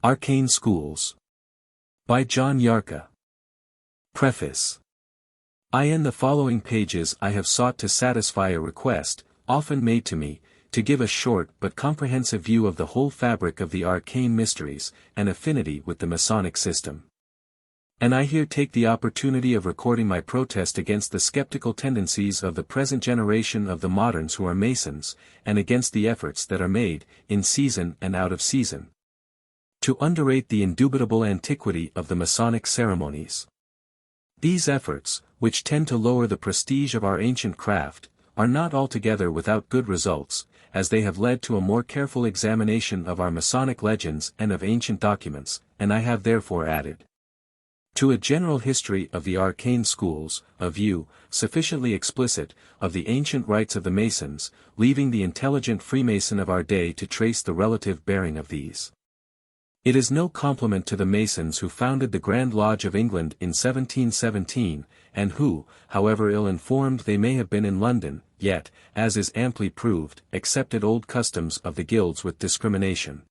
Arcane Schools. By John Yarker. Preface. In the following pages I have sought to satisfy a request, often made to me, to give a short but comprehensive view of the whole fabric of the arcane mysteries, and affinity with the Masonic system. And I here take the opportunity of recording my protest against the skeptical tendencies of the present generation of the moderns who are Masons, and against the efforts that are made, in season and out of season, to underrate the indubitable antiquity of the Masonic ceremonies. These efforts, which tend to lower the prestige of our ancient craft, are not altogether without good results, as they have led to a more careful examination of our Masonic legends and of ancient documents, and I have therefore added to a general history of the arcane schools, a view, sufficiently explicit, of the ancient rites of the Masons, leaving the intelligent Freemason of our day to trace the relative bearing of these. It is no compliment to the Masons who founded the Grand Lodge of England in 1717, and who, however ill-informed they may have been in London, yet, as is amply proved, accepted old customs of the guilds with discrimination.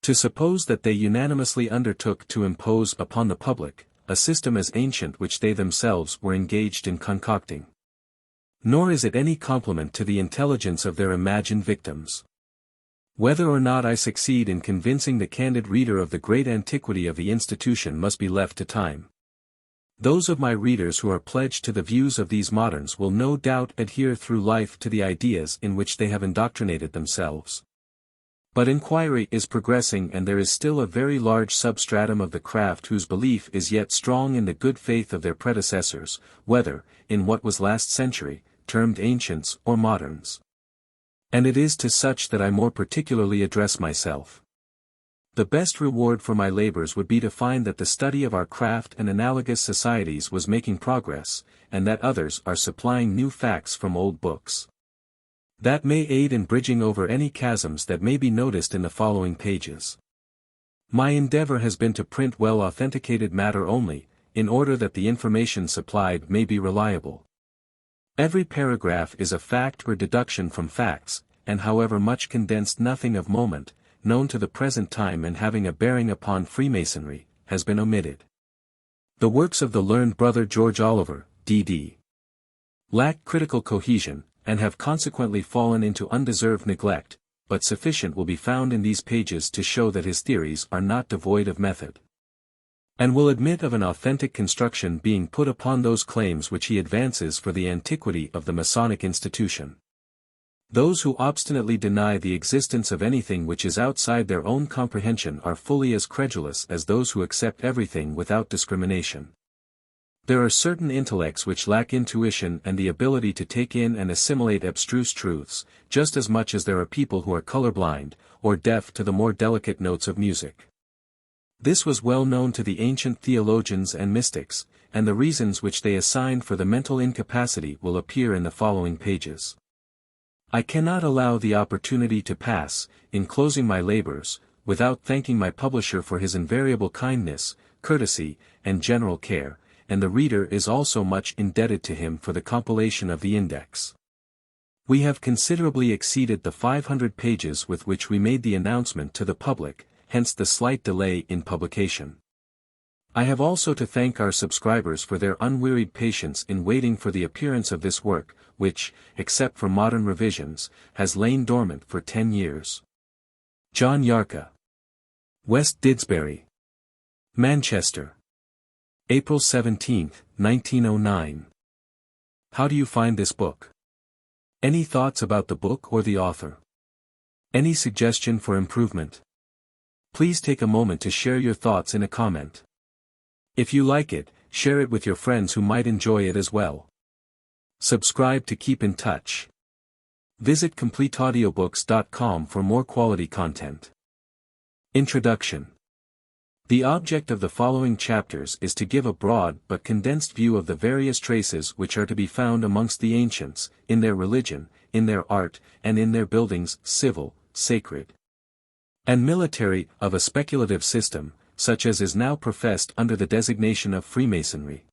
To suppose that they unanimously undertook to impose upon the public, a system as ancient which they themselves were engaged in concocting. Nor is it any compliment to the intelligence of their imagined victims. Whether or not I succeed in convincing the candid reader of the great antiquity of the institution must be left to time. Those of my readers who are pledged to the views of these moderns will no doubt adhere through life to the ideas in which they have indoctrinated themselves. But inquiry is progressing, and there is still a very large substratum of the craft whose belief is yet strong in the good faith of their predecessors, whether, in what was last century, termed ancients or moderns. And it is to such that I more particularly address myself. The best reward for my labors would be to find that the study of our craft and analogous societies was making progress, and that others are supplying new facts from old books. That may aid in bridging over any chasms that may be noticed in the following pages. My endeavor has been to print well authenticated matter only, in order that the information supplied may be reliable. Every paragraph is a fact or deduction from facts, and however much condensed nothing of moment, known to the present time and having a bearing upon Freemasonry, has been omitted. The works of the learned brother George Oliver, D.D., lack critical cohesion, and have consequently fallen into undeserved neglect, but sufficient will be found in these pages to show that his theories are not devoid of method, and will admit of an authentic construction being put upon those claims which he advances for the antiquity of the Masonic institution. Those who obstinately deny the existence of anything which is outside their own comprehension are fully as credulous as those who accept everything without discrimination. There are certain intellects which lack intuition and the ability to take in and assimilate abstruse truths, just as much as there are people who are colorblind, or deaf to the more delicate notes of music. This was well known to the ancient theologians and mystics, and the reasons which they assigned for the mental incapacity will appear in the following pages. I cannot allow the opportunity to pass, in closing my labors, without thanking my publisher for his invariable kindness, courtesy, and general care, and the reader is also much indebted to him for the compilation of the index. We have considerably exceeded the 500 pages with which we made the announcement to the public, hence the slight delay in publication. I have also to thank our subscribers for their unwearied patience in waiting for the appearance of this work, which, except for modern revisions, has lain dormant for 10 years. John Yarker. West Didsbury, Manchester, April 17, 1909. How do you find this book? Any thoughts about the book or the author? Any suggestion for improvement? Please take a moment to share your thoughts in a comment. If you like it, share it with your friends who might enjoy it as well. Subscribe to keep in touch. Visit CompleteAudiobooks.com for more quality content. Introduction. The object of the following chapters is to give a broad but condensed view of the various traces which are to be found amongst the ancients, in their religion, in their art, and in their buildings, civil, sacred, and military, of a speculative system, such as is now professed under the designation of Freemasonry.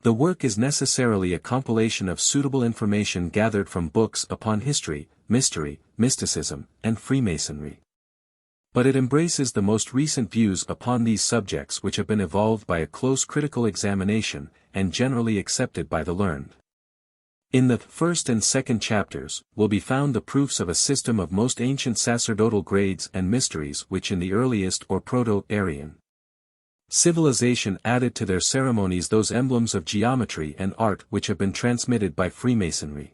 The work is necessarily a compilation of suitable information gathered from books upon history, mystery, mysticism, and Freemasonry. But it embraces the most recent views upon these subjects which have been evolved by a close critical examination, and generally accepted by the learned. In the first and second chapters, will be found the proofs of a system of most ancient sacerdotal grades and mysteries which in the earliest or Proto-Aryan civilization added to their ceremonies those emblems of geometry and art which have been transmitted by Freemasonry.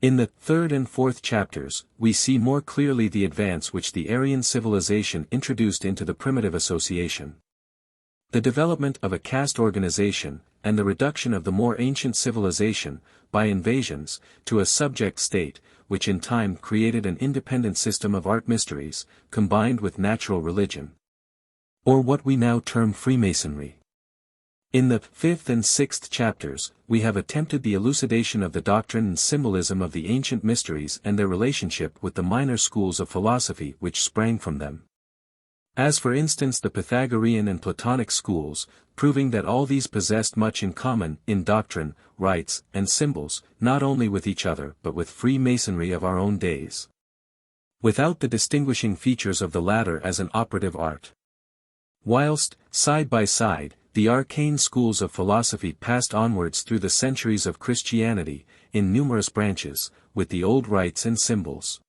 In the third and fourth chapters, we see more clearly the advance which the Aryan civilization introduced into the primitive association. The development of a caste organization, and the reduction of the more ancient civilization, by invasions, to a subject state, which in time created an independent system of art mysteries, combined with natural religion. Or what we now term Freemasonry. In the fifth and sixth chapters, we have attempted the elucidation of the doctrine and symbolism of the ancient mysteries and their relationship with the minor schools of philosophy which sprang from them. As for instance the Pythagorean and Platonic schools, proving that all these possessed much in common in doctrine, rites, and symbols, not only with each other but with Freemasonry of our own days. Without the distinguishing features of the latter as an operative art. Whilst, side by side, the arcane schools of philosophy passed onwards through the centuries of Christianity, in numerous branches, with the old rites and symbols.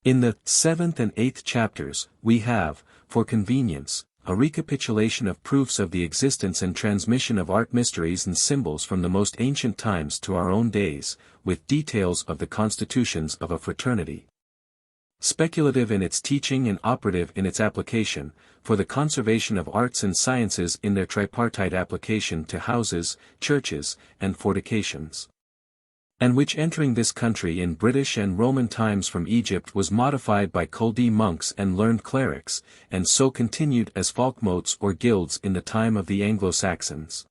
In the seventh and eighth chapters, we have, for convenience, a recapitulation of proofs of the existence and transmission of art mysteries and symbols from the most ancient times to our own days, with details of the constitutions of a fraternity. Speculative in its teaching and operative in its application, for the conservation of arts and sciences in their tripartite application to houses, churches, and fortifications. And which entering this country in British and Roman times from Egypt was modified by Chaldee monks and learned clerics, and so continued as folkmotes or guilds in the time of the Anglo-Saxons.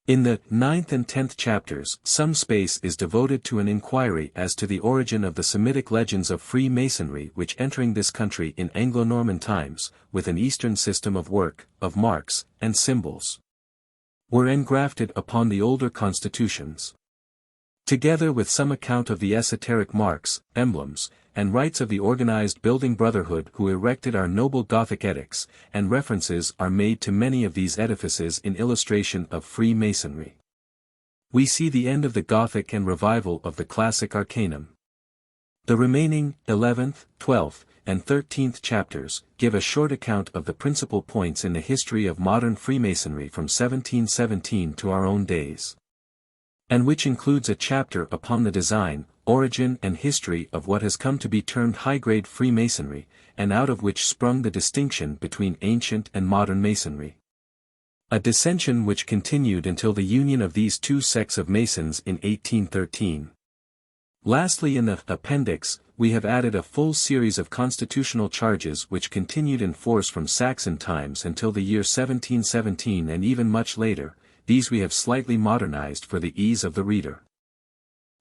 In the ninth and 10th chapters, some space is devoted to an inquiry as to the origin of the Semitic legends of Freemasonry which entering this country in Anglo-Norman times, with an Eastern system of work, of marks, and symbols, were engrafted upon the older constitutions. Together with some account of the esoteric marks, emblems, and rites of the organized building brotherhood who erected our noble Gothic edicts, and references are made to many of these edifices in illustration of Freemasonry. We see the end of the Gothic and revival of the classic Arcanum. The remaining 11th, 12th, and 13th chapters give a short account of the principal points in the history of modern Freemasonry from 1717 to our own days, and which includes a chapter upon the design, origin and history of what has come to be termed high-grade Freemasonry, and out of which sprung the distinction between ancient and modern Masonry. A dissension which continued until the union of these two sects of Masons in 1813. Lastly in the appendix, we have added a full series of constitutional charges which continued in force from Saxon times until the year 1717 and even much later. These we have slightly modernized for the ease of the reader.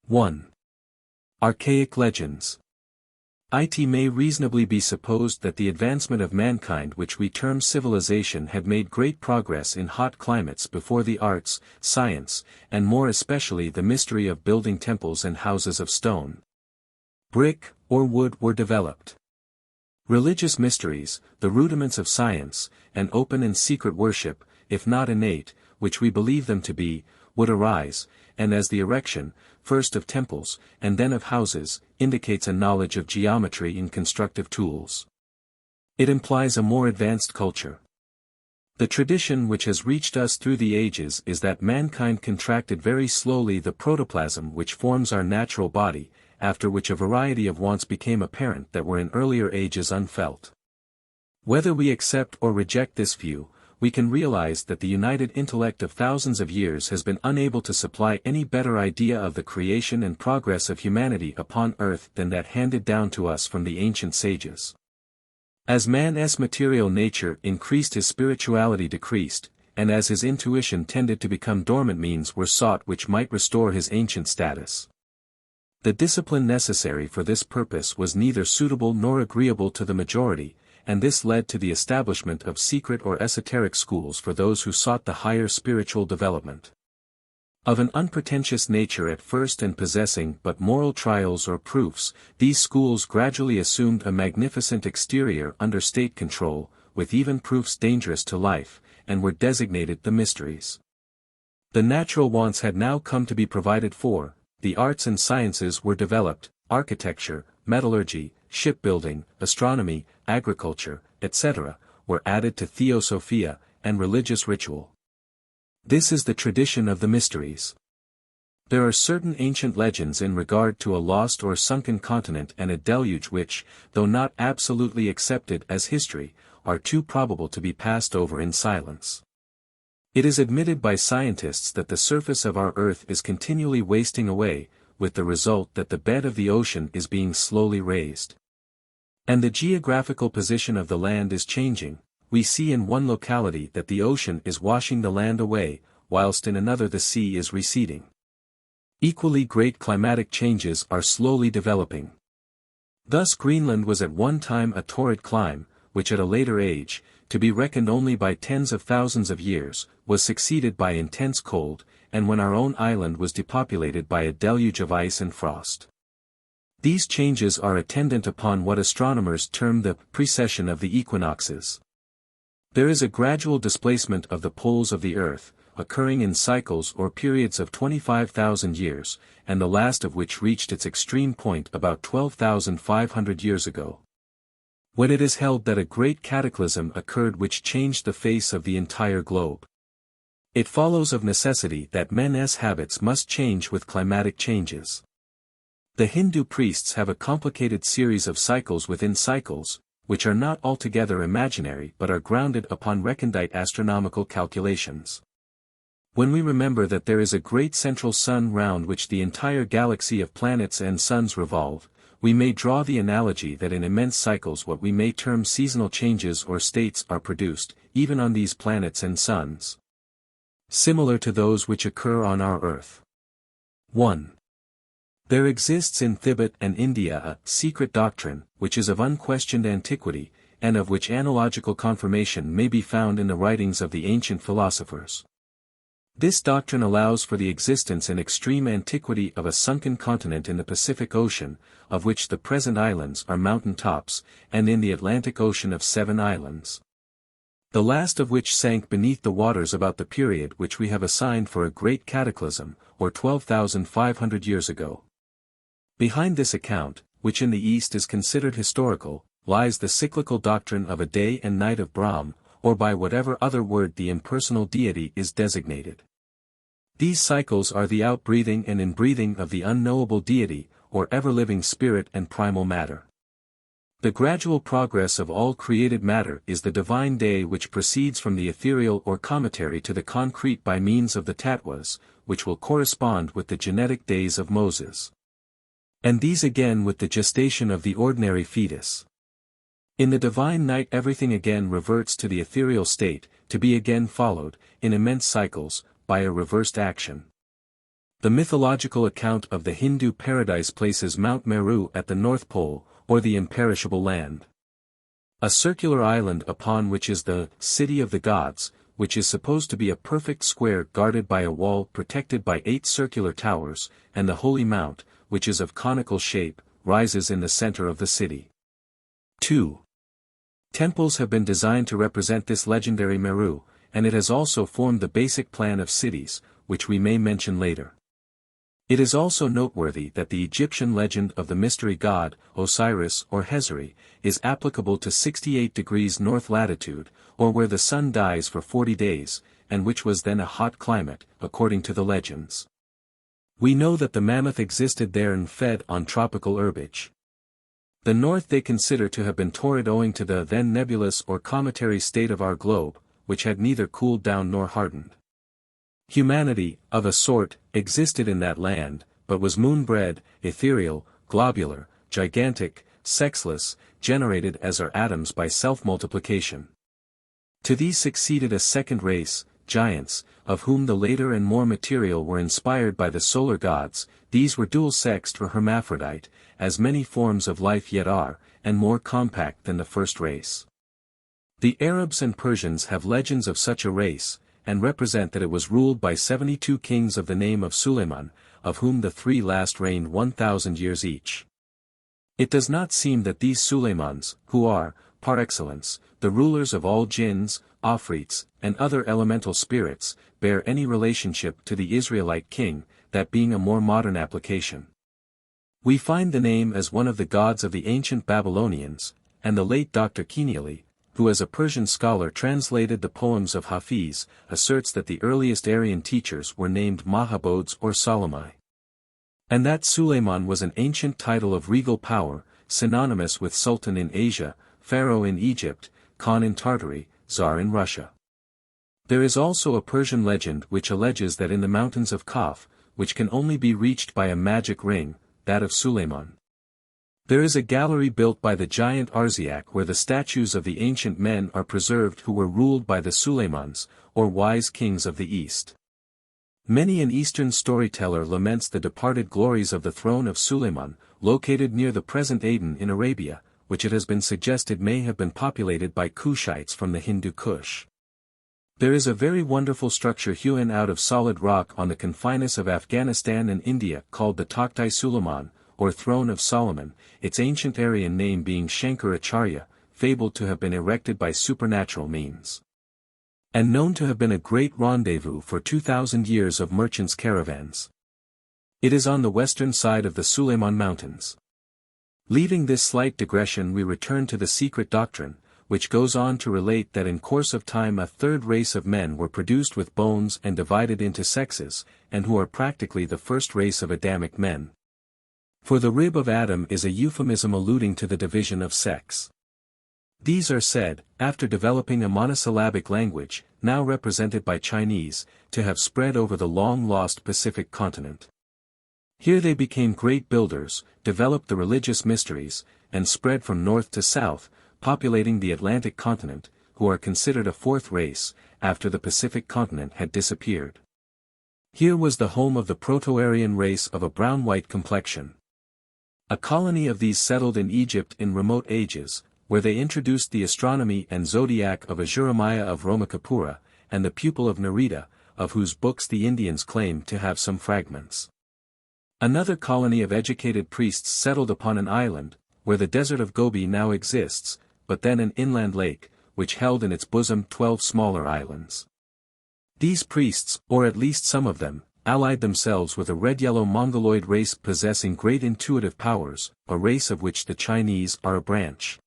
1. Archaic Legends. It may reasonably be supposed that the advancement of mankind which we term civilization had made great progress in hot climates before the arts, science, and more especially the mystery of building temples and houses of stone, brick, or wood were developed. Religious mysteries, the rudiments of science, and open and secret worship, if not innate, which we believe them to be, would arise, and as the erection, first of temples, and then of houses, indicates a knowledge of geometry in constructive tools, it implies a more advanced culture. The tradition which has reached us through the ages is that mankind contracted very slowly the protoplasm which forms our natural body, after which a variety of wants became apparent that were in earlier ages unfelt. Whether we accept or reject this view, we can realize that the united intellect of thousands of years has been unable to supply any better idea of the creation and progress of humanity upon earth than that handed down to us from the ancient sages. As man's material nature increased his spirituality decreased, and as his intuition tended to become dormant means were sought which might restore his ancient status. The discipline necessary for this purpose was neither suitable nor agreeable to the majority, and this led to the establishment of secret or esoteric schools for those who sought the higher spiritual development. Of an unpretentious nature at first and possessing but moral trials or proofs, these schools gradually assumed a magnificent exterior under state control, with even proofs dangerous to life, and were designated the mysteries. The natural wants had now come to be provided for, the arts and sciences were developed, architecture, metallurgy, shipbuilding, astronomy, agriculture, etc., were added to theosophia, and religious ritual. This is the tradition of the mysteries. There are certain ancient legends in regard to a lost or sunken continent and a deluge which, though not absolutely accepted as history, are too probable to be passed over in silence. It is admitted by scientists that the surface of our Earth is continually wasting away, with the result that the bed of the ocean is being slowly raised. And the geographical position of the land is changing. We see in one locality that the ocean is washing the land away, whilst in another the sea is receding. Equally great climatic changes are slowly developing. Thus Greenland was at one time a torrid clime, which at a later age, to be reckoned only by tens of thousands of years, was succeeded by intense cold, and when our own island was depopulated by a deluge of ice and frost. These changes are attendant upon what astronomers term the precession of the equinoxes. There is a gradual displacement of the poles of the Earth, occurring in cycles or periods of 25,000 years, and the last of which reached its extreme point about 12,500 years ago. When it is held that a great cataclysm occurred which changed the face of the entire globe. It follows of necessity that men's habits must change with climatic changes. The Hindu priests have a complicated series of cycles within cycles, which are not altogether imaginary but are grounded upon recondite astronomical calculations. When we remember that there is a great central sun round which the entire galaxy of planets and suns revolve, we may draw the analogy that in immense cycles what we may term seasonal changes or states are produced, even on these planets and suns, similar to those which occur on our Earth. 1. There exists in Tibet and India a secret doctrine, which is of unquestioned antiquity, and of which analogical confirmation may be found in the writings of the ancient philosophers. This doctrine allows for the existence in extreme antiquity of a sunken continent in the Pacific Ocean, of which the present islands are mountain tops, and in the Atlantic Ocean of 7 islands. The last of which sank beneath the waters about the period which we have assigned for a great cataclysm, or 12,500 years ago. Behind this account, which in the East is considered historical, lies the cyclical doctrine of a day and night of Brahm, or by whatever other word the impersonal deity is designated. These cycles are the outbreathing and inbreathing of the unknowable deity, or ever-living spirit and primal matter. The gradual progress of all created matter is the divine day which proceeds from the ethereal or cometary to the concrete by means of the tattvas, which will correspond with the genetic days of Moses. And these again with the gestation of the ordinary fetus. In the divine night everything again reverts to the ethereal state, to be again followed, in immense cycles, by a reversed action. The mythological account of the Hindu paradise places Mount Meru at the North Pole, or the imperishable land. A circular island upon which is the city of the gods, which is supposed to be a perfect square guarded by a wall protected by 8 circular towers, and the holy mount, which is of conical shape, rises in the center of the city. 2. Temples have been designed to represent this legendary Meru, and it has also formed the basic plan of cities, which we may mention later. It is also noteworthy that the Egyptian legend of the mystery god, Osiris or Hezri, is applicable to 68 degrees north latitude, or where the sun dies for 40 days, and which was then a hot climate, according to the legends. We know that the mammoth existed there and fed on tropical herbage. The north they consider to have been torrid owing to the then nebulous or cometary state of our globe, which had neither cooled down nor hardened. Humanity, of a sort, existed in that land, but was moon-bred, ethereal, globular, gigantic, sexless, generated as are atoms by self-multiplication. To these succeeded a second race, giants, of whom the later and more material were inspired by the solar gods. These were dual-sexed or hermaphrodite, as many forms of life yet are, and more compact than the first race. The Arabs and Persians have legends of such a race, and represent that it was ruled by 72 kings of the name of Suleiman, of whom the 3 last reigned 1,000 years each. It does not seem that these Suleimans, who are, par excellence, the rulers of all jinns, afrits, and other elemental spirits, bear any relationship to the Israelite king, that being a more modern application. We find the name as one of the gods of the ancient Babylonians, and the late Dr. Keneally, who as a Persian scholar translated the poems of Hafiz, asserts that the earliest Aryan teachers were named Mahabods or Solomai. And that Suleiman was an ancient title of regal power, synonymous with Sultan in Asia, Pharaoh in Egypt, Khan in Tartary, Tsar in Russia. There is also a Persian legend which alleges that in the mountains of Kaf, which can only be reached by a magic ring, that of Suleiman, there is a gallery built by the giant Arziak where the statues of the ancient men are preserved who were ruled by the Suleimans, or wise kings of the East. Many an Eastern storyteller laments the departed glories of the throne of Suleiman, located near the present Aden in Arabia, which it has been suggested may have been populated by Kushites from the Hindu Kush. There is a very wonderful structure hewn out of solid rock on the confines of Afghanistan and India called the Takht-i-Suleiman, or Throne of Solomon, its ancient Aryan name being Shankaracharya, fabled to have been erected by supernatural means, and known to have been a great rendezvous for 2,000 years of merchants' caravans. It is on the western side of the Suleiman Mountains. Leaving this slight digression, we return to the secret doctrine, which goes on to relate that in course of time a third race of men were produced with bones and divided into sexes, and who are practically the first race of Adamic men. For the rib of Adam is a euphemism alluding to the division of sex. These are said, after developing a monosyllabic language, now represented by Chinese, to have spread over the long-lost Pacific continent. Here they became great builders, developed the religious mysteries, and spread from north to south, populating the Atlantic continent, who are considered a fourth race, after the Pacific continent had disappeared. Here was the home of the Proto-Aryan race of a brown-white complexion. A colony of these settled in Egypt in remote ages, where they introduced the astronomy and zodiac of Ajuramaya of Romacapura, and the pupil of Narita, of whose books the Indians claim to have some fragments. Another colony of educated priests settled upon an island, where the desert of Gobi now exists, but then an inland lake, which held in its bosom 12 smaller islands. These priests, or at least some of them, allied themselves with a red-yellow Mongoloid race possessing great intuitive powers, a race of which the Chinese are a branch.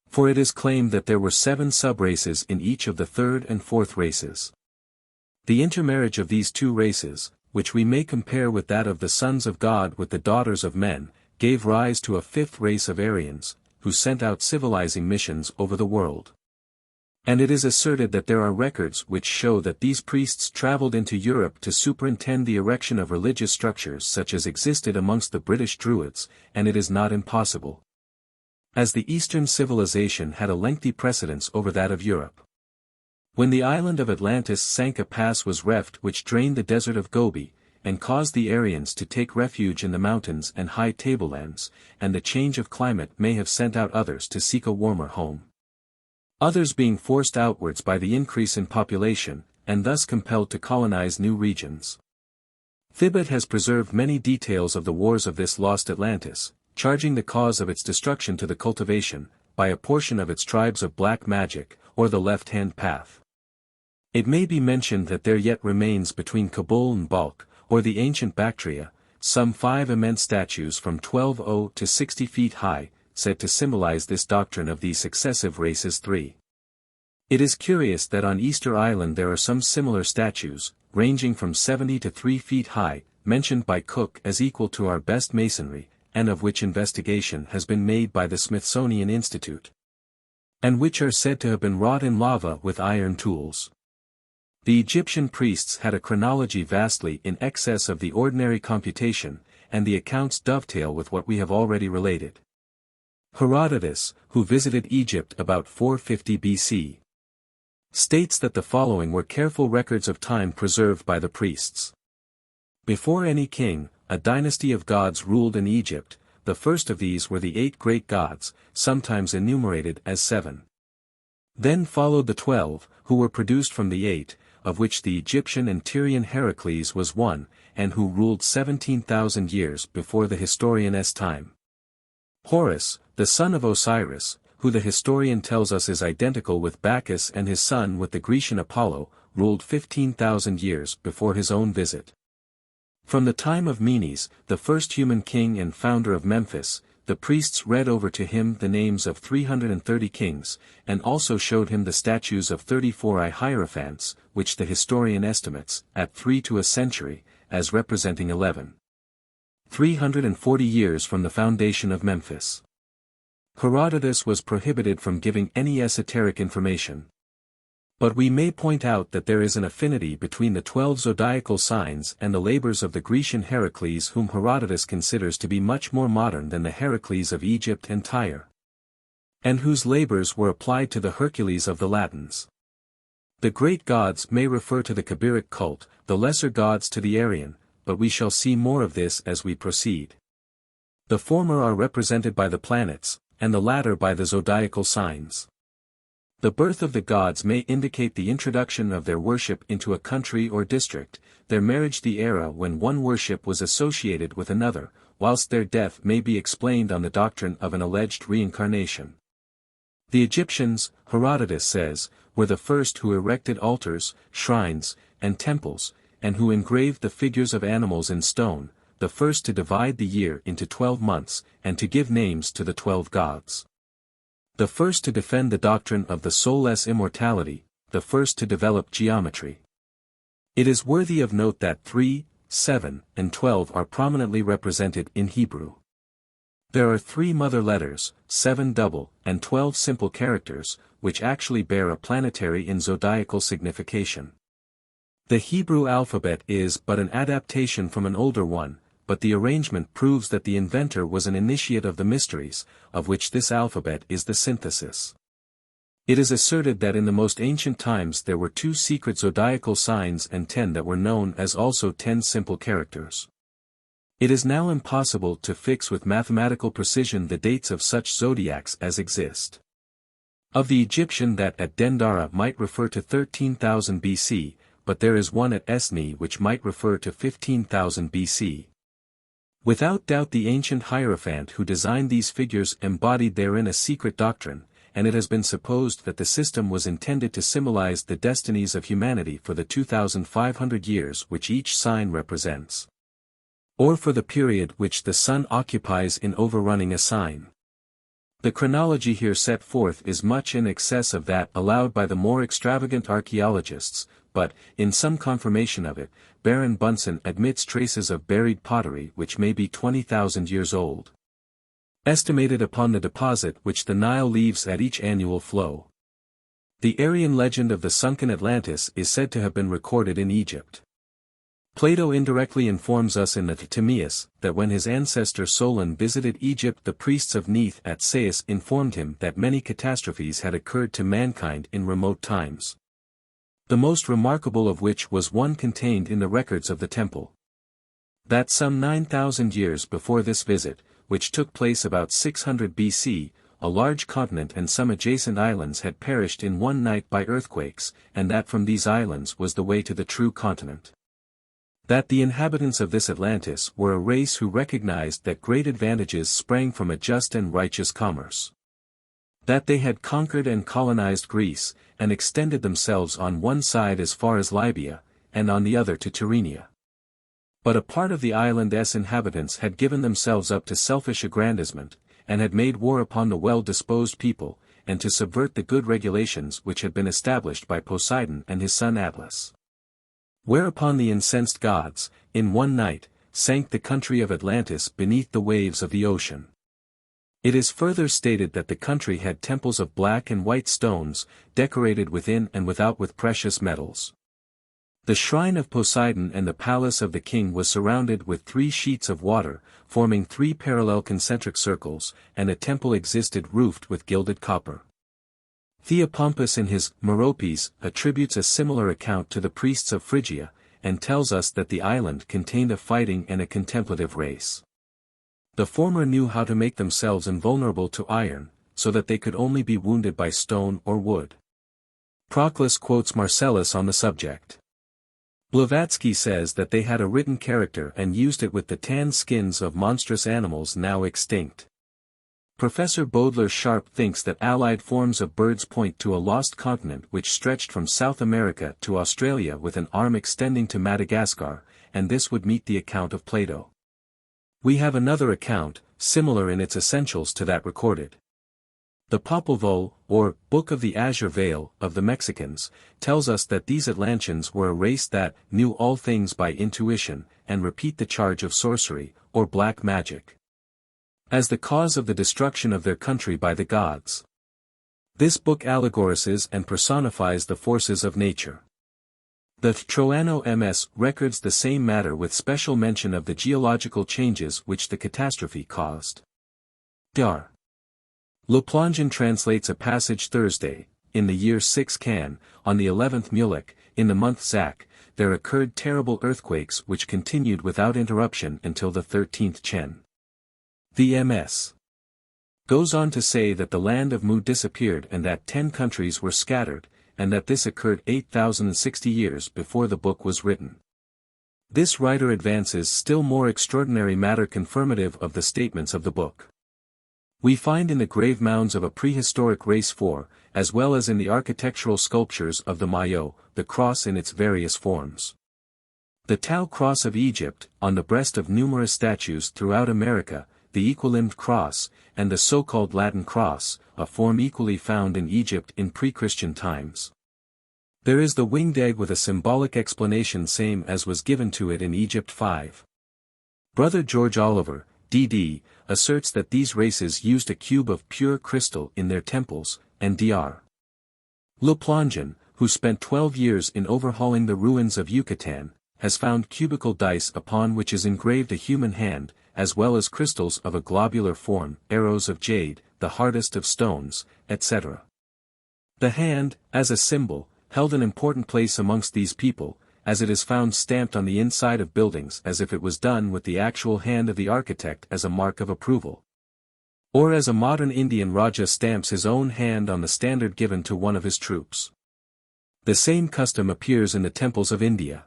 For it is claimed that there were 7 sub-races in each of the third and fourth races. The intermarriage of these 2 races, which we may compare with that of the sons of God with the daughters of men, gave rise to a 5th race of Aryans, who sent out civilizing missions over the world. And it is asserted that there are records which show that these priests traveled into Europe to superintend the erection of religious structures such as existed amongst the British Druids, and it is not impossible, as the Eastern civilization had a lengthy precedence over that of Europe. When the island of Atlantis sank, a pass was reft which drained the desert of Gobi, and caused the Aryans to take refuge in the mountains and high tablelands, and the change of climate may have sent out others to seek a warmer home. Others being forced outwards by the increase in population, and thus compelled to colonize new regions. Thibaut has preserved many details of the wars of this lost Atlantis, charging the cause of its destruction to the cultivation, by a portion of its tribes of black magic, or the left-hand path. It may be mentioned that there yet remains between Kabul and Balkh, or the ancient Bactria, some 5 immense statues from 12 to 60 feet high, said to symbolize this doctrine of these successive races 3. It is curious that on Easter Island there are some similar statues, ranging from 70 to 3 feet high, mentioned by Cook as equal to our best masonry, and of which investigation has been made by the Smithsonian Institute, and which are said to have been wrought in lava with iron tools. The Egyptian priests had a chronology vastly in excess of the ordinary computation, and the accounts dovetail with what we have already related. Herodotus, who visited Egypt about 450 BC, states that the following were careful records of time preserved by the priests. Before any king, a dynasty of gods ruled in Egypt. The first of these were the 8 great gods, sometimes enumerated as 7. Then followed the 12, who were produced from the 8, of which the Egyptian and Tyrian Heracles was one, and who ruled 17,000 years before the historian's time. Horus, the son of Osiris, who the historian tells us is identical with Bacchus and his son with the Grecian Apollo, ruled 15,000 years before his own visit. From the time of Menes, the first human king and founder of Memphis, the priests read over to him the names of 330 kings, and also showed him the statues of 34 hierophants, which the historian estimates, at 3 to a century, as representing 340 years from the foundation of Memphis. Herodotus was prohibited from giving any esoteric information. But we may point out that there is an affinity between the 12 zodiacal signs and the labors of the Grecian Heracles, whom Herodotus considers to be much more modern than the Heracles of Egypt and Tyre, and whose labors were applied to the Hercules of the Latins. The great gods may refer to the Kabiric cult, the lesser gods to the Aryan, but we shall see more of this as we proceed. The former are represented by the planets, and the latter by the zodiacal signs. The birth of the gods may indicate the introduction of their worship into a country or district, their marriage the era when one worship was associated with another, whilst their death may be explained on the doctrine of an alleged reincarnation. The Egyptians, Herodotus says, were the first who erected altars, shrines, and temples, and who engraved the figures of animals in stone, the first to divide the year into 12 months, and to give names to the 12 gods. The first to defend the doctrine of the soulless immortality, the first to develop geometry. It is worthy of note that 3, 7, and 12 are prominently represented in Hebrew. There are 3 mother letters, 7 double, and 12 simple characters, which actually bear a planetary and zodiacal signification. The Hebrew alphabet is but an adaptation from an older one, but the arrangement proves that the inventor was an initiate of the mysteries, of which this alphabet is the synthesis. It is asserted that in the most ancient times there were 2 secret zodiacal signs and 10 that were known as also 10 simple characters. It is now impossible to fix with mathematical precision the dates of such zodiacs as exist. Of the Egyptian that at Dendara might refer to 13,000 BC, but there is one at Esni which might refer to 15,000 BC. Without doubt the ancient Hierophant who designed these figures embodied therein a secret doctrine, and it has been supposed that the system was intended to symbolize the destinies of humanity for the 2,500 years which each sign represents, or for the period which the sun occupies in overrunning a sign. The chronology here set forth is much in excess of that allowed by the more extravagant archaeologists, but, in some confirmation of it, Baron Bunsen admits traces of buried pottery which may be 20,000 years old, estimated upon the deposit which the Nile leaves at each annual flow. The Aryan legend of the sunken Atlantis is said to have been recorded in Egypt. Plato indirectly informs us in the Timaeus that when his ancestor Solon visited Egypt, the priests of Neith at Sais informed him that many catastrophes had occurred to mankind in remote times, the most remarkable of which was one contained in the records of the temple. That some 9,000 years before this visit, which took place about 600 BC, a large continent and some adjacent islands had perished in one night by earthquakes, and that from these islands was the way to the true continent. That the inhabitants of this Atlantis were a race who recognized that great advantages sprang from a just and righteous commerce. That they had conquered and colonized Greece, and extended themselves on one side as far as Libya, and on the other to Tyrrhenia. But a part of the island's inhabitants had given themselves up to selfish aggrandizement, and had made war upon the well-disposed people, and to subvert the good regulations which had been established by Poseidon and his son Atlas. Whereupon the incensed gods, in one night, sank the country of Atlantis beneath the waves of the ocean. It is further stated that the country had temples of black and white stones, decorated within and without with precious metals. The shrine of Poseidon and the palace of the king was surrounded with 3 sheets of water, forming 3 parallel concentric circles, and a temple existed roofed with gilded copper. Theopompus in his Meropes attributes a similar account to the priests of Phrygia, and tells us that the island contained a fighting and a contemplative race. The former knew how to make themselves invulnerable to iron, so that they could only be wounded by stone or wood. Proclus quotes Marcellus on the subject. Blavatsky says that they had a written character and used it with the tanned skins of monstrous animals now extinct. Professor Bowdler Sharp thinks that allied forms of birds point to a lost continent which stretched from South America to Australia with an arm extending to Madagascar, and this would meet the account of Plato. We have another account, similar in its essentials to that recorded. The Popol Vuh, or Book of the Azure Veil, of the Mexicans, tells us that these Atlanteans were a race that knew all things by intuition, and repeat the charge of sorcery, or black magic, as the cause of the destruction of their country by the gods. This book allegorizes and personifies the forces of nature. The Troano-MS records the same matter with special mention of the geological changes which the catastrophe caused. Dr. Le Plongeon translates a passage Thursday, in the year 6 Can, on the 11th Mulek, in the month Zak, there occurred terrible earthquakes which continued without interruption until the 13th Chen. The MS goes on to say that the land of Mu disappeared and that 10 countries were scattered, and that this occurred 8,060 years before the book was written. This writer advances still more extraordinary matter confirmative of the statements of the book. We find in the grave mounds of a prehistoric race as well as in the architectural sculptures of the Mayo, the cross in its various forms. The Tau cross of Egypt, on the breast of numerous statues throughout America, the equilimbed cross, and the so-called Latin cross, a form equally found in Egypt in pre-Christian times. There is the winged egg with a symbolic explanation same as was given to it in Egypt 5. Brother George Oliver, D.D., asserts that these races used a cube of pure crystal in their temples, and Dr. Le Plongeon, who spent 12 years in overhauling the ruins of Yucatan, has found cubical dice upon which is engraved a human hand, as well as crystals of a globular form, arrows of jade, the hardest of stones, etc. The hand, as a symbol, held an important place amongst these people, as it is found stamped on the inside of buildings as if it was done with the actual hand of the architect as a mark of approval. Or as a modern Indian Raja stamps his own hand on the standard given to one of his troops. The same custom appears in the temples of India.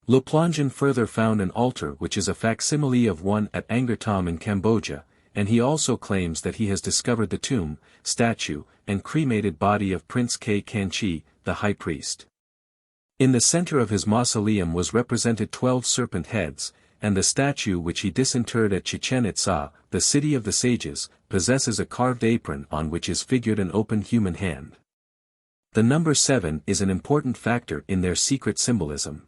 Le Plongeon further found an altar which is a facsimile of one at Angkor Thom in Cambodia, and he also claims that he has discovered the tomb, statue, and cremated body of Prince K. Kanchi, the high priest. In the center of his mausoleum was represented 12 serpent heads, and the statue which he disinterred at Chichen Itza, the city of the sages, possesses a carved apron on which is figured an open human hand. The number 7 is an important factor in their secret symbolism.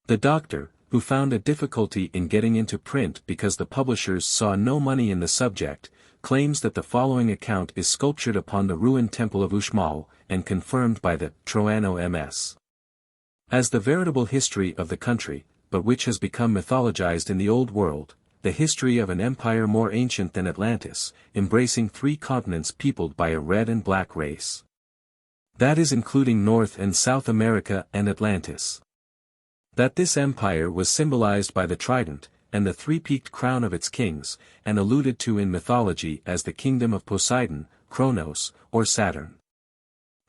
The doctor, who found a difficulty in getting into print because the publishers saw no money in the subject, claims that the following account is sculptured upon the ruined temple of Uxmal, and confirmed by the Troano-MS. As the veritable history of the country, but which has become mythologized in the Old World, the history of an empire more ancient than Atlantis, embracing 3 continents peopled by a red and black race. That is including North and South America and Atlantis. That this empire was symbolized by the trident, and the 3-peaked crown of its kings, and alluded to in mythology as the kingdom of Poseidon, Kronos, or Saturn.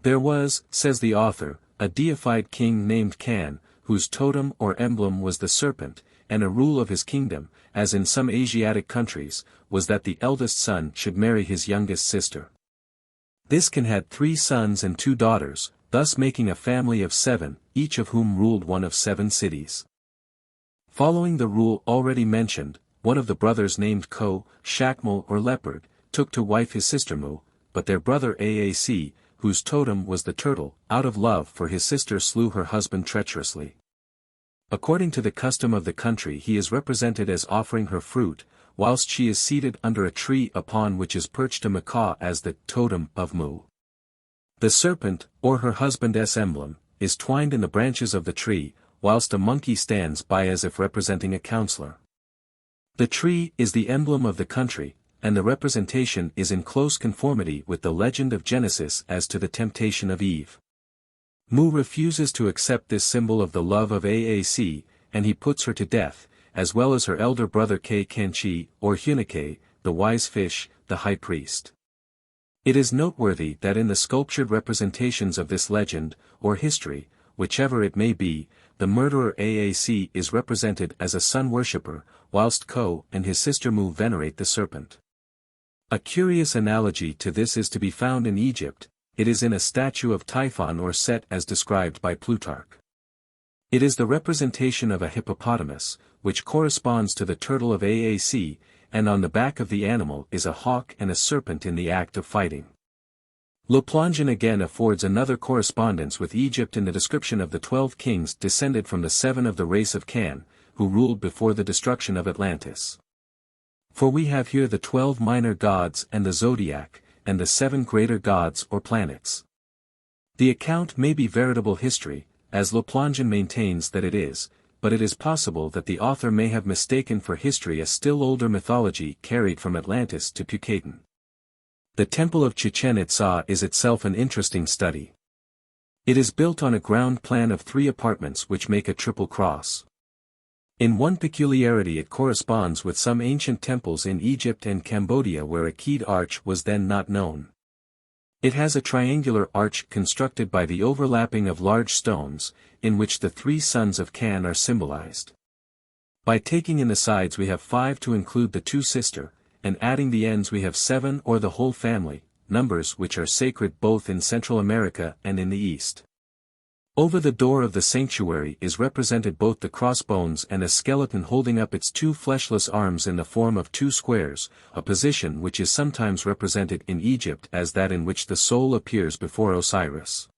There was, says the author, a deified king named Kan, whose totem or emblem was the serpent, and a rule of his kingdom, as in some Asiatic countries, was that the eldest son should marry his youngest sister. This Kan had 3 sons and 2 daughters, thus making a family of 7, each of whom ruled one of 7 cities. Following the rule already mentioned, one of the brothers named Ko, Shakmal or Leopard, took to wife his sister Mu, but their brother Aac, whose totem was the turtle, out of love for his sister slew her husband treacherously. According to the custom of the country he is represented as offering her fruit, whilst she is seated under a tree upon which is perched a macaw as the totem of Mu. The serpent, or her husband's emblem, is twined in the branches of the tree, whilst a monkey stands by as if representing a counselor. The tree is the emblem of the country, and the representation is in close conformity with the legend of Genesis as to the temptation of Eve. Mu refuses to accept this symbol of the love of Aac, and he puts her to death, as well as her elder brother K. Kanchi, or Hunake, the wise fish, the high priest. It is noteworthy that in the sculptured representations of this legend, or history, whichever it may be, the murderer Aac is represented as a sun worshipper, whilst Ko and his sister Mu venerate the serpent. A curious analogy to this is to be found in Egypt. It is in a statue of Typhon or Set as described by Plutarch. It is the representation of a hippopotamus, which corresponds to the turtle of Aac, and on the back of the animal is a hawk and a serpent in the act of fighting. Le Plongeon again affords another correspondence with Egypt in the description of the 12 kings descended from the 7 of the race of Can, who ruled before the destruction of Atlantis. For we have here the 12 minor gods and the zodiac, and the 7 greater gods or planets. The account may be veritable history, as Le Plongeon maintains that it is, but it is possible that the author may have mistaken for history a still older mythology carried from Atlantis to Pucaton. The Temple of Chichen Itza is itself an interesting study. It is built on a ground plan of 3 apartments which make a triple cross. In one peculiarity it corresponds with some ancient temples in Egypt and Cambodia where a keyed arch was then not known. It has a triangular arch constructed by the overlapping of large stones, in which the 3 sons of Can are symbolized. By taking in the sides we have 5 to include the 2 sister, and adding the ends we have 7 or the whole family, numbers which are sacred both in Central America and in the East. Over the door of the sanctuary is represented both the crossbones and a skeleton holding up its 2 fleshless arms in the form of 2 squares, a position which is sometimes represented in Egypt as that in which the soul appears before Osiris.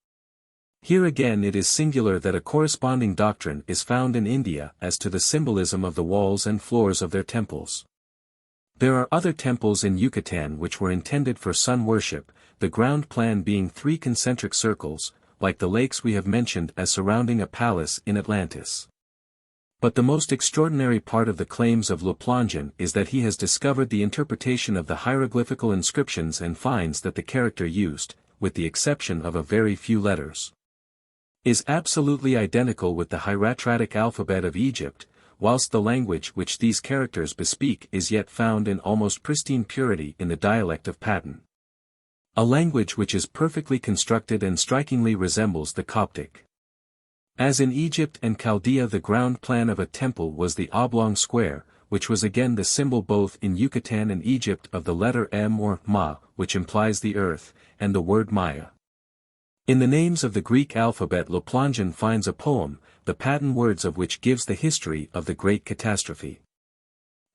Here again it is singular that a corresponding doctrine is found in India as to the symbolism of the walls and floors of their temples. There are other temples in Yucatan which were intended for sun worship, the ground plan being 3 concentric circles, like the lakes we have mentioned as surrounding a palace in Atlantis. But the most extraordinary part of the claims of Le Plongeon is that he has discovered the interpretation of the hieroglyphical inscriptions and finds that the character used, with the exception of a very few letters, is absolutely identical with the hieratic alphabet of Egypt, whilst the language which these characters bespeak is yet found in almost pristine purity in the dialect of Pathan. A language which is perfectly constructed and strikingly resembles the Coptic. As in Egypt and Chaldea the ground plan of a temple was the oblong square, which was again the symbol both in Yucatan and Egypt of the letter M or Ma, which implies the earth, and the word Maya. In the names of the Greek alphabet Le Plongeon finds a poem, the Pathan words of which gives the history of the great catastrophe.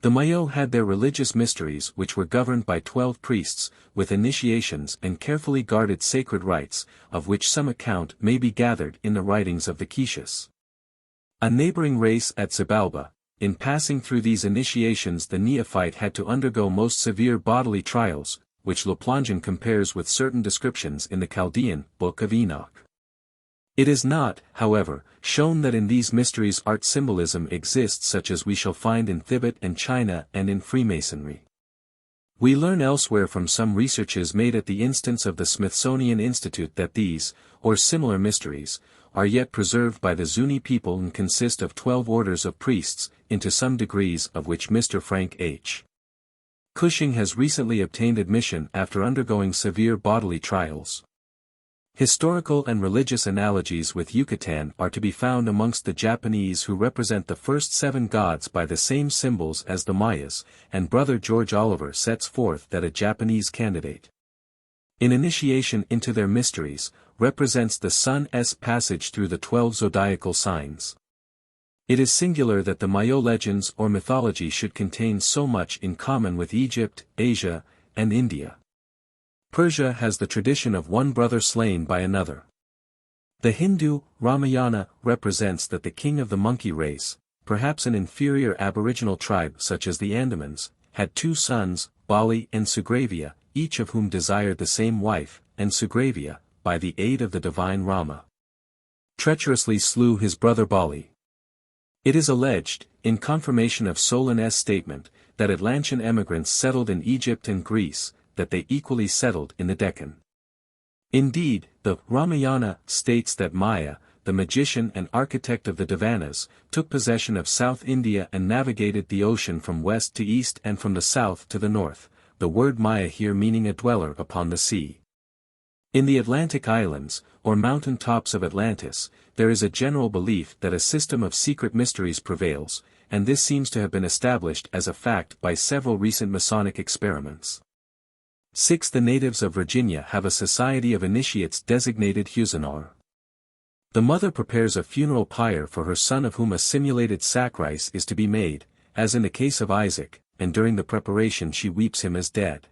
The Mayo had their religious mysteries which were governed by 12 priests, with initiations and carefully guarded sacred rites, of which some account may be gathered in the writings of the Quiches. A neighboring race at Xibalba, in passing through these initiations the neophyte had to undergo most severe bodily trials, which Le Plongeon compares with certain descriptions in the Chaldean Book of Enoch. It is not, however, shown that in these mysteries art symbolism exists such as we shall find in Thibet and China and in Freemasonry. We learn elsewhere from some researches made at the instance of the Smithsonian Institute that these, or similar mysteries, are yet preserved by the Zuni people and consist of 12 orders of priests, into some degrees of which Mr. Frank H. Cushing has recently obtained admission after undergoing severe bodily trials. Historical and religious analogies with Yucatan are to be found amongst the Japanese who represent the first 7 gods by the same symbols as the Mayas, and Brother George Oliver sets forth that a Japanese candidate in initiation into their mysteries, represents the sun's passage through the 12 zodiacal signs. It is singular that the Mayo legends or mythology should contain so much in common with Egypt, Asia, and India. Persia has the tradition of one brother slain by another. The Hindu, Ramayana, represents that the king of the monkey race, perhaps an inferior aboriginal tribe such as the Andamans, had 2 sons, Bali and Sugravya, each of whom desired the same wife, and Sugravya, by the aid of the divine Rama, treacherously slew his brother Bali. It is alleged, in confirmation of Solon's statement, that Atlantean emigrants settled in Egypt and Greece, that they equally settled in the Deccan. Indeed, the Ramayana states that Maya, the magician and architect of the Devanas, took possession of South India and navigated the ocean from west to east and from the south to the north, the word Maya here meaning a dweller upon the sea. In the Atlantic Islands, or mountain tops of Atlantis, there is a general belief that a system of secret mysteries prevails, and this seems to have been established as a fact by several recent Masonic experiments. 6. The natives of Virginia have a society of initiates designated Husanor. The mother prepares a funeral pyre for her son of whom a simulated sacrifice is to be made, as in the case of Isaac, and during the preparation she weeps him as dead.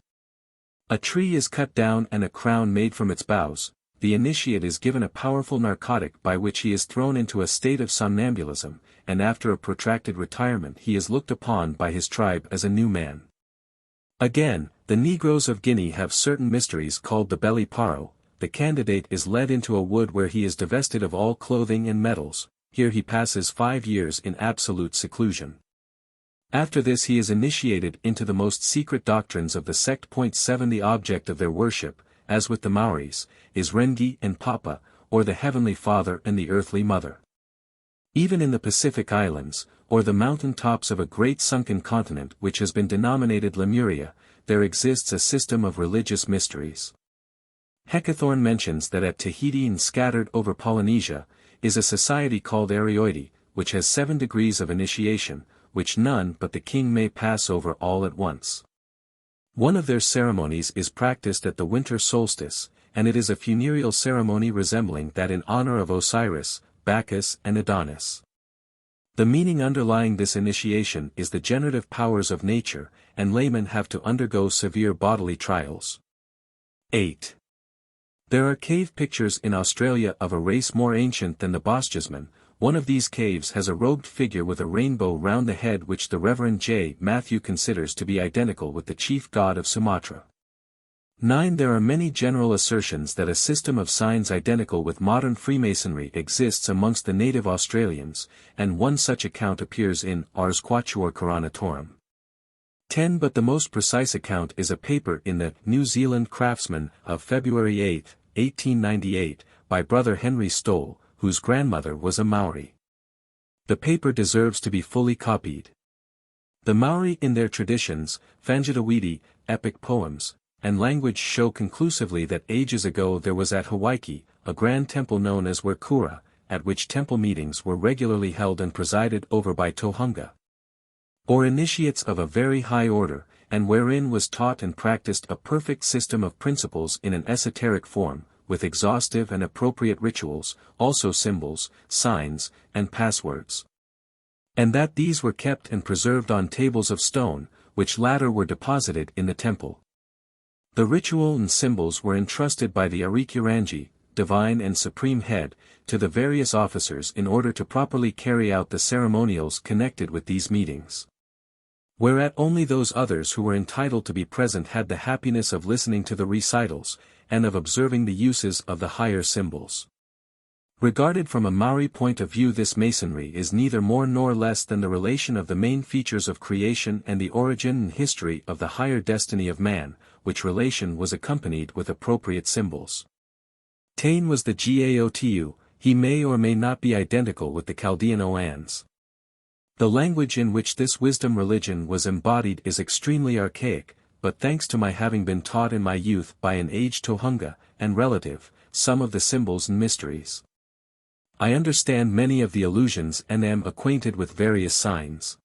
A tree is cut down and a crown made from its boughs. The initiate is given a powerful narcotic by which he is thrown into a state of somnambulism, and after a protracted retirement he is looked upon by his tribe as a new man. Again, the Negroes of Guinea have certain mysteries called the belly paro. The candidate is led into a wood where he is divested of all clothing and metals. Here he passes 5 years in absolute seclusion. After this he is initiated into the most secret doctrines of the sect. 7 The object of their worship, as with the Maoris, is Rengi and Papa, or the Heavenly Father and the Earthly Mother. Even in the Pacific Islands, or the mountain tops of a great sunken continent which has been denominated Lemuria, there exists a system of religious mysteries. Hecathorn mentions that at Tahiti and scattered over Polynesia, is a society called Arioidi, which has 7 degrees of initiation, which none but the king may pass over all at once. One of their ceremonies is practiced at the winter solstice, and it is a funereal ceremony resembling that in honor of Osiris, Bacchus and Adonis. The meaning underlying this initiation is the generative powers of nature, and laymen have to undergo severe bodily trials. 8. There are cave pictures in Australia of a race more ancient than the Bosjesmen. One of these caves has a robed figure with a rainbow round the head which the Reverend J. Matthew considers to be identical with the chief god of Sumatra. 9. There are many general assertions that a system of signs identical with modern Freemasonry exists amongst the native Australians, and one such account appears in Ars Quatuor Coronatorum. 10. But the most precise account is a paper in the New Zealand Craftsman of February 8, 1898, by Brother Henry Stoll, whose grandmother was a Maori. The paper deserves to be fully copied. The Maori in their traditions, Whanjitawiti, epic poems, and language show conclusively that ages ago there was at Hawaii, a grand temple known as Wakura, at which temple meetings were regularly held and presided over by tohunga, or initiates of a very high order, and wherein was taught and practiced a perfect system of principles in an esoteric form, with exhaustive and appropriate rituals, also symbols, signs, and passwords. And that these were kept and preserved on tables of stone, which latter were deposited in the temple. The ritual and symbols were entrusted by the Arikurangi, divine and supreme head, to the various officers in order to properly carry out the ceremonials connected with these meetings. Whereat only those others who were entitled to be present had the happiness of listening to the recitals, and of observing the uses of the higher symbols. Regarded from a Maori point of view, this masonry is neither more nor less than the relation of the main features of creation and the origin and history of the higher destiny of man, which relation was accompanied with appropriate symbols. Tain was the Gaotu, he may or may not be identical with the Chaldean Oans. The language in which this wisdom religion was embodied is extremely archaic, but thanks to my having been taught in my youth by an aged tohunga, and relative, some of the symbols and mysteries, I understand many of the allusions and am acquainted with various signs.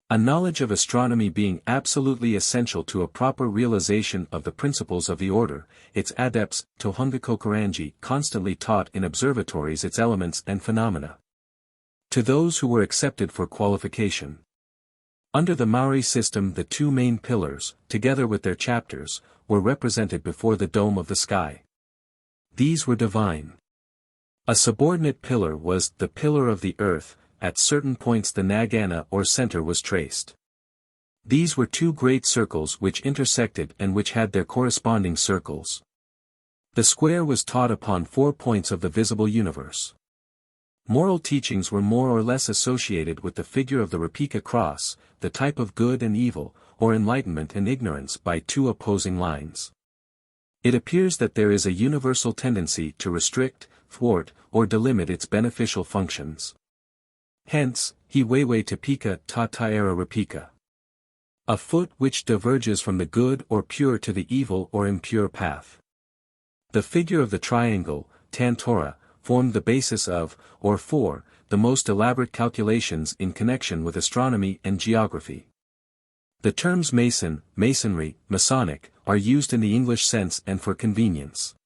A knowledge of astronomy being absolutely essential to a proper realization of the principles of the order, its adepts, Tohunga Kokorangi, constantly taught in observatories its elements and phenomena. To those who were accepted for qualification. Under the Maori system, the 2 main pillars, together with their chapters, were represented before the dome of the sky. These were divine. A subordinate pillar was the pillar of the earth. At certain points the Nagana or center was traced. These were 2 great circles which intersected and which had their corresponding circles. The square was taught upon 4 points of the visible universe. Moral teachings were more or less associated with the figure of the Rapika cross, the type of good and evil, or enlightenment and ignorance by 2 opposing lines. It appears that there is a universal tendency to restrict, thwart, or delimit its beneficial functions. Hence, he wewe tipika ta taera rapika. A foot which diverges from the good or pure to the evil or impure path. The figure of the triangle, Tantora, formed the basis of, or for, the most elaborate calculations in connection with astronomy and geography. The terms Mason, Masonry, Masonic, are used in the English sense and for convenience.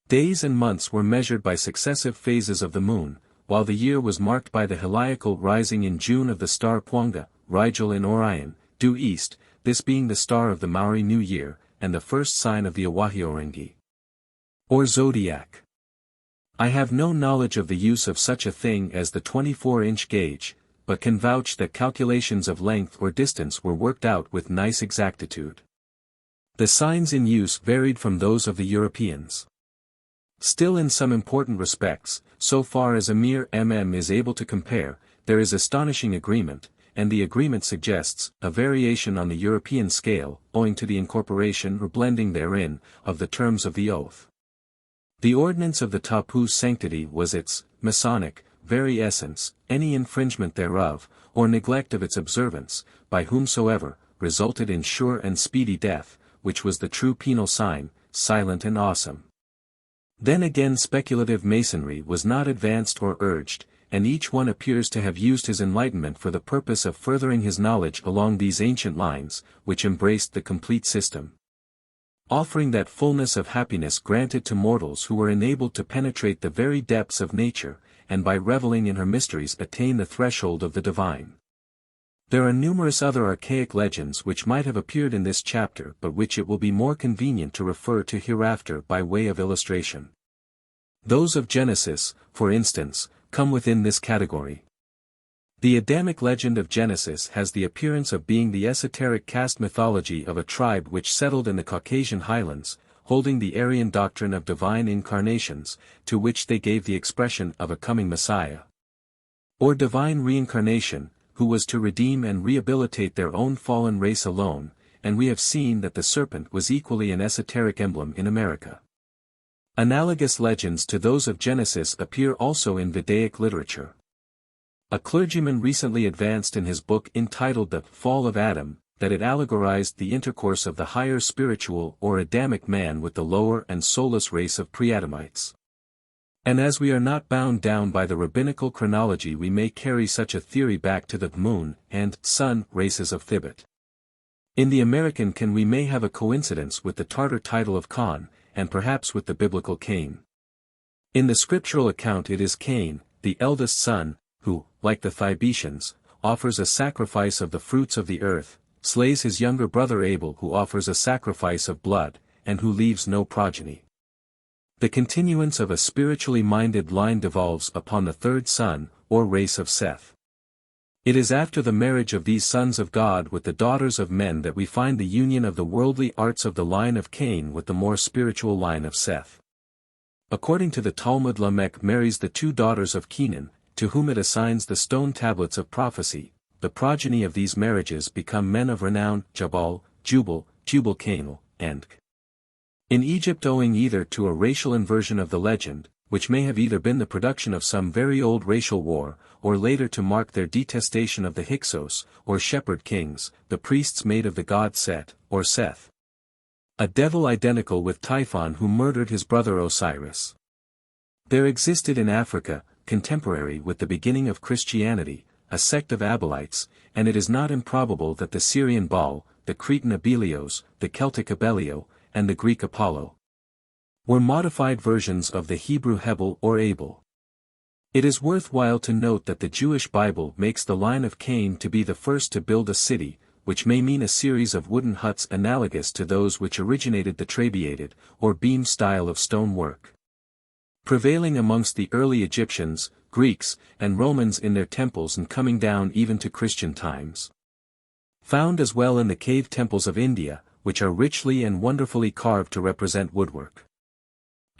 Days and months were measured by successive phases of the moon, while the year was marked by the heliacal rising in June of the star Pwanga, Rigel in Orion, due east, this being the star of the Maori New Year, and the first sign of the Awahioringi. Or zodiac. I have no knowledge of the use of such a thing as the 24-inch gauge, but can vouch that calculations of length or distance were worked out with nice exactitude. The signs in use varied from those of the Europeans. Still, in some important respects, so far as a mere is able to compare, there is astonishing agreement, and the agreement suggests a variation on the European scale, owing to the incorporation or blending therein, of the terms of the oath. The ordinance of the tapu's sanctity was its, Masonic, very essence, any infringement thereof, or neglect of its observance, by whomsoever, resulted in sure and speedy death, which was the true penal sign, silent and awesome. Then again speculative Masonry was not advanced or urged, and each one appears to have used his enlightenment for the purpose of furthering his knowledge along these ancient lines, which embraced the complete system, offering that fullness of happiness granted to mortals who were enabled to penetrate the very depths of nature, and by reveling in her mysteries attain the threshold of the divine. There are numerous other archaic legends which might have appeared in this chapter but which it will be more convenient to refer to hereafter by way of illustration. Those of Genesis, for instance, come within this category. The Adamic legend of Genesis has the appearance of being the esoteric caste mythology of a tribe which settled in the Caucasian highlands, holding the Aryan doctrine of divine incarnations, to which they gave the expression of a coming Messiah. Or divine reincarnation, who was to redeem and rehabilitate their own fallen race alone, and we have seen that the serpent was equally an esoteric emblem in America. Analogous legends to those of Genesis appear also in Vedaic literature. A clergyman recently advanced in his book entitled The Fall of Adam, that it allegorized the intercourse of the higher spiritual or Adamic man with the lower and soulless race of pre-Adamites. And as we are not bound down by the rabbinical chronology, we may carry such a theory back to the moon and sun races of Thibet. In the American Can we may have a coincidence with the Tartar title of Khan, and perhaps with the biblical Cain. In the scriptural account it is Cain, the eldest son, who, like the Thibetians, offers a sacrifice of the fruits of the earth, slays his younger brother Abel who offers a sacrifice of blood, and who leaves no progeny. The continuance of a spiritually minded line devolves upon the third son, or race of Seth. It is after the marriage of these sons of God with the daughters of men that we find the union of the worldly arts of the line of Cain with the more spiritual line of Seth. According to the Talmud, Lamech marries the two daughters of Kenan, to whom it assigns the stone tablets of prophecy. The progeny of these marriages become men of renown, Jabal, Jubal, Tubal-Cainal, and in Egypt, owing either to a racial inversion of the legend, which may have either been the production of some very old racial war, or later to mark their detestation of the Hyksos, or shepherd kings, the priests made of the god Set, or Seth, a devil identical with Typhon who murdered his brother Osiris. There existed in Africa, contemporary with the beginning of Christianity, a sect of Abelites, and it is not improbable that the Syrian Baal, the Cretan Abelios, the Celtic Abelio, and the Greek Apollo were modified versions of the Hebrew Hebel or Abel. It is worthwhile to note that the Jewish Bible makes the line of Cain to be the first to build a city, which may mean a series of wooden huts analogous to those which originated the trabeated, or beam style of stone work, prevailing amongst the early Egyptians, Greeks, and Romans in their temples and coming down even to Christian times. Found as well in the cave temples of India, which are richly and wonderfully carved to represent woodwork.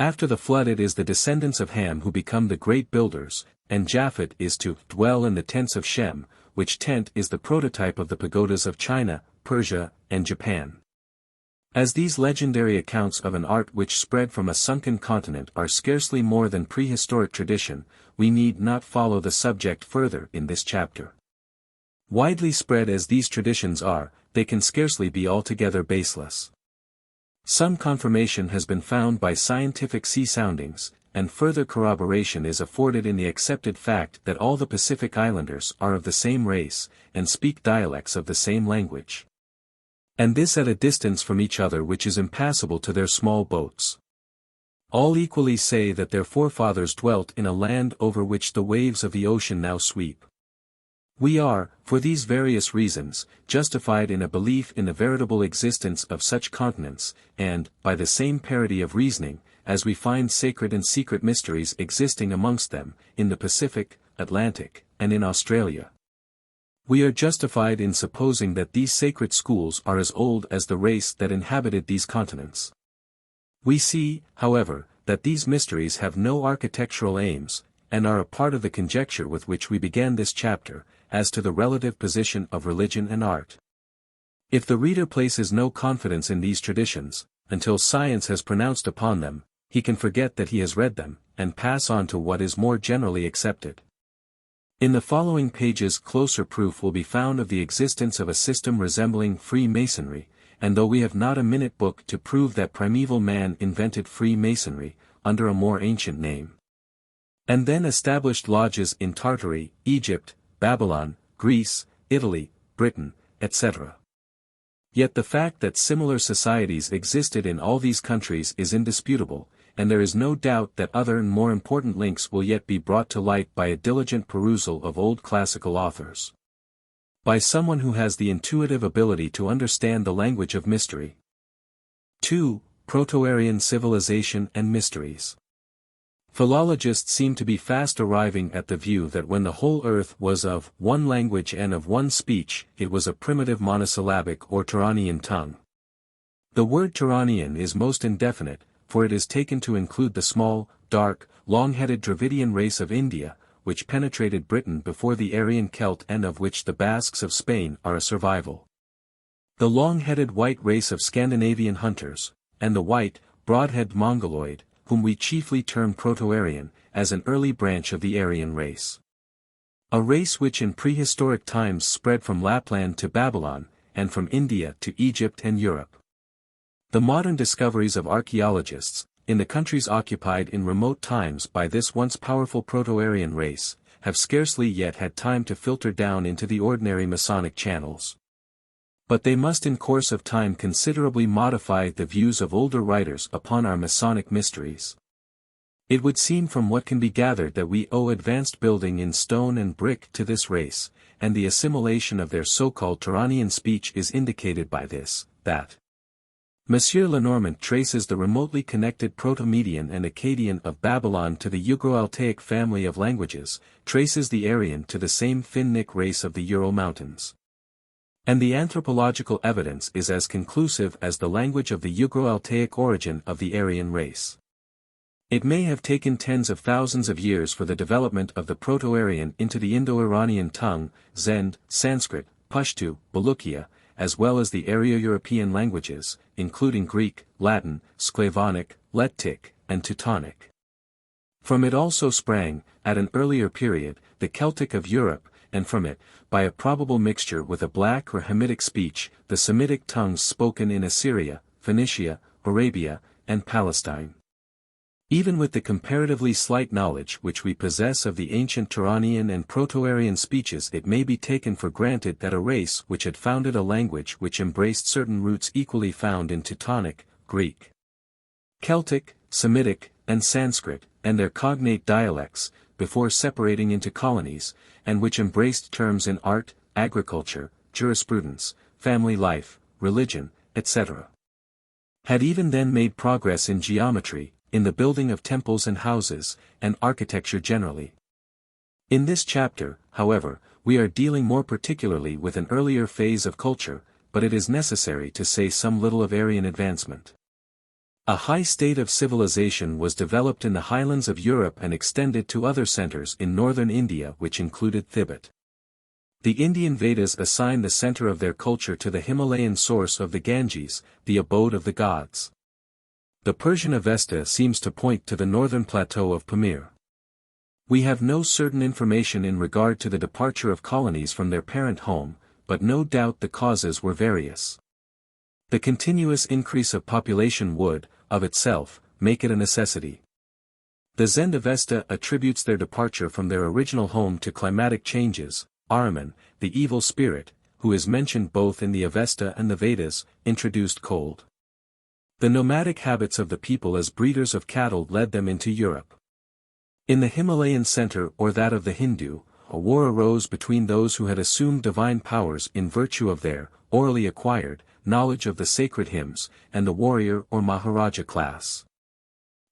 After the flood it is the descendants of Ham who become the great builders, and Japhet is to dwell in the tents of Shem, which tent is the prototype of the pagodas of China, Persia, and Japan. As these legendary accounts of an art which spread from a sunken continent are scarcely more than prehistoric tradition, we need not follow the subject further in this chapter. Widely spread as these traditions are, they can scarcely be altogether baseless. Some confirmation has been found by scientific sea soundings, and further corroboration is afforded in the accepted fact that all the Pacific Islanders are of the same race, and speak dialects of the same language. And this at a distance from each other which is impassable to their small boats. All equally say that their forefathers dwelt in a land over which the waves of the ocean now sweep. We are, for these various reasons, justified in a belief in the veritable existence of such continents, and, by the same parity of reasoning, as we find sacred and secret mysteries existing amongst them, in the Pacific, Atlantic, and in Australia. We are justified in supposing that these sacred schools are as old as the race that inhabited these continents. We see, however, that these mysteries have no architectural aims, and are a part of the conjecture with which we began this chapter, as to the relative position of religion and art. If the reader places no confidence in these traditions, until science has pronounced upon them, he can forget that he has read them, and pass on to what is more generally accepted. In the following pages closer proof will be found of the existence of a system resembling Freemasonry, and though we have not a minute book to prove that primeval man invented Freemasonry, under a more ancient name, and then established lodges in Tartary, Egypt, Babylon, Greece, Italy, Britain, etc. Yet the fact that similar societies existed in all these countries is indisputable, and there is no doubt that other and more important links will yet be brought to light by a diligent perusal of old classical authors. By someone who has the intuitive ability to understand the language of mystery. 2. Proto-Aryan Civilization and Mysteries. Philologists seem to be fast arriving at the view that when the whole earth was of one language and of one speech, it was a primitive monosyllabic or Turanian tongue. The word Turanian is most indefinite, for it is taken to include the small, dark, long-headed Dravidian race of India, which penetrated Britain before the Aryan Celt and of which the Basques of Spain are a survival. The long-headed white race of Scandinavian hunters, and the white, broad-headed Mongoloid, whom we chiefly term Proto-Aryan, as an early branch of the Aryan race. A race which in prehistoric times spread from Lapland to Babylon, and from India to Egypt and Europe. The modern discoveries of archaeologists, in the countries occupied in remote times by this once powerful Proto-Aryan race, have scarcely yet had time to filter down into the ordinary Masonic channels. But they must in course of time considerably modify the views of older writers upon our Masonic mysteries. It would seem from what can be gathered that we owe advanced building in stone and brick to this race, and the assimilation of their so-called Turanian speech is indicated by this, that Monsieur Lenormand traces the remotely connected Proto-Median and Akkadian of Babylon to the Ugro-Altaic family of languages, traces the Aryan to the same Finnic race of the Ural Mountains. And the anthropological evidence is as conclusive as the language of the Ugro-Altaic origin of the Aryan race. It may have taken tens of thousands of years for the development of the Proto-Aryan into the Indo-Iranian tongue, Zend, Sanskrit, Pashto, Baluchia, as well as the Aryo-European languages, including Greek, Latin, Sclavonic, Lettic, and Teutonic. From it also sprang, at an earlier period, the Celtic of Europe, and from it, by a probable mixture with a Black or Hermetic speech, the Semitic tongues spoken in Assyria, Phoenicia, Arabia, and Palestine. Even with the comparatively slight knowledge which we possess of the ancient Turanian and Proto-Aryan speeches, it may be taken for granted that a race which had founded a language which embraced certain roots equally found in Teutonic, Greek, Celtic, Semitic, and Sanskrit, and their cognate dialects, before separating into colonies, and which embraced terms in art, agriculture, jurisprudence, family life, religion, etc. Had even then made progress in geometry, in the building of temples and houses, and architecture generally. In this chapter, however, we are dealing more particularly with an earlier phase of culture, but it is necessary to say some little of Aryan advancement. A high state of civilization was developed in the highlands of Europe and extended to other centers in northern India, which included Tibet. The Indian Vedas assign the center of their culture to the Himalayan source of the Ganges, the abode of the gods. The Persian Avesta seems to point to the northern plateau of Pamir. We have no certain information in regard to the departure of colonies from their parent home, but no doubt the causes were various. The continuous increase of population would, of itself, make it a necessity. The Zendavesta attributes their departure from their original home to climatic changes. Ahriman, the evil spirit, who is mentioned both in the Avesta and the Vedas, introduced cold. The nomadic habits of the people as breeders of cattle led them into Europe. In the Himalayan center or that of the Hindu, a war arose between those who had assumed divine powers in virtue of their, orally acquired, knowledge of the sacred hymns, and the warrior or Maharaja class,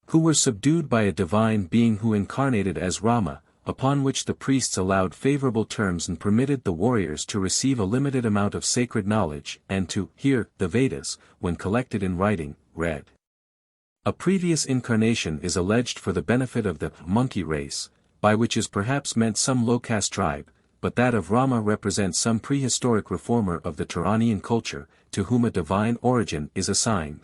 who were subdued by a divine being who incarnated as Rama, upon which the priests allowed favorable terms and permitted the warriors to receive a limited amount of sacred knowledge and to hear the Vedas, when collected in writing, read. A previous incarnation is alleged for the benefit of the monkey race, by which is perhaps meant some low-caste tribe, but that of Rama represents some prehistoric reformer of the Turanian culture, to whom a divine origin is assigned.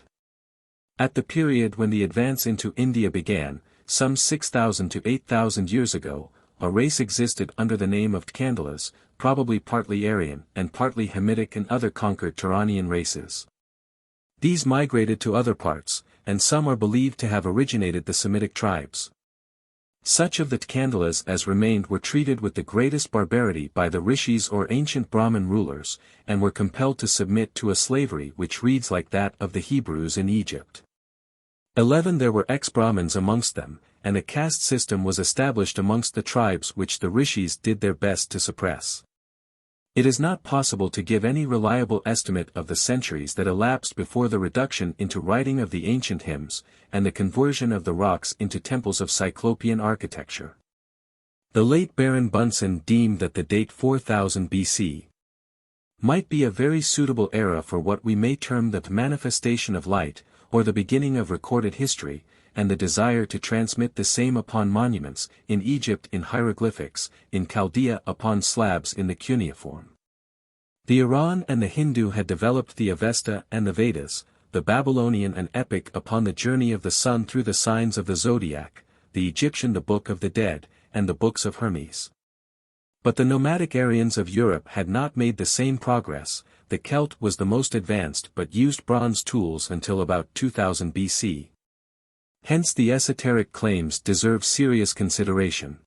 At the period when the advance into India began, some 6,000 to 8,000 years ago, a race existed under the name of Tkandalas, probably partly Aryan and partly Hamitic and other conquered Turanian races. These migrated to other parts, and some are believed to have originated the Semitic tribes. Such of the Tkandalas as remained were treated with the greatest barbarity by the rishis or ancient Brahmin rulers, and were compelled to submit to a slavery which reads like that of the Hebrews in Egypt. 11 There were ex-Brahmins amongst them, and a caste system was established amongst the tribes which the rishis did their best to suppress. It is not possible to give any reliable estimate of the centuries that elapsed before the reduction into writing of the ancient hymns, and the conversion of the rocks into temples of Cyclopean architecture. The late Baron Bunsen deemed that the date 4000 BC might be a very suitable era for what we may term the manifestation of light, or the beginning of recorded history, and the desire to transmit the same upon monuments, in Egypt in hieroglyphics, in Chaldea upon slabs in the cuneiform. The Iran and the Hindu had developed the Avesta and the Vedas, the Babylonian an epic upon the journey of the sun through the signs of the zodiac, the Egyptian the Book of the Dead, and the books of Hermes. But the nomadic Aryans of Europe had not made the same progress. The Celt was the most advanced but used bronze tools until about 2000 BC. Hence the esoteric claims deserve serious consideration.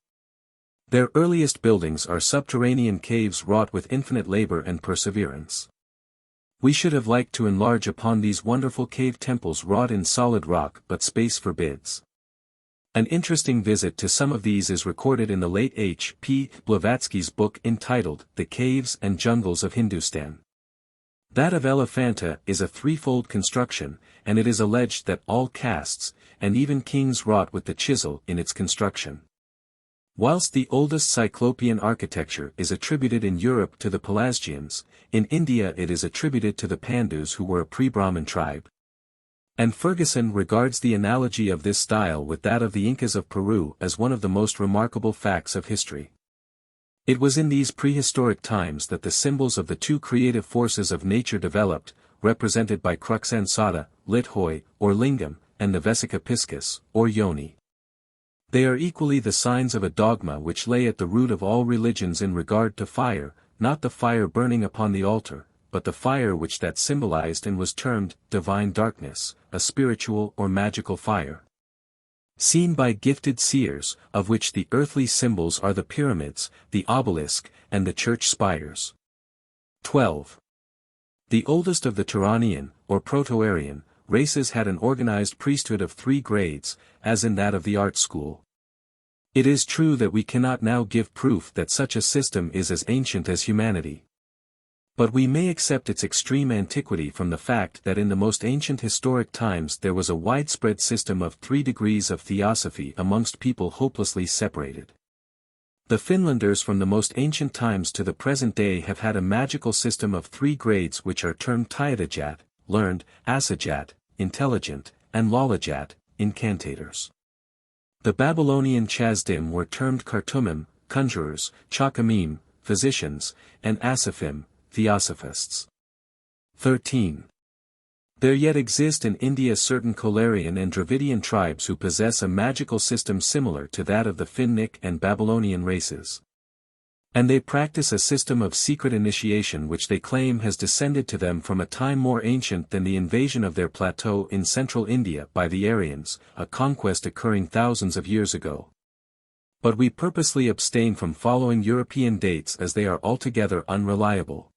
Their earliest buildings are subterranean caves wrought with infinite labor and perseverance. We should have liked to enlarge upon these wonderful cave temples wrought in solid rock, but space forbids. An interesting visit to some of these is recorded in the late H. P. Blavatsky's book entitled The Caves and Jungles of Hindustan. That of Elephanta is a threefold construction, and it is alleged that all castes, and even kings wrought with the chisel in its construction. Whilst the oldest Cyclopean architecture is attributed in Europe to the Pelasgians, in India it is attributed to the Pandus who were a pre-Brahmin tribe. And Ferguson regards the analogy of this style with that of the Incas of Peru as one of the most remarkable facts of history. It was in these prehistoric times that the symbols of the two creative forces of nature developed, represented by Cruxansata, Lithoi, or Lingam, and the Vesica Piscis, or Yoni. They are equally the signs of a dogma which lay at the root of all religions in regard to fire, not the fire burning upon the altar, but the fire which that symbolized and was termed divine darkness, a spiritual or magical fire, seen by gifted seers, of which the earthly symbols are the pyramids, the obelisk, and the church spires. 12. The oldest of the Turanian, or Proto-Aryan, races had an organized priesthood of 3 grades, as in that of the art school. It is true that we cannot now give proof that such a system is as ancient as humanity. But we may accept its extreme antiquity from the fact that in the most ancient historic times there was a widespread system of 3 degrees of theosophy amongst people hopelessly separated. The Finlanders from the most ancient times to the present day have had a magical system of 3 grades which are termed Tyadajat, learned, Asajat, intelligent, and Lalajat, incantators. The Babylonian Chazdim were termed Khartoumim, conjurers, Chakamim, physicians, and Asafim, theosophists. 13. There yet exist in India certain Kolarian and Dravidian tribes who possess a magical system similar to that of the Finnic and Babylonian races. And they practice a system of secret initiation which they claim has descended to them from a time more ancient than the invasion of their plateau in central India by the Aryans, a conquest occurring thousands of years ago. But we purposely abstain from following European dates as they are altogether unreliable.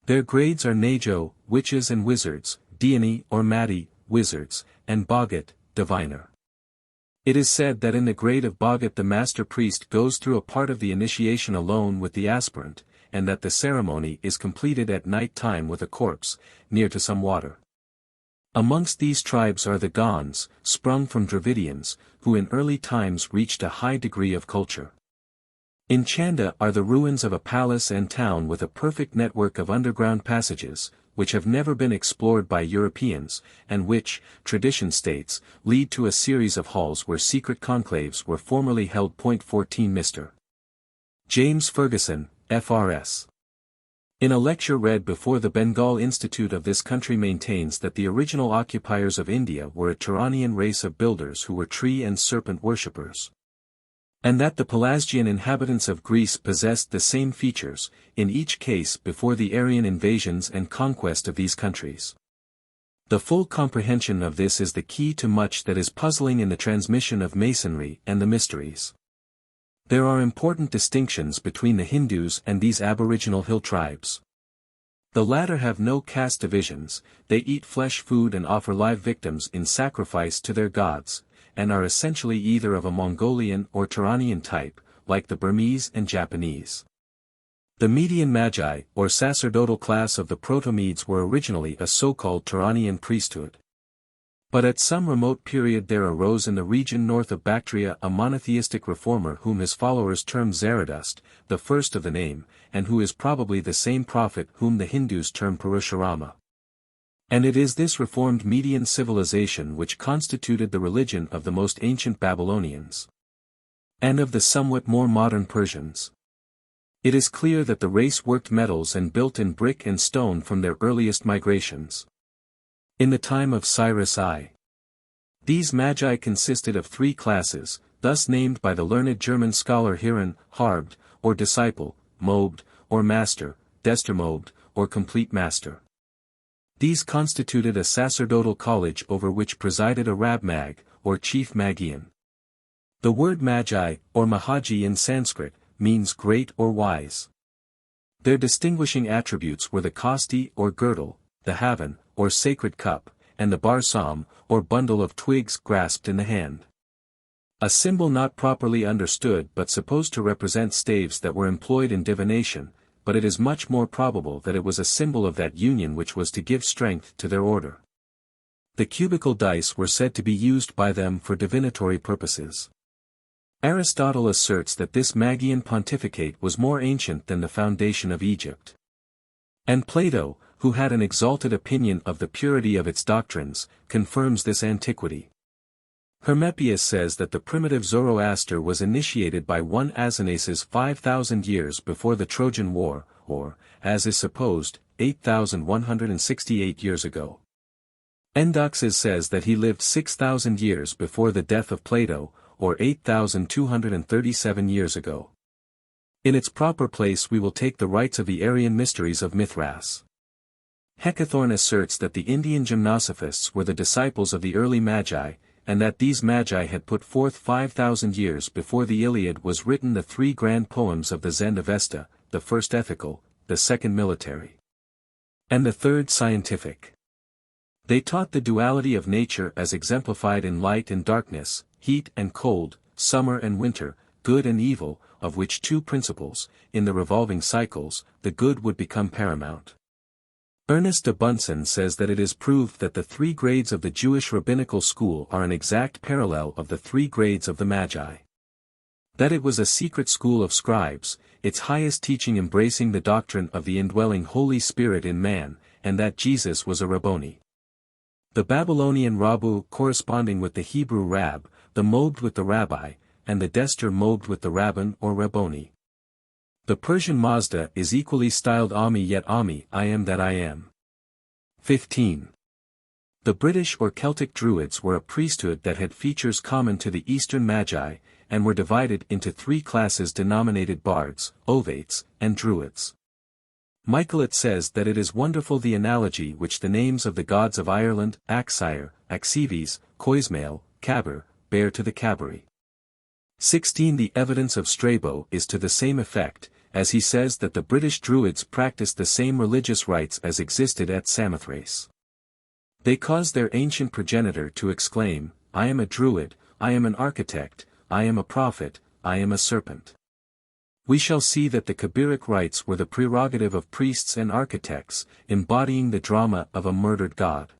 Their grades are Najo, witches and wizards, Diani or Mati, wizards, and Bhagat, diviner. It is said that in the grade of Bhagat the master priest goes through a part of the initiation alone with the aspirant, and that the ceremony is completed at night time with a corpse, near to some water. Amongst these tribes are the Gonds, sprung from Dravidians, who in early times reached a high degree of culture. In Chanda are the ruins of a palace and town with a perfect network of underground passages, which have never been explored by Europeans, and which, tradition states, lead to a series of halls where secret conclaves were formerly held. 14 Mr. James Ferguson, FRS. In a lecture read before the Bengal Institute of this country maintains that the original occupiers of India were a Turanian race of builders who were tree and serpent worshippers. And that the Pelasgian inhabitants of Greece possessed the same features, in each case before the Aryan invasions and conquest of these countries. The full comprehension of this is the key to much that is puzzling in the transmission of Masonry and the mysteries. There are important distinctions between the Hindus and these aboriginal hill tribes. The latter have no caste divisions, they eat flesh food and offer live victims in sacrifice to their gods, and are essentially either of a Mongolian or Turanian type, like the Burmese and Japanese. The Median Magi, or sacerdotal class of the Proto-Medes were originally a so-called Turanian priesthood. But at some remote period there arose in the region north of Bactria a monotheistic reformer whom his followers termed Zaradust, the first of the name, and who is probably the same prophet whom the Hindus term Parashurama. And it is this reformed Median civilization which constituted the religion of the most ancient Babylonians. And of the somewhat more modern Persians. It is clear that the race worked metals and built in brick and stone from their earliest migrations. In the time of Cyrus I. These magi consisted of three classes, thus named by the learned German scholar Hiran, Harbed, or disciple, Mobed, or master, Destermobed, or complete master. These constituted a sacerdotal college over which presided a Rabmag, or chief Magian. The word Magi, or Mahaji in Sanskrit, means great or wise. Their distinguishing attributes were the Kosti or girdle, the Havan, or sacred cup, and the Barsam, or bundle of twigs grasped in the hand. A symbol not properly understood but supposed to represent staves that were employed in divination, but it is much more probable that it was a symbol of that union which was to give strength to their order. The cubical dice were said to be used by them for divinatory purposes. Aristotle asserts that this Magian pontificate was more ancient than the foundation of Egypt. And Plato, who had an exalted opinion of the purity of its doctrines, confirms this antiquity. Hermepius says that the primitive Zoroaster was initiated by one Asenasis 5,000 years before the Trojan War, or, as is supposed, 8,168 years ago. Endoxes says that he lived 6,000 years before the death of Plato, or 8,237 years ago. In its proper place we will take the rites of the Aryan mysteries of Mithras. Hecathorn asserts that the Indian gymnosophists were the disciples of the early Magi, and that these Magi had put forth 5,000 years before the Iliad was written the three grand poems of the Zend-Avesta, the first ethical, the second military, and the third scientific. They taught the duality of nature as exemplified in light and darkness, heat and cold, summer and winter, good and evil, of which two principles, in the revolving cycles, the good would become paramount. Ernest de Bunsen says that it is proved that the three grades of the Jewish rabbinical school are an exact parallel of the three grades of the Magi. That it was a secret school of scribes, its highest teaching embracing the doctrine of the indwelling Holy Spirit in man, and that Jesus was a Rabboni. The Babylonian Rabu corresponding with the Hebrew Rab, the Mobed with the Rabbi, and the Dester Mobed with the Rabban or Rabboni. The Persian Mazda is equally styled Ami yet Ami, I am that I am. 15. The British or Celtic Druids were a priesthood that had features common to the Eastern Magi, and were divided into three classes denominated bards, ovates, and druids. Michelet says that it is wonderful the analogy which the names of the gods of Ireland, Axire, Axives, Coismail, Cabir, bear to the Cabiri. 16. The evidence of Strabo is to the same effect, as he says that the British Druids practiced the same religious rites as existed at Samothrace. They caused their ancient progenitor to exclaim, "I am a Druid, I am an architect, I am a prophet, I am a serpent." We shall see that the Kabiric rites were the prerogative of priests and architects, embodying the drama of a murdered god.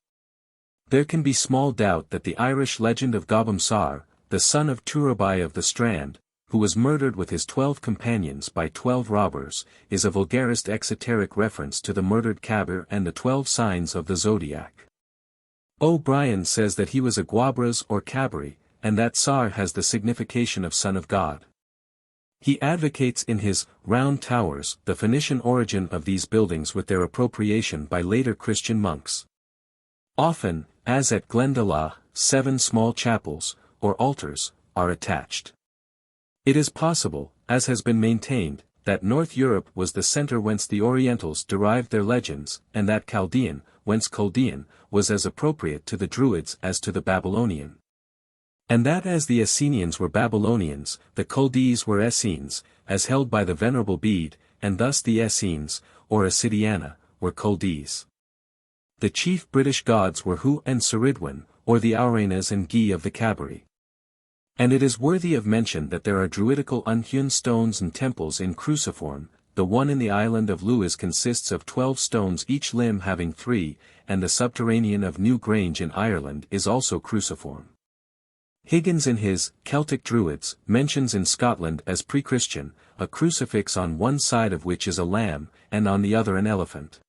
There can be small doubt that the Irish legend of Gobhamsar, the son of Turabai of the Strand, who was murdered with his 12 companions by 12 robbers, is a vulgarist exoteric reference to the murdered Kabir and the 12 signs of the zodiac. O'Brien says that he was a Guabras or Kabiri, and that Sar has the signification of son of God. He advocates in his Round Towers the Phoenician origin of these buildings with their appropriation by later Christian monks. Often, as at Glendalough, 7 small chapels, or altars, are attached. It is possible, as has been maintained, that North Europe was the center whence the Orientals derived their legends, and that Chaldean, whence Chaldean, was as appropriate to the Druids as to the Babylonian. And that as the Essenians were Babylonians, the Chaldees were Essenes, as held by the Venerable Bede, and thus the Essenes, or Assidiana, were Chaldees. The chief British gods were Hu and Ceridwen, or the Auranas and Gi of the Cabiri. And it is worthy of mention that there are druidical unhewn stones and temples in cruciform. The one in the island of Lewis consists of 12 stones each limb having 3, and the subterranean of New Grange in Ireland is also cruciform. Higgins in his Celtic Druids mentions in Scotland as pre-Christian, a crucifix on one side of which is a lamb, and on the other an elephant.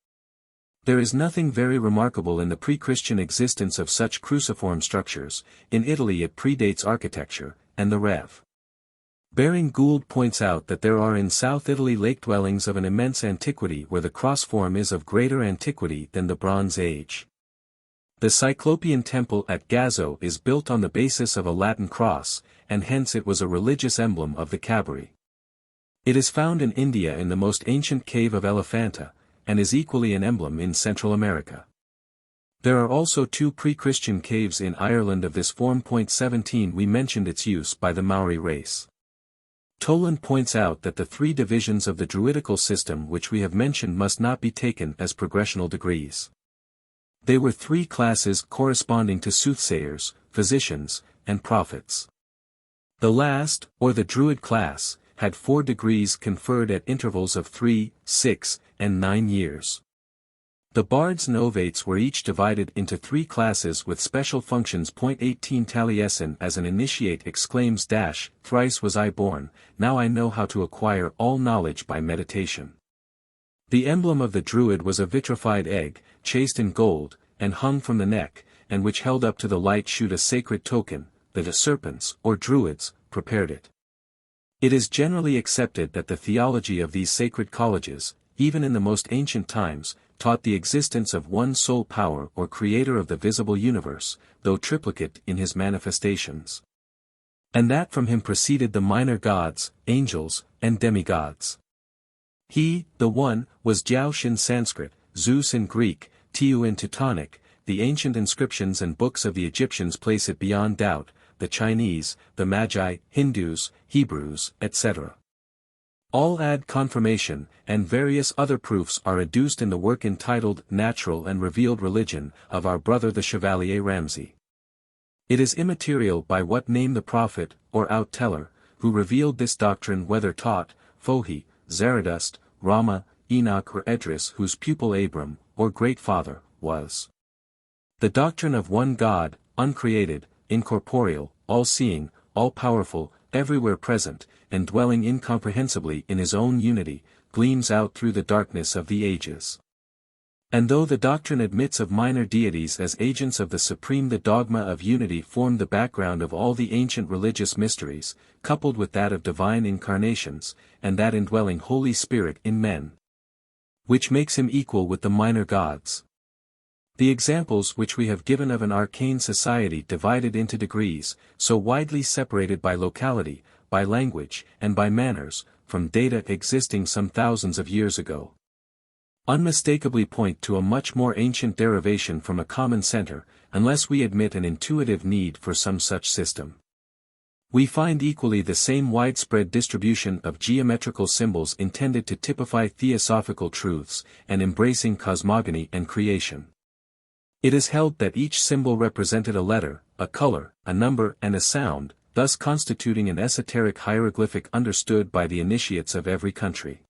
There is nothing very remarkable in the pre-Christian existence of such cruciform structures. In Italy it predates architecture, and the Rev. Baring Gould points out that there are in South Italy lake dwellings of an immense antiquity where the cross form is of greater antiquity than the Bronze Age. The Cyclopean temple at Gazo is built on the basis of a Latin cross, and hence it was a religious emblem of the Cabiri. It is found in India in the most ancient cave of Elephanta, and is equally an emblem in Central America. There are also 2 pre-Christian caves in Ireland of this form. 17 We mentioned its use by the Maori race. Toland points out that the 3 divisions of the Druidical system which we have mentioned must not be taken as progressional degrees. They were 3 classes corresponding to soothsayers, physicians, and prophets. The last, or the Druid class, had 4 degrees conferred at intervals of 3, 6, and 9 years. The bards and ovates were each divided into 3 classes with special functions. 18 Taliesin as an initiate exclaims "Thrice was I born, now I know how to acquire all knowledge by meditation." The emblem of the Druid was a vitrified egg, chased in gold, and hung from the neck, and which held up to the light shewed a sacred token, that the serpents, or Druids, prepared it. It is generally accepted that the theology of these sacred colleges, even in the most ancient times, taught the existence of one sole power or creator of the visible universe, though triplicate in his manifestations. And that from him proceeded the minor gods, angels, and demigods. He, the one, was Jaush in Sanskrit, Zeus in Greek, Tiamat in Teutonic. The ancient inscriptions and books of the Egyptians place it beyond doubt, the Chinese, the Magi, Hindus, Hebrews, etc. All add confirmation, and various other proofs are adduced in the work entitled Natural and Revealed Religion, of our brother the Chevalier Ramsay. It is immaterial by what name the prophet, or outteller, who revealed this doctrine whether taught, Fohi, Zaradust, Rama, Enoch or Edris whose pupil Abram, or great father, was. The doctrine of one God, uncreated, incorporeal, all-seeing, all-powerful, everywhere present, and dwelling incomprehensibly in his own unity, gleams out through the darkness of the ages. And though the doctrine admits of minor deities as agents of the supreme, the dogma of unity formed the background of all the ancient religious mysteries, coupled with that of divine incarnations, and that indwelling Holy Spirit in men, which makes him equal with the minor gods. The examples which we have given of an arcane society divided into degrees, so widely separated by locality, by language, and by manners, from data existing some thousands of years ago, unmistakably point to a much more ancient derivation from a common center, unless we admit an intuitive need for some such system. We find equally the same widespread distribution of geometrical symbols intended to typify theosophical truths, and embracing cosmogony and creation. It is held that each symbol represented a letter, a color, a number and a sound, thus constituting an esoteric hieroglyphic understood by the initiates of every country.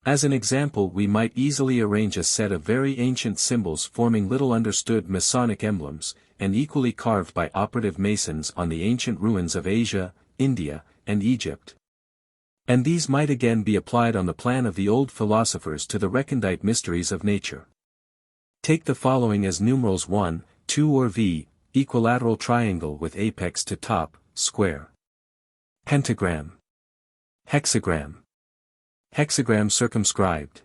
As an example, we might easily arrange a set of very ancient symbols forming little understood Masonic emblems, and equally carved by operative Masons on the ancient ruins of Asia, India, and Egypt. And these might again be applied on the plan of the old philosophers to the recondite mysteries of nature. Take the following as numerals 1, 2 or V, equilateral triangle with apex to top, square. Pentagram. Hexagram. Hexagram circumscribed.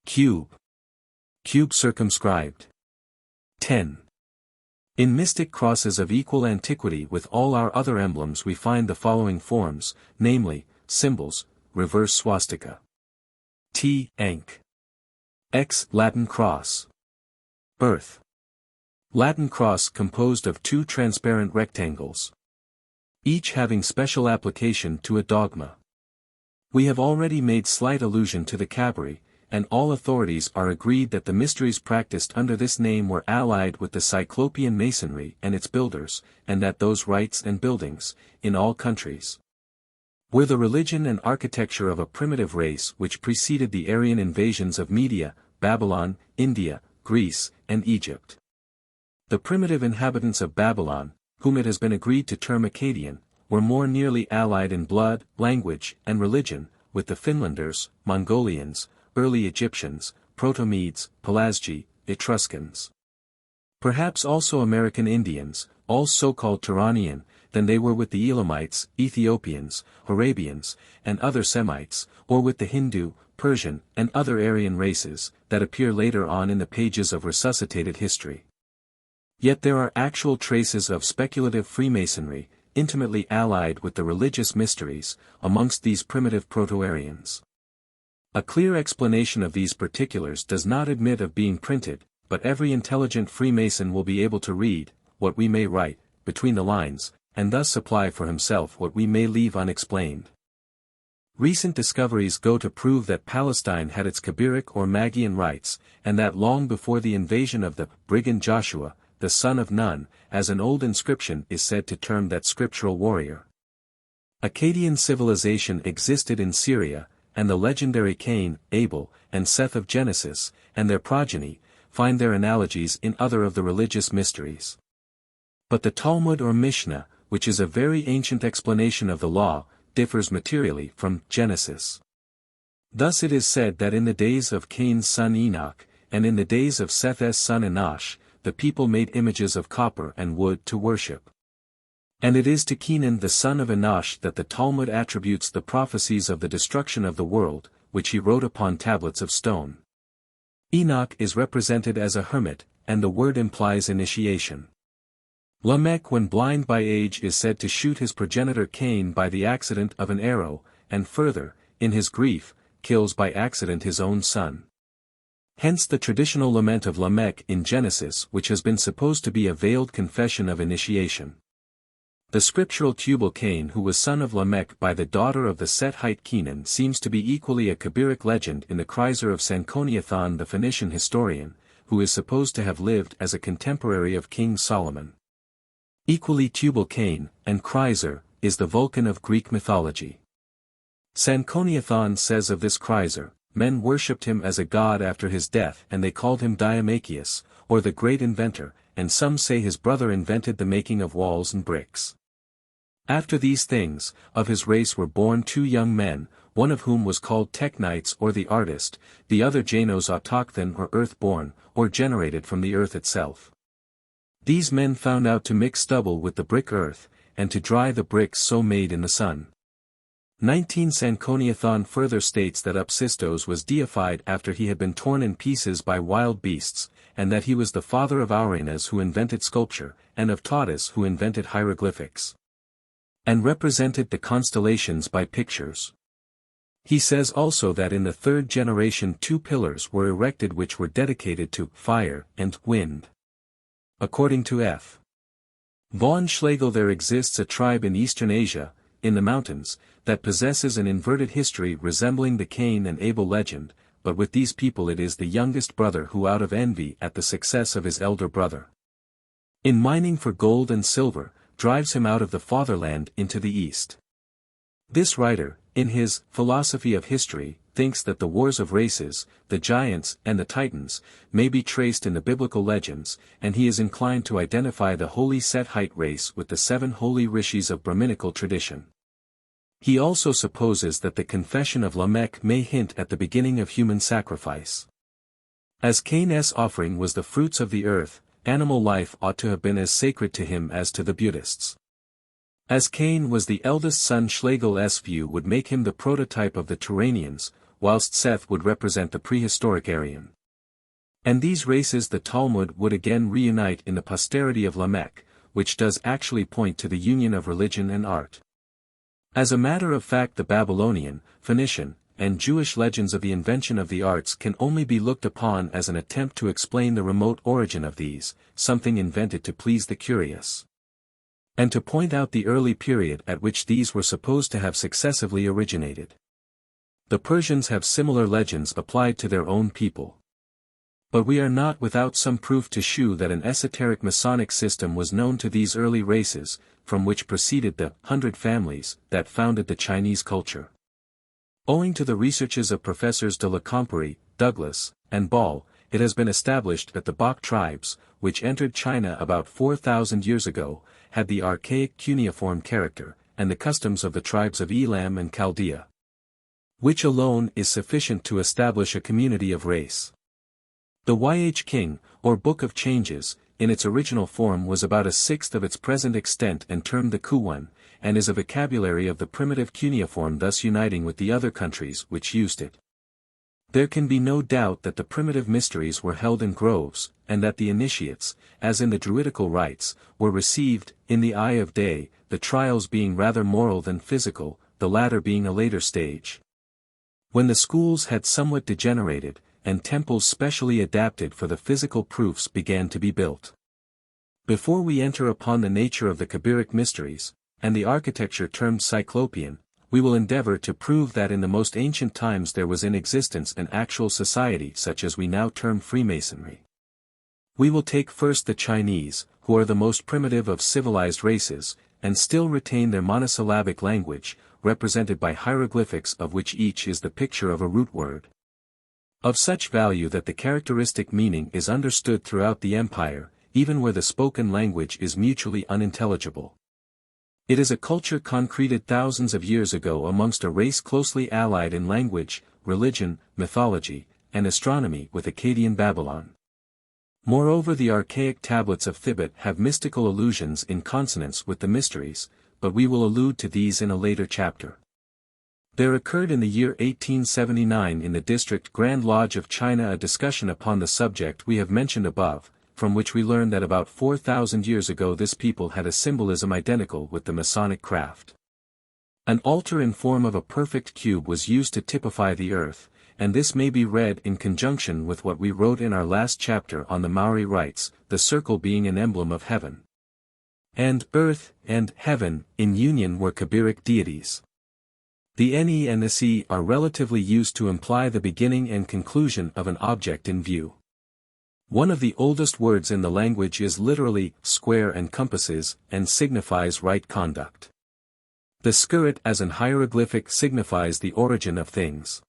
Cube. Cube circumscribed. 10. In mystic crosses of equal antiquity with all our other emblems we find the following forms, namely, symbols, reverse swastika. T. Ankh. X. Latin cross. Earth. Latin cross composed of two transparent rectangles, each having special application to a dogma. We have already made slight allusion to the Kabbalah, and all authorities are agreed that the mysteries practiced under this name were allied with the Cyclopean Masonry and its builders, and that those rites and buildings, in all countries, were the religion and architecture of a primitive race which preceded the Aryan invasions of Media, Babylon, India, Greece, and Egypt. The primitive inhabitants of Babylon, whom it has been agreed to term Akkadian, were more nearly allied in blood, language, and religion, with the Finlanders, Mongolians, early Egyptians, Proto-Medes, Pelasgi, Etruscans. Perhaps also American Indians, all so-called Turanian, than they were with the Elamites, Ethiopians, Arabians, and other Semites, or with the Hindu, Persian, and other Aryan races, that appear later on in the pages of resuscitated history. Yet there are actual traces of speculative Freemasonry, intimately allied with the religious mysteries, amongst these primitive Proto-Aryans. A clear explanation of these particulars does not admit of being printed, but every intelligent Freemason will be able to read, what we may write, between the lines, and thus supply for himself what we may leave unexplained. Recent discoveries go to prove that Palestine had its Kabiric or Magian rites, and that long before the invasion of the brigand Joshua, the son of Nun, as an old inscription is said to term that scriptural warrior. Akkadian civilization existed in Syria, and the legendary Cain, Abel, and Seth of Genesis, and their progeny, find their analogies in other of the religious mysteries. But the Talmud or Mishnah, which is a very ancient explanation of the law, differs materially from Genesis. Thus it is said that in the days of Cain's son Enoch, and in the days of Seth's son Enosh, the people made images of copper and wood to worship. And it is to Kenan the son of Enosh that the Talmud attributes the prophecies of the destruction of the world, which he wrote upon tablets of stone. Enoch is represented as a hermit, and the word implies initiation. Lamech when blind by age is said to shoot his progenitor Cain by the accident of an arrow, and further, in his grief, kills by accident his own son. Hence the traditional lament of Lamech in Genesis, which has been supposed to be a veiled confession of initiation. The scriptural Tubal Cain, who was son of Lamech by the daughter of the Sethite Kenan, seems to be equally a Kabiric legend in the Chryser of Sanconiathon the Phoenician historian, who is supposed to have lived as a contemporary of King Solomon. Equally Tubal Cain, and Chryser, is the Vulcan of Greek mythology. Sanconiathon says of this Chryser, men worshipped him as a god after his death and they called him Diamachius, or the great inventor, and some say his brother invented the making of walls and bricks. After these things, of his race were born two young men, one of whom was called Technites or the artist, the other Janos autochthon or earth-born, or generated from the earth itself. These men found out to mix stubble with the brick earth, and to dry the bricks so made in the sun. 19 Sanconiathon further states that Upsistos was deified after he had been torn in pieces by wild beasts, and that he was the father of Auranas who invented sculpture, and of Taurus who invented hieroglyphics, and represented the constellations by pictures. He says also that in the third generation 2 pillars were erected which were dedicated to fire and wind. According to F. von Schlegel, there exists a tribe in Eastern Asia, in the mountains, that possesses an inverted history resembling the Cain and Abel legend, but with these people it is the youngest brother who, out of envy at the success of his elder brother in mining for gold and silver, drives him out of the fatherland into the east. This writer, in his Philosophy of History, thinks that the wars of races, the giants and the titans, may be traced in the biblical legends, and he is inclined to identify the holy Sethite race with the 7 holy rishis of Brahminical tradition. He also supposes that the confession of Lamech may hint at the beginning of human sacrifice. As Cain's offering was the fruits of the earth, animal life ought to have been as sacred to him as to the Buddhists. As Cain was the eldest son, Schlegel's view would make him the prototype of the Turanians, whilst Seth would represent the prehistoric Aryan. And these races the Talmud would again reunite in the posterity of Lamech, which does actually point to the union of religion and art. As a matter of fact, the Babylonian, Phoenician, and Jewish legends of the invention of the arts can only be looked upon as an attempt to explain the remote origin of these, something invented to please the curious, and to point out the early period at which these were supposed to have successively originated. The Persians have similar legends applied to their own people. But we are not without some proof to shew that an esoteric Masonic system was known to these early races, from which proceeded the 100 families that founded the Chinese culture. Owing to the researches of Professors de la Compere, Douglas, and Ball, it has been established that the Bak tribes, which entered China about 4,000 years ago, had the archaic cuneiform character, and the customs of the tribes of Elam and Chaldea, which alone is sufficient to establish a community of race. The Y.H. King, or Book of Changes, in its original form was about a sixth of its present extent and termed the Kuwan, and is a vocabulary of the primitive cuneiform, thus uniting with the other countries which used it. There can be no doubt that the primitive mysteries were held in groves, and that the initiates, as in the Druidical rites, were received, in the eye of day, the trials being rather moral than physical, the latter being a later stage. When the schools had somewhat degenerated, and temples specially adapted for the physical proofs began to be built. Before we enter upon the nature of the Kabiric mysteries, and the architecture termed Cyclopean, we will endeavor to prove that in the most ancient times there was in existence an actual society such as we now term Freemasonry. We will take first the Chinese, who are the most primitive of civilized races, and still retain their monosyllabic language, represented by hieroglyphics of which each is the picture of a root word, of such value that the characteristic meaning is understood throughout the empire, even where the spoken language is mutually unintelligible. It is a culture concreted thousands of years ago amongst a race closely allied in language, religion, mythology, and astronomy with Akkadian Babylon. Moreover, the archaic tablets of Thibet have mystical allusions in consonance with the mysteries, but we will allude to these in a later chapter. There occurred in the year 1879 in the District Grand Lodge of China a discussion upon the subject we have mentioned above, from which we learn that about 4,000 years ago this people had a symbolism identical with the Masonic craft. An altar in form of a perfect cube was used to typify the earth, and this may be read in conjunction with what we wrote in our last chapter on the Maori rites, the circle being an emblem of heaven. And earth and heaven in union were Kabiric deities. The ne and the c are relatively used to imply the beginning and conclusion of an object in view. One of the oldest words in the language is literally square and compasses, and signifies right conduct. The skirt as an hieroglyphic signifies the origin of things.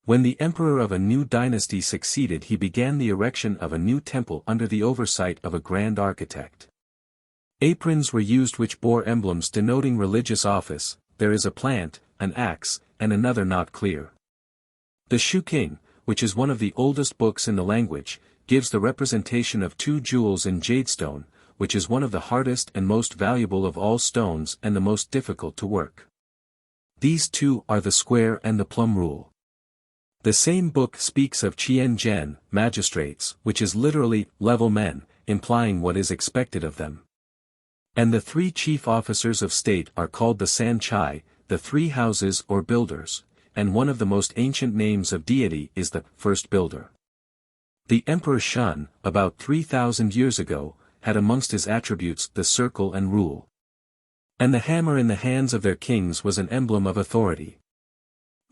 When the emperor of a new dynasty succeeded, he began the erection of a new temple under the oversight of a grand architect. Aprons were used which bore emblems denoting religious office. There is a plant, an axe, and another not clear. The Shu King, which is one of the oldest books in the language, gives the representation of 2 jewels in jadestone, which is one of the hardest and most valuable of all stones and the most difficult to work. These 2 are the square and the plumb rule. The same book speaks of Qian Zhen, magistrates, which is literally, level men, implying what is expected of them. And the three chief officers of state are called the San Chai, the three houses or builders, and one of the most ancient names of deity is the first builder. The Emperor Shun, about 3,000 years ago, had amongst his attributes the circle and rule. And the hammer in the hands of their kings was an emblem of authority.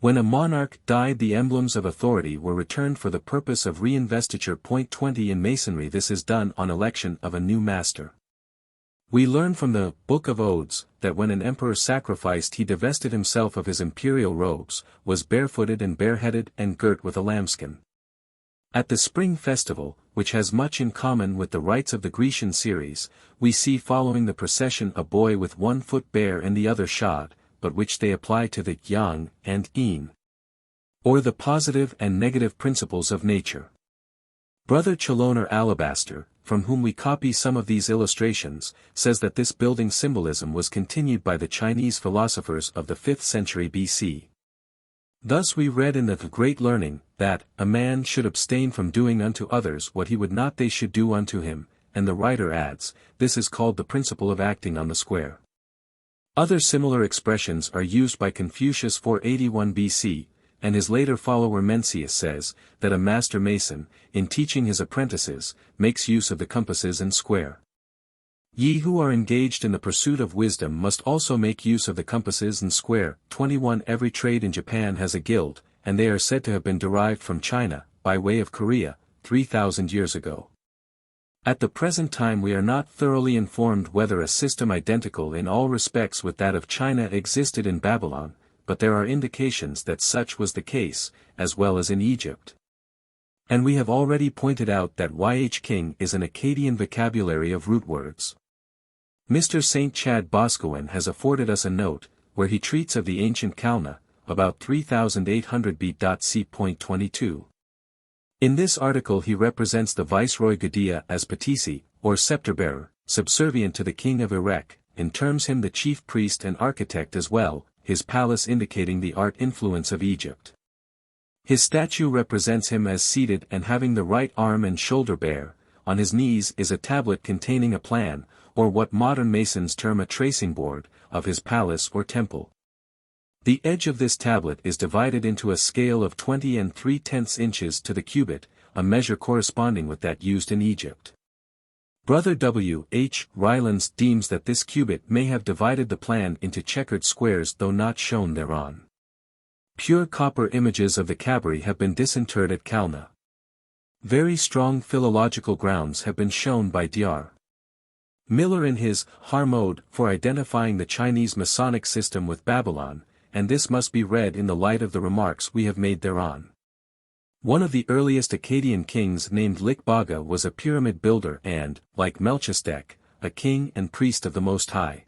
When a monarch died, the emblems of authority were returned for the purpose of reinvestiture. 20 In Masonry, this is done on election of a new master. We learn from the Book of Odes that when an emperor sacrificed, he divested himself of his imperial robes, was barefooted and bareheaded and girt with a lambskin. At the spring festival, which has much in common with the rites of the Grecian series, we see following the procession a boy with one foot bare and the other shod, but which they apply to the yang and yin, or the positive and negative principles of nature. Brother Chaloner Alabaster, from whom we copy some of these illustrations, says that this building symbolism was continued by the Chinese philosophers of the 5th century BC. Thus we read in the Great Learning, that, a man should abstain from doing unto others what he would not they should do unto him, and the writer adds, this is called the principle of acting on the square. Other similar expressions are used by Confucius 481 BC, and his later follower Mencius says, that a master mason, in teaching his apprentices, makes use of the compasses and square. Ye who are engaged in the pursuit of wisdom must also make use of the compasses and square. 21 Every trade in Japan has a guild, and they are said to have been derived from China, by way of Korea, 3,000 years ago. At the present time we are not thoroughly informed whether a system identical in all respects with that of China existed in Babylon, but there are indications that such was the case, as well as in Egypt. And we have already pointed out that YH King is an Akkadian vocabulary of root words. Mr. St. Chad Boscawen has afforded us a note, where he treats of the ancient Kalna, about 3800 B.C.22. In this article he represents the Viceroy Gudea as Patisi, or scepter-bearer, subservient to the king of Erech, and terms him the chief priest and architect as well, his palace indicating the art influence of Egypt. His statue represents him as seated and having the right arm and shoulder bare, on his knees is a tablet containing a plan, or what modern masons term a tracing board, of his palace or temple. The edge of this tablet is divided into a scale of 20 3/10 inches to the cubit, a measure corresponding with that used in Egypt. Brother W. H. Rylands deems that this cubit may have divided the plan into checkered squares though not shown thereon. Pure copper images of the Kabri have been disinterred at Kalna. Very strong philological grounds have been shown by Dr. Miller in his Harmode for identifying the Chinese Masonic system with Babylon, and this must be read in the light of the remarks we have made thereon. One of the earliest Akkadian kings named Likbaga was a pyramid builder and, like Melchizedek, a king and priest of the Most High.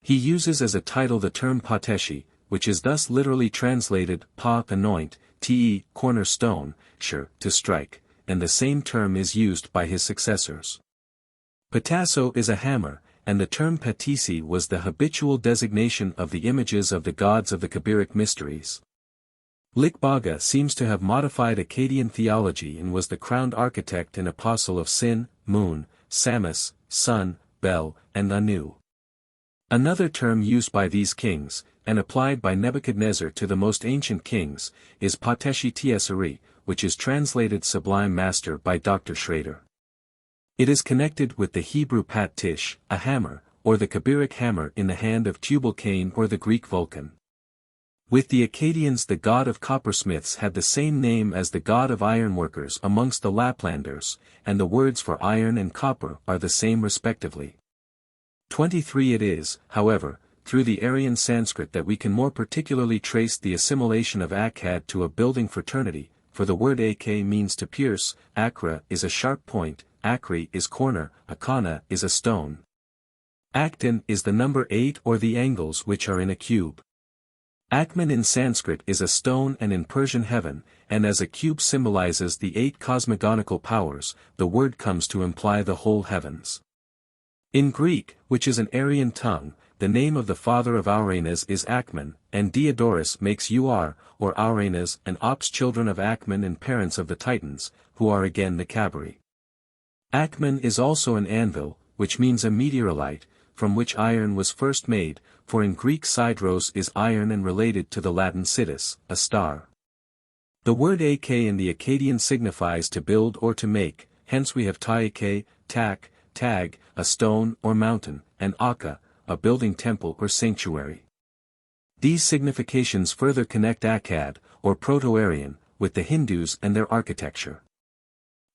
He uses as a title the term Pateshi, which is thus literally translated pa anoint, te cornerstone, shur to strike, and the same term is used by his successors. Patasso is a hammer, and the term patisi was the habitual designation of the images of the gods of the Kabiric mysteries. Likbaga seems to have modified Akkadian theology and was the crowned architect and apostle of Sin, Moon, Samus, Sun, Bel, and Anu. Another term used by these kings, and applied by Nebuchadnezzar to the most ancient kings, is Pateshi Tiesari, which is translated Sublime Master by Dr. Schrader. It is connected with the Hebrew Pat Tish, a hammer, or the Kabiric hammer in the hand of Tubal-Cain or the Greek Vulcan. With the Akkadians the god of coppersmiths had the same name as the god of ironworkers amongst the Laplanders, and the words for iron and copper are the same respectively. 23 It is, however, through the Aryan Sanskrit that we can more particularly trace the assimilation of Akkad to a building fraternity, for the word ak means to pierce, akra is a sharp point, akri is corner, akana is a stone. Aktan is the number 8 or the angles which are in a cube. Akman in Sanskrit is a stone and in Persian heaven, and as a cube symbolizes the 8 cosmogonical powers, the word comes to imply the whole heavens. In Greek, which is an Aryan tongue, the name of the father of Auranes is Acman, and Diodorus makes Ur, or Auranes and Ops children of Acman and parents of the Titans, who are again the Cabri. Acman is also an anvil, which means a meteorolite, from which iron was first made, for in Greek sidros is iron and related to the Latin sidus, a star. The word ak in the Akkadian signifies to build or to make, hence we have taike, tak, tag, a stone or mountain, and akka, a building temple or sanctuary. These significations further connect Akkad, or Proto-Aryan, with the Hindus and their architecture.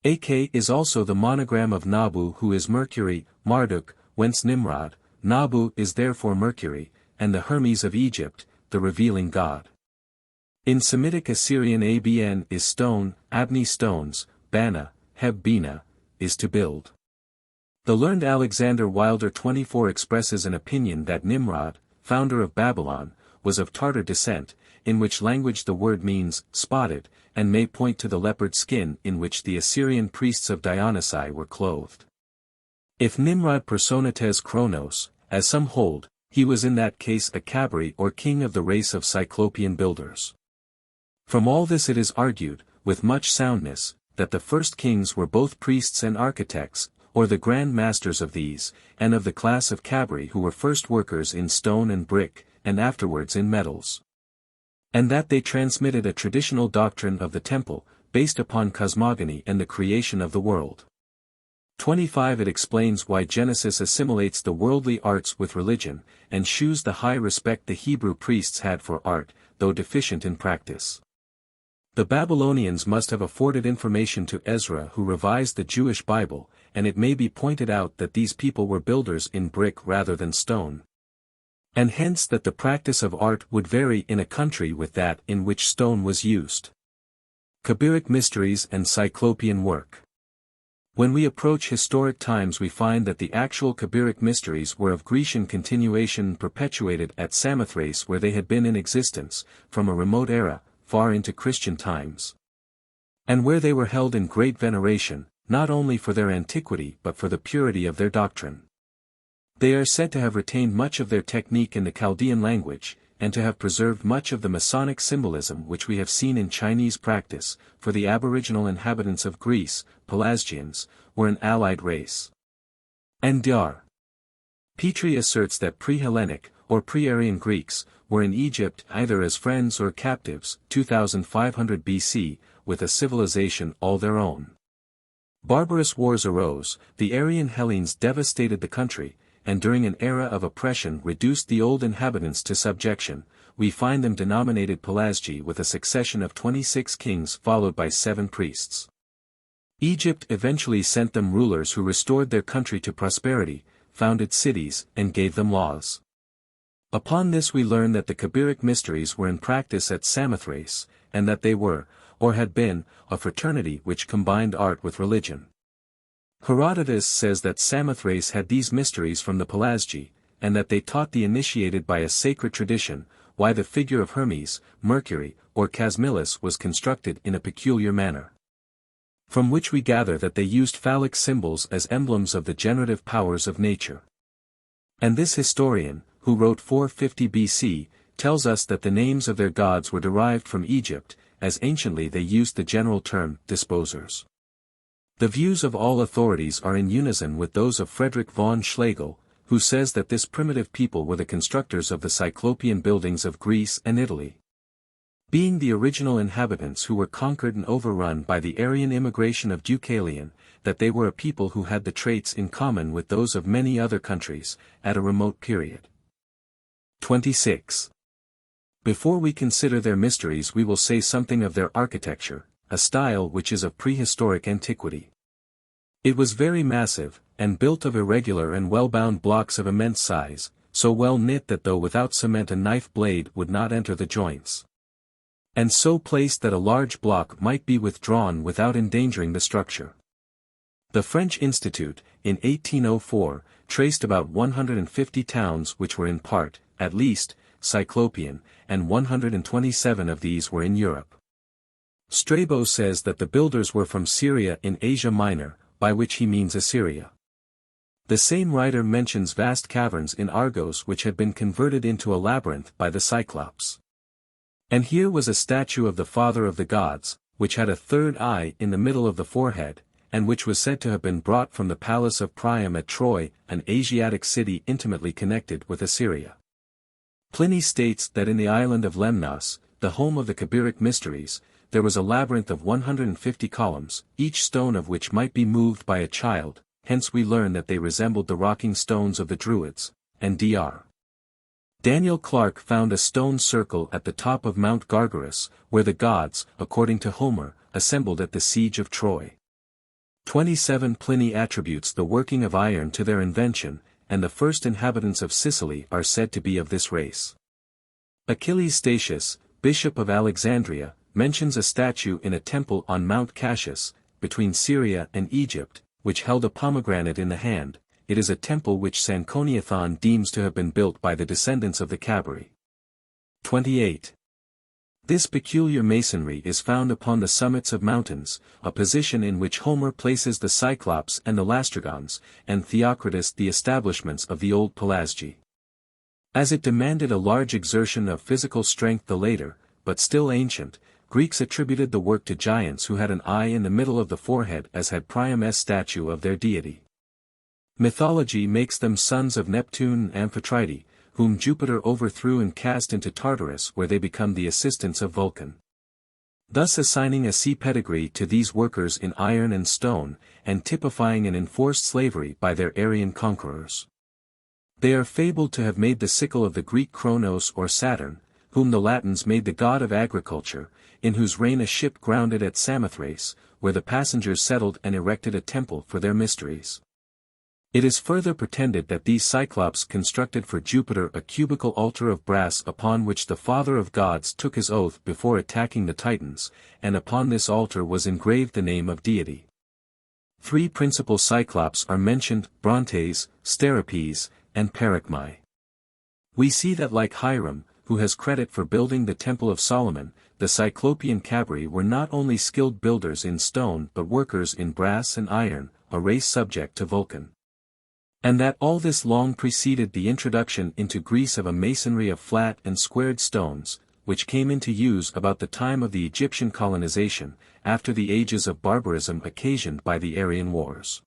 Ak is also the monogram of Nabu, who is Mercury, Marduk, whence Nimrod. Nabu is therefore Mercury, and the Hermes of Egypt, the revealing god. In Semitic Assyrian Abn is stone, Abni stones, Bana, Heb Bina, is to build. The learned Alexander Wilder 24 expresses an opinion that Nimrod, founder of Babylon, was of Tartar descent, in which language the word means spotted, and may point to the leopard skin in which the Assyrian priests of Dionysi were clothed. If Nimrod personates Kronos, as some hold, he was in that case a Cabri or king of the race of Cyclopean builders. From all this it is argued, with much soundness, that the first kings were both priests and architects, or the grand masters of these, and of the class of Cabri who were first workers in stone and brick, and afterwards in metals. And that they transmitted a traditional doctrine of the temple, based upon cosmogony and the creation of the world. 25 It explains why Genesis assimilates the worldly arts with religion, and shews the high respect the Hebrew priests had for art, though deficient in practice. The Babylonians must have afforded information to Ezra who revised the Jewish Bible, and it may be pointed out that these people were builders in brick rather than stone. And hence that the practice of art would vary in a country with that in which stone was used. Kabiric mysteries and Cyclopean work. When we approach historic times we find that the actual Kabiric mysteries were of Grecian continuation and perpetuated at Samothrace where they had been in existence, from a remote era, far into Christian times. And where they were held in great veneration, not only for their antiquity but for the purity of their doctrine. They are said to have retained much of their technique in the Chaldean language, and to have preserved much of the Masonic symbolism which we have seen in Chinese practice, for the aboriginal inhabitants of Greece, Pelasgians, were an allied race. And Dr. Petrie asserts that pre-Hellenic, or pre-Aryan Greeks, were in Egypt either as friends or captives, 2500 BC, with a civilization all their own. Barbarous wars arose, the Aryan Hellenes devastated the country, and during an era of oppression reduced the old inhabitants to subjection. We find them denominated Pelasgi with a succession of 26 kings followed by 7 priests. Egypt eventually sent them rulers who restored their country to prosperity, founded cities, and gave them laws. Upon this we learn that the Kabiric mysteries were in practice at Samothrace, and that they were, or had been, a fraternity which combined art with religion. Herodotus says that Samothrace had these mysteries from the Pelasgi, and that they taught the initiated by a sacred tradition, why the figure of Hermes, Mercury, or Casmillus was constructed in a peculiar manner. From which we gather that they used phallic symbols as emblems of the generative powers of nature. And this historian, who wrote 450 BC, tells us that the names of their gods were derived from Egypt, as anciently they used the general term, disposers. The views of all authorities are in unison with those of Frederick von Schlegel, who says that this primitive people were the constructors of the Cyclopean buildings of Greece and Italy. Being the original inhabitants who were conquered and overrun by the Aryan immigration of Deucalion, that they were a people who had the traits in common with those of many other countries, at a remote period. 26. Before we consider their mysteries we will say something of their architecture, a style which is of prehistoric antiquity. It was very massive, and built of irregular and well-bound blocks of immense size, so well knit that though without cement a knife blade would not enter the joints. And so placed that a large block might be withdrawn without endangering the structure. The French Institute, in 1804, traced about 150 towns which were in part, at least, Cyclopean, and 127 of these were in Europe. Strabo says that the builders were from Syria in Asia Minor, by which he means Assyria. The same writer mentions vast caverns in Argos which had been converted into a labyrinth by the Cyclops. And here was a statue of the Father of the Gods, which had a third eye in the middle of the forehead, and which was said to have been brought from the palace of Priam at Troy, an Asiatic city intimately connected with Assyria. Pliny states that in the island of Lemnos, the home of the Kabiric mysteries, there was a labyrinth of 150 columns, each stone of which might be moved by a child, hence we learn that they resembled the rocking stones of the Druids, and Dr. Daniel Clark found a stone circle at the top of Mount Gargarus, where the gods, according to Homer, assembled at the siege of Troy. 27 Pliny attributes the working of iron to their invention, and the first inhabitants of Sicily are said to be of this race. Achilles Statius, bishop of Alexandria, mentions a statue in a temple on Mount Cassius, between Syria and Egypt, which held a pomegranate in the hand. It is a temple which Sanconiathon deems to have been built by the descendants of the Cabiri. 28. This peculiar masonry is found upon the summits of mountains, a position in which Homer places the Cyclops and the Lastrygons, and Theocritus the establishments of the old Pelasgi. As it demanded a large exertion of physical strength the later, but still ancient, Greeks attributed the work to giants who had an eye in the middle of the forehead as had Priam's statue of their deity. Mythology makes them sons of Neptune and Amphitrite, whom Jupiter overthrew and cast into Tartarus where they become the assistants of Vulcan. Thus assigning a sea pedigree to these workers in iron and stone, and typifying an enforced slavery by their Aryan conquerors. They are fabled to have made the sickle of the Greek Kronos or Saturn, whom the Latins made the god of agriculture, in whose reign a ship grounded at Samothrace, where the passengers settled and erected a temple for their mysteries. It is further pretended that these Cyclops constructed for Jupiter a cubical altar of brass upon which the Father of Gods took his oath before attacking the Titans, and upon this altar was engraved the name of deity. 3 principal Cyclops are mentioned, Brontes, Steropes, and Pericmai. We see that like Hiram, who has credit for building the Temple of Solomon, the Cyclopean Cabri were not only skilled builders in stone but workers in brass and iron, a race subject to Vulcan. And that all this long preceded the introduction into Greece of a masonry of flat and squared stones, which came into use about the time of the Egyptian colonization, after the ages of barbarism occasioned by the Aryan Wars.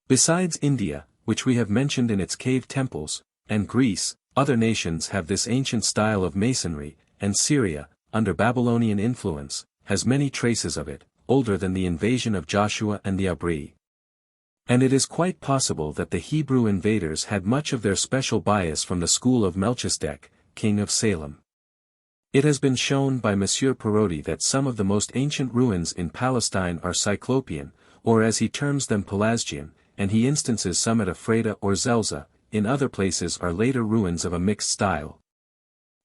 Besides India, which we have mentioned in its cave temples, and Greece, other nations have this ancient style of masonry, and Syria, under Babylonian influence, has many traces of it, older than the invasion of Joshua and the Abri. And it is quite possible that the Hebrew invaders had much of their special bias from the school of Melchizedek, king of Salem. It has been shown by Monsieur Perotti that some of the most ancient ruins in Palestine are Cyclopean, or as he terms them Pelasgian, and he instances some at Ephrata or Zelza. In other places are later ruins of a mixed style,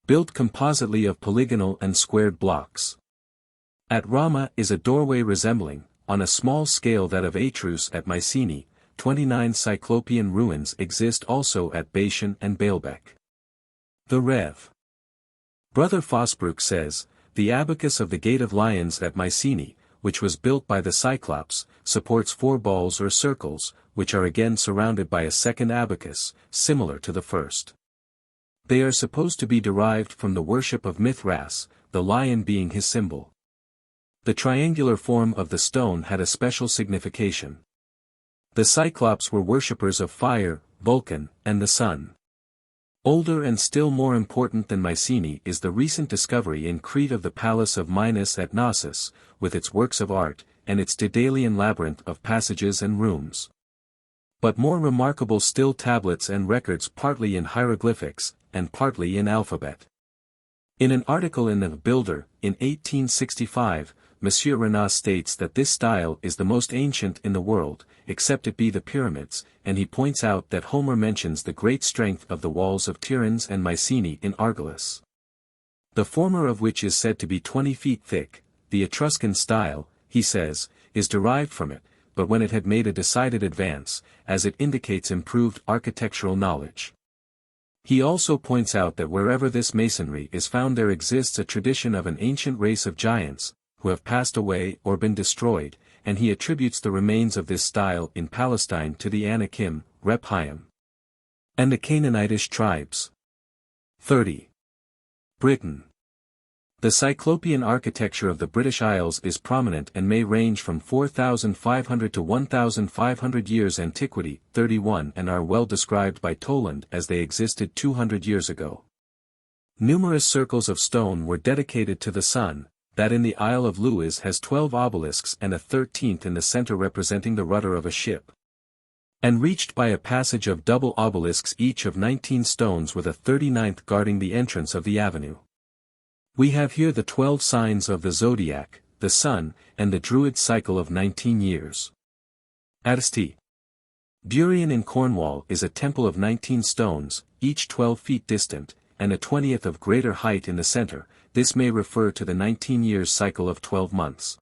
built compositely of polygonal and squared blocks. At Ramah is a doorway resembling, on a small scale, that of Atrus at Mycenae. 29 Cyclopean ruins exist also at Bashan and Baalbek. The Rev. Brother Fosbrook says, the abacus of the Gate of Lions at Mycenae, which was built by the Cyclops, supports 4 balls or circles, which are again surrounded by a second abacus, similar to the first. They are supposed to be derived from the worship of Mithras, the lion being his symbol. The triangular form of the stone had a special signification. The Cyclops were worshippers of fire, Vulcan, and the sun. Older and still more important than Mycenae is the recent discovery in Crete of the palace of Minos at Knossos, with its works of art, and its Daedalian labyrinth of passages and rooms. But more remarkable still tablets and records partly in hieroglyphics, and partly in alphabet. In an article in The Builder, in 1865, Monsieur Renas states that this style is the most ancient in the world, except it be the pyramids, and he points out that Homer mentions the great strength of the walls of Tiryns and Mycenae in Argolis. The former of which is said to be 20 feet thick. The Etruscan style, he says, is derived from it, but when it had made a decided advance, as it indicates improved architectural knowledge. He also points out that wherever this masonry is found there exists a tradition of an ancient race of giants, who have passed away or been destroyed, and he attributes the remains of this style in Palestine to the Anakim, Rephaim. And the Canaanitish tribes. 30. Britain. The Cyclopean architecture of the British Isles is prominent and may range from 4,500 to 1,500 years antiquity. 31 and are well described by Toland as they existed 200 years ago. Numerous circles of stone were dedicated to the sun, that in the Isle of Lewis has 12 obelisks and a 13th in the center representing the rudder of a ship. And reached by a passage of double obelisks each of 19 stones with a 39th guarding the entrance of the avenue. We have here the 12 signs of the zodiac, the sun, and the Druid cycle of 19 years. At St. Burien in Cornwall is a temple of 19 stones, each 12 feet distant, and a 20th of greater height in the center. This may refer to the 19 years cycle of 12 months.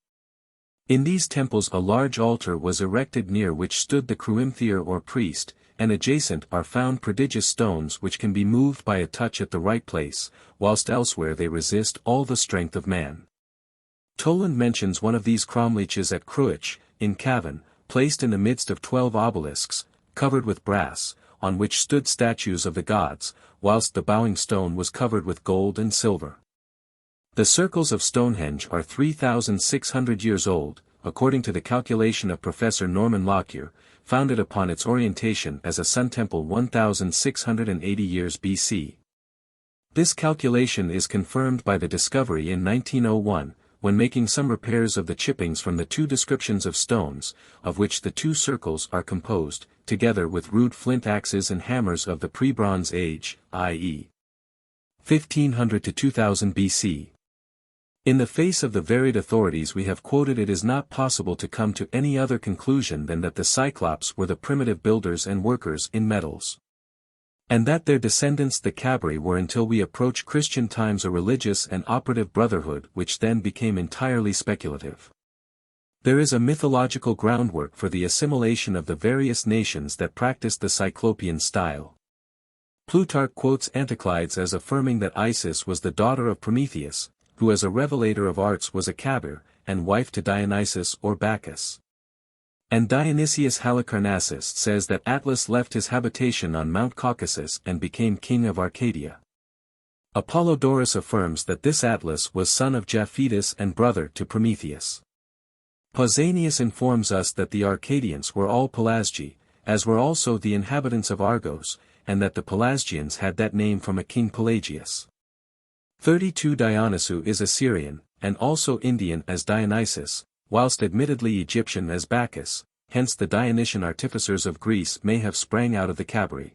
In these temples a large altar was erected near which stood the cruimthier or priest, and adjacent are found prodigious stones which can be moved by a touch at the right place, whilst elsewhere they resist all the strength of man. Toland mentions one of these cromlechs at Cruich, in Cavan, placed in the midst of 12 obelisks, covered with brass, on which stood statues of the gods, whilst the bowing stone was covered with gold and silver. The circles of Stonehenge are 3,600 years old, according to the calculation of Professor Norman Lockyer, founded upon its orientation as a sun temple 1,680 years BC. This calculation is confirmed by the discovery in 1901, when making some repairs of the chippings from the 2 descriptions of stones, of which the 2 circles are composed, together with rude flint axes and hammers of the pre-Bronze Age, i.e. 1500 to 2000 BC. In the face of the varied authorities we have quoted, it is not possible to come to any other conclusion than that the Cyclops were the primitive builders and workers in metals. And that their descendants the Cabri were until we approach Christian times a religious and operative brotherhood which then became entirely speculative. There is a mythological groundwork for the assimilation of the various nations that practiced the Cyclopean style. Plutarch quotes Anticlides as affirming that Isis was the daughter of Prometheus, who as a revelator of arts was a Cabir, and wife to Dionysus or Bacchus. And Dionysius Halicarnassus says that Atlas left his habitation on Mount Caucasus and became king of Arcadia. Apollodorus affirms that this Atlas was son of Japhetus and brother to Prometheus. Pausanias informs us that the Arcadians were all Pelasgi, as were also the inhabitants of Argos, and that the Pelasgians had that name from a king Pelagius. 32 Dionysu is Assyrian, and also Indian as Dionysus, whilst admittedly Egyptian as Bacchus, hence the Dionysian artificers of Greece may have sprang out of the Cabri.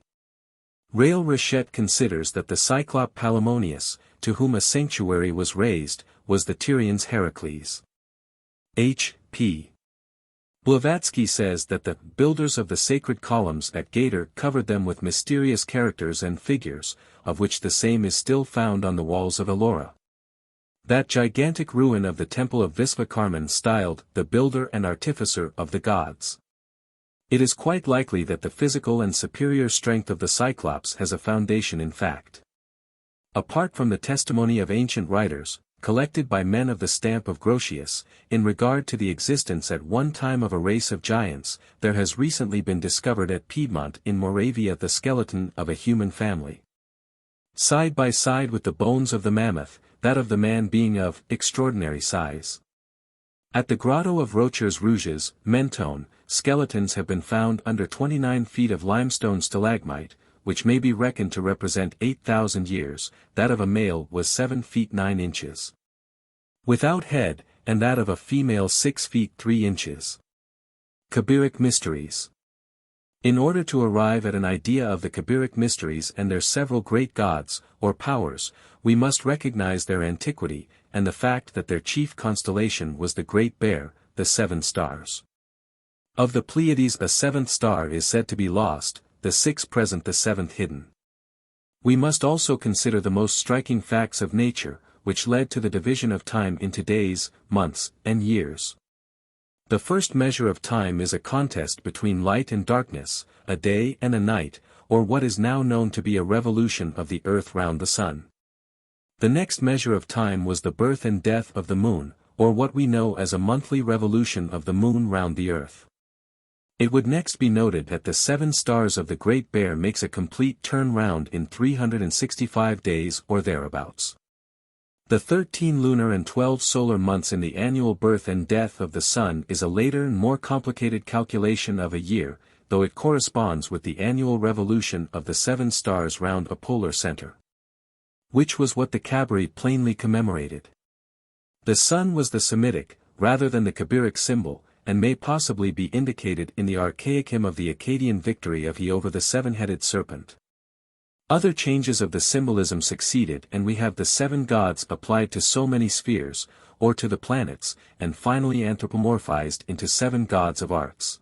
Rael Richet considers that the Cyclop Palamonius, to whom a sanctuary was raised, was the Tyrians Heracles. H. P. Blavatsky says that the builders of the sacred columns at Gator covered them with mysterious characters and figures, of which the same is still found on the walls of Ellora. That gigantic ruin of the temple of Visvakarman styled the builder and artificer of the gods. It is quite likely that the physical and superior strength of the Cyclops has a foundation in fact. Apart from the testimony of ancient writers, collected by men of the stamp of Grotius, in regard to the existence at one time of a race of giants, there has recently been discovered at Piedmont in Moravia the skeleton of a human family. Side by side with the bones of the mammoth, that of the man being of extraordinary size. At the grotto of Rochers Rouges, Mentone, skeletons have been found under 29 feet of limestone stalagmite, which may be reckoned to represent 8,000 years, that of a male was 7 feet 9 inches. Without head, and that of a female 6 feet 3 inches. Kabiric Mysteries. In order to arrive at an idea of the Kabiric Mysteries and their several great gods, or powers, we must recognize their antiquity, and the fact that their chief constellation was the Great Bear, the 7 stars. Of the Pleiades a 7th star is said to be lost, the 6th present, the 7th hidden. We must also consider the most striking facts of nature, which led to the division of time into days, months, and years. The first measure of time is a contest between light and darkness, a day and a night, or what is now known to be a revolution of the earth round the sun. The next measure of time was the birth and death of the moon, or what we know as a monthly revolution of the moon round the earth. It would next be noted that the 7 stars of the Great Bear makes a complete turn round in 365 days or thereabouts. The 13 lunar and 12 solar months in the annual birth and death of the Sun is a later and more complicated calculation of a year, though it corresponds with the annual revolution of the 7 stars round a polar center. Which was what the Kabbalah plainly commemorated. The Sun was the Semitic, rather than the Kabiric symbol, and may possibly be indicated in the archaic hymn of the Akkadian victory of He over the 7-headed serpent. Other changes of the symbolism succeeded, and we have the 7 gods applied to so many spheres, or to the planets, and finally anthropomorphized into 7 gods of arts.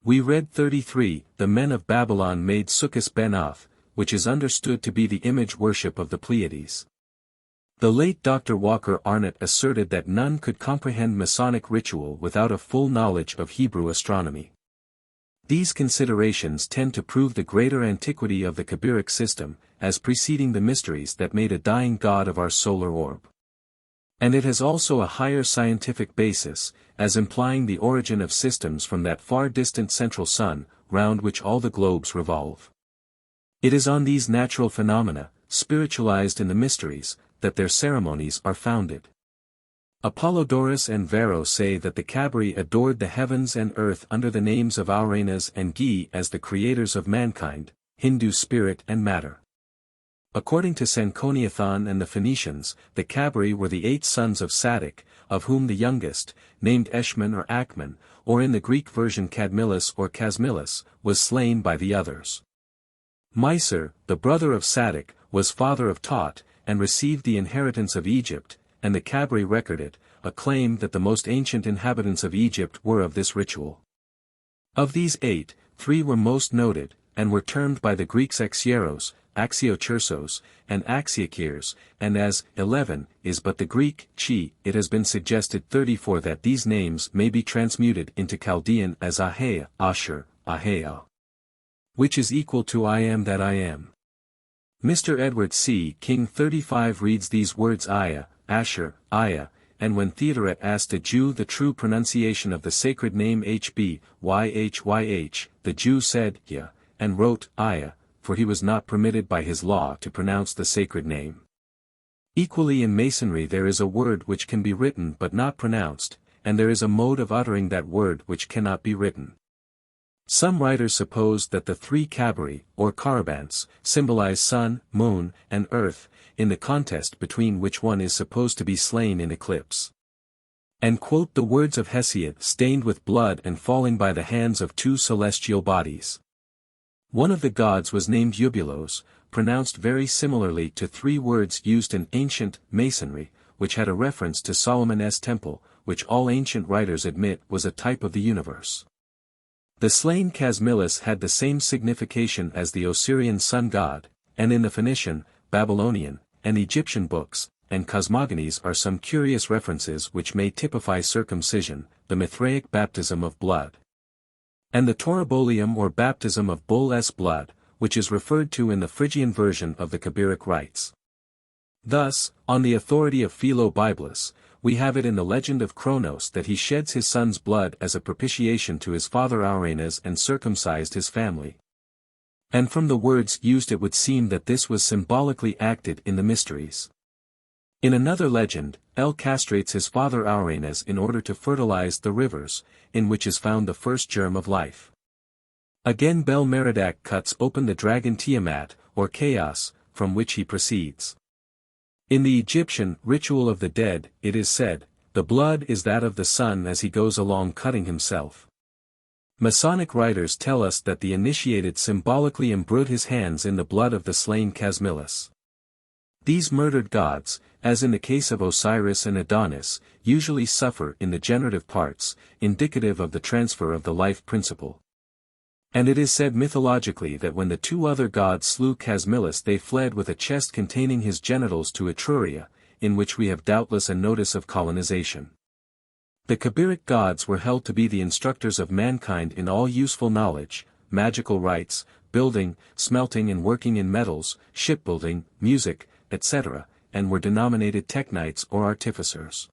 We read 33, the men of Babylon made Sukkos Ben-Oth, which is understood to be the image worship of the Pleiades. The late Dr. Walker Arnott asserted that none could comprehend Masonic ritual without a full knowledge of Hebrew astronomy. These considerations tend to prove the greater antiquity of the Kabiric system, as preceding the mysteries that made a dying god of our solar orb. And it has also a higher scientific basis, as implying the origin of systems from that far-distant central sun, round which all the globes revolve. It is on these natural phenomena, spiritualized in the mysteries, that their ceremonies are founded. Apollodorus and Varro say that the Kabbalah adored the heavens and earth under the names of Auranas and Gi as the creators of mankind, Hindu spirit and matter. According to Sanconiathon and the Phoenicians, the Kabbalah were the 8 sons of Sadik, of whom the youngest, named Eshman or Akman, or in the Greek version Cadmilus or Casmilus, was slain by the others. Mysir, the brother of Sadik, was father of Tot, and received the inheritance of Egypt, and the Kabbalah recorded, a claim that the most ancient inhabitants of Egypt were of this ritual. Of these 8, 3 were most noted, and were termed by the Greeks Axieros, Axiochersos, and Axiokirs, and as 11 is but the Greek chi, it has been suggested 34 that these names may be transmuted into Chaldean as Ahea, Asher, Ahea, which is equal to I am that I am. Mr. Edward C. King 35 reads these words Aya, Asher, Aya, and when Theodoret asked a Jew the true pronunciation of the sacred name HbYHYH, the Jew said, Ya, and wrote, Aya, for he was not permitted by his law to pronounce the sacred name. Equally in Masonry there is a word which can be written but not pronounced, and there is a mode of uttering that word which cannot be written. Some writers suppose that the 3 Kabbalah, or Karabants, symbolize sun, moon, and earth, in the contest between which one is supposed to be slain in eclipse. And quote the words of Hesiod stained with blood and falling by the hands of 2 celestial bodies. One of the gods was named Eubulos, pronounced very similarly to 3 words used in ancient Masonry, which had a reference to Solomon's temple, which all ancient writers admit was a type of the universe. The slain Casmilus had the same signification as the Osirian sun god, and in the Phoenician, Babylonian, and Egyptian books, and cosmogonies are some curious references which may typify circumcision, the Mithraic baptism of blood, and the Torabolium or baptism of bull's blood, which is referred to in the Phrygian version of the Kabiric rites. Thus, on the authority of Philo-Biblos, we have it in the legend of Kronos that he sheds his son's blood as a propitiation to his father Auranas and circumcised his family. And from the words used it would seem that this was symbolically acted in the mysteries. In another legend, El castrates his father Auranas in order to fertilize the rivers, in which is found the first germ of life. Again Bel Merodach cuts open the dragon Tiamat, or Chaos, from which he proceeds. In the Egyptian ritual of the dead, it is said, the blood is that of the son as he goes along cutting himself. Masonic writers tell us that the initiated symbolically embrued his hands in the blood of the slain Casmilus. These murdered gods, as in the case of Osiris and Adonis, usually suffer in the generative parts, indicative of the transfer of the life principle. And it is said mythologically that when the 2 other gods slew Casmilus they fled with a chest containing his genitals to Etruria, in which we have doubtless a notice of colonization. The Kabiric gods were held to be the instructors of mankind in all useful knowledge, magical rites, building, smelting and working in metals, shipbuilding, music, etc., and were denominated technites or artificers.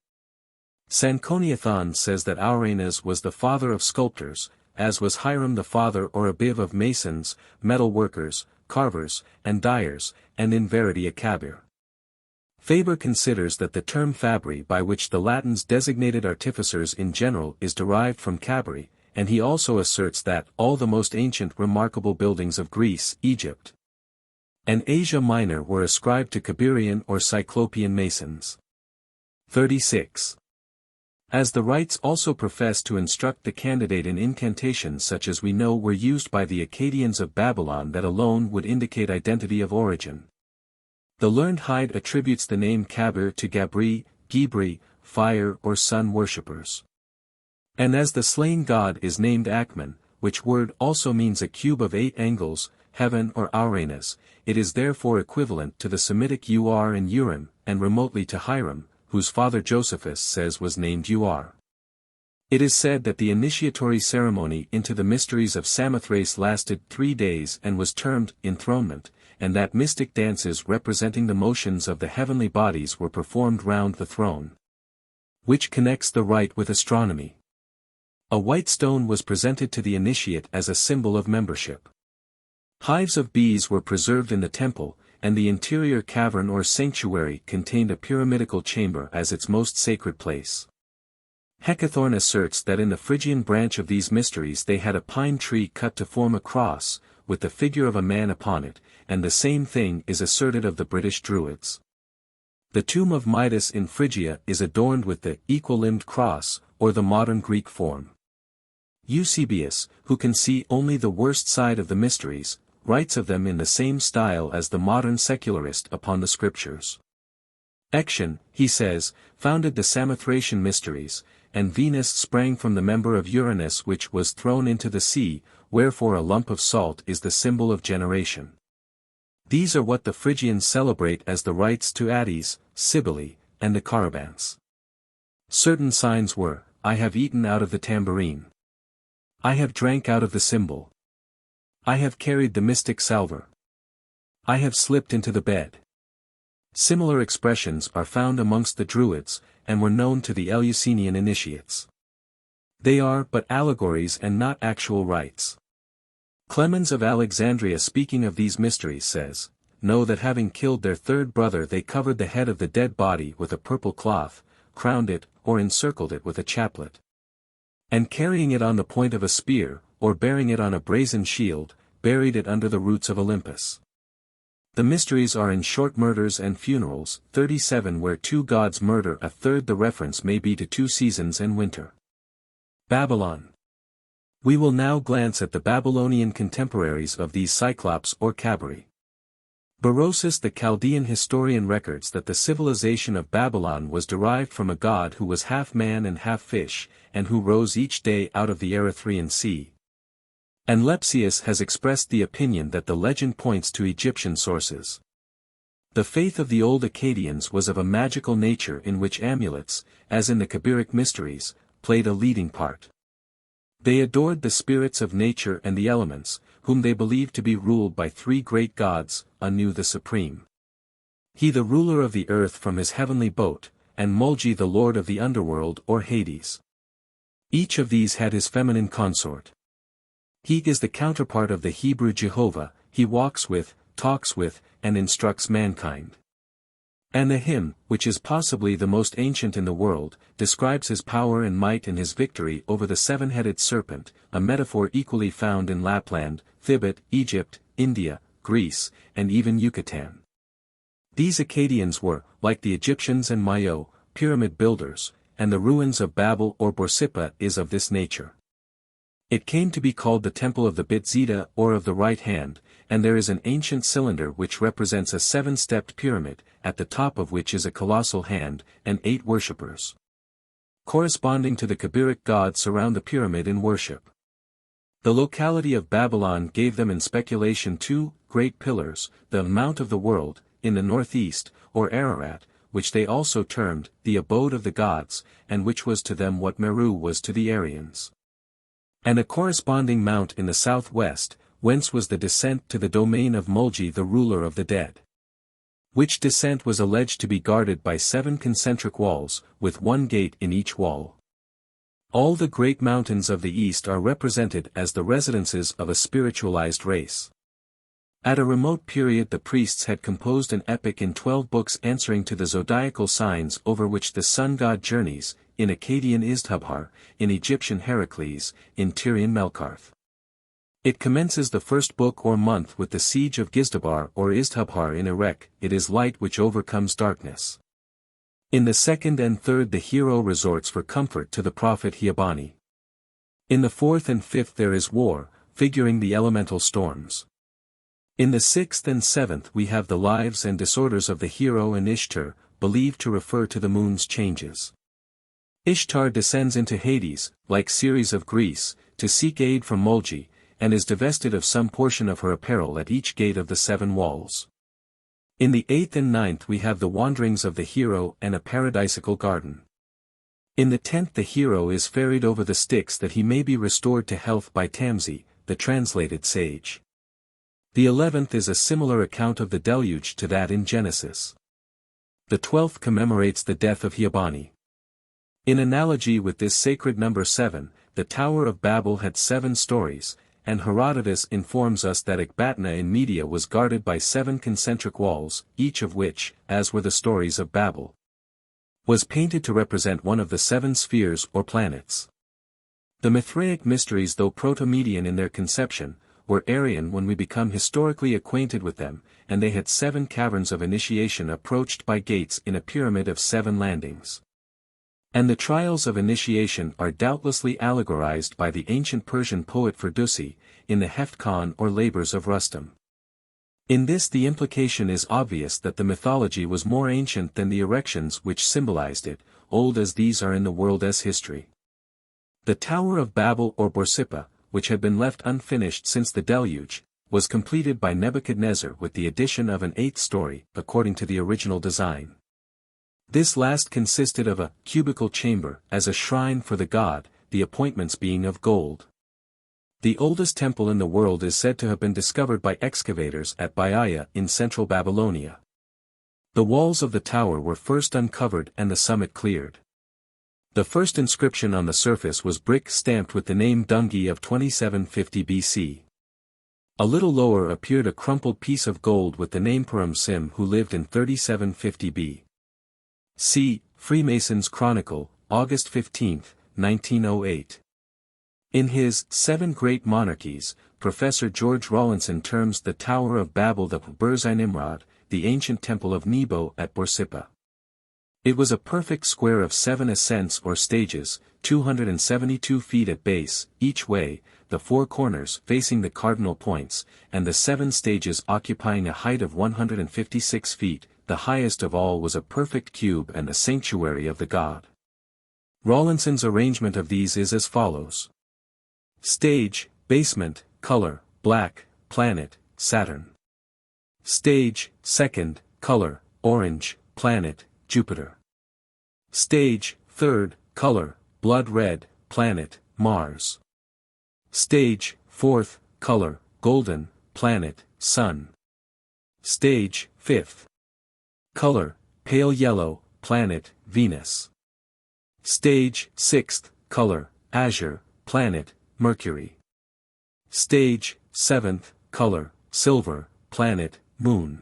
Sanconiathon says that Auranas was the father of sculptors, as was Hiram the father or Abiv of masons, metal workers, carvers, and dyers, and in verity a Kabir. Faber considers that the term fabri by which the Latins designated artificers in general is derived from cabri, and he also asserts that all the most ancient remarkable buildings of Greece, Egypt, and Asia Minor were ascribed to Kabirian or Cyclopean masons. 36. As the rites also profess to instruct the candidate in incantations such as we know were used by the Akkadians of Babylon that alone would indicate identity of origin. The learned Hyde attributes the name Kabir to Gabri, Gibri, fire or sun worshippers. And as the slain god is named Akman, which word also means a cube of 8 angles, heaven or Uranus, it is therefore equivalent to the Semitic Ur and Urim, and remotely to Hiram, whose father Josephus says was named Ur. It is said that the initiatory ceremony into the mysteries of Samothrace lasted 3 days and was termed enthronement, and that mystic dances representing the motions of the heavenly bodies were performed round the throne, which connects the rite with astronomy. A white stone was presented to the initiate as a symbol of membership. Hives of bees were preserved in the temple, and the interior cavern or sanctuary contained a pyramidical chamber as its most sacred place. Hecathorn asserts that in the Phrygian branch of these mysteries they had a pine tree cut to form a cross, with the figure of a man upon it, and the same thing is asserted of the British Druids. The tomb of Midas in Phrygia is adorned with the equal-limbed cross, or the modern Greek form. Eusebius, who can see only the worst side of the mysteries, writes of them in the same style as the modern secularist upon the scriptures. Action, he says, founded the Samothracian mysteries, and Venus sprang from the member of Uranus which was thrown into the sea, wherefore a lump of salt is the symbol of generation. These are what the Phrygians celebrate as the rites to Attis, Cybele, and the Carabants. Certain signs were, I have eaten out of the tambourine. I have drank out of the cymbal. I have carried the mystic salver. I have slipped into the bed. Similar expressions are found amongst the Druids, and were known to the Eleusinian initiates. They are but allegories and not actual rites. Clemens of Alexandria speaking of these mysteries says, know that having killed their third brother they covered the head of the dead body with a purple cloth, crowned it, or encircled it with a chaplet. And carrying it on the point of a spear, or bearing it on a brazen shield, buried it under the roots of Olympus. The mysteries are in short murders and funerals, 37 where 2 gods murder a third. The reference may be to 2 seasons and winter. Babylon. We will now glance at the Babylonian contemporaries of these Cyclops or Kabri. Berosus the Chaldean historian records that the civilization of Babylon was derived from a god who was half man and half fish, and who rose each day out of the Erythraean Sea. And Lepsius has expressed the opinion that the legend points to Egyptian sources. The faith of the old Akkadians was of a magical nature in which amulets, as in the Kabiric mysteries, played a leading part. They adored the spirits of nature and the elements, whom they believed to be ruled by 3 great gods, Anu the supreme, he the ruler of the earth from his heavenly boat, and Mulgi the lord of the underworld or Hades. Each of these had his feminine consort. He is the counterpart of the Hebrew Jehovah, he walks with, talks with, and instructs mankind. And the hymn, which is possibly the most ancient in the world, describes his power and might in his victory over the 7-headed serpent, a metaphor equally found in Lapland, Thibet, Egypt, India, Greece, and even Yucatan. These Akkadians were, like the Egyptians and Mayo, pyramid builders, and the ruins of Babel or Borsippa is of this nature. It came to be called the Temple of the Bitzida or of the right hand, and there is an ancient cylinder which represents a 7-stepped pyramid, at the top of which is a colossal hand, and 8 worshippers, corresponding to the Kabiric gods surround the pyramid in worship. The locality of Babylon gave them in speculation 2 great pillars, the Mount of the World, in the northeast, or Ararat, which they also termed, the abode of the gods, and which was to them what Meru was to the Aryans. And a corresponding mount in the southwest, whence was the descent to the domain of Mulgi the ruler of the dead. Which descent was alleged to be guarded by 7 concentric walls, with 1 gate in each wall. All the great mountains of the East are represented as the residences of a spiritualized race. At a remote period the priests had composed an epic in 12 books answering to the zodiacal signs over which the sun god journeys, in Akkadian Isdhubhar, in Egyptian Heracles, in Tyrian Melkarth. It commences the first book or month with the siege of Gizdabar or Isdhubhar in Erech, it is light which overcomes darkness. In the second and third the hero resorts for comfort to the prophet Hiabani. In the fourth and fifth there is war, figuring the elemental storms. In the sixth and seventh we have the lives and disorders of the hero and Ishtar, believed to refer to the moon's changes. Ishtar descends into Hades, like Ceres of Greece, to seek aid from Molgi, and is divested of some portion of her apparel at each gate of the 7 walls. In the 8th and 9th we have the wanderings of the hero and a paradisical garden. In the 10th the hero is ferried over the Styx that he may be restored to health by Tamsi, the translated sage. The 11th is a similar account of the deluge to that in Genesis. The 12th commemorates the death of Hiabani. In analogy with this sacred number 7, the Tower of Babel had 7 stories, and Herodotus informs us that Ecbatana in Media was guarded by 7 concentric walls, each of which, as were the stories of Babel, was painted to represent one of the 7 spheres or planets. The Mithraic mysteries, though Proto-Median in their conception, were Aryan when we become historically acquainted with them, and they had 7 caverns of initiation approached by gates in a pyramid of 7 landings. And the trials of initiation are doubtlessly allegorized by the ancient Persian poet Ferdowsi, in the Heft-Khan or Labors of Rustum. In this the implication is obvious that the mythology was more ancient than the erections which symbolized it, old as these are in the world as history. The Tower of Babel or Borsippa, which had been left unfinished since the deluge, was completed by Nebuchadnezzar with the addition of an 8th story, according to the original design. This last consisted of a cubical chamber as a shrine for the god, the appointments being of gold. The oldest temple in the world is said to have been discovered by excavators at Baaya in central Babylonia. The walls of the tower were first uncovered and the summit cleared. The first inscription on the surface was brick stamped with the name Dungi of 2750 BC. A little lower appeared a crumpled piece of gold with the name Param Sim, who lived in 3750 B. C. Freemason's Chronicle, August 15, 1908. In his 7 Great Monarchies, Professor George Rawlinson terms the Tower of Babel the Burz-i Nimrod, the ancient temple of Nebo at Borsippa. It was a perfect square of 7 ascents or stages, 272 feet at base, each way, the 4 corners facing the cardinal points, and the 7 stages occupying a height of 156 feet, the highest of all was a perfect cube and the sanctuary of the god. Rawlinson's arrangement of these is as follows. Stage, basement, color, black, planet, Saturn. Stage, second, color, orange, planet, Jupiter. Stage, third, color, blood red, planet, Mars. Stage, fourth, color, golden, planet, Sun. Stage, fifth, color, pale yellow, planet, Venus. Stage, sixth, color, azure, planet, Mercury. Stage, seventh, color, silver, planet, Moon.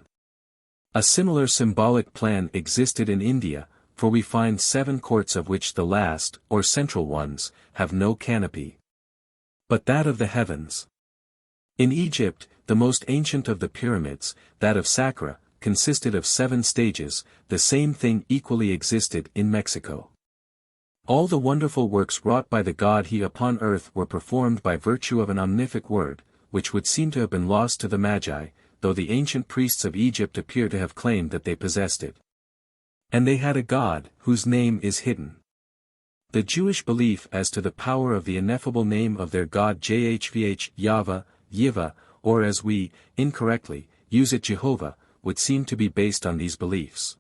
A similar symbolic plan existed in India, for we find 7 courts of which the last, or central ones, have no canopy, but that of the heavens. In Egypt, the most ancient of the pyramids, that of Saqqara, consisted of 7 stages, the same thing equally existed in Mexico. All the wonderful works wrought by the god he upon earth were performed by virtue of an omnific word, which would seem to have been lost to the Magi, though the ancient priests of Egypt appear to have claimed that they possessed it. And they had a god, whose name is hidden. The Jewish belief as to the power of the ineffable name of their god Jhvh, Yahweh, Yiva, or as we, incorrectly, use it Jehovah, would seem to be based on these beliefs.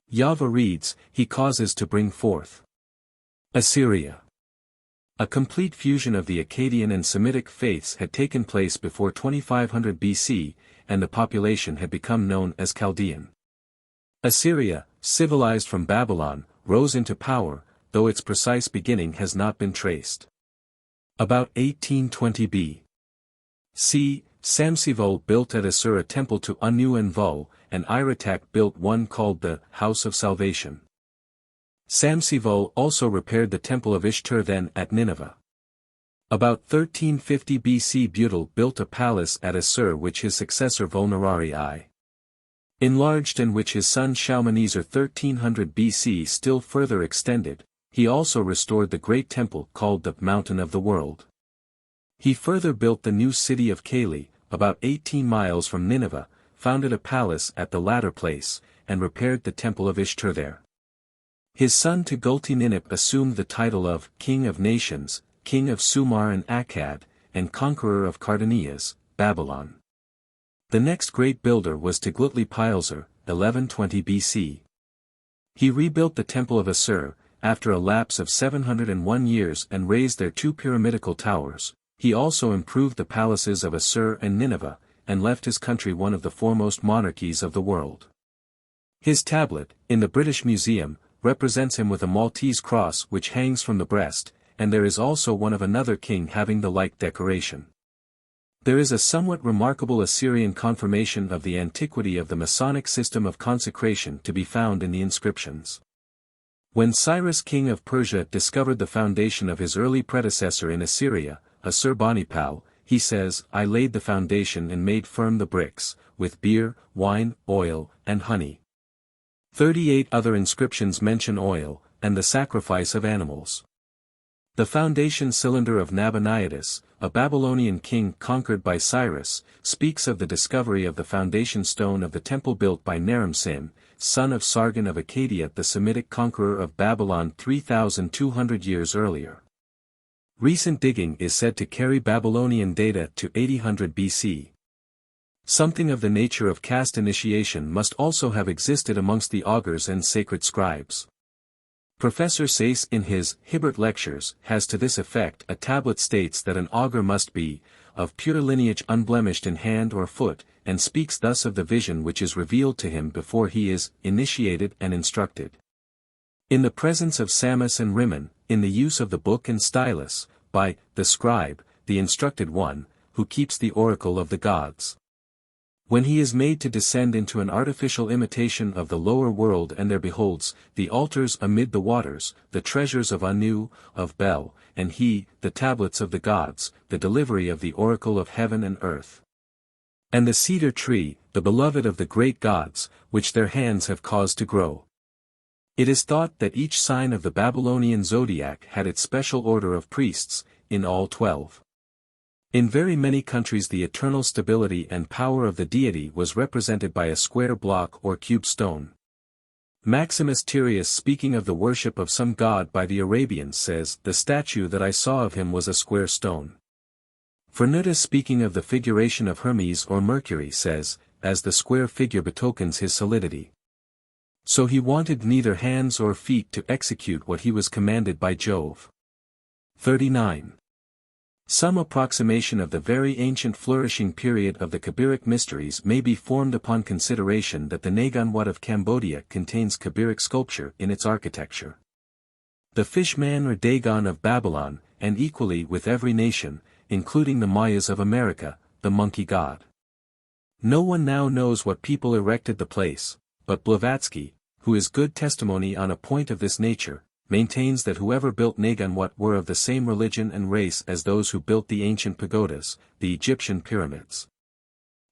Yahweh reads, he causes to bring forth. Assyria. A complete fusion of the Akkadian and Semitic faiths had taken place before 2500 BC, and the population had become known as Chaldean. Assyria, civilized from Babylon, rose into power, though its precise beginning has not been traced. About 1820 B.C., Samsivol built at Assur a temple to Anu and Vul, and Iratak built one called the House of Salvation. Samsivol also repaired the temple of Ishtar then at Nineveh. About 1350 BC Butil built a palace at Assur which his successor Vulnerari I enlarged and which his son Shalmaneser 1300 BC still further extended. He also restored the great temple called the Mountain of the World. He further built the new city of Kali, about 18 miles from Nineveh, founded a palace at the latter place, and repaired the temple of Ishtar there. His son Tugulti-Ninip assumed the title of King of Nations, King of Sumar and Akkad, and Conqueror of Cardenas, Babylon. The next great builder was Tiglath-Pileser, 1120 BC. He rebuilt the temple of Assur, after a lapse of 701 years and raised their two pyramidical towers. He also improved the palaces of Assur and Nineveh, and left his country one of the foremost monarchies of the world. His tablet, in the British Museum, represents him with a Maltese cross which hangs from the breast, and there is also one of another king having the like decoration. There is a somewhat remarkable Assyrian confirmation of the antiquity of the Masonic system of consecration to be found in the inscriptions. When Cyrus king of Persia discovered the foundation of his early predecessor in Assyria, Assur-banipal, he says, "I laid the foundation and made firm the bricks, with beer, wine, oil, and honey." 38 other inscriptions mention oil, and the sacrifice of animals. The foundation cylinder of Nabonidus, a Babylonian king conquered by Cyrus, speaks of the discovery of the foundation stone of the temple built by Naram-Sin, son of Sargon of Akkadian, the Semitic conqueror of Babylon 3,200 years earlier. Recent digging is said to carry Babylonian data to 800 BC. Something of the nature of caste initiation must also have existed amongst the augurs and sacred scribes. Professor Sayce in his Hibbert Lectures has to this effect. A tablet states that an augur must be, of pure lineage unblemished in hand or foot, and speaks thus of the vision which is revealed to him before he is initiated and instructed. In the presence of Samus and Rimmon, in the use of the book and stylus, by the scribe, the instructed one, who keeps the oracle of the gods. When he is made to descend into an artificial imitation of the lower world and there beholds, the altars amid the waters, the treasures of Anu, of Bel, and he, the tablets of the gods, the delivery of the oracle of heaven and earth. And the cedar tree, the beloved of the great gods, which their hands have caused to grow. It is thought that each sign of the Babylonian zodiac had its special order of priests, in all 12. In very many countries the eternal stability and power of the deity was represented by a square block or cube stone. Maximus Tyrius, speaking of the worship of some god by the Arabians, says, "The statue that I saw of him was a square stone." Fernudus, speaking of the figuration of Hermes or Mercury, says, "As the square figure betokens his solidity. So he wanted neither hands or feet to execute what he was commanded by Jove." 39. Some approximation of the very ancient flourishing period of the Kabiric mysteries may be formed upon consideration that the Nagan Wat of Cambodia contains Kabiric sculpture in its architecture. The Fishman or Dagon of Babylon, and equally with every nation, including the Mayas of America, the monkey god. No one now knows what people erected the place, but Blavatsky, who is good testimony on a point of this nature, maintains that whoever built Nagan Wat were of the same religion and race as those who built the ancient pagodas, the Egyptian pyramids,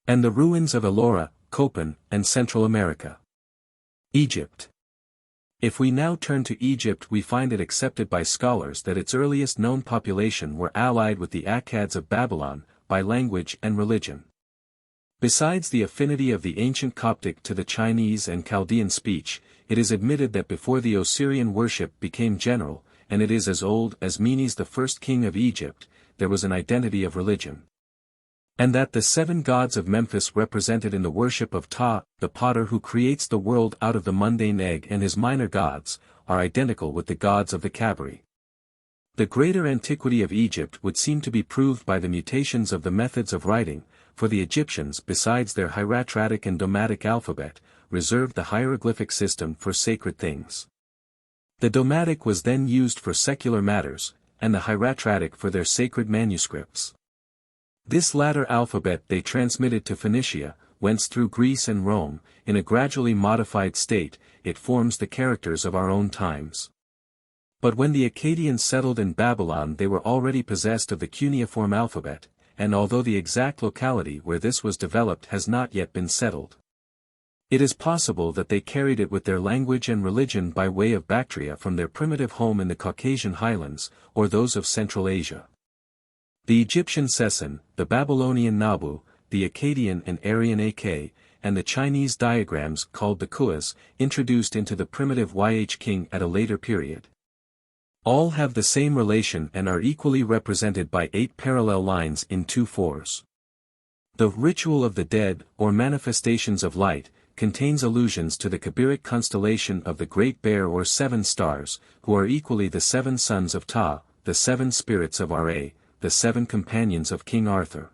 and the ruins of Ellora, Copan, and Central America. Egypt. If we now turn to Egypt, we find it accepted by scholars that its earliest known population were allied with the Akkads of Babylon, by language and religion. Besides the affinity of the ancient Coptic to the Chinese and Chaldean speech, it is admitted that before the Osirian worship became general, and it is as old as Menes the first king of Egypt, there was an identity of religion. And that the 7 gods of Memphis represented in the worship of Ptah, the potter who creates the world out of the mundane egg, and his minor gods, are identical with the gods of the Kabri. The greater antiquity of Egypt would seem to be proved by the mutations of the methods of writing, for the Egyptians, besides their hieratic and domatic alphabet, reserved the hieroglyphic system for sacred things. The Domatic was then used for secular matters, and the Hieratratic for their sacred manuscripts. This latter alphabet they transmitted to Phoenicia, whence through Greece and Rome, in a gradually modified state, it forms the characters of our own times. But when the Akkadians settled in Babylon they were already possessed of the cuneiform alphabet, and although the exact locality where this was developed has not yet been settled, it is possible that they carried it with their language and religion by way of Bactria from their primitive home in the Caucasian highlands, or those of Central Asia. The Egyptian Seson, the Babylonian Nabu, the Akkadian and Aryan Ak, and the Chinese diagrams called the Kuas, introduced into the primitive Yhking at a later period. All have the same relation and are equally represented by 8 parallel lines in 2 fours. The Ritual of the Dead, or Manifestations of Light, contains allusions to the Kabiric constellation of the Great Bear or 7 stars, who are equally the 7 sons of Ta, the 7 spirits of Ra, the 7 companions of King Arthur.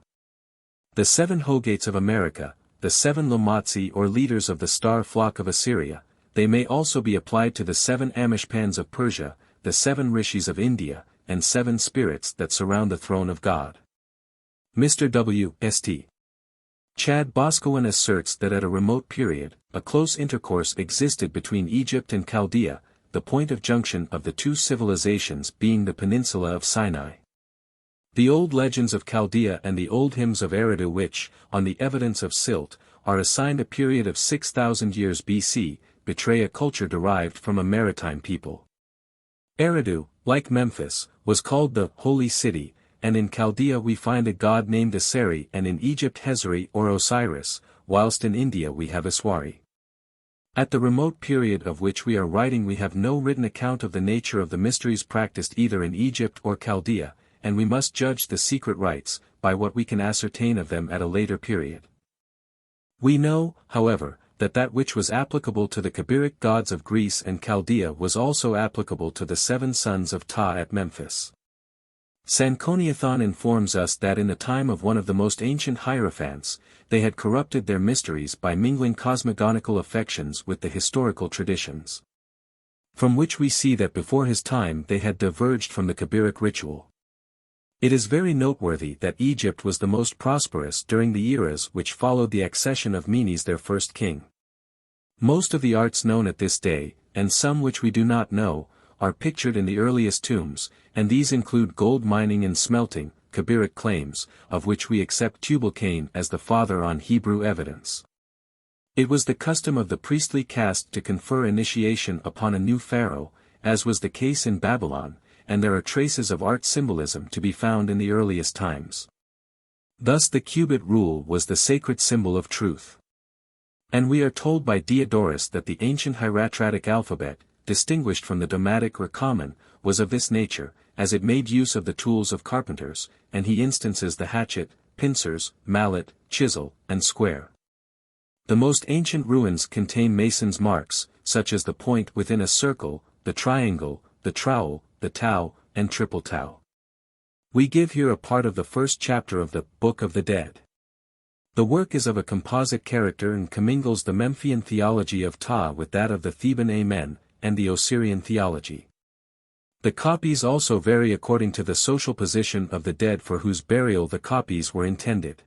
The 7 Hogates of America, the 7 Lomotzi or leaders of the star flock of Assyria, they may also be applied to the 7 Amishpans of Persia, the 7 Rishis of India, and 7 spirits that surround the throne of God. Mr. W. St. Chad Boscawen asserts that at a remote period, a close intercourse existed between Egypt and Chaldea, the point of junction of the 2 civilizations being the peninsula of Sinai. The old legends of Chaldea and the old hymns of Eridu which, on the evidence of Silt, are assigned a period of 6,000 years BC, betray a culture derived from a maritime people. Eridu, like Memphis, was called the Holy City, and in Chaldea we find a god named Aseri and in Egypt Hezri or Osiris, whilst in India we have Iswari. At the remote period of which we are writing we have no written account of the nature of the mysteries practiced either in Egypt or Chaldea, and we must judge the secret rites, by what we can ascertain of them at a later period. We know, however, that which was applicable to the Kabiric gods of Greece and Chaldea was also applicable to the 7 sons of Ta at Memphis. Sanconiathon informs us that in the time of one of the most ancient hierophants, they had corrupted their mysteries by mingling cosmogonical affections with the historical traditions. From which we see that before his time they had diverged from the Kabiric ritual. It is very noteworthy that Egypt was the most prosperous during the eras which followed the accession of Menes their first king. Most of the arts known at this day, and some which we do not know, are pictured in the earliest tombs, and these include gold mining and smelting, Kabiric claims, of which we accept Tubal-Cain as the father on Hebrew evidence. It was the custom of the priestly caste to confer initiation upon a new pharaoh, as was the case in Babylon, and there are traces of art symbolism to be found in the earliest times. Thus the cubit rule was the sacred symbol of truth. And we are told by Diodorus that the ancient hieratratic alphabet, distinguished from the Domatic or common, was of this nature, as it made use of the tools of carpenters, and he instances the hatchet, pincers, mallet, chisel, and square. The most ancient ruins contain masons' marks, such as the point within a circle, the triangle, the trowel, the tau, and triple tau. We give here a part of the first chapter of the Book of the Dead. The work is of a composite character and commingles the Memphian theology of Ta with that of the Theban Amen, and the Osirian theology. The copies also vary according to the social position of the dead for whose burial the copies were intended.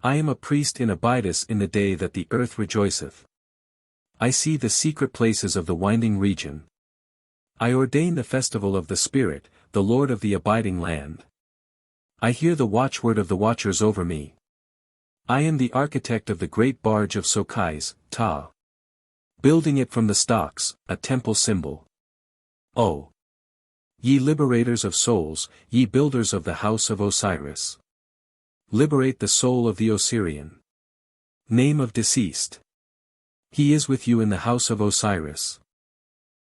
I am a priest in Abydos in the day that the earth rejoiceth. I see the secret places of the winding region. I ordain the festival of the Spirit, the Lord of the abiding land. I hear the watchword of the watchers over me. I am the architect of the great barge of Sokais, Ta. Building it from the stocks, a temple symbol. O! Ye liberators of souls, ye builders of the house of Osiris. Liberate the soul of the Osirian. Name of deceased. He is with you in the house of Osiris.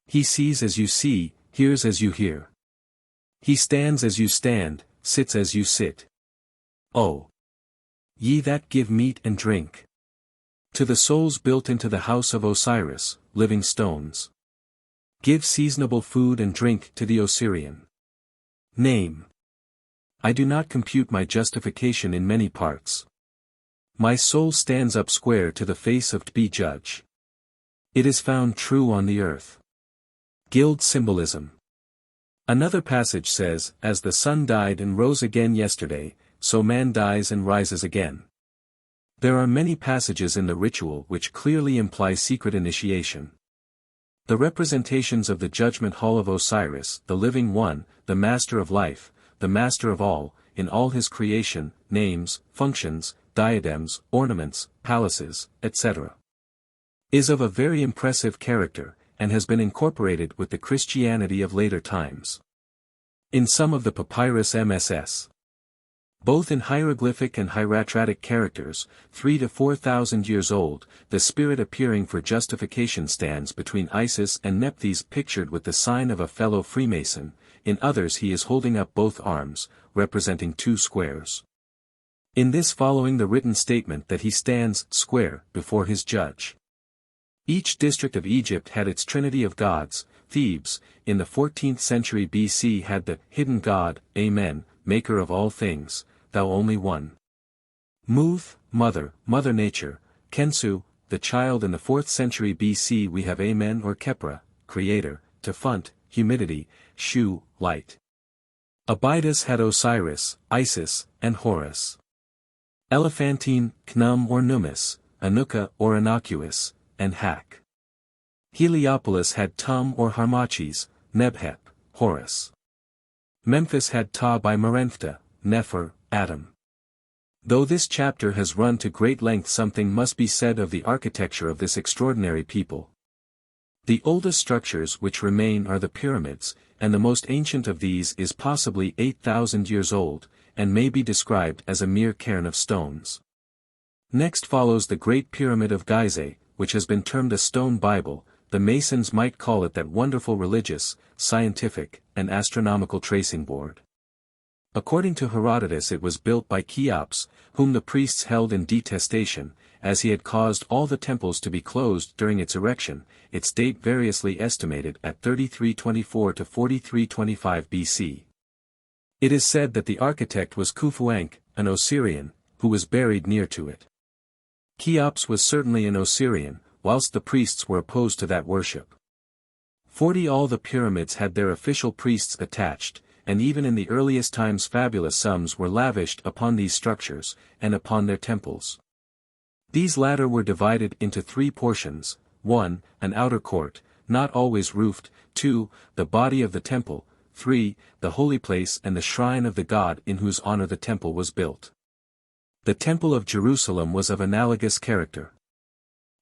He sees as you see, hears as you hear. He stands as you stand, sits as you sit. O! Ye that give meat and drink. To the souls built into the house of Osiris, living stones. Give seasonable food and drink to the Osirian. Name. I do not compute my justification in many parts. My soul stands up square to the face of Tbe Judge. It is found true on the earth. Guild symbolism. Another passage says, "As the sun died and rose again yesterday, so man dies and rises again." There are many passages in the ritual which clearly imply secret initiation. The representations of the judgment hall of Osiris, the living one, the master of life, the master of all, in all his creation, names, functions, diadems, ornaments, palaces, etc., is of a very impressive character, and has been incorporated with the Christianity of later times. In some of the papyrus MSS, both in hieroglyphic and hieratic characters, 3 to 4,000 years old, the spirit appearing for justification stands between Isis and Nephthys pictured with the sign of a fellow Freemason. In others he is holding up both arms, representing two squares. In this following the written statement that he stands square before his judge. Each district of Egypt had its trinity of gods. Thebes, in the 14th century BC had the hidden god, Amen, maker of all things, thou only one. Muth, mother, mother nature. Kensu, the child. In the 4th century BC we have Amen or Kepra, creator. Tefunt, humidity. Shu, light. Abydos had Osiris, Isis, and Horus. Elephantine, Knum or Numis, Anuka or Innocuous, and Hak. Heliopolis had Tum or Harmachis, Nebhep, Horus. Memphis had Ta by Merenphta, Nefer, Adam. Though this chapter has run to great length, something must be said of the architecture of this extraordinary people. The oldest structures which remain are the pyramids, and the most ancient of these is possibly 8,000 years old, and may be described as a mere cairn of stones. Next follows the Great Pyramid of Gizeh, which has been termed a stone Bible. The Masons might call it that wonderful religious, scientific, and astronomical tracing board. According to Herodotus it was built by Cheops, whom the priests held in detestation, as he had caused all the temples to be closed during its erection, its date variously estimated at 3324 to 4325 BC. It is said that the architect was Khufuank, an Osirian, who was buried near to it. Cheops was certainly an Osirian, whilst the priests were opposed to that worship. 40 all the pyramids had their official priests attached, and even in the earliest times fabulous sums were lavished upon these structures, and upon their temples. These latter were divided into 3 portions: 1, an outer court, not always roofed; 2, the body of the temple; 3, the holy place and the shrine of the god in whose honor the temple was built. The Temple of Jerusalem was of analogous character.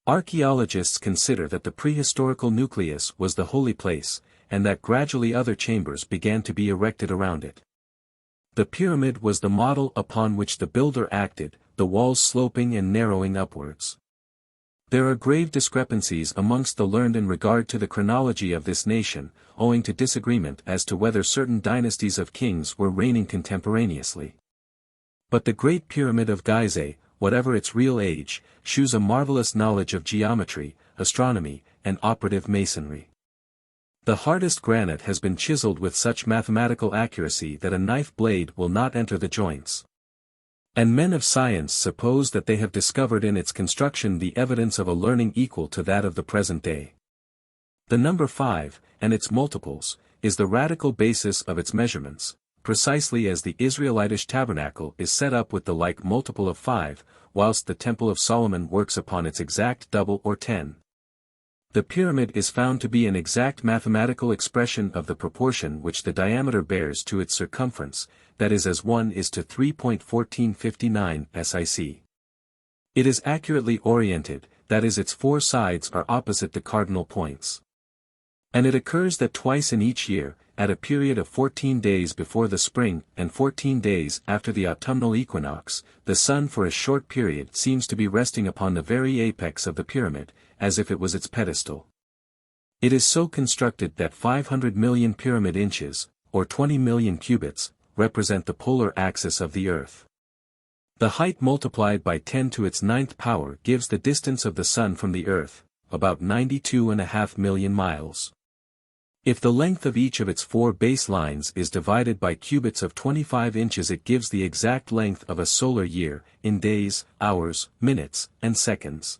Archaeologists consider that the prehistorical nucleus was the holy place, and that gradually other chambers began to be erected around it. The pyramid was the model upon which the builder acted, the walls sloping and narrowing upwards. There are grave discrepancies amongst the learned in regard to the chronology of this nation, owing to disagreement as to whether certain dynasties of kings were reigning contemporaneously. But the Great Pyramid of Gizeh, whatever its real age, shews a marvelous knowledge of geometry, astronomy, and operative masonry. The hardest granite has been chiseled with such mathematical accuracy that a knife blade will not enter the joints. And men of science suppose that they have discovered in its construction the evidence of a learning equal to that of the present day. The number 5, and its multiples, is the radical basis of its measurements, precisely as the Israelitish tabernacle is set up with the like multiple of 5, whilst the Temple of Solomon works upon its exact double or 10. The pyramid is found to be an exact mathematical expression of the proportion which the diameter bears to its circumference, that is as 1 is to 3.1459 sic. It is accurately oriented, that is its 4 sides are opposite the cardinal points. And it occurs that twice in each year, at a period of 14 days before the spring and 14 days after the autumnal equinox, the sun for a short period seems to be resting upon the very apex of the pyramid, as if it was its pedestal. It is so constructed that 500 million pyramid inches, or 20 million cubits, represent the polar axis of the earth. The height multiplied by 10 to its 9th power gives the distance of the sun from the earth, about 92.5 million miles. If the length of each of its 4 base lines is divided by cubits of 25 inches, it gives the exact length of a solar year, in days, hours, minutes, and seconds.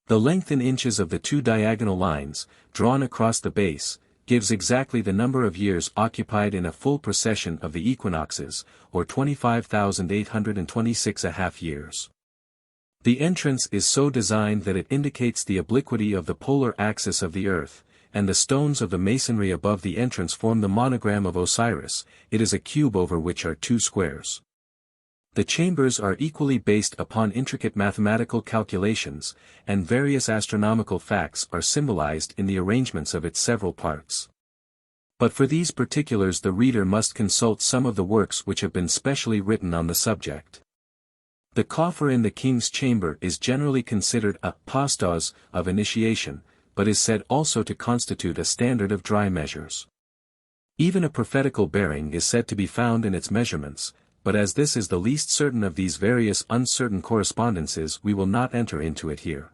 The length in inches of the 2 diagonal lines, drawn across the base, gives exactly the number of years occupied in a full precession of the equinoxes, or 25,826½ years. The entrance is so designed that it indicates the obliquity of the polar axis of the Earth, and the stones of the masonry above the entrance form the monogram of Osiris. It is a cube over which are two squares. The chambers are equally based upon intricate mathematical calculations, and various astronomical facts are symbolized in the arrangements of its several parts. But for these particulars the reader must consult some of the works which have been specially written on the subject. The coffer in the king's chamber is generally considered a pastos of initiation, but is said also to constitute a standard of dry measures. Even a prophetical bearing is said to be found in its measurements, but as this is the least certain of these various uncertain correspondences we will not enter into it here.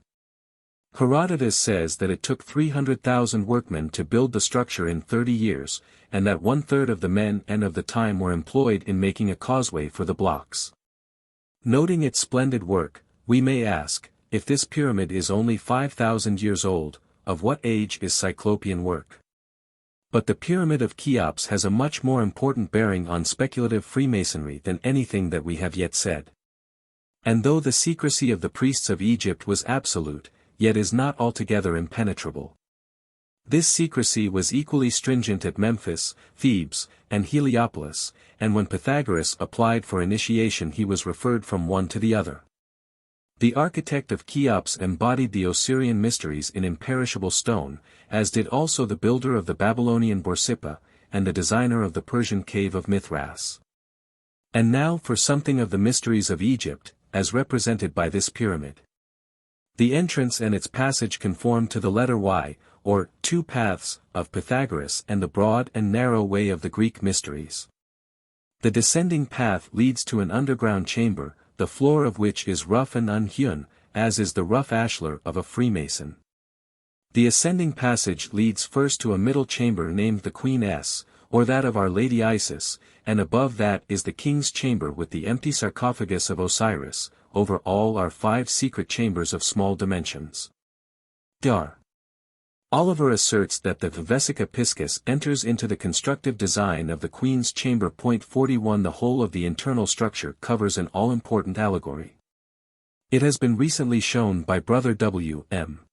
Herodotus says that it took 300,000 workmen to build the structure in 30 years, and that 1/3 of the men and of the time were employed in making a causeway for the blocks. Noting its splendid work, we may ask, if this pyramid is only 5,000 years old, of what age is Cyclopean work? But the Pyramid of Cheops has a much more important bearing on speculative Freemasonry than anything that we have yet said. And though the secrecy of the priests of Egypt was absolute, yet is not altogether impenetrable. This secrecy was equally stringent at Memphis, Thebes, and Heliopolis, and when Pythagoras applied for initiation he was referred from one to the other. The architect of Cheops embodied the Osirian mysteries in imperishable stone, as did also the builder of the Babylonian Borsippa, and the designer of the Persian cave of Mithras. And now for something of the mysteries of Egypt, as represented by this pyramid. The entrance and its passage conform to the letter Y, or two paths, of Pythagoras and the broad and narrow way of the Greek mysteries. The descending path leads to an underground chamber, the floor of which is rough and unhewn, as is the rough ashlar of a Freemason. The ascending passage leads first to a middle chamber named the Queen S, or that of Our Lady Isis, and above that is the king's chamber with the empty sarcophagus of Osiris. Over all are 5 secret chambers of small dimensions. Dar. Oliver asserts that the Vesica Piscis enters into the constructive design of the Queen's Chamber. 41 The whole of the internal structure covers an all-important allegory. It has been recently shown by Brother W. M.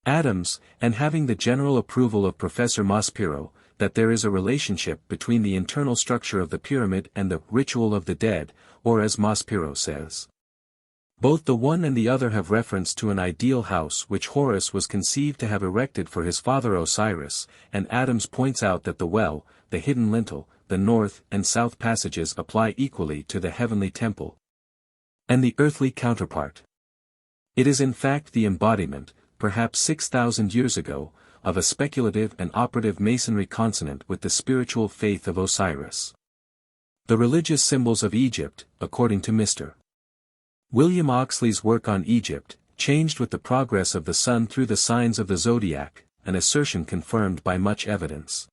Adams, and having the general approval of Professor Maspero, that there is a relationship between the internal structure of the pyramid and the ritual of the dead, or as Maspero says. Both the one and the other have reference to an ideal house which Horus was conceived to have erected for his father Osiris, and Adams points out that the well, the hidden lintel, the north and south passages apply equally to the heavenly temple and the earthly counterpart. It is in fact the embodiment, perhaps 6,000 years ago, of a speculative and operative masonry consonant with the spiritual faith of Osiris. The religious symbols of Egypt, according to Mr. William Oxley's work on Egypt, changed with the progress of the sun through the signs of the zodiac, an assertion confirmed by much evidence.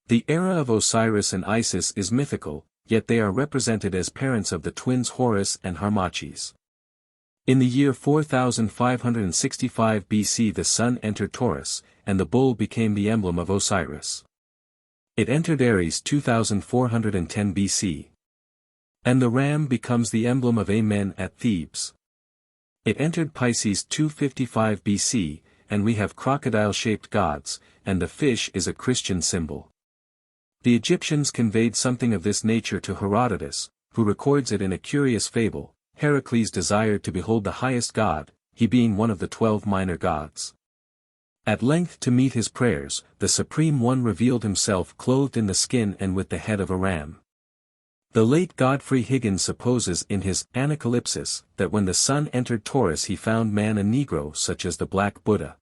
The era of Osiris and Isis is mythical, yet they are represented as parents of the twins Horus and Harmachis. In the year 4565 BC the sun entered Taurus, and the bull became the emblem of Osiris. It entered Aries 2410 BC. And the ram becomes the emblem of Amen at Thebes. It entered Pisces 255 BC, and we have crocodile-shaped gods, and the fish is a Christian symbol. The Egyptians conveyed something of this nature to Herodotus, who records it in a curious fable. Heracles desired to behold the highest god, he being one of the 12 minor gods. At length to meet his prayers, the Supreme One revealed himself clothed in the skin and with the head of a ram. The late Godfrey Higgins supposes in his Anacalypsis that when the sun entered Taurus he found man a Negro such as the Black Buddha.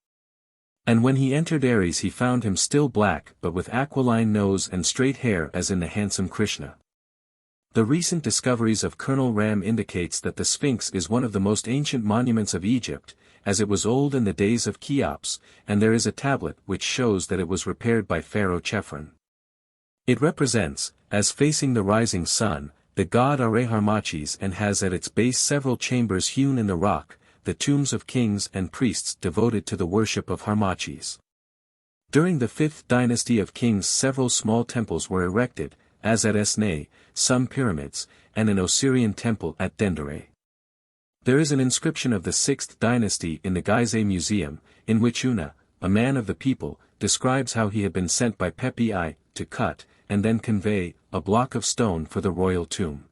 And when he entered Aries he found him still black but with aquiline nose and straight hair as in the handsome Krishna. The recent discoveries of Colonel Ram indicates that the Sphinx is one of the most ancient monuments of Egypt, as it was old in the days of Cheops, and there is a tablet which shows that it was repaired by Pharaoh Chephren. It represents, as facing the rising sun, the god Are-Harmachis and has at its base several chambers hewn in the rock, the tombs of kings and priests devoted to the worship of Harmachis. During the 5th dynasty of kings several small temples were erected, as at Esneh, some pyramids, and an Osirian temple at Dendere. There is an inscription of the 6th dynasty in the Gizeh Museum, in which Una, a man of the people, describes how he had been sent by Pepi I, to cut, and then convey, a block of stone for the royal tomb.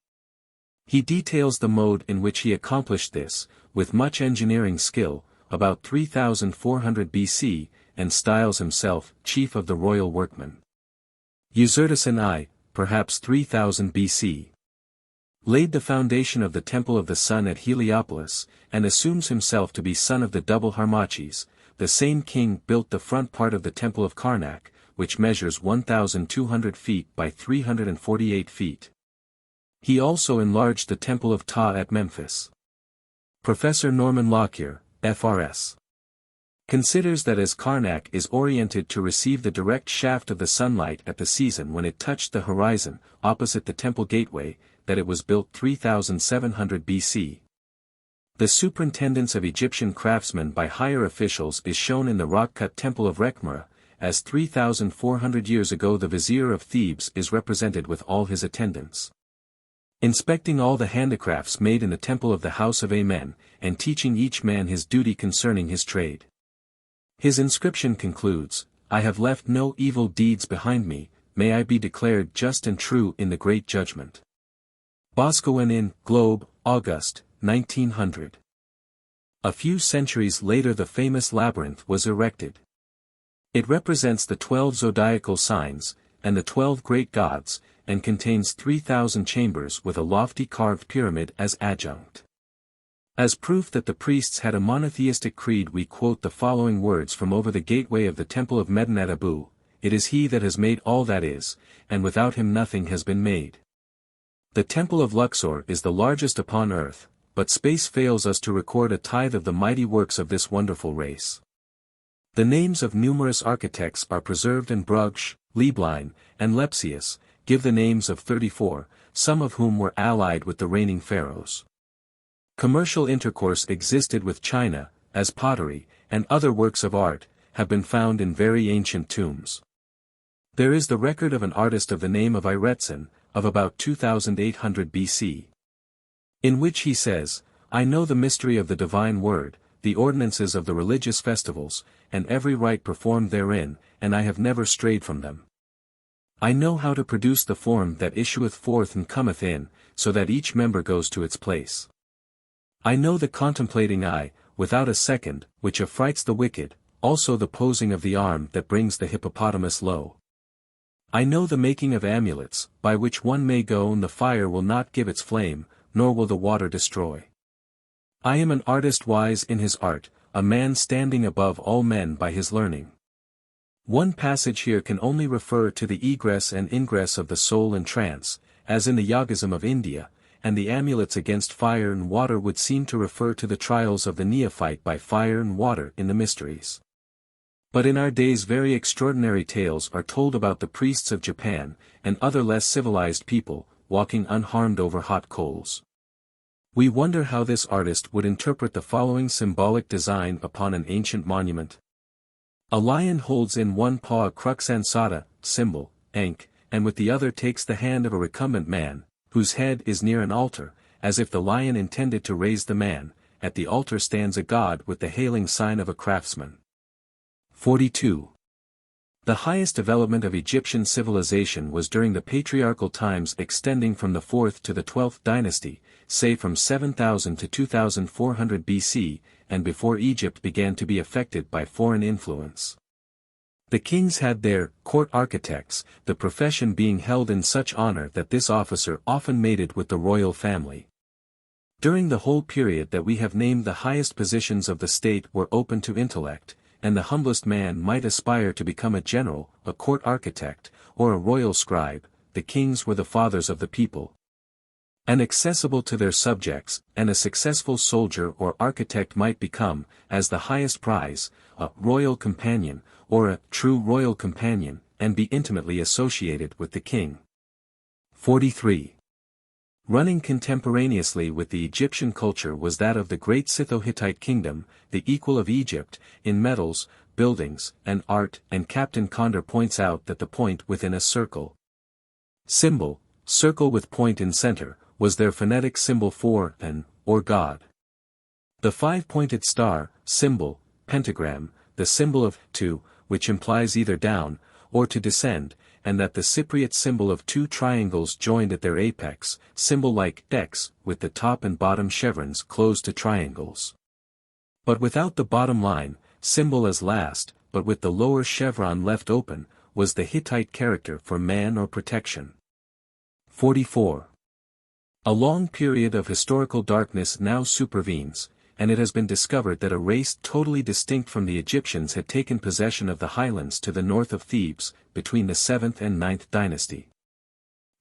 He details the mode in which he accomplished this, with much engineering skill, about 3400 BC, and styles himself chief of the royal workmen. Usertesen I, perhaps 3000 BC. Laid the foundation of the Temple of the Sun at Heliopolis, and assumes himself to be son of the double Harmachis. The same king built the front part of the Temple of Karnak, which measures 1,200 feet by 348 feet. He also enlarged the Temple of Ptah at Memphis. Professor Norman Lockyer, FRS. Considers that as Karnak is oriented to receive the direct shaft of the sunlight at the season when it touched the horizon, opposite the temple gateway, that it was built 3700 BC. The superintendence of Egyptian craftsmen by higher officials is shown in the rock-cut Temple of Rekhmara, as 3,400 years ago the vizier of Thebes is represented with all his attendants. Inspecting all the handicrafts made in the temple of the House of Amen, and teaching each man his duty concerning his trade. His inscription concludes, I have left no evil deeds behind me, may I be declared just and true in the great judgment. Boscawen Globe, August, 1900. A few centuries later the famous labyrinth was erected. It represents the 12 zodiacal signs, and the 12 great gods, and contains 3,000 chambers with a lofty carved pyramid as adjunct. As proof that the priests had a monotheistic creed we quote the following words from over the gateway of the Temple of Medinet Abu, it is he that has made all that is, and without him nothing has been made. The Temple of Luxor is the largest upon earth, but space fails us to record a tithe of the mighty works of this wonderful race. The names of numerous architects are preserved in Bruges, Lieblein, and Lepsius, give the names of 34, some of whom were allied with the reigning pharaohs. Commercial intercourse existed with China, as pottery, and other works of art, have been found in very ancient tombs. There is the record of an artist of the name of Iretsen, of about 2800 BC. In which he says, I know the mystery of the divine word, the ordinances of the religious festivals, and every rite performed therein, and I have never strayed from them. I know how to produce the form that issueth forth and cometh in, so that each member goes to its place. I know the contemplating eye, without a second, which affrights the wicked, also the posing of the arm that brings the hippopotamus low. I know the making of amulets, by which one may go and the fire will not give its flame, nor will the water destroy. I am an artist wise in his art, a man standing above all men by his learning. One passage here can only refer to the egress and ingress of the soul in trance, as in the Yogism of India, and the amulets against fire and water would seem to refer to the trials of the neophyte by fire and water in the mysteries. But in our days very extraordinary tales are told about the priests of Japan, and other less civilized people, walking unharmed over hot coals. We wonder how this artist would interpret the following symbolic design upon an ancient monument. A lion holds in one paw a crux ansata, symbol, Ankh, and with the other takes the hand of a recumbent man, whose head is near an altar, as if the lion intended to raise the man. At the altar stands a god with the hailing sign of a craftsman. 42. The highest development of Egyptian civilization was during the patriarchal times extending from the 4th to the 12th dynasty, say from 7000 to 2400 BC, and before Egypt began to be affected by foreign influence. The kings had their court architects, the profession being held in such honor that this officer often mated with the royal family. During the whole period that we have named the highest positions of the state were open to intellect, and the humblest man might aspire to become a general, a court architect, or a royal scribe. The kings were the fathers of the people, and accessible to their subjects, and a successful soldier or architect might become, as the highest prize, a royal companion, or a true royal companion, and be intimately associated with the king. 43. Running contemporaneously with the Egyptian culture was that of the great Scytho-Hittite kingdom, the equal of Egypt, in metals, buildings, and art, and Captain Condor points out that the point within a circle symbol, circle with point in center, was their phonetic symbol for an, or God. The five-pointed star, symbol, pentagram, the symbol of to, which implies either down, or to descend, and that the Cypriot symbol of two triangles joined at their apex, symbol like X, with the top and bottom chevrons closed to triangles. But without the bottom line, symbol as last, but with the lower chevron left open, was the Hittite character for man or protection. 44. A long period of historical darkness now supervenes, and it has been discovered that a race totally distinct from the Egyptians had taken possession of the highlands to the north of Thebes, between the 7th and 9th dynasty.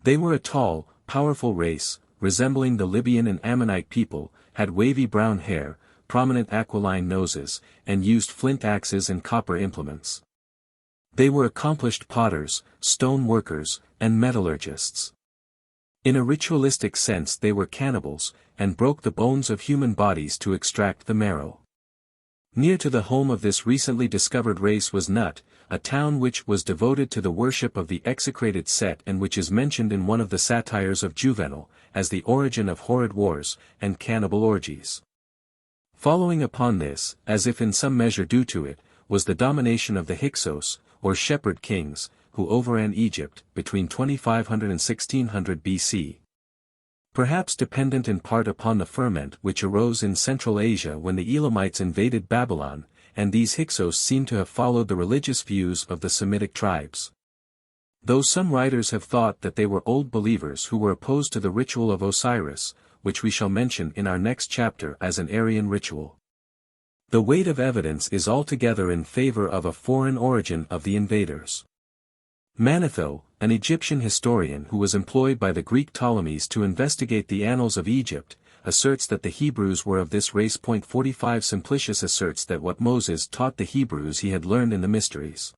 They were a tall, powerful race, resembling the Libyan and Ammonite people, had wavy brown hair, prominent aquiline noses, and used flint axes and copper implements. They were accomplished potters, stone workers, and metallurgists. In a ritualistic sense they were cannibals, and broke the bones of human bodies to extract the marrow. Near to the home of this recently discovered race was Nut, a town which was devoted to the worship of the execrated Set and which is mentioned in one of the satires of Juvenal, as the origin of horrid wars, and cannibal orgies. Following upon this, as if in some measure due to it, was the domination of the Hyksos, or shepherd kings, who overran Egypt, between 2500 and 1600 BC. Perhaps dependent in part upon the ferment which arose in Central Asia when the Elamites invaded Babylon, and these Hyksos seem to have followed the religious views of the Semitic tribes. Though some writers have thought that they were old believers who were opposed to the ritual of Osiris, which we shall mention in our next chapter as an Aryan ritual. The weight of evidence is altogether in favor of a foreign origin of the invaders. Manetho, an Egyptian historian who was employed by the Greek Ptolemies to investigate the annals of Egypt, asserts that the Hebrews were of this race. 45 Simplicius asserts that what Moses taught the Hebrews he had learned in the mysteries.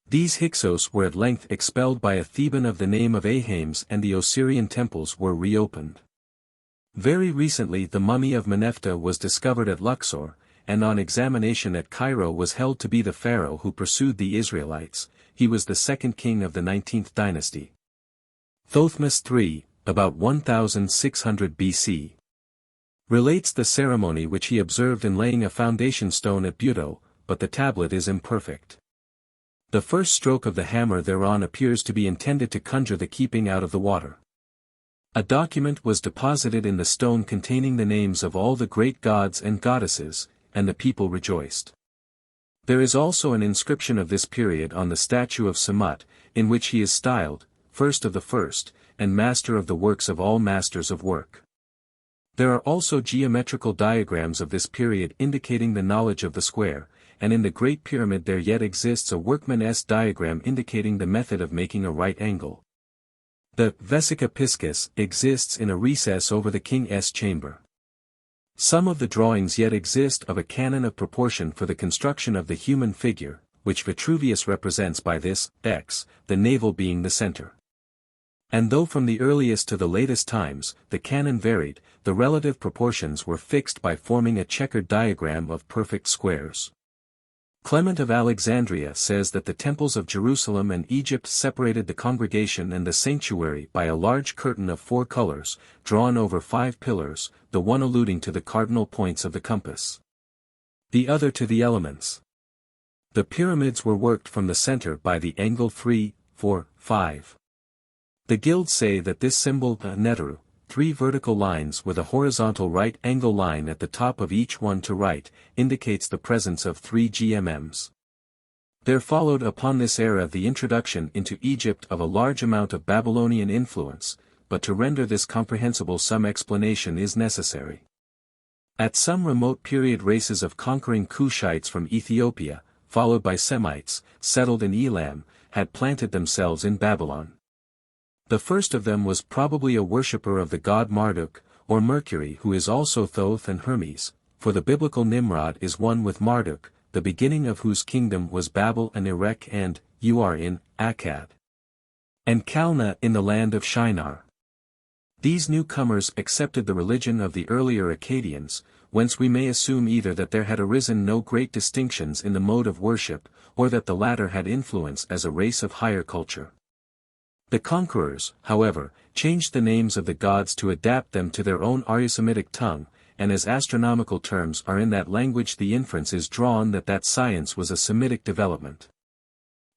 These Hyksos were at length expelled by a Theban of the name of Ahames and the Osirian temples were reopened. Very recently the mummy of Menephtah was discovered at Luxor, and on examination at Cairo was held to be the pharaoh who pursued the Israelites. He was the second king of the 19th dynasty. Thothmes III, about 1600 BC, relates the ceremony which he observed in laying a foundation stone at Buto, but the tablet is imperfect. The first stroke of the hammer thereon appears to be intended to conjure the keeping out of the water. A document was deposited in the stone containing the names of all the great gods and goddesses, and the people rejoiced. There is also an inscription of this period on the statue of Samut, in which he is styled, first of the first, and master of the works of all masters of work. There are also geometrical diagrams of this period indicating the knowledge of the square, and in the Great Pyramid there yet exists a workman's diagram indicating the method of making a right angle. The Vesica Piscis exists in a recess over the king's chamber. Some of the drawings yet exist of a canon of proportion for the construction of the human figure, which Vitruvius represents by this X, the navel being the center. And though from the earliest to the latest times, the canon varied, the relative proportions were fixed by forming a checkered diagram of perfect squares. Clement of Alexandria says that the temples of Jerusalem and Egypt separated the congregation and the sanctuary by a large curtain of 4 colors, drawn over 5 pillars, the one alluding to the cardinal points of the compass, the other to the elements. The pyramids were worked from the center by the angle 3, 4, 5. The guilds say that this symbol Neteru, 3 vertical lines with a horizontal right angle line at the top of each one to right, indicates the presence of 3 GMMs. There followed upon this era the introduction into Egypt of a large amount of Babylonian influence, but to render this comprehensible some explanation is necessary. At some remote period races of conquering Cushites from Ethiopia, followed by Semites, settled in Elam, had planted themselves in Babylon. The first of them was probably a worshipper of the god Marduk, or Mercury, who is also Thoth and Hermes, for the biblical Nimrod is one with Marduk, the beginning of whose kingdom was Babel and Erech and Ur in Akkad, and Calneh in the land of Shinar. These newcomers accepted the religion of the earlier Akkadians, whence we may assume either that there had arisen no great distinctions in the mode of worship, or that the latter had influence as a race of higher culture. The conquerors, however, changed the names of the gods to adapt them to their own Aryo-Semitic tongue, and as astronomical terms are in that language the inference is drawn that science was a Semitic development.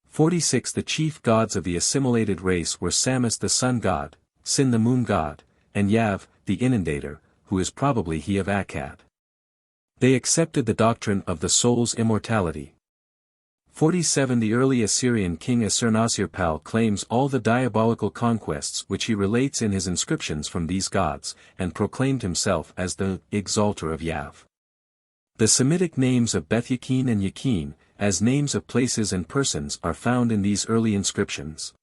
46 The chief gods of the assimilated race were Samus the sun god, Sin the moon god, and Yav, the inundator, who is probably he of Akkad. They accepted the doctrine of the soul's immortality. 47 The early Assyrian king Assur-nasir-pal claims all the diabolical conquests which he relates in his inscriptions from these gods, and proclaimed himself as the exalter of Yav. The Semitic names of Beth-Yakin and Yakin, as names of places and persons, are found in these early inscriptions.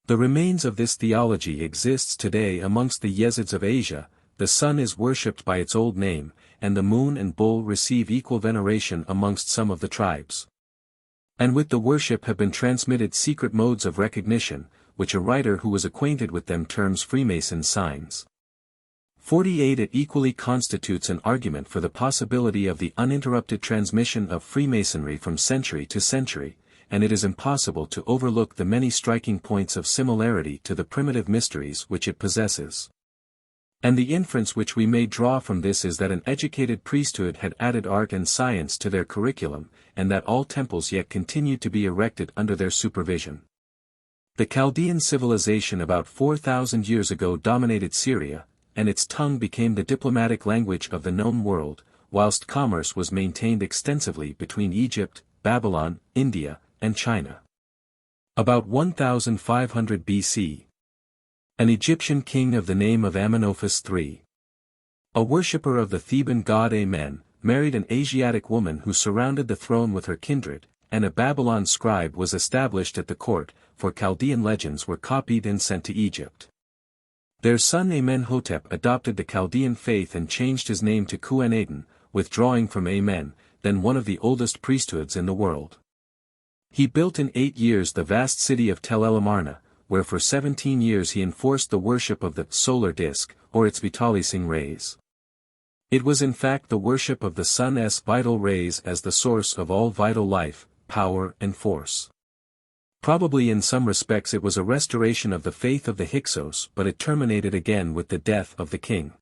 The remains of this theology exists today amongst the Yezids of Asia. The sun is worshipped by its old name, and the moon and bull receive equal veneration amongst some of the tribes. And with the worship have been transmitted secret modes of recognition, which a writer who was acquainted with them terms Freemason signs. 48 It equally constitutes an argument for the possibility of the uninterrupted transmission of Freemasonry from century to century, and it is impossible to overlook the many striking points of similarity to the primitive mysteries which it possesses. And the inference which we may draw from this is that an educated priesthood had added art and science to their curriculum, and that all temples yet continued to be erected under their supervision. The Chaldean civilization about 4,000 years ago dominated Syria, and its tongue became the diplomatic language of the known world, whilst commerce was maintained extensively between Egypt, Babylon, India, and China. About 1500 BC. An Egyptian king of the name of Amenophis III, a worshipper of the Theban god Amen, married an Asiatic woman who surrounded the throne with her kindred, and a Babylon scribe was established at the court, for Chaldean legends were copied and sent to Egypt. Their son Amenhotep adopted the Chaldean faith and changed his name to Kuan-Adin, withdrawing from Amen, then one of the oldest priesthoods in the world. He built in 8 years the vast city of Tel El-Amarna, where for 17 years he enforced the worship of the solar disk, or its vitalising rays. It was in fact the worship of the sun's vital rays as the source of all vital life, power and force. Probably in some respects it was a restoration of the faith of the Hyksos, but it terminated again with the death of the king.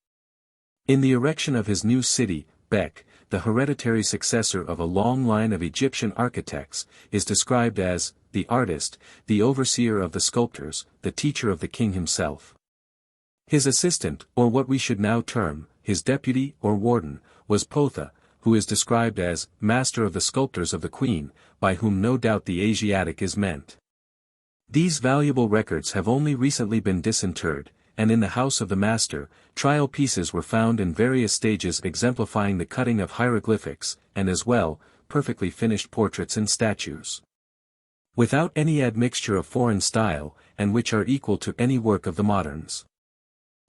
In the erection of his new city, Bek, the hereditary successor of a long line of Egyptian architects, is described as the artist, the overseer of the sculptors, the teacher of the king himself. His assistant, or what we should now term, his deputy or warden, was Potha, who is described as master of the sculptors of the queen, by whom no doubt the Asiatic is meant. These valuable records have only recently been disinterred, and in the house of the master, trial pieces were found in various stages exemplifying the cutting of hieroglyphics, and as well, perfectly finished portraits and statues, without any admixture of foreign style, and which are equal to any work of the moderns.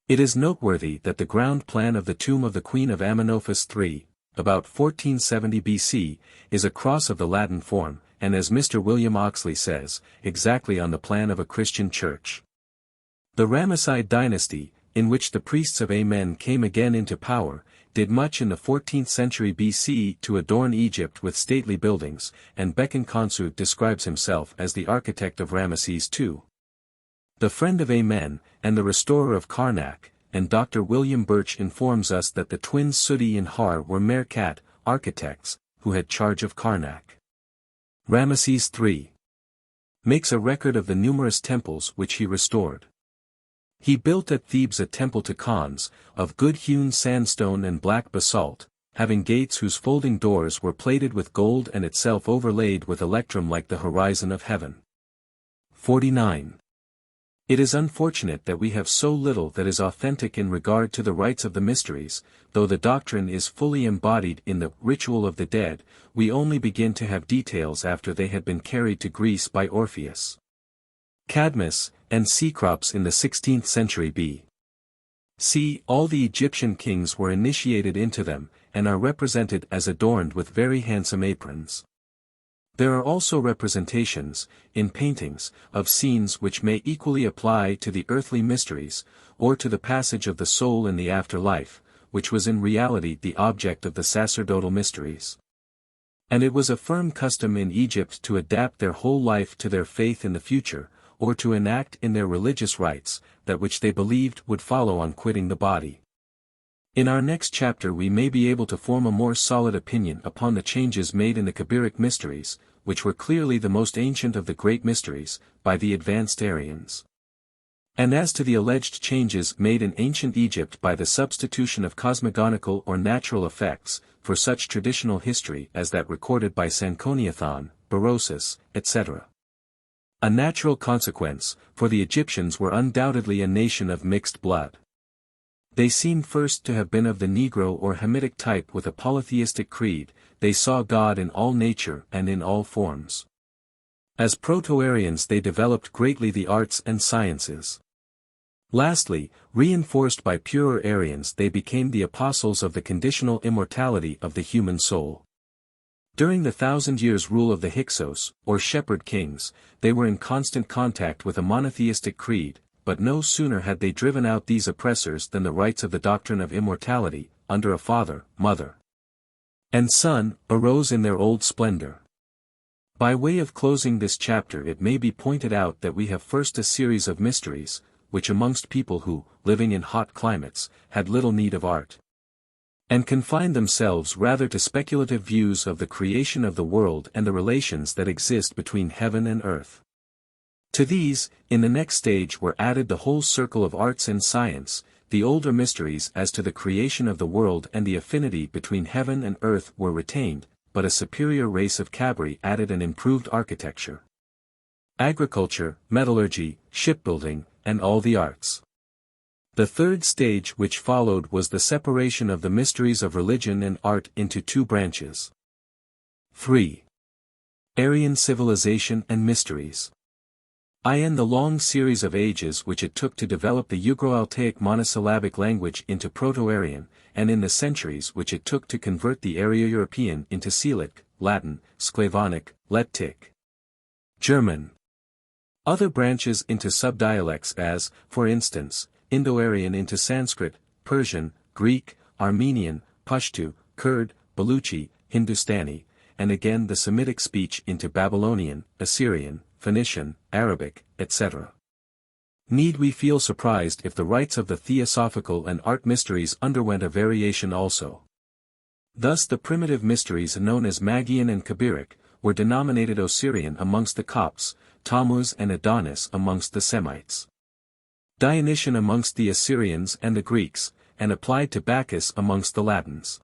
It is noteworthy that the ground plan of the tomb of the Queen of Amenophis III, about 1470 BC, is a cross of the Latin form, and as Mr. William Oxley says, exactly on the plan of a Christian church. The Ramesside dynasty, in which the priests of Amen came again into power, did much in the 14th century BC to adorn Egypt with stately buildings, and Bekan Konsud describes himself as the architect of Ramesses II, the friend of Amen, and the restorer of Karnak, and Dr. William Birch informs us that the twins Sudi and Har were Merkat, architects, who had charge of Karnak. Ramesses III makes a record of the numerous temples which he restored. He built at Thebes a temple to Khans, of good-hewn sandstone and black basalt, having gates whose folding doors were plated with gold and itself overlaid with electrum like the horizon of heaven. 49. It is unfortunate that we have so little that is authentic in regard to the rites of the mysteries, though the doctrine is fully embodied in the ritual of the dead. We only begin to have details after they had been carried to Greece by Orpheus, Cadmus, and Cecrops in the 16th century B.C. All the Egyptian kings were initiated into them, and are represented as adorned with very handsome aprons. There are also representations, in paintings, of scenes which may equally apply to the earthly mysteries, or to the passage of the soul in the afterlife, which was in reality the object of the sacerdotal mysteries. And it was a firm custom in Egypt to adapt their whole life to their faith in the future, or to enact in their religious rites, that which they believed would follow on quitting the body. In our next chapter we may be able to form a more solid opinion upon the changes made in the Kabiric mysteries, which were clearly the most ancient of the great mysteries, by the advanced Aryans. And as to the alleged changes made in ancient Egypt by the substitution of cosmogonical or natural effects, for such traditional history as that recorded by Sanchoniathon, Berosus, etc. A natural consequence, for the Egyptians were undoubtedly a nation of mixed blood. They seem first to have been of the Negro or Hermetic type with a polytheistic creed. They saw God in all nature and in all forms. As Proto-Aryans they developed greatly the arts and sciences. Lastly, reinforced by purer Aryans they became the apostles of the conditional immortality of the human soul. During the 1,000 years' rule of the Hyksos, or shepherd kings, they were in constant contact with a monotheistic creed, but no sooner had they driven out these oppressors than the rites of the doctrine of immortality, under a father, mother, and son, arose in their old splendor. By way of closing this chapter it may be pointed out that we have first a series of mysteries, which amongst people who, living in hot climates, had little need of art, and confined themselves rather to speculative views of the creation of the world and the relations that exist between heaven and earth. To these, in the next stage were added the whole circle of arts and science. The older mysteries as to the creation of the world and the affinity between heaven and earth were retained, but a superior race of Kabri added an improved architecture, agriculture, metallurgy, shipbuilding, and all the arts. The third stage which followed was the separation of the mysteries of religion and art into two branches. 3. Aryan civilization and mysteries. In the long series of ages which it took to develop the Ugro-Altaic monosyllabic language into Proto-Aryan, and in the centuries which it took to convert the Aryo-European into Celtic, Latin, Sclavonic, Lettic, German, other branches into subdialects as, for instance, Indo-Aryan into Sanskrit, Persian, Greek, Armenian, Pashto, Kurd, Baluchi, Hindustani, and again the Semitic speech into Babylonian, Assyrian, Phoenician, Arabic, etc. Need we feel surprised if the rites of the theosophical and art mysteries underwent a variation also? Thus the primitive mysteries known as Magian and Kabiric, were denominated Osirian amongst the Copts, Tammuz and Adonis amongst the Semites, Dionysian amongst the Assyrians and the Greeks, and applied to Bacchus amongst the Latins.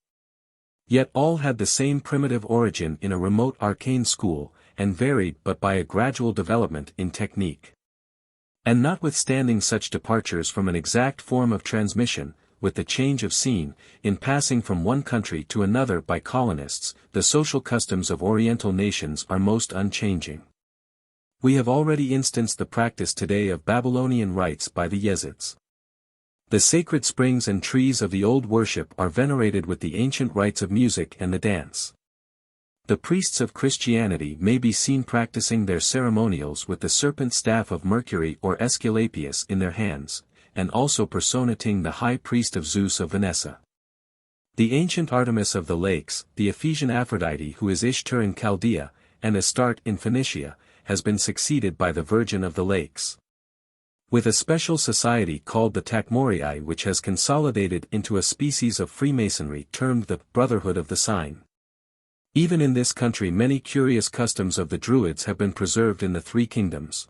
Yet all had the same primitive origin in a remote arcane school, and varied but by a gradual development in technique. And notwithstanding such departures from an exact form of transmission, with the change of scene, in passing from one country to another by colonists, the social customs of Oriental nations are most unchanging. We have already instanced the practice today of Babylonian rites by the Yezids. The sacred springs and trees of the old worship are venerated with the ancient rites of music and the dance. The priests of Christianity may be seen practicing their ceremonials with the serpent staff of Mercury or Aesculapius in their hands, and also personating the high priest of Zeus of Vanessa. The ancient Artemis of the lakes, the Ephesian Aphrodite who is Ishtar in Chaldea, and Astarte in Phoenicia, has been succeeded by the Virgin of the Lakes, with a special society called the Takmorii which has consolidated into a species of Freemasonry termed the Brotherhood of the Sign. Even in this country many curious customs of the Druids have been preserved in the three kingdoms.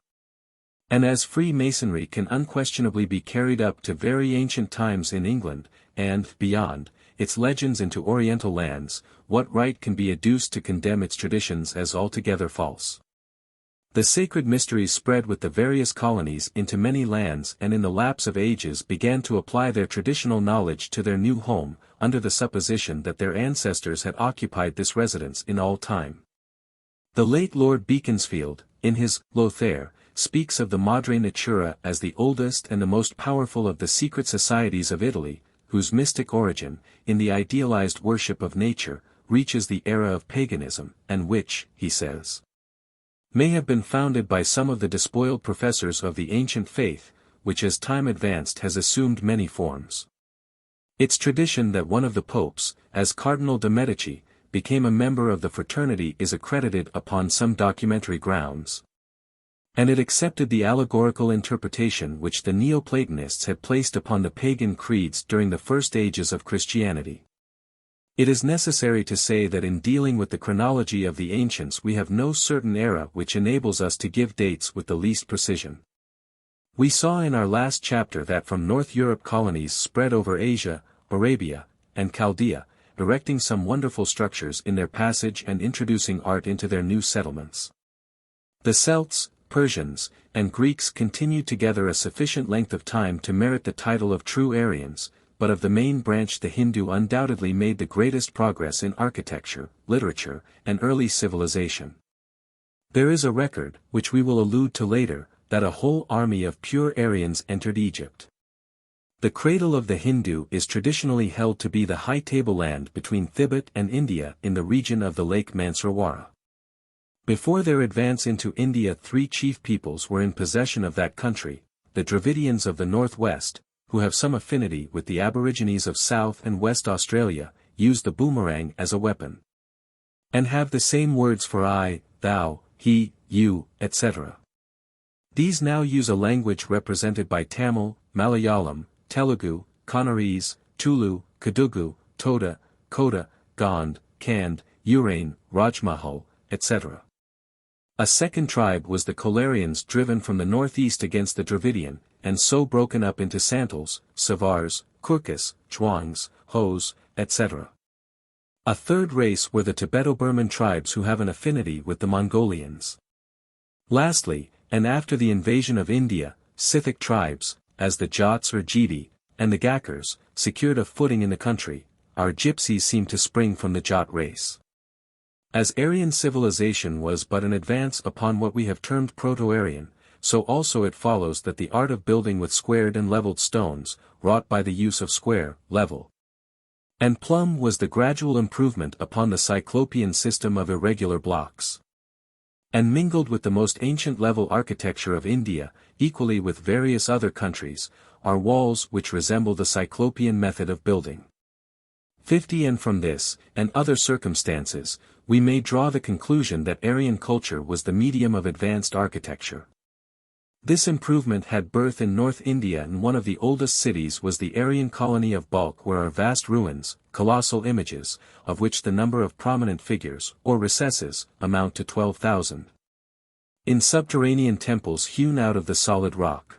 And as Freemasonry can unquestionably be carried up to very ancient times in England, and, beyond, its legends into Oriental lands, what right can be adduced to condemn its traditions as altogether false? The sacred mysteries spread with the various colonies into many lands and in the lapse of ages began to apply their traditional knowledge to their new home, under the supposition that their ancestors had occupied this residence in all time. The late Lord Beaconsfield, in his Lothair, speaks of the Madre Natura as the oldest and the most powerful of the secret societies of Italy, whose mystic origin, in the idealized worship of nature, reaches the era of paganism, and which, he says, may have been founded by some of the despoiled professors of the ancient faith, which as time advanced has assumed many forms. It's tradition that one of the popes, as Cardinal de' Medici, became a member of the fraternity is accredited upon some documentary grounds. And it accepted the allegorical interpretation which the Neoplatonists had placed upon the pagan creeds during the first ages of Christianity. It is necessary to say that in dealing with the chronology of the ancients we have no certain era which enables us to give dates with the least precision. We saw in our last chapter that from North Europe colonies spread over Asia, Arabia, and Chaldea, erecting some wonderful structures in their passage and introducing art into their new settlements. The Celts, Persians, and Greeks continued together a sufficient length of time to merit the title of true Aryans, but of the main branch the Hindu undoubtedly made the greatest progress in architecture, literature, and early civilization. There is a record, which we will allude to later, that a whole army of pure Aryans entered Egypt. The cradle of the Hindu is traditionally held to be the high tableland between Thibet and India in the region of the Lake Mansarawara. Before their advance into India, three chief peoples were in possession of that country: the Dravidians of the northwest, who have some affinity with the Aborigines of South and West Australia, use the boomerang as a weapon, and have the same words for I, thou, he, you, etc. These now use a language represented by Tamil, Malayalam, Telugu, Kannarese, Tulu, Kodugu, Toda, Koda, Gond, Kand, Urain, Rajmahal, etc. A second tribe was the Kolarians, driven from the northeast against the Dravidian, and so broken up into Santals, Savars, Kurkas, Zhuangs, Hos, etc. A third race were the Tibeto-Burman tribes who have an affinity with the Mongolians. Lastly, and after the invasion of India, Scythic tribes, as the Jats or Jiti, and the Gakurs, secured a footing in the country. Our gypsies seem to spring from the Jat race. As Aryan civilization was but an advance upon what we have termed Proto-Aryan, so also it follows that the art of building with squared and leveled stones, wrought by the use of square, level, and plumb, was the gradual improvement upon the Cyclopean system of irregular blocks. And mingled with the most ancient level architecture of India, equally with various other countries, are walls which resemble the Cyclopean method of building. 50 And from this, and other circumstances, we may draw the conclusion that Aryan culture was the medium of advanced architecture. This improvement had birth in North India, and one of the oldest cities was the Aryan colony of Balkh, where are vast ruins, colossal images, of which the number of prominent figures, or recesses, amount to 12,000. In subterranean temples hewn out of the solid rock.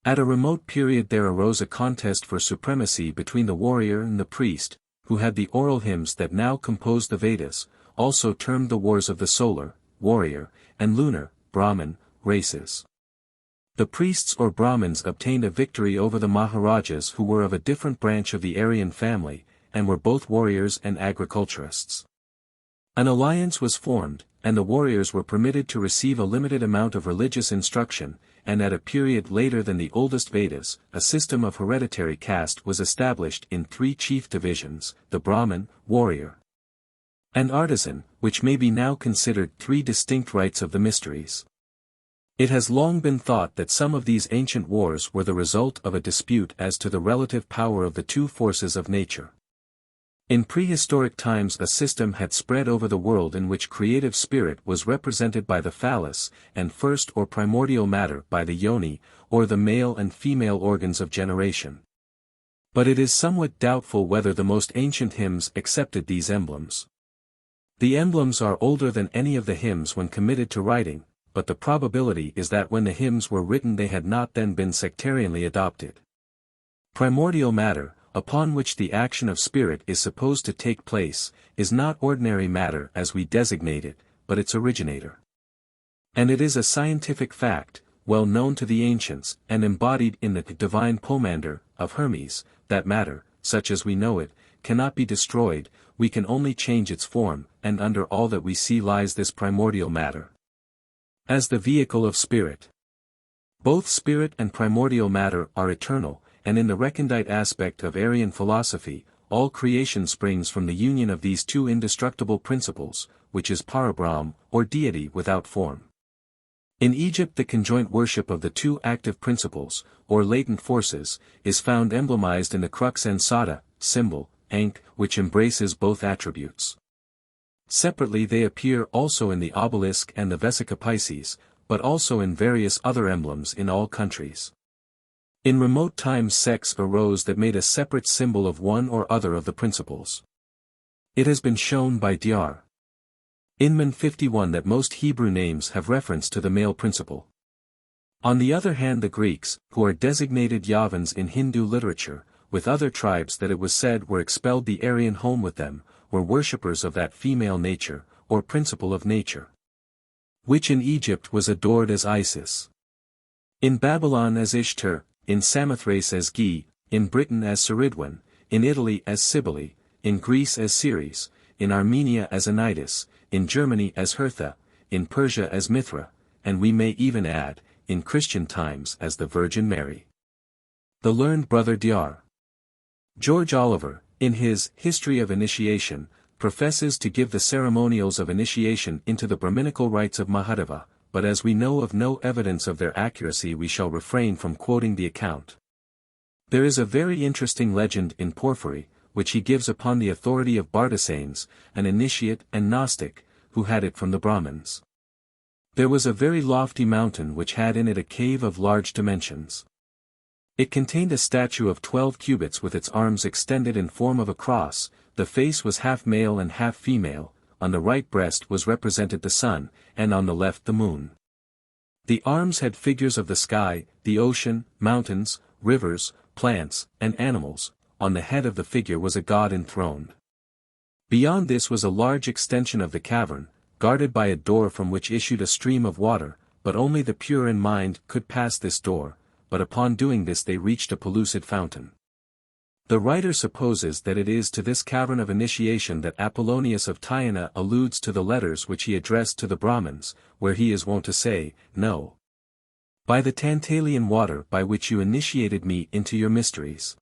At a remote period there arose a contest for supremacy between the warrior and the priest, who had the oral hymns that now compose the Vedas, also termed the wars of the solar, warrior, and lunar, Brahmin, races. The priests or Brahmins obtained a victory over the Maharajas, who were of a different branch of the Aryan family, and were both warriors and agriculturists. An alliance was formed, and the warriors were permitted to receive a limited amount of religious instruction, and at a period later than the oldest Vedas, a system of hereditary caste was established in three chief divisions: the Brahmin, warrior, and artisan, which may be now considered three distinct rites of the mysteries. It has long been thought that some of these ancient wars were the result of a dispute as to the relative power of the two forces of nature. In prehistoric times a system had spread over the world in which creative spirit was represented by the phallus, and first or primordial matter by the yoni, or the male and female organs of generation. But it is somewhat doubtful whether the most ancient hymns accepted these emblems. The emblems are older than any of the hymns when committed to writing, but the probability is that when the hymns were written they had not then been sectarianly adopted. Primordial matter, upon which the action of spirit is supposed to take place, is not ordinary matter as we designate it, but its originator. And it is a scientific fact, well known to the ancients, and embodied in the divine pomander of Hermes, that matter, such as we know it, cannot be destroyed, we can only change its form, and under all that we see lies this primordial matter, as the vehicle of spirit. Both spirit and primordial matter are eternal, and in the recondite aspect of Aryan philosophy, all creation springs from the union of these two indestructible principles, which is Parabrahm, or deity without form. In Egypt the conjoint worship of the two active principles, or latent forces, is found emblemized in the crux ansata, symbol, ankh, which embraces both attributes. Separately they appear also in the obelisk and the vesica Pisces, but also in various other emblems in all countries. In remote times sects arose that made a separate symbol of one or other of the principles. It has been shown by Dr. Inman 51 that most Hebrew names have reference to the male principle. On the other hand the Greeks, who are designated Yavans in Hindu literature, with other tribes that it was said were expelled the Aryan home with them, were worshippers of that female nature, or principle of nature, which in Egypt was adored as Isis, in Babylon as Ishtar, in Samothrace as Ge, in Britain as Ceridwen, in Italy as Cybele, in Greece as Ceres, in Armenia as Anytus, in Germany as Hertha, in Persia as Mithra, and we may even add, in Christian times as the Virgin Mary. The learned brother Dr. George Oliver, in his History of Initiation, professes to give the ceremonials of initiation into the Brahminical rites of Mahadeva, but as we know of no evidence of their accuracy we shall refrain from quoting the account. There is a very interesting legend in Porphyry, which he gives upon the authority of Bardesanes, an initiate and Gnostic, who had it from the Brahmins. There was a very lofty mountain which had in it a cave of large dimensions. It contained a statue of 12 cubits with its arms extended in form of a cross, the face was half male and half female, on the right breast was represented the sun, and on the left the moon. The arms had figures of the sky, the ocean, mountains, rivers, plants, and animals. On the head of the figure was a god enthroned. Beyond this was a large extension of the cavern, guarded by a door from which issued a stream of water, but only the pure in mind could pass this door, but upon doing this they reached a pellucid fountain. The writer supposes that it is to this cavern of initiation that Apollonius of Tyana alludes to the letters which he addressed to the Brahmins, where he is wont to say, "No. By the Tantalian water by which you initiated me into your mysteries."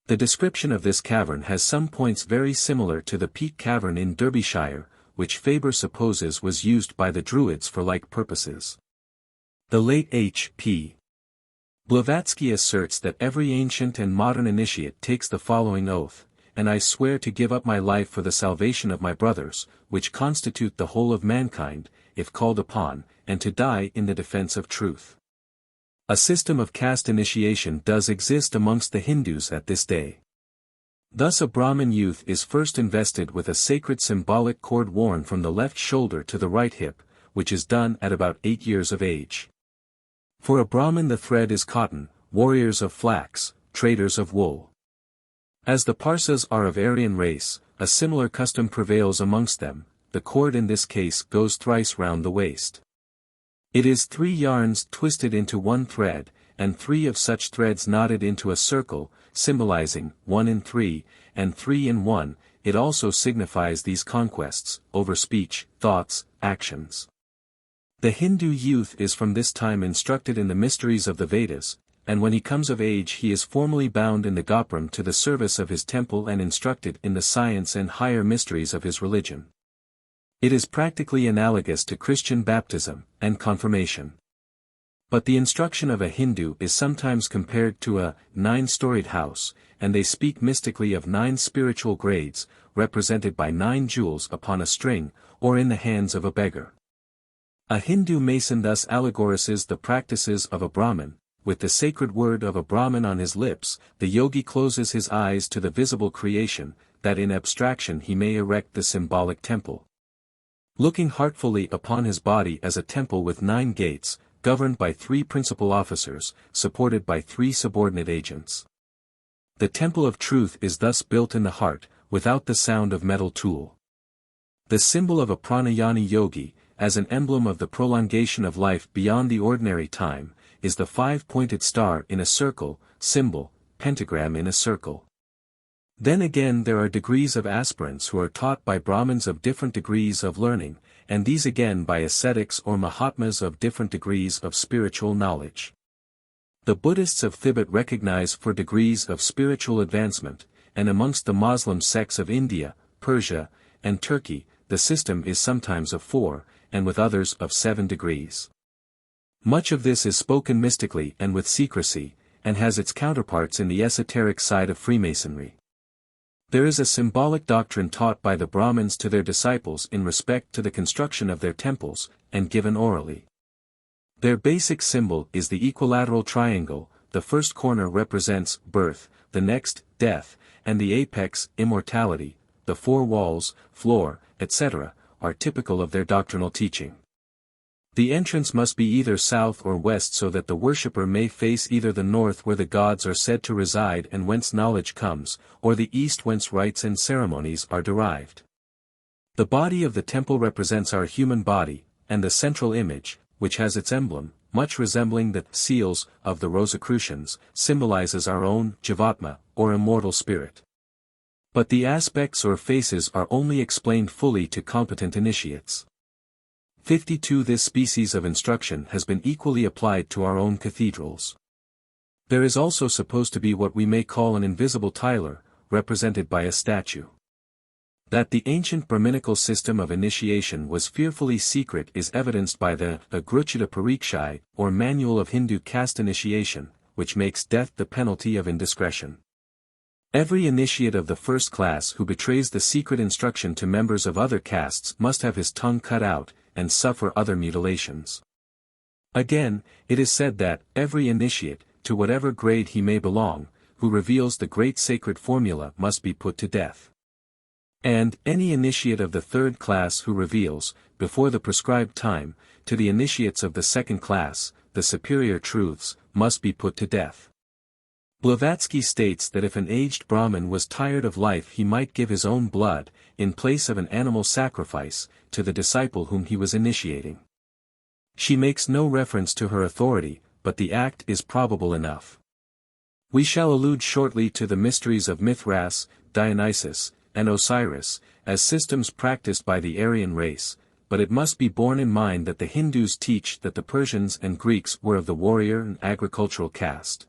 The description of this cavern has some points very similar to the Peak Cavern in Derbyshire, which Faber supposes was used by the Druids for like purposes. The late H.P. Blavatsky asserts that every ancient and modern initiate takes the following oath, "And I swear to give up my life for the salvation of my brothers, which constitute the whole of mankind, if called upon, and to die in the defense of truth." A system of caste initiation does exist amongst the Hindus at this day. Thus a Brahmin youth is first invested with a sacred symbolic cord worn from the left shoulder to the right hip, which is done at about 8 years of age. For a Brahmin the thread is cotton, warriors of flax, traders of wool. As the Parsas are of Aryan race, a similar custom prevails amongst them, the cord in this case goes thrice round the waist. It is 3 yarns twisted into one thread, and 3 of such threads knotted into a circle, symbolizing 1 in 3, and 3 in 1, it also signifies these conquests, over speech, thoughts, actions. The Hindu youth is from this time instructed in the mysteries of the Vedas, and when he comes of age he is formally bound in the Gopram to the service of his temple and instructed in the science and higher mysteries of his religion. It is practically analogous to Christian baptism and confirmation. But the instruction of a Hindu is sometimes compared to a 9-storied house, and they speak mystically of 9 spiritual grades, represented by 9 jewels upon a string, or in the hands of a beggar. A Hindu Mason thus allegorizes the practices of a Brahmin. With the sacred word of a Brahmin on his lips, the yogi closes his eyes to the visible creation, that in abstraction he may erect the symbolic temple. Looking heartfully upon his body as a temple with 9 gates, governed by 3 principal officers, supported by 3 subordinate agents. The temple of truth is thus built in the heart, without the sound of metal tool. The symbol of a pranayani yogi, as an emblem of the prolongation of life beyond the ordinary time, is the 5-pointed star in a circle, symbol, pentagram in a circle. Then again there are degrees of aspirants who are taught by Brahmins of different degrees of learning, and these again by ascetics or Mahatmas of different degrees of spiritual knowledge. The Buddhists of Tibet recognize 4 degrees of spiritual advancement, and amongst the Muslim sects of India, Persia, and Turkey, the system is sometimes of 4, and with others of 7 degrees. Much of this is spoken mystically and with secrecy, and has its counterparts in the esoteric side of Freemasonry. There is a symbolic doctrine taught by the Brahmins to their disciples in respect to the construction of their temples, and given orally. Their basic symbol is the equilateral triangle. The first corner represents birth, the next, death, and the apex, immortality. The four walls, floor, etc., are typical of their doctrinal teaching. The entrance must be either south or west so that the worshipper may face either the north where the gods are said to reside and whence knowledge comes, or the east whence rites and ceremonies are derived. The body of the temple represents our human body, and the central image, which has its emblem, much resembling the seals of the Rosicrucians, symbolizes our own Jivatma, or immortal spirit. But the aspects or faces are only explained fully to competent initiates. 52 This species of instruction has been equally applied to our own cathedrals. There is also supposed to be what we may call an invisible tiler, represented by a statue. That the ancient Brahminical system of initiation was fearfully secret is evidenced by the Gruchita Parikshai, or Manual of Hindu Caste Initiation, which makes death the penalty of indiscretion. Every initiate of the first class who betrays the secret instruction to members of other castes must have his tongue cut out, and suffer other mutilations. Again, it is said that every initiate, to whatever grade he may belong, who reveals the great sacred formula must be put to death. And any initiate of the third class who reveals, before the prescribed time, to the initiates of the second class, the superior truths, must be put to death. Blavatsky states that if an aged Brahmin was tired of life he might give his own blood, in place of an animal sacrifice, to the disciple whom he was initiating. She makes no reference to her authority, but the act is probable enough. We shall allude shortly to the mysteries of Mithras, Dionysus, and Osiris, as systems practiced by the Aryan race, but it must be borne in mind that the Hindus teach that the Persians and Greeks were of the warrior and agricultural caste,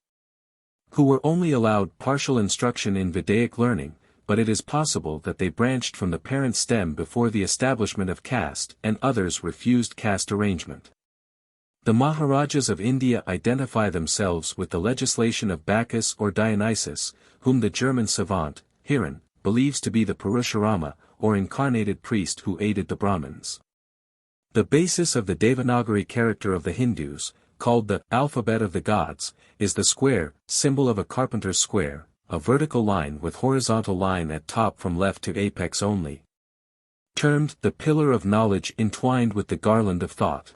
who were only allowed partial instruction in Vedaic learning, but it is possible that they branched from the parent stem before the establishment of caste, and others refused caste arrangement. The Maharajas of India identify themselves with the legislation of Bacchus or Dionysus, whom the German savant, Hiran, believes to be the Parashurama, or incarnated priest who aided the Brahmins. The basis of the Devanagari character of the Hindus, called the alphabet of the gods, is the square, symbol of a carpenter's square, a vertical line with horizontal line at top from left to apex only, termed the pillar of knowledge entwined with the garland of thought.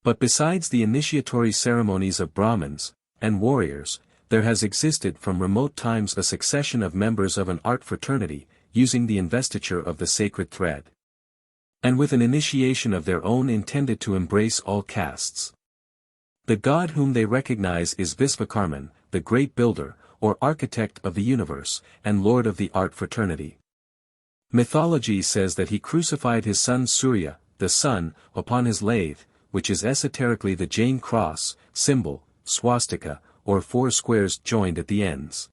But besides the initiatory ceremonies of Brahmins, and warriors, there has existed from remote times a succession of members of an art fraternity, using the investiture of the sacred thread, and with an initiation of their own intended to embrace all castes. The god whom they recognize is Visvakarman, the great builder, or architect of the universe, and lord of the art fraternity. Mythology says that he crucified his son Surya, the sun, upon his lathe, which is esoterically the Jain cross, symbol, swastika, or four squares joined at the ends.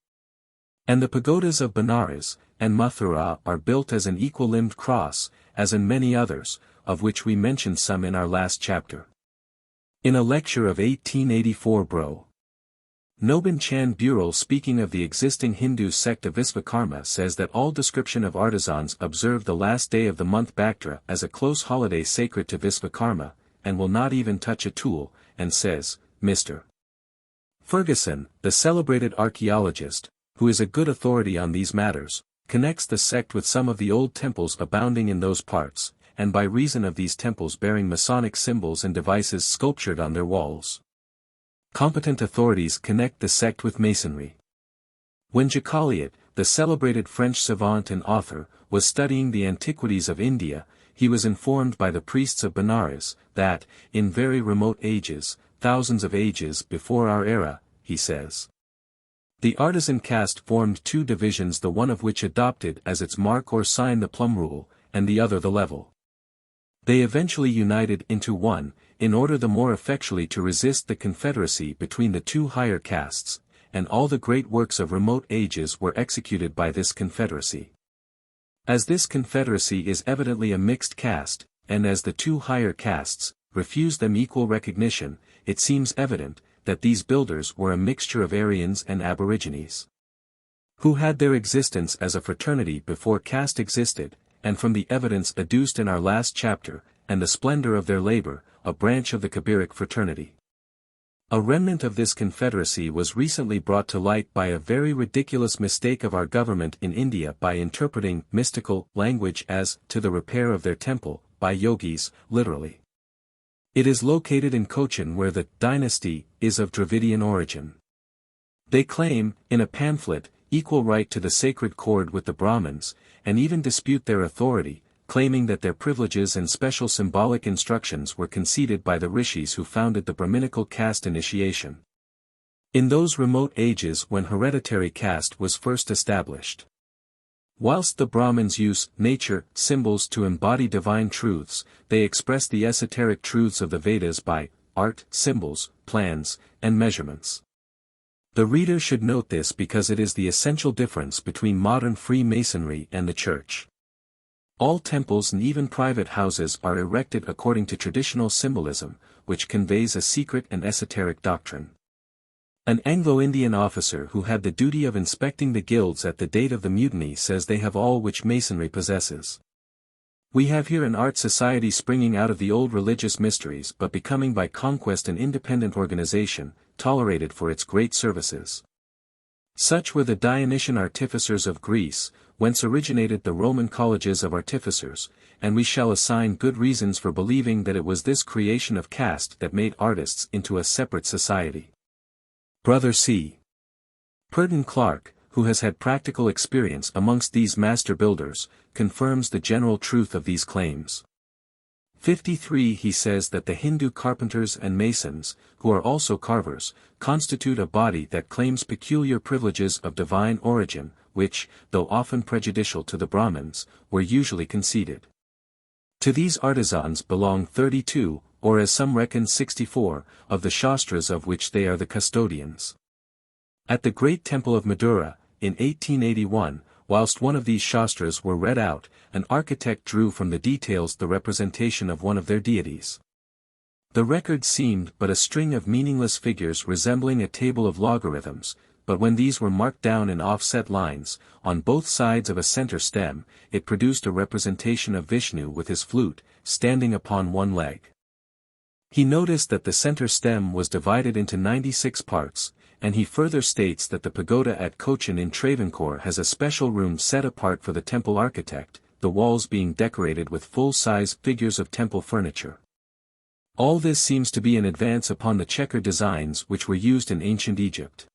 And the pagodas of Benares, and Mathura are built as an equal-limbed cross, as in many others, of which we mentioned some in our last chapter. In a lecture of 1884 Bro. Nobin Chand Bural speaking of the existing Hindu sect of Visvakarma says that all description of artisans observe the last day of the month Bhaktra as a close holiday sacred to Visvakarma, and will not even touch a tool, and says, Mr. Ferguson, the celebrated archaeologist, who is a good authority on these matters, connects the sect with some of the old temples abounding in those parts, and by reason of these temples bearing Masonic symbols and devices sculptured on their walls. Competent authorities connect the sect with Masonry. When Jacqueliot, the celebrated French savant and author, was studying the antiquities of India, he was informed by the priests of Benares, that, in very remote ages, thousands of ages before our era, he says, the artisan caste formed two divisions, the one of which adopted as its mark or sign the plumb rule, and the other the level. They eventually united into one, in order the more effectually to resist the confederacy between the two higher castes, and all the great works of remote ages were executed by this confederacy. As this confederacy is evidently a mixed caste, and as the two higher castes, refused them equal recognition, it seems evident that these builders were a mixture of Aryans and Aborigines, who had their existence as a fraternity before caste existed, and from the evidence adduced in our last chapter, and the splendor of their labor, a branch of the Kabiric fraternity. A remnant of this confederacy was recently brought to light by a very ridiculous mistake of our government in India by interpreting mystical language as to the repair of their temple, by yogis, literally. It is located in Cochin where the dynasty is of Dravidian origin. They claim, in a pamphlet, equal right to the sacred cord with the Brahmins, and even dispute their authority, claiming that their privileges and special symbolic instructions were conceded by the rishis who founded the Brahminical caste initiation, in those remote ages when hereditary caste was first established. Whilst the Brahmins use nature symbols to embody divine truths, they express the esoteric truths of the Vedas by art, symbols, plans, and measurements. The reader should note this because it is the essential difference between modern Freemasonry and the Church. All temples and even private houses are erected according to traditional symbolism, which conveys a secret and esoteric doctrine. An Anglo-Indian officer who had the duty of inspecting the guilds at the date of the mutiny says they have all which Masonry possesses. We have here an art society springing out of the old religious mysteries but becoming by conquest an independent organization, tolerated for its great services. Such were the Dionysian artificers of Greece, whence originated the Roman colleges of artificers, and we shall assign good reasons for believing that it was this creation of caste that made artists into a separate society. Brother C. Purton Clark, who has had practical experience amongst these master builders, confirms the general truth of these claims. 53 He says that the Hindu carpenters and masons, who are also carvers, constitute a body that claims peculiar privileges of divine origin, which, though often prejudicial to the Brahmins, were usually conceded. To these artisans belong 32, or as some reckon 64, of the Shastras of which they are the custodians. At the great temple of Madura, in 1881, whilst one of these Shastras were read out, an architect drew from the details the representation of one of their deities. The record seemed but a string of meaningless figures resembling a table of logarithms, but when these were marked down in offset lines, on both sides of a center stem, it produced a representation of Vishnu with his flute, standing upon one leg. He noticed that the center stem was divided into 96 parts, and he further states that the pagoda at Cochin in Travancore has a special room set apart for the temple architect, the walls being decorated with full-size figures of temple furniture. All this seems to be an advance upon the checker designs which were used in ancient Egypt.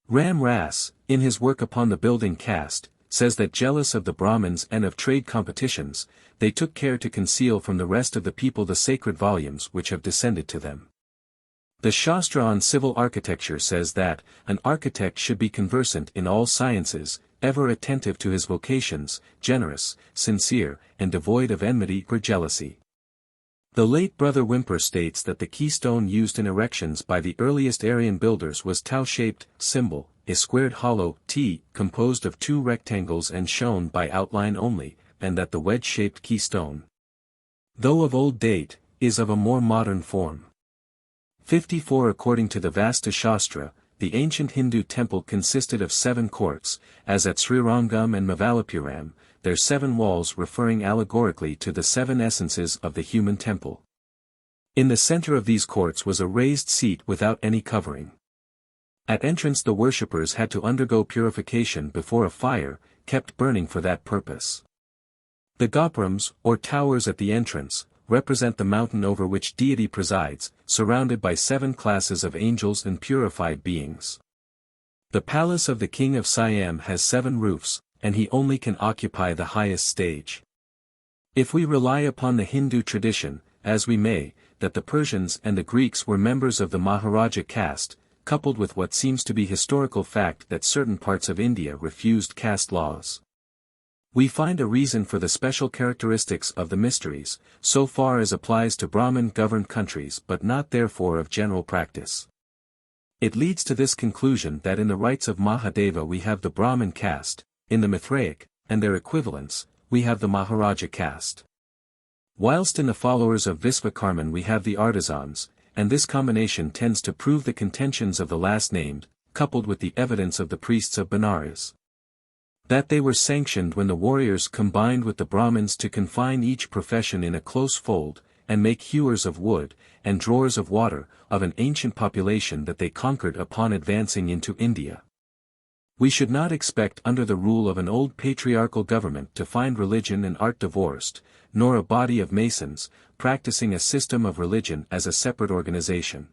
Ram Dass, in his work upon the building caste, says that jealous of the Brahmins and of trade competitions, they took care to conceal from the rest of the people the sacred volumes which have descended to them. The Shastra on Civil Architecture says that, an architect should be conversant in all sciences, ever attentive to his vocations, generous, sincere, and devoid of enmity or jealousy. The late Brother Whymper states that the keystone used in erections by the earliest Aryan builders was tau-shaped, symbol, a squared hollow T, composed of two rectangles and shown by outline only, and that the wedge-shaped keystone, though of old date, is of a more modern form. 54 According to the Vasta Shastra, the ancient Hindu temple consisted of 7 courts, as at Srirangam and Mavalapuram, their 7 walls referring allegorically to the 7 essences of the human temple. In the center of these courts was a raised seat without any covering. At entrance the worshippers had to undergo purification before a fire, kept burning for that purpose. The gopurams, or towers at the entrance, represent the mountain over which deity presides, surrounded by 7 classes of angels and purified beings. The palace of the king of Siam has 7 roofs, and he only can occupy the highest stage. If we rely upon the Hindu tradition, as we may, that the Persians and the Greeks were members of the Maharaja caste, coupled with what seems to be historical fact that certain parts of India refused caste laws, we find a reason for the special characteristics of the mysteries, so far as applies to Brahmin-governed countries but not therefore of general practice. It leads to this conclusion that in the rites of Mahadeva we have the Brahmin caste, in the Mithraic, and their equivalents, we have the Maharaja caste. Whilst in the followers of Visvakarman we have the artisans, and this combination tends to prove the contentions of the last named, coupled with the evidence of the priests of Benares. That they were sanctioned when the warriors combined with the Brahmins to confine each profession in a close fold, and make hewers of wood, and drawers of water, of an ancient population that they conquered upon advancing into India. We should not expect under the rule of an old patriarchal government to find religion and art divorced, nor a body of Masons, practicing a system of religion as a separate organization.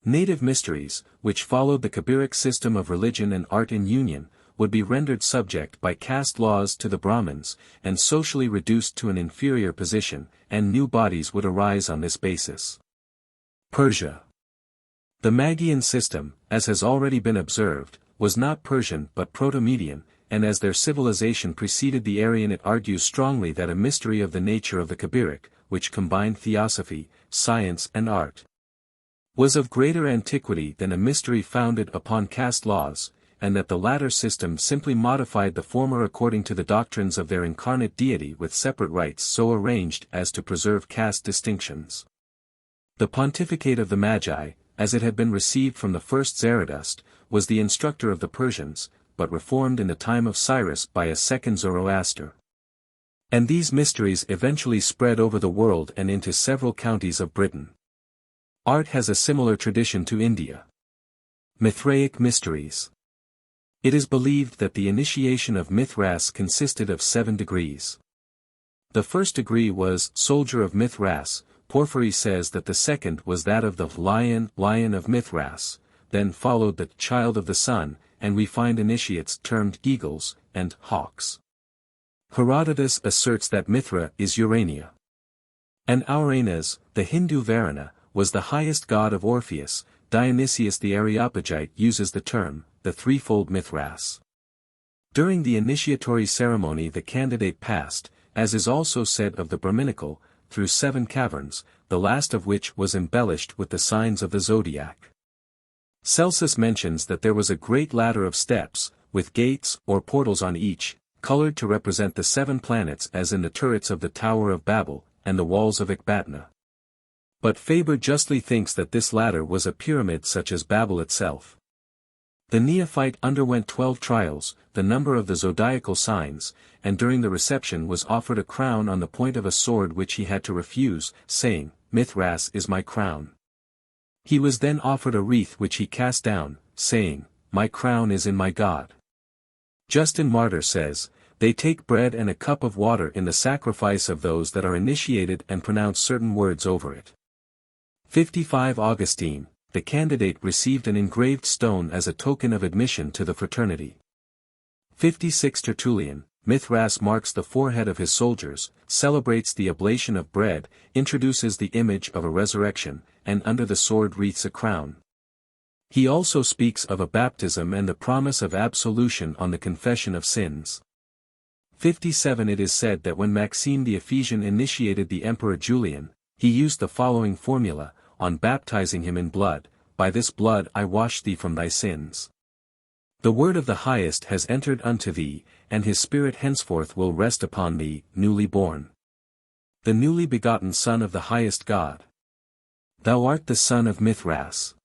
Native mysteries, which followed the Kabiric system of religion and art in union, would be rendered subject by caste laws to the Brahmins, and socially reduced to an inferior position, and new bodies would arise on this basis. Persia. The Magian system, as has already been observed, was not Persian but Proto-Median, and as their civilization preceded the Aryan it argues strongly that a mystery of the nature of the Kabiric, which combined theosophy, science and art, was of greater antiquity than a mystery founded upon caste laws, and that the latter system simply modified the former according to the doctrines of their incarnate deity with separate rites so arranged as to preserve caste distinctions. The pontificate of the Magi, as it had been received from the first Zarathustra, was the instructor of the Persians, but reformed in the time of Cyrus by a second Zoroaster. And these mysteries eventually spread over the world and into several counties of Britain. Art has a similar tradition to India. Mithraic mysteries. It is believed that the initiation of Mithras consisted of 7 degrees. The first degree was soldier of Mithras. Porphyry says that the second was that of the lion of Mithras, then followed the child of the sun, and we find initiates termed eagles, and hawks. Herodotus asserts that Mithra is Urania. And Auranes, the Hindu Varuna, was the highest god of Orpheus. Dionysius the Areopagite uses the term, the threefold Mithras. During the initiatory ceremony the candidate passed, as is also said of the Brahminical, through 7 caverns, the last of which was embellished with the signs of the zodiac. Celsus mentions that there was a great ladder of steps, with gates or portals on each, colored to represent the 7 planets as in the turrets of the Tower of Babel, and the walls of Ecbatana. But Faber justly thinks that this ladder was a pyramid such as Babel itself. The neophyte underwent 12 trials, the number of the zodiacal signs, and during the reception was offered a crown on the point of a sword which he had to refuse, saying, "Mithras is my crown." He was then offered a wreath which he cast down, saying, "My crown is in my God." Justin Martyr says, "They take bread and a cup of water in the sacrifice of those that are initiated and pronounce certain words over it." 55 Augustine, the candidate received an engraved stone as a token of admission to the fraternity. 56 Tertullian, Mithras marks the forehead of his soldiers, celebrates the oblation of bread, introduces the image of a resurrection, and under the sword wreathes a crown. He also speaks of a baptism and the promise of absolution on the confession of sins. 57 It is said that when Maxime the Ephesian initiated the Emperor Julian, he used the following formula, on baptizing him in blood, "By this blood I wash thee from thy sins. The word of the highest has entered unto thee, and his spirit henceforth will rest upon thee, newly born. The newly begotten Son of the highest God. Thou art the son of Mithras."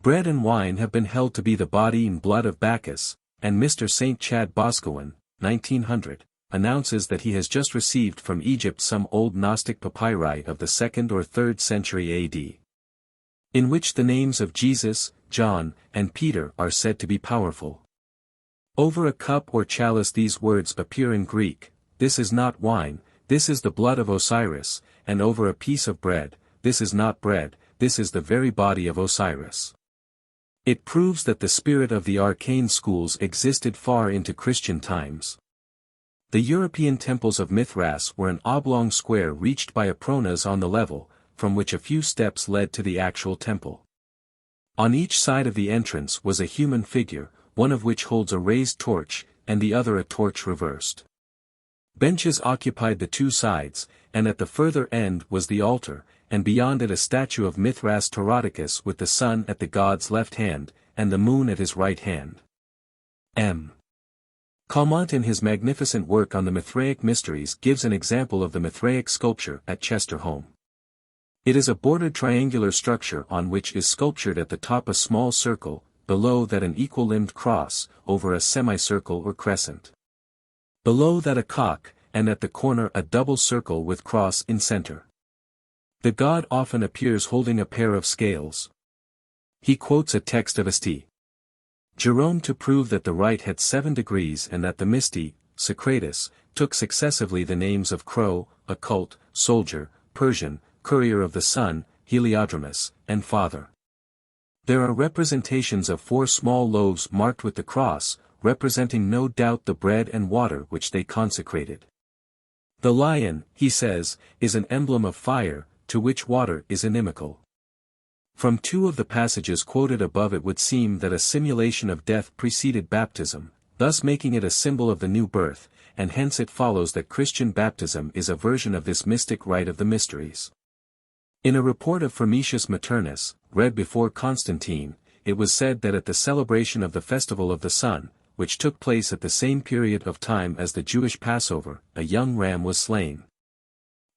Bread and wine have been held to be the body and blood of Bacchus, and Mr. St. Chad Boscawen, 1900, announces that he has just received from Egypt some old Gnostic papyri of the 2nd or 3rd century AD, in which the names of Jesus, John, and Peter are said to be powerful. Over a cup or chalice these words appear in Greek, "This is not wine, this is the blood of Osiris," and over a piece of bread, "This is not bread, this is the very body of Osiris." It proves that the spirit of the Arcane Schools existed far into Christian times. The European temples of Mithras were an oblong square reached by a pronas on the level, from which a few steps led to the actual temple. On each side of the entrance was a human figure, one of which holds a raised torch, and the other a torch reversed. Benches occupied the 2 sides, and at the further end was the altar, and beyond it a statue of Mithras Tauroticus with the sun at the god's left hand, and the moon at his right hand. M. Calment in his magnificent work on the Mithraic Mysteries gives an example of the Mithraic sculpture at Chesterholm. It is a bordered triangular structure on which is sculptured at the top a small circle, below that an equal-limbed cross, over a semicircle or crescent. Below that a cock, and at the corner a double circle with cross in center. The god often appears holding a pair of scales. He quotes a text of St. Jerome to prove that the rite had 7 degrees and that the Mysti, Socrates, took successively the names of crow, occult, soldier, Persian, courier of the sun, Heliodromus, and father. There are representations of 4 small loaves marked with the cross, representing no doubt the bread and water which they consecrated. The lion, he says, is an emblem of fire, to which water is inimical. From 2 of the passages quoted above it would seem that a simulation of death preceded baptism, thus making it a symbol of the new birth, and hence it follows that Christian baptism is a version of this mystic rite of the mysteries. In a report of Firmitius Maternus, read before Constantine, it was said that at the celebration of the Festival of the Sun, which took place at the same period of time as the Jewish Passover, a young ram was slain.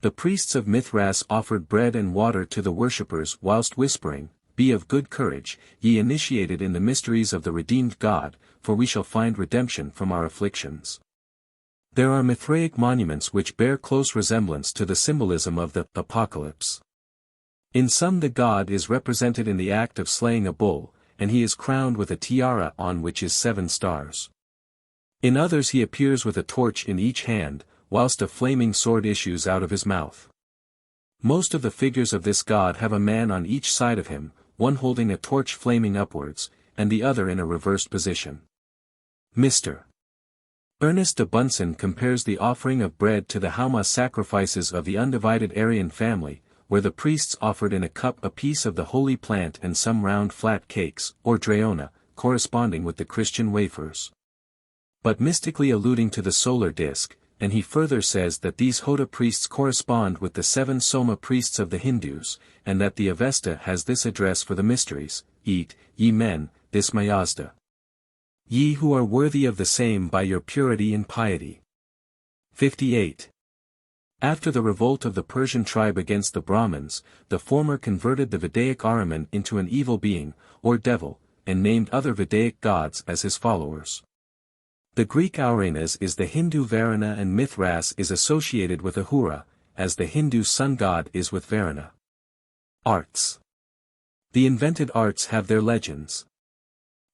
The priests of Mithras offered bread and water to the worshippers whilst whispering, "Be of good courage, ye initiated in the mysteries of the redeemed God, for we shall find redemption from our afflictions." There are Mithraic monuments which bear close resemblance to the symbolism of the Apocalypse. In some the god is represented in the act of slaying a bull, and he is crowned with a tiara on which is 7 stars. In others he appears with a torch in each hand, whilst a flaming sword issues out of his mouth. Most of the figures of this god have a man on each side of him, one holding a torch flaming upwards, and the other in a reversed position. Mr. Ernest de Bunsen compares the offering of bread to the Hauma sacrifices of the undivided Aryan family, where the priests offered in a cup a piece of the holy plant and some round flat cakes, or dreona, corresponding with the Christian wafers. But mystically alluding to the solar disk, and he further says that these Hoda priests correspond with the 7 Soma priests of the Hindus, and that the Avesta has this address for the mysteries: "Eat, ye men, this Mayazda. Ye who are worthy of the same by your purity and piety." 58. After the revolt of the Persian tribe against the Brahmins, the former converted the Vedaic Ahriman into an evil being, or devil, and named other Vedaic gods as his followers. The Greek Auranas is the Hindu Varuna, and Mithras is associated with Ahura, as the Hindu sun god is with Varuna. Arts. The invented arts have their legends.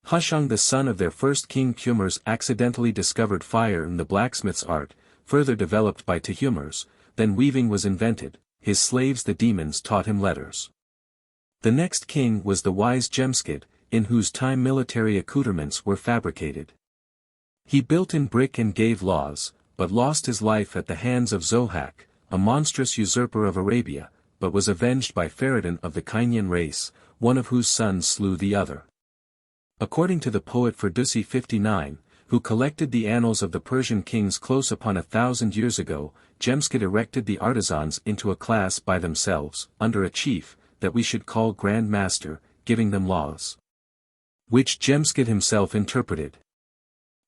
Hushang, the son of their first king Qumers, accidentally discovered fire in the blacksmith's art, further developed by Tehumers. Then weaving was invented, his slaves the demons taught him letters. The next king was the wise Jemskid, in whose time military accoutrements were fabricated. He built in brick and gave laws, but lost his life at the hands of Zohak, a monstrous usurper of Arabia, but was avenged by Feridun of the Kynyan race, one of whose sons slew the other. According to the poet Ferdowsi 59, who collected the annals of the Persian kings close upon 1,000 years ago, Jemskid erected the artisans into a class by themselves, under a chief, that we should call Grand Master, giving them laws, which Jemskid himself interpreted,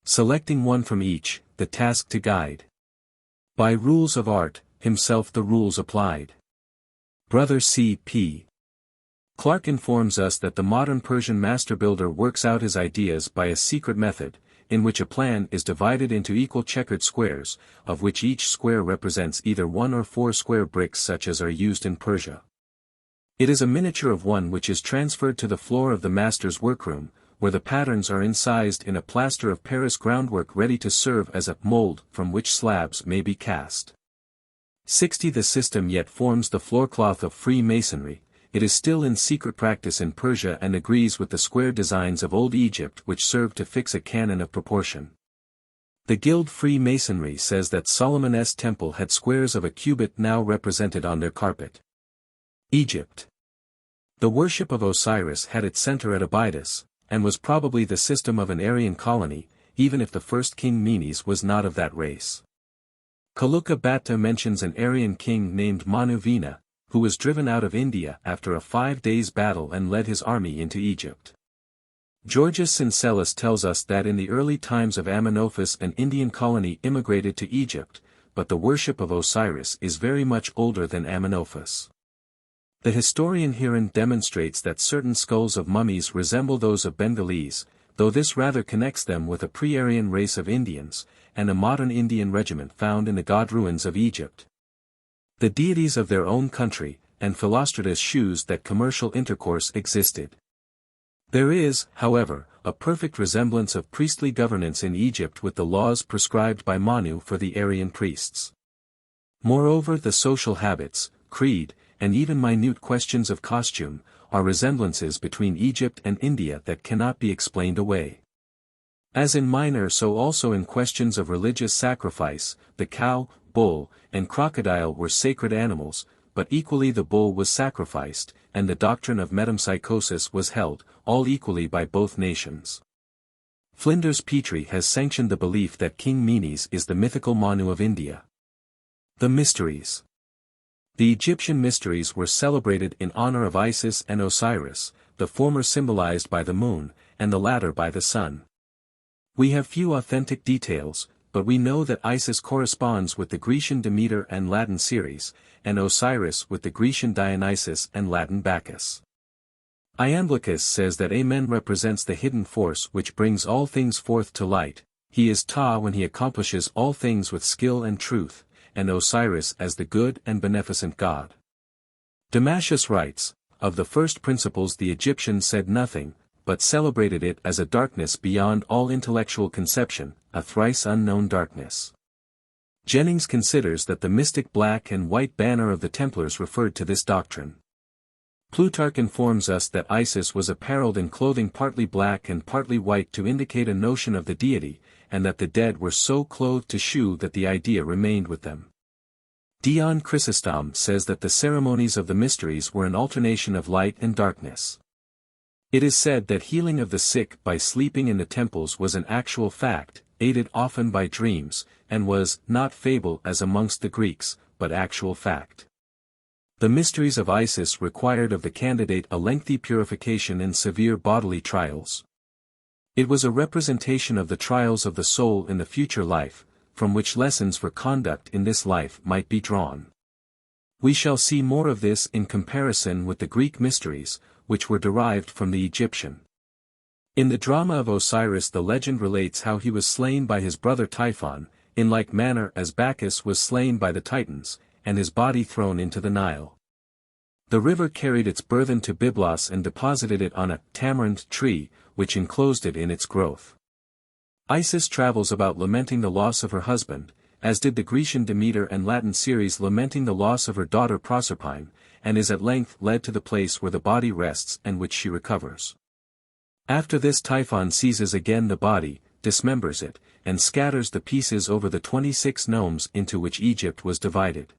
selecting one from each, the task to guide. By rules of art, himself the rules applied. Brother C.P. Clark informs us that the modern Persian master builder works out his ideas by a secret method, in which a plan is divided into equal checkered squares, of which each square represents either 1 or 4 square bricks such as are used in Persia. It is a miniature of one which is transferred to the floor of the master's workroom, where the patterns are incised in a plaster of Paris groundwork ready to serve as a mold from which slabs may be cast. 60. The system yet forms the floorcloth of Freemasonry. It is still in secret practice in Persia and agrees with the square designs of Old Egypt which serve to fix a canon of proportion. The guild Freemasonry says that Solomon's temple had squares of a cubit now represented on their carpet. Egypt. The worship of Osiris had its center at Abydos, and was probably the system of an Aryan colony, even if the first king Menes was not of that race. Kaluka Bhatta mentions an Aryan king named Manuvina, who was driven out of India after a 5 days battle and led his army into Egypt. Georgius Syncellus tells us that in the early times of Amenophis an Indian colony immigrated to Egypt, but the worship of Osiris is very much older than Amenophis. The historian herein demonstrates that certain skulls of mummies resemble those of Bengalese, though this rather connects them with a pre-Aryan race of Indians, and a modern Indian regiment found in the god ruins of Egypt. The deities of their own country, and Philostratus shews that commercial intercourse existed. There is, however, a perfect resemblance of priestly governance in Egypt with the laws prescribed by Manu for the Aryan priests. Moreover, the social habits, creed, and even minute questions of costume, are resemblances between Egypt and India that cannot be explained away. As in minor so also in questions of religious sacrifice, the cow, bull, and crocodile were sacred animals, but equally the bull was sacrificed, and the doctrine of metempsychosis was held, all equally by both nations. Flinders Petrie has sanctioned the belief that King Menes is the mythical Manu of India. The Mysteries. The Egyptian mysteries were celebrated in honor of Isis and Osiris, the former symbolized by the moon, and the latter by the sun. We have few authentic details, but we know that Isis corresponds with the Grecian Demeter and Latin Ceres, and Osiris with the Grecian Dionysus and Latin Bacchus. Iamblichus says that Amen represents the hidden force which brings all things forth to light, he is Ta when he accomplishes all things with skill and truth, and Osiris as the good and beneficent god. Damascus writes, of the first principles the Egyptians said nothing, but celebrated it as a darkness beyond all intellectual conception, a thrice unknown darkness. Jennings considers that the mystic black and white banner of the Templars referred to this doctrine. Plutarch informs us that Isis was apparelled in clothing partly black and partly white to indicate a notion of the deity, and that the dead were so clothed to shew that the idea remained with them. Dion Chrysostom says that the ceremonies of the mysteries were an alternation of light and darkness. It is said that healing of the sick by sleeping in the temples was an actual fact, aided often by dreams, and was not fable as amongst the Greeks, but actual fact. The mysteries of Isis required of the candidate a lengthy purification and severe bodily trials. It was a representation of the trials of the soul in the future life, from which lessons for conduct in this life might be drawn. We shall see more of this in comparison with the Greek mysteries, which were derived from the Egyptian. In the drama of Osiris the legend relates how he was slain by his brother Typhon, in like manner as Bacchus was slain by the Titans, and his body thrown into the Nile. The river carried its burthen to Byblos and deposited it on a tamarind tree, which enclosed it in its growth. Isis travels about lamenting the loss of her husband, as did the Grecian Demeter and Latin Ceres lamenting the loss of her daughter Proserpine, and is at length led to the place where the body rests and which she recovers. After this Typhon seizes again the body, dismembers it, and scatters the pieces over the 26 nomes into which Egypt was divided.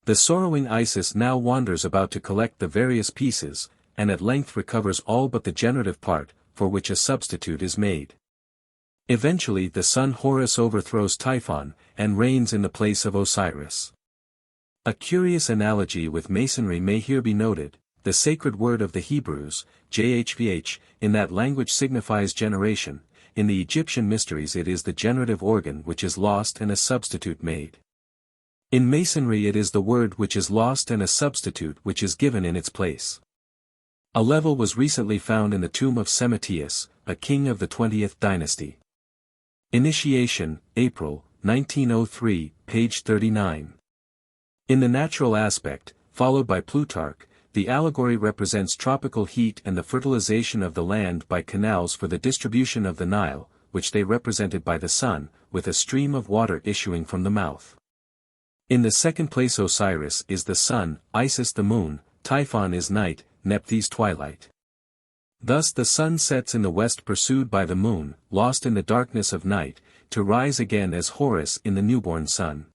The sorrowing Isis now wanders about to collect the various pieces, and at length recovers all but the generative part, for which a substitute is made. Eventually the son Horus overthrows Typhon, and reigns in the place of Osiris. A curious analogy with Masonry may here be noted. The sacred word of the Hebrews, JHVH, in that language signifies generation. In the Egyptian mysteries it is the generative organ which is lost and a substitute made. In Masonry it is the word which is lost and a substitute which is given in its place. A level was recently found in the tomb of Psammetius, a king of the 20th dynasty. Initiation, April, 1903, page 39. In the natural aspect, followed by Plutarch, the allegory represents tropical heat and the fertilization of the land by canals for the distribution of the Nile, which they represented by the sun, with a stream of water issuing from the mouth. In the second place Osiris is the sun, Isis the moon, Typhon is night, Nephthys twilight. Thus the sun sets in the west pursued by the moon, lost in the darkness of night, to rise again as Horus in the newborn sun.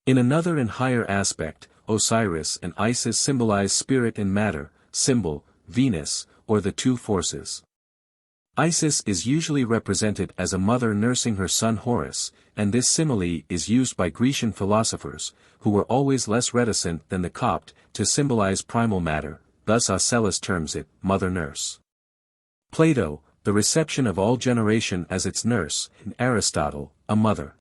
In another and higher aspect, Osiris and Isis symbolize spirit and matter, symbol, Venus, or the two forces. Isis is usually represented as a mother nursing her son Horus, and this simile is used by Grecian philosophers, who were always less reticent than the Copt, to symbolize primal matter, thus Ocellus terms it, mother-nurse. Plato, the reception of all generation as its nurse, and Aristotle, a mother.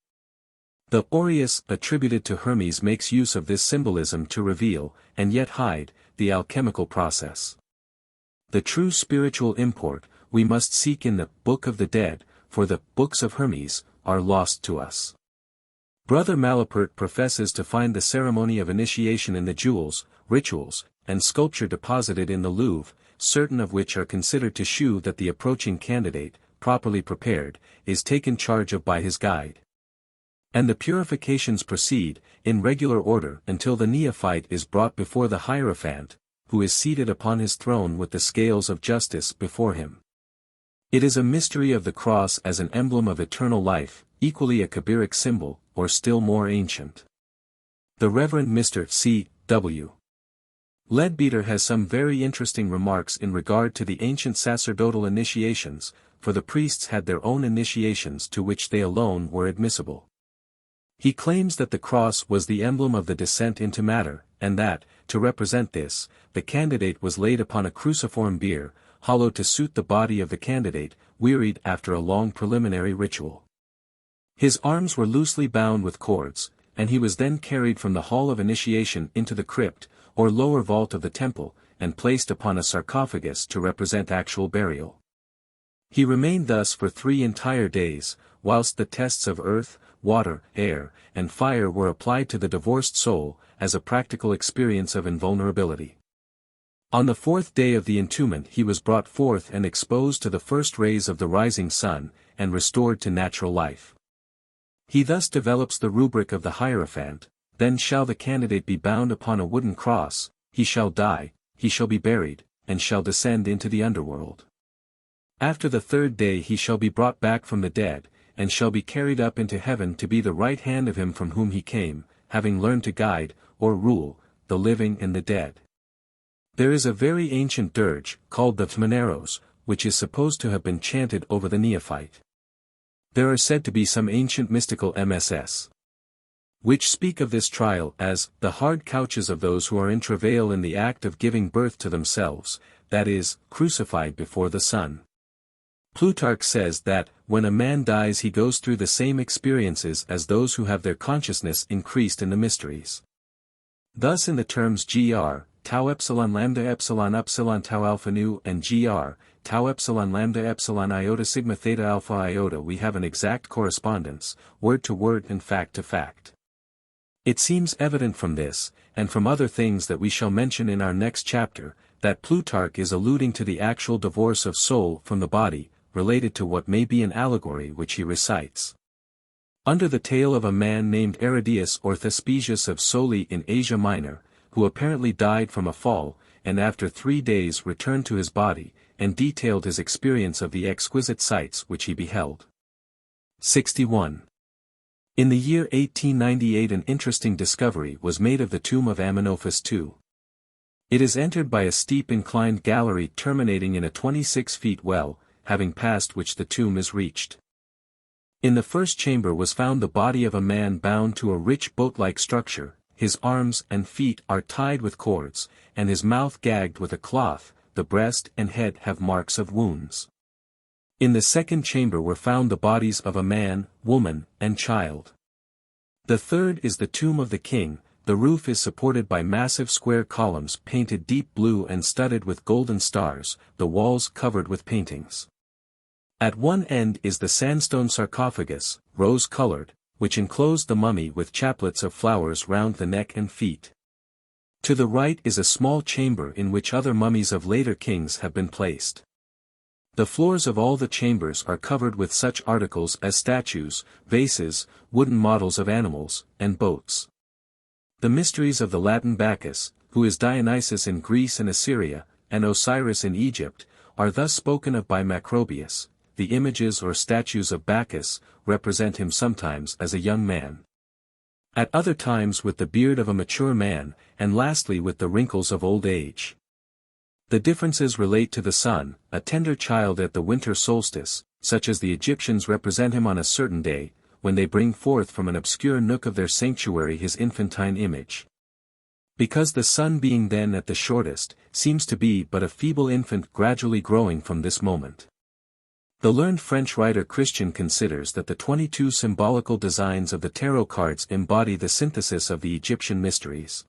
The aureus attributed to Hermes makes use of this symbolism to reveal, and yet hide, the alchemical process. The true spiritual import, we must seek in the Book of the Dead, for the books of Hermes are lost to us. Brother Malapert professes to find the ceremony of initiation in the jewels, rituals, and sculpture deposited in the Louvre, certain of which are considered to shew that the approaching candidate, properly prepared, is taken charge of by his guide. And the purifications proceed, in regular order until the neophyte is brought before the Hierophant, who is seated upon his throne with the scales of justice before him. It is a mystery of the cross as an emblem of eternal life, equally a Kabiric symbol, or still more ancient. The Reverend Mr. C. W. Leadbeater has some very interesting remarks in regard to the ancient sacerdotal initiations, for the priests had their own initiations to which they alone were admissible. He claims that the cross was the emblem of the descent into matter, and that, to represent this, the candidate was laid upon a cruciform bier, hollow to suit the body of the candidate, wearied after a long preliminary ritual. His arms were loosely bound with cords, and he was then carried from the hall of initiation into the crypt, or lower vault of the temple, and placed upon a sarcophagus to represent actual burial. He remained thus for 3 entire days, whilst the tests of earth, water, air, and fire were applied to the divorced soul, as a practical experience of invulnerability. On the 4th day of the entombment he was brought forth and exposed to the first rays of the rising sun, and restored to natural life. He thus develops the rubric of the Hierophant: then shall the candidate be bound upon a wooden cross, he shall die, he shall be buried, and shall descend into the underworld. After the 3rd day he shall be brought back from the dead, and shall be carried up into heaven to be the right hand of him from whom he came, having learned to guide, or rule, the living and the dead. There is a very ancient dirge, called the Thmeneros, which is supposed to have been chanted over the neophyte. There are said to be some ancient mystical MSS, which speak of this trial as the hard couches of those who are in travail in the act of giving birth to themselves, that is, crucified before the sun. Plutarch says that, when a man dies he goes through the same experiences as those who have their consciousness increased in the mysteries. Thus in the terms gr, tau epsilon lambda epsilon upsilon tau alpha nu and gr, tau epsilon lambda epsilon iota sigma theta alpha iota we have an exact correspondence, word to word and fact to fact. It seems evident from this, and from other things that we shall mention in our next chapter, that Plutarch is alluding to the actual divorce of soul from the body, related to what may be an allegory which he recites. Under the tale of a man named Aridaeus or Thespesius of Soli in Asia Minor, who apparently died from a fall, and after 3 days returned to his body, and detailed his experience of the exquisite sights which he beheld. 61. In the year 1898 an interesting discovery was made of the tomb of Amenophis II. It is entered by a steep inclined gallery terminating in a 26-feet well, having passed which the tomb is reached. In the first chamber was found the body of a man bound to a rich boat-like structure, his arms and feet are tied with cords, and his mouth gagged with a cloth, the breast and head have marks of wounds. In the second chamber were found the bodies of a man, woman, and child. The third is the tomb of the king. The roof is supported by massive square columns painted deep blue and studded with golden stars, the walls covered with paintings. At one end is the sandstone sarcophagus, rose-colored, which enclosed the mummy with chaplets of flowers round the neck and feet. To the right is a small chamber in which other mummies of later kings have been placed. The floors of all the chambers are covered with such articles as statues, vases, wooden models of animals, and boats. The mysteries of the Latin Bacchus, who is Dionysus in Greece and Assyria, and Osiris in Egypt, are thus spoken of by Macrobius. The images or statues of Bacchus represent him sometimes as a young man, at other times with the beard of a mature man, and lastly with the wrinkles of old age. The differences relate to the sun, a tender child at the winter solstice, such as the Egyptians represent him on a certain day, when they bring forth from an obscure nook of their sanctuary his infantine image. Because the sun being then at the shortest, seems to be but a feeble infant gradually growing from this moment. The learned French writer Christian considers that the 22 symbolical designs of the tarot cards embody the synthesis of the Egyptian mysteries,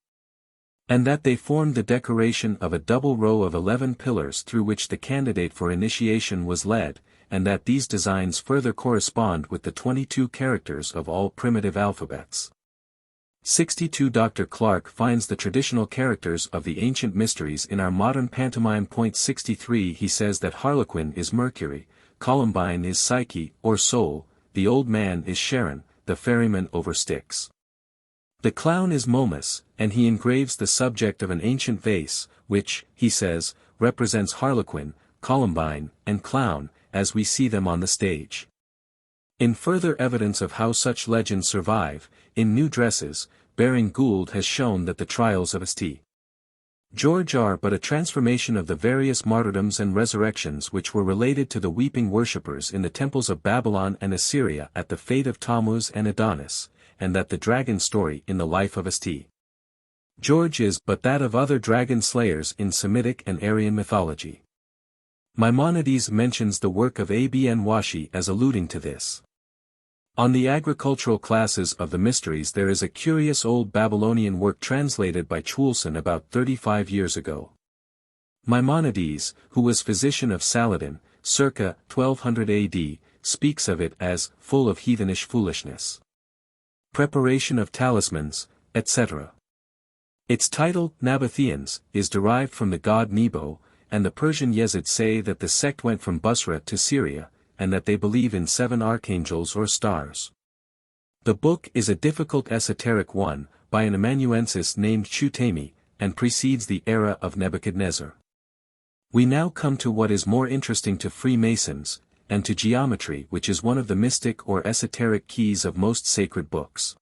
and that they formed the decoration of a double row of 11 pillars through which the candidate for initiation was led, and that these designs further correspond with the 22 characters of all primitive alphabets. 62 Dr. Clarke finds the traditional characters of the ancient mysteries in our modern pantomime. 63 He says that Harlequin is Mercury, Columbine is Psyche or Soul, the Old Man is Charon, the Ferryman over Styx. The Clown is Momus, and he engraves the subject of an ancient vase, which, he says, represents Harlequin, Columbine, and Clown, as we see them on the stage. In further evidence of how such legends survive, in New Dresses, Baring Gould has shown that the trials of St. George are but a transformation of the various martyrdoms and resurrections which were related to the weeping worshippers in the temples of Babylon and Assyria at the fate of Tammuz and Adonis, and that the dragon story in the life of St. George is but that of other dragon slayers in Semitic and Aryan mythology. Maimonides mentions the work of Ibn Washi as alluding to this. On the agricultural classes of the mysteries there is a curious old Babylonian work translated by Chulson about 35 years ago. Maimonides, who was physician of Saladin, circa 1200 AD, speaks of it as full of heathenish foolishness, preparation of talismans, etc. Its title, Nabatheans, is derived from the god Nebo, and the Persian Yezids say that the sect went from Busra to Syria, and that they believe in 7 archangels or stars. The book is a difficult esoteric one, by an amanuensis named Shutami, and precedes the era of Nebuchadnezzar. We now come to what is more interesting to Freemasons, and to geometry, which is one of the mystic or esoteric keys of most sacred books.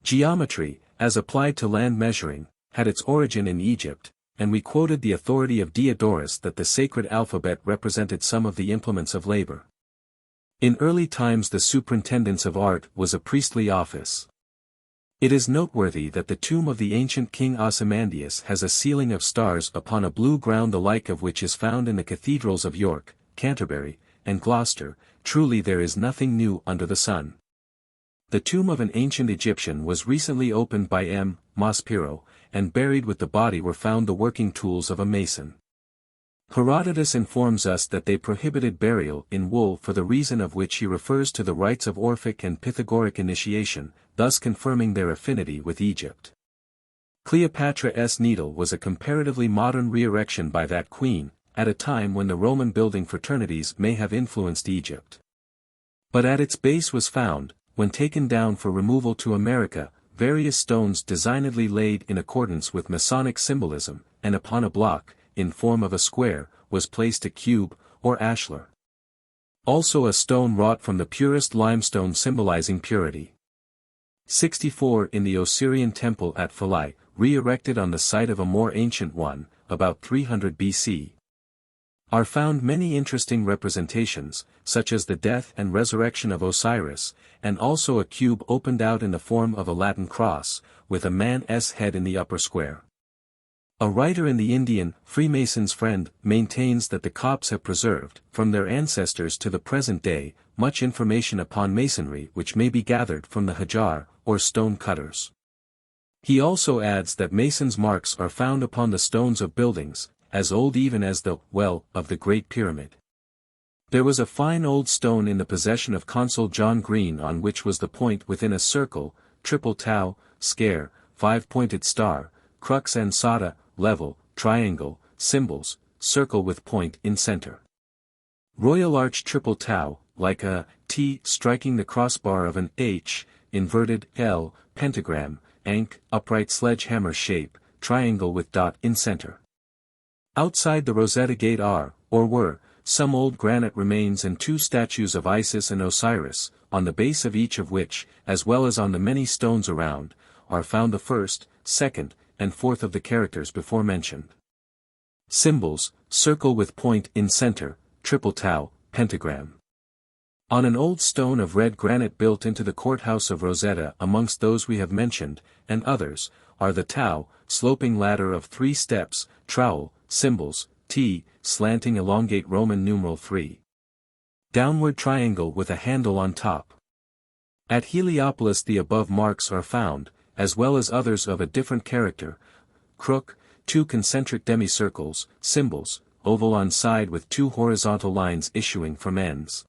Geometry, as applied to land measuring, had its origin in Egypt, and we quoted the authority of Diodorus that the sacred alphabet represented some of the implements of labor. In early times the superintendence of art was a priestly office. It is noteworthy that the tomb of the ancient king Ozymandias has a ceiling of stars upon a blue ground, the like of which is found in the cathedrals of York, Canterbury, and Gloucester. Truly there is nothing new under the sun. The tomb of an ancient Egyptian was recently opened by M. Maspero, and buried with the body were found the working tools of a mason. Herodotus informs us that they prohibited burial in wool, for the reason of which he refers to the rites of Orphic and Pythagoric initiation, thus confirming their affinity with Egypt. Cleopatra's Needle was a comparatively modern re-erection by that queen, at a time when the Roman building fraternities may have influenced Egypt. But at its base was found, when taken down for removal to America, various stones designedly laid in accordance with Masonic symbolism, and upon a block, in form of a square, was placed a cube, or ashlar. Also a stone wrought from the purest limestone symbolizing purity. 64 In the Osirian temple at Philae, re-erected on the site of a more ancient one, about 300 BC. Are found many interesting representations, such as the death and resurrection of Osiris, and also a cube opened out in the form of a Latin cross, with a man's head in the upper square. A writer in the Indian, Freemason's Friend, maintains that the Copts have preserved, from their ancestors to the present day, much information upon Masonry which may be gathered from the Hajar, or stone cutters. He also adds that Masons' marks are found upon the stones of buildings, as old even as the well of the Great Pyramid. There was a fine old stone in the possession of Consul John Green on which was the point within a circle, triple tau, scare, 5-pointed star, crux ansata, level, triangle, symbols, circle with point in center. Royal arch triple tau, like a T striking the crossbar of an H, inverted L, pentagram, ankh, upright sledgehammer shape, triangle with dot in center. Outside the Rosetta Gate are, or were, some old granite remains and 2 statues of Isis and Osiris, on the base of each of which, as well as on the many stones around, are found the first, second, and fourth of the characters before mentioned. Symbols, circle with point in center, triple tau, pentagram. On an old stone of red granite built into the courthouse of Rosetta amongst those we have mentioned, and others, are the Tau, sloping ladder of 3 steps, trowel, symbols, T, slanting elongate Roman numeral 3. Downward triangle with a handle on top. At Heliopolis the above marks are found, as well as others of a different character. Crook, 2 concentric demicircles, symbols, oval on side with 2 horizontal lines issuing from ends.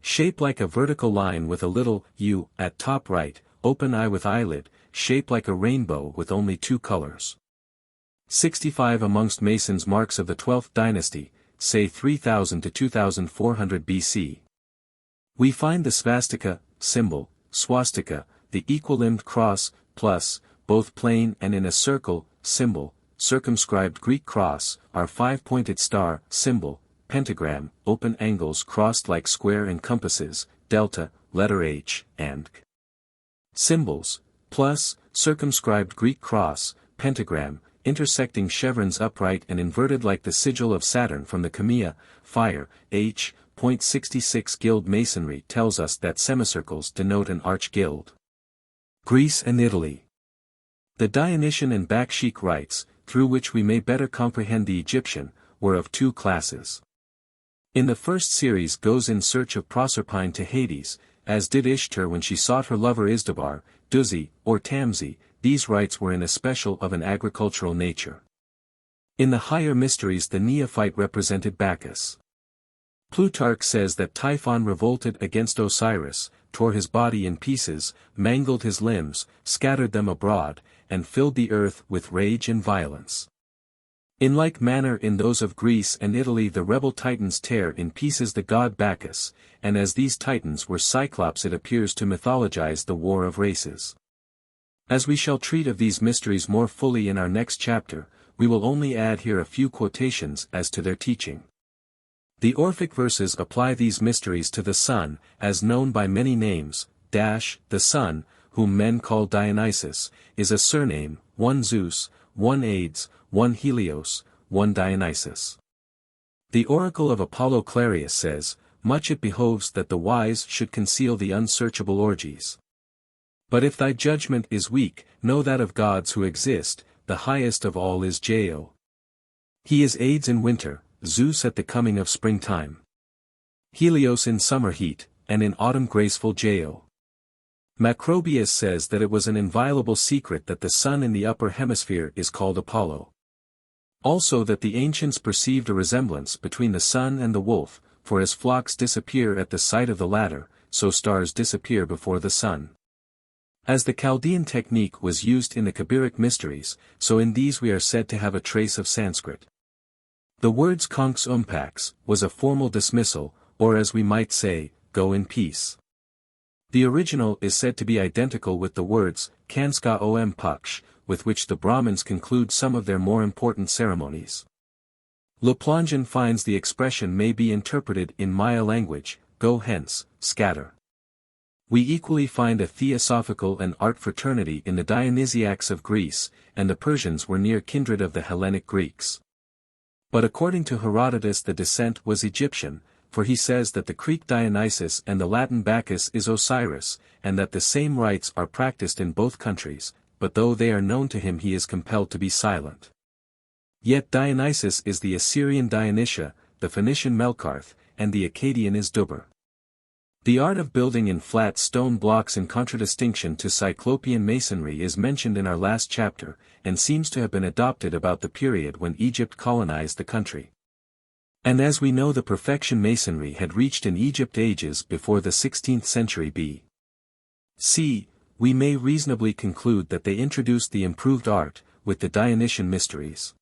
Shape like a vertical line with a little U at top right, open eye with eyelid, shape like a rainbow with only 2 colors. 65 amongst Masons marks of the 12th dynasty, say 3000 to 2400 BC. We find the swastika, symbol, swastika, the equal-limbed cross, plus, both plain and in a circle, symbol, circumscribed Greek cross, our 5-pointed star, symbol, pentagram, open angles crossed like square and compasses, delta, letter H, and K. Symbols, plus, circumscribed Greek cross, pentagram, intersecting chevrons upright and inverted like the sigil of Saturn from the Kamiya, fire, H. 66 Guild Masonry tells us that semicircles denote an arch-guild. Greece and Italy. The Dionysian and Baksheik rites, through which we may better comprehend the Egyptian, were of 2 classes. In the first series goes in search of Proserpine to Hades, as did Ishtar when she sought her lover Izdubar, Duzi, or Tamzi. These rites were in especial of an agricultural nature. In the higher mysteries the neophyte represented Bacchus. Plutarch says that Typhon revolted against Osiris, tore his body in pieces, mangled his limbs, scattered them abroad, and filled the earth with rage and violence. In like manner in those of Greece and Italy the rebel Titans tear in pieces the god Bacchus, and as these Titans were Cyclops it appears to mythologize the war of races. As we shall treat of these mysteries more fully in our next chapter, we will only add here a few quotations as to their teaching. The Orphic verses apply these mysteries to the sun, as known by many names. The sun, whom men call Dionysus, is a surname, 1 Zeus, 1 Hades, 1 Helios, 1 Dionysus. The oracle of Apollo Clarius says, much it behoves that the wise should conceal the unsearchable orgies. But if thy judgment is weak, know that of gods who exist, the highest of all is Jo. He is Hades in winter, Zeus at the coming of springtime, Helios in summer heat, and in autumn graceful Jo. Macrobius says that it was an inviolable secret that the sun in the upper hemisphere is called Apollo. Also that the ancients perceived a resemblance between the sun and the wolf, for as flocks disappear at the sight of the latter, so stars disappear before the sun. As the Chaldean technique was used in the Kabiric mysteries, so in these we are said to have a trace of Sanskrit. The words konks umpax was a formal dismissal, or as we might say, go in peace. The original is said to be identical with the words kanska om paksh, with which the Brahmins conclude some of their more important ceremonies. Le Plongeon finds the expression may be interpreted in Maya language, go hence, scatter. We equally find a theosophical and art fraternity in the Dionysiacs of Greece, and the Persians were near kindred of the Hellenic Greeks. But according to Herodotus the descent was Egyptian, for he says that the Greek Dionysus and the Latin Bacchus is Osiris, and that the same rites are practiced in both countries, but though they are known to him he is compelled to be silent. Yet Dionysus is the Assyrian Dionysia, the Phoenician Melkarth, and the Akkadian is Dubar. The art of building in flat stone blocks in contradistinction to Cyclopean masonry is mentioned in our last chapter, and seems to have been adopted about the period when Egypt colonized the country. And as we know the perfection masonry had reached in Egypt ages before the 16th century B.C., we may reasonably conclude that they introduced the improved art, with the Dionysian mysteries.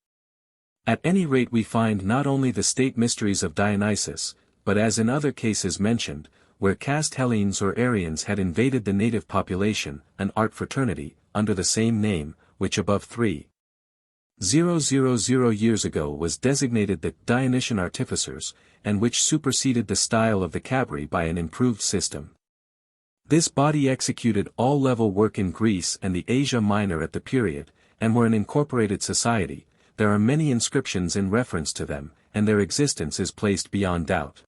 At any rate we find not only the state mysteries of Dionysus, but as in other cases mentioned, where caste Hellenes or Aryans had invaded the native population, an art fraternity, under the same name, which above 3,000 years ago was designated the Dionysian artificers, and which superseded the style of the Cabri by an improved system. This body executed all level work in Greece and the Asia Minor at the period, and were an incorporated society. There are many inscriptions in reference to them, and their existence is placed beyond doubt.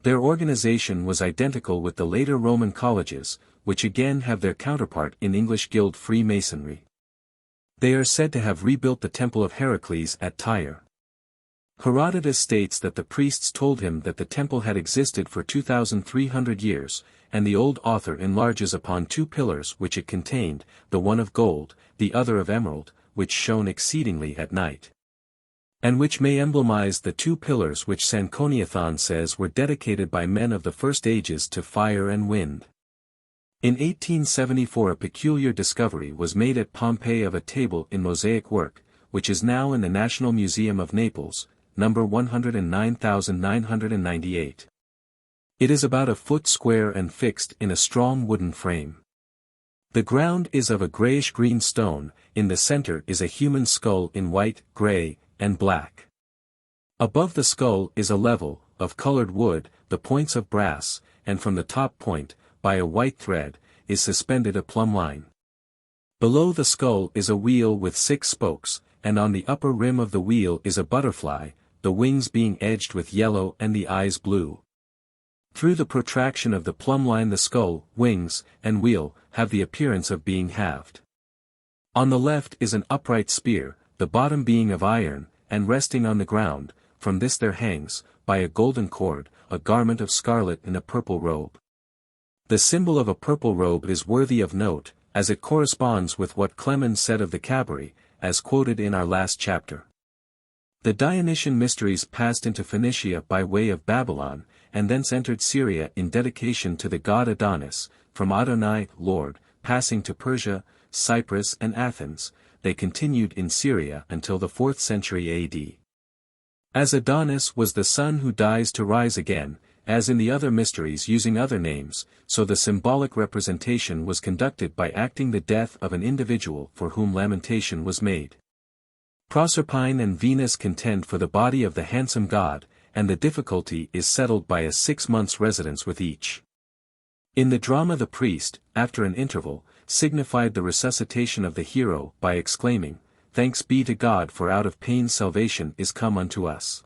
Their organization was identical with the later Roman colleges, which again have their counterpart in English Guild Freemasonry. They are said to have rebuilt the temple of Heracles at Tyre. Herodotus states that the priests told him that the temple had existed for 2,300 years, and the old author enlarges upon two pillars which it contained, the one of gold, the other of emerald, which shone exceedingly at night. And which may emblemize the two pillars which Sanconiathon says were dedicated by men of the first ages to fire and wind. In 1874 a peculiar discovery was made at Pompeii of a table in mosaic work, which is now in the National Museum of Naples, number 109,998. It is about a foot square and fixed in a strong wooden frame. The ground is of a grayish-green stone, in the center is a human skull in white, gray, and black. Above the skull is a level, of colored wood, the points of brass, and from the top point, by a white thread, is suspended a plumb line. Below the skull is a wheel with 6 spokes, and on the upper rim of the wheel is a butterfly, the wings being edged with yellow and the eyes blue. Through the protraction of the plumb line the skull, wings, and wheel, have the appearance of being halved. On the left is an upright spear, the bottom being of iron, and resting on the ground. From this there hangs, by a golden cord, a garment of scarlet in a purple robe. The symbol of a purple robe is worthy of note, as it corresponds with what Clemens said of the Kabbalah, as quoted in our last chapter. The Dionysian mysteries passed into Phoenicia by way of Babylon, and thence entered Syria in dedication to the god Adonis, from Adonai, Lord, passing to Persia, Cyprus and Athens. They continued in Syria until the 4th century AD. As Adonis was the sun who dies to rise again, as in the other mysteries using other names, so the symbolic representation was conducted by acting the death of an individual for whom lamentation was made. Proserpine and Venus contend for the body of the handsome god, and the difficulty is settled by a 6 months' residence with each. In the drama the priest, after an interval, signified the resuscitation of the hero by exclaiming, "Thanks be to God, for out of pain salvation is come unto us."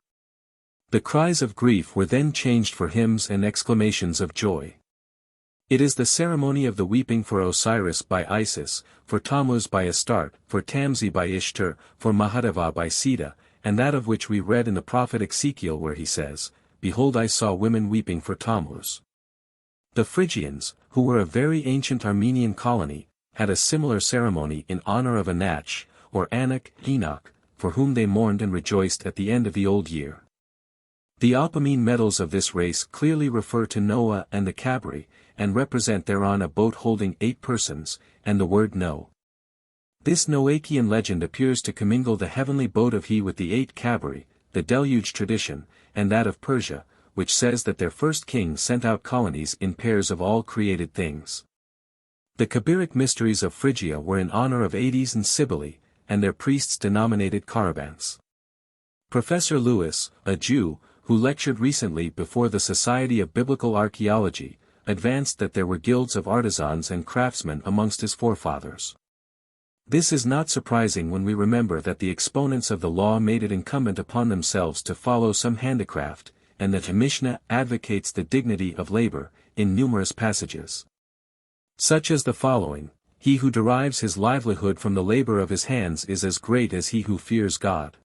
The cries of grief were then changed for hymns and exclamations of joy. It is the ceremony of the weeping for Osiris by Isis, for Tammuz by Astarte, for Tamzi by Ishtar, for Mahadeva by Sita, and that of which we read in the prophet Ezekiel where he says, "Behold, I saw women weeping for Tammuz." The Phrygians, who were a very ancient Armenian colony, had a similar ceremony in honor of Anach, or Anak, Enoch, for whom they mourned and rejoiced at the end of the old year. The Apamene medals of this race clearly refer to Noah and the Kabbalah, and represent thereon a boat holding 8 persons, and the word No. This Noachian legend appears to commingle the heavenly boat of He with the 8 Kabbalah, the deluge tradition, and that of Persia, which says that their first king sent out colonies in pairs of all created things. The Kabiric mysteries of Phrygia were in honor of Hades and Cybele, and their priests denominated Carabants. Professor Lewis, a Jew, who lectured recently before the Society of Biblical Archaeology, advanced that there were guilds of artisans and craftsmen amongst his forefathers. This is not surprising when we remember that the exponents of the law made it incumbent upon themselves to follow some handicraft, and that the Mishnah advocates the dignity of labor, in numerous passages. Such as the following: "He who derives his livelihood from the labor of his hands is as great as he who fears God."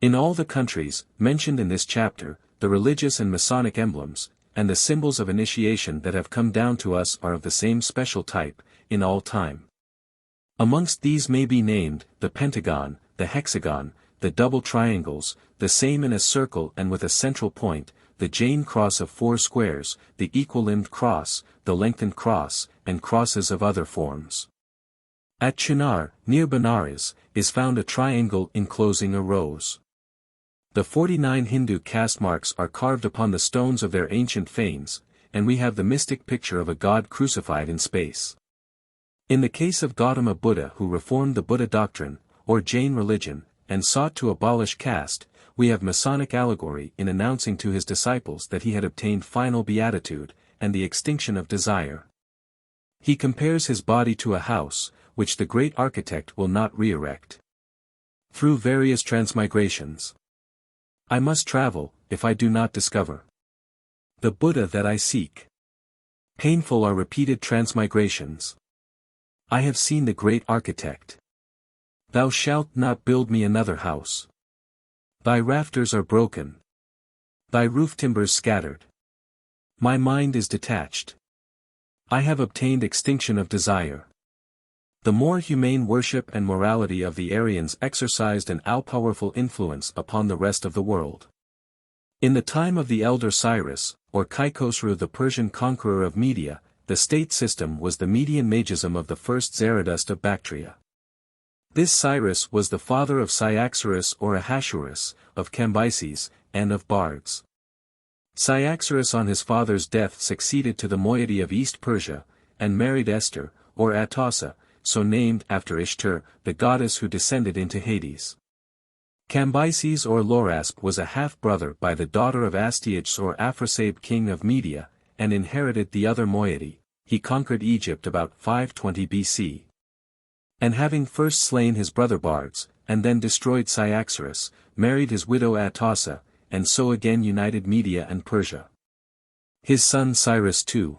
In all the countries, mentioned in this chapter, the religious and Masonic emblems, and the symbols of initiation that have come down to us are of the same special type, in all time. Amongst these may be named, the pentagon, the hexagon, the double triangles, the same in a circle and with a central point, the Jain cross of 4 squares, the equal-limbed cross, the lengthened cross, and crosses of other forms. At Chinar, near Benares, is found a triangle enclosing a rose. The 49 Hindu caste marks are carved upon the stones of their ancient fanes, and we have the mystic picture of a god crucified in space. In the case of Gautama Buddha, who reformed the Buddha doctrine, or Jain religion, and sought to abolish caste, we have Masonic allegory in announcing to his disciples that he had obtained final beatitude, and the extinction of desire. He compares his body to a house, which the great architect will not re-erect. Through various transmigrations I must travel, if I do not discover the Buddha that I seek. Painful are repeated transmigrations. I have seen the great architect. Thou shalt not build me another house. Thy rafters are broken. Thy roof timbers scattered. My mind is detached. I have obtained extinction of desire. The more humane worship and morality of the Aryans exercised an all-powerful influence upon the rest of the world. In the time of the elder Cyrus, or Khosrow the Persian conqueror of Media, the state system was the Median Magism of the first Zerdust of Bactria. This Cyrus was the father of Cyaxares or Ahasuerus, of Cambyses, and of Bards. Cyaxares on his father's death succeeded to the moiety of East Persia, and married Esther, or Atossa, so named after Ishtar, the goddess who descended into Hades. Cambyses or Lorasp was a half-brother by the daughter of Astyages or Aphrosabe king of Media, and inherited the other moiety. He conquered Egypt about 520 BC. And having first slain his brother Bards, and then destroyed Cyaxares, married his widow Atossa, and so again united Media and Persia. His son Cyrus II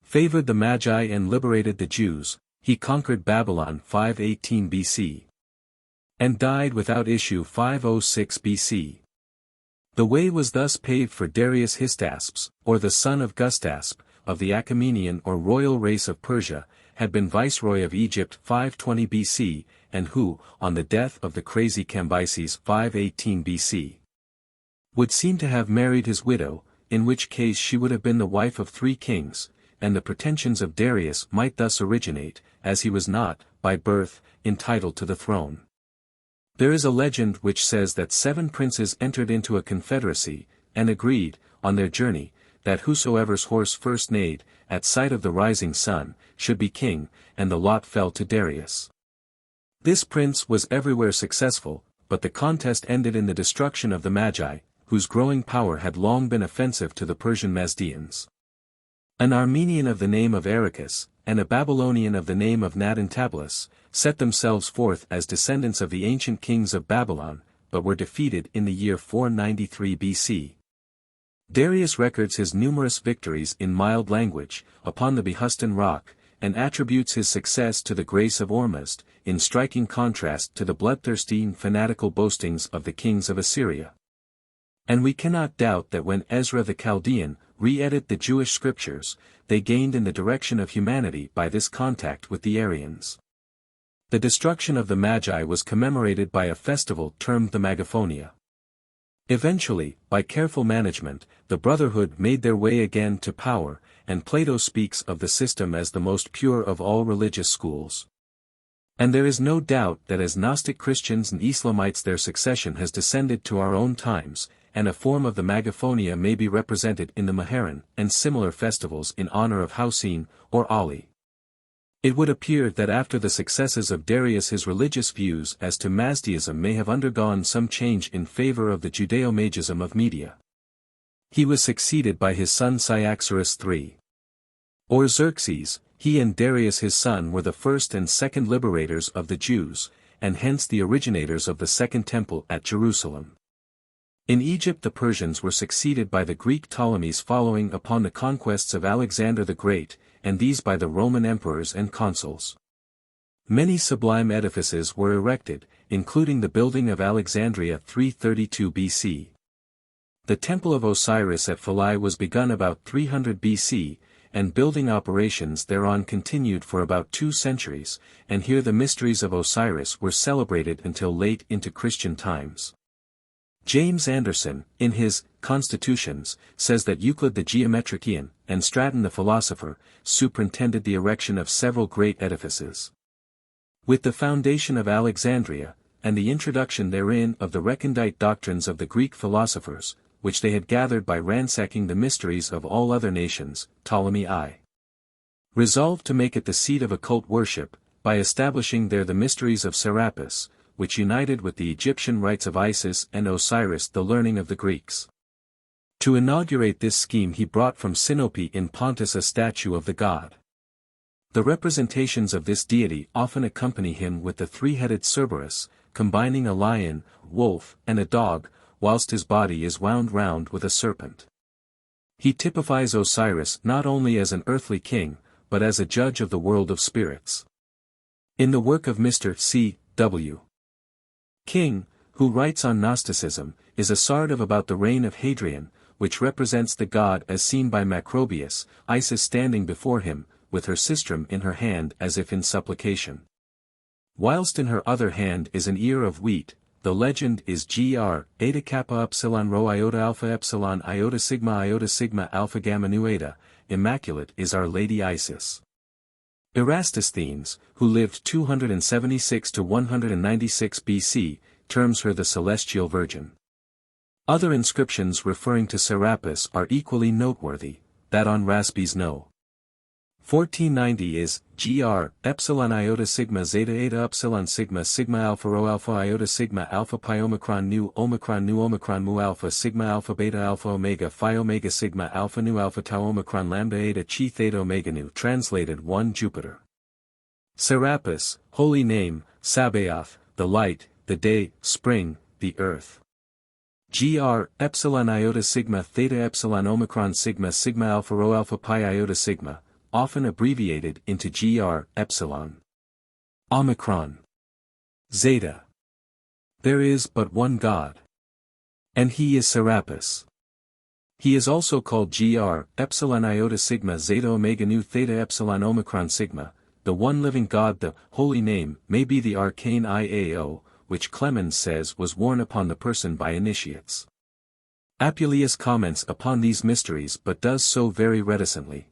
favored the Magi and liberated the Jews. He conquered Babylon 518 BC. And died without issue 506 BC. The way was thus paved for Darius Hystaspes, or the son of Gustasp, of the Achaemenian or royal race of Persia, had been viceroy of Egypt 520 BC, and who, on the death of the crazy Cambyses 518 BC, would seem to have married his widow, in which case she would have been the wife of 3 kings, and the pretensions of Darius might thus originate, as he was not, by birth, entitled to the throne. There is a legend which says that 7 princes entered into a confederacy, and agreed, on their journey, that whosoever's horse first neighed, at sight of the rising sun, should be king, and the lot fell to Darius. This prince was everywhere successful, but the contest ended in the destruction of the Magi, whose growing power had long been offensive to the Persian Mazdaeans. An Armenian of the name of Arachas, and a Babylonian of the name of Nadintablis, set themselves forth as descendants of the ancient kings of Babylon, but were defeated in the year 493 BC. Darius records his numerous victories in mild language, upon the Behustan rock, and attributes his success to the grace of Ormuzd, in striking contrast to the bloodthirsty and fanatical boastings of the kings of Assyria. And we cannot doubt that when Ezra the Chaldean re-edit the Jewish scriptures, they gained in the direction of humanity by this contact with the Aryans. The destruction of the Magi was commemorated by a festival termed the Magophonia. Eventually, by careful management, the Brotherhood made their way again to power, and Plato speaks of the system as the most pure of all religious schools. And there is no doubt that as Gnostic Christians and Islamites their succession has descended to our own times, and a form of the Magophonia may be represented in the Muharram and similar festivals in honor of Hussein, or Ali. It would appear that after the successes of Darius his religious views as to Mazdaism may have undergone some change in favor of the Judeo-Magism of Media. He was succeeded by his son Cyaxares III. Or Xerxes. He and Darius his son were the first and second liberators of the Jews, and hence the originators of the Second Temple at Jerusalem. In Egypt the Persians were succeeded by the Greek Ptolemies following upon the conquests of Alexander the Great, and these by the Roman emperors and consuls. Many sublime edifices were erected, including the building of Alexandria 332 BC. The Temple of Osiris at Philae was begun about 300 BC, and building operations thereon continued for about 2 centuries, and here the mysteries of Osiris were celebrated until late into Christian times. James Anderson, in his Constitutions, says that Euclid the geometrician, and Straton the philosopher, superintended the erection of several great edifices. With the foundation of Alexandria, and the introduction therein of the recondite doctrines of the Greek philosophers, which they had gathered by ransacking the mysteries of all other nations, Ptolemy I resolved to make it the seat of occult worship, by establishing there the mysteries of Serapis, which united with the Egyptian rites of Isis and Osiris the learning of the Greeks. To inaugurate this scheme he brought from Sinope in Pontus a statue of the god. The representations of this deity often accompany him with the 3-headed Cerberus, combining a lion, wolf, and a dog, whilst his body is wound round with a serpent. He typifies Osiris not only as an earthly king, but as a judge of the world of spirits. In the work of Mr. C. W. King, who writes on Gnosticism, is a sard of about the reign of Hadrian, which represents the god as seen by Macrobius, Isis standing before him, with her sistrum in her hand as if in supplication. Whilst in her other hand is an ear of wheat, the legend is Eta Kappa Epsilon Rho Iota Alpha Epsilon Iota Sigma Alpha Gamma Nu Eta, Immaculate is Our Lady Isis. Erastusthenes, who lived 276 to 196 BC, terms her the Celestial Virgin. Other inscriptions referring to Serapis are equally noteworthy, that on Raspi's No. 1490 is, Epsilon Iota Sigma Zeta Eta Epsilon Sigma Alpha Rho Alpha Iota Sigma Alpha Pi Omicron Nu Omicron Mu Alpha Sigma Alpha Beta Alpha Omega Phi Omega Sigma Alpha Nu Alpha Tau Omicron Lambda Eta Chi Theta Omega Nu. Translated 1 Jupiter. Serapis, holy name, Sabaoth, the light, the day, spring, the earth. Epsilon Iota Sigma Theta Epsilon Omicron Sigma Alpha Rho Alpha Pi Iota Sigma, often abbreviated into Epsilon. Omicron. Zeta. There is but one God. And he is Serapis. He is also called Epsilon Iota Sigma Zeta Omega Nu Theta Epsilon Omicron Sigma, the one living God. The holy name may be the arcane IAO, which Clemens says was worn upon the person by initiates. Apuleius comments upon these mysteries but does so very reticently.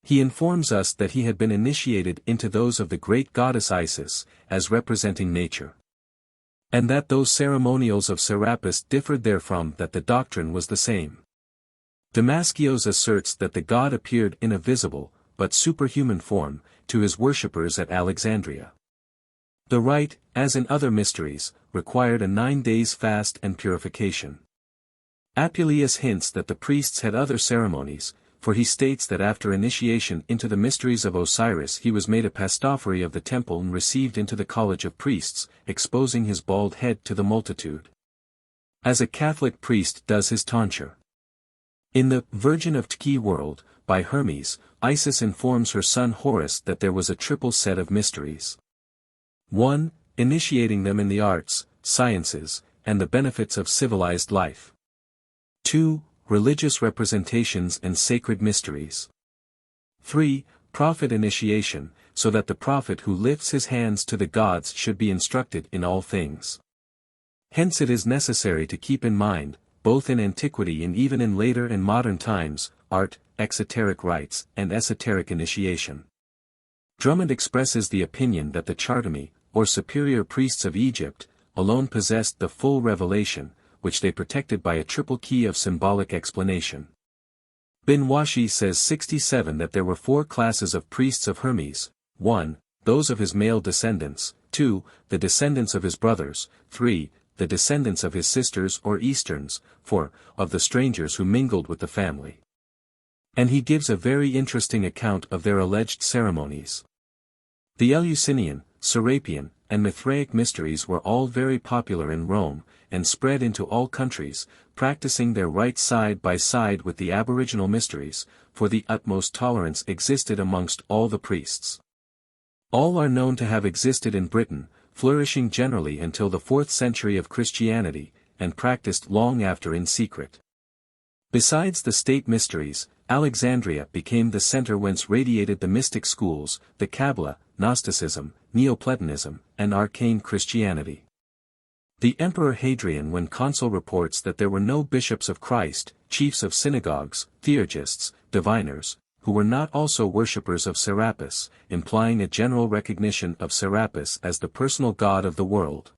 He informs us that he had been initiated into those of the great goddess Isis, as representing nature. And that those ceremonials of Serapis differed therefrom, that the doctrine was the same. Damaskios asserts that the god appeared in a visible, but superhuman form, to his worshippers at Alexandria. The rite, as in other mysteries, required a 9 days fast and purification. Apuleius hints that the priests had other ceremonies, for he states that after initiation into the mysteries of Osiris he was made a pastafari of the temple and received into the college of priests, exposing his bald head to the multitude. As a Catholic priest does his tonsure. In the Virgin of Tki world, by Hermes, Isis informs her son Horus that there was a triple set of mysteries. 1. Initiating them in the arts, sciences, and the benefits of civilized life. 2. Religious representations and sacred mysteries. 3. Prophet initiation, so that the prophet who lifts his hands to the gods should be instructed in all things. Hence it is necessary to keep in mind, both in antiquity and even in later and modern times, art, exoteric rites, and esoteric initiation. Drummond expresses the opinion that the Chartami, or superior priests of Egypt, alone possessed the full revelation, which they protected by a triple key of symbolic explanation. Bin Washi says 67 that there were 4 classes of priests of Hermes: 1. Those of his male descendants; 2. The descendants of his brothers; 3. The descendants of his sisters or Easterns; 4. Of the strangers who mingled with the family. And he gives a very interesting account of their alleged ceremonies. The Eleusinian, Serapion, and Mithraic mysteries were all very popular in Rome, and spread into all countries, practicing their rites side by side with the aboriginal mysteries, for the utmost tolerance existed amongst all the priests. All are known to have existed in Britain, flourishing generally until the 4th century of Christianity, and practiced long after in secret. Besides the state mysteries, Alexandria became the center whence radiated the mystic schools, the Kabbalah, Gnosticism, Neoplatonism, and Arcane Christianity. The Emperor Hadrian, when consul, reports that there were no bishops of Christ, chiefs of synagogues, theurgists, diviners, who were not also worshippers of Serapis, implying a general recognition of Serapis as the personal god of the world.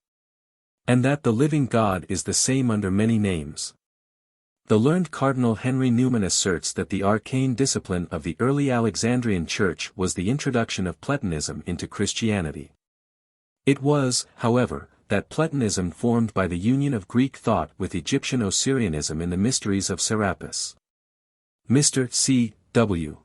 And that the living God is the same under many names. The learned Cardinal Henry Newman asserts that the arcane discipline of the early Alexandrian Church was the introduction of Platonism into Christianity. It was, however, that Platonism formed by the union of Greek thought with Egyptian Osirianism in the mysteries of Serapis. Mr. C. W.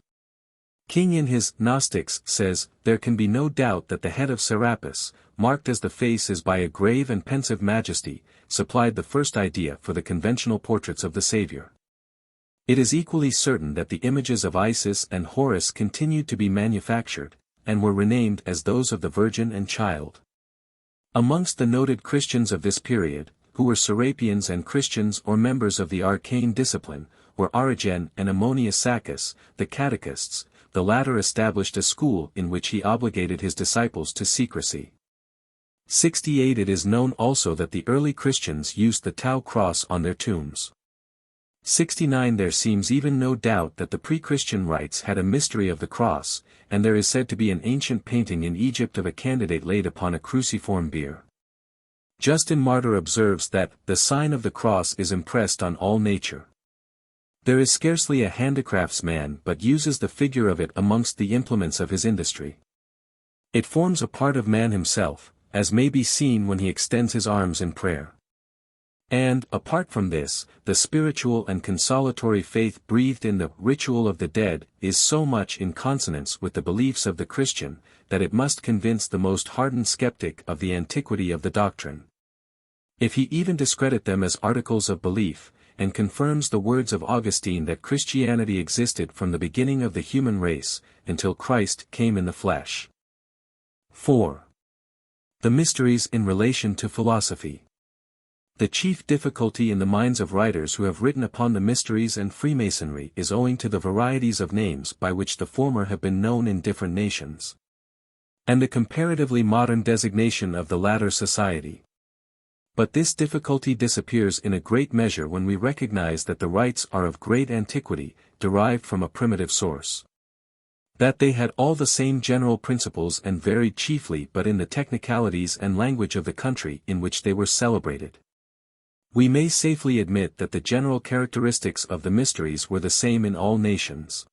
King in his Gnostics says, there can be no doubt that the head of Serapis, marked as the face is by a grave and pensive majesty, supplied the first idea for the conventional portraits of the Savior. It is equally certain that the images of Isis and Horus continued to be manufactured, and were renamed as those of the Virgin and Child. Amongst the noted Christians of this period, who were Serapians and Christians or members of the arcane discipline, were Origen and Ammonius Saccas, the catechists. The latter established a school in which he obligated his disciples to secrecy. 68 It is known also that the early Christians used the Tau cross on their tombs. 69 There seems even no doubt that the pre-Christian rites had a mystery of the cross, and there is said to be an ancient painting in Egypt of a candidate laid upon a cruciform bier. Justin Martyr observes that, the sign of the cross is impressed on all nature. There is scarcely a handicraftsman but uses the figure of it amongst the implements of his industry. It forms a part of man himself, as may be seen when he extends his arms in prayer. And, apart from this, the spiritual and consolatory faith breathed in the ritual of the dead is so much in consonance with the beliefs of the Christian, that it must convince the most hardened skeptic of the antiquity of the doctrine. If he even discredit them as articles of belief, and confirms the words of Augustine that Christianity existed from the beginning of the human race, until Christ came in the flesh. 4. The mysteries in relation to philosophy. The chief difficulty in the minds of writers who have written upon the mysteries and Freemasonry is owing to the varieties of names by which the former have been known in different nations, and the comparatively modern designation of the latter society. But this difficulty disappears in a great measure when we recognize that the rites are of great antiquity, derived from a primitive source. That they had all the same general principles and varied chiefly but in the technicalities and language of the country in which they were celebrated. We may safely admit that the general characteristics of the mysteries were the same in all nations.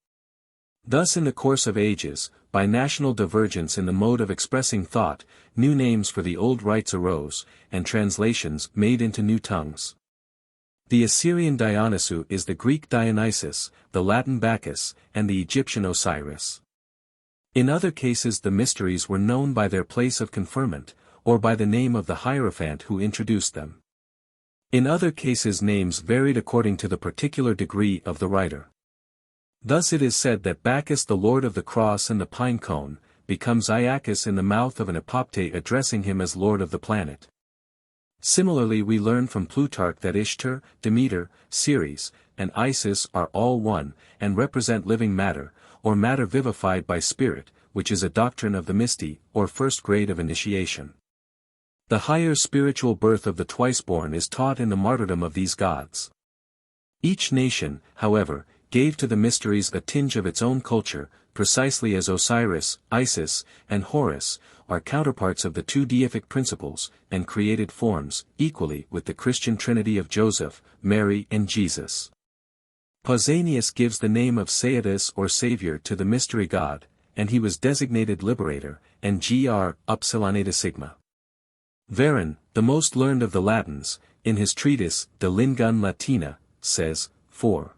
Thus in the course of ages, by national divergence in the mode of expressing thought, new names for the old rites arose, and translations made into new tongues. The Assyrian Dionysus is the Greek Dionysus, the Latin Bacchus, and the Egyptian Osiris. In other cases the mysteries were known by their place of conferment, or by the name of the hierophant who introduced them. In other cases names varied according to the particular degree of the writer. Thus it is said that Bacchus the Lord of the Cross and the Pine Cone, becomes Iacchus in the mouth of an Epopte addressing him as Lord of the Planet. Similarly we learn from Plutarch that Ishtar, Demeter, Ceres, and Isis are all one, and represent living matter, or matter vivified by spirit, which is a doctrine of the Mysti, or first grade of initiation. The higher spiritual birth of the twice-born is taught in the martyrdom of these gods. Each nation, however, gave to the mysteries a tinge of its own culture, precisely as Osiris, Isis, and Horus, are counterparts of the two deific principles, and created forms, equally with the Christian Trinity of Joseph, Mary and Jesus. Pausanias gives the name of Ceadus or Savior to the mystery god, and he was designated Liberator, and Gr. Upsilonata Sigma. Veron, the most learned of the Latins, in his treatise De Lingua Latina, says, 4.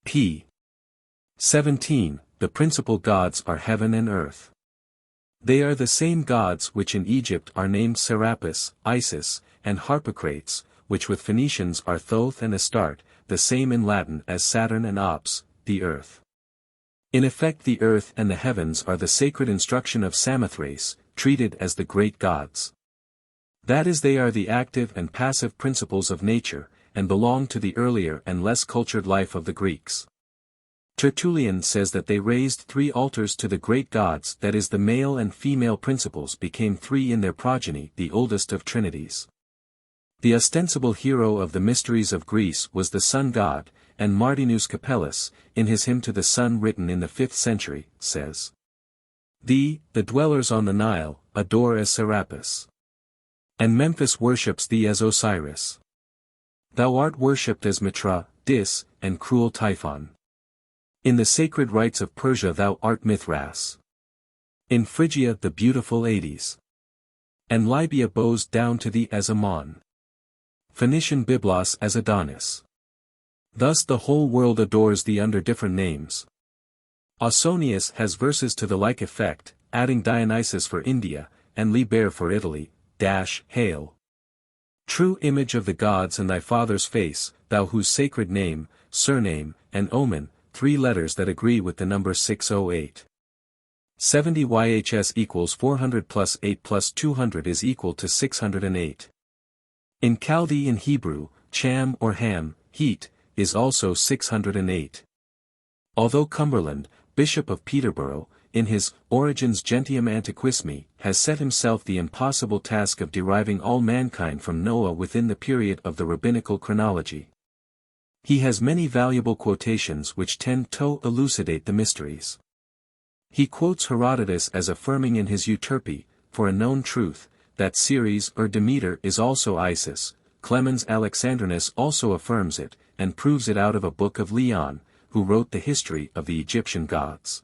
p. 17, the principal gods are heaven and earth. They are the same gods which in Egypt are named Serapis, Isis, and Harpocrates, which with Phoenicians are Thoth and Astarte, the same in Latin as Saturn and Ops, the earth. In effect the earth and the heavens are the sacred instruction of Samothrace, treated as the great gods. That is, they are the active and passive principles of nature, and belong to the earlier and less cultured life of the Greeks. Tertullian says that they raised 3 altars to the great gods, that is, the male and female principles became 3 in their progeny, the oldest of trinities. The ostensible hero of the mysteries of Greece was the sun god, and Martinus Capellus, in his hymn to the sun written in the 5th century, says, "Thee, the dwellers on the Nile, adore as Serapis. And Memphis worships thee as Osiris. Thou art worshipped as Mitra, Dis, and cruel Typhon. In the sacred rites of Persia thou art Mithras. In Phrygia the beautiful Hades. And Libya bows down to thee as Ammon. Phoenician Byblos as Adonis. Thus the whole world adores thee under different names." Ausonius has verses to the like effect, adding Dionysus for India, and Liber for Italy. Hail! True image of the gods and thy father's face, thou whose sacred name, surname, and omen, 3 letters that agree with the number 608. 70 YHS equals 400 plus 8 plus 200 is equal to 608. In Chaldean Hebrew, cham or ham, heat, is also 608. Although Cumberland, Bishop of Peterborough, in his Origines Gentium Antiquissimi, has set himself the impossible task of deriving all mankind from Noah within the period of the rabbinical chronology. He has many valuable quotations which tend to elucidate the mysteries. He quotes Herodotus as affirming in his Euterpe, for a known truth, that Ceres or Demeter is also Isis. Clemens Alexandrinus also affirms it, and proves it out of a book of Leon, who wrote the history of the Egyptian gods.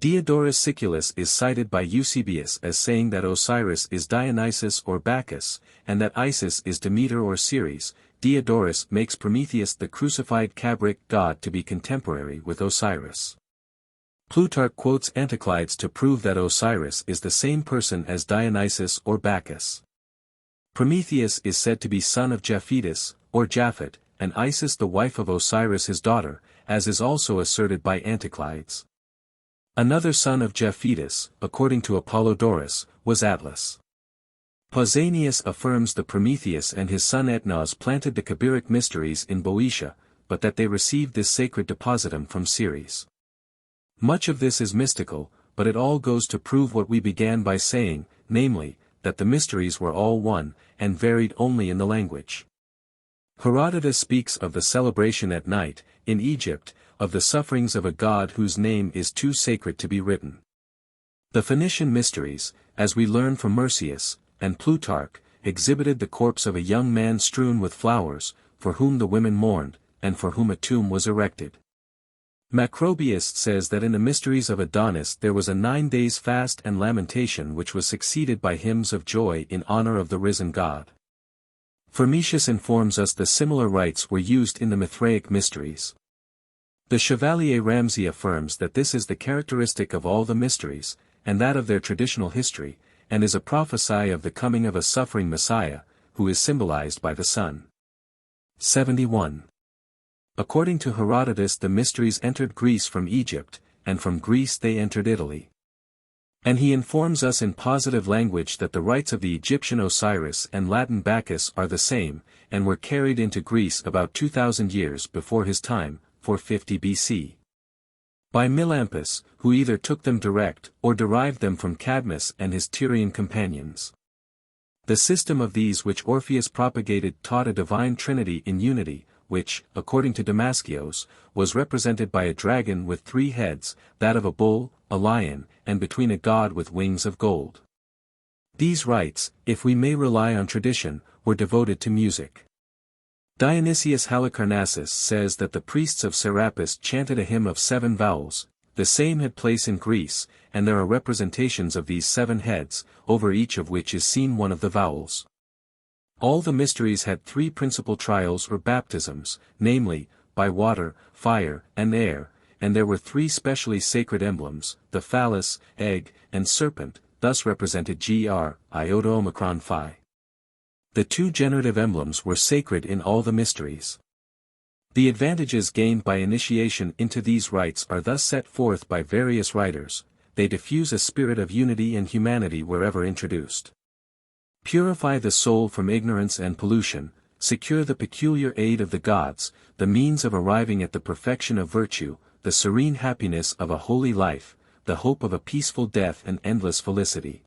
Diodorus Siculus is cited by Eusebius as saying that Osiris is Dionysus or Bacchus, and that Isis is Demeter or Ceres. Diodorus makes Prometheus the crucified Cabric god to be contemporary with Osiris. Plutarch quotes Anticlides to prove that Osiris is the same person as Dionysus or Bacchus. Prometheus is said to be son of Japhetus, or Japhet, and Isis the wife of Osiris his daughter, as is also asserted by Anticlides. Another son of Japhetus, according to Apollodorus, was Atlas. Pausanias affirms that Prometheus and his son Etnos planted the Kabiric mysteries in Boeotia, but that they received this sacred depositum from Ceres. Much of this is mystical, but it all goes to prove what we began by saying, namely, that the mysteries were all one, and varied only in the language. Herodotus speaks of the celebration at night, in Egypt, of the sufferings of a god whose name is too sacred to be written. The Phoenician mysteries, as we learn from Mercius, and Plutarch, exhibited the corpse of a young man strewn with flowers, for whom the women mourned, and for whom a tomb was erected. Macrobius says that in the mysteries of Adonis there was a 9 days fast and lamentation which was succeeded by hymns of joy in honor of the risen god. Firmicius informs us the similar rites were used in the Mithraic mysteries. The Chevalier Ramsay affirms that this is the characteristic of all the mysteries, and that of their traditional history, and is a prophecy of the coming of a suffering Messiah, who is symbolized by the sun. 71. According to Herodotus the mysteries entered Greece from Egypt, and from Greece they entered Italy. And he informs us in positive language that the rites of the Egyptian Osiris and Latin Bacchus are the same, and were carried into Greece about 2,000 years before his time, 450 BC. By Melampus, who either took them direct, or derived them from Cadmus and his Tyrian companions. The system of these which Orpheus propagated taught a divine trinity in unity, which, according to Damaskios, was represented by a dragon with 3 heads, that of a bull, a lion, and between a god with wings of gold. These rites, if we may rely on tradition, were devoted to music. Dionysius Halicarnassus says that the priests of Serapis chanted a hymn of 7 vowels. The same had place in Greece, and there are representations of these 7 heads, over each of which is seen one of the vowels. All the mysteries had 3 principal trials or baptisms, namely, by water, fire, and air, and there were 3 specially sacred emblems, the phallus, egg, and serpent, thus represented gr, iota omicron phi. The 2 generative emblems were sacred in all the mysteries. The advantages gained by initiation into these rites are thus set forth by various writers. They diffuse a spirit of unity and humanity wherever introduced. Purify the soul from ignorance and pollution, secure the peculiar aid of the gods, the means of arriving at the perfection of virtue, the serene happiness of a holy life, the hope of a peaceful death and endless felicity.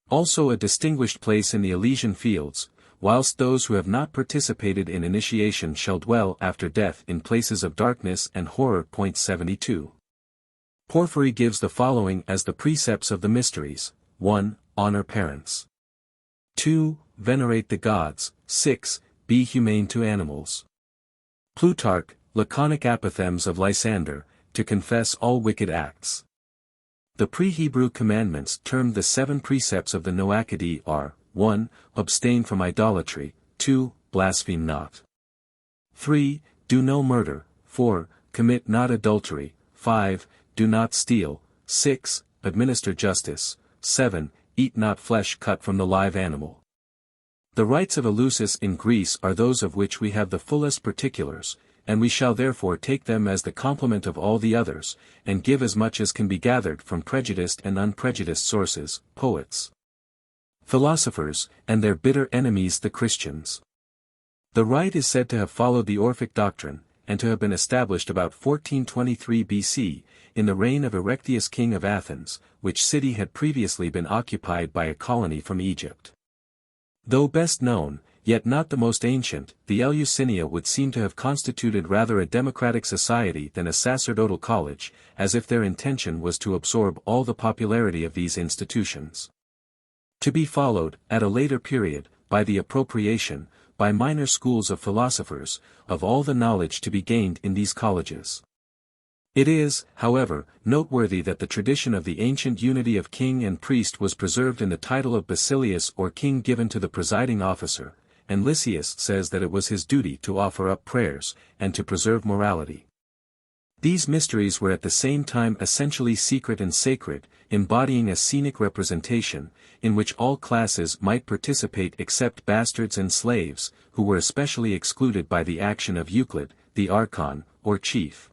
Also a distinguished place in the Elysian fields, whilst those who have not participated in initiation shall dwell after death in places of darkness and horror. 72. Porphyry gives the following as the precepts of the mysteries: 1. Honor parents. 2. Venerate the gods. 6. Be humane to animals. Plutarch, Laconic Apothegms of Lysander, to confess all wicked acts. The pre-Hebrew commandments termed the 7 precepts of the Noachidae are: 1. Abstain from idolatry. 2. Blaspheme not. 3. Do no murder. 4. Commit not adultery. 5. Do not steal. 6. Administer justice. 7. Eat not flesh cut from the live animal. The rites of Eleusis in Greece are those of which we have the fullest particulars, and we shall therefore take them as the complement of all the others, and give as much as can be gathered from prejudiced and unprejudiced sources, poets, philosophers, and their bitter enemies the Christians. The rite is said to have followed the Orphic doctrine, and to have been established about 1423 BC, in the reign of Erechtheus king of Athens, which city had previously been occupied by a colony from Egypt. Though best known, yet not the most ancient, the Eleusinia would seem to have constituted rather a democratic society than a sacerdotal college, as if their intention was to absorb all the popularity of these institutions. To be followed, at a later period, by the appropriation, by minor schools of philosophers, of all the knowledge to be gained in these colleges. It is, however, noteworthy that the tradition of the ancient unity of king and priest was preserved in the title of basileus or king given to the presiding officer, and Lysias says that it was his duty to offer up prayers, and to preserve morality. These mysteries were at the same time essentially secret and sacred, embodying a scenic representation, in which all classes might participate except bastards and slaves, who were especially excluded by the action of Euclid, the archon, or chief.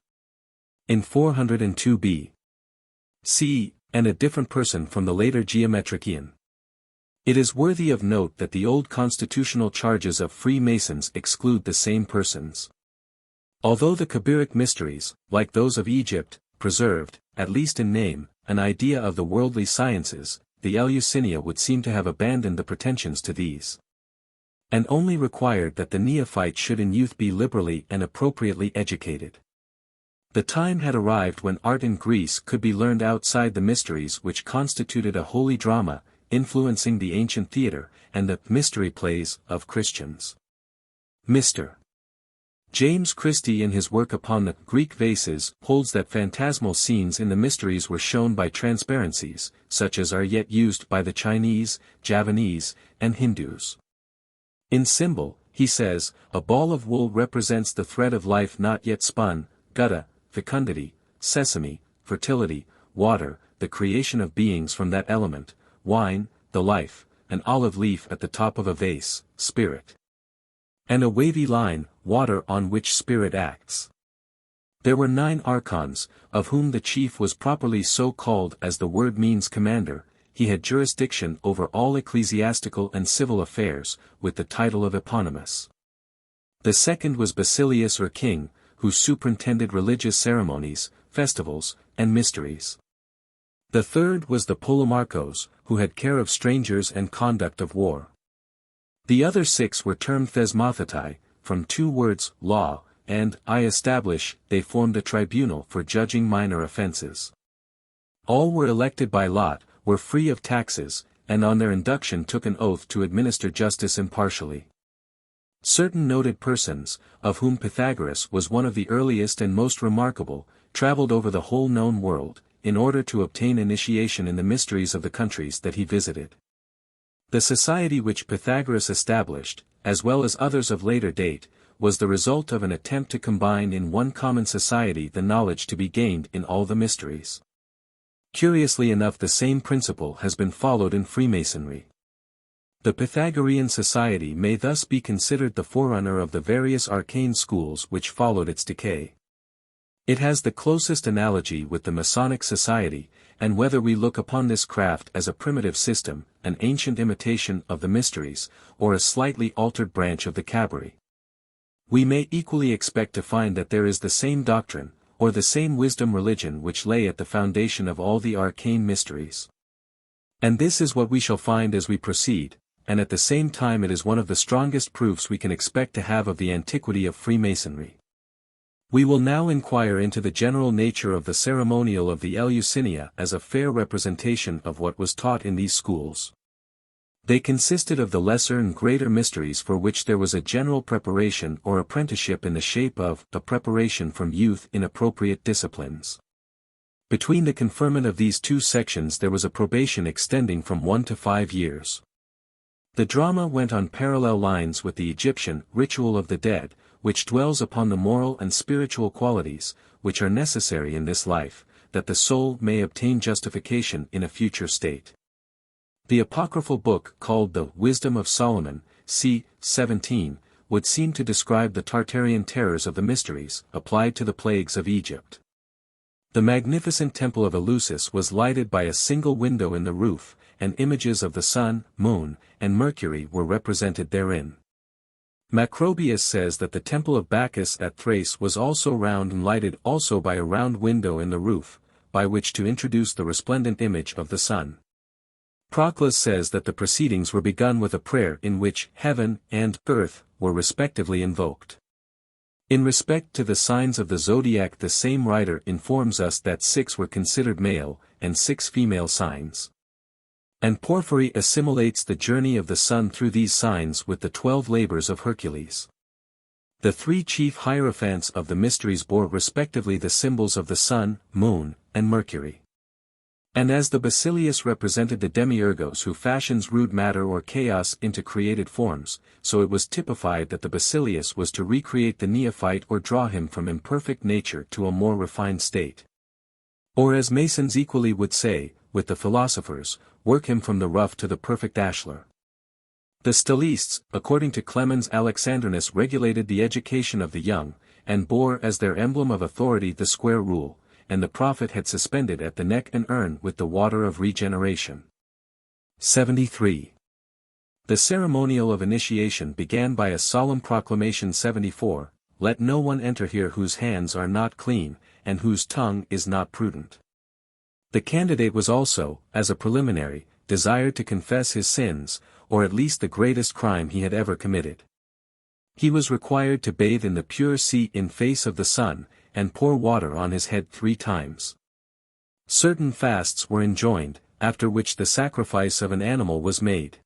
In 402 B.C., and a different person from the later Geometrician. It is worthy of note that the old constitutional charges of Freemasons exclude the same persons. Although the Kabiric mysteries, like those of Egypt, preserved, at least in name, an idea of the worldly sciences, the Eleusinia would seem to have abandoned the pretensions to these, and only required that the neophyte should in youth be liberally and appropriately educated. The time had arrived when art in Greece could be learned outside the mysteries which constituted a holy drama, influencing the ancient theatre, and the mystery plays of Christians. Mr. James Christie in his work upon the Greek vases holds that phantasmal scenes in the mysteries were shown by transparencies, such as are yet used by the Chinese, Javanese, and Hindus. In symbol, he says, a ball of wool represents the thread of life not yet spun, gutta, fecundity, sesame, fertility, water, the creation of beings from that element, wine, the life, an olive leaf at the top of a vase, spirit, and a wavy line, water on which spirit acts. There were 9 archons, of whom the chief was properly so called as the word means commander. He had jurisdiction over all ecclesiastical and civil affairs, with the title of eponymous. The second was Basileus or king, who superintended religious ceremonies, festivals, and mysteries. The third was the Polemarchos, who had care of strangers and conduct of war. The other 6 were termed Thesmothetai, from 2 words, law, and I establish. They formed a tribunal for judging minor offences. All were elected by lot, were free of taxes, and on their induction took an oath to administer justice impartially. Certain noted persons, of whom Pythagoras was one of the earliest and most remarkable, travelled over the whole known world, in order to obtain initiation in the mysteries of the countries that he visited. The society which Pythagoras established, as well as others of later date, was the result of an attempt to combine in one common society the knowledge to be gained in all the mysteries. Curiously enough, the same principle has been followed in Freemasonry. The Pythagorean society may thus be considered the forerunner of the various arcane schools which followed its decay. It has the closest analogy with the Masonic society, and whether we look upon this craft as a primitive system, an ancient imitation of the mysteries, or a slightly altered branch of the Kabbalah, we may equally expect to find that there is the same doctrine, or the same wisdom religion which lay at the foundation of all the arcane mysteries. And this is what we shall find as we proceed, and at the same time it is one of the strongest proofs we can expect to have of the antiquity of Freemasonry. We will now inquire into the general nature of the ceremonial of the Eleusinia as a fair representation of what was taught in these schools. They consisted of the lesser and greater mysteries for which there was a general preparation or apprenticeship in the shape of a preparation from youth in appropriate disciplines. Between the conferment of these 2 sections there was a probation extending from 1 to 5 years. The drama went on parallel lines with the Egyptian ritual of the dead, which dwells upon the moral and spiritual qualities, which are necessary in this life, that the soul may obtain justification in a future state. The apocryphal book called the Wisdom of Solomon, c. 17, would seem to describe the Tartarian terrors of the mysteries, applied to the plagues of Egypt. The magnificent temple of Eleusis was lighted by a single window in the roof, and images of the sun, moon, and Mercury were represented therein. Macrobius says that the temple of Bacchus at Thrace was also round and lighted also by a round window in the roof, by which to introduce the resplendent image of the sun. Proclus says that the proceedings were begun with a prayer in which heaven and earth were respectively invoked. In respect to the signs of the zodiac, the same writer informs us that 6 were considered male, and 6 female signs. And Porphyry assimilates the journey of the sun through these signs with the 12 labors of Hercules. The 3 chief hierophants of the mysteries bore respectively the symbols of the sun, moon, and Mercury. And as the Basilius represented the demiurgos who fashions rude matter or chaos into created forms, so it was typified that the Basilius was to recreate the neophyte or draw him from imperfect nature to a more refined state. Or as Masons equally would say, with the philosophers, work him from the rough to the perfect ashlar. The Stylists, according to Clemens Alexandrinus, regulated the education of the young, and bore as their emblem of authority the square rule, and the prophet had suspended at the neck an urn with the water of regeneration. 73. The ceremonial of initiation began by a solemn proclamation. 74, "Let no one enter here whose hands are not clean, and whose tongue is not prudent." The candidate was also, as a preliminary, desired to confess his sins, or at least the greatest crime he had ever committed. He was required to bathe in the pure sea in face of the sun, and pour water on his head 3 times. Certain fasts were enjoined, after which the sacrifice of an animal was made.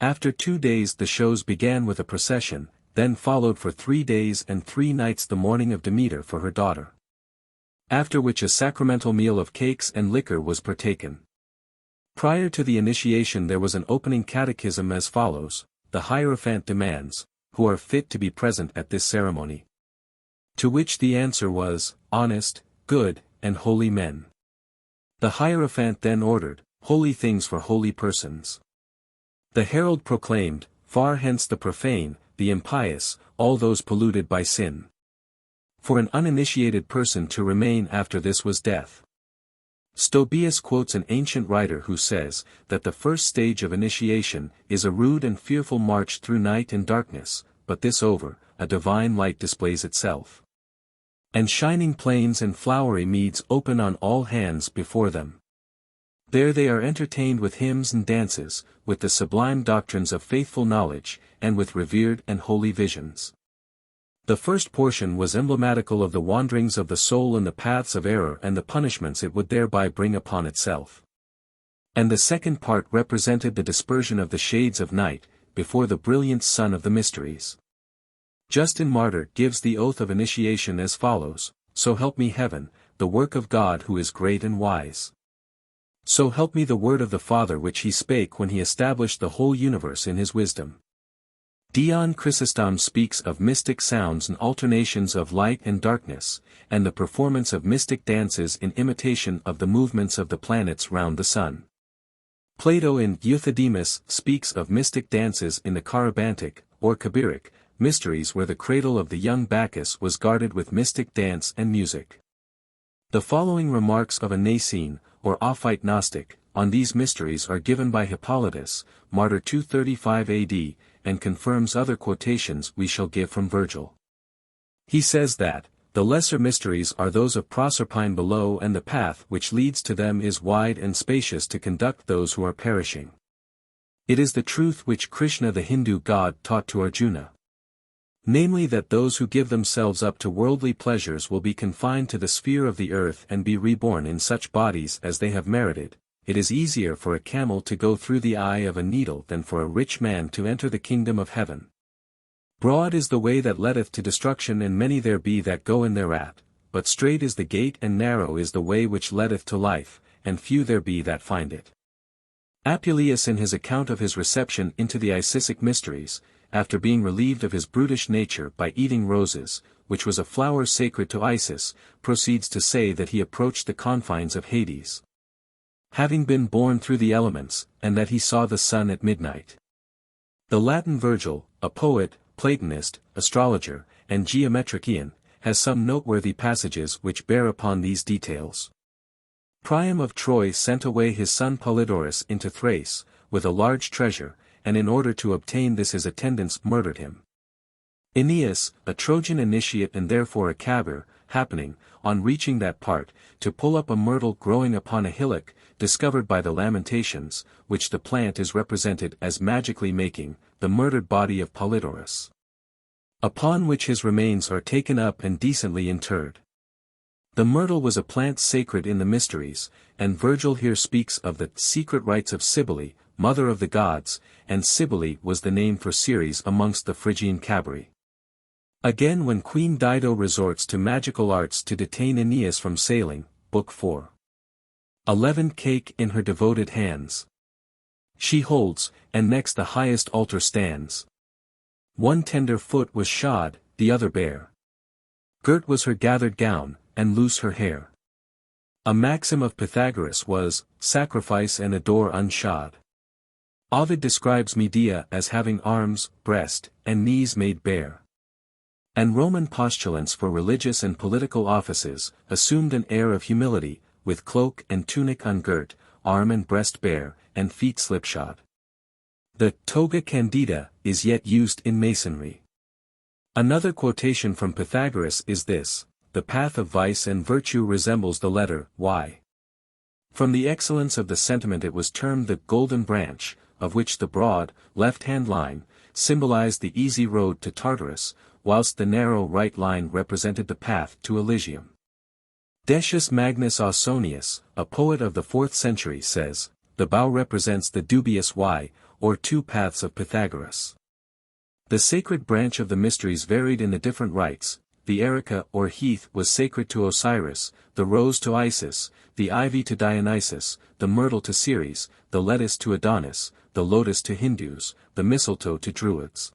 After 2 days the shows began with a procession, then followed for 3 days and 3 nights the mourning of Demeter for her daughter. After which a sacramental meal of cakes and liquor was partaken. Prior to the initiation there was an opening catechism as follows: the Hierophant demands, who are fit to be present at this ceremony? To which the answer was, honest, good, and holy men. The Hierophant then ordered, holy things for holy persons. The herald proclaimed, far hence the profane, the impious, all those polluted by sin. For an uninitiated person to remain after this was death. Stobaeus quotes an ancient writer who says, that the first stage of initiation is a rude and fearful march through night and darkness, but this over, a divine light displays itself. And shining plains and flowery meads open on all hands before them. There they are entertained with hymns and dances, with the sublime doctrines of faithful knowledge, and with revered and holy visions. The first portion was emblematical of the wanderings of the soul in the paths of error and the punishments it would thereby bring upon itself. And the second part represented the dispersion of the shades of night, before the brilliant sun of the mysteries. Justin Martyr gives the oath of initiation as follows: so help me heaven, the work of God who is great and wise. So help me the word of the Father which he spake when he established the whole universe in his wisdom. Dion Chrysostom speaks of mystic sounds and alternations of light and darkness, and the performance of mystic dances in imitation of the movements of the planets round the sun. Plato in Euthydemus speaks of mystic dances in the Carabantic, or Kabiric, mysteries where the cradle of the young Bacchus was guarded with mystic dance and music. The following remarks of a Nicene, or Ophite Gnostic, on these mysteries are given by Hippolytus, Martyr 235 AD, and confirms other quotations we shall give from Virgil. He says that, the lesser mysteries are those of Proserpine below, and the path which leads to them is wide and spacious to conduct those who are perishing. It is the truth which Krishna the Hindu god taught to Arjuna. Namely that those who give themselves up to worldly pleasures will be confined to the sphere of the earth and be reborn in such bodies as they have merited. It is easier for a camel to go through the eye of a needle than for a rich man to enter the kingdom of heaven. Broad is the way that leadeth to destruction, and many there be that go in thereat, but strait is the gate and narrow is the way which leadeth to life, and few there be that find it. Apuleius in his account of his reception into the Isisic mysteries, after being relieved of his brutish nature by eating roses, which was a flower sacred to Isis, proceeds to say that he approached the confines of Hades, having been born through the elements, and that he saw the sun at midnight. The Latin Virgil, a poet, Platonist, astrologer, and geometrician, has some noteworthy passages which bear upon these details. Priam of Troy sent away his son Polydorus into Thrace, with a large treasure, and in order to obtain this his attendants murdered him. Aeneas, a Trojan initiate and therefore a Cabir, happening, on reaching that part, to pull up a myrtle growing upon a hillock, discovered by the Lamentations, which the plant is represented as magically making, the murdered body of Polydorus. Upon which his remains are taken up and decently interred. The myrtle was a plant sacred in the mysteries, and Virgil here speaks of the secret rites of Cybele, mother of the gods, and Cybele was the name for Ceres amongst the Phrygian Cabiri. Again, when Queen Dido resorts to magical arts to detain Aeneas from sailing, Book 4. A leavened cake in her devoted hands she holds, and next the highest altar stands. One tender foot was shod, the other bare. Girt was her gathered gown, and loose her hair. A maxim of Pythagoras was, sacrifice and adore unshod. Ovid describes Medea as having arms, breast, and knees made bare. And Roman postulants for religious and political offices, assumed an air of humility, with cloak and tunic ungirt, arm and breast bare, and feet slipshod. The toga candida is yet used in Masonry. Another quotation from Pythagoras is this: the path of vice and virtue resembles the letter Y. From the excellence of the sentiment it was termed the golden branch, of which the broad, left-hand line, symbolized the easy road to Tartarus, whilst the narrow right line represented the path to Elysium. Decius Magnus Ausonius, a poet of the 4th century, says, the bow represents the dubious Y, or two paths of Pythagoras. The sacred branch of the mysteries varied in the different rites. The erica or heath was sacred to Osiris, the rose to Isis, the ivy to Dionysus, the myrtle to Ceres, the lettuce to Adonis, the lotus to Hindus, the mistletoe to Druids,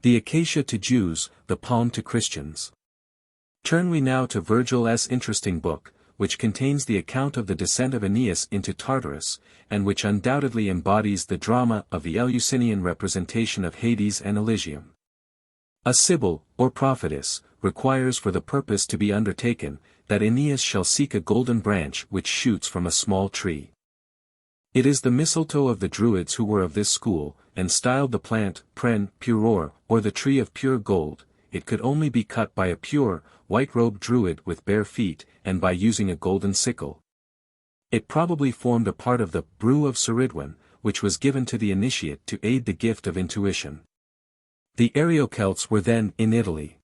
the acacia to Jews, the palm to Christians. Turn we now to Virgil's interesting book, which contains the account of the descent of Aeneas into Tartarus, and which undoubtedly embodies the drama of the Eleusinian representation of Hades and Elysium. A sibyl, or prophetess, requires for the purpose to be undertaken, that Aeneas shall seek a golden branch which shoots from a small tree. It is the mistletoe of the Druids who were of this school, and styled the plant, pren, puror, or the tree of pure gold. It could only be cut by a pure, white-robed Druid with bare feet, and by using a golden sickle. It probably formed a part of the brew of Ceridwen, which was given to the initiate to aid the gift of intuition. The Ariocelts were then in Italy.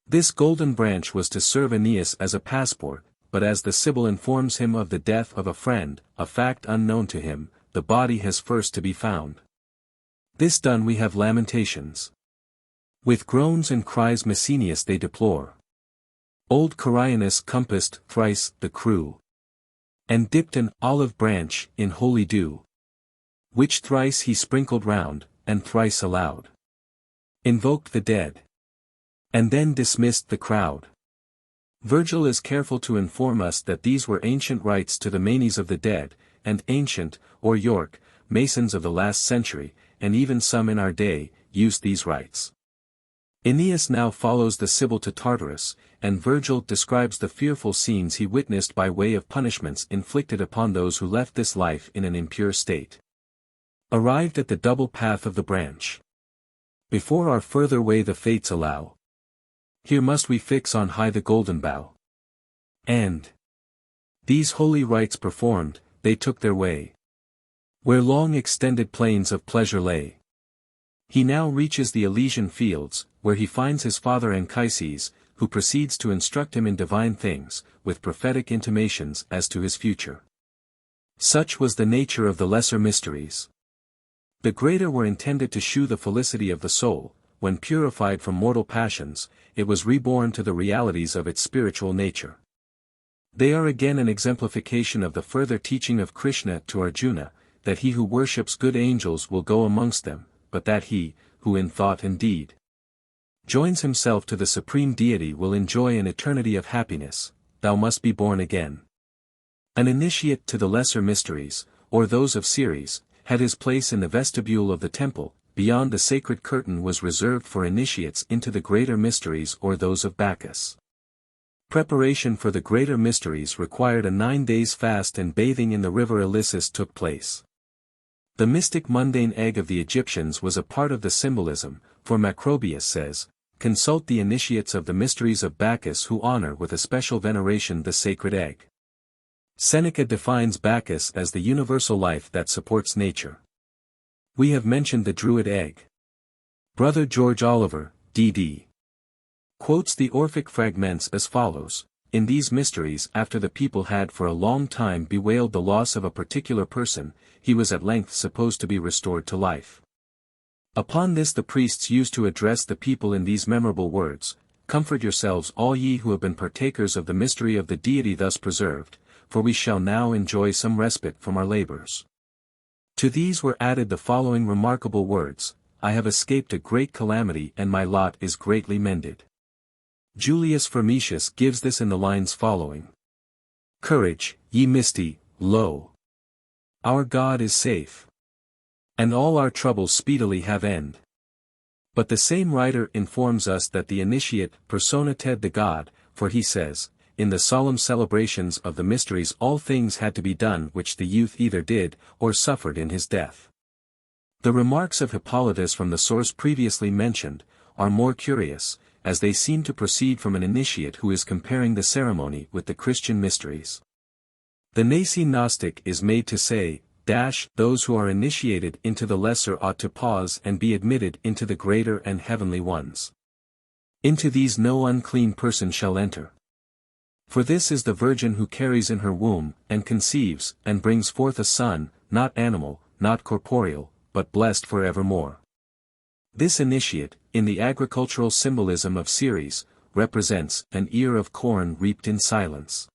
This golden branch was to serve Aeneas as a passport, but as the Sibyl informs him of the death of a friend, a fact unknown to him, the body has first to be found. This done we have Lamentations. With groans and cries Messenius they deplore. Old Corianus compassed thrice the crew, and dipped an olive branch in holy dew, which thrice he sprinkled round, and thrice aloud invoked the dead, and then dismissed the crowd. Virgil is careful to inform us that these were ancient rites to the manes of the dead, and ancient, or York, Masons of the last century, and even some in our day, used these rites. Aeneas now follows the Sibyl to Tartarus, and Virgil describes the fearful scenes he witnessed by way of punishments inflicted upon those who left this life in an impure state. Arrived at the double path of the branch. Before our further way the fates allow, here must we fix on high the golden bough. And these holy rites performed, they took their way where long extended plains of pleasure lay. He now reaches the Elysian fields, where he finds his father Anchises, who proceeds to instruct him in divine things, with prophetic intimations as to his future. Such was the nature of the lesser mysteries. The greater were intended to shew the felicity of the soul. When purified from mortal passions, it was reborn to the realities of its spiritual nature. They are again an exemplification of the further teaching of Krishna to Arjuna, that he who worships good angels will go amongst them, but that he, who in thought and deed joins himself to the supreme deity will enjoy an eternity of happiness. Thou must be born again. An initiate to the lesser mysteries, or those of Ceres, had his place in the vestibule of the temple, beyond the sacred curtain was reserved for initiates into the greater mysteries or those of Bacchus. Preparation for the greater mysteries required a 9 days fast, and bathing in the river Ilissus took place. The mystic mundane egg of the Egyptians was a part of the symbolism, for Macrobius says, "Consult the initiates of the mysteries of Bacchus who honor with a special veneration the sacred egg." Seneca defines Bacchus as the universal life that supports nature. We have mentioned the Druid egg. Brother George Oliver, D.D. quotes the Orphic fragments as follows: "In these mysteries, after the people had for a long time bewailed the loss of a particular person, he was at length supposed to be restored to life. Upon this the priests used to address the people in these memorable words: Comfort yourselves all ye who have been partakers of the mystery of the deity thus preserved, for we shall now enjoy some respite from our labors." To these were added the following remarkable words: "I have escaped a great calamity and my lot is greatly mended." Julius Firmitius gives this in the lines following: "Courage, ye misty, lo! Our God is safe. And all our troubles speedily have end." But the same writer informs us that the initiate personated the God, for he says, "In the solemn celebrations of the mysteries all things had to be done which the youth either did, or suffered in his death." The remarks of Hippolytus from the source previously mentioned, are more curious, as they seem to proceed from an initiate who is comparing the ceremony with the Christian mysteries. The Nicene Gnostic is made to say, "Those who are initiated into the lesser ought to pause and be admitted into the greater and heavenly ones. Into these no unclean person shall enter. For this is the virgin who carries in her womb, and conceives, and brings forth a son, not animal, not corporeal, but blessed for evermore." This initiate, in the agricultural symbolism of Ceres, represents an ear of corn reaped in silence.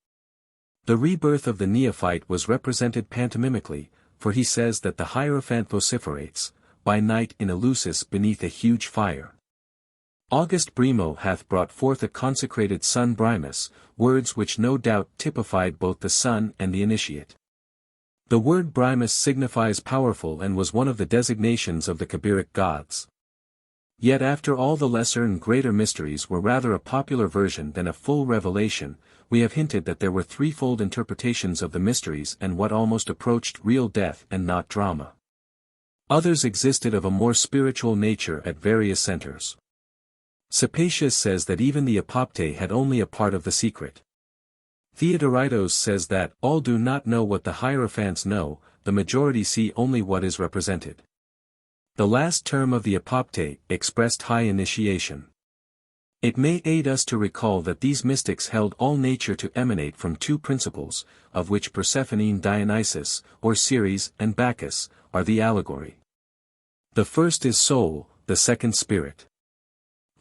The rebirth of the neophyte was represented pantomimically, for he says that the Hierophant vociferates, by night in Eleusis beneath a huge fire. August Brimo hath brought forth a consecrated son Brimus, words which no doubt typified both the son and the initiate. The word Brimus signifies powerful and was one of the designations of the Kabiric gods. Yet after all the lesser and greater mysteries were rather a popular version than a full revelation, we have hinted that there were threefold interpretations of the mysteries and what almost approached real death and not drama. Others existed of a more spiritual nature at various centers. Sapatius says that even the Apopte had only a part of the secret. Theodoritos says that all do not know what the Hierophants know, the majority see only what is represented. The last term of the Apopte expressed high initiation. It may aid us to recall that these mystics held all nature to emanate from two principles, of which Persephone and Dionysus, or Ceres and Bacchus, are the allegory. The first is soul, the second spirit.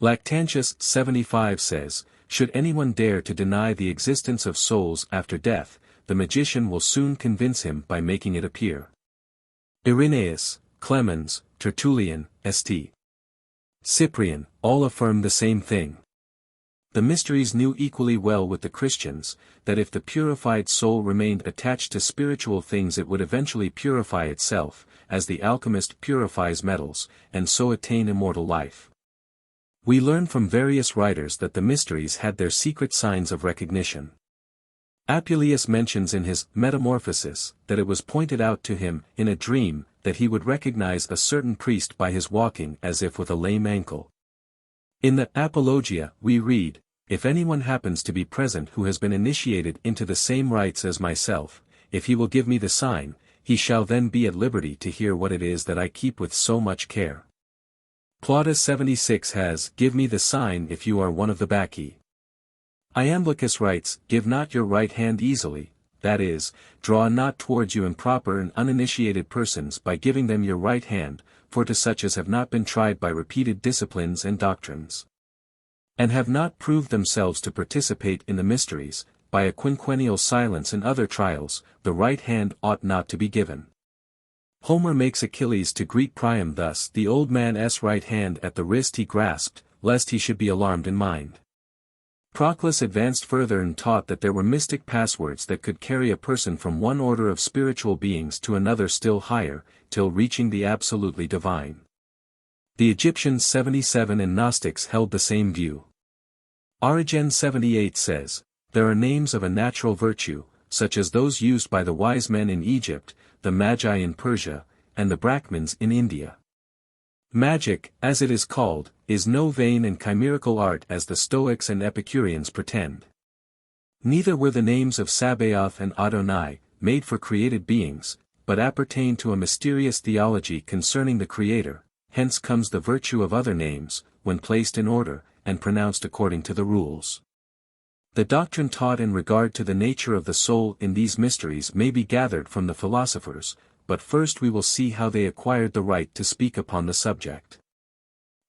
Lactantius 75 says, "Should anyone dare to deny the existence of souls after death, the magician will soon convince him by making it appear." Irenaeus, Clemens, Tertullian, St. Cyprian, all affirm the same thing. The mysteries knew equally well with the Christians, that if the purified soul remained attached to spiritual things it would eventually purify itself, as the alchemist purifies metals, and so attain immortal life. We learn from various writers that the mysteries had their secret signs of recognition. Apuleius mentions in his Metamorphosis that it was pointed out to him, in a dream, that he would recognize a certain priest by his walking as if with a lame ankle. In the Apologia we read, "If anyone happens to be present who has been initiated into the same rites as myself, if he will give me the sign, he shall then be at liberty to hear what it is that I keep with so much care." Plautus 76 has, "Give me the sign if you are one of the Bacchae." Iamblichus writes, "Give not your right hand easily, that is, draw not towards you improper and uninitiated persons by giving them your right hand, for to such as have not been tried by repeated disciplines and doctrines, and have not proved themselves to participate in the mysteries, by a quinquennial silence and other trials, the right hand ought not to be given." Homer makes Achilles to greet Priam thus: "The old man's right hand at the wrist he grasped, lest he should be alarmed in mind." Proclus advanced further and taught that there were mystic passwords that could carry a person from one order of spiritual beings to another still higher, till reaching the absolutely divine. The Egyptians 77 and Gnostics held the same view. Origen 78 says, there are names of a natural virtue, such as those used by the wise men in Egypt, the Magi in Persia, and the Brahmins in India. Magic, as it is called, is no vain and chimerical art as the Stoics and Epicureans pretend. Neither were the names of Sabaoth and Adonai, made for created beings, but appertain to a mysterious theology concerning the Creator, hence comes the virtue of other names, when placed in order, and pronounced according to the rules. The doctrine taught in regard to the nature of the soul in these mysteries may be gathered from the philosophers, but first we will see how they acquired the right to speak upon the subject.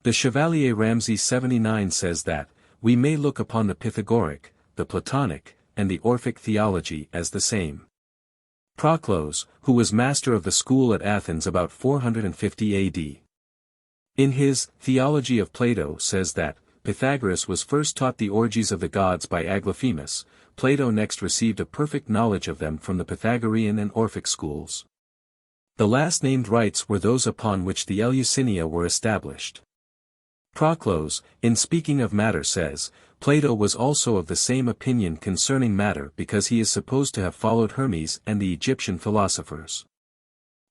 The Chevalier Ramsay 79 says that, we may look upon the Pythagorean, the Platonic, and the Orphic theology as the same. Proclus, who was master of the school at Athens about 450 AD. In his Theology of Plato says that, Pythagoras was first taught the orgies of the gods by Aglaophimus, Plato next received a perfect knowledge of them from the Pythagorean and Orphic schools. The last-named rites were those upon which the Eleusinia were established. Proclus, in speaking of matter says, Plato was also of the same opinion concerning matter because he is supposed to have followed Hermes and the Egyptian philosophers.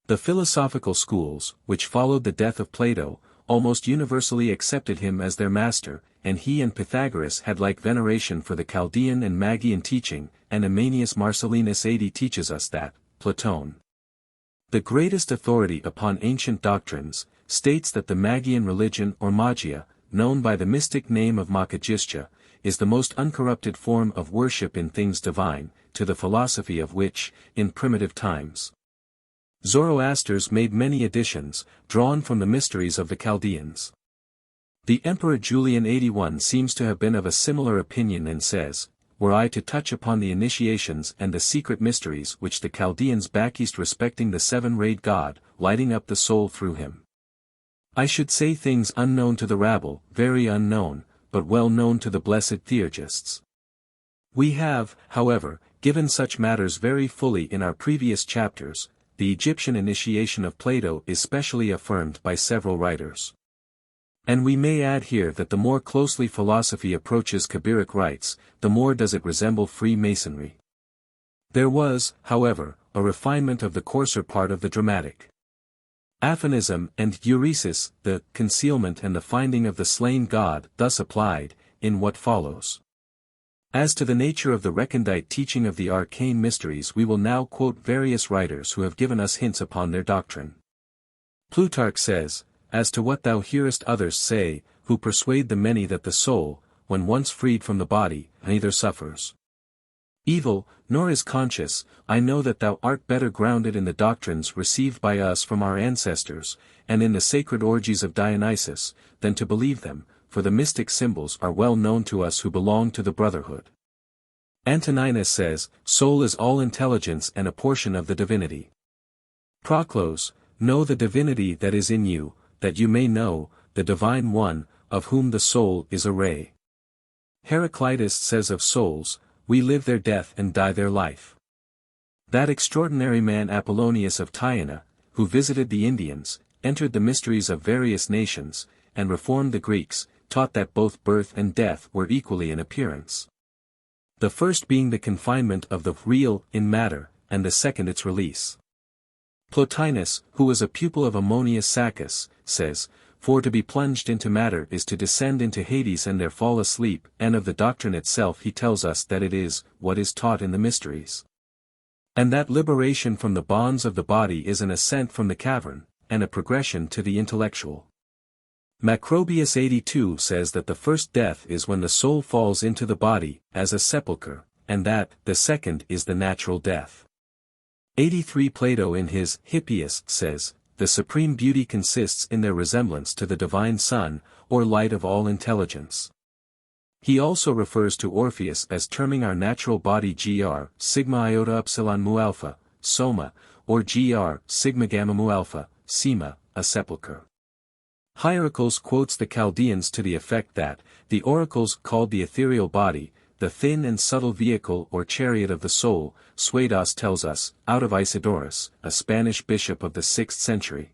The philosophical schools, which followed the death of Plato, almost universally accepted him as their master, and he and Pythagoras had like veneration for the Chaldean and Magian teaching, and Ammanius Marcellinus 80 teaches us that, Platon, the greatest authority upon ancient doctrines, states that the Magian religion or Magia, known by the mystic name of Makajistya, is the most uncorrupted form of worship in things divine, to the philosophy of which, in primitive times, Zoroaster's made many additions, drawn from the mysteries of the Chaldeans. The Emperor Julian 81 seems to have been of a similar opinion and says, were I to touch upon the initiations and the secret mysteries which the Chaldeans backed respecting the seven-rayed God, lighting up the soul through him, I should say things unknown to the rabble, very unknown, but well known to the blessed theurgists. We have, however, given such matters very fully in our previous chapters. The Egyptian initiation of Plato is specially affirmed by several writers. And we may add here that the more closely philosophy approaches Kabiric rites, the more does it resemble Freemasonry. There was, however, a refinement of the coarser part of the dramatic. Aphonism and euresis, the concealment and the finding of the slain god, thus applied, in what follows. As to the nature of the recondite teaching of the arcane mysteries we will now quote various writers who have given us hints upon their doctrine. Plutarch says, as to what thou hearest others say, who persuade the many that the soul, when once freed from the body, neither suffers evil, nor is conscious, I know that thou art better grounded in the doctrines received by us from our ancestors, and in the sacred orgies of Dionysus, than to believe them, for the mystic symbols are well known to us who belong to the brotherhood. Antoninus says, soul is all intelligence and a portion of the divinity. Proclus, know the divinity that is in you, that you may know, the divine one, of whom the soul is a ray. Heraclitus says of souls, we live their death and die their life. That extraordinary man Apollonius of Tyana, who visited the Indians, entered the mysteries of various nations, and reformed the Greeks, taught that both birth and death were equally in appearance. The first being the confinement of the real in matter, and the second its release. Plotinus, who was a pupil of Ammonius Saccas, says, for to be plunged into matter is to descend into Hades and there fall asleep, and of the doctrine itself he tells us that it is, what is taught in the mysteries. And that liberation from the bonds of the body is an ascent from the cavern, and a progression to the intellectual. Macrobius 82 says that the first death is when the soul falls into the body, as a sepulchre, and that, the second is the natural death. 83 Plato in his Hippias says, the supreme beauty consists in their resemblance to the divine sun, or light of all intelligence. He also refers to Orpheus as terming our natural body gr, sigma iota upsilon mu alpha, soma, or gr, sigma gamma mu alpha, sema, a sepulchre. Hierocles quotes the Chaldeans to the effect that, the oracles called the ethereal body, the thin and subtle vehicle or chariot of the soul, Suedas tells us, out of Isidorus, a Spanish bishop of the 6th century.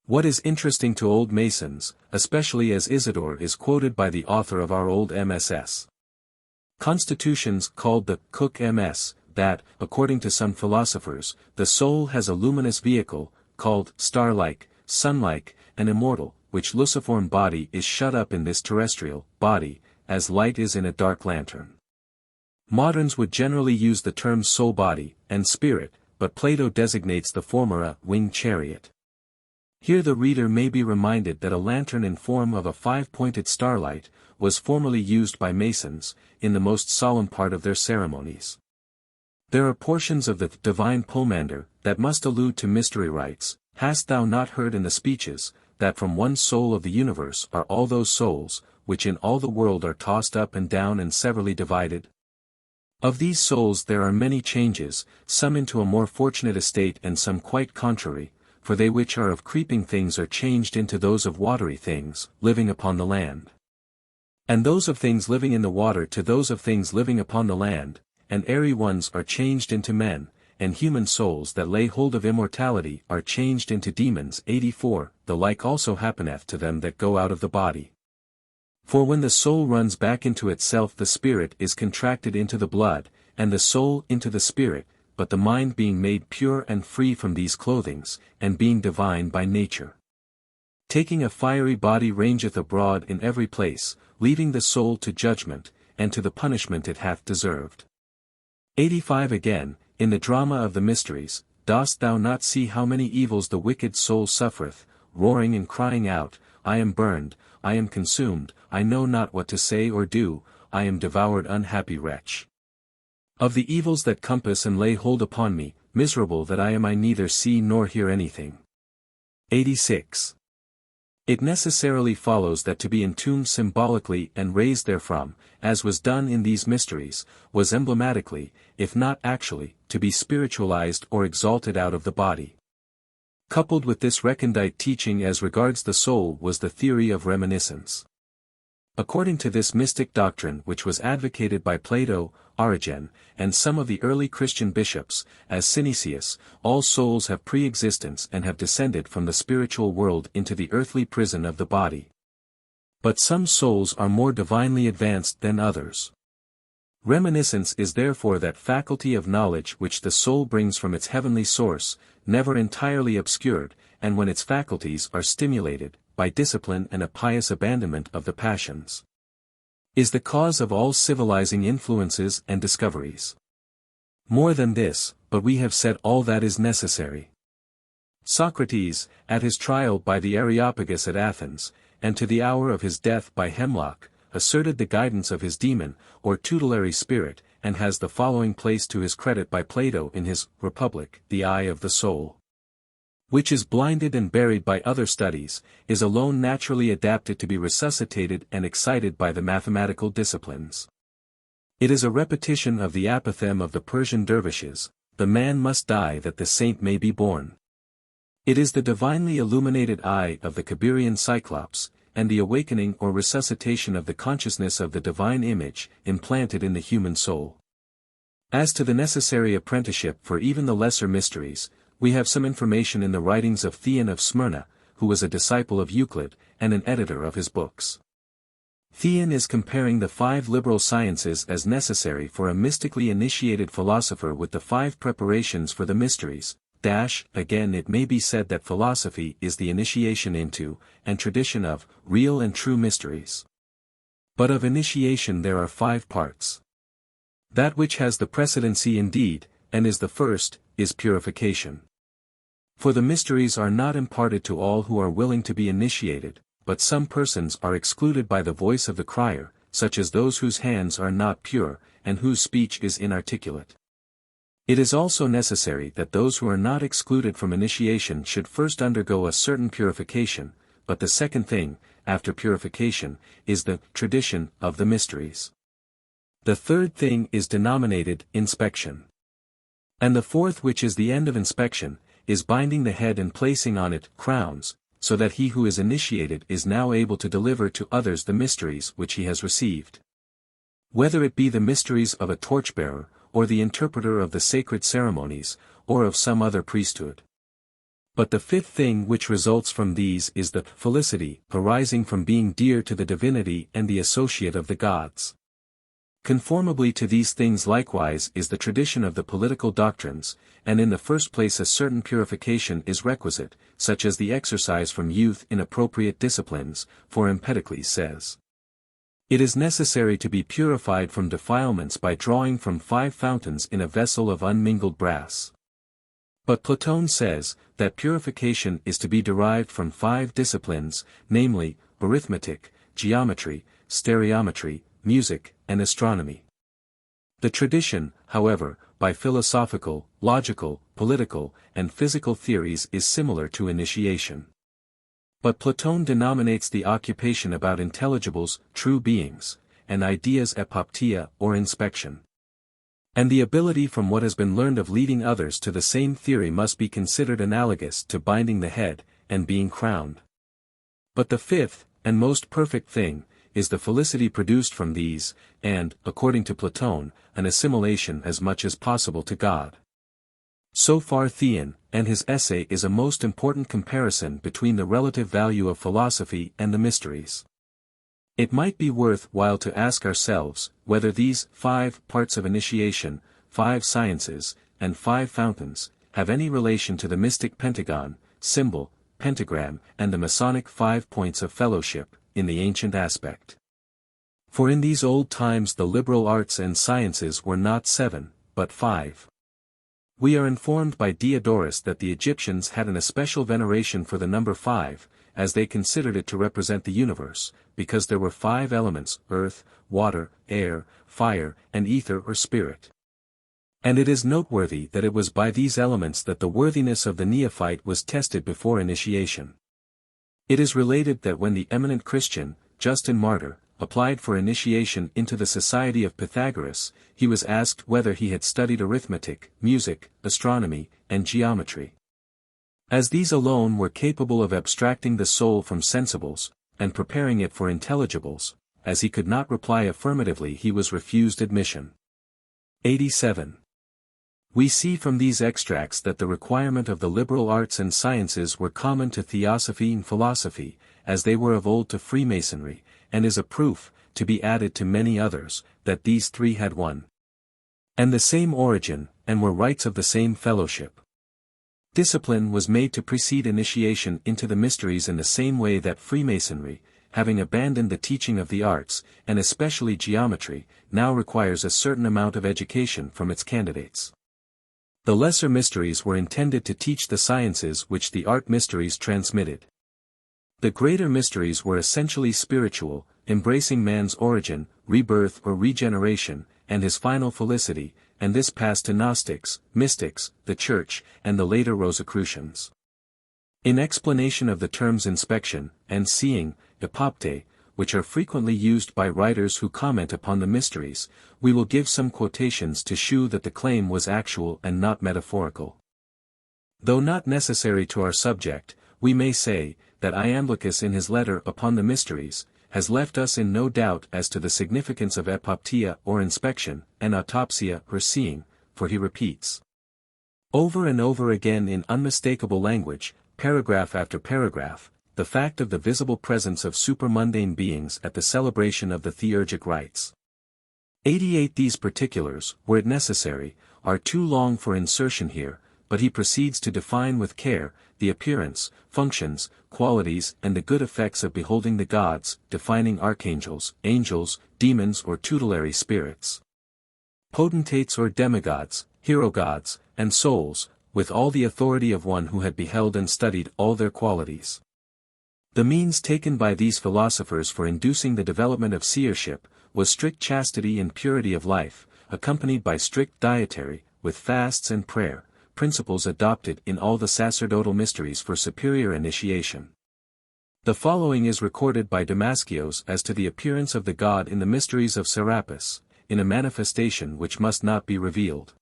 What is interesting to old Masons, especially as Isidore is quoted by the author of our old MSS Constitutions called the Cook MS, that, according to some philosophers, the soul has a luminous vehicle, called star-like, sun-like, and immortal, which luciform body is shut up in this terrestrial body, as light is in a dark lantern. Moderns would generally use the terms soul-body and spirit, but Plato designates the former a winged chariot. Here the reader may be reminded that a lantern in form of a five-pointed starlight was formerly used by Masons, in the most solemn part of their ceremonies. There are portions of the divine pomander that must allude to mystery rites. Hast thou not heard in the speeches, that from one soul of the universe are all those souls, which in all the world are tossed up and down and severally divided? Of these souls there are many changes, some into a more fortunate estate and some quite contrary, for they which are of creeping things are changed into those of watery things, living upon the land. And those of things living in the water to those of things living upon the land, and airy ones are changed into men, and human souls that lay hold of immortality are changed into demons. 84. The like also happeneth to them that go out of the body. For when the soul runs back into itself, the spirit is contracted into the blood, and the soul into the spirit, but the mind being made pure and free from these clothings, and being divine by nature, taking a fiery body, rangeth abroad in every place, leaving the soul to judgment, and to the punishment it hath deserved. 85. Again, in the drama of the mysteries, dost thou not see how many evils the wicked soul suffereth, roaring and crying out, I am burned, I am consumed, I know not what to say or do, I am devoured, unhappy wretch. Of the evils that compass and lay hold upon me, miserable that I am, I neither see nor hear anything. 86. It necessarily follows that to be entombed symbolically and raised therefrom, as was done in these mysteries, was emblematically, if not actually, to be spiritualized or exalted out of the body. Coupled with this recondite teaching as regards the soul was the theory of reminiscence. According to this mystic doctrine, which was advocated by Plato, Origen, and some of the early Christian bishops, as Synesius, all souls have pre-existence and have descended from the spiritual world into the earthly prison of the body. But some souls are more divinely advanced than others. Reminiscence is therefore that faculty of knowledge which the soul brings from its heavenly source, never entirely obscured, and when its faculties are stimulated, by discipline and a pious abandonment of the passions, is the cause of all civilizing influences and discoveries. More than this, but we have said all that is necessary. Socrates, at his trial by the Areopagus at Athens, and to the hour of his death by hemlock, asserted the guidance of his demon, or tutelary spirit, and has the following placed to his credit by Plato in his Republic: the eye of the soul, which is blinded and buried by other studies, is alone naturally adapted to be resuscitated and excited by the mathematical disciplines. It is a repetition of the apothegm of the Persian dervishes: the man must die that the saint may be born. It is the divinely illuminated eye of the Kabirian Cyclops, and the awakening or resuscitation of the consciousness of the divine image, implanted in the human soul. As to the necessary apprenticeship for even the lesser mysteries, we have some information in the writings of Theon of Smyrna, who was a disciple of Euclid, and an editor of his books. Theon is comparing the 5 liberal sciences as necessary for a mystically initiated philosopher with the 5 preparations for the mysteries. Again, it may be said that philosophy is the initiation into, and tradition of, real and true mysteries. But of initiation there are 5 parts. That which has the precedency indeed, and is the first, is purification. For the mysteries are not imparted to all who are willing to be initiated, but some persons are excluded by the voice of the crier, such as those whose hands are not pure, and whose speech is inarticulate. It is also necessary that those who are not excluded from initiation should first undergo a certain purification, but the second thing, after purification, is the tradition of the mysteries. The third thing is denominated inspection. And the fourth, which is the end of inspection, is binding the head and placing on it crowns, so that he who is initiated is now able to deliver to others the mysteries which he has received. Whether it be the mysteries of a torchbearer, or the interpreter of the sacred ceremonies, or of some other priesthood. But the fifth thing which results from these is the felicity arising from being dear to the divinity and the associate of the gods. Conformably to these things likewise is the tradition of the political doctrines, and in the first place a certain purification is requisite, such as the exercise from youth in appropriate disciplines, for Empedocles says, "It is necessary to be purified from defilements by drawing from 5 fountains in a vessel of unmingled brass." But Plato says, that purification is to be derived from 5 disciplines, namely, arithmetic, geometry, stereometry, music, and astronomy. The tradition, however, by philosophical, logical, political, and physical theories is similar to initiation. But Plato denominates the occupation about intelligibles, true beings, and ideas epoptia or inspection. And the ability from what has been learned of leading others to the same theory must be considered analogous to binding the head, and being crowned. But the fifth, and most perfect thing, is the felicity produced from these, and, according to Plato, an assimilation as much as possible to God. So far Theon, and his essay is a most important comparison between the relative value of philosophy and the mysteries. It might be worth while to ask ourselves, whether these 5 parts of initiation, 5 sciences, and 5 fountains, have any relation to the mystic pentagon, symbol, pentagram, and the Masonic 5 points of fellowship, in the ancient aspect. For in these old times the liberal arts and sciences were not 7, but 5. We are informed by Diodorus that the Egyptians had an especial veneration for the number 5, as they considered it to represent the universe, because there were 5 elements, earth, water, air, fire, and ether or spirit. And it is noteworthy that it was by these elements that the worthiness of the neophyte was tested before initiation. It is related that when the eminent Christian, Justin Martyr, applied for initiation into the Society of Pythagoras, he was asked whether he had studied arithmetic, music, astronomy, and geometry. As these alone were capable of abstracting the soul from sensibles, and preparing it for intelligibles, as he could not reply affirmatively he was refused admission. 87. We see from these extracts that the requirement of the liberal arts and sciences were common to theosophy and philosophy, as they were of old to Freemasonry, and is a proof, to be added to many others, that these 3 had one and the same origin, and were rites of the same fellowship. Discipline was made to precede initiation into the mysteries in the same way that Freemasonry, having abandoned the teaching of the arts, and especially geometry, now requires a certain amount of education from its candidates. The lesser mysteries were intended to teach the sciences which the art mysteries transmitted. The greater mysteries were essentially spiritual, embracing man's origin, rebirth or regeneration, and his final felicity, and this passed to Gnostics, mystics, the Church, and the later Rosicrucians. In explanation of the terms inspection, and seeing, epopte, which are frequently used by writers who comment upon the mysteries, we will give some quotations to shew that the claim was actual and not metaphorical. Though not necessary to our subject, we may say, that Iamblichus in his letter upon the mysteries, has left us in no doubt as to the significance of epoptia or inspection, and autopsia or seeing, for he repeats over and over again in unmistakable language, paragraph after paragraph, the fact of the visible presence of supramundane beings at the celebration of the theurgic rites. 88. These particulars, were it necessary, are too long for insertion here, but he proceeds to define with care, the appearance, functions, qualities and the good effects of beholding the gods, defining archangels, angels, demons or tutelary spirits, potentates or demigods, hero gods, and souls, with all the authority of one who had beheld and studied all their qualities. The means taken by these philosophers for inducing the development of seership, was strict chastity and purity of life, accompanied by strict dietary, with fasts and prayer, principles adopted in all the sacerdotal mysteries for superior initiation. The following is recorded by Damascios as to the appearance of the god in the mysteries of Serapis, in a manifestation which must not be revealed.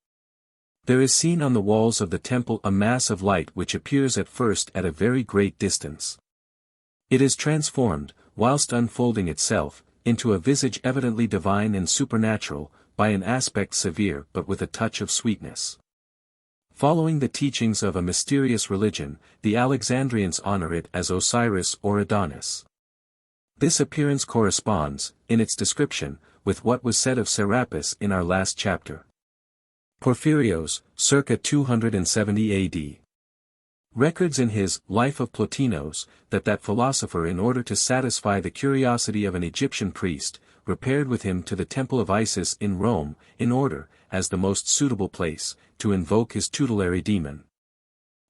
There is seen on the walls of the temple a mass of light which appears at first at a very great distance. It is transformed, whilst unfolding itself, into a visage evidently divine and supernatural, by an aspect severe but with a touch of sweetness. Following the teachings of a mysterious religion, the Alexandrians honor it as Osiris or Adonis. This appearance corresponds, in its description, with what was said of Serapis in our last chapter. Porphyrios, circa 270 AD. Records in his Life of Plotinos, that philosopher, in order to satisfy the curiosity of an Egyptian priest, repaired with him to the temple of Isis in Rome, in order, as the most suitable place, to invoke his tutelary demon.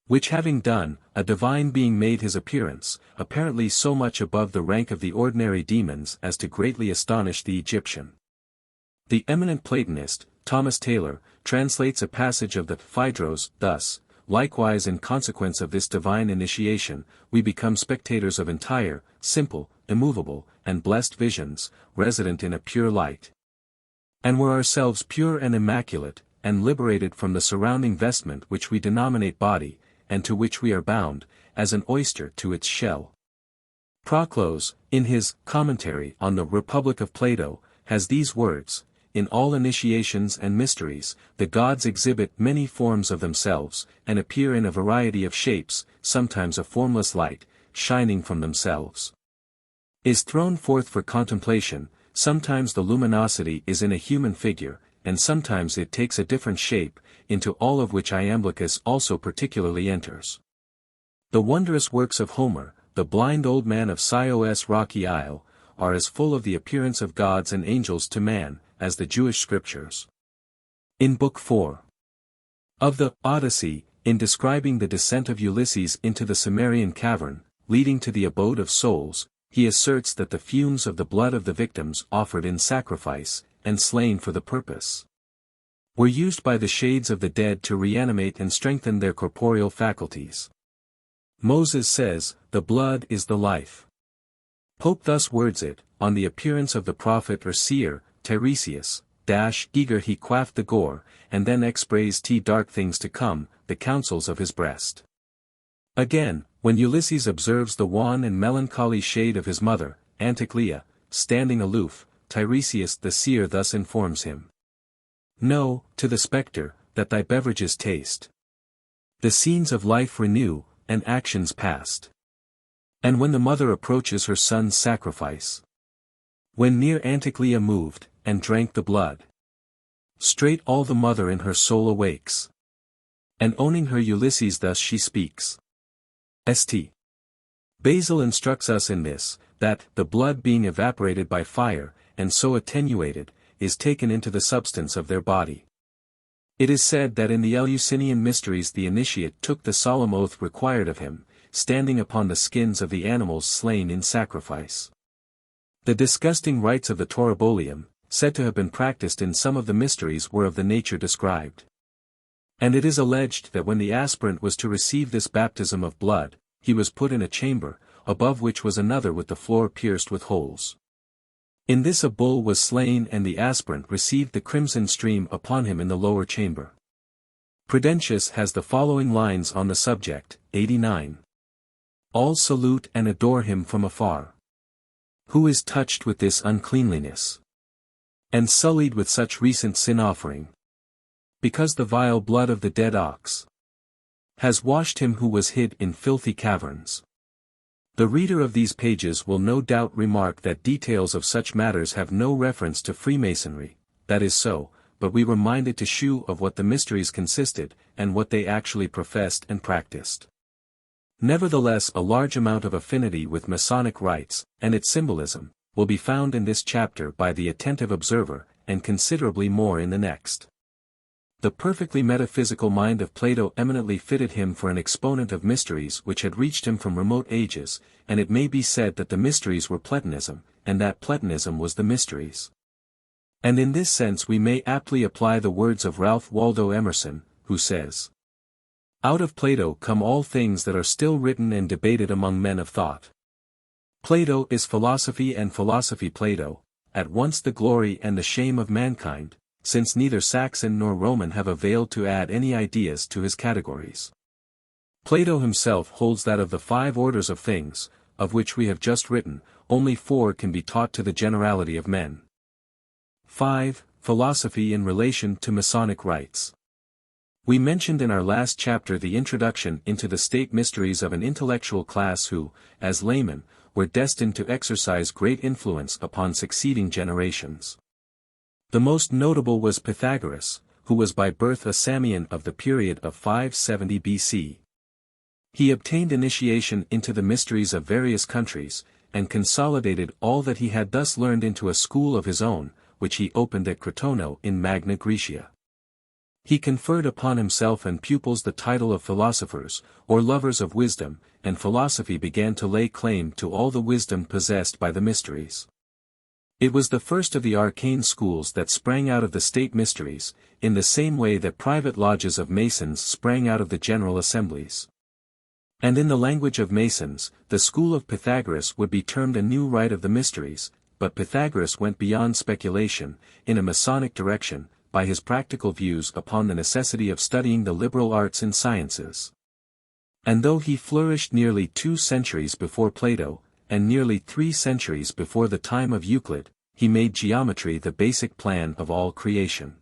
Which having done, a divine being made his appearance, apparently so much above the rank of the ordinary demons as to greatly astonish the Egyptian. The eminent Platonist, Thomas Taylor, translates a passage of the Phaedros thus: likewise in consequence of this divine initiation, we become spectators of entire, simple, immovable, and blessed visions, resident in a pure light. And were ourselves pure and immaculate, and liberated from the surrounding vestment which we denominate body, and to which we are bound, as an oyster to its shell. Proclus, in his Commentary on the Republic of Plato, has these words: in all initiations and mysteries, the gods exhibit many forms of themselves, and appear in a variety of shapes, sometimes a formless light, shining from themselves, is thrown forth for contemplation, sometimes the luminosity is in a human figure, and sometimes it takes a different shape, into all of which Iamblichus also particularly enters. The wondrous works of Homer, the blind old man of Chios' rocky isle, are as full of the appearance of gods and angels to man, as the Jewish scriptures. In Book 4 of the Odyssey, in describing the descent of Ulysses into the Cimmerian cavern, leading to the abode of souls, he asserts that the fumes of the blood of the victims offered in sacrifice, and slain for the purpose, were used by the shades of the dead to reanimate and strengthen their corporeal faculties. Moses says, "The blood is the life." Pope thus words it: on the appearance of the prophet or seer, Tiresias, eager he quaffed the gore, and then expraised dark things to come, the counsels of his breast. Again, when Ulysses observes the wan and melancholy shade of his mother, Anticlea, standing aloof, Tiresias the seer thus informs him: "Know, to the spectre, that thy beverages taste the scenes of life renew, and actions past. And when the mother approaches her son's sacrifice, when near Anticlea moved, and drank the blood, straight all the mother in her soul awakes. And owning her Ulysses thus she speaks. St. Basil instructs us in this, that, the blood being evaporated by fire, and so attenuated, is taken into the substance of their body. It is said that in the Eleusinian mysteries the initiate took the solemn oath required of him, standing upon the skins of the animals slain in sacrifice. The disgusting rites of the Toribolium, said to have been practiced in some of the mysteries, were of the nature described. And it is alleged that when the aspirant was to receive this baptism of blood, he was put in a chamber, above which was another with the floor pierced with holes. In this a bull was slain, and the aspirant received the crimson stream upon him in the lower chamber. Prudentius has the following lines on the subject, 89. All salute and adore him from afar, who is touched with this uncleanliness, and sullied with such recent sin offering, because the vile blood of the dead ox has washed him who was hid in filthy caverns. The reader of these pages will no doubt remark that details of such matters have no reference to Freemasonry. That is so, but we were minded to shew of what the mysteries consisted, and what they actually professed and practiced. Nevertheless, a large amount of affinity with Masonic rites, and its symbolism, will be found in this chapter by the attentive observer, and considerably more in the next. The perfectly metaphysical mind of Plato eminently fitted him for an exponent of mysteries which had reached him from remote ages, and it may be said that the mysteries were Platonism, and that Platonism was the mysteries. And in this sense we may aptly apply the words of Ralph Waldo Emerson, who says, "Out of Plato come all things that are still written and debated among men of thought." Plato is philosophy, and philosophy Plato, at once the glory and the shame of mankind, since neither Saxon nor Roman have availed to add any ideas to his categories. Plato himself holds that of the 5 orders of things, of which we have just written, only 4 can be taught to the generality of men. 5. Philosophy in relation to Masonic rites. We mentioned in our last chapter the introduction into the state mysteries of an intellectual class who, as laymen, were destined to exercise great influence upon succeeding generations. The most notable was Pythagoras, who was by birth a Samian of the period of 570 BC. He obtained initiation into the mysteries of various countries, and consolidated all that he had thus learned into a school of his own, which he opened at Crotone in Magna Graecia. He conferred upon himself and pupils the title of philosophers, or lovers of wisdom, and philosophy began to lay claim to all the wisdom possessed by the mysteries. It was the first of the arcane schools that sprang out of the state mysteries, in the same way that private lodges of Masons sprang out of the general assemblies. And in the language of Masons, the school of Pythagoras would be termed a new rite of the mysteries, but Pythagoras went beyond speculation, in a Masonic direction, by his practical views upon the necessity of studying the liberal arts and sciences. And though he flourished nearly 2 centuries before Plato, and nearly 3 centuries before the time of Euclid, he made geometry the basic plan of all creation.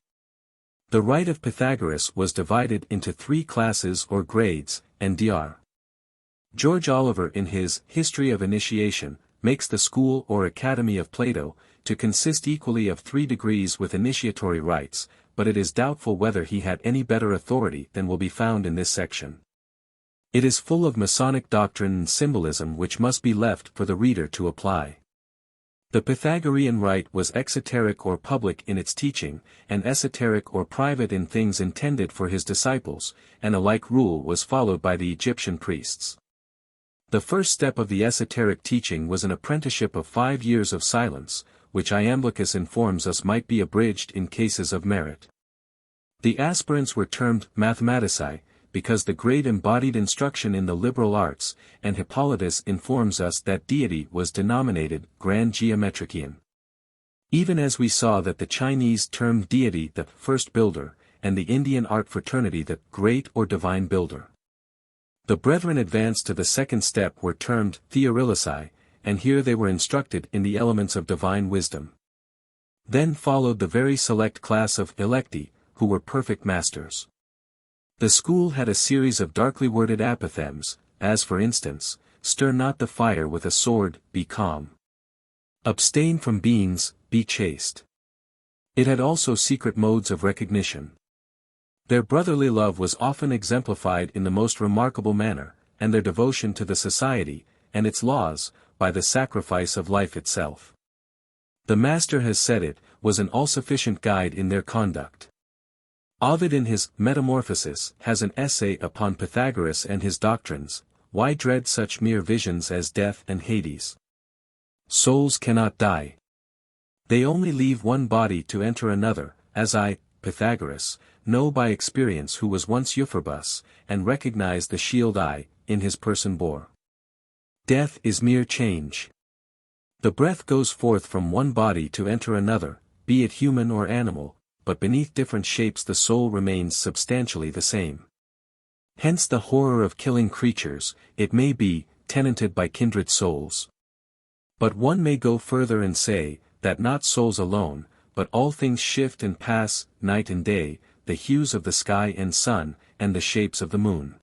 The rite of Pythagoras was divided into 3 classes or grades, and Dr. George Oliver in his History of Initiation, makes the school or academy of Plato, to consist equally of 3 degrees with initiatory rites, but it is doubtful whether he had any better authority than will be found in this section. It is full of Masonic doctrine and symbolism which must be left for the reader to apply. The Pythagorean rite was exoteric or public in its teaching, and esoteric or private in things intended for his disciples, and a like rule was followed by the Egyptian priests. The first step of the esoteric teaching was an apprenticeship of 5 years of silence, which Iamblichus informs us might be abridged in cases of merit. The aspirants were termed mathematici, because the grade embodied instruction in the liberal arts, and Hippolytus informs us that deity was denominated Grand Geometrician. Even as we saw that the Chinese termed deity the first builder, and the Indian art fraternity the great or divine builder. The brethren advanced to the second step were termed theorilici, and here they were instructed in the elements of divine wisdom. Then followed the very select class of electi, who were perfect masters. The school had a series of darkly worded apothegms, as for instance, stir not the fire with a sword, be calm. Abstain from beans, be chaste. It had also secret modes of recognition. Their brotherly love was often exemplified in the most remarkable manner, and their devotion to the society, and its laws, by the sacrifice of life itself. The Master has said it, was an all-sufficient guide in their conduct. Ovid in his Metamorphoses has an essay upon Pythagoras and his doctrines, why dread such mere visions as death and Hades? Souls cannot die. They only leave one body to enter another, as I, Pythagoras, know by experience who was once Euphorbus, and recognized the shield I, in his person bore. Death is mere change. The breath goes forth from one body to enter another, be it human or animal, but beneath different shapes the soul remains substantially the same. Hence the horror of killing creatures, it may be, tenanted by kindred souls. But one may go further and say, that not souls alone, but all things shift and pass, night and day, the hues of the sky and sun, and the shapes of the moon.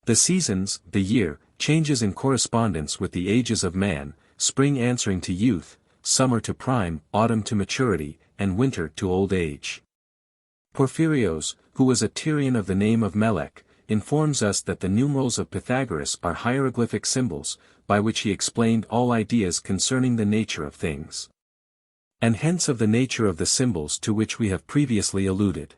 The seasons, the year, changes in correspondence with the ages of man, spring answering to youth, summer to prime, autumn to maturity, and winter to old age. Porphyrios, who was a Tyrian of the name of Melech, informs us that the numerals of Pythagoras are hieroglyphic symbols, by which he explained all ideas concerning the nature of things. And hence of the nature of the symbols to which we have previously alluded.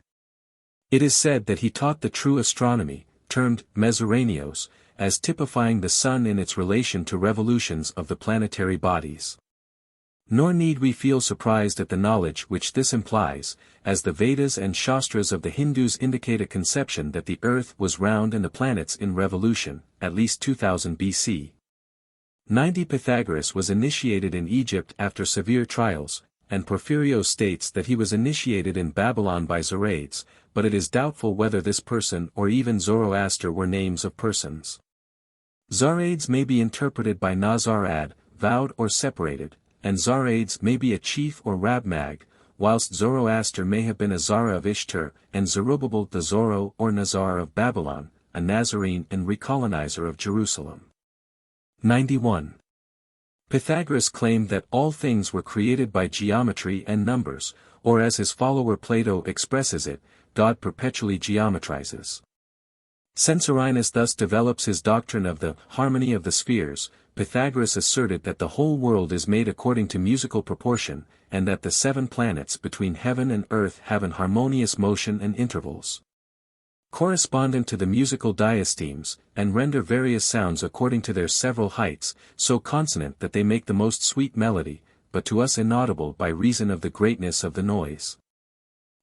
It is said that he taught the true astronomy, termed Mesuranios, as typifying the sun in its relation to revolutions of the planetary bodies. Nor need we feel surprised at the knowledge which this implies, as the Vedas and Shastras of the Hindus indicate a conception that the earth was round and the planets in revolution, at least 2000 BC. 90 Pythagoras was initiated in Egypt after severe trials, and Porphyrios states that he was initiated in Babylon by Zoroastrians, but it is doubtful whether this person or even Zoroaster were names of persons. Zoroastrians may be interpreted by Nazar ad, vowed or separated, and Zoroastrians may be a chief or rabmag, whilst Zoroaster may have been a Zara of Ishtar, and Zerubbabel the Zoro or Nazar of Babylon, a Nazarene and recolonizer of Jerusalem. 91. Pythagoras claimed that all things were created by geometry and numbers, or as his follower Plato expresses it, God perpetually geometrizes. Censorinus thus develops his doctrine of the harmony of the spheres. Pythagoras asserted that the whole world is made according to musical proportion, and that the 7 planets between heaven and earth have an harmonious motion and intervals correspondent to the musical diastemes, and render various sounds according to their several heights, so consonant that they make the most sweet melody, but to us inaudible by reason of the greatness of the noise,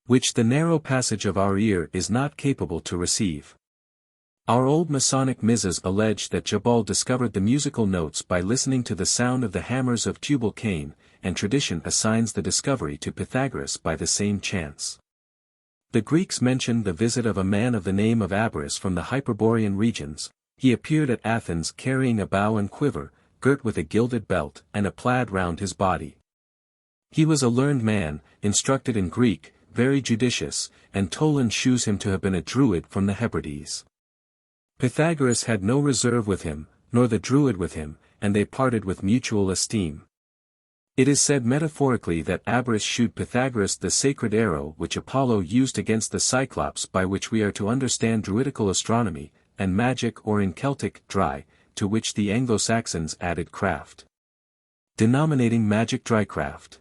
which the narrow passage of our ear is not capable to receive. Our old Masonic misses allege that Jabal discovered the musical notes by listening to the sound of the hammers of Tubal-Cain, and tradition assigns the discovery to Pythagoras by the same chance. The Greeks mention the visit of a man of the name of Abaris from the Hyperborean regions. He appeared at Athens carrying a bow and quiver, girt with a gilded belt and a plaid round his body. He was a learned man, instructed in Greek, very judicious, and Toland shews him to have been a Druid from the Hebrides. Pythagoras had no reserve with him, nor the Druid with him, and they parted with mutual esteem. It is said metaphorically that Abaris shewed Pythagoras the sacred arrow which Apollo used against the Cyclops, by which we are to understand Druidical astronomy, and magic, or in Celtic, dry, to which the Anglo-Saxons added craft, denominating magic drycraft.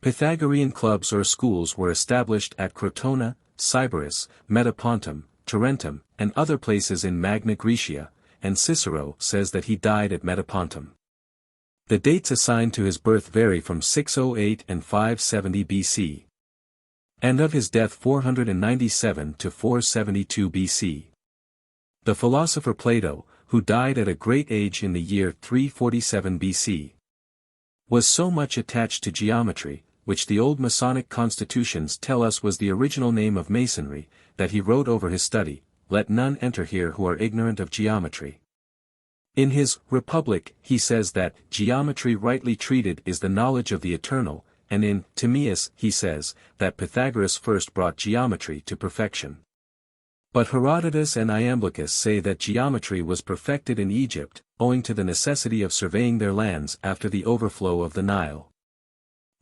Pythagorean clubs or schools were established at Crotona, Sybaris, Metapontum, Tarentum, and other places in Magna Graecia, and Cicero says that he died at Metapontum. The dates assigned to his birth vary from 608 and 570 BC. And of his death 497 to 472 BC. The philosopher Plato, who died at a great age in the year 347 BC, was so much attached to geometry, which the old Masonic constitutions tell us was the original name of Masonry, that he wrote over his study, "Let none enter here who are ignorant of geometry." In his Republic, he says that geometry rightly treated is the knowledge of the eternal, and in Timaeus he says that Pythagoras first brought geometry to perfection. But Herodotus and Iamblichus say that geometry was perfected in Egypt, owing to the necessity of surveying their lands after the overflow of the Nile.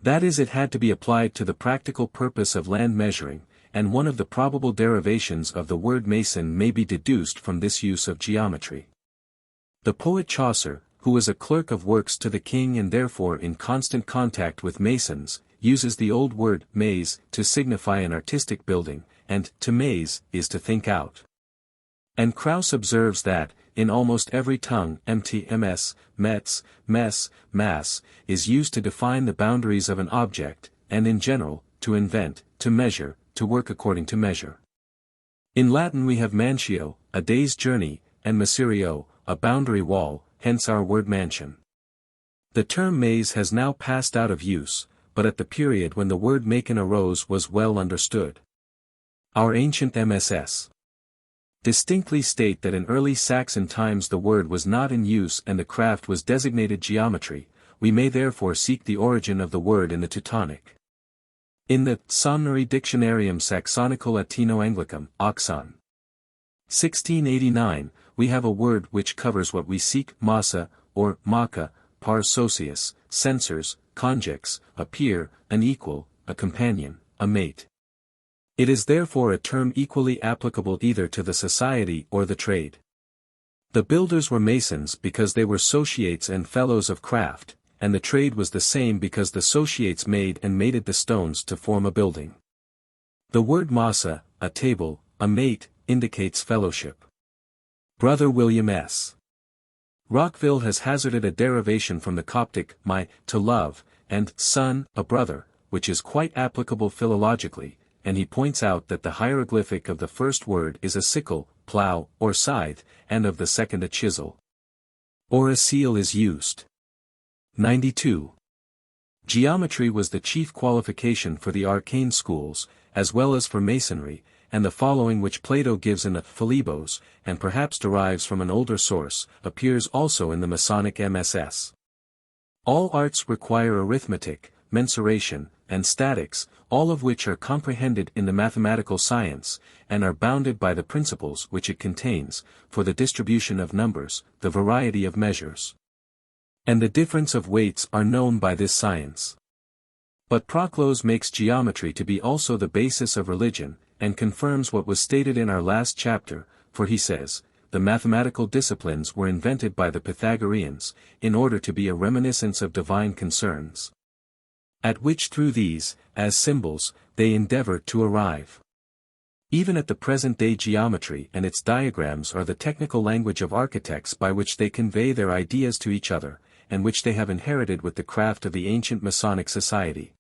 That is, it had to be applied to the practical purpose of land measuring, and one of the probable derivations of the word mason may be deduced from this use of geometry. The poet Chaucer, who was a clerk of works to the king and therefore in constant contact with masons, uses the old word maze to signify an artistic building, and to maze is to think out. And Krauss observes that, in almost every tongue, ms, mets, mess, mass, is used to define the boundaries of an object, and in general, to invent, to measure, to work according to measure. In Latin we have mantio, a day's journey, and masserio, a boundary wall, hence our word mansion. The term maze has now passed out of use, but at the period when the word macon arose was well understood. Our ancient MSS distinctly state that in early Saxon times the word was not in use and the craft was designated geometry. We may therefore seek the origin of the word in the Teutonic. In the Somnary Dictionarium Saxonico-Latino-Anglicum, Oxon. 1689, we have a word which covers what we seek: massa, or maca, par socius, censors, conjux, a peer, an equal, a companion, a mate. It is therefore a term equally applicable either to the society or the trade. The builders were masons because they were sociates and fellows of craft, and the trade was the same because the sociates made and mated the stones to form a building. The word massa, a table, a mate, indicates fellowship. Brother William S. Rockville has hazarded a derivation from the Coptic, my, to love, and son, a brother, which is quite applicable philologically, and he points out that the hieroglyphic of the first word is a sickle, plow, or scythe, and of the second a chisel. Or a seal is used. 92. Geometry was the chief qualification for the Arcane Schools, as well as for Masonry, and the following which Plato gives in the Philebos, and perhaps derives from an older source, appears also in the Masonic MSS. All arts require arithmetic, mensuration, and statics, all of which are comprehended in the mathematical science, and are bounded by the principles which it contains, for the distribution of numbers, the variety of measures, and the difference of weights are known by this science. But Proclus makes geometry to be also the basis of religion, and confirms what was stated in our last chapter, for he says, the mathematical disciplines were invented by the Pythagoreans, in order to be a reminiscence of divine concerns, at which through these, as symbols, they endeavor to arrive. Even at the present day geometry and its diagrams are the technical language of architects by which they convey their ideas to each other, and which they have inherited with the craft of the ancient Masonic society.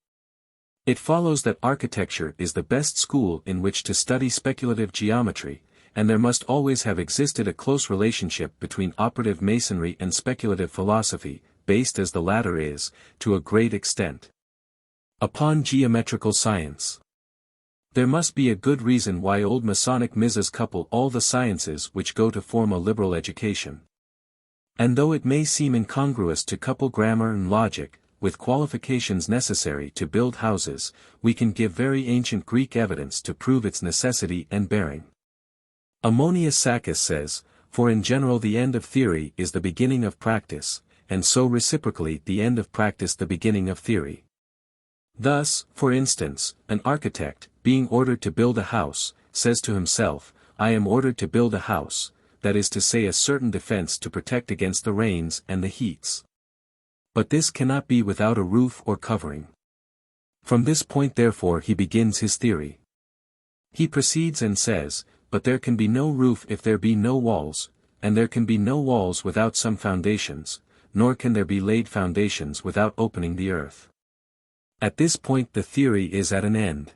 It follows that architecture is the best school in which to study speculative geometry, and there must always have existed a close relationship between operative Masonry and speculative philosophy, based as the latter is, to a great extent, upon geometrical science. There must be a good reason why old Masonic misses couple all the sciences which go to form a liberal education. And though it may seem incongruous to couple grammar and logic, with qualifications necessary to build houses, we can give very ancient Greek evidence to prove its necessity and bearing. Ammonius Saccus says, for in general the end of theory is the beginning of practice, and so reciprocally the end of practice the beginning of theory. Thus, for instance, an architect, being ordered to build a house, says to himself, I am ordered to build a house, that is to say a certain defense to protect against the rains and the heats. But this cannot be without a roof or covering. From this point therefore he begins his theory. He proceeds and says, but there can be no roof if there be no walls, and there can be no walls without some foundations, nor can there be laid foundations without opening the earth. At this point the theory is at an end.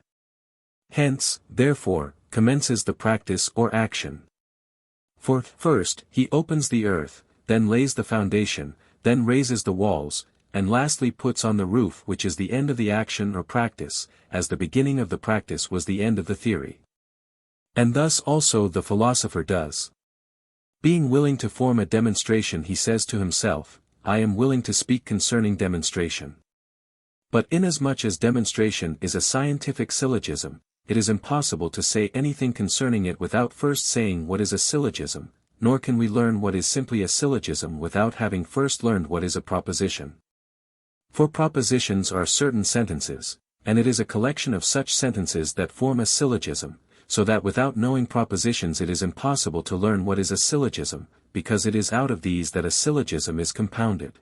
Hence, therefore, commences the practice or action. For, first, he opens the earth, then lays the foundation, then raises the walls, and lastly puts on the roof, which is the end of the action or practice, as the beginning of the practice was the end of the theory. And thus also the philosopher does. Being willing to form a demonstration, he says to himself, I am willing to speak concerning demonstration. But inasmuch as demonstration is a scientific syllogism, it is impossible to say anything concerning it without first saying what is a syllogism, nor can we learn what is simply a syllogism without having first learned what is a proposition. For propositions are certain sentences, and it is a collection of such sentences that form a syllogism, so that without knowing propositions it is impossible to learn what is a syllogism, because it is out of these that a syllogism is compounded.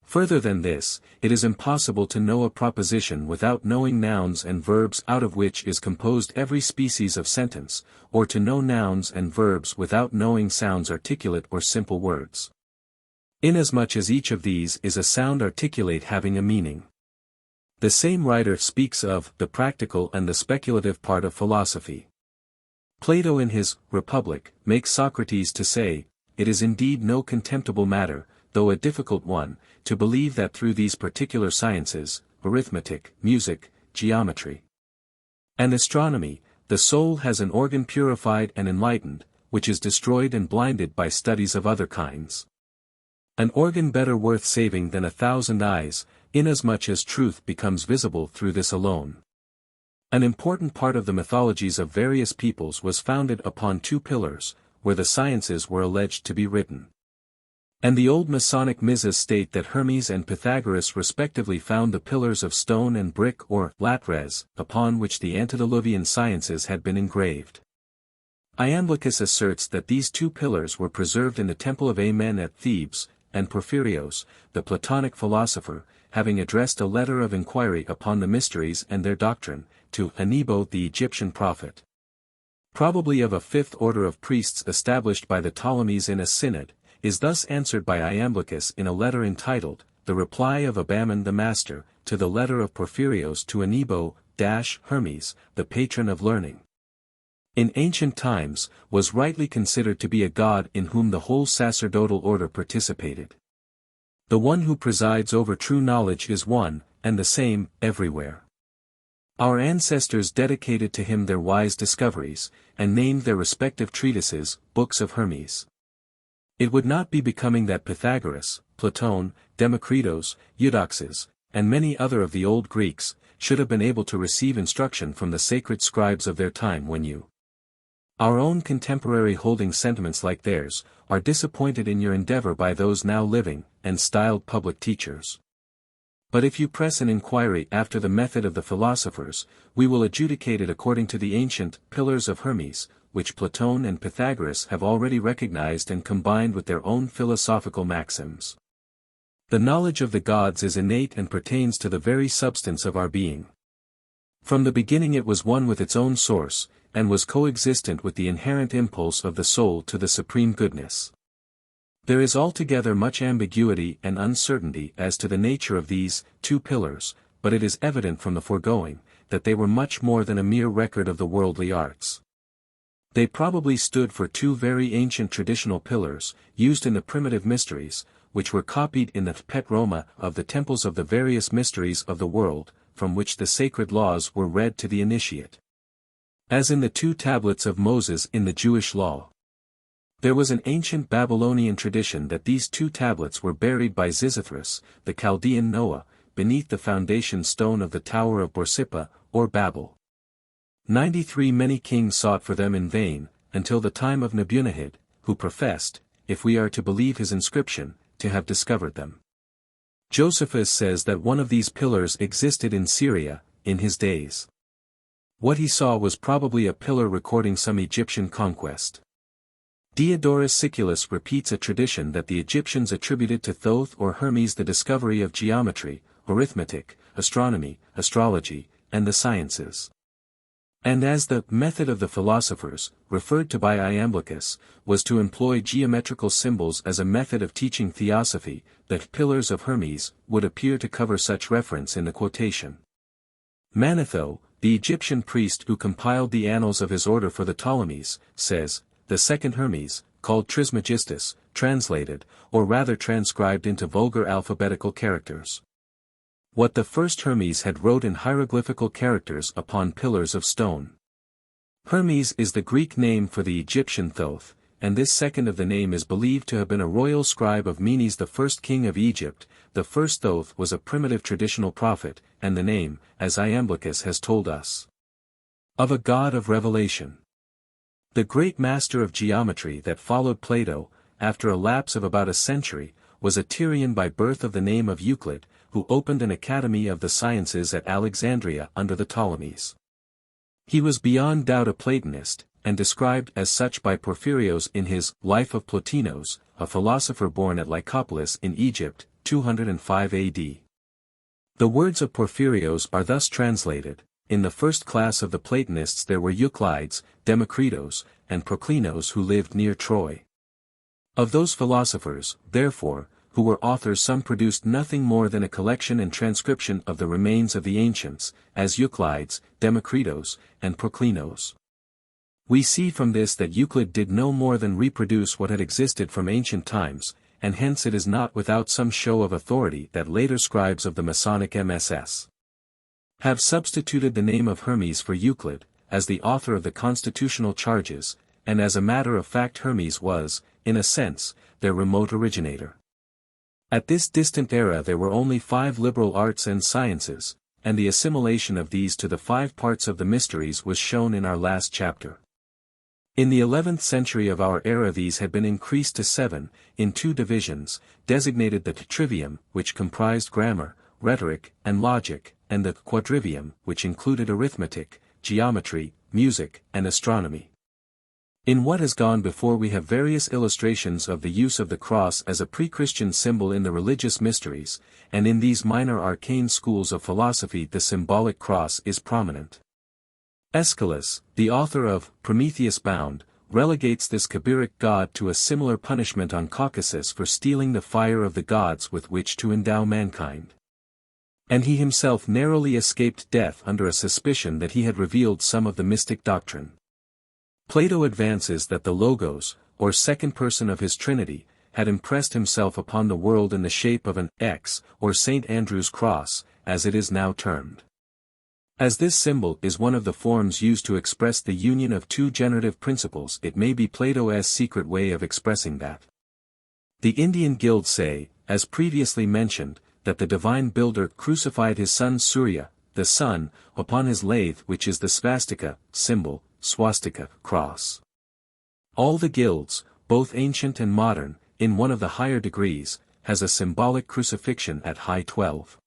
Further than this, it is impossible to know a proposition without knowing nouns and verbs out of which is composed every species of sentence, or to know nouns and verbs without knowing sounds articulate or simple words. Inasmuch as each of these is a sound articulate having a meaning. The same writer speaks of the practical and the speculative part of philosophy. Plato in his Republic makes Socrates to say, it is indeed no contemptible matter, though a difficult one, to believe that through these particular sciences, arithmetic, music, geometry, and astronomy, the soul has an organ purified and enlightened, which is destroyed and blinded by studies of other kinds. An organ better worth saving than 1,000 eyes, inasmuch as truth becomes visible through this alone. An important part of the mythologies of various peoples was founded upon two pillars, where the sciences were alleged to be written. And the old Masonic misses state that Hermes and Pythagoras respectively found the pillars of stone and brick or latres, upon which the antediluvian sciences had been engraved. Iamblichus asserts that these two pillars were preserved in the temple of Amen at Thebes, and Porphyrios, the Platonic philosopher, having addressed a letter of inquiry upon the mysteries and their doctrine, to Nebo the Egyptian prophet, probably of a fifth order of priests established by the Ptolemies in a synod, is thus answered by Iamblichus in a letter entitled, The Reply of Abammon the Master, to the letter of Porphyrios to Nebo, Hermes, the patron of learning. In ancient times, was rightly considered to be a god in whom the whole sacerdotal order participated. The one who presides over true knowledge is one, and the same, everywhere. Our ancestors dedicated to him their wise discoveries, and named their respective treatises, books of Hermes. It would not be becoming that Pythagoras, Platon, Democritus, Eudoxus, and many other of the old Greeks, should have been able to receive instruction from the sacred scribes of their time when you, our own contemporary, holding sentiments like theirs, are disappointed in your endeavor by those now living, and styled public teachers. But if you press an inquiry after the method of the philosophers, we will adjudicate it according to the ancient pillars of Hermes, which Plato and Pythagoras have already recognized and combined with their own philosophical maxims. The knowledge of the gods is innate and pertains to the very substance of our being. From the beginning it was one with its own source, and was coexistent with the inherent impulse of the soul to the supreme goodness. There is altogether much ambiguity and uncertainty as to the nature of these two pillars, but it is evident from the foregoing, that they were much more than a mere record of the worldly arts. They probably stood for two very ancient traditional pillars, used in the primitive mysteries, which were copied in the pet Roma of the temples of the various mysteries of the world, from which the sacred laws were read to the initiate. As in the two tablets of Moses in the Jewish law. There was an ancient Babylonian tradition that these two tablets were buried by Xisethras, the Chaldean Noah, beneath the foundation stone of the Tower of Borsippa, or Babel. 93 many kings sought for them in vain, until the time of Nebuchadnezzar, who professed, if we are to believe his inscription, to have discovered them. Josephus says that one of these pillars existed in Syria, in his days. What he saw was probably a pillar recording some Egyptian conquest. Diodorus Siculus repeats a tradition that the Egyptians attributed to Thoth or Hermes the discovery of geometry, arithmetic, astronomy, astrology, and the sciences. And as the method of the philosophers, referred to by Iamblichus, was to employ geometrical symbols as a method of teaching theosophy, the pillars of Hermes would appear to cover such reference in the quotation. Manetho, the Egyptian priest who compiled the annals of his order for the Ptolemies, says, the second Hermes, called Trismegistus, translated, or rather transcribed into vulgar alphabetical characters. What the first Hermes had wrote in hieroglyphical characters upon pillars of stone. Hermes is the Greek name for the Egyptian Thoth, and this second of the name is believed to have been a royal scribe of Menes, the first king of Egypt. The first Thoth was a primitive traditional prophet, and the name, as Iamblichus has told us, of a god of revelation. The great master of geometry that followed Plato, after a lapse of about a century, was a Tyrian by birth of the name of Euclid, who opened an academy of the sciences at Alexandria under the Ptolemies. He was beyond doubt a Platonist, and described as such by Porphyrios in his Life of Plotinos, a philosopher born at Lycopolis in Egypt, 205 AD. The words of Porphyrios are thus translated: in the first class of the Platonists there were Euclides, Democritos, and Proclinos who lived near Troy. Of those philosophers, therefore, who were authors, some produced nothing more than a collection and transcription of the remains of the ancients, as Euclides, Democritos, and Proclinos. We see from this that Euclid did no more than reproduce what had existed from ancient times, and hence it is not without some show of authority that later scribes of the Masonic MSS have substituted the name of Hermes for Euclid, as the author of the constitutional charges, and as a matter of fact Hermes was, in a sense, their remote originator. At this distant era there were only 5 liberal arts and sciences, and the assimilation of these to the 5 parts of the mysteries was shown in our last chapter. In the 11th century of our era these had been increased to 7, in 2 divisions, designated the trivium, which comprised grammar, rhetoric, and logic, and the quadrivium, which included arithmetic, geometry, music, and astronomy. In what has gone before we have various illustrations of the use of the cross as a pre-Christian symbol in the religious mysteries, and in these minor arcane schools of philosophy the symbolic cross is prominent. Aeschylus, the author of Prometheus Bound, relegates this Kabiric god to a similar punishment on Caucasus for stealing the fire of the gods with which to endow mankind. And he himself narrowly escaped death under a suspicion that he had revealed some of the mystic doctrine. Plato advances that the Logos, or second person of his Trinity, had impressed himself upon the world in the shape of an X, or St. Andrew's cross, as it is now termed. As this symbol is one of the forms used to express the union of 2 generative principles, it may be Plato's secret way of expressing that. The Indian guilds say, as previously mentioned, that the divine builder crucified his son Surya, the sun, upon his lathe which is the svastika, symbol, swastika, cross. All the guilds, both ancient and modern, in one of the higher degrees, has a symbolic crucifixion at high 12.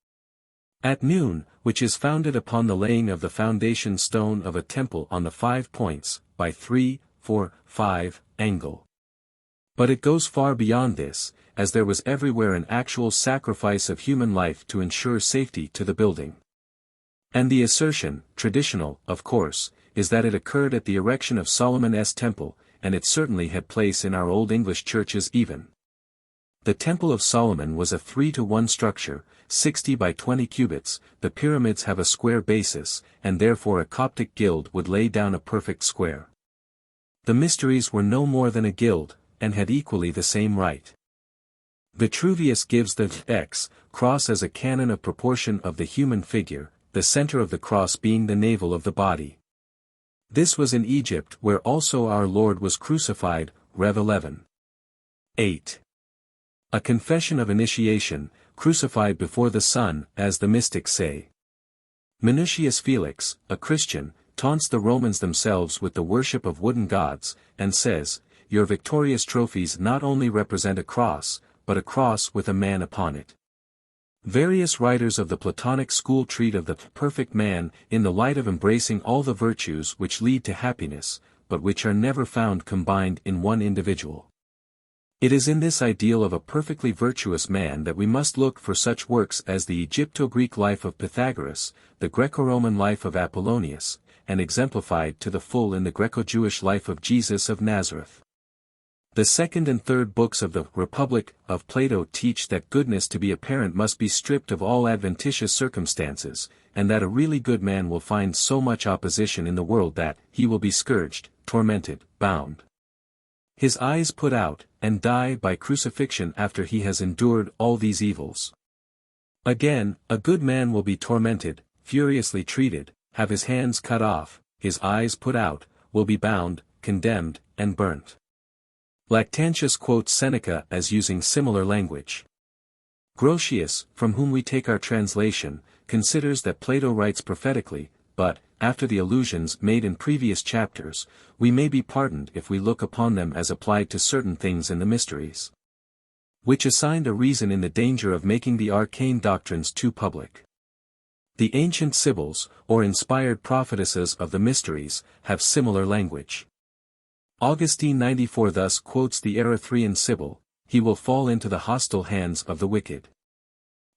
At noon, which is founded upon the laying of the foundation stone of a temple on the 5 points, by 3, 4, 5, angle. But it goes far beyond this, as there was everywhere an actual sacrifice of human life to ensure safety to the building. And the assertion, traditional, of course, is that it occurred at the erection of Solomon's temple, and it certainly had place in our Old English churches even. The Temple of Solomon was a 3-to-1 structure, 60 by 20 cubits, the pyramids have a square basis, and therefore a Coptic guild would lay down a perfect square. The mysteries were no more than a guild, and had equally the same right. Vitruvius gives the X cross as a canon of proportion of the human figure, the center of the cross being the navel of the body. This was in Egypt where also our Lord was crucified, Rev 11. 8. A confession of initiation, crucified before the sun, as the mystics say. Minucius Felix, a Christian, taunts the Romans themselves with the worship of wooden gods, and says, "Your victorious trophies not only represent a cross, but a cross with a man upon it." Various writers of the Platonic school treat of the perfect man in the light of embracing all the virtues which lead to happiness, but which are never found combined in one individual. It is in this ideal of a perfectly virtuous man that we must look for such works as the Egypto-Greek life of Pythagoras, the Greco-Roman life of Apollonius, and exemplified to the full in the Greco-Jewish life of Jesus of Nazareth. The second and third books of the Republic of Plato teach that goodness to be apparent must be stripped of all adventitious circumstances, and that a really good man will find so much opposition in the world that he will be scourged, tormented, bound, his eyes put out, and die by crucifixion after he has endured all these evils. Again, a good man will be tormented, furiously treated, have his hands cut off, his eyes put out, will be bound, condemned, and burnt. Lactantius quotes Seneca as using similar language. Grotius, from whom we take our translation, considers that Plato writes prophetically, but, after the allusions made in previous chapters, we may be pardoned if we look upon them as applied to certain things in the mysteries, which assigned a reason in the danger of making the arcane doctrines too public. The ancient sibyls, or inspired prophetesses of the mysteries, have similar language. Augustine 94 thus quotes the Erythraean sibyl, "He will fall into the hostile hands of the wicked.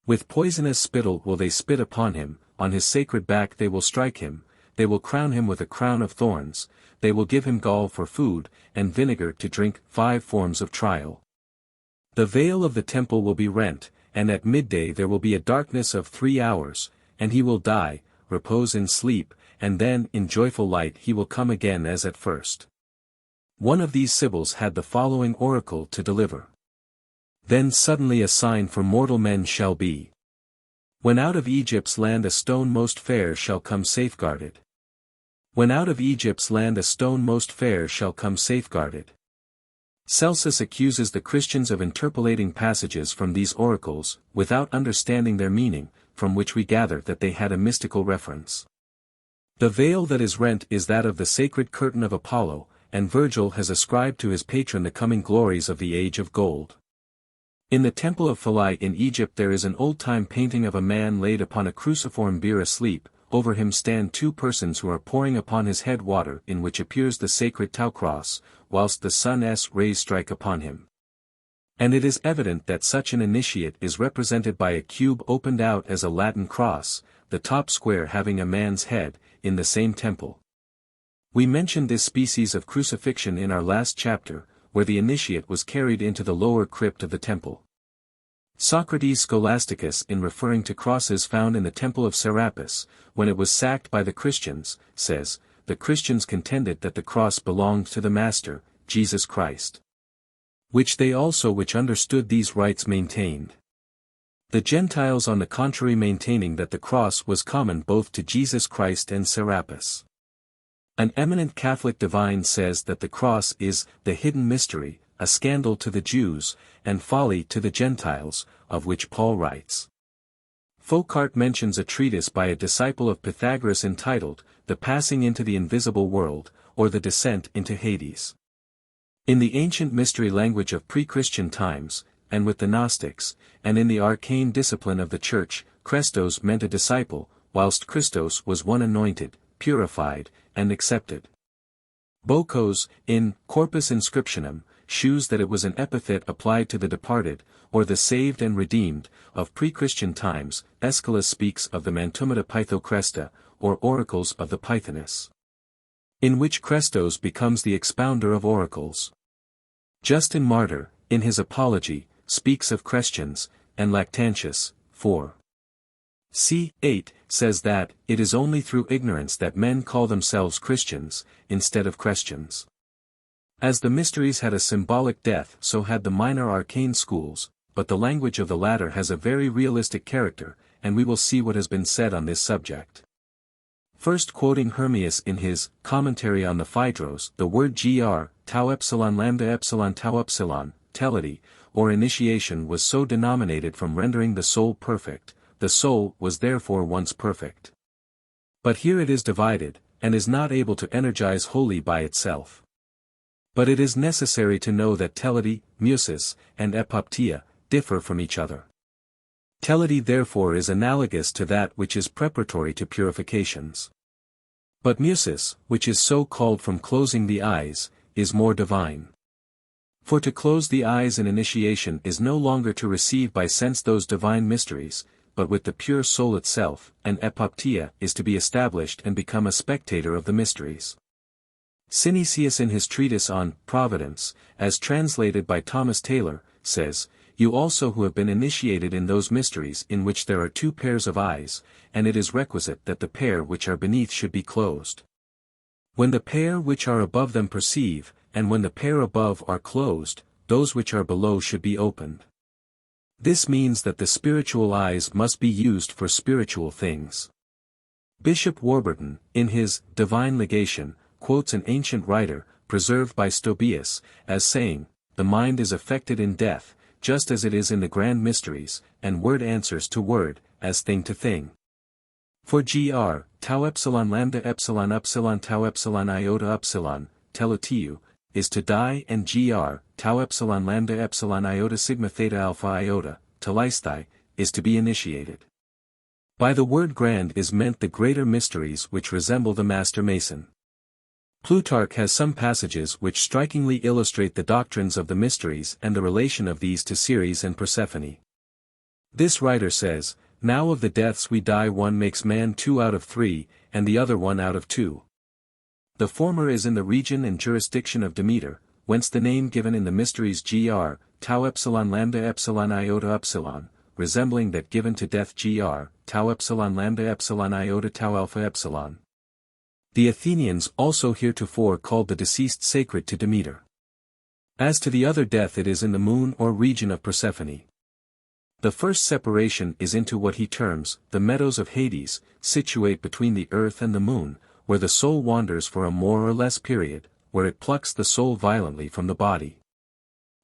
With poisonous spittle will they spit upon him, on his sacred back they will strike him, they will crown him with a crown of thorns, they will give him gall for food, and vinegar to drink, 5 forms of trial. The veil of the temple will be rent, and at midday there will be a darkness of 3 hours, and he will die, repose in sleep, and then in joyful light he will come again as at first." One of these sibyls had the following oracle to deliver. "Then suddenly a sign for mortal men shall be. When out of Egypt's land a stone most fair shall come safeguarded. When out of Egypt's land a stone most fair shall come safeguarded." Celsus accuses the Christians of interpolating passages from these oracles, without understanding their meaning, from which we gather that they had a mystical reference. The veil that is rent is that of the sacred curtain of Apollo, and Virgil has ascribed to his patron the coming glories of the age of gold. In the Temple of Philae in Egypt there is an old-time painting of a man laid upon a cruciform bier asleep, over him stand 2 persons who are pouring upon his head water in which appears the sacred Tau cross, whilst the sun's rays strike upon him. And it is evident that such an initiate is represented by a cube opened out as a Latin cross, the top square having a man's head, in the same temple. We mentioned this species of crucifixion in our last chapter, where the initiate was carried into the lower crypt of the temple. Socrates Scholasticus, in referring to crosses found in the temple of Serapis, when it was sacked by the Christians, says, "The Christians contended that the cross belonged to the Master, Jesus Christ. Which they also which understood these rites maintained. The Gentiles on the contrary maintaining that the cross was common both to Jesus Christ and Serapis." An eminent Catholic divine says that the cross is the hidden mystery, a scandal to the Jews, and folly to the Gentiles, of which Paul writes. Foucault mentions a treatise by a disciple of Pythagoras entitled, The Passing into the Invisible World, or the Descent into Hades. In the ancient mystery language of pre-Christian times, and with the Gnostics, and in the arcane discipline of the Church, Christos meant a disciple, whilst Christos was one anointed, purified, and accepted. Bocos, in Corpus Inscriptionum, shews that it was an epithet applied to the departed, or the saved and redeemed, of pre-Christian times. Aeschylus speaks of the Mantumata Pythocresta, or oracles of the Pythoness, in which Christos becomes the expounder of oracles. Justin Martyr, in his Apology, speaks of Christians, and Lactantius, 4. c. 8, says that, it is only through ignorance that men call themselves Christians, instead of Christians. As the mysteries had a symbolic death, so had the minor arcane schools, but the language of the latter has a very realistic character, and we will see what has been said on this subject. First quoting Hermias in his Commentary on the Phaedros, the word gr, tau epsilon lambda epsilon tau epsilon, telity, or initiation was so denominated from rendering the soul perfect. The soul was therefore once perfect. But here it is divided, and is not able to energize wholly by itself. But it is necessary to know that telity, musis, and epoptia differ from each other. Telity therefore is analogous to that which is preparatory to purifications. But musis, which is so called from closing the eyes, is more divine. For to close the eyes in initiation is no longer to receive by sense those divine mysteries, but with the pure soul itself, and epoptia is to be established and become a spectator of the mysteries. Synesius in his treatise on Providence, as translated by Thomas Taylor, says, You also who have been initiated in those mysteries in which there are two pairs of eyes, and it is requisite that the pair which are beneath should be closed. When the pair which are above them perceive, and when the pair above are closed, those which are below should be opened. This means that the spiritual eyes must be used for spiritual things. Bishop Warburton, in his Divine Legation, quotes an ancient writer, preserved by Stobaeus, as saying, The mind is affected in death, just as it is in the grand mysteries, and word answers to word, as thing to thing. For gr, tau epsilon lambda epsilon epsilon tau epsilon iota epsilon, telotiu, is to die, and gr, tau epsilon lambda epsilon iota sigma theta alpha iota, teleisthai, is to be initiated. By the word grand is meant the greater mysteries which resemble the Master Mason. Plutarch has some passages which strikingly illustrate the doctrines of the mysteries and the relation of these to Ceres and Persephone. This writer says, Now of the deaths we die one makes man 2 out of 3, and the other 1 out of 2. The former is in the region and jurisdiction of Demeter, whence the name given in the mysteries gr, tau epsilon lambda epsilon iota epsilon, resembling that given to death gr, tau epsilon lambda epsilon iota tau alpha epsilon. The Athenians also heretofore called the deceased sacred to Demeter. As to the other death, it is in the moon or region of Persephone. The first separation is into what he terms, the meadows of Hades, situate between the earth and the moon, where the soul wanders for a more or less period, where it plucks the soul violently from the body.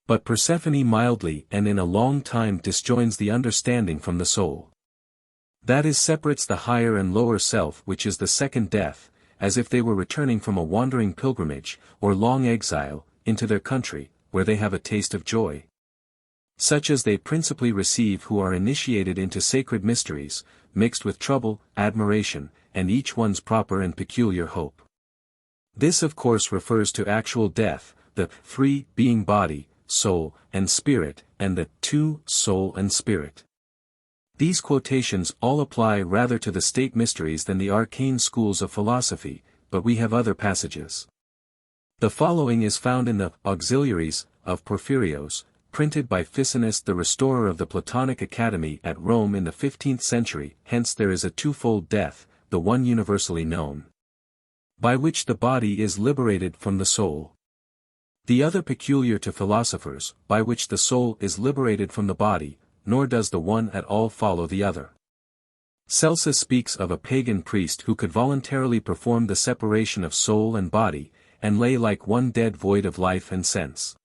But Persephone mildly and in a long time disjoins the understanding from the soul. That is, separates the higher and lower self, which is the second death, as if they were returning from a wandering pilgrimage, or long exile, into their country, where they have a taste of joy. Such as they principally receive who are initiated into sacred mysteries, mixed with trouble, admiration, and each one's proper and peculiar hope. This of course refers to actual death, the 3 being body, soul, and spirit, and the 2 soul and spirit. These quotations all apply rather to the state mysteries than the arcane schools of philosophy, but we have other passages. The following is found in the Auxiliaries of Porphyrios, printed by Ficinus the restorer of the Platonic Academy at Rome in the 15th century. Hence there is a twofold death, the one universally known, by which the body is liberated from the soul. The other peculiar to philosophers, by which the soul is liberated from the body, nor does the one at all follow the other. Celsus speaks of a pagan priest who could voluntarily perform the separation of soul and body, and lay like one dead void of life and sense.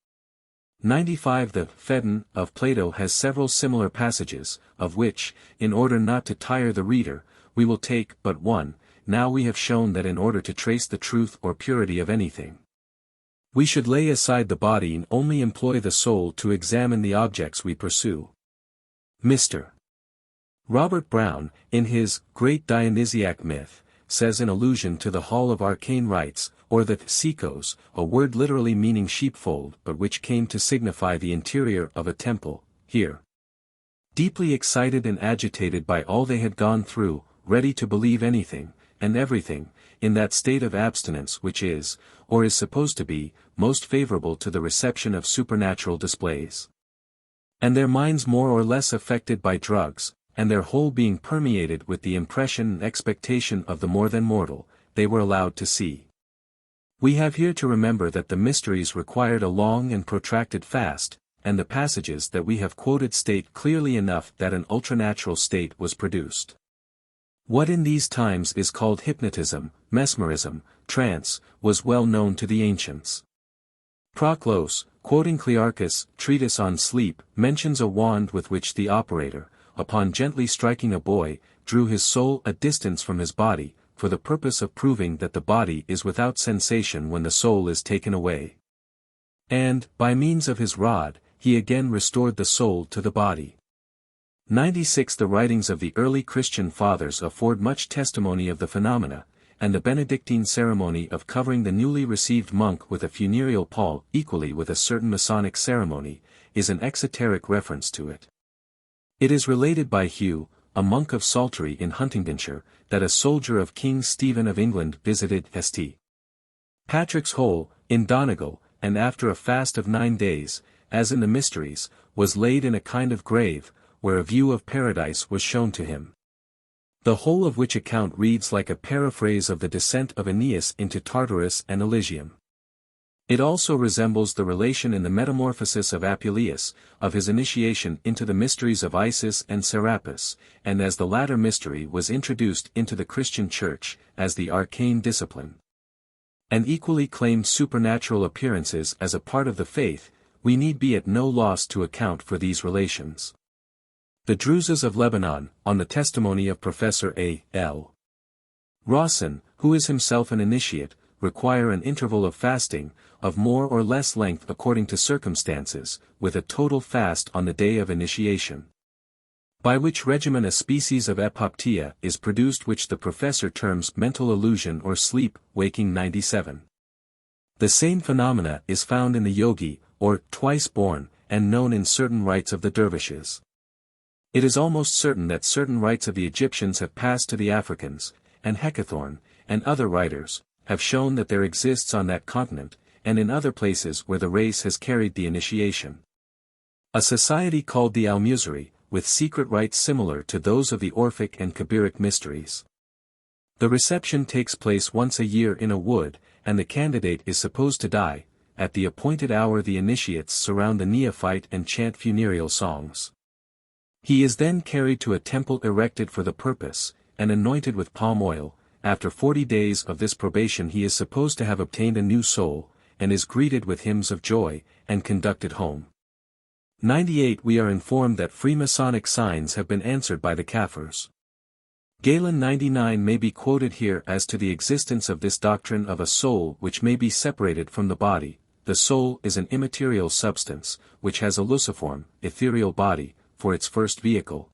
95 The Phaedon of Plato has several similar passages, of which, in order not to tire the reader, we will take but one. Now we have shown that in order to trace the truth or purity of anything, we should lay aside the body and only employ the soul to examine the objects we pursue. Mr. Robert Brown, in his Great Dionysiac Myth, says in allusion to the Hall of Arcane Rites, or the Sikos, a word literally meaning sheepfold but which came to signify the interior of a temple, here. Deeply excited and agitated by all they had gone through, ready to believe anything, and everything, in that state of abstinence which is, or is supposed to be, most favorable to the reception of supernatural displays. And their minds more or less affected by drugs, and their whole being permeated with the impression and expectation of the more than mortal, they were allowed to see. We have here to remember that the mysteries required a long and protracted fast, and the passages that we have quoted state clearly enough that an ultranatural state was produced. What in these times is called hypnotism, mesmerism, trance, was well known to the ancients. Proclus, quoting Clearchus' treatise on sleep, mentions a wand with which the operator, upon gently striking a boy, drew his soul a distance from his body, for the purpose of proving that the body is without sensation when the soul is taken away. And, by means of his rod, he again restored the soul to the body. 96 The writings of the early Christian fathers afford much testimony of the phenomena, and the Benedictine ceremony of covering the newly received monk with a funereal pall equally with a certain Masonic ceremony, is an exoteric reference to it. It is related by Hugh, a monk of Saltery in Huntingdonshire, that a soldier of King Stephen of England visited St. Patrick's Hole, in Donegal, and after a fast of 9 days, as in the mysteries, was laid in a kind of grave, where a view of paradise was shown to him. The whole of which account reads like a paraphrase of the descent of Aeneas into Tartarus and Elysium. It also resembles the relation in the Metamorphosis of Apuleius, of his initiation into the mysteries of Isis and Serapis, and as the latter mystery was introduced into the Christian Church, as the arcane discipline. And equally claimed supernatural appearances as a part of the faith, we need be at no loss to account for these relations. The Druzes of Lebanon, on the testimony of Professor A. L. Rawson, who is himself an initiate, require an interval of fasting, of more or less length according to circumstances, with a total fast on the day of initiation. By which regimen a species of epoptia is produced which the professor terms mental illusion or sleep, waking 97. The same phenomena is found in the yogi, or twice born, and known in certain rites of the dervishes. It is almost certain that certain rites of the Egyptians have passed to the Africans, and Hecathorn, and other writers, have shown that there exists on that continent, and in other places where the race has carried the initiation, a society called the Almuzari, with secret rites similar to those of the Orphic and Kabiric mysteries. The reception takes place once a year in a wood, and the candidate is supposed to die. At the appointed hour the initiates surround the neophyte and chant funereal songs. He is then carried to a temple erected for the purpose, and anointed with palm oil. After 40 days of this probation he is supposed to have obtained a new soul, and is greeted with hymns of joy, and conducted home. 98 We are informed that Freemasonic signs have been answered by the Kafirs. Galen 99 may be quoted here as to the existence of this doctrine of a soul which may be separated from the body. The soul is an immaterial substance, which has a luciform, ethereal body, for its first vehicle,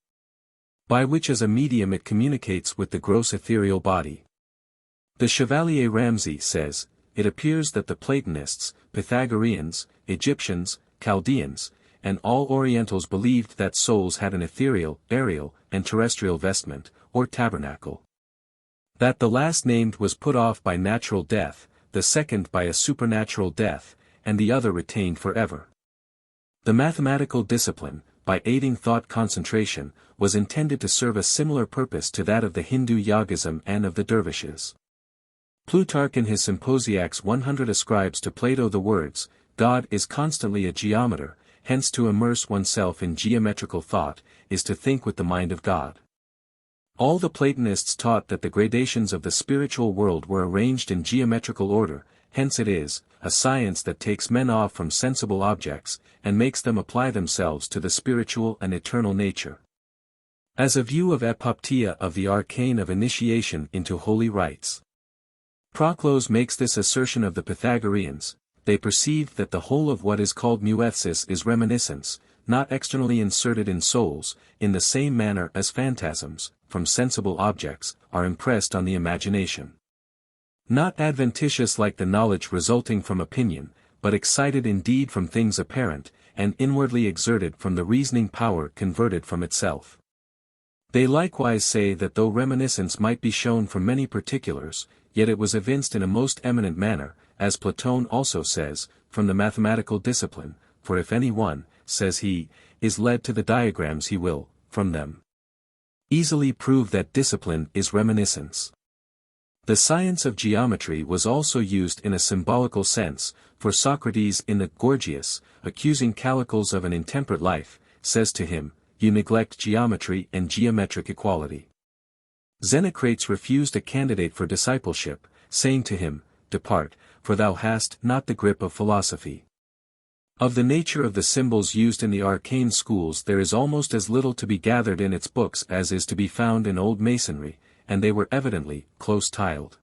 by which as a medium it communicates with the gross ethereal body. The Chevalier Ramsay says, it appears that the Platonists, Pythagoreans, Egyptians, Chaldeans, and all Orientals believed that souls had an ethereal, aerial, and terrestrial vestment, or tabernacle. That the last named was put off by natural death, the second by a supernatural death, and the other retained forever. The mathematical discipline, by aiding thought concentration, was intended to serve a similar purpose to that of the Hindu Yogism and of the dervishes. Plutarch in his Symposiacs 100 ascribes to Plato the words, God is constantly a geometer, hence to immerse oneself in geometrical thought, is to think with the mind of God. All the Platonists taught that the gradations of the spiritual world were arranged in geometrical order, hence it is a science that takes men off from sensible objects, and makes them apply themselves to the spiritual and eternal nature. As a view of epoptea of the arcane of initiation into holy rites. Proclus makes this assertion of the Pythagoreans: they perceived that the whole of what is called muethsis is reminiscence, not externally inserted in souls, in the same manner as phantasms, from sensible objects, are impressed on the imagination. Not adventitious like the knowledge resulting from opinion, but excited indeed from things apparent, and inwardly exerted from the reasoning power converted from itself. They likewise say that though reminiscence might be shown from many particulars, yet it was evinced in a most eminent manner, as Plato also says, from the mathematical discipline, for if any one, says he, is led to the diagrams he will, from them, easily prove that discipline is reminiscence. The science of geometry was also used in a symbolical sense, for Socrates in the Gorgias, accusing Callicles of an intemperate life, says to him, "You neglect geometry and geometric equality." Xenocrates refused a candidate for discipleship, saying to him, "Depart, for thou hast not the grip of philosophy." Of the nature of the symbols used in the Arcane Schools there is almost as little to be gathered in its books as is to be found in old Masonry, and they were evidently close-tiled.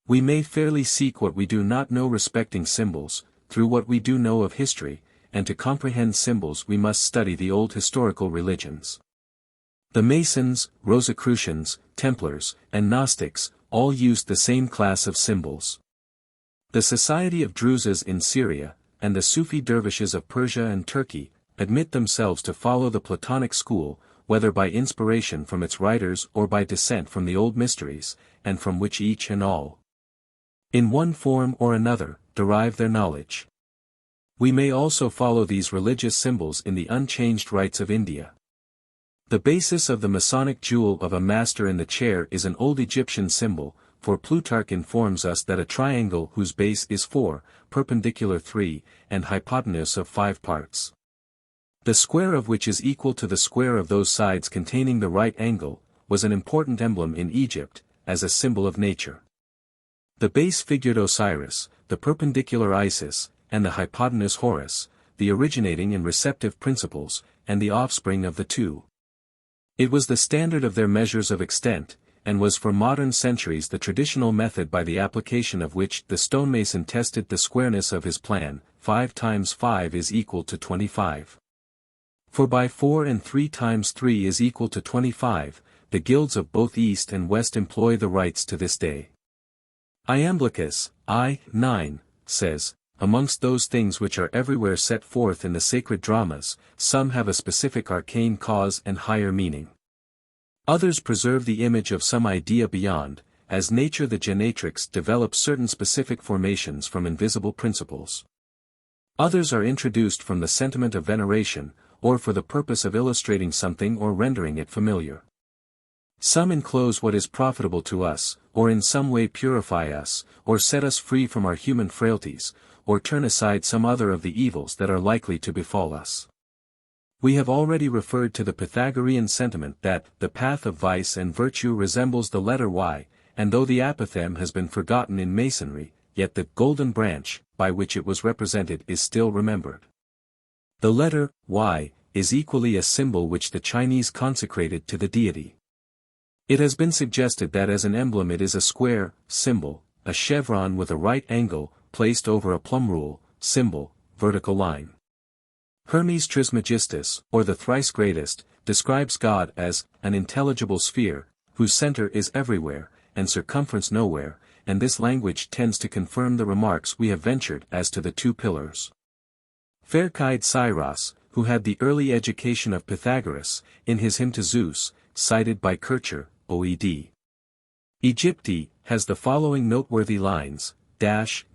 We may fairly seek what we do not know respecting symbols, through what we do know of history, and to comprehend symbols we must study the old historical religions. The Masons, Rosicrucians, Templars, and Gnostics, all used the same class of symbols. The Society of Druzes in Syria, and the Sufi dervishes of Persia and Turkey, admit themselves to follow the Platonic school, whether by inspiration from its writers or by descent from the old mysteries, and from which each and all, in one form or another, derive their knowledge. We may also follow these religious symbols in the unchanged rites of India. The basis of the Masonic jewel of a master in the chair is an old Egyptian symbol, for Plutarch informs us that a triangle whose base is 4, perpendicular 3, and hypotenuse of 5 parts, the square of which is equal to the square of those sides containing the right angle, was an important emblem in Egypt, as a symbol of nature. The base figured Osiris, the perpendicular Isis, and the hypotenuse Horus, the originating and receptive principles, and the offspring of the two. It was the standard of their measures of extent, and was for modern centuries the traditional method by the application of which the stonemason tested the squareness of his plan. 5 times 5 is equal to 25. For by 4 and 3 times 3 is equal to 25, the guilds of both East and West employ the rites to this day. Iamblichus, I. 9, says, amongst those things which are everywhere set forth in the sacred dramas, some have a specific arcane cause and higher meaning. Others preserve the image of some idea beyond, as nature the genetrix develops certain specific formations from invisible principles. Others are introduced from the sentiment of veneration, or for the purpose of illustrating something or rendering it familiar. Some enclose what is profitable to us, or in some way purify us, or set us free from our human frailties, or turn aside some other of the evils that are likely to befall us. We have already referred to the Pythagorean sentiment that the path of vice and virtue resembles the letter Y, and though the apothegm has been forgotten in Masonry, yet the golden branch, by which it was represented is still remembered. The letter Y is equally a symbol which the Chinese consecrated to the deity. It has been suggested that as an emblem it is a square symbol, a chevron with a right angle, placed over a plumb rule symbol, vertical line. Hermes Trismegistus, or the thrice greatest, describes God as an intelligible sphere, whose center is everywhere, and circumference nowhere, and this language tends to confirm the remarks we have ventured as to the two pillars. Ferchide Cyrus, who had the early education of Pythagoras, in his hymn to Zeus, cited by Kircher, OED. Egypti, has the following noteworthy lines: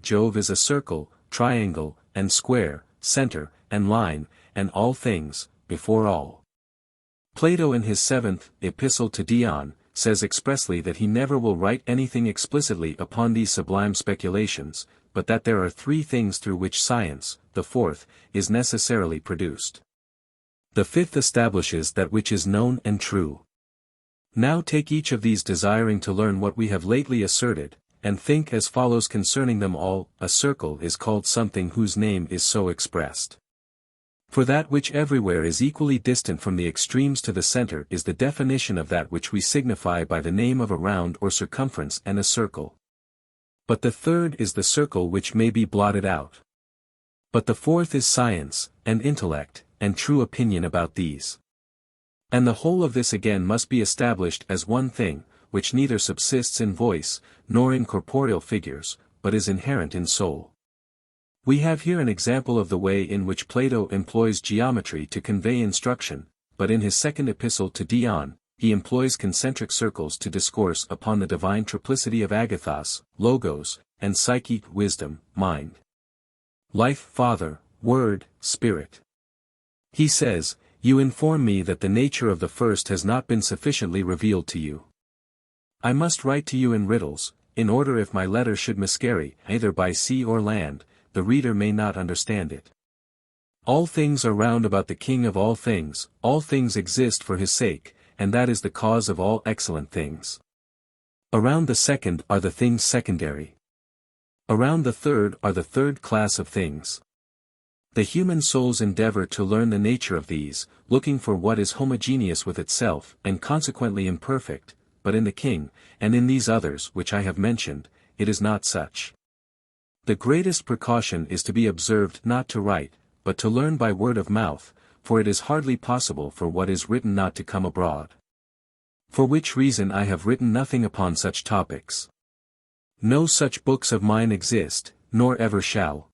Jove is a circle, triangle, and square, center, and line, and all things, before all. Plato in his 7th Epistle to Dion, says expressly that he never will write anything explicitly upon these sublime speculations, but that there are 3 things through which science, the 4th, is necessarily produced. The 5th establishes that which is known and true. Now take each of these desiring to learn what we have lately asserted, and think as follows concerning them all. A circle is called something whose name is so expressed. For that which everywhere is equally distant from the extremes to the center is the definition of that which we signify by the name of a round or circumference and a circle. But the third is the circle which may be blotted out. But the fourth is science, and intellect, and true opinion about these. And the whole of this again must be established as one thing, which neither subsists in voice, nor in corporeal figures, but is inherent in soul. We have here an example of the way in which Plato employs geometry to convey instruction, but in his second epistle to Dion, he employs concentric circles to discourse upon the divine triplicity of agathos, logos, and psyche, wisdom, mind. Life, Father, Word, Spirit. He says, "You inform me that the nature of the first has not been sufficiently revealed to you. I must write to you in riddles, in order if my letter should miscarry, either by sea or land, the reader may not understand it. All things are round about the King of all things exist for his sake, and that is the cause of all excellent things. Around the second are the things secondary. Around the third are the third class of things. The human souls endeavor to learn the nature of these, looking for what is homogeneous with itself and consequently imperfect, but in the King, and in these others which I have mentioned, it is not such. The greatest precaution is to be observed not to write, but to learn by word of mouth, for it is hardly possible for what is written not to come abroad. For which reason I have written nothing upon such topics. No such books of mine exist, nor ever shall."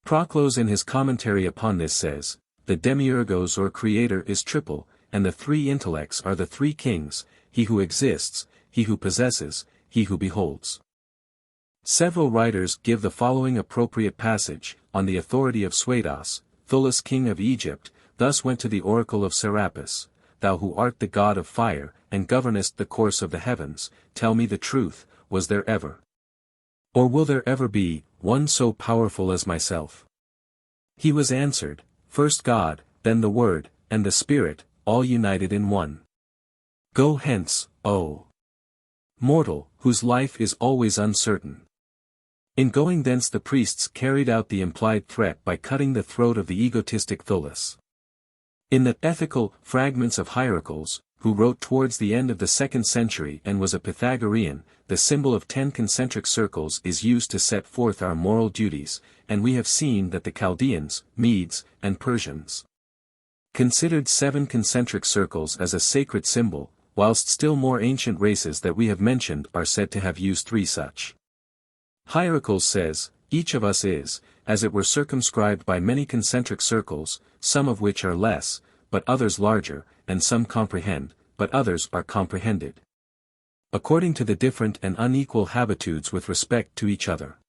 Proclus in his commentary upon this says, "The demiurgos or creator is triple, and the three intellects are the three kings, he who exists, he who possesses, he who beholds." Several writers give the following appropriate passage, on the authority of Suedas, Thulus king of Egypt, thus went to the oracle of Serapis, "Thou who art the god of fire, and governest the course of the heavens, tell me the truth, was there ever, or will there ever be, one so powerful as myself?" He was answered, "First God, then the Word, and the Spirit, all united in one. Go hence, O mortal, whose life is always uncertain." In going thence the priests carried out the implied threat by cutting the throat of the egotistic Thulus. In the Ethical Fragments of Hierocles, who wrote towards the end of the 2nd century and was a Pythagorean, the symbol of 10 concentric circles is used to set forth our moral duties, and we have seen that the Chaldeans, Medes, and Persians considered 7 concentric circles as a sacred symbol, whilst still more ancient races that we have mentioned are said to have used 3 such. Hierocles says, "Each of us is, as it were circumscribed by many concentric circles, some of which are less, but others larger, and some comprehend, but others are comprehended, according to the different and unequal habitudes with respect to each other.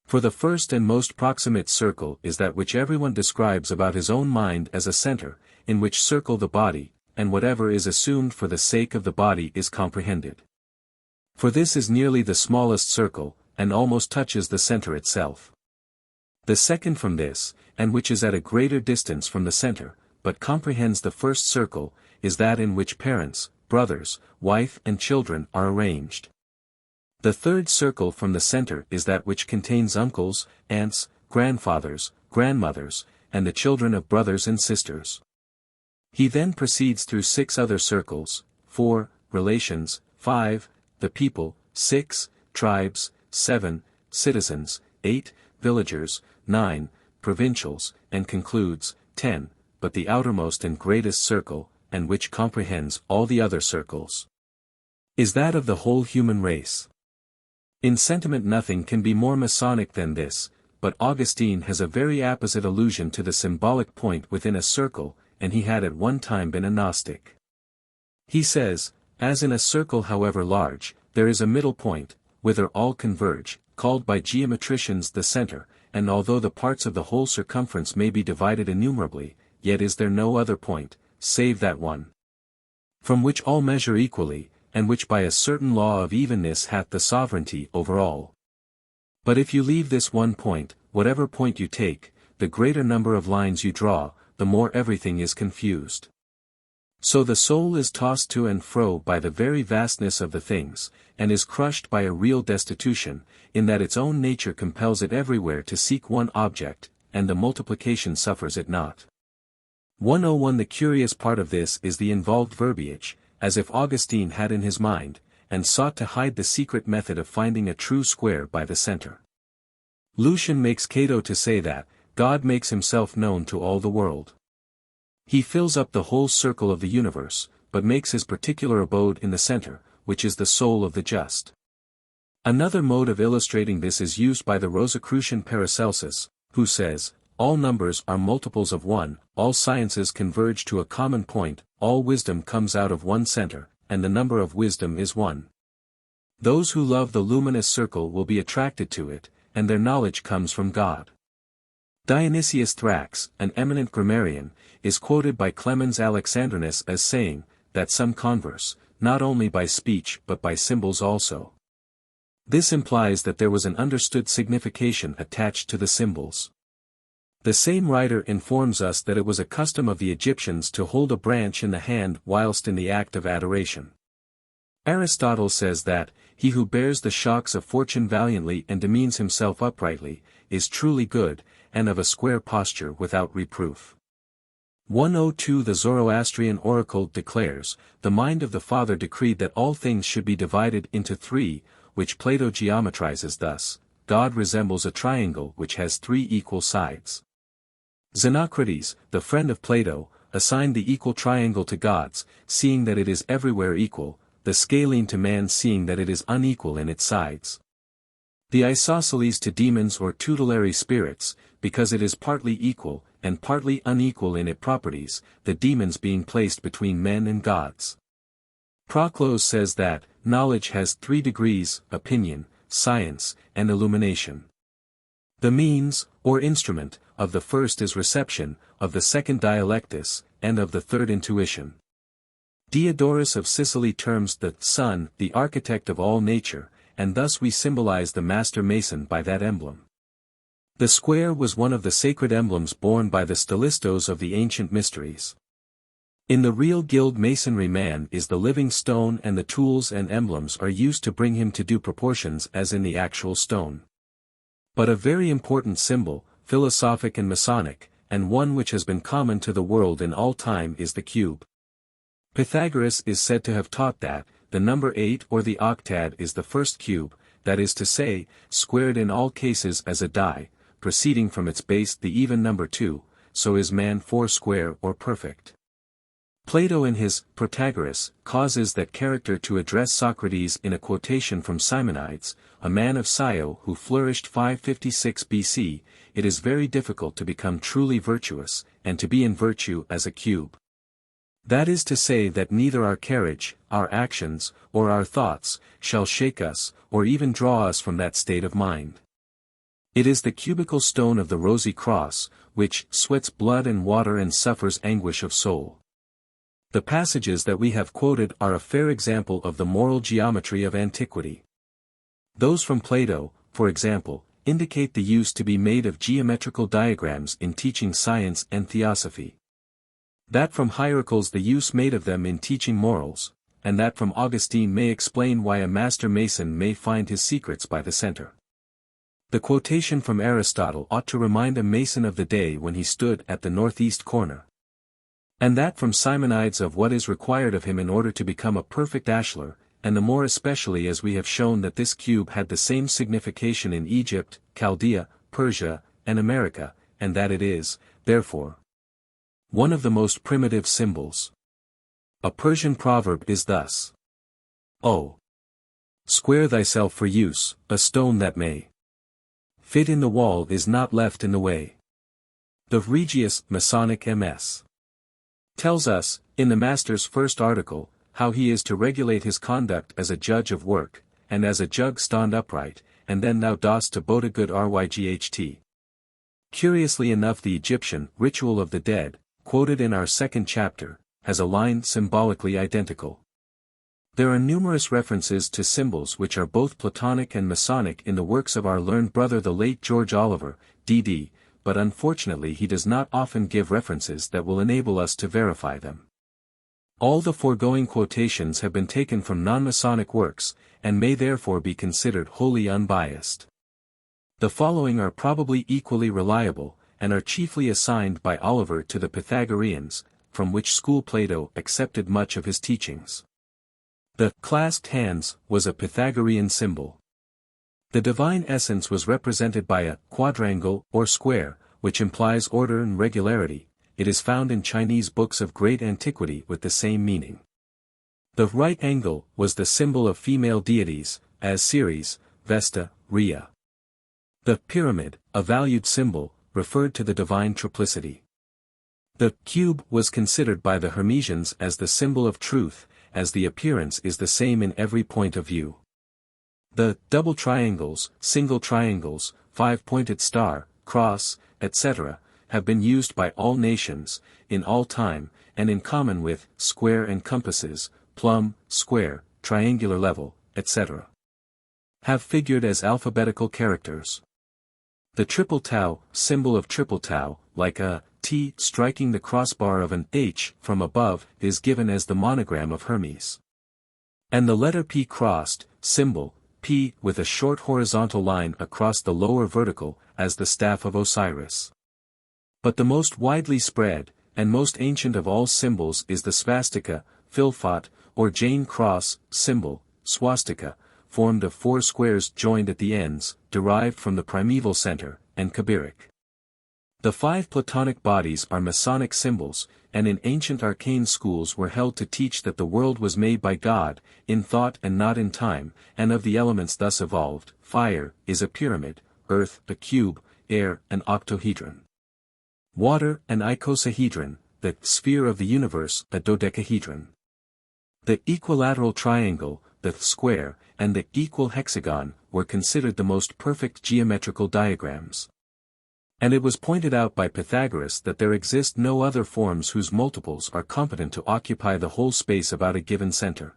For the first and most proximate circle is that which everyone describes about his own mind as a center, in which circle the body, and whatever is assumed for the sake of the body is comprehended. For this is nearly the smallest circle, and almost touches the center itself. The second from this, and which is at a greater distance from the center, but comprehends the first circle, is that in which parents, brothers, wife and children are arranged. The third circle from the center is that which contains uncles, aunts, grandfathers, grandmothers, and the children of brothers and sisters. He then proceeds through 6 other circles, 4, relations, 5, the people, 6, tribes, 7, citizens, 8, villagers, 9, provincials, and concludes, 10, but the outermost and greatest circle, and which comprehends all the other circles, is that of the whole human race. In sentiment nothing can be more Masonic than this, but Augustine has a very apposite allusion to the symbolic point within a circle, and he had at one time been a Gnostic. He says, "As in a circle however large, there is a middle point, whither all converge, called by geometricians the center, and although the parts of the whole circumference may be divided innumerably, yet is there no other point, save that one, from which all measure equally, and which by a certain law of evenness hath the sovereignty over all. But if you leave this one point, whatever point you take, the greater number of lines you draw, the more everything is confused. So the soul is tossed to and fro by the very vastness of the things, and is crushed by a real destitution, in that its own nature compels it everywhere to seek one object, and the multiplication suffers it not. 101 The curious part of this is the involved verbiage, as if Augustine had in his mind, and sought to hide the secret method of finding a true square by the center. Lucian makes Cato to say that, God makes himself known to all the world. He fills up the whole circle of the universe, but makes his particular abode in the center, which is the soul of the just. Another mode of illustrating this is used by the Rosicrucian Paracelsus, who says, all numbers are multiples of one, all sciences converge to a common point, all wisdom comes out of one center, and the number of wisdom is one. Those who love the luminous circle will be attracted to it, and their knowledge comes from God. Dionysius Thrax, an eminent grammarian, is quoted by Clemens Alexandrinus as saying, that some converse, not only by speech but by symbols also. This implies that there was an understood signification attached to the symbols. The same writer informs us that it was a custom of the Egyptians to hold a branch in the hand whilst in the act of adoration. Aristotle says that, he who bears the shocks of fortune valiantly and demeans himself uprightly, is truly good, and of a square posture without reproof. 102 The Zoroastrian oracle declares, the mind of the Father decreed that all things should be divided into three, which Plato geometrizes thus, God resembles a triangle which has three equal sides. Xenocrates, the friend of Plato, assigned the equal triangle to gods, seeing that it is everywhere equal, the scalene to man seeing that it is unequal in its sides. The isosceles to demons or tutelary spirits, because it is partly equal, and partly unequal in its properties, the demons being placed between men and gods. Proclus says that, knowledge has 3 degrees, opinion, science, and illumination. The means, or instrument, of the first is reception, of the second dialectus, and of the third intuition. Diodorus of Sicily terms the sun the architect of all nature, and thus we symbolize the master mason by that emblem. The square was one of the sacred emblems borne by the stilistos of the ancient mysteries. In the real guild masonry man is the living stone, and the tools and emblems are used to bring him to due proportions as in the actual stone. But a very important symbol, philosophic and Masonic, and one which has been common to the world in all time is the cube. Pythagoras is said to have taught that, the number 8 or the octad is the first cube, that is to say, squared in all cases as a die, proceeding from its base the even number 2, so is man 4 square or perfect. Plato in his Protagoras causes that character to address Socrates in a quotation from Simonides, a man of Scio who flourished 556 BC, it is very difficult to become truly virtuous, and to be in virtue as a cube. That is to say that neither our carriage, our actions, or our thoughts, shall shake us, or even draw us from that state of mind. It is the cubical stone of the rosy cross, which sweats blood and water and suffers anguish of soul. The passages that we have quoted are a fair example of the moral geometry of antiquity. Those from Plato, for example, indicate the use to be made of geometrical diagrams in teaching science and theosophy. That from Hierocles the use made of them in teaching morals, and that from Augustine may explain why a master mason may find his secrets by the center. The quotation from Aristotle ought to remind a mason of the day when he stood at the northeast corner. And that from Simonides of what is required of him in order to become a perfect ashlar, and the more especially as we have shown that this cube had the same signification in Egypt, Chaldea, Persia, and America, and that it is, therefore, one of the most primitive symbols. A Persian proverb is thus: O! Square thyself for use, a stone that may fit in the wall is not left in the way. The Regius Masonic MS tells us, in the Master's first article, how he is to regulate his conduct as a judge of work, and as a jug stand upright, and then thou dost to bote a good ryght. Curiously enough, the Egyptian ritual of the dead, quoted in our second chapter, has a line symbolically identical. There are numerous references to symbols which are both Platonic and Masonic in the works of our learned brother the late George Oliver, D.D., but unfortunately he does not often give references that will enable us to verify them. All the foregoing quotations have been taken from non-Masonic works, and may therefore be considered wholly unbiased. The following are probably equally reliable, and are chiefly assigned by Oliver to the Pythagoreans, from which school Plato accepted much of his teachings. The clasped hands was a Pythagorean symbol. The divine essence was represented by a quadrangle or square, which implies order and regularity. It is found in Chinese books of great antiquity with the same meaning. The right angle was the symbol of female deities, as Ceres, Vesta, Rhea. The pyramid, a valued symbol, referred to the divine triplicity. The cube was considered by the Hermetians as the symbol of truth, as the appearance is the same in every point of view. The double triangles, single triangles, five-pointed star, cross, etc., have been used by all nations, in all time, and in common with square and compasses, plumb, square, triangular level, etc. have figured as alphabetical characters. The triple tau, symbol of triple tau, like a T striking the crossbar of an H from above, is given as the monogram of Hermes. And the letter P crossed, symbol, P with a short horizontal line across the lower vertical, as the staff of Osiris. But the most widely spread, and most ancient of all symbols is the swastika, Philpot, or Jane cross, symbol, swastika, formed of four squares joined at the ends, derived from the primeval center, and Kabiric. The five Platonic bodies are Masonic symbols, and in ancient arcane schools were held to teach that the world was made by God, in thought and not in time, and of the elements thus evolved, fire is a pyramid, earth a cube, air an octohedron. Water an icosahedron, the sphere of the universe a dodecahedron. The equilateral triangle, the square, and the equal hexagon, were considered the most perfect geometrical diagrams. And it was pointed out by Pythagoras that there exist no other forms whose multiples are competent to occupy the whole space about a given center,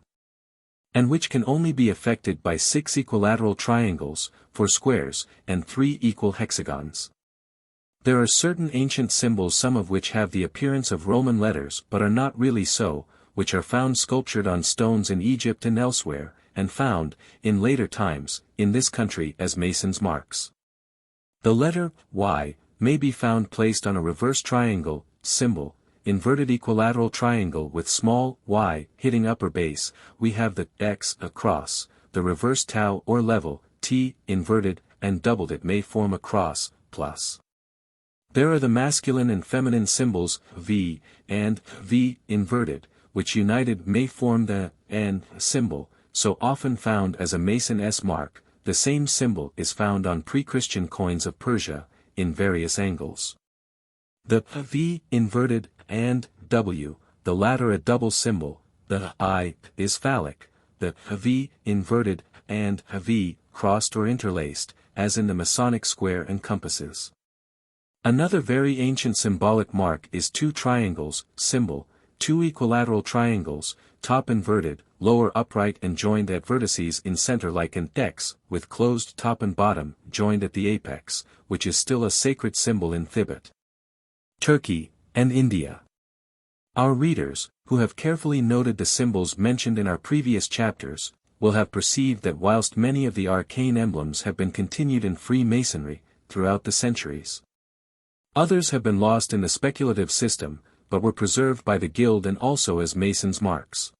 and which can only be effected by 6 equilateral triangles, 4 squares, and 3 equal hexagons. There are certain ancient symbols, some of which have the appearance of Roman letters but are not really so, which are found sculptured on stones in Egypt and elsewhere, and found, in later times, in this country as Masons' marks. The letter Y may be found placed on a reverse triangle, symbol, inverted equilateral triangle with small y hitting upper base. We have the X across, the reverse tau or level, T inverted, and doubled it may form a cross, plus. There are the masculine and feminine symbols V and V inverted, which united may form the N symbol, so often found as a Mason S mark. The same symbol is found on pre-Christian coins of Persia, in various angles. The V inverted and W, the latter a double symbol, the I is phallic, the V inverted and V crossed or interlaced, as in the Masonic square and compasses. Another very ancient symbolic mark is 2 triangles, symbol, 2 equilateral triangles, top inverted, lower upright and joined at vertices in center like an X, with closed top and bottom, joined at the apex, which is still a sacred symbol in Tibet, Turkey, and India. Our readers, who have carefully noted the symbols mentioned in our previous chapters, will have perceived that whilst many of the arcane emblems have been continued in Freemasonry, throughout the centuries, others have been lost in the speculative system, but were preserved by the guild and also as Masons' marks.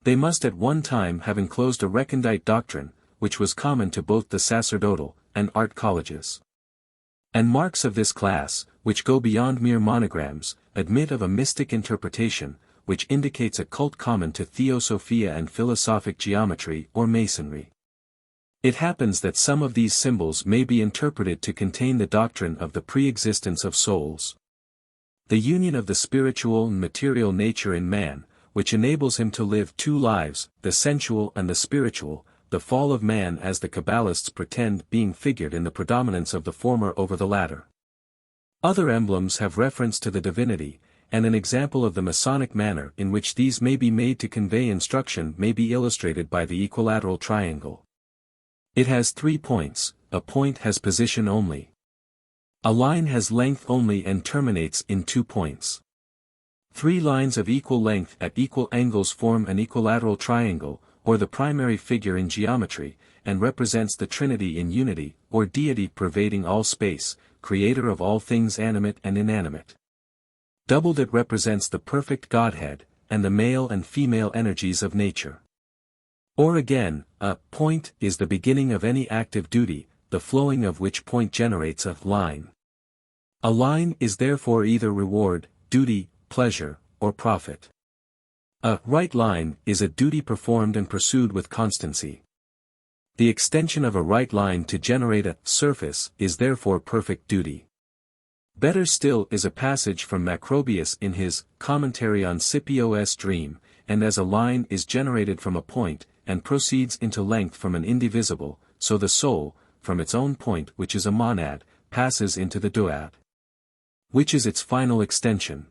They must at one time have enclosed a recondite doctrine, which was common to both the sacerdotal and art colleges. And marks of this class, which go beyond mere monograms, admit of a mystic interpretation, which indicates a cult common to theosophia and philosophic geometry or masonry. It happens that some of these symbols may be interpreted to contain the doctrine of the pre-existence of souls. The union of the spiritual and material nature in man, which enables him to live 2 lives, the sensual and the spiritual, the fall of man as the Kabbalists pretend being figured in the predominance of the former over the latter. Other emblems have reference to the divinity, and an example of the Masonic manner in which these may be made to convey instruction may be illustrated by the equilateral triangle. It has 3 points, a point has position only. A line has length only and terminates in 2 points. 3 lines of equal length at equal angles form an equilateral triangle, or the primary figure in geometry, and represents the Trinity in unity, or deity pervading all space, creator of all things animate and inanimate. Doubled it represents the perfect Godhead, and the male and female energies of nature. Or again, a point is the beginning of any active duty, the flowing of which point generates a line. A line is therefore either reward, duty, pleasure, or profit. A right line is a duty performed and pursued with constancy. The extension of a right line to generate a surface is therefore perfect duty. Better still is a passage from Macrobius in his Commentary on Scipio's Dream, and as a line is generated from a point, and proceeds into length from an indivisible, so the soul, from its own point which is a monad, passes into the duad, which is its final extension.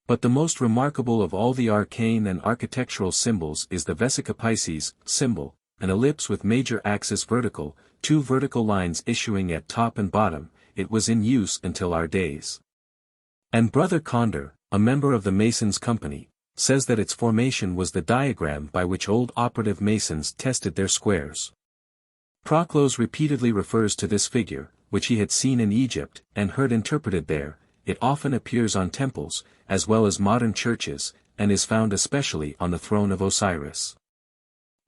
But the most remarkable of all the arcane and architectural symbols is the Vesica Piscis symbol, an ellipse with major axis vertical, 2 vertical lines issuing at top and bottom. It was in use until our days. And Brother Condor, a member of the Masons' Company, says that its formation was the diagram by which old operative Masons tested their squares. Proclus repeatedly refers to this figure, which he had seen in Egypt, and heard interpreted there. It often appears on temples, as well as modern churches, and is found especially on the throne of Osiris.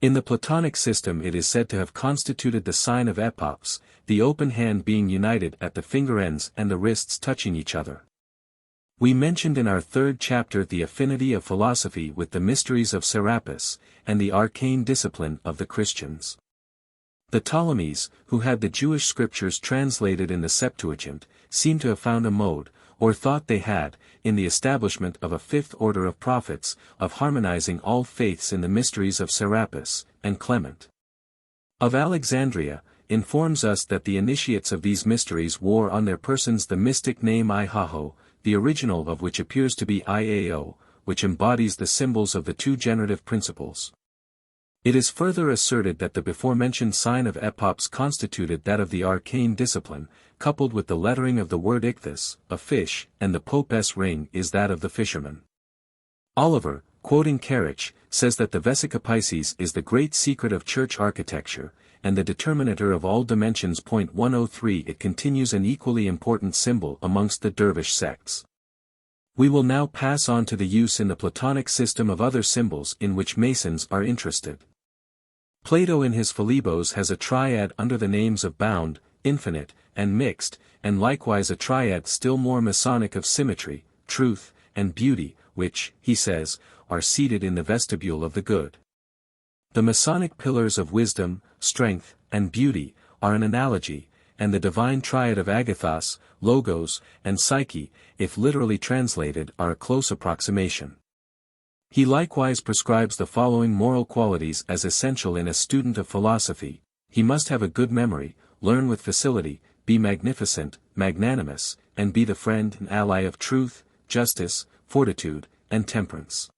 In the Platonic system it is said to have constituted the sign of Epops, the open hand being united at the finger ends and the wrists touching each other. We mentioned in our 3rd chapter the affinity of philosophy with the mysteries of Serapis, and the arcane discipline of the Christians. The Ptolemies, who had the Jewish scriptures translated in the Septuagint, seem to have found a mode, or thought they had, in the establishment of a 5th order of prophets, of harmonizing all faiths in the mysteries of Serapis, and Clement of Alexandria, informs us that the initiates of these mysteries wore on their persons the mystic name Ihaho, the original of which appears to be Iao, which embodies the symbols of the 2 generative principles. It is further asserted that the before-mentioned sign of Epops constituted that of the arcane discipline, coupled with the lettering of the word ichthys, a fish, and the Popes ring is that of the fisherman. Oliver, quoting Kerich, says that the Vesica Piscis is the great secret of church architecture, and the determinator of all dimensions. 103 It continues an equally important symbol amongst the dervish sects. We will now pass on to the use in the Platonic system of other symbols in which Masons are interested. Plato in his Philebos has a triad under the names of bound, infinite, and mixed, and likewise a triad still more Masonic of symmetry, truth, and beauty, which, he says, are seated in the vestibule of the good. The Masonic pillars of wisdom, strength, and beauty, are an analogy, and the divine triad of agathos, logos, and psyche, if literally translated, are a close approximation. He likewise prescribes the following moral qualities as essential in a student of philosophy: he must have a good memory, learn with facility, be magnificent, magnanimous, and be the friend and ally of truth, justice, fortitude, and temperance.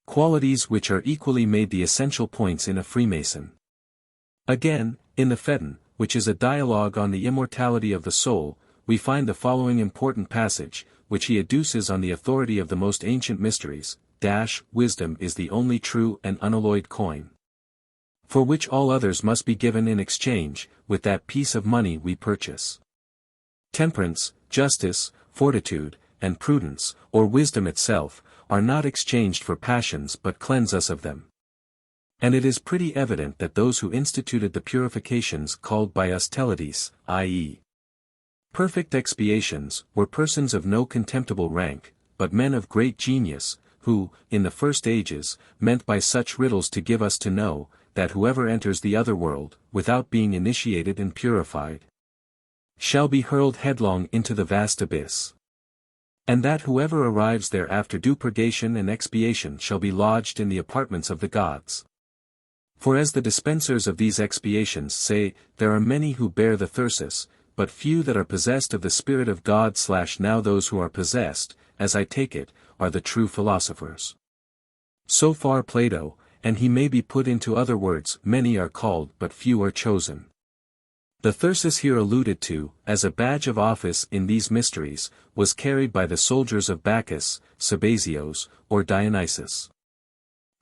Qualities which are equally made the essential points in a Freemason. Again, in the Phaeton, which is a dialogue on the immortality of the soul, we find the following important passage, which he adduces on the authority of the most ancient mysteries: wisdom is the only true and unalloyed coin, for which all others must be given in exchange. With that piece of money we purchase temperance, justice, fortitude, and prudence, or wisdom itself, are not exchanged for passions but cleanse us of them. And it is pretty evident that those who instituted the purifications called by us teledes, i.e. perfect expiations, were persons of no contemptible rank, but men of great genius, who, in the first ages, meant by such riddles to give us to know, that whoever enters the other world, without being initiated and purified, shall be hurled headlong into the vast abyss. And that whoever arrives there after due purgation and expiation shall be lodged in the apartments of the gods. For as the dispensers of these expiations say, there are many who bear the thyrsus, but few that are possessed of the Spirit of God. Now those who are possessed, as I take it, are the true philosophers. So far Plato, and he may be put into other words: many are called but few are chosen. The thyrsus here alluded to, as a badge of office in these mysteries, was carried by the soldiers of Bacchus, Sabazios, or Dionysus.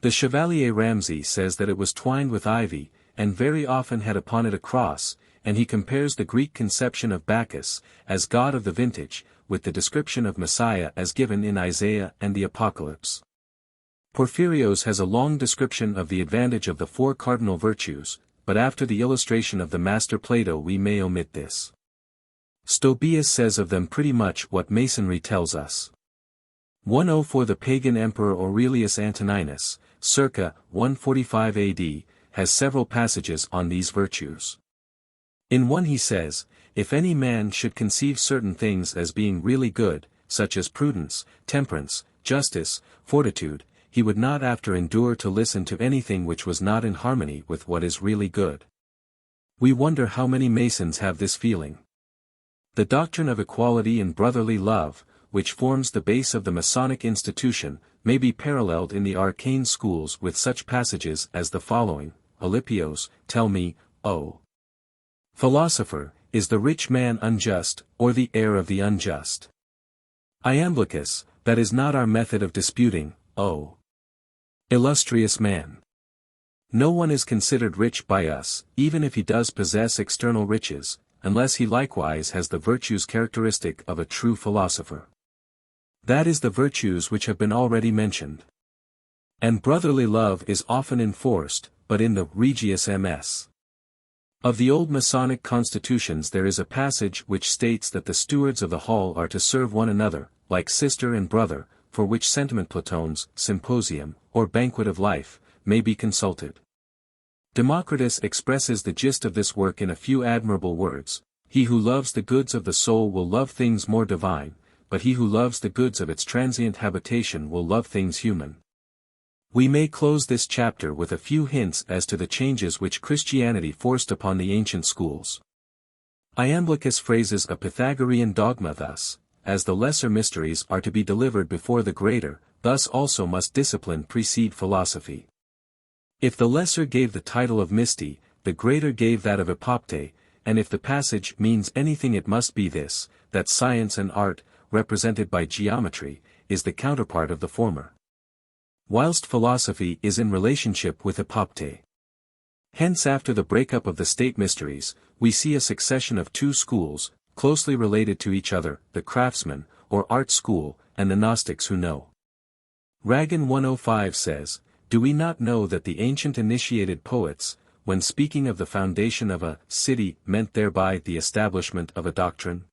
The Chevalier Ramsay says that it was twined with ivy, and very often had upon it a cross, and he compares the Greek conception of Bacchus, as god of the vintage, with the description of Messiah as given in Isaiah and the Apocalypse. Porphyrios has a long description of the advantage of the four cardinal virtues, but after the illustration of the master Plato we may omit this. Stobaeus says of them pretty much what Masonry tells us. 104 The pagan emperor Aurelius Antoninus, circa 145 AD, has several passages on these virtues. In one he says, if any man should conceive certain things as being really good, such as prudence, temperance, justice, fortitude, he would not after endure to listen to anything which was not in harmony with what is really good. We wonder how many Masons have this feeling. The doctrine of equality and brotherly love, which forms the base of the Masonic institution, may be paralleled in the Arcane Schools with such passages as the following: Alypios, tell me, O philosopher, is the rich man unjust, or the heir of the unjust? Iamblichus, that is not our method of disputing, O illustrious man. No one is considered rich by us, even if he does possess external riches, unless he likewise has the virtues characteristic of a true philosopher. That is the virtues which have been already mentioned. And brotherly love is often enforced, but in the Regius MS. Of the old Masonic constitutions there is a passage which states that the stewards of the hall are to serve one another, like sister and brother, for which sentiment Platon's Symposium, or Banquet of Life, may be consulted. Democritus expresses the gist of this work in a few admirable words: he who loves the goods of the soul will love things more divine, but he who loves the goods of its transient habitation will love things human. We may close this chapter with a few hints as to the changes which Christianity forced upon the ancient schools. Iamblichus phrases a Pythagorean dogma thus: as the lesser mysteries are to be delivered before the greater, thus also must discipline precede philosophy. If the lesser gave the title of Mysti, the greater gave that of Epopte, and if the passage means anything it must be this, that science and art, represented by geometry, is the counterpart of the former, whilst philosophy is in relationship with Epopte. Hence after the breakup of the state mysteries, we see a succession of two schools, closely related to each other, the craftsmen, or art school, and the Gnostics who know. Ragan 105 says, do we not know that the ancient initiated poets, when speaking of the foundation of a city, meant thereby the establishment of a doctrine?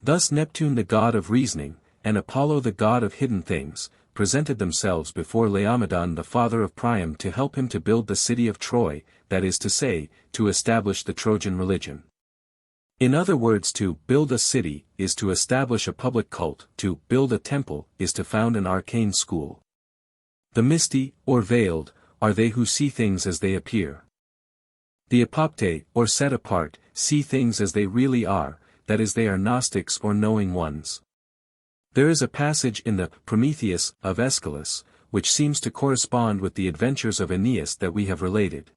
Thus Neptune the god of reasoning, and Apollo the god of hidden things, presented themselves before Laomedon the father of Priam to help him to build the city of Troy, that is to say, to establish the Trojan religion. In other words, to build a city is to establish a public cult, to build a temple is to found an arcane school. The Mysti, or veiled, are they who see things as they appear. The Epopte, or set apart, see things as they really are, that is they are Gnostics or knowing ones. There is a passage in the Prometheus of Aeschylus, which seems to correspond with the adventures of Aeneas that we have related.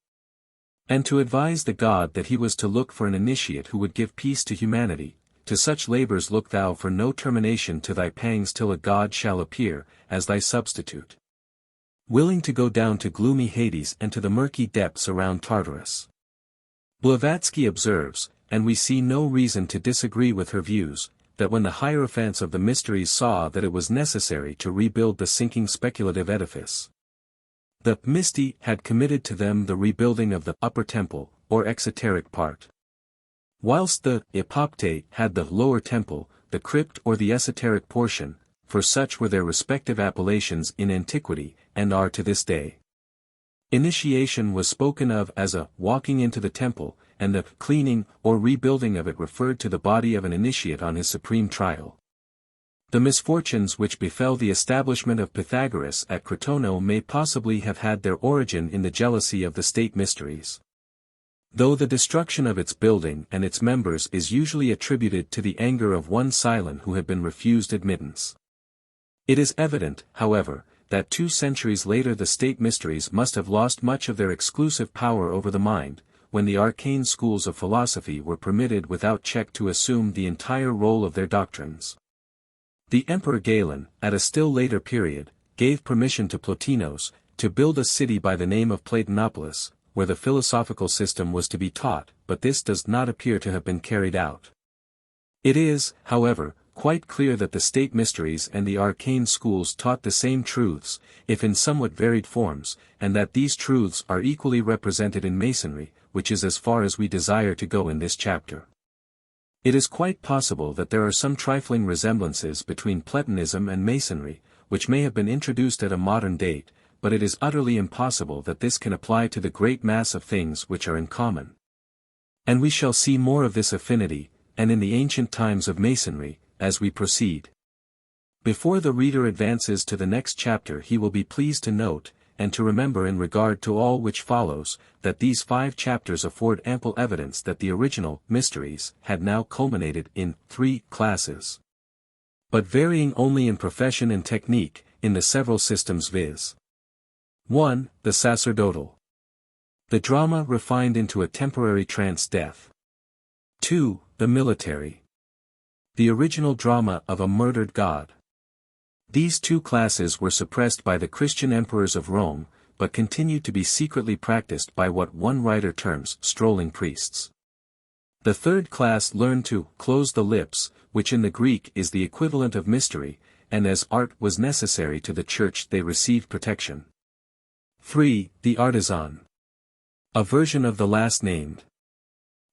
And to advise the god that he was to look for an initiate who would give peace to humanity, to such labors look thou for no termination to thy pangs till a god shall appear, as thy substitute. Willing to go down to gloomy Hades and to the murky depths around Tartarus. Blavatsky observes, and we see no reason to disagree with her views, that when the Hierophants of the mysteries saw that it was necessary to rebuild the sinking speculative edifice, the Mysti had committed to them the rebuilding of the upper temple, or exoteric part. Whilst the Epopte had the lower temple, the crypt or the esoteric portion, for such were their respective appellations in antiquity, and are to this day. Initiation was spoken of as a walking into the temple, and the cleaning or rebuilding of it referred to the body of an initiate on his supreme trial. The misfortunes which befell the establishment of Pythagoras at Crotone may possibly have had their origin in the jealousy of the state mysteries. Though the destruction of its building and its members is usually attributed to the anger of one Cylon who had been refused admittance. It is evident, however, that 2 centuries later the state mysteries must have lost much of their exclusive power over the mind, when the arcane schools of philosophy were permitted without check to assume the entire role of their doctrines. The Emperor Galen, at a still later period, gave permission to Plotinos to build a city by the name of Platonopolis, where the philosophical system was to be taught, but this does not appear to have been carried out. It is, however, quite clear that the state mysteries and the arcane schools taught the same truths, if in somewhat varied forms, and that these truths are equally represented in Masonry, which is as far as we desire to go in this chapter. It is quite possible that there are some trifling resemblances between Platonism and Masonry, which may have been introduced at a modern date, but it is utterly impossible that this can apply to the great mass of things which are in common. And we shall see more of this affinity, and in the ancient times of Masonry, as we proceed. Before the reader advances to the next chapter, he will be pleased to note, and to remember in regard to all which follows, that these 5 chapters afford ample evidence that the original mysteries had now culminated in 3 classes, but varying only in profession and technique, in the several systems, viz. 1. The sacerdotal. The drama refined into a temporary trance death. 2. The military. The original drama of a murdered god. These 2 classes were suppressed by the Christian emperors of Rome, but continued to be secretly practiced by what one writer terms strolling priests. The 3rd class learned to close the lips, which in the Greek is the equivalent of mystery, and as art was necessary to the church they received protection. 3. The artisan. A version of the last named.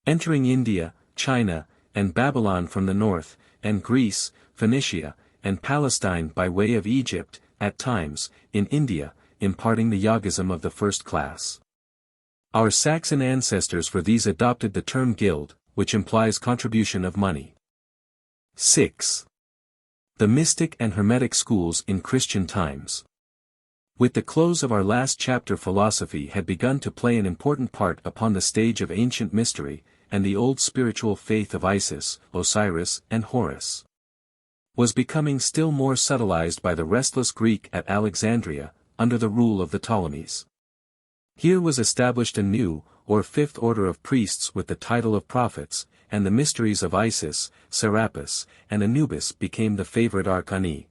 Entering India, China, and Babylon from the north, and Greece, Phoenicia, and Palestine by way of Egypt, at times, in India, imparting the yogism of the 1st class. Our Saxon ancestors for these adopted the term guild, which implies contribution of money. 6. The mystic and Hermetic schools in Christian times. With the close of our last chapter, philosophy had begun to play an important part upon the stage of ancient mystery, and the old spiritual faith of Isis, Osiris, and Horus was becoming still more subtilized by the restless Greek at Alexandria, under the rule of the Ptolemies. Here was established a new, or 5th order of priests with the title of prophets, and the mysteries of Isis, Serapis, and Anubis became the favorite arcani.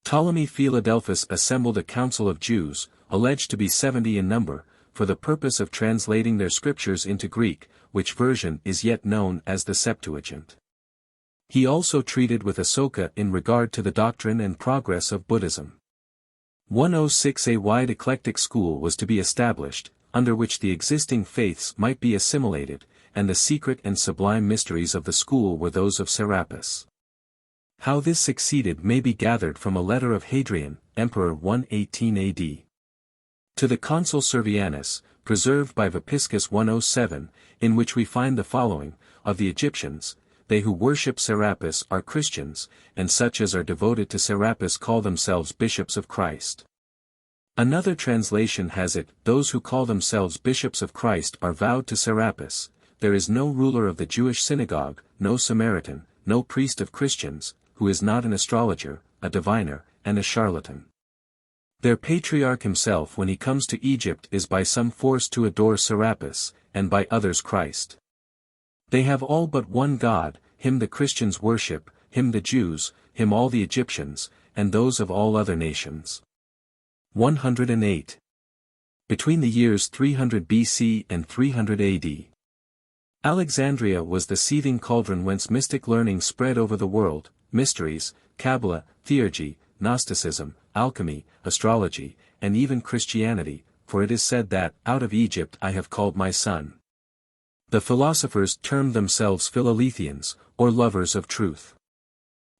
Ptolemy Philadelphus assembled a council of Jews, alleged to be 70 in number, for the purpose of translating their scriptures into Greek, which version is yet known as the Septuagint. He also treated with Asoka in regard to the doctrine and progress of Buddhism. 106. A wide eclectic school was to be established, under which the existing faiths might be assimilated, and the secret and sublime mysteries of the school were those of Serapis. How this succeeded may be gathered from a letter of Hadrian, Emperor 118 AD. To the consul Servianus, preserved by Vopiscus 107, in which we find the following: of the Egyptians, they who worship Serapis are Christians, and such as are devoted to Serapis call themselves bishops of Christ. Another translation has it, those who call themselves bishops of Christ are vowed to Serapis. There is no ruler of the Jewish synagogue, no Samaritan, no priest of Christians, who is not an astrologer, a diviner, and a charlatan. Their patriarch himself when he comes to Egypt is by some forced to adore Serapis, and by others Christ. They have all but one God, him the Christians worship, him the Jews, him all the Egyptians, and those of all other nations. 108. Between the years 300 BC and 300 AD. Alexandria was the seething cauldron whence mystic learning spread over the world, mysteries, Kabbalah, theurgy, Gnosticism, alchemy, astrology, and even Christianity, for it is said that, out of Egypt I have called my son. The philosophers termed themselves Philalethians, or lovers of truth.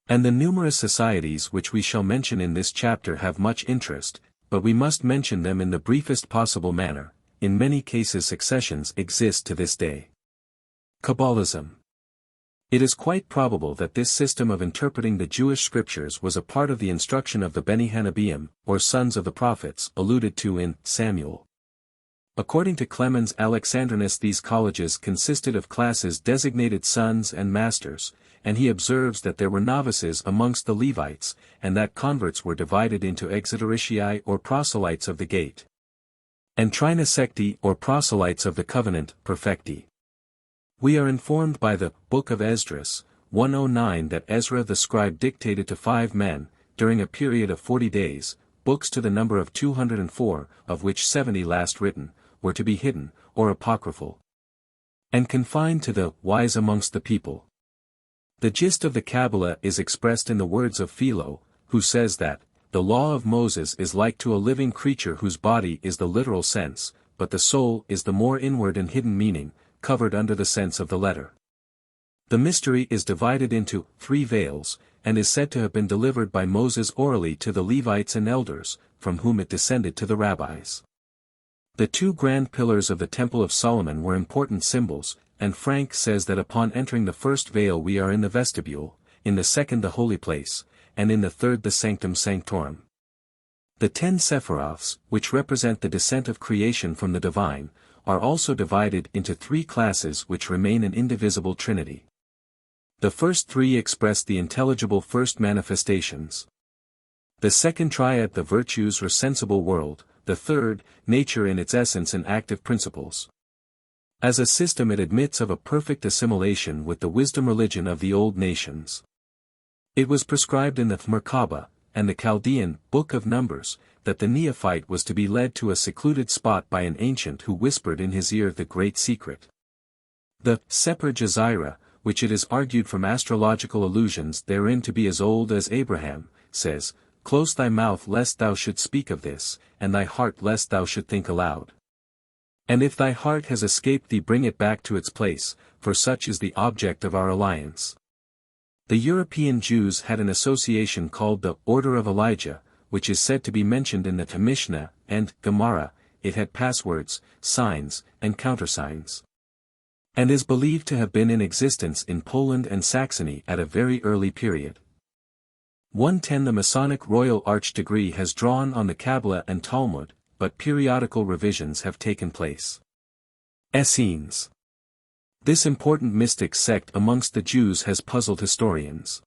And the numerous societies which we shall mention in this chapter have much interest, but we must mention them in the briefest possible manner. In many cases successions exist to this day. Kabbalism. It is quite probable that this system of interpreting the Jewish scriptures was a part of the instruction of the Beni Hanabiim, or sons of the prophets, alluded to in Samuel. According to Clemens Alexandrinus, these colleges consisted of classes designated sons and masters, and he observes that there were novices amongst the Levites, and that converts were divided into exoterici or proselytes of the gate. and Trina Secti or proselytes of the covenant, perfecti. We are informed by the Book of Esdras, 109 that Ezra the scribe dictated to 5 men, during a period of 40 days, books to the number of 204, of which 70 last written, were to be hidden, or apocryphal, and confined to the wise amongst the people. The gist of the Kabbalah is expressed in the words of Philo, who says that, the law of Moses is like to a living creature whose body is the literal sense, but the soul is the more inward and hidden meaning, covered under the sense of the letter. The mystery is divided into 3 veils, and is said to have been delivered by Moses orally to the Levites and elders, from whom it descended to the rabbis. The 2 grand pillars of the Temple of Solomon were important symbols, and Frank says that upon entering the first veil we are in the vestibule, in the second the holy place, and in the third the sanctum sanctorum. The 10 Sephiroths, which represent the descent of creation from the divine, are also divided into 3 classes which remain an indivisible trinity. The first 3 express the intelligible first manifestations. The second triad the virtues or sensible world, the third, nature in its essence and active principles. As a system it admits of a perfect assimilation with the wisdom religion of the old nations. It was prescribed in the Merkabah, and the Chaldean Book of Numbers, that the neophyte was to be led to a secluded spot by an ancient who whispered in his ear the great secret. The Sefer Jezira, which it is argued from astrological allusions therein to be as old as Abraham, says, "Close thy mouth lest thou should speak of this, and thy heart lest thou should think aloud. And if thy heart has escaped thee bring it back to its place, for such is the object of our alliance." The European Jews had an association called the Order of Elijah, which is said to be mentioned in the Mishnah and Gemara. It had passwords, signs, and countersigns, and is believed to have been in existence in Poland and Saxony at a very early period. 110 The Masonic Royal Arch degree has drawn on the Kabbalah and Talmud, but periodical revisions have taken place. Essenes. This important mystic sect amongst the Jews has puzzled historians.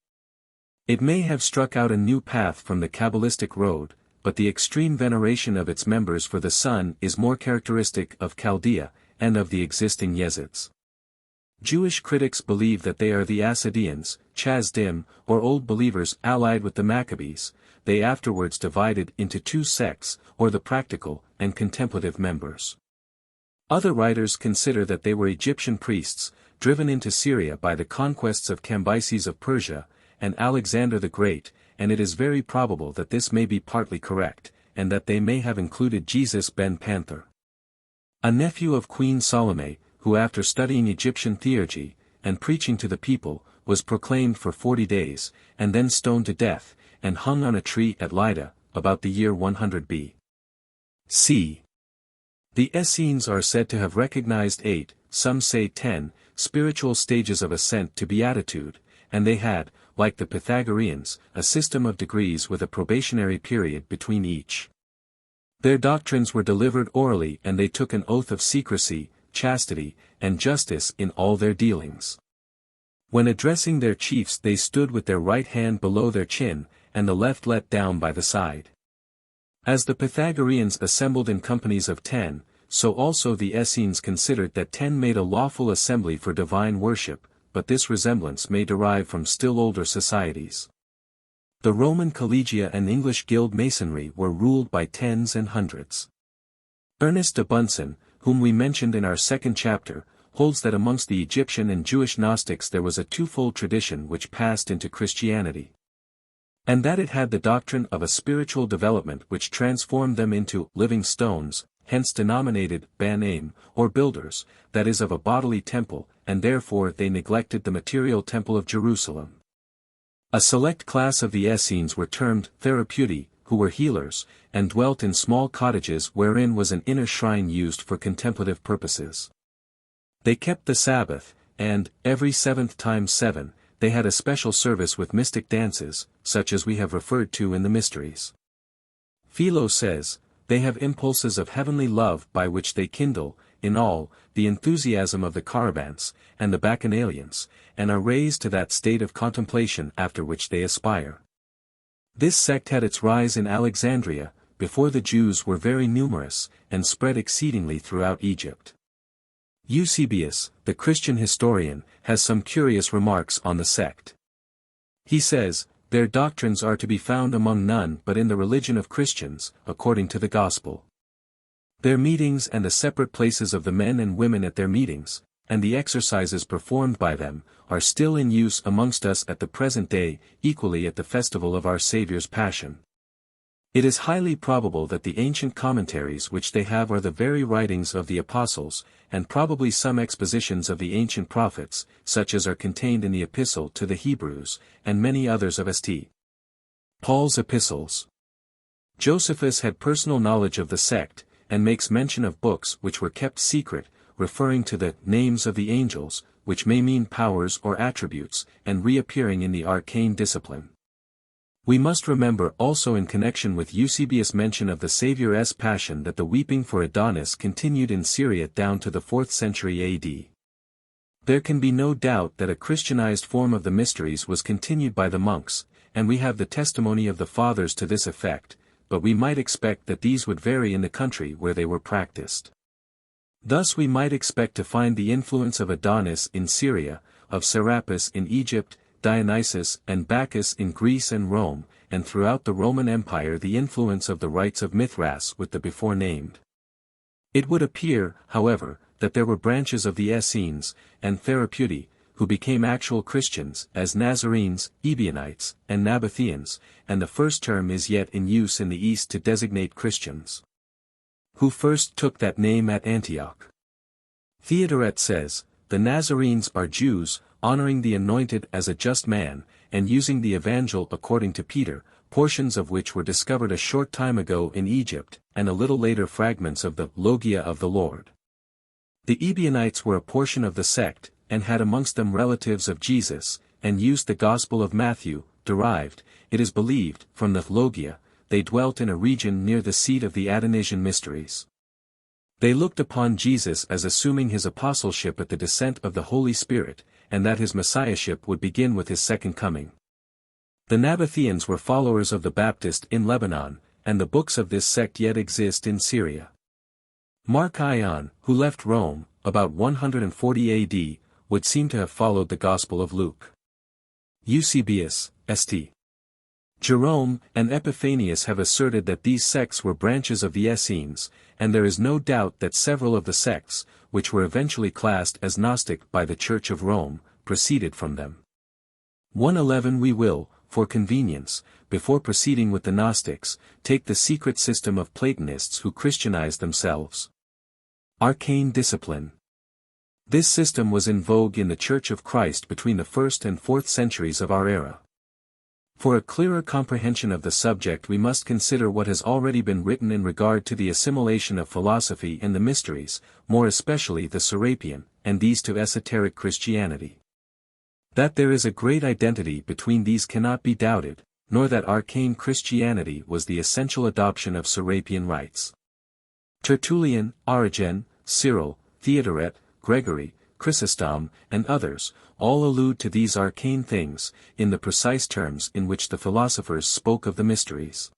It may have struck out a new path from the Kabbalistic road, but the extreme veneration of its members for the sun is more characteristic of Chaldea, and of the existing Yezids. Jewish critics believe that they are the Assadeans, Chazdim, or Old Believers allied with the Maccabees. They afterwards divided into 2 sects, or the practical and contemplative members. Other writers consider that they were Egyptian priests, driven into Syria by the conquests of Cambyses of Persia, and Alexander the Great, and it is very probable that this may be partly correct, and that they may have included Jesus ben Panther, a nephew of Queen Salome, who after studying Egyptian theurgy, and preaching to the people, was proclaimed for 40 days, and then stoned to death, and hung on a tree at Lydda, about the year 100 B.C. The Essenes are said to have recognized 8, some say 10, spiritual stages of ascent to beatitude, and they had, like the Pythagoreans, a system of degrees with a probationary period between each. Their doctrines were delivered orally and they took an oath of secrecy, chastity, and justice in all their dealings. When addressing their chiefs they stood with their right hand below their chin, and the left let down by the side. As the Pythagoreans assembled in companies of 10, so also the Essenes considered that 10 made a lawful assembly for divine worship, but this resemblance may derive from still older societies. The Roman collegia and English guild masonry were ruled by tens and hundreds. Ernest de Bunsen, whom we mentioned in our second chapter, holds that amongst the Egyptian and Jewish Gnostics there was a twofold tradition which passed into Christianity, and that it had the doctrine of a spiritual development which transformed them into living stones, hence denominated Banaim, or builders, that is of a bodily temple, and therefore they neglected the material temple of Jerusalem. A select class of the Essenes were termed Therapeuti, who were healers, and dwelt in small cottages wherein was an inner shrine used for contemplative purposes. They kept the Sabbath, and, every 7th times 7, they had a special service with mystic dances, such as we have referred to in the Mysteries. Philo says, they have impulses of heavenly love by which they kindle, in all, the enthusiasm of the Carabants, and the Bacchanalians, and are raised to that state of contemplation after which they aspire. This sect had its rise in Alexandria, before the Jews were very numerous, and spread exceedingly throughout Egypt. Eusebius, the Christian historian, has some curious remarks on the sect. He says, "Their doctrines are to be found among none but in the religion of Christians, according to the gospel. Their meetings and the separate places of the men and women at their meetings, and the exercises performed by them, are still in use amongst us at the present day, equally at the festival of our Saviour's Passion. It is highly probable that the ancient commentaries which they have are the very writings of the apostles, and probably some expositions of the ancient prophets, such as are contained in the Epistle to the Hebrews, and many others of St. Paul's epistles." Josephus had personal knowledge of the sect, and makes mention of books which were kept secret, referring to the names of the angels, which may mean powers or attributes, and reappearing in the arcane discipline. We must remember also in connection with Eusebius' mention of the Saviour's Passion that the weeping for Adonis continued in Syria down to the 4th century AD. There can be no doubt that a Christianized form of the mysteries was continued by the monks, and we have the testimony of the Fathers to this effect, but we might expect that these would vary in the country where they were practiced. Thus we might expect to find the influence of Adonis in Syria, of Serapis in Egypt, Dionysus and Bacchus in Greece and Rome, and throughout the Roman Empire the influence of the rites of Mithras with the before named. It would appear, however, that there were branches of the Essenes, and Therapeutae, who became actual Christians, as Nazarenes, Ebionites, and Nabatheans, and the first term is yet in use in the East to designate Christians. Who first took that name at Antioch? Theodoret says, "The Nazarenes are Jews, honoring the Anointed as a just man, and using the Evangel according to Peter, portions of which were discovered a short time ago in Egypt, and a little later fragments of the Logia of the Lord." The Ebionites were a portion of the sect, and had amongst them relatives of Jesus, and used the Gospel of Matthew, derived, it is believed, from the Logia. They dwelt in a region near the seat of the Athanasian mysteries. They looked upon Jesus as assuming his apostleship at the descent of the Holy Spirit, and that his messiahship would begin with his second coming. The Nabatheans were followers of the Baptist in Lebanon, and the books of this sect yet exist in Syria. Mark Ion, who left Rome, about 140 AD, would seem to have followed the Gospel of Luke. Eusebius, St. Jerome, and Epiphanius have asserted that these sects were branches of the Essenes, and there is no doubt that several of the sects, which were eventually classed as Gnostic by the Church of Rome, proceeded from them. 111 We will, for convenience, before proceeding with the Gnostics, take the secret system of Platonists who Christianized themselves. Arcane discipline. This system was in vogue in the Church of Christ between the 1st and 4th centuries of our era. For a clearer comprehension of the subject we must consider what has already been written in regard to the assimilation of philosophy and the mysteries, more especially the Serapian, and these to esoteric Christianity. That there is a great identity between these cannot be doubted, nor that arcane Christianity was the essential adoption of Serapian rites. Tertullian, Origen, Cyril, Theodoret, Gregory, Chrysostom, and others, all allude to these arcane things, in the precise terms in which the philosophers spoke of the mysteries.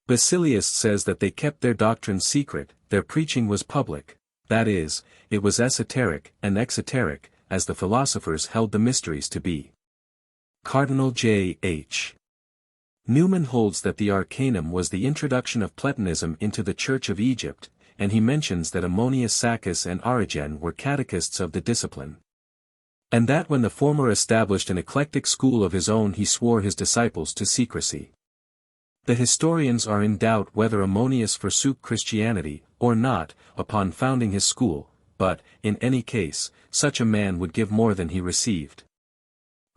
Basilius says that they kept their doctrines secret, their preaching was public, that is, it was esoteric and exoteric, as the philosophers held the mysteries to be. Cardinal J. H. Newman holds that the Arcanum was the introduction of Platonism into the Church of Egypt, and he mentions that Ammonius Saccas and Origen were catechists of the discipline. And that when the former established an eclectic school of his own he swore his disciples to secrecy. The historians are in doubt whether Ammonius forsook Christianity, or not, upon founding his school, but, in any case, such a man would give more than he received.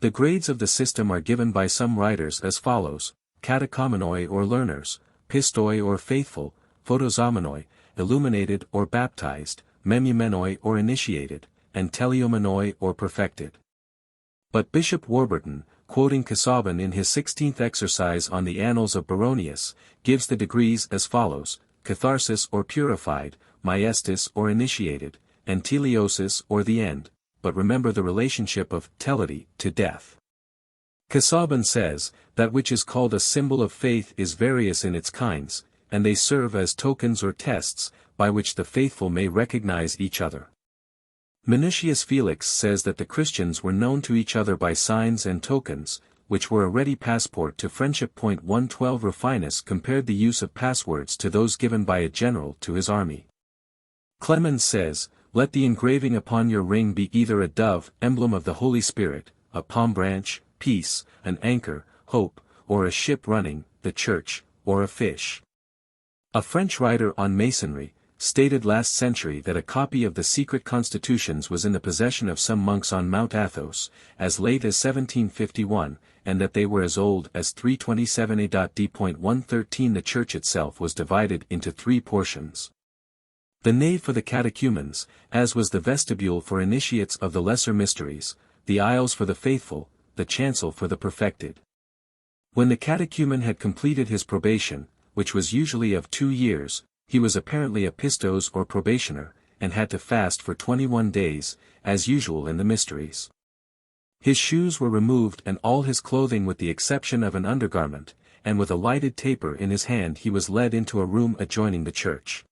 The grades of the system are given by some writers as follows: catechomenoi or learners, pistoi or faithful, photozomenoi, illuminated or baptized, memumenoi or initiated, and teleomenoi or perfected. But Bishop Warburton, quoting Casaubon in his 16th exercise on the Annals of Baronius, gives the degrees as follows: catharsis or purified, maestas or initiated, and teleosis or the end, but remember the relationship of telity to death. Casaubon says, that which is called a symbol of faith is various in its kinds, and they serve as tokens or tests, by which the faithful may recognize each other. Minucius Felix says that the Christians were known to each other by signs and tokens, which were a ready passport to friendship. 112 Rufinus compared the use of passwords to those given by a general to his army. Clemens says, "Let the engraving upon your ring be either a dove, emblem of the Holy Spirit, a palm branch, peace, an anchor, hope, or a ship running, the church, or a fish." A French writer on Masonry stated last century that a copy of the secret constitutions was in the possession of some monks on Mount Athos, as late as 1751, and that they were as old as 327 AD. 113 The church itself was divided into 3 portions. The nave for the catechumens, as was the vestibule for initiates of the lesser mysteries, the aisles for the faithful, the chancel for the perfected. When the catechumen had completed his probation, which was usually of 2 years, he was apparently a pistos or probationer, and had to fast for 21 days, as usual in the mysteries. His shoes were removed and all his clothing with the exception of an undergarment, and with a lighted taper in his hand he was led into a room adjoining the church.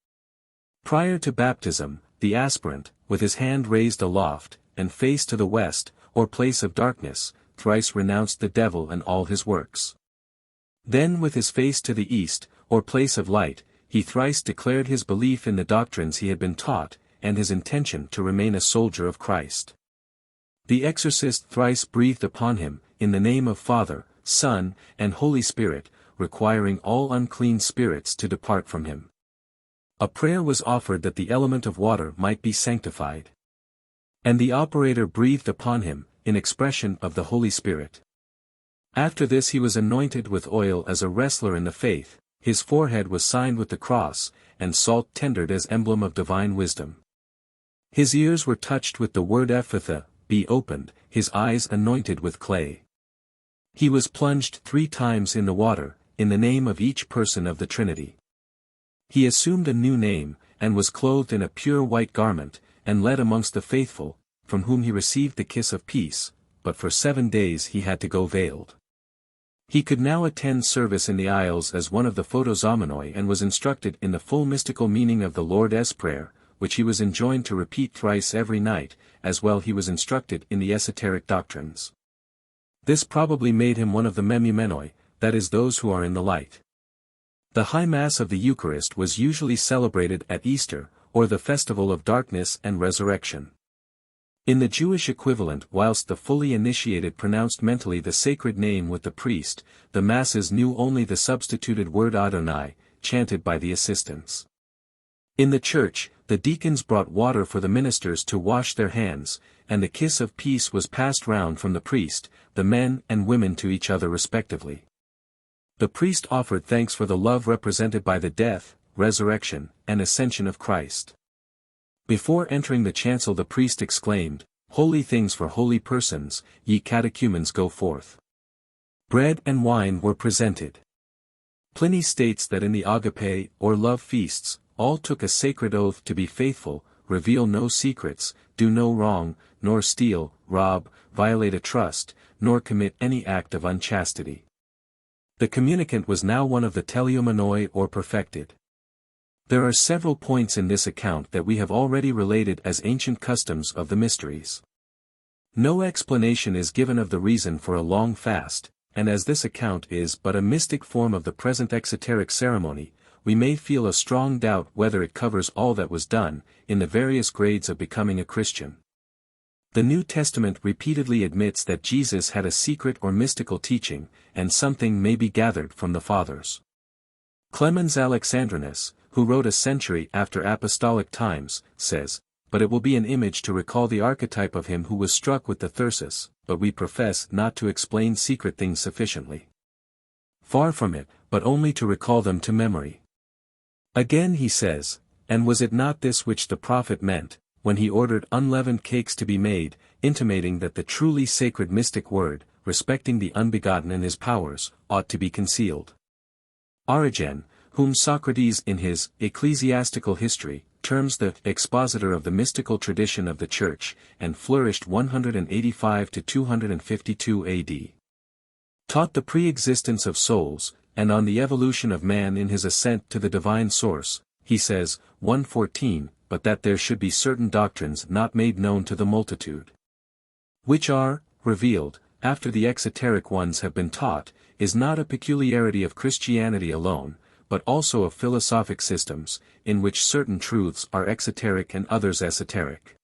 Prior to baptism, the aspirant, with his hand raised aloft, and face to the west, or place of darkness, thrice renounced the devil and all his works. Then with his face to the east, or place of light, he thrice declared his belief in the doctrines he had been taught, and his intention to remain a soldier of Christ. The exorcist thrice breathed upon him, in the name of Father, Son, and Holy Spirit, requiring all unclean spirits to depart from him. A prayer was offered that the element of water might be sanctified. And the operator breathed upon him, in expression of the Holy Spirit. After this he was anointed with oil as a wrestler in the faith, his forehead was signed with the cross, and salt tendered as emblem of divine wisdom. His ears were touched with the word Ephphatha, be opened, his eyes anointed with clay. He was plunged 3 times in the water, in the name of each person of the Trinity. He assumed a new name, and was clothed in a pure white garment, and led amongst the faithful, from whom he received the kiss of peace, but for 7 days he had to go veiled. He could now attend service in the aisles as one of the photozomenoi and was instructed in the full mystical meaning of the Lord's Prayer, which he was enjoined to repeat thrice every night, as well he was instructed in the esoteric doctrines. This probably made him one of the memumenoi, that is those who are in the light. The High Mass of the Eucharist was usually celebrated at Easter, or the Festival of Darkness and Resurrection. In the Jewish equivalent, whilst the fully initiated pronounced mentally the sacred name with the priest, the masses knew only the substituted word Adonai, chanted by the assistants. In the church, the deacons brought water for the ministers to wash their hands, and the kiss of peace was passed round from the priest, the men and women to each other respectively. The priest offered thanks for the love represented by the death, resurrection, and ascension of Christ. Before entering the chancel the priest exclaimed, "Holy things for holy persons, ye catechumens go forth." Bread and wine were presented. Pliny states that in the agape, or love feasts, all took a sacred oath to be faithful, reveal no secrets, do no wrong, nor steal, rob, violate a trust, nor commit any act of unchastity. The communicant was now one of the teleomenoi or perfected. There are several points in this account that we have already related as ancient customs of the mysteries. No explanation is given of the reason for a long fast, and as this account is but a mystic form of the present exoteric ceremony, we may feel a strong doubt whether it covers all that was done, in the various grades of becoming a Christian. The New Testament repeatedly admits that Jesus had a secret or mystical teaching, and something may be gathered from the Fathers. Clemens Alexandrinus, who wrote a century after apostolic times, says, "But it will be an image to recall the archetype of him who was struck with the thyrsus, but we profess not to explain secret things sufficiently. Far from it, but only to recall them to memory." Again he says, "And was it not this which the prophet meant, when he ordered unleavened cakes to be made, intimating that the truly sacred mystic word, respecting the unbegotten and his powers, ought to be concealed?" Origen, whom Socrates in his Ecclesiastical History terms the expositor of the mystical tradition of the Church, and flourished 185 to 252 AD, taught the pre-existence of souls, and on the evolution of man in his ascent to the divine source, he says, 1:14, but that there should be certain doctrines not made known to the multitude, which are revealed, after the exoteric ones have been taught, is not a peculiarity of Christianity alone, but also of philosophic systems, in which certain truths are exoteric and others esoteric.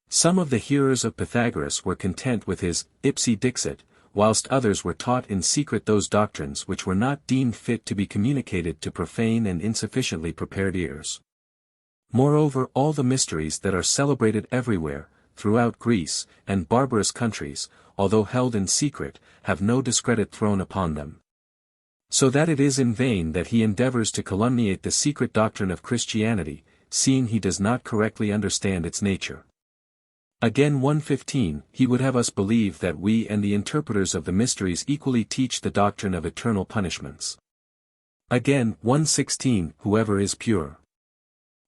Some of the hearers of Pythagoras were content with his ipsi dixit, whilst others were taught in secret those doctrines which were not deemed fit to be communicated to profane and insufficiently prepared ears. Moreover, all the mysteries that are celebrated everywhere, throughout Greece, and barbarous countries, although held in secret, have no discredit thrown upon them. So that it is in vain that he endeavors to calumniate the secret doctrine of Christianity, seeing he does not correctly understand its nature. Again 1:15, he would have us believe that we and the interpreters of the mysteries equally teach the doctrine of eternal punishments. Again 1:16, whoever is pure,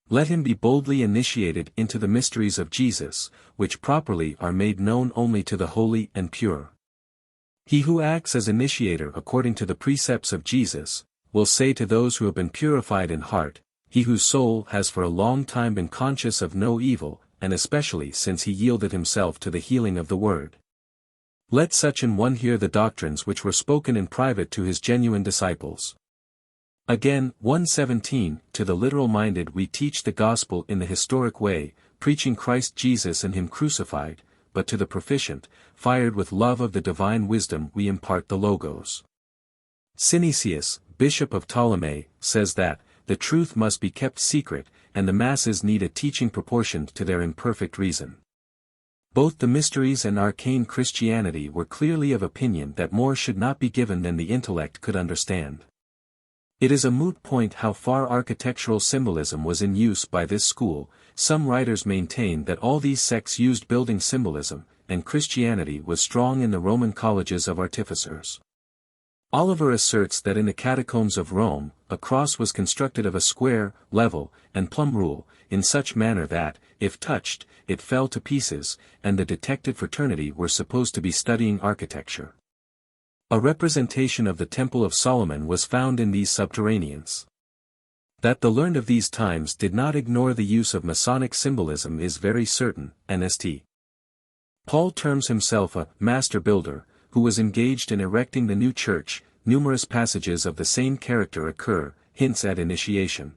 let him be boldly initiated into the mysteries of Jesus, which properly are made known only to the holy and pure. He who acts as initiator according to the precepts of Jesus, will say to those who have been purified in heart, he whose soul has for a long time been conscious of no evil, and especially since he yielded himself to the healing of the word. Let such an one hear the doctrines which were spoken in private to his genuine disciples. Again 1:17, to the literal-minded we teach the gospel in the historic way, preaching Christ Jesus and him crucified, but to the proficient, fired with love of the divine wisdom we impart the logos. Synesius, bishop of Ptolemy, says that, the truth must be kept secret, and the masses need a teaching proportioned to their imperfect reason. Both the mysteries and arcane Christianity were clearly of opinion that more should not be given than the intellect could understand. It is a moot point how far architectural symbolism was in use by this school. Some writers maintain that all these sects used building symbolism, and Christianity was strong in the Roman colleges of artificers. Oliver asserts that in the catacombs of Rome, a cross was constructed of a square, level, and plumb rule, in such manner that, if touched, it fell to pieces, and the detected fraternity were supposed to be studying architecture. A representation of the Temple of Solomon was found in these subterraneans. That the learned of these times did not ignore the use of Masonic symbolism is very certain, and St. Paul terms himself a master builder, who was engaged in erecting the new church. Numerous passages of the same character occur, hints at initiation,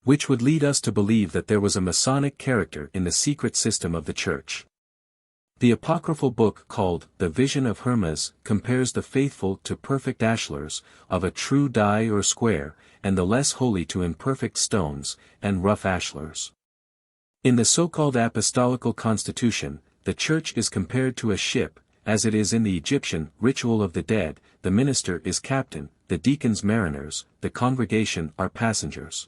which would lead us to believe that there was a Masonic character in the secret system of the church. The apocryphal book called The Vision of Hermes compares the faithful to perfect ashlars, of a true die or square, and the less holy to imperfect stones, and rough ashlars. In the so-called apostolical constitution, the church is compared to a ship, as it is in the Egyptian ritual of the dead. The minister is captain, the deacons mariners, the congregation are passengers.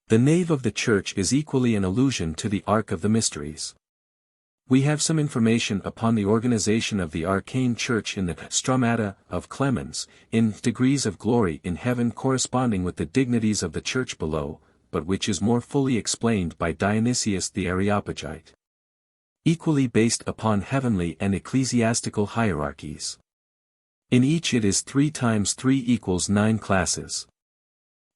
The nave of the church is equally an allusion to the Ark of the Mysteries. We have some information upon the organization of the arcane church in the Stromata of Clemens, in degrees of glory in heaven corresponding with the dignities of the church below, but which is more fully explained by Dionysius the Areopagite. Equally based upon heavenly and ecclesiastical hierarchies. In each it is 3 times 3 equals 9 classes.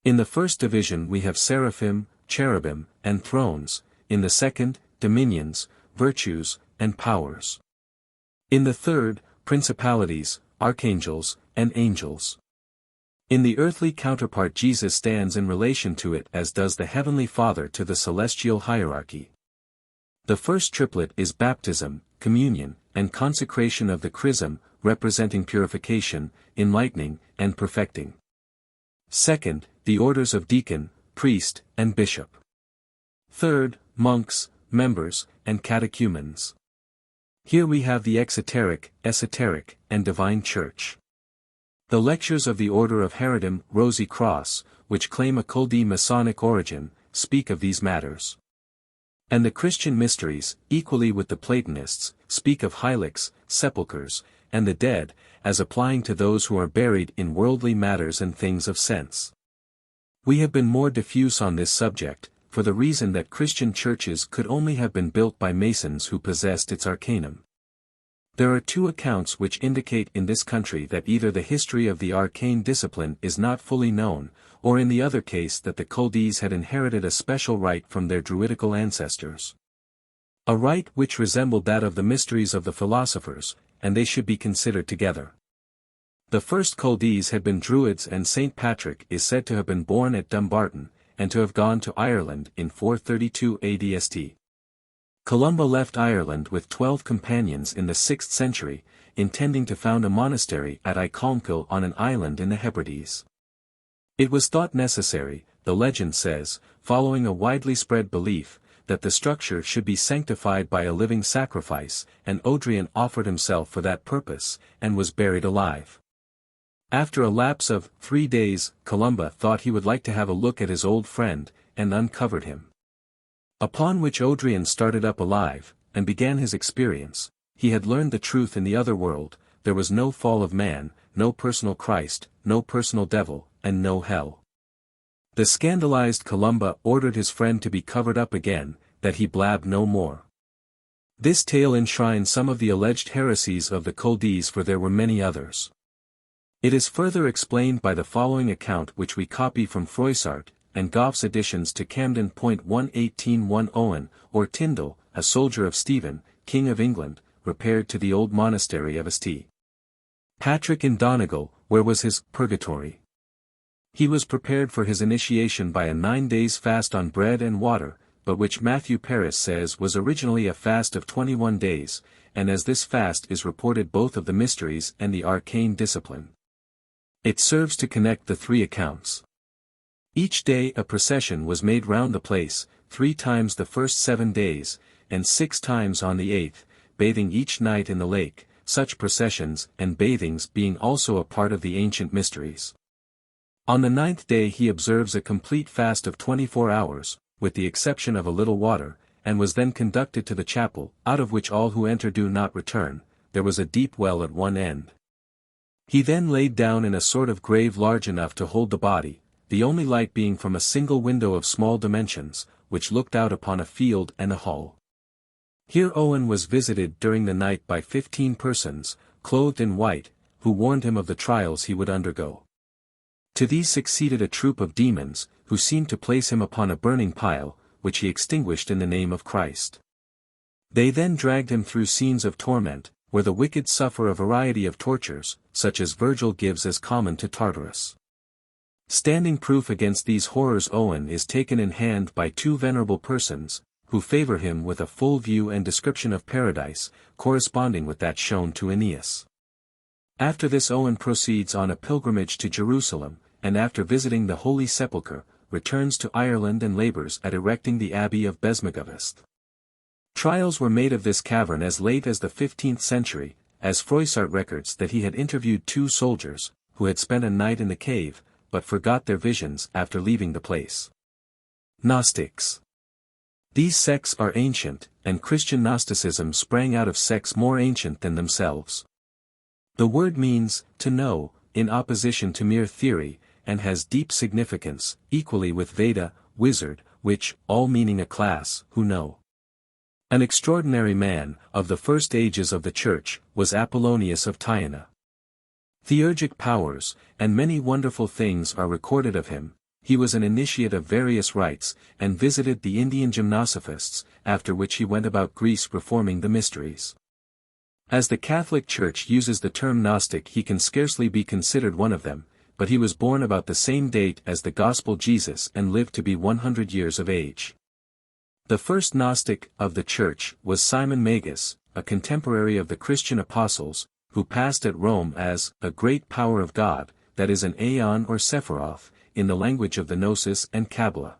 In the first division we have seraphim, cherubim, and thrones, in the second, dominions, virtues, and powers. In the third, principalities, archangels, and angels. In the earthly counterpart Jesus stands in relation to it as does the Heavenly Father to the celestial hierarchy. The first triplet is baptism, communion, and consecration of the chrism, representing purification, enlightening, and perfecting. Second, the orders of deacon, priest, and bishop. Third, monks, members, and catechumens. Here we have the exoteric, esoteric, and divine church. The lectures of the order of Heredim Rosicrucianism, which claim a culti Masonic origin, speak of these matters. And the Christian mysteries, equally with the Platonists, speak of hylix, sepulchres, and the dead, as applying to those who are buried in worldly matters and things of sense. We have been more diffuse on this subject, for the reason that Christian churches could only have been built by Masons who possessed its arcanum. There are two accounts which indicate in this country that either the history of the arcane discipline is not fully known, or in the other case that the cultists had inherited a special rite from their druidical ancestors. A rite which resembled that of the mysteries of the philosophers, and they should be considered together. The first cultists had been Druids, and St. Patrick is said to have been born at Dumbarton, and to have gone to Ireland in 432 AD. Columba left Ireland with 12 companions in the 6th century, intending to found a monastery at Icolmkill on an island in the Hebrides. It was thought necessary, the legend says, following a widely spread belief, that the structure should be sanctified by a living sacrifice, and Odrian offered himself for that purpose, and was buried alive. After a lapse of 3 days, Columba thought he would like to have a look at his old friend, and uncovered him. Upon which Odrian started up alive, and began his experience. He had learned the truth in the other world, there was no fall of man, no personal Christ, no personal devil, and no hell. The scandalized Columba ordered his friend to be covered up again, that he blab no more. This tale enshrines some of the alleged heresies of the cultists, for there were many others. It is further explained by the following account which we copy from Froissart, and Gough's additions to Camden. 118:1 Owen, or Tyndall, a soldier of Stephen, King of England, repaired to the old monastery of St. Patrick in Donegal, where was his purgatory. He was prepared for his initiation by a 9 days fast on bread and water, but which Matthew Paris says was originally a fast of 21 days, and as this fast is reported both of the mysteries and the arcane discipline, it serves to connect the three accounts. Each day a procession was made round the place, 3 times the first 7 days, and 6 times on the 8th, bathing each night in the lake, such processions and bathings being also a part of the ancient mysteries. On the 9th day he observes a complete fast of 24 hours, with the exception of a little water, and was then conducted to the chapel, out of which all who enter do not return. There was a deep well at one end. He then laid down in a sort of grave large enough to hold the body, the only light being from a single window of small dimensions, which looked out upon a field and a hall. Here Owen was visited during the night by 15 persons, clothed in white, who warned him of the trials he would undergo. To these succeeded a troop of demons, who seemed to place him upon a burning pile, which he extinguished in the name of Christ. They then dragged him through scenes of torment, where the wicked suffer a variety of tortures, such as Virgil gives as common to Tartarus. Standing proof against these horrors, Owen is taken in hand by 2 venerable persons, who favor him with a full view and description of paradise, corresponding with that shown to Aeneas. After this Owen proceeds on a pilgrimage to Jerusalem, and after visiting the Holy Sepulchre, returns to Ireland and labors at erecting the Abbey of Besmagavest. Trials were made of this cavern as late as the 15th century, as Froissart records that he had interviewed 2 soldiers, who had spent a night in the cave, but forgot their visions after leaving the place. Gnostics. These sects are ancient, and Christian Gnosticism sprang out of sects more ancient than themselves. The word means, to know, in opposition to mere theory, and has deep significance, equally with Veda, wizard, which, all meaning a class, who know. An extraordinary man, of the first ages of the Church, was Apollonius of Tyana. Theurgic powers, and many wonderful things are recorded of him. He was an initiate of various rites, and visited the Indian gymnosophists, after which he went about Greece reforming the mysteries. As the Catholic Church uses the term Gnostic, he can scarcely be considered one of them, but he was born about the same date as the Gospel Jesus and lived to be 100 years of age. The first Gnostic of the Church was Simon Magus, a contemporary of the Christian apostles, who passed at Rome as a great power of God, that is an aeon or Sephiroth, in the language of the Gnosis and Kabbalah.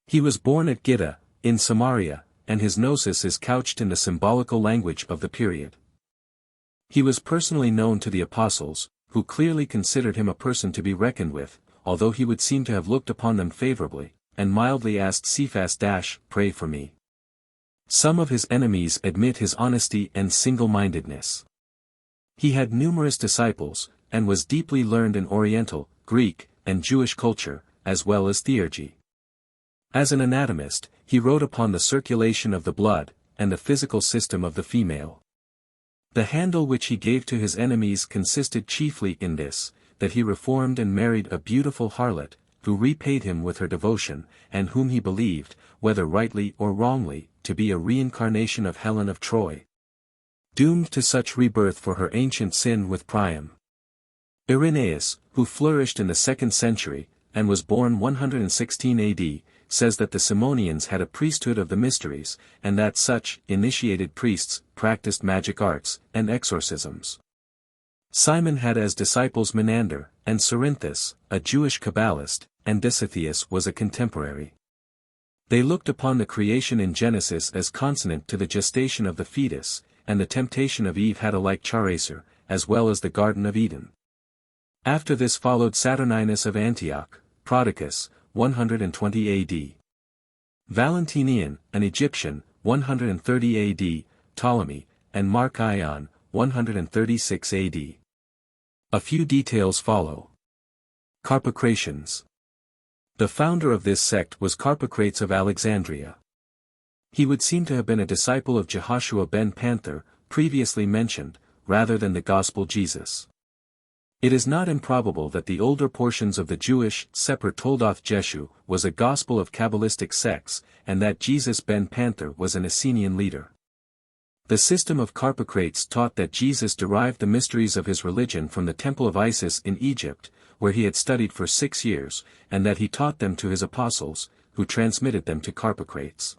He was born at Gidda, in Samaria, and his Gnosis is couched in the symbolical language of the period. He was personally known to the apostles, who clearly considered him a person to be reckoned with, although he would seem to have looked upon them favorably, and mildly asked Cephas, "Pray for me." Some of his enemies admit his honesty and single-mindedness. He had numerous disciples, and was deeply learned in Oriental, Greek, and Jewish culture, as well as theurgy. As an anatomist, he wrote upon the circulation of the blood, and the physical system of the female. The handle which he gave to his enemies consisted chiefly in this, that he reformed and married a beautiful harlot, who repaid him with her devotion, and whom he believed, whether rightly or wrongly, to be a reincarnation of Helen of Troy, doomed to such rebirth for her ancient sin with Priam. Irenaeus, who flourished in the 2nd century, and was born 116 AD, says that the Simonians had a priesthood of the mysteries, and that such initiated priests practiced magic arts and exorcisms. Simon had as disciples Menander, and Cerinthus, a Jewish Kabbalist, and Disitheus was a contemporary. They looked upon the creation in Genesis as consonant to the gestation of the fetus, and the temptation of Eve had a like characer, as well as the Garden of Eden. After this followed Saturninus of Antioch, Prodicus, 120 AD. Valentinian, an Egyptian, 130 AD, Ptolemy, and Mark Ion, 136 AD. A few details follow. Carpocratians. The founder of this sect was Carpocrates of Alexandria. He would seem to have been a disciple of Jehoshua ben Panther, previously mentioned, rather than the Gospel Jesus. It is not improbable that the older portions of the Jewish Sefer Toldoth Jeshu was a gospel of Kabbalistic sects, and that Jesus ben Panther was an Essenian leader. The system of Carpocrates taught that Jesus derived the mysteries of his religion from the temple of Isis in Egypt, where he had studied for 6 years, and that he taught them to his apostles, who transmitted them to Carpocrates.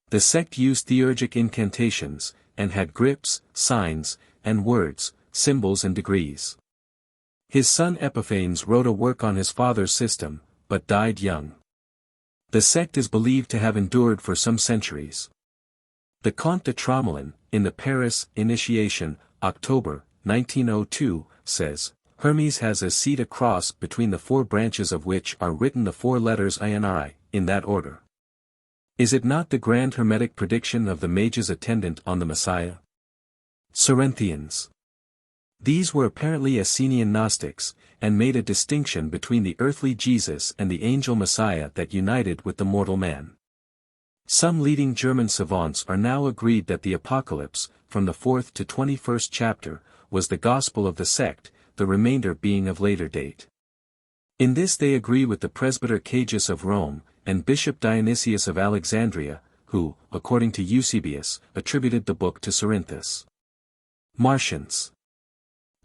The sect used theurgic incantations, and had grips, signs, and words, symbols and degrees. His son Epiphanes wrote a work on his father's system, but died young. The sect is believed to have endured for some centuries. The Comte de Tromelin, in the Paris Initiation, October, 1902, says, Hermes has a seat a cross between the 4 branches of which are written the 4 letters INRI, in that order. Is it not the grand Hermetic prediction of the mages attendant on the Messiah? Cerinthians. These were apparently Essenian Gnostics, and made a distinction between the earthly Jesus and the angel Messiah that united with the mortal man. Some leading German savants are now agreed that the Apocalypse, from the 4th to 21st chapter, was the gospel of the sect, the remainder being of later date. In this they agree with the presbyter Cagus of Rome, and Bishop Dionysius of Alexandria, who, according to Eusebius, attributed the book to Cerinthus. Martians.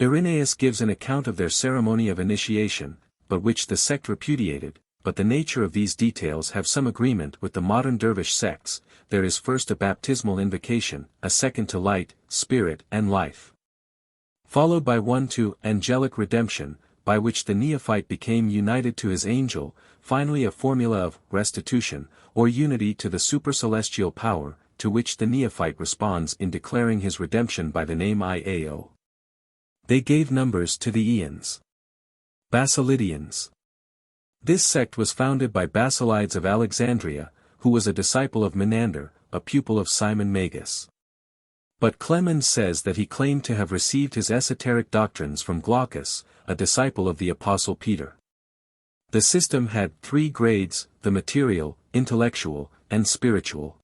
Irenaeus gives an account of their ceremony of initiation, but which the sect repudiated, but the nature of these details have some agreement with the modern dervish sects. There is first a baptismal invocation, a second to light, spirit and life, followed by one to angelic redemption, by which the neophyte became united to his angel, finally a formula of restitution, or unity to the supercelestial power, to which the neophyte responds in declaring his redemption by the name Iao. They gave numbers to the eons. Basilidians. This sect was founded by Basilides of Alexandria, who was a disciple of Menander, a pupil of Simon Magus. But Clemens says that he claimed to have received his esoteric doctrines from Glaucus, a disciple of the Apostle Peter. The system had 3 grades, the material, intellectual, and spiritual.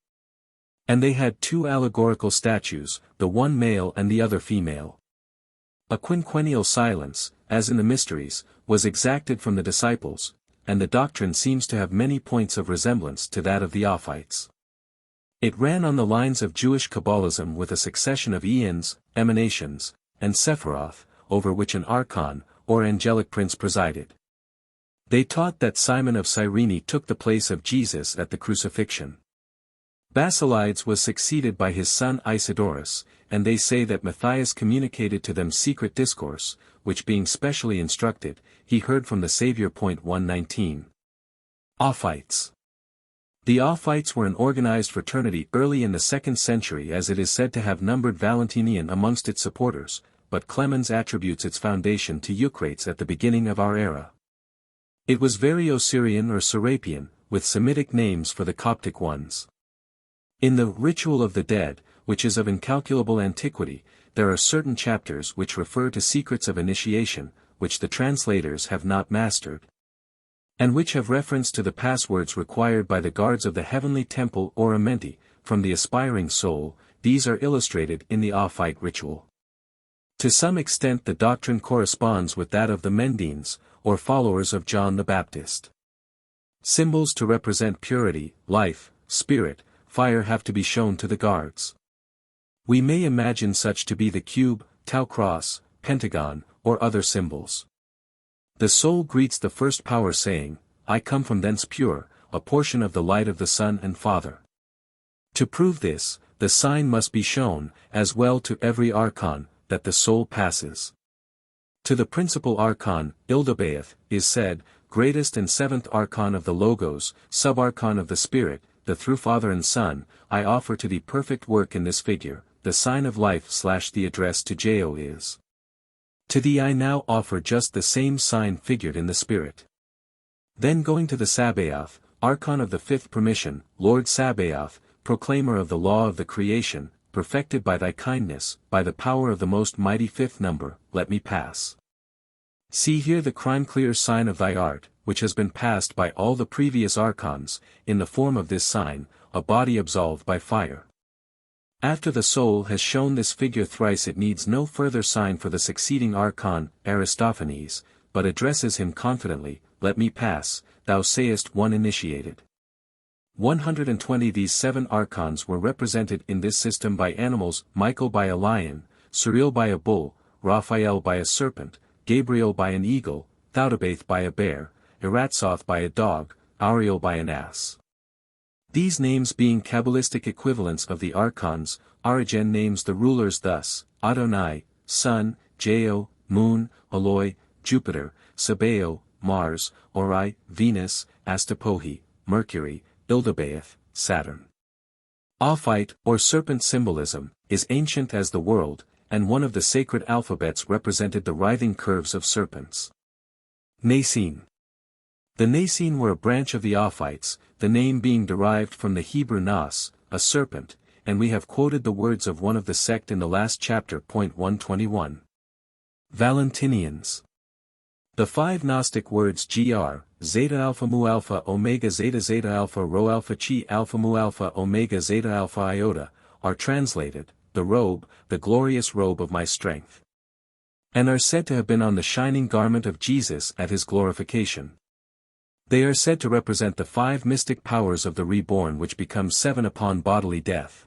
And they had 2 allegorical statues, the one male and the other female. A quinquennial silence, as in the mysteries, was exacted from the disciples, and the doctrine seems to have many points of resemblance to that of the Ophites. It ran on the lines of Jewish Kabbalism with a succession of eons, emanations, and Sephiroth, over which an archon, or angelic prince presided. They taught that Simon of Cyrene took the place of Jesus at the crucifixion. Basilides was succeeded by his son Isidorus, and they say that Matthias communicated to them secret discourse, which being specially instructed, he heard from the Saviour. 119. Ophites. The Ophites were an organized fraternity early in the 2nd century, as it is said to have numbered Valentinian amongst its supporters, but Clemens attributes its foundation to Eucrates at the beginning of our era. It was Vario-Syrian or Serapian, with Semitic names for the Coptic ones. In the Ritual of the Dead, which is of incalculable antiquity, there are certain chapters which refer to secrets of initiation, which the translators have not mastered, and which have reference to the passwords required by the guards of the heavenly temple or amenti, from the aspiring soul, these are illustrated in the Ophite ritual. To some extent the doctrine corresponds with that of the Mendines, or followers of John the Baptist. Symbols to represent purity, life, spirit, fire have to be shown to the guards. We may imagine such to be the cube, tau cross, pentagon, or other symbols. The soul greets the first power saying, I come from thence pure, a portion of the light of the Son and Father. To prove this, the sign must be shown, as well to every archon, that the soul passes. To the principal archon, Ildabaoth, is said, greatest and seventh archon of the Logos, subarchon of the Spirit, the through Father and Son, I offer to thee perfect work in this figure, the sign of life / the address to Jo is. To thee I now offer just the same sign figured in the Spirit. Then going to the Sabaoth, archon of the fifth permission, Lord Sabaoth, proclaimer of the law of the creation, perfected by thy kindness, by the power of the most mighty fifth number, let me pass. See here the crime-clear sign of thy art, which has been passed by all the previous archons, in the form of this sign, a body absolved by fire. After the soul has shown this figure thrice it needs no further sign for the succeeding archon, Aristophanes, but addresses him confidently, let me pass, thou sayest one initiated. 120 These 7 archons were represented in this system by animals, Michael by a lion, Cyril by a bull, Raphael by a serpent, Gabriel by an eagle, Thaudabaoth by a bear, Eratsoth by a dog, Ariel by an ass. These names being Kabbalistic equivalents of the archons, Origen names the rulers thus, Adonai, Sun, Jo, Moon, Eloi, Jupiter, Sabeo, Mars, Ori, Venus, Astapohi, Mercury, Ildabaoth, Saturn. Ophite, or serpent symbolism, is ancient as the world, and one of the sacred alphabets represented the writhing curves of serpents. Nasine. The Nasine were a branch of the Ophites, the name being derived from the Hebrew nas, a serpent, and we have quoted the words of one of the sect in the last chapter. 121. Valentinians. The 5 Gnostic words gr, zeta alpha mu alpha omega zeta zeta alpha rho alpha chi alpha mu alpha omega zeta alpha iota, are translated, the robe, the glorious robe of my strength. And are said to have been on the shining garment of Jesus at his glorification. They are said to represent the 5 mystic powers of the reborn which become 7 upon bodily death.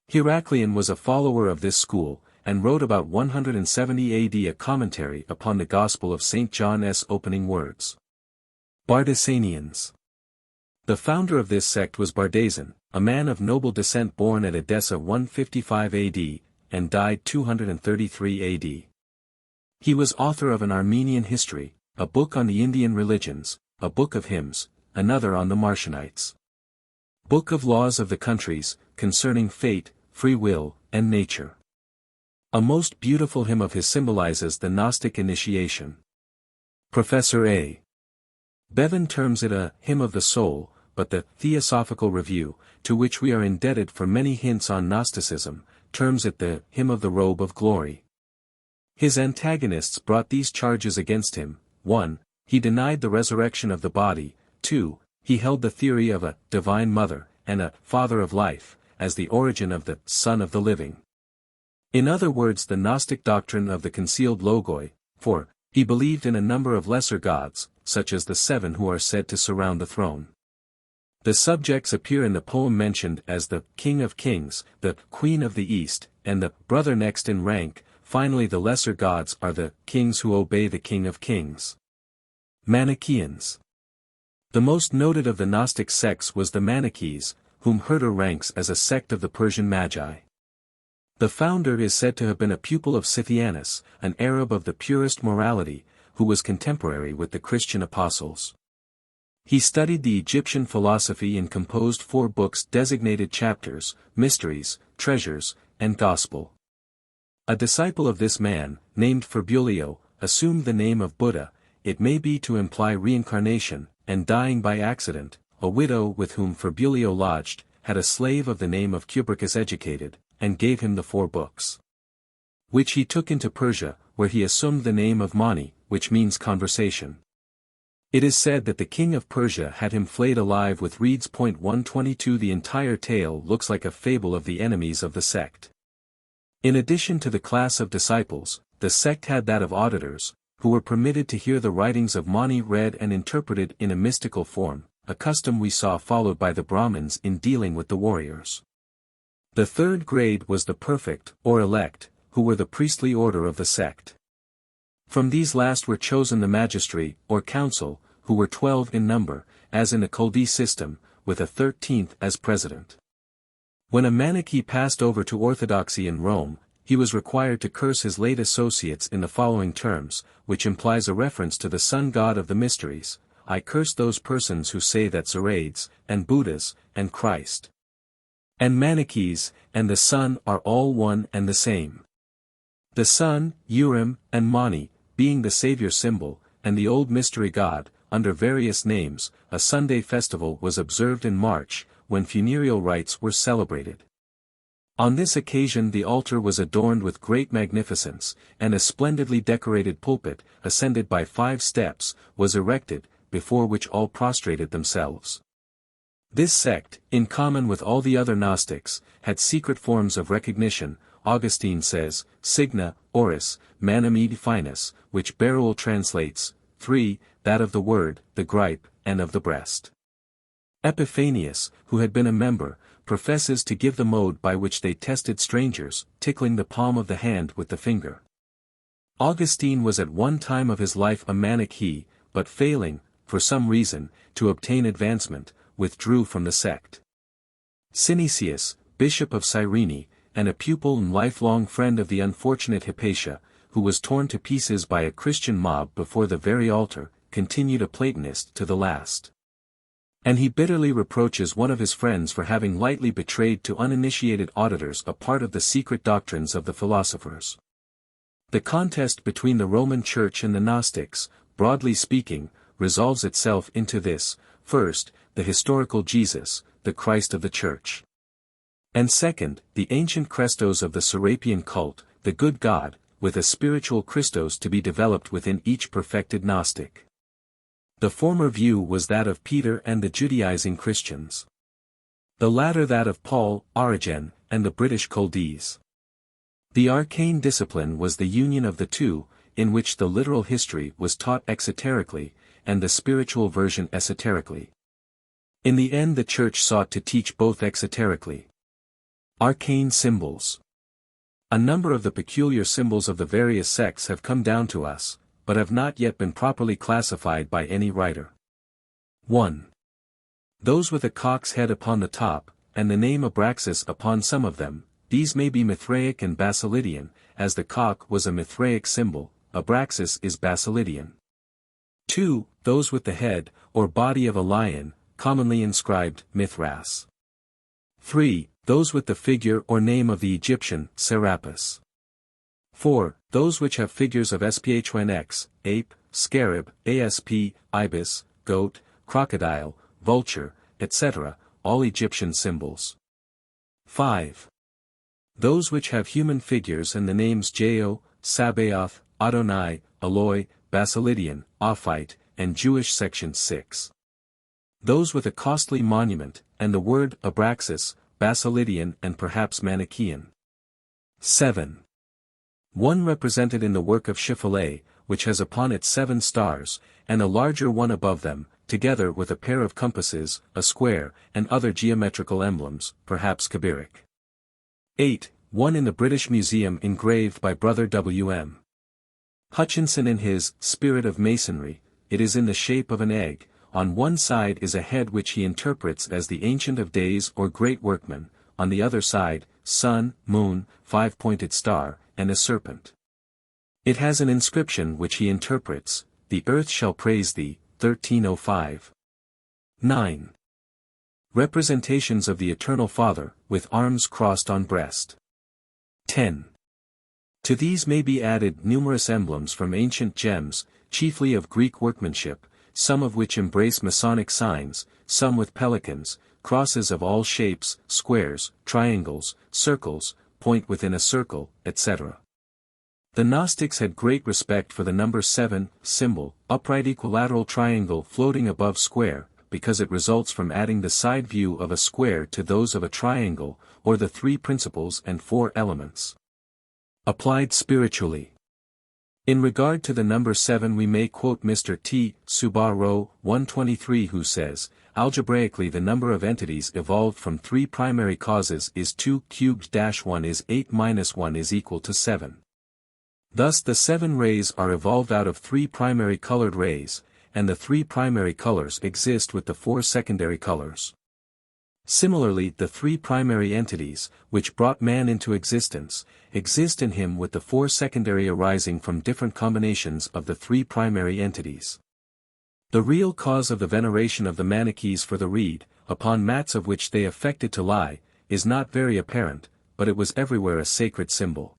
Heraclian was a follower of this school, and wrote about 170 AD a commentary upon the Gospel of St. John's opening words. Bardisanians. The founder of this sect was Bardasan, a man of noble descent born at Edessa 155 AD, and died 233 AD. He was author of an Armenian history, a book on the Indian religions, a book of hymns, another on the Martionites. Book of laws of the countries, concerning fate, free will, and nature. A most beautiful hymn of his symbolizes the Gnostic initiation. Professor A. Bevan terms it a hymn of the soul, but the Theosophical Review, to which we are indebted for many hints on Gnosticism, terms it the hymn of the robe of glory. His antagonists brought these charges against him. 1. He denied the resurrection of the body. 2. He held the theory of a divine mother, and a father of life, as the origin of the son of the living. In other words, the Gnostic doctrine of the concealed logoi, for he believed in a number of lesser gods, such as the 7 who are said to surround the throne. The subjects appear in the poem mentioned as the King of Kings, the Queen of the East, and the brother next in rank. Finally, the lesser gods are the kings who obey the King of Kings. Manichaeans. The most noted of the Gnostic sects was the Manichaees, whom Herder ranks as a sect of the Persian Magi. The founder is said to have been a pupil of Scythianus, an Arab of the purest morality, who was contemporary with the Christian apostles. He studied the Egyptian philosophy and composed 4 books designated chapters, mysteries, treasures, and gospel. A disciple of this man, named Ferbulio, assumed the name of Buddha, it may be to imply reincarnation, and dying by accident, a widow with whom Ferbulio lodged, had a slave of the name of Kubricus educated, and gave him the 4 books. Which he took into Persia, where he assumed the name of Mani, which means conversation. It is said that the king of Persia had him flayed alive with reeds. 122 The entire tale looks like a fable of the enemies of the sect. In addition to the class of disciples, the sect had that of auditors, who were permitted to hear the writings of Mani read and interpreted in a mystical form, a custom we saw followed by the Brahmins in dealing with the warriors. The third grade was the perfect, or elect, who were the priestly order of the sect. From these last were chosen the magistry, or council, who were 12 in number, as in the Chaldee system, with a 13th as president. When a Manichae passed over to orthodoxy in Rome, he was required to curse his late associates in the following terms, which implies a reference to the sun god of the mysteries: I curse those persons who say that Zarades, and Buddhas, and Christ, and Manichaees, and the sun are all one and the same. The sun, Urim, and Mani, being the savior symbol, and the old mystery god, under various names. A Sunday festival was observed in March, when funereal rites were celebrated. On this occasion the altar was adorned with great magnificence, and a splendidly decorated pulpit, ascended by 5 steps, was erected, before which all prostrated themselves. This sect, in common with all the other Gnostics, had secret forms of recognition. Augustine says, Signa, Oris, Manum et Finus, which Beruel translates, 3, that of the word, the gripe, and of the breast. Epiphanius, who had been a member, professes to give the mode by which they tested strangers, tickling the palm of the hand with the finger. Augustine was at one time of his life a Manichae, but failing, for some reason, to obtain advancement, withdrew from the sect. Synesius, bishop of Cyrene, and a pupil and lifelong friend of the unfortunate Hypatia, who was torn to pieces by a Christian mob before the very altar, continued a Platonist to the last. And he bitterly reproaches one of his friends for having lightly betrayed to uninitiated auditors a part of the secret doctrines of the philosophers. The contest between the Roman Church and the Gnostics, broadly speaking, resolves itself into this: first, the historical Jesus, the Christ of the Church. And second, the ancient Christos of the Serapian cult, the good God, with a spiritual Christos to be developed within each perfected Gnostic. The former view was that of Peter and the Judaizing Christians. The latter that of Paul, Origen, and the British Chaldees. The arcane discipline was the union of the two, in which the literal history was taught exoterically, and the spiritual version esoterically. In the end the Church sought to teach both exoterically. Arcane symbols. A number of the peculiar symbols of the various sects have come down to us, but have not yet been properly classified by any writer. 1. Those with a cock's head upon the top, and the name Abraxas upon some of them. These may be Mithraic and Basilidian, as the cock was a Mithraic symbol, Abraxas is Basilidian. 2. Those with the head, or body of a lion, commonly inscribed Mithras. 3. Those with the figure or name of the Egyptian, Serapis. 4. Those which have figures of SPHNX, ape, scarab, ASP, ibis, goat, crocodile, vulture, etc., all Egyptian symbols. 5. Those which have human figures and the names Jao, Sabaoth, Adonai, Eloi, Basilidian, Ophite, and Jewish section 6. Those with a costly monument, and the word Abraxas, Basilidian and perhaps Manichaean. 7. One represented in the work of Shiphylae, which has upon it 7 stars, and a larger one above them, together with a pair of compasses, a square, and other geometrical emblems, perhaps Kabiric. 8. One in the British Museum engraved by Brother W.M. Hutchinson in his Spirit of Masonry. It is in the shape of an egg. On one side is a head which he interprets as the Ancient of Days or Great Workman, on the other side, sun, moon, 5-pointed star, and a serpent. It has an inscription which he interprets, "The earth shall praise thee," 1305. 9. Representations of the Eternal Father, with arms crossed on breast. 10. To these may be added numerous emblems from ancient gems, chiefly of Greek workmanship, some of which embrace Masonic signs, some with pelicans, crosses of all shapes, squares, triangles, circles, point within a circle, etc. The Gnostics had great respect for the number 7, symbol, upright equilateral triangle floating above square, because it results from adding the side view of a square to those of a triangle, or the 3 principles and 4 elements. Applied spiritually. In regard to the number 7 we may quote Mr. T. Subaru, 123 who says, algebraically the number of entities evolved from 3 primary causes is 2 cubed - 1 is 8 minus 1 is equal to 7. Thus the 7 rays are evolved out of 3 primary colored rays, and the 3 primary colors exist with the 4 secondary colors. Similarly the 3 primary entities, which brought man into existence, exist in him with the 4 secondary arising from different combinations of the 3 primary entities. The real cause of the veneration of the Manichees for the reed, upon mats of which they affected to lie, is not very apparent, but it was everywhere a sacred symbol.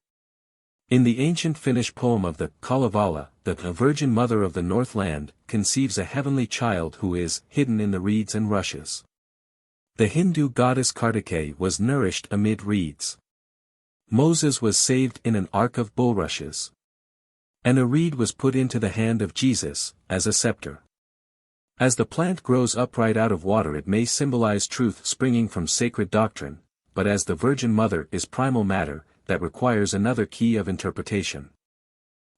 In the ancient Finnish poem of the Kalevala, the Virgin Mother of the Northland conceives a heavenly child who is hidden in the reeds and rushes. The Hindu goddess Kartikeya was nourished amid reeds. Moses was saved in an ark of bulrushes. And a reed was put into the hand of Jesus, as a scepter. As the plant grows upright out of water it may symbolize truth springing from sacred doctrine, but as the Virgin Mother is primal matter, that requires another key of interpretation.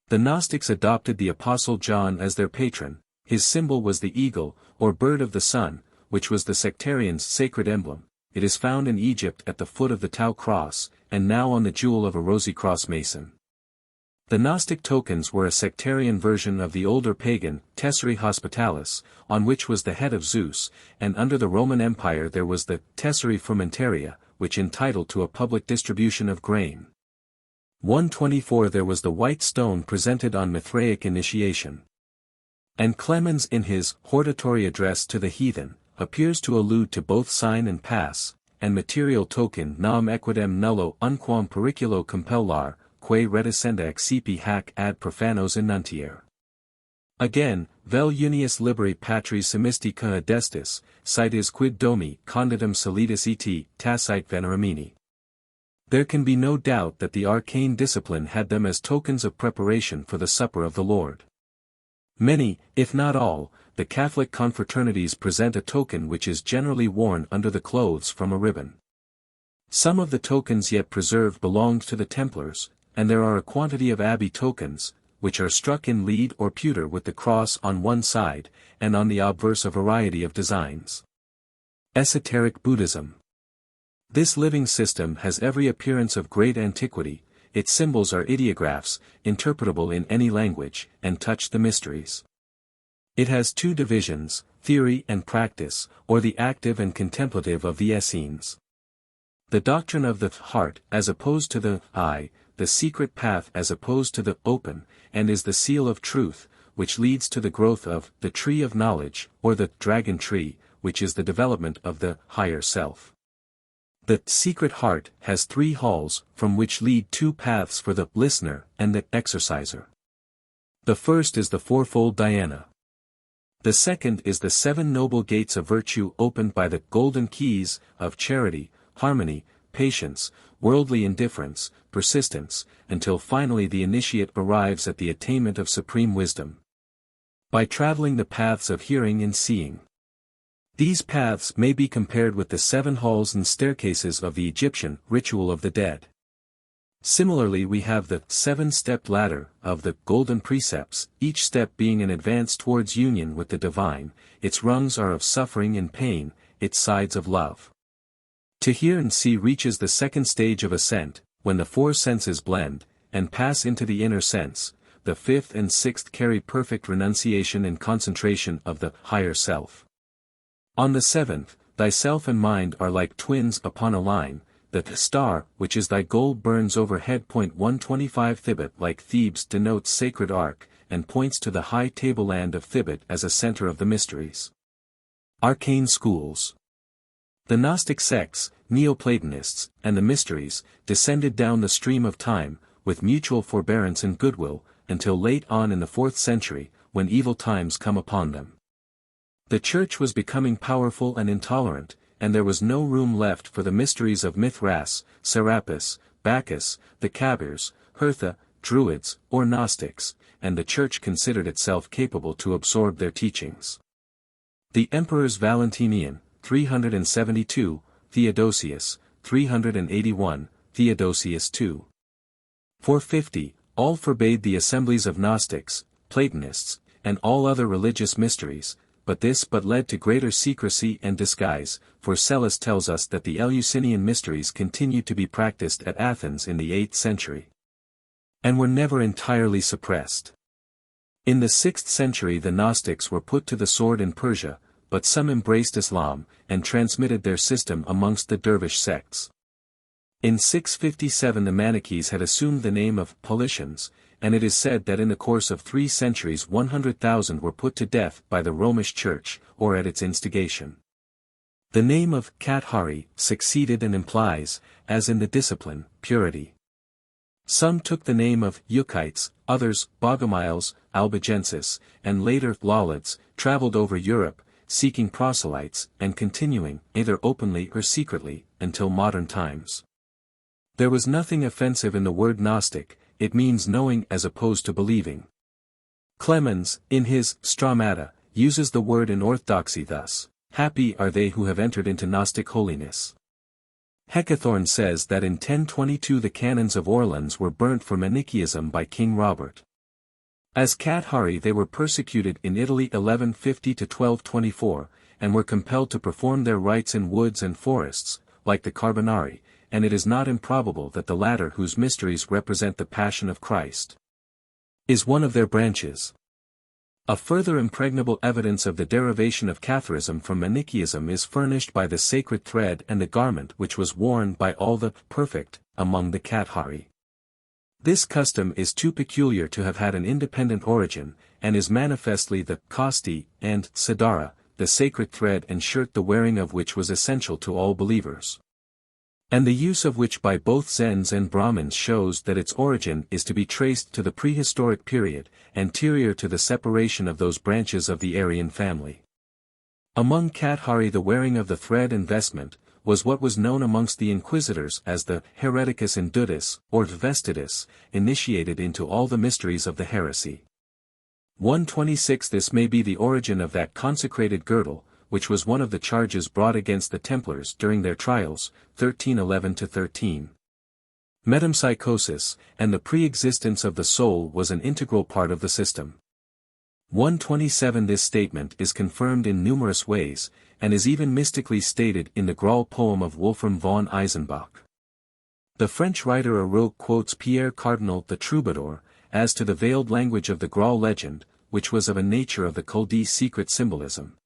The Gnostics adopted the Apostle John as their patron. His symbol was the eagle, or bird of the sun, which was the sectarians' sacred emblem. It is found in Egypt at the foot of the Tau cross, and now on the jewel of a Rosicrucian Mason. The Gnostic tokens were a sectarian version of the older pagan, Tesserae Hospitalis, on which was the head of Zeus, and under the Roman Empire there was the Tesserae Frumentaria, which entitled to a public distribution of grain. 124 There was the white stone presented on Mithraic initiation. And Clemens in his Hortatory Address to the Heathen, appears to allude to both sign and pass, and material token nam equidem nullo unquam periculo compellar, quae reticenda accipi hac ad profanos enuntiare. Again, vel unius liberi patris semistica adestis, sitis quid domi conditum solitis et tacite veneramini. There can be no doubt that the arcane discipline had them as tokens of preparation for the supper of the Lord. Many, if not all, the Catholic confraternities present a token which is generally worn under the clothes from a ribbon. Some of the tokens yet preserved belonged to the Templars, and there are a quantity of abbey tokens, which are struck in lead or pewter with the cross on one side, and on the obverse a variety of designs. Esoteric Buddhism. This living system has every appearance of great antiquity. Its symbols are ideographs, interpretable in any language, and touch the mysteries. It has 2 divisions, theory and practice, or the active and contemplative of the Essenes. The doctrine of the heart as opposed to the eye, the secret path as opposed to the open, and is the seal of truth, which leads to the growth of the tree of knowledge, or the dragon tree, which is the development of the higher self. The secret heart has 3 halls, from which lead 2 paths for the listener and the exerciser. The first is the fourfold dhyana. The second is the 7 noble gates of virtue opened by the golden keys of charity, harmony, patience, worldly indifference, persistence, until finally the initiate arrives at the attainment of supreme wisdom. By traveling the paths of hearing and seeing. These paths may be compared with the 7 halls and staircases of the Egyptian ritual of the dead. Similarly we have the 7-stepped ladder of the golden precepts, each step being an advance towards union with the divine. Its rungs are of suffering and pain, its sides of love. To hear and see reaches the 2nd stage of ascent, when the 4 senses blend, and pass into the inner sense. The 5th and 6th carry perfect renunciation and concentration of the higher self. On the 7th, thyself and mind are like twins upon a line. The star, which is thy goal, burns overhead. 125 Thibet like Thebes denotes sacred ark, and points to the high tableland of Thibet as a center of the mysteries. Arcane Schools. The Gnostic sects, Neoplatonists, and the Mysteries, descended down the stream of time, with mutual forbearance and goodwill, until late on in the 4th century, when evil times come upon them. The Church was becoming powerful and intolerant, and there was no room left for the mysteries of Mithras, Serapis, Bacchus, the Kabirs, Hertha, Druids, or Gnostics, and the Church considered itself capable to absorb their teachings. The emperors Valentinian, 372, Theodosius, 381, Theodosius II. 450, all forbade the assemblies of Gnostics, Platonists, and all other religious mysteries, but this led to greater secrecy and disguise, for Psellus tells us that the Eleusinian mysteries continued to be practiced at Athens in the 8th century, and were never entirely suppressed. In the 6th century the Gnostics were put to the sword in Persia, but some embraced Islam, and transmitted their system amongst the dervish sects. In 657 the Manichees had assumed the name of Paulicians, and it is said that in the course of 3 centuries 100,000 were put to death by the Romish Church, or at its instigation. The name of Cathari succeeded and implies, as in the discipline, purity. Some took the name of Euchites, others, Bogomiles, Albigenses, and later Lollards, traveled over Europe, seeking proselytes, and continuing, either openly or secretly, until modern times. There was nothing offensive in the word Gnostic, it means knowing as opposed to believing. Clemens, in his Stramata, uses the word in orthodoxy thus: happy are they who have entered into Gnostic holiness. Hecathorn says that in 1022 the canons of Orleans were burnt for Manichaeism by King Robert. As Cathari they were persecuted in Italy 1150 to 1224, and were compelled to perform their rites in woods and forests, like the Carbonari, and it is not improbable that the latter, whose mysteries represent the Passion of Christ, is one of their branches. A further impregnable evidence of the derivation of Catharism from Manichaeism is furnished by the sacred thread and the garment which was worn by all the perfect among the Cathari. This custom is too peculiar to have had an independent origin, and is manifestly the Kosti and Sadara, the sacred thread and shirt the wearing of which was essential to all believers, and the use of which by both Zends and Brahmins shows that its origin is to be traced to the prehistoric period, anterior to the separation of those branches of the Aryan family. Among Cathari the wearing of the thread and vestment was what was known amongst the inquisitors as the hereticus indutus, or vestidus, initiated into all the mysteries of the heresy. 126 This may be the origin of that consecrated girdle, which was one of the charges brought against the Templars during their trials, 1311-13. Metempsychosis, and the pre-existence of the soul was an integral part of the system. 127 This statement is confirmed in numerous ways, and is even mystically stated in the Graal poem of Wolfram von Eisenbach. The French writer Aroque quotes Pierre Cardinal the Troubadour, as to the veiled language of the Graal legend, which was of a nature of the Chaldee secret symbolism.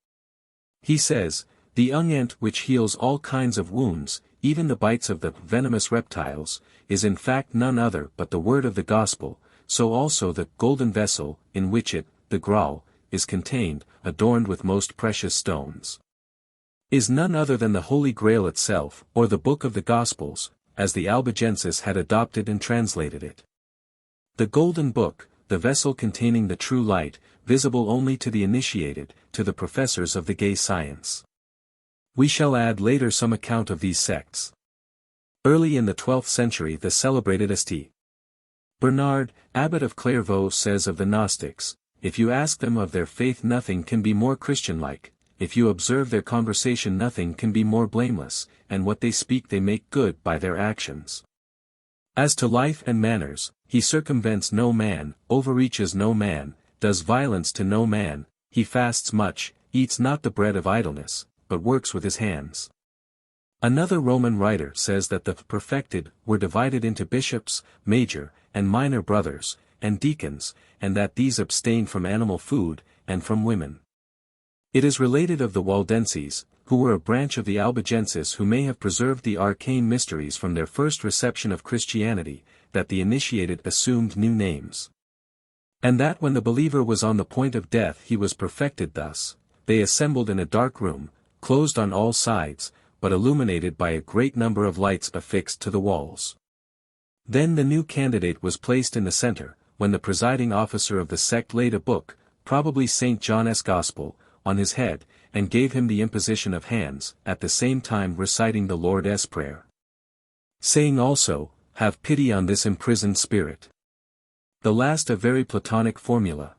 He says, "The unguent which heals all kinds of wounds, even the bites of the venomous reptiles, is in fact none other but the word of the gospel, so also the golden vessel, in which it, the Graal, is contained, adorned with most precious stones, is none other than the Holy Grail itself, or the Book of the Gospels, as the Albigenses had adopted and translated it. The Golden Book, the vessel containing the true light, visible only to the initiated, to the professors of the gay science." We shall add later some account of these sects. Early in the 12th century the celebrated St. Bernard, abbot of Clairvaux, says of the Gnostics, "If you ask them of their faith nothing can be more Christian-like, if you observe their conversation nothing can be more blameless, and what they speak they make good by their actions. As to life and manners, he circumvents no man, overreaches no man, does violence to no man, he fasts much, eats not the bread of idleness, but works with his hands." Another Roman writer says that the perfected were divided into bishops, major, and minor brothers, and deacons, and that these abstained from animal food, and from women. It is related of the Waldenses, who were a branch of the Albigenses who may have preserved the arcane mysteries from their first reception of Christianity, that the initiated assumed new names, and that when the believer was on the point of death he was perfected thus: they assembled in a dark room, closed on all sides, but illuminated by a great number of lights affixed to the walls. Then the new candidate was placed in the center, when the presiding officer of the sect laid a book, probably St. John's Gospel, on his head, and gave him the imposition of hands, at the same time reciting the Lord's Prayer, saying also, "Have pity on this imprisoned spirit." The last a very Platonic formula.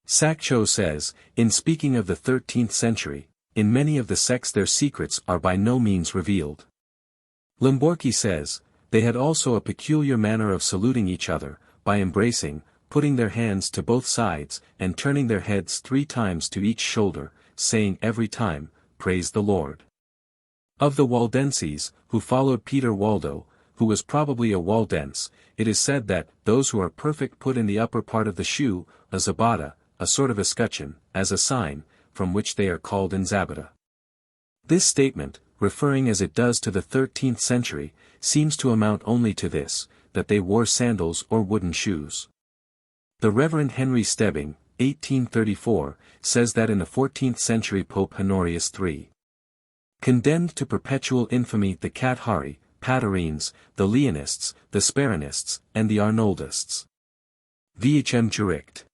Saxo says, in speaking of the 13th century, in many of the sects their secrets are by no means revealed. Limborchi says, they had also a peculiar manner of saluting each other, by embracing, putting their hands to both sides, and turning their heads 3 times to each shoulder, saying every time, Praise the Lord. Of the Waldenses, who followed Peter Waldo, who was probably a Waldense, it is said that, those who are perfect put in the upper part of the shoe, a zabata, a sort of escutcheon, as a sign, from which they are called in zabata. This statement, referring as it does to the 13th century, seems to amount only to this, that they wore sandals or wooden shoes. The Reverend Henry Stebbing, 1834, says that in the 14th century Pope Honorius III condemned to perpetual infamy the Cathari, Patarines, the Leonists, the Speronists, and the Arnoldists. Vhm Juricht.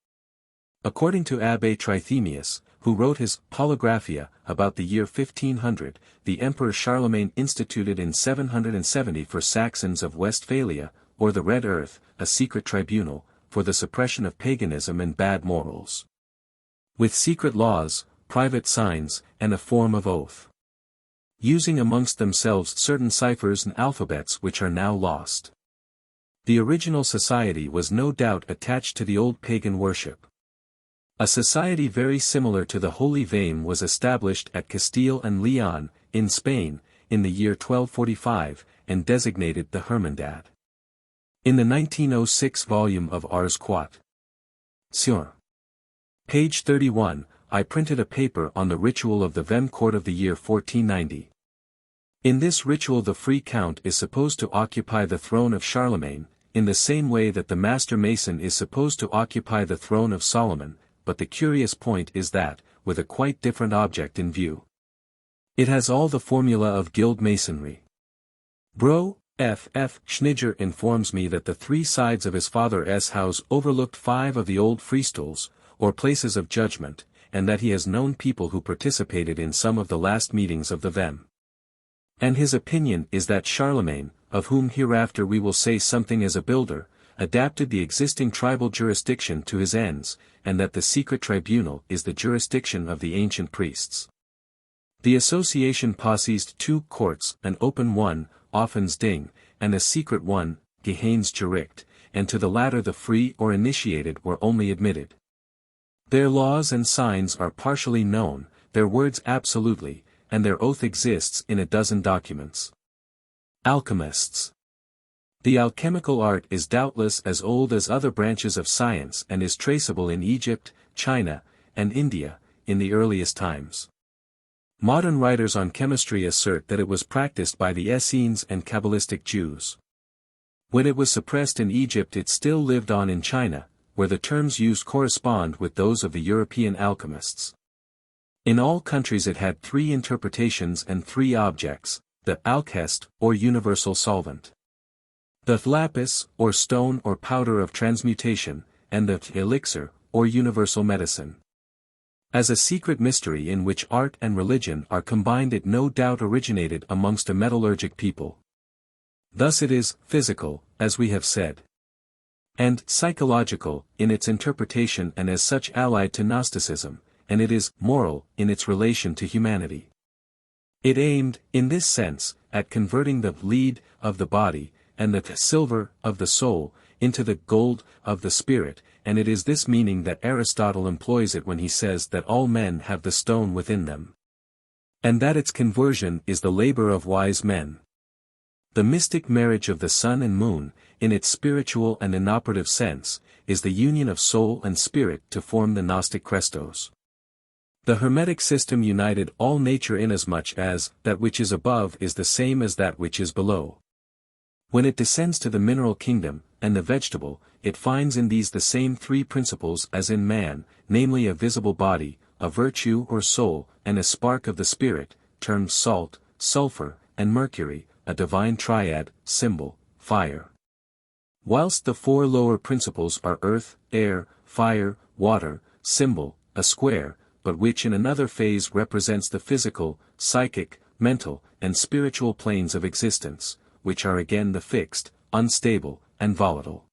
According to Abbe Trithemius, who wrote his Polygraphia about the year 1500, the Emperor Charlemagne instituted in 770 for Saxons of Westphalia, or the Red Earth, a secret tribunal, for the suppression of paganism and bad morals. With secret laws, private signs, and a form of oath. Using amongst themselves certain ciphers and alphabets which are now lost. The original society was no doubt attached to the old pagan worship. A society very similar to the Holy Vein was established at Castile and Leon, in Spain, in the year 1245, and designated the Hermandad. In the 1906 volume of Ars Quat. Sur. Page 31, I printed a paper on the ritual of the Vem court of the year 1490. In this ritual the Free Count is supposed to occupy the throne of Charlemagne, in the same way that the Master Mason is supposed to occupy the throne of Solomon, but the curious point is that, with a quite different object in view. It has all the formula of guild masonry. Bro. F. Schneider informs me that the 3 sides of his father's house overlooked 5 of the old freestols, or places of judgment, and that he has known people who participated in some of the last meetings of the Vem. And his opinion is that Charlemagne, of whom hereafter we will say something as a builder, adapted the existing tribal jurisdiction to his ends, and that the secret tribunal is the jurisdiction of the ancient priests. The association possessed 2 courts, an open one, Offens Ding, and a secret one, Geheins Gericht, and to the latter the free or initiated were only admitted. Their laws and signs are partially known, their words absolutely, and their oath exists in a dozen documents. Alchemists. The alchemical art is doubtless as old as other branches of science and is traceable in Egypt, China, and India, in the earliest times. Modern writers on chemistry assert that it was practiced by the Essenes and Kabbalistic Jews. When it was suppressed in Egypt it still lived on in China, where the terms used correspond with those of the European alchemists. In all countries it had 3 interpretations and 3 objects, the alkest, or universal solvent, the lapis, or stone or powder of transmutation, and the elixir, or universal medicine. As a secret mystery in which art and religion are combined it no doubt originated amongst a metallurgic people. Thus it is physical, as we have said, and psychological, in its interpretation and as such allied to Gnosticism, and it is moral, in its relation to humanity. It aimed, in this sense, at converting the lead of the body, and the silver of the soul, into the gold of the spirit, and it is this meaning that Aristotle employs it when he says that all men have the stone within them. And that its conversion is the labor of wise men. The mystic marriage of the sun and moon, in its spiritual and inoperative sense, is the union of soul and spirit to form the Gnostic Christos. The Hermetic system united all nature inasmuch as that which is above is the same as that which is below. When it descends to the mineral kingdom, and the vegetable, it finds in these the same 3 principles as in man, namely a visible body, a virtue or soul, and a spark of the spirit, termed salt, sulfur, and mercury, a divine triad, symbol, fire. Whilst the 4 lower principles are earth, air, fire, water, symbol, a square, but which in another phase represents the physical, psychic, mental, and spiritual planes of existence, which are again the fixed, unstable, and volatile.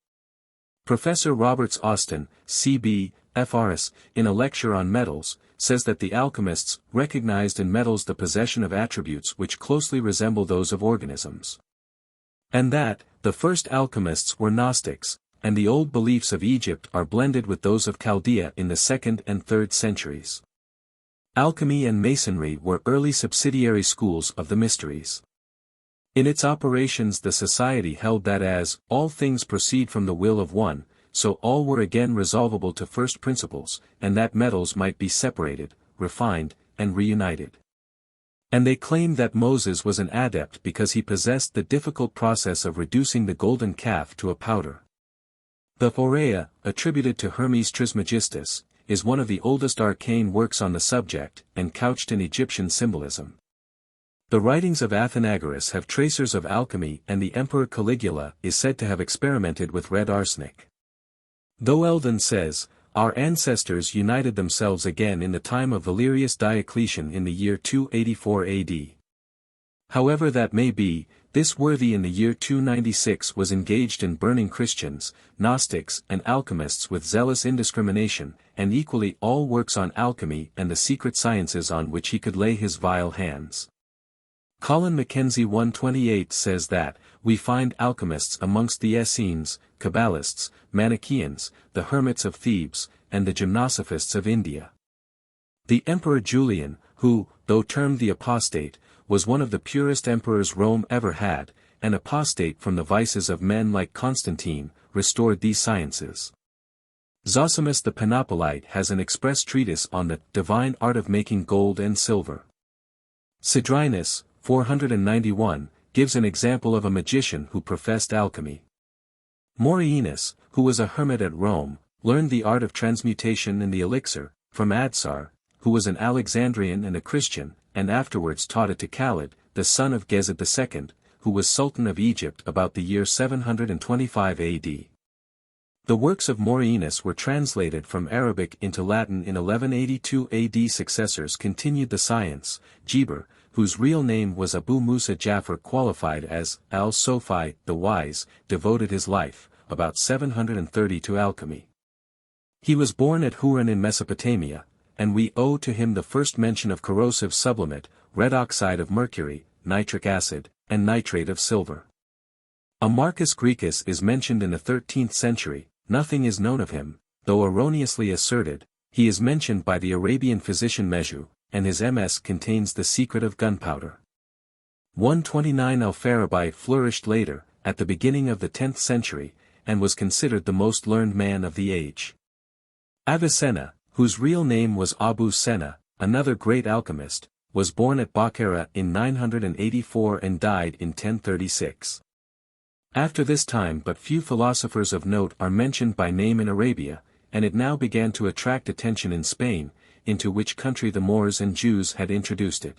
Professor Roberts Austin, C.B., F.R.S., in a lecture on metals, says that the alchemists recognized in metals the possession of attributes which closely resemble those of organisms. And that, the first alchemists were Gnostics, and the old beliefs of Egypt are blended with those of Chaldea in the 2nd and 3rd centuries. Alchemy and Masonry were early subsidiary schools of the mysteries. In its operations the society held that as all things proceed from the will of one, so all were again resolvable to first principles, and that metals might be separated, refined, and reunited. And they claimed that Moses was an adept because he possessed the difficult process of reducing the golden calf to a powder. The Aurea, attributed to Hermes Trismegistus, is one of the oldest arcane works on the subject, and couched in Egyptian symbolism. The writings of Athenagoras have tracers of alchemy, and the Emperor Caligula is said to have experimented with red arsenic. Though Eldon says, "Our ancestors united themselves again in the time of Valerius Diocletian in the year 284 AD. However that may be, this worthy in the year 296 was engaged in burning Christians, Gnostics and alchemists with zealous indiscrimination, and equally all works on alchemy and the secret sciences on which he could lay his vile hands." Colin Mackenzie 128 says that, "We find alchemists amongst the Essenes, Kabbalists, Manichaeans, the Hermits of Thebes, and the Gymnosophists of India." The Emperor Julian, who, though termed the apostate, was one of the purest emperors Rome ever had, an apostate from the vices of men like Constantine, restored these sciences. Zosimus the Panopolite has an express treatise on the divine art of making gold and silver. Cedrinus, 491, gives an example of a magician who professed alchemy. Morienus, who was a hermit at Rome, learned the art of transmutation in the elixir, from Adsar, who was an Alexandrian and a Christian, and afterwards taught it to Khalid, the son of Gezid II, who was Sultan of Egypt about the year 725 AD. The works of Morienus were translated from Arabic into Latin in 1182 AD. Successors continued the science. Geber, whose real name was Abu Musa Jafar, qualified as al-Sofi, the wise, devoted his life, about 730, to alchemy. He was born at Huran in Mesopotamia, and we owe to him the first mention of corrosive sublimate, red oxide of mercury, nitric acid, and nitrate of silver. A Marcus Graecus is mentioned in the 13th century. Nothing is known of him, though erroneously asserted. He is mentioned by the Arabian physician Meju, and his MS contains the secret of gunpowder. 129 Al-Farabi flourished later, at the beginning of the 10th century, and was considered the most learned man of the age. Avicenna, whose real name was Abu Senna, another great alchemist, was born at Bokhara in 984 and died in 1036. After this time but few philosophers of note are mentioned by name in Arabia, and it now began to attract attention in Spain, into which country the Moors and Jews had introduced it.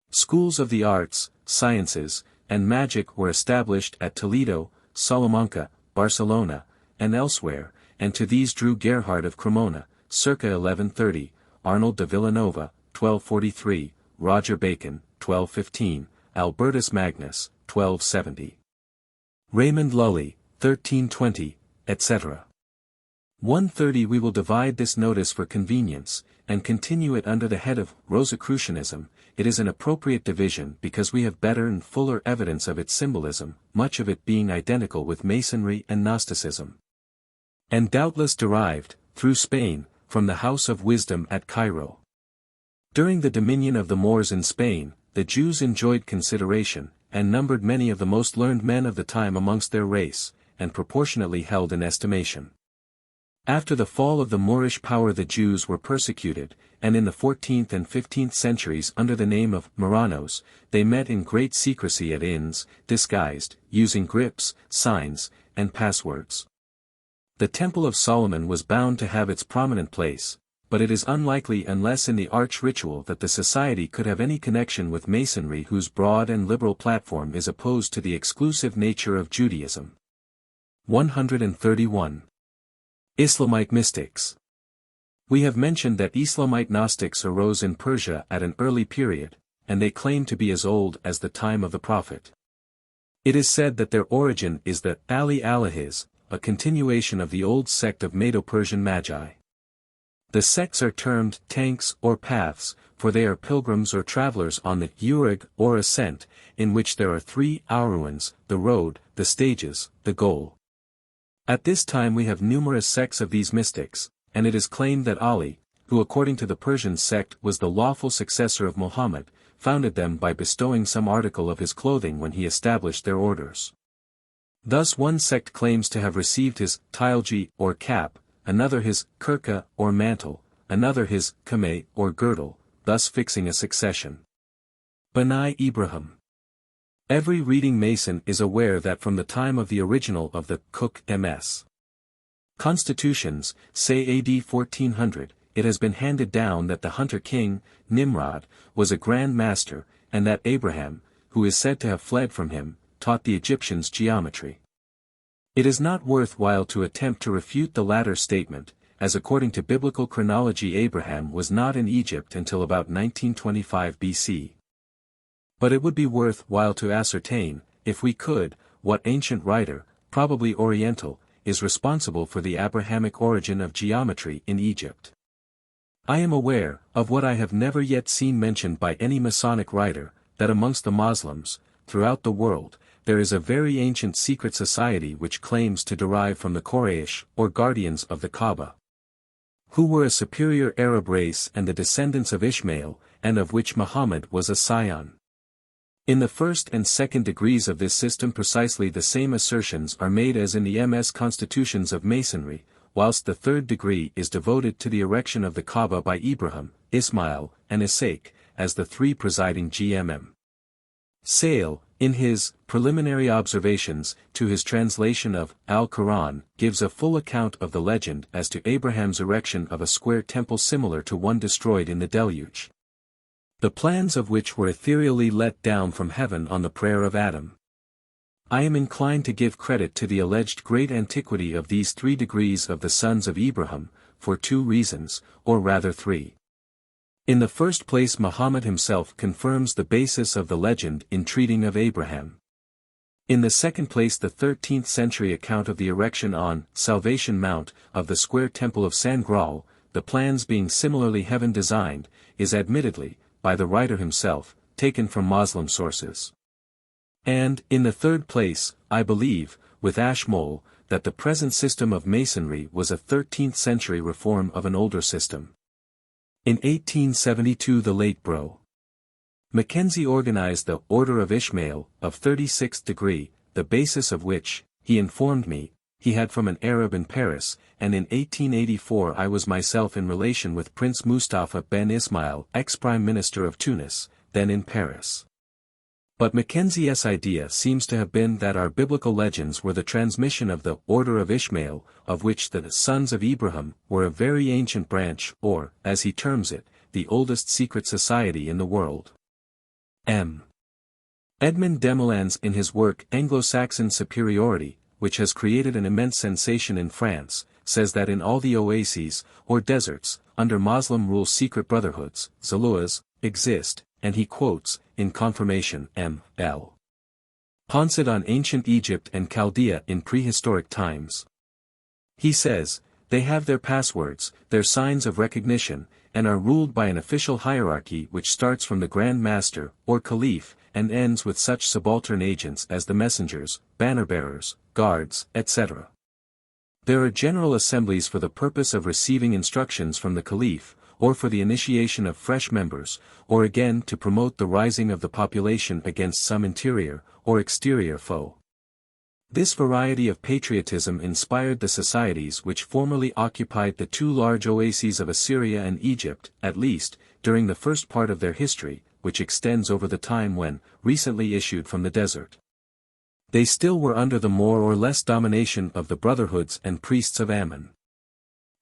Schools of the arts, sciences, and magic were established at Toledo, Salamanca, Barcelona, and elsewhere, and to these drew Gerhard of Cremona, circa 1130, Arnold de Villanova, 1243, Roger Bacon, 1215, Albertus Magnus, 1270. Raymond Lully, 1320, etc. 130. We will divide this notice for convenience, and continue it under the head of Rosicrucianism. It is an appropriate division because we have better and fuller evidence of its symbolism, much of it being identical with Masonry and Gnosticism. And doubtless derived, through Spain, from the House of Wisdom at Cairo. During the dominion of the Moors in Spain, the Jews enjoyed consideration, and numbered many of the most learned men of the time amongst their race, and proportionately held in estimation. After the fall of the Moorish power the Jews were persecuted, and in the 14th and 15th centuries under the name of Marranos, they met in great secrecy at inns, disguised, using grips, signs, and passwords. The Temple of Solomon was bound to have its prominent place, but it is unlikely unless in the arch ritual that the society could have any connection with Masonry, whose broad and liberal platform is opposed to the exclusive nature of Judaism. 131. Islamite mystics. We have mentioned that Islamite Gnostics arose in Persia at an early period, and they claim to be as old as the time of the Prophet. It is said that their origin is the Ali Alahiz, a continuation of the old sect of Medo-Persian Magi. The sects are termed tanks or paths, for they are pilgrims or travelers on the Urug or ascent, in which there are three Auruans, the road, the stages, the goal. At this time we have numerous sects of these mystics, and it is claimed that Ali, who according to the Persian sect was the lawful successor of Muhammad, founded them by bestowing some article of his clothing when he established their orders. Thus one sect claims to have received his tilgi or cap, another his kurka or mantle, another his kameh or girdle, thus fixing a succession. Bani Ibrahim. Every reading Mason is aware that from the time of the original of the Cook MS. Constitutions, say AD 1400, it has been handed down that the hunter king, Nimrod, was a grand master, and that Abraham, who is said to have fled from him, taught the Egyptians geometry. It is not worthwhile to attempt to refute the latter statement, as according to biblical chronology Abraham was not in Egypt until about 1925 BC. But it would be worthwhile to ascertain, if we could, what ancient writer, probably Oriental, is responsible for the Abrahamic origin of geometry in Egypt. I am aware, of what I have never yet seen mentioned by any Masonic writer, that amongst the Moslems, throughout the world, there is a very ancient secret society which claims to derive from the Quraysh, or guardians of the Kaaba, who were a superior Arab race and the descendants of Ishmael, and of which Muhammad was a scion. In the first and second degrees of this system precisely the same assertions are made as in the MS constitutions of Masonry, whilst the third degree is devoted to the erection of the Kaaba by Ibrahim, Ismail, and Isaac, as the three presiding GMM. Sale, in his Preliminary Observations to his translation of Al-Quran, gives a full account of the legend as to Abraham's erection of a square temple similar to one destroyed in the deluge, the plans of which were ethereally let down from heaven on the prayer of Adam. I am inclined to give credit to the alleged great antiquity of these three degrees of the sons of Abraham, for two reasons, or rather three. In the first place Muhammad himself confirms the basis of the legend in treating of Abraham. In the second place the 13th century account of the erection on Salvation Mount of the square temple of San Graal, the plans being similarly heaven-designed, is admittedly, by the writer himself, taken from Moslem sources. And, in the third place, I believe, with Ashmole, that the present system of Masonry was a 13th century reform of an older system. In 1872 the late Bro. Mackenzie organized the Order of Ishmael, of 36th degree, the basis of which, he informed me, he had from an Arab in Paris, and in 1884 I was myself in relation with Prince Mustafa ben Ismail, ex-Prime Minister of Tunis, then in Paris. But Mackenzie's idea seems to have been that our biblical legends were the transmission of the Order of Ishmael, of which the sons of Abraham were a very ancient branch, or, as he terms it, the oldest secret society in the world. M. Edmond Demoulins in his work Anglo-Saxon Superiority, which has created an immense sensation in France, says that in all the oases, or deserts, under Moslem rule secret brotherhoods, Zaluas, exist, and he quotes, in confirmation M.L. Ponset on ancient Egypt and Chaldea in prehistoric times. He says, they have their passwords, their signs of recognition, and are ruled by an official hierarchy which starts from the Grand Master, or Caliph, and ends with such subaltern agents as the messengers, banner-bearers, guards, etc. There are general assemblies for the purpose of receiving instructions from the Caliph, or for the initiation of fresh members, or again to promote the rising of the population against some interior, or exterior foe. This variety of patriotism inspired the societies which formerly occupied the two large oases of Assyria and Egypt, at least, during the first part of their history, which extends over the time when, recently issued from the desert, they still were under the more or less domination of the brotherhoods and priests of Ammon.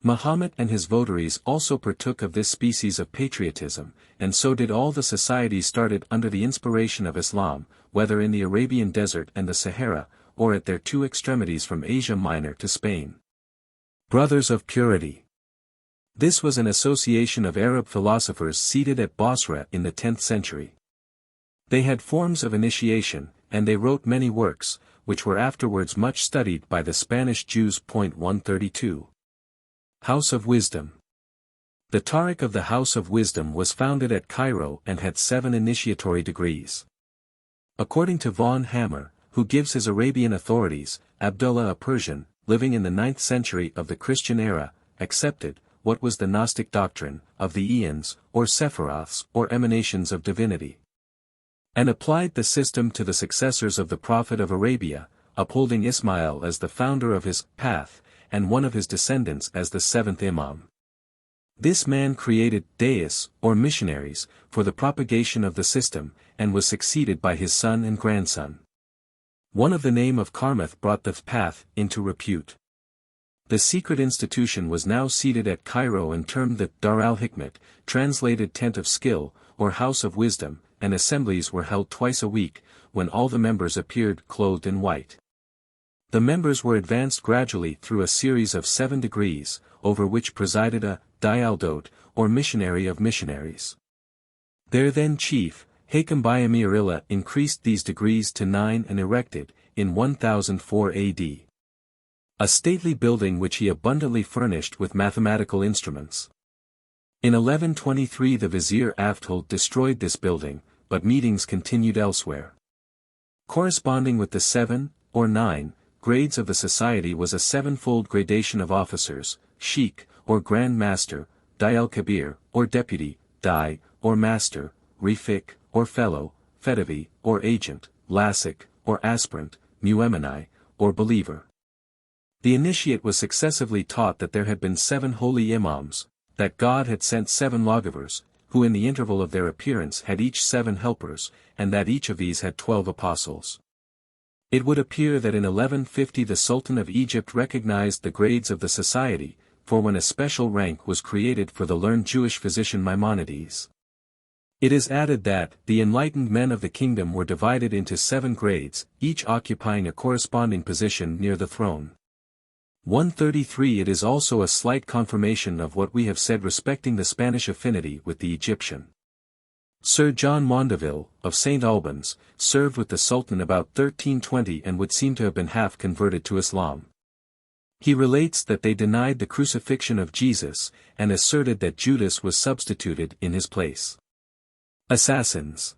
Muhammad and his votaries also partook of this species of patriotism, and so did all the societies started under the inspiration of Islam, whether in the Arabian desert and the Sahara, or at their two extremities from Asia Minor to Spain. Brothers of Purity. This was an association of Arab philosophers seated at Basra in the 10th century. They had forms of initiation, and they wrote many works, which were afterwards much studied by the Spanish Jews. 132. House of Wisdom. The Tariq of the House of Wisdom was founded at Cairo and had 7 initiatory degrees. According to von Hammer, who gives his Arabian authorities, Abdullah, a Persian, living in the 9th century of the Christian era, accepted what was the Gnostic doctrine of the Aeons, or Sephiroths, or emanations of divinity, and applied the system to the successors of the Prophet of Arabia, upholding Ismail as the founder of his path, and one of his descendants as the 7th Imam. This man created dais, or missionaries, for the propagation of the system, and was succeeded by his son and grandson. One of the name of Karmath brought the path into repute. The secret institution was now seated at Cairo and termed the Dar al-Hikmat, translated Tent of Skill, or House of Wisdom, and assemblies were held twice a week, when all the members appeared clothed in white. The members were advanced gradually through a series of 7 degrees, over which presided a Dialdote, or missionary of missionaries. Their then chief, Hakam Biamirilla, increased these degrees to 9 and erected, in 1004 AD, a stately building which he abundantly furnished with mathematical instruments. In 1123 the vizier Afthold destroyed this building, but meetings continued elsewhere. Corresponding with the 7, or 9, grades of the society was a 7-fold gradation of officers, sheikh, or grand master, Dial Kabir, or deputy, Dai, or master, Refik, or fellow, Fedavi, or agent, Lasik, or aspirant, Muemini, or believer. The initiate was successively taught that there had been 7 holy imams, that God had sent 7 lawgivers, who in the interval of their appearance had each 7 helpers, and that each of these had 12 apostles. It would appear that in 1150 the Sultan of Egypt recognized the grades of the society, for when a special rank was created for the learned Jewish physician Maimonides. It is added that the enlightened men of the kingdom were divided into 7 grades, each occupying a corresponding position near the throne. 133 It is also a slight confirmation of what we have said respecting the Spanish affinity with the Egyptian. Sir John Mondeville, of St. Albans, served with the Sultan about 1320 and would seem to have been half converted to Islam. He relates that they denied the crucifixion of Jesus, and asserted that Judas was substituted in his place. Assassins.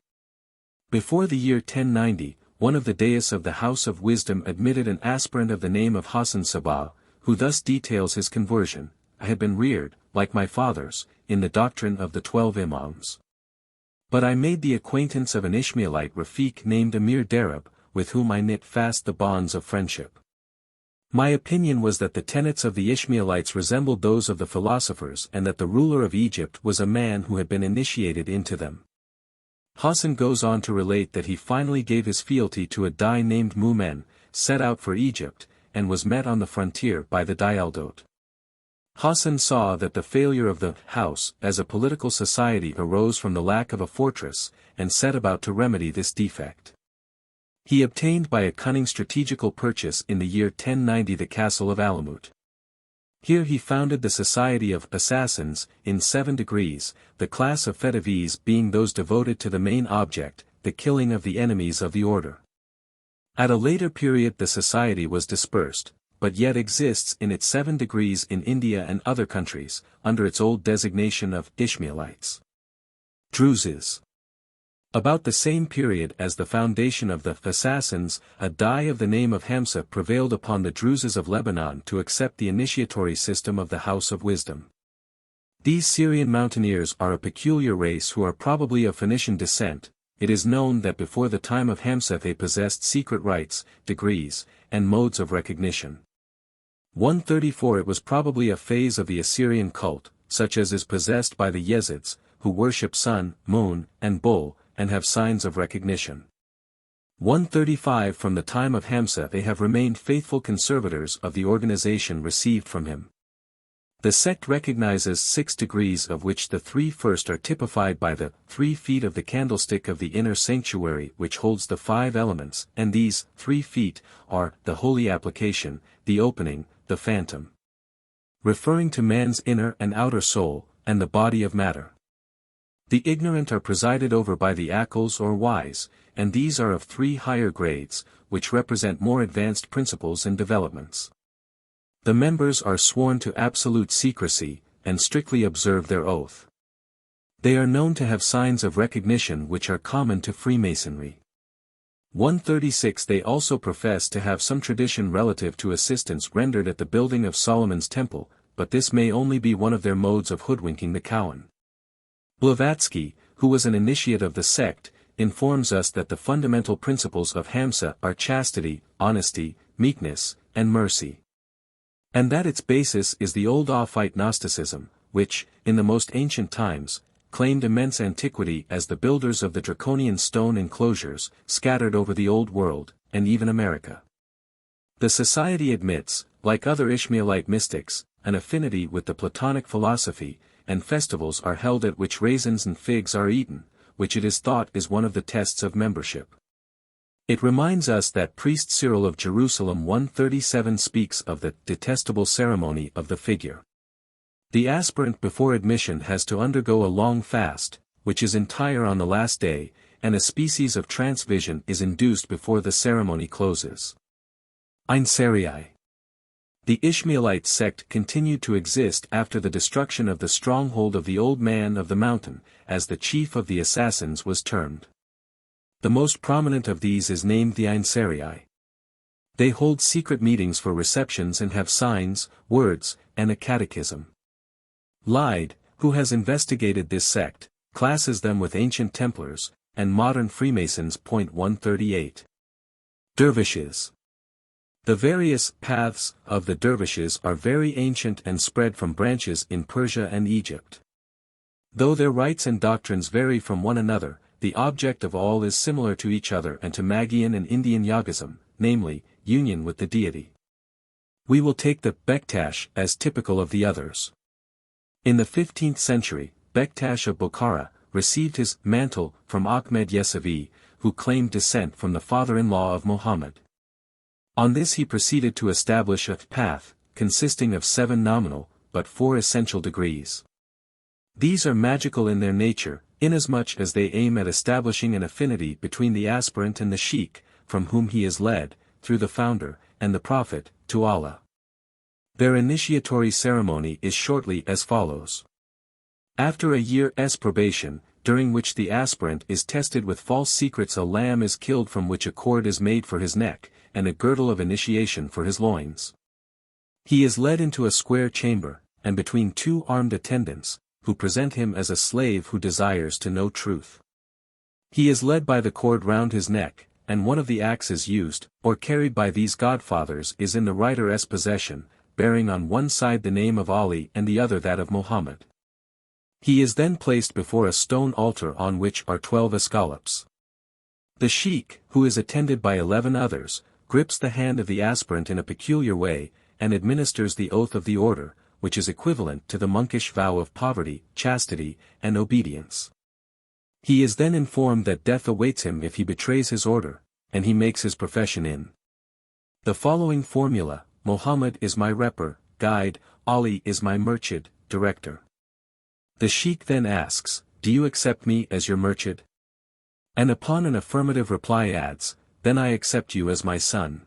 Before the year 1090, one of the dais of the House of Wisdom admitted an aspirant of the name of Hassan Sabah, who thus details his conversion: I had been reared, like my fathers, in the doctrine of the 12 Imams. But I made the acquaintance of an Ishmaelite Rafik named Amir Darab, with whom I knit fast the bonds of friendship. My opinion was that the tenets of the Ishmaelites resembled those of the philosophers and that the ruler of Egypt was a man who had been initiated into them. Hassan goes on to relate that he finally gave his fealty to a Dai named Mumen, set out for Egypt, and was met on the frontier by the Dialdote. Hassan saw that the failure of the house as a political society arose from the lack of a fortress, and set about to remedy this defect. He obtained by a cunning strategical purchase in the year 1090 the castle of Alamut. Here he founded the Society of Assassins, in 7 degrees, the class of Fedavis being those devoted to the main object, the killing of the enemies of the order. At a later period the society was dispersed, but yet exists in its 7 degrees in India and other countries, under its old designation of Ishmaelites. Druzes. About the same period as the foundation of the Assassins, a Dai of the name of Hamza prevailed upon the Druzes of Lebanon to accept the initiatory system of the House of Wisdom. These Syrian mountaineers are a peculiar race who are probably of Phoenician descent. It is known that before the time of Hamza they possessed secret rites, degrees, and modes of recognition. 134 It was probably a phase of the Assyrian cult, such as is possessed by the Yezids, who worship sun, moon, and bull, and have signs of recognition. 135 From the time of Hamza they have remained faithful conservators of the organization received from him. The sect recognizes 6 degrees, of which the 3 first are typified by the 3 feet of the candlestick of the inner sanctuary which holds the 5 elements, and these 3 feet are the holy application, the opening, the phantom, referring to man's inner and outer soul, and the body of matter. The ignorant are presided over by the Akals or wise, and these are of 3 higher grades, which represent more advanced principles and developments. The members are sworn to absolute secrecy, and strictly observe their oath. They are known to have signs of recognition which are common to Freemasonry. 136 They also profess to have some tradition relative to assistance rendered at the building of Solomon's temple, but this may only be one of their modes of hoodwinking the Cowan. Blavatsky, who was an initiate of the sect, informs us that the fundamental principles of Hamsa are chastity, honesty, meekness, and mercy. And that its basis is the old Ophite Gnosticism, which, in the most ancient times, claimed immense antiquity as the builders of the draconian stone enclosures, scattered over the Old World, and even America. The Society admits, like other Ishmaelite mystics, an affinity with the Platonic philosophy, and festivals are held at which raisins and figs are eaten, which it is thought is one of the tests of membership. It reminds us that priest Cyril of Jerusalem 137 speaks of the detestable ceremony of the figure. The aspirant before admission has to undergo a long fast, which is entire on the last day, and a species of trance vision is induced before the ceremony closes. Einserii. The Ishmaelite sect continued to exist after the destruction of the stronghold of the Old Man of the Mountain, as the chief of the assassins was termed. The most prominent of these is named the Einserii. They hold secret meetings for receptions and have signs, words, and a catechism. Lyde, who has investigated this sect, classes them with ancient Templars, and modern Freemasons. 138. Dervishes. The various paths of the dervishes are very ancient and spread from branches in Persia and Egypt. Though their rites and doctrines vary from one another, the object of all is similar to each other and to Magian and Indian Yogism, namely, union with the deity. We will take the Bektash as typical of the others. In the 15th century, Bektash of Bukhara received his mantle from Ahmed Yesavi, who claimed descent from the father-in-law of Muhammad. On this he proceeded to establish a path, consisting of 7 nominal, but 4 essential degrees. These are magical in their nature, inasmuch as they aim at establishing an affinity between the aspirant and the sheikh, from whom he is led, through the founder, and the prophet, to Allah. Their initiatory ceremony is shortly as follows. After a year's probation, during which the aspirant is tested with false secrets, a lamb is killed from which a cord is made for his neck, and a girdle of initiation for his loins. He is led into a square chamber, and between 2 armed attendants, who present him as a slave who desires to know truth. He is led by the cord round his neck, and one of the axes used, or carried by these godfathers is in the writer's possession, bearing on one side the name of Ali and the other that of Muhammad. He is then placed before a stone altar on which are 12 escallops. The sheikh, who is attended by 11 others, grips the hand of the aspirant in a peculiar way, and administers the oath of the order, which is equivalent to the monkish vow of poverty, chastity, and obedience. He is then informed that death awaits him if he betrays his order, and he makes his profession in the following formula: Muhammad is my reper, guide, Ali is my murshid, director. The sheikh then asks, do you accept me as your murshid? And upon an affirmative reply adds, then I accept you as my son.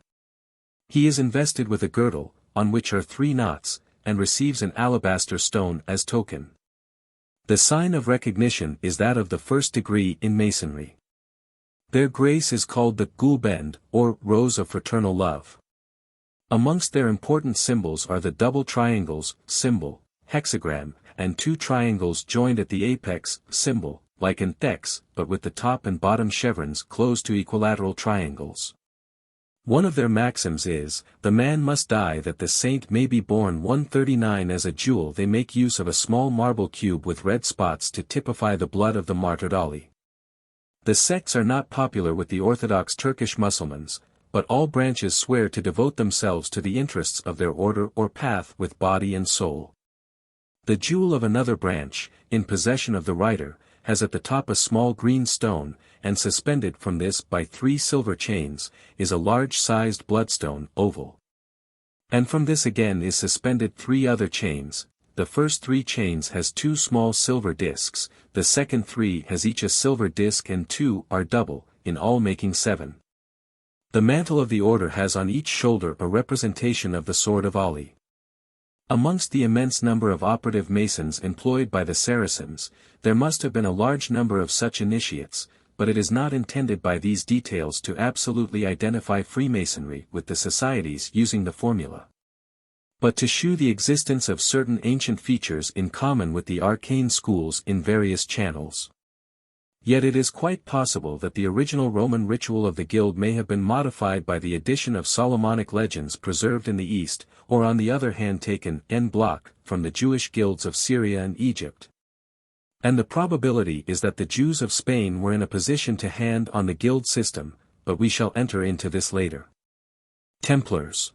He is invested with a girdle, on which are 3 knots, and receives an alabaster stone as token. The sign of recognition is that of the 1st degree in Masonry. Their grace is called the Gulbend, or Rose of Fraternal Love. Amongst their important symbols are the double triangles, symbol, hexagram, and 2 triangles joined at the apex, symbol, like an X, but with the top and bottom chevrons close to equilateral triangles. One of their maxims is, the man must die that the saint may be born. 139 As a jewel they make use of a small marble cube with red spots to typify the blood of the martyred Ali. The sects are not popular with the Orthodox Turkish Mussulmans, but all branches swear to devote themselves to the interests of their order or path with body and soul. The jewel of another branch, in possession of the writer, has at the top a small green stone, and suspended from this by 3 silver chains, is a large-sized bloodstone, oval. And from this again is suspended 3 other chains. The first 3 chains has 2 small silver discs, the second 3 has each a silver disc and 2 are double, in all making 7. The mantle of the order has on each shoulder a representation of the sword of Ali. Amongst the immense number of operative Masons employed by the Saracens, there must have been a large number of such initiates, but it is not intended by these details to absolutely identify Freemasonry with the societies using the formula, but to shew the existence of certain ancient features in common with the arcane schools in various channels. Yet it is quite possible that the original Roman ritual of the guild may have been modified by the addition of Solomonic legends preserved in the East, or on the other hand taken en bloc from the Jewish guilds of Syria and Egypt. And the probability is that the Jews of Spain were in a position to hand on the guild system, but we shall enter into this later. Templars.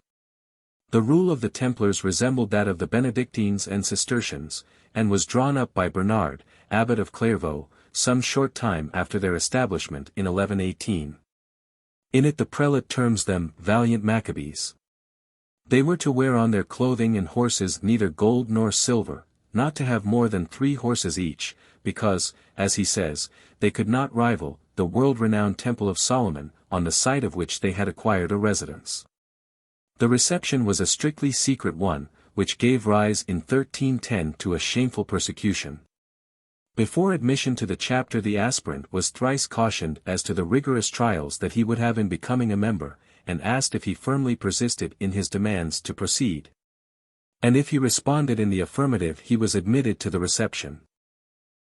The rule of the Templars resembled that of the Benedictines and Cistercians, and was drawn up by Bernard, abbot of Clairvaux, some short time after their establishment in 1118. In it the prelate terms them valiant Maccabees. They were to wear on their clothing and horses neither gold nor silver, not to have more than 3 horses each, because, as he says, they could not rival the world-renowned Temple of Solomon, on the site of which they had acquired a residence. The reception was a strictly secret one, which gave rise in 1310 to a shameful persecution. Before admission to the chapter the aspirant was thrice cautioned as to the rigorous trials that he would have in becoming a member, and asked if he firmly persisted in his demands to proceed. And if he responded in the affirmative he was admitted to the reception.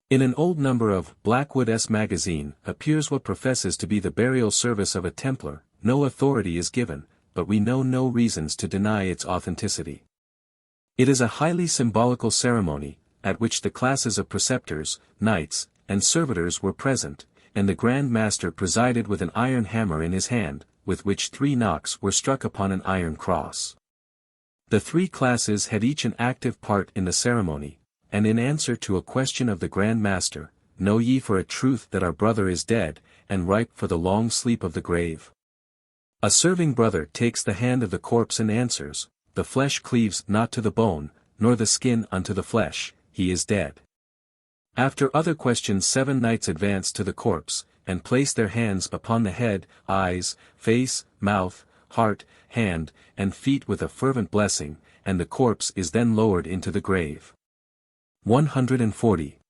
In an old number of Blackwood's magazine appears what professes to be the burial service of a Templar. No authority is given, but we know no reasons to deny its authenticity. It is a highly symbolical ceremony, at which the classes of preceptors, knights, and servitors were present, and the Grand Master presided with an iron hammer in his hand, with which 3 knocks were struck upon an iron cross. The 3 classes had each an active part in the ceremony, and in answer to a question of the Grand Master, "Know ye for a truth that our brother is dead, and ripe for the long sleep of the grave?" A serving brother takes the hand of the corpse and answers, "The flesh cleaves not to the bone, nor the skin unto the flesh, he is dead." After other questions 7 knights advance to the corpse, and place their hands upon the head, eyes, face, mouth, heart, hand, and feet with a fervent blessing, and the corpse is then lowered into the grave. 140.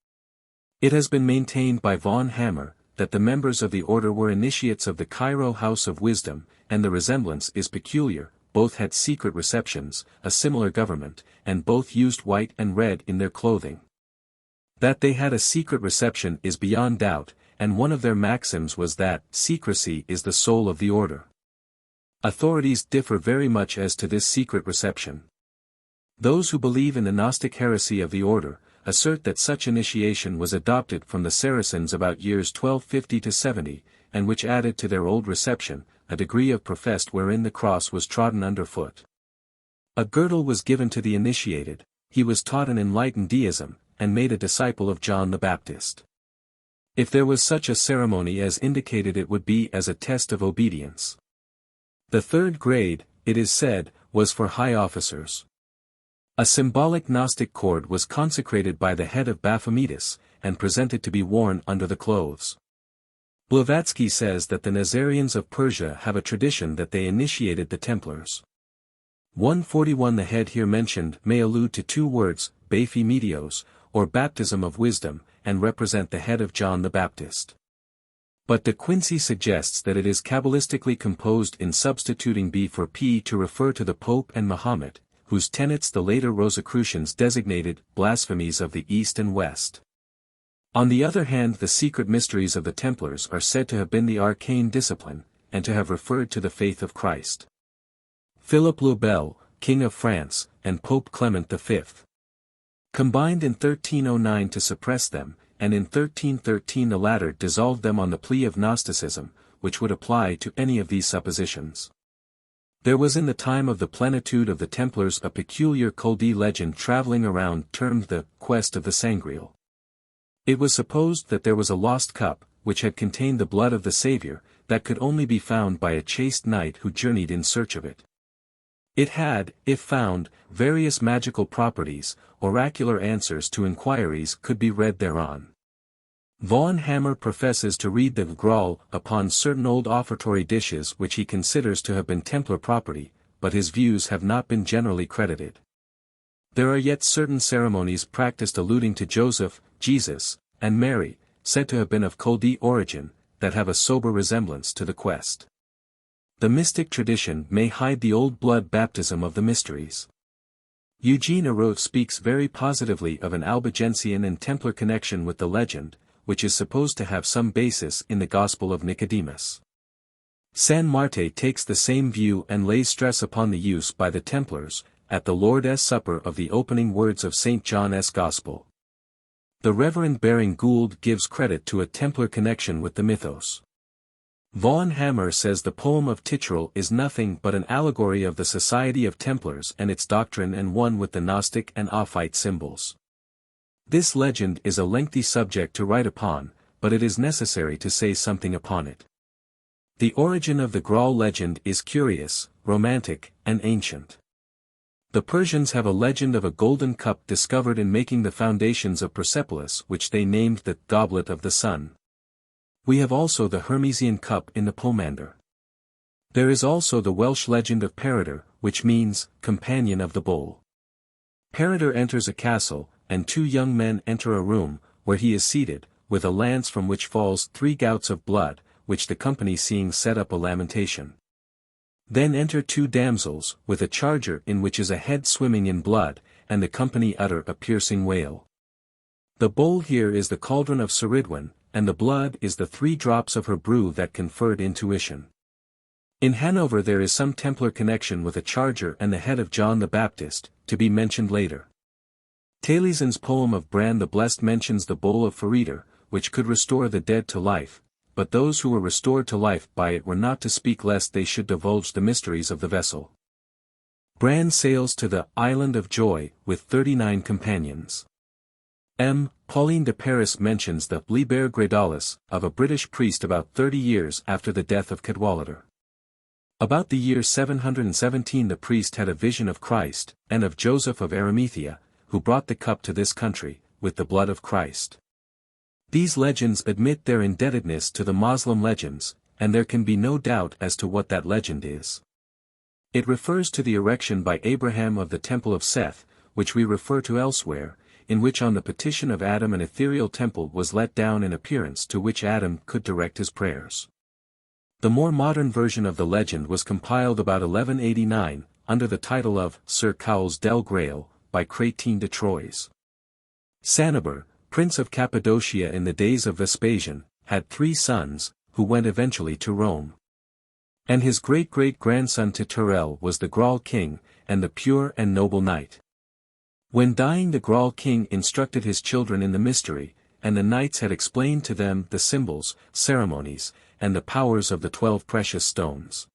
It has been maintained by von Hammer, that the members of the order were initiates of the Cairo House of Wisdom, and the resemblance is peculiar. Both had secret receptions, a similar government, and both used white and red in their clothing. That they had a secret reception is beyond doubt, and one of their maxims was that secrecy is the soul of the order. Authorities differ very much as to this secret reception. Those who believe in the Gnostic heresy of the order, assert that such initiation was adopted from the Saracens about years 1250 to 70, and which added to their old reception, a degree of professed wherein the cross was trodden underfoot. A girdle was given to the initiated, he was taught an enlightened deism, and made a disciple of John the Baptist. If there was such a ceremony as indicated it would be as a test of obedience. The 3rd grade, it is said, was for high officers. A symbolic Gnostic cord was consecrated by the head of Baphometus, and presented to be worn under the clothes. Blavatsky says that the Nazarians of Persia have a tradition that they initiated the Templars. 141. The head here mentioned may allude to 2 words, Baphi Medios, or baptism of wisdom, and represent the head of John the Baptist. But De Quincey suggests that it is Kabbalistically composed in substituting B for P to refer to the Pope and Mahomet, whose tenets the later Rosicrucians designated blasphemies of the East and West. On the other hand, the secret mysteries of the Templars are said to have been the arcane discipline, and to have referred to the faith of Christ. Philip le Bel, King of France, and Pope Clement V. combined in 1309 to suppress them, and in 1313 the latter dissolved them on the plea of Gnosticism, which would apply to any of these suppositions. There was in the time of the plenitude of the Templars a peculiar Chaldee legend traveling around termed the Quest of the Sangreal. It was supposed that there was a lost cup, which had contained the blood of the Saviour, that could only be found by a chaste knight who journeyed in search of it. It had, if found, various magical properties, oracular answers to inquiries could be read thereon. Von Hammer professes to read the Graal upon certain old offertory dishes which he considers to have been Templar property, but his views have not been generally credited. There are yet certain ceremonies practiced alluding to Joseph, Jesus, and Mary, said to have been of Chaldee origin, that have a sober resemblance to the quest. The mystic tradition may hide the old blood baptism of the mysteries. Eugene Aroth speaks very positively of an Albigensian and Templar connection with the legend, which is supposed to have some basis in the Gospel of Nicodemus. San Marte takes the same view and lays stress upon the use by the Templars, at the Lord's Supper of the opening words of St. John's Gospel. The Reverend Baring Gould gives credit to a Templar connection with the mythos. Von Hammer says the poem of Titurel is nothing but an allegory of the Society of Templars and its doctrine and one with the Gnostic and Ophite symbols. This legend is a lengthy subject to write upon, but it is necessary to say something upon it. The origin of the Graal legend is curious, romantic, and ancient. The Persians have a legend of a golden cup discovered in making the foundations of Persepolis which they named the Goblet of the Sun. We have also the Hermesian cup in the Pomander. There is also the Welsh legend of Peredur, which means, companion of the bowl. Peredur enters a castle, and two young men enter a room, where he is seated, with a lance from which falls 3 gouts of blood, which the company seeing set up a lamentation. Then enter 2 damsels, with a charger in which is a head swimming in blood, and the company utter a piercing wail. The bowl here is the cauldron of Ceridwen, and the blood is the 3 drops of her brew that conferred intuition. In Hanover there is some Templar connection with a charger and the head of John the Baptist, to be mentioned later. Taliesin's poem of Bran the Blessed mentions the bowl of Faridr, which could restore the dead to life, but those who were restored to life by it were not to speak lest they should divulge the mysteries of the vessel. Bran sails to the Island of Joy with 39 companions. Pauline de Paris mentions the Liber Graedalis of a British priest about 30 years after the death of Cadwallader. About the year 717 the priest had a vision of Christ, and of Joseph of Arimathea, who brought the cup to this country, with the blood of Christ. These legends admit their indebtedness to the Moslem legends, and there can be no doubt as to what that legend is. It refers to the erection by Abraham of the Temple of Seth, which we refer to elsewhere, in which on the petition of Adam an ethereal temple was let down in appearance to which Adam could direct his prayers. The more modern version of the legend was compiled about 1189, under the title of Sir Cowles del Grail, by Chrétien de Troyes. Sanibur, prince of Cappadocia in the days of Vespasian, had 3 sons, who went eventually to Rome. And his great-great-grandson Titurel was the Graal king, and the pure and noble knight. When dying the Graal king instructed his children in the mystery, and the knights had explained to them the symbols, ceremonies, and the powers of the 12 precious stones.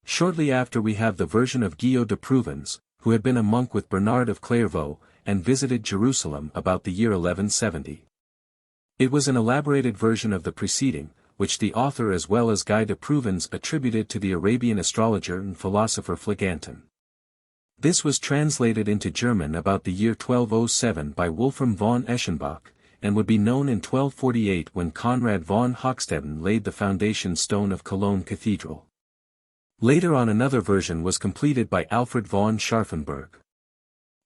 Shortly after we have the version of Guillaume de Provins, who had been a monk with Bernard of Clairvaux, and visited Jerusalem about the year 1170. It was an elaborated version of the preceding, which the author as well as Guy de Provins attributed to the Arabian astrologer and philosopher Phleganton. This was translated into German about the year 1207 by Wolfram von Eschenbach, and would be known in 1248 when Conrad von Hochstetten laid the foundation stone of Cologne Cathedral. Later on another version was completed by Alfred von Scharfenberg.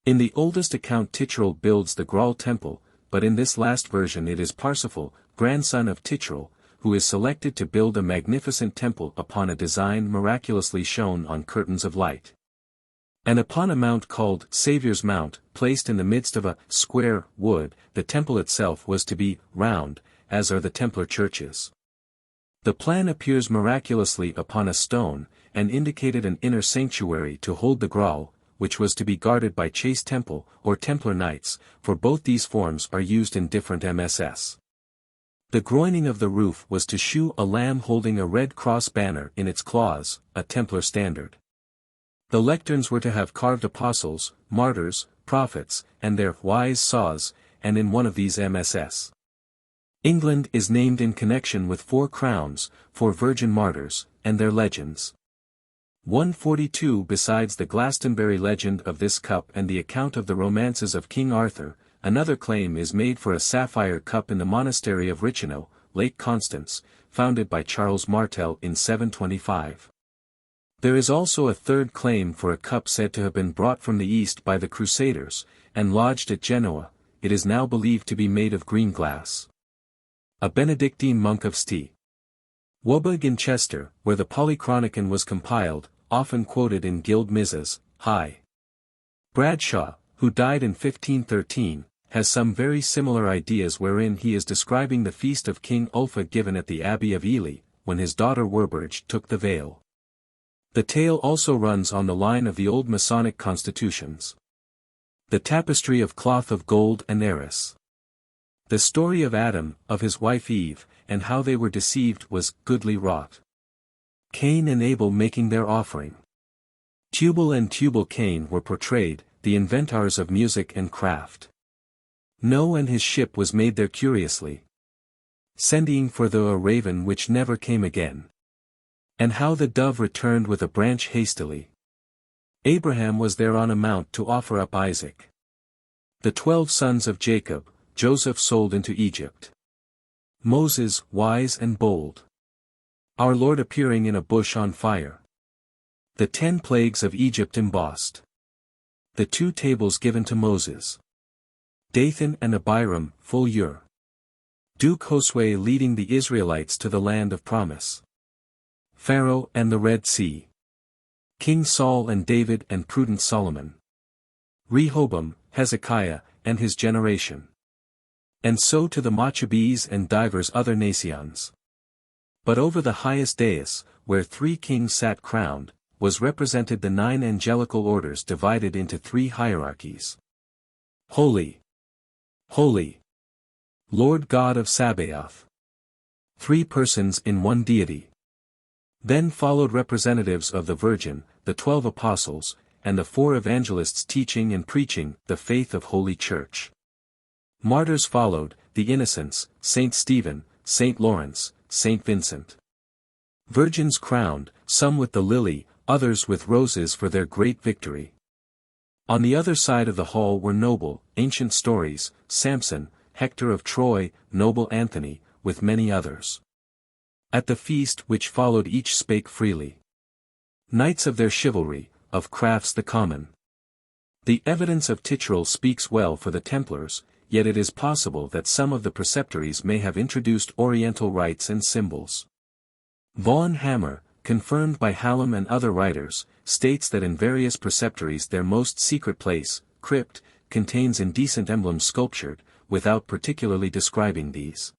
In the oldest account Titurel builds the Graal temple, but in this last version it is Parsifal, grandson of Titurel, who is selected to build a magnificent temple upon a design miraculously shown on curtains of light. And upon a mount called Saviour's Mount, placed in the midst of a square wood, the temple itself was to be round, as are the Templar churches. The plan appears miraculously upon a stone, and indicated an inner sanctuary to hold the Graal, which was to be guarded by chaste temple, or Templar knights, for both these forms are used in different MSS. The groining of the roof was to shew a lamb holding a red cross banner in its claws, a Templar standard. The lecterns were to have carved apostles, martyrs, prophets, and their wise saws, and in one of these MSS. England is named in connection with 4 crowns, 4 virgin martyrs, and their legends. 142 Besides the Glastonbury legend of this cup and the account of the romances of King Arthur, Another claim is made for a sapphire cup in the monastery of Richino, Lake Constance, founded by Charles Martel in 725. There is also a third claim for a cup said to have been brought from the east by the Crusaders, and lodged at Genoa. It is now believed to be made of green glass. A Benedictine monk of St. Wobeg in Chester, where the Polychronicon was compiled, often quoted in Guild Mizas, High. Bradshaw, who died in 1513, has some very similar ideas wherein he is describing the feast of King Ulfa given at the Abbey of Ely, when his daughter Werburge took the veil. The tale also runs on the line of the old Masonic constitutions. The tapestry of cloth of gold and Eris. The story of Adam, of his wife Eve, and how they were deceived was goodly wrought. Cain and Abel making their offering. Tubal and Tubal-Cain were portrayed, the inventors of music and craft. Noe and his ship was made there curiously. Sending for the a raven which never came again. And how the dove returned with a branch hastily. Abraham was there on a mount to offer up Isaac. The 12 sons of Jacob, Joseph sold into Egypt. Moses, wise and bold. Our Lord appearing in a bush on fire. The 10 plagues of Egypt embossed. The 2 tables given to Moses. Dathan and Abiram, full Ur. Duke Josue leading the Israelites to the land of promise. Pharaoh and the Red Sea. King Saul and David and prudent Solomon. Rehoboam, Hezekiah, and his generation. And so to the Maccabees and divers other nations. But over the highest dais, where 3 kings sat crowned, was represented the 9 angelical orders divided into 3 hierarchies. Holy, Holy, Lord God of Sabaoth. 3 persons in one deity. Then followed representatives of the Virgin, the 12 apostles, and the 4 evangelists teaching and preaching the faith of Holy Church. Martyrs followed, the innocents, Saint Stephen, Saint Lawrence, Saint Vincent. Virgins crowned, some with the lily, others with roses for their great victory. On the other side of the hall were noble, ancient stories, Samson, Hector of Troy, noble Anthony, with many others. At the feast which followed each spake freely. Knights of their chivalry, of crafts the common. The evidence of Tichrel speaks well for the Templars, yet it is possible that some of the preceptories may have introduced Oriental rites and symbols. Vaughan Hammer, confirmed by Hallam and other writers, states that in various preceptories their most secret place, crypt, contains indecent emblems sculptured, without particularly describing these.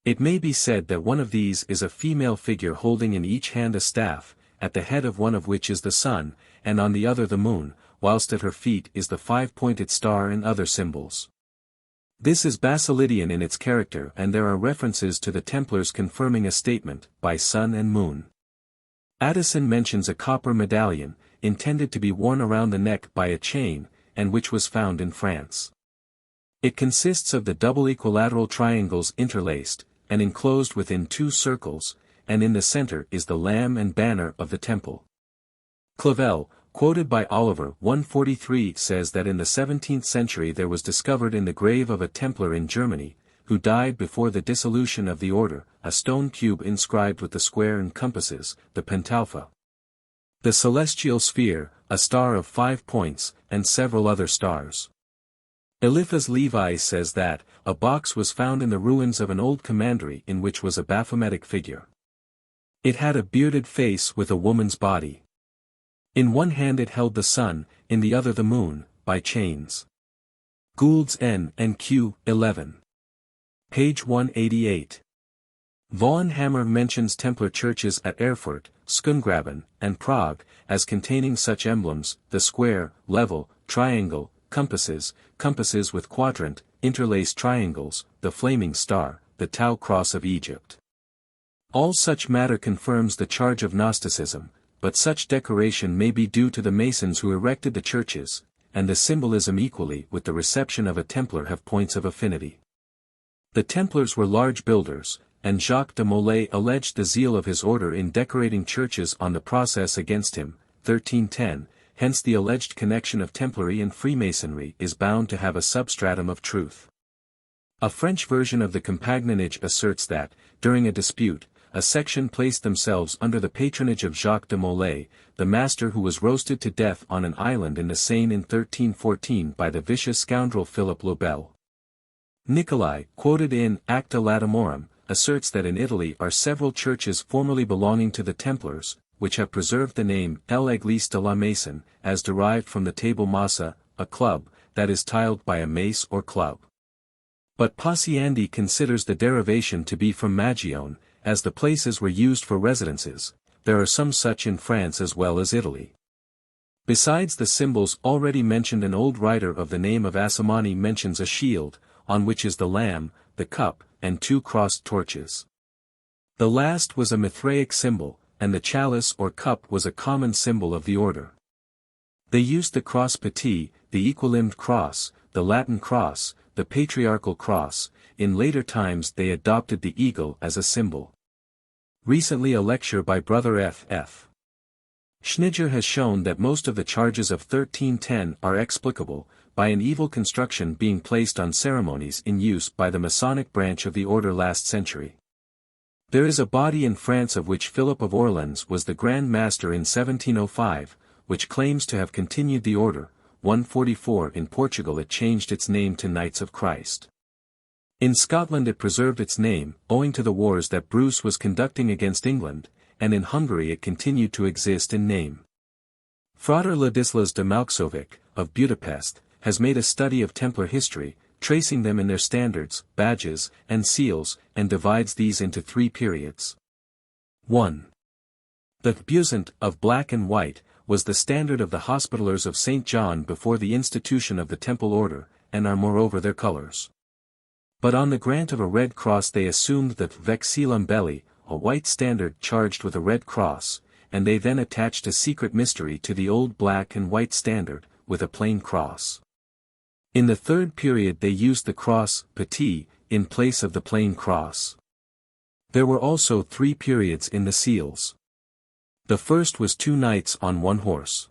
It may be said that one of these is a female figure holding in each hand a staff, at the head of one of which is the sun, and on the other the moon, whilst at her feet is the 5-pointed star and other symbols. This is Basilidian in its character, and there are references to the Templars confirming a statement, by sun and moon. Addison mentions a copper medallion, intended to be worn around the neck by a chain, and which was found in France. It consists of the double equilateral triangles interlaced, and enclosed within 2 circles, and in the center is the lamb and banner of the temple. Clavel, quoted by Oliver 143, says that in the 17th century there was discovered in the grave of a Templar in Germany, who died before the dissolution of the order, a stone cube inscribed with the square and compasses, the pentalpha. The celestial sphere, a star of 5 points, and several other stars. Eliphas Levi says that, a box was found in the ruins of an old commandery in which was a Baphometic figure. It had a bearded face with a woman's body. In one hand it held the sun, in the other the moon, by chains. Gould's N and Q, 11. Page 188. Vaughan Hammer mentions Templar churches at Erfurt, Skundgraben, and Prague, as containing such emblems, the square, level, triangle, compasses with quadrant, interlaced triangles, the flaming star, the Tau cross of Egypt. All such matter confirms the charge of Gnosticism, but such decoration may be due to the Masons who erected the churches, and the symbolism equally with the reception of a Templar have points of affinity. The Templars were large builders, and Jacques de Molay alleged the zeal of his order in decorating churches on the process against him, 1310, hence the alleged connection of Templary and Freemasonry is bound to have a substratum of truth. A French version of the compagnonage asserts that, during a dispute, a section placed themselves under the patronage of Jacques de Molay, the master who was roasted to death on an island in the Seine in 1314 by the vicious scoundrel Philippe le Bel. Nicolai, quoted in Acta Latimorum, asserts that in Italy are several churches formerly belonging to the Templars, which have preserved the name L'Église de la Maison, as derived from the table massa, a club, that is tiled by a mace or club. But Paciandi considers the derivation to be from Magione, as the places were used for residences. There are some such in France as well as Italy. Besides the symbols already mentioned, an old writer of the name of Assamani mentions a shield, on which is the lamb, the cup, and two crossed torches. The last was a Mithraic symbol, and the chalice or cup was a common symbol of the order. They used the cross petit, the equilimbed cross, the Latin cross, the patriarchal cross. In later times they adopted the eagle as a symbol. Recently a lecture by Brother F.F. Schnitger has shown that most of the charges of 1310 are explicable, by an evil construction being placed on ceremonies in use by the Masonic branch of the order last century. There is a body in France of which Philip of Orleans was the Grand Master in 1705, which claims to have continued the order. 144 In Portugal it changed its name to Knights of Christ. In Scotland it preserved its name, owing to the wars that Bruce was conducting against England, and in Hungary it continued to exist in name. Frater Ladislas de Malksovic, of Budapest, has made a study of Templar history, tracing them in their standards, badges, and seals, and divides these into three periods. 1. The Busant, of black and white, was the standard of the Hospitallers of St. John before the institution of the Temple Order, and are moreover their colours. But on the grant of a red cross they assumed the Vexillum Belli, a white standard charged with a red cross, and they then attached a secret mystery to the old black and white standard, with a plain cross. In the third period they used the cross, petit, in place of the plain cross. There were also three periods in the seals. The first was 2 knights on 1 horse.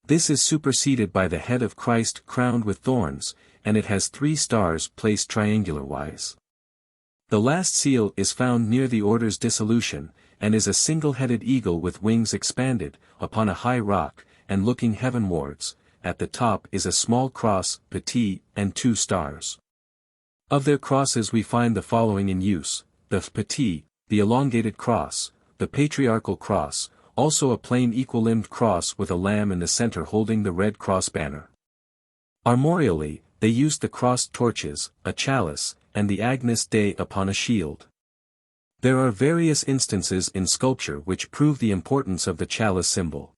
This is superseded by the head of Christ crowned with thorns, and it has 3 stars placed triangular-wise. The last seal is found near the order's dissolution, and is a single-headed eagle with wings expanded, upon a high rock, and looking heavenwards. At the top is a small cross, petit, and 2 stars. Of their crosses we find the following in use: the petit, the elongated cross, the patriarchal cross, also a plain equilimbed cross with a lamb in the center holding the red cross banner. Armorially, they used the crossed torches, a chalice, and the Agnus Dei upon a shield. There are various instances in sculpture which prove the importance of the chalice symbol.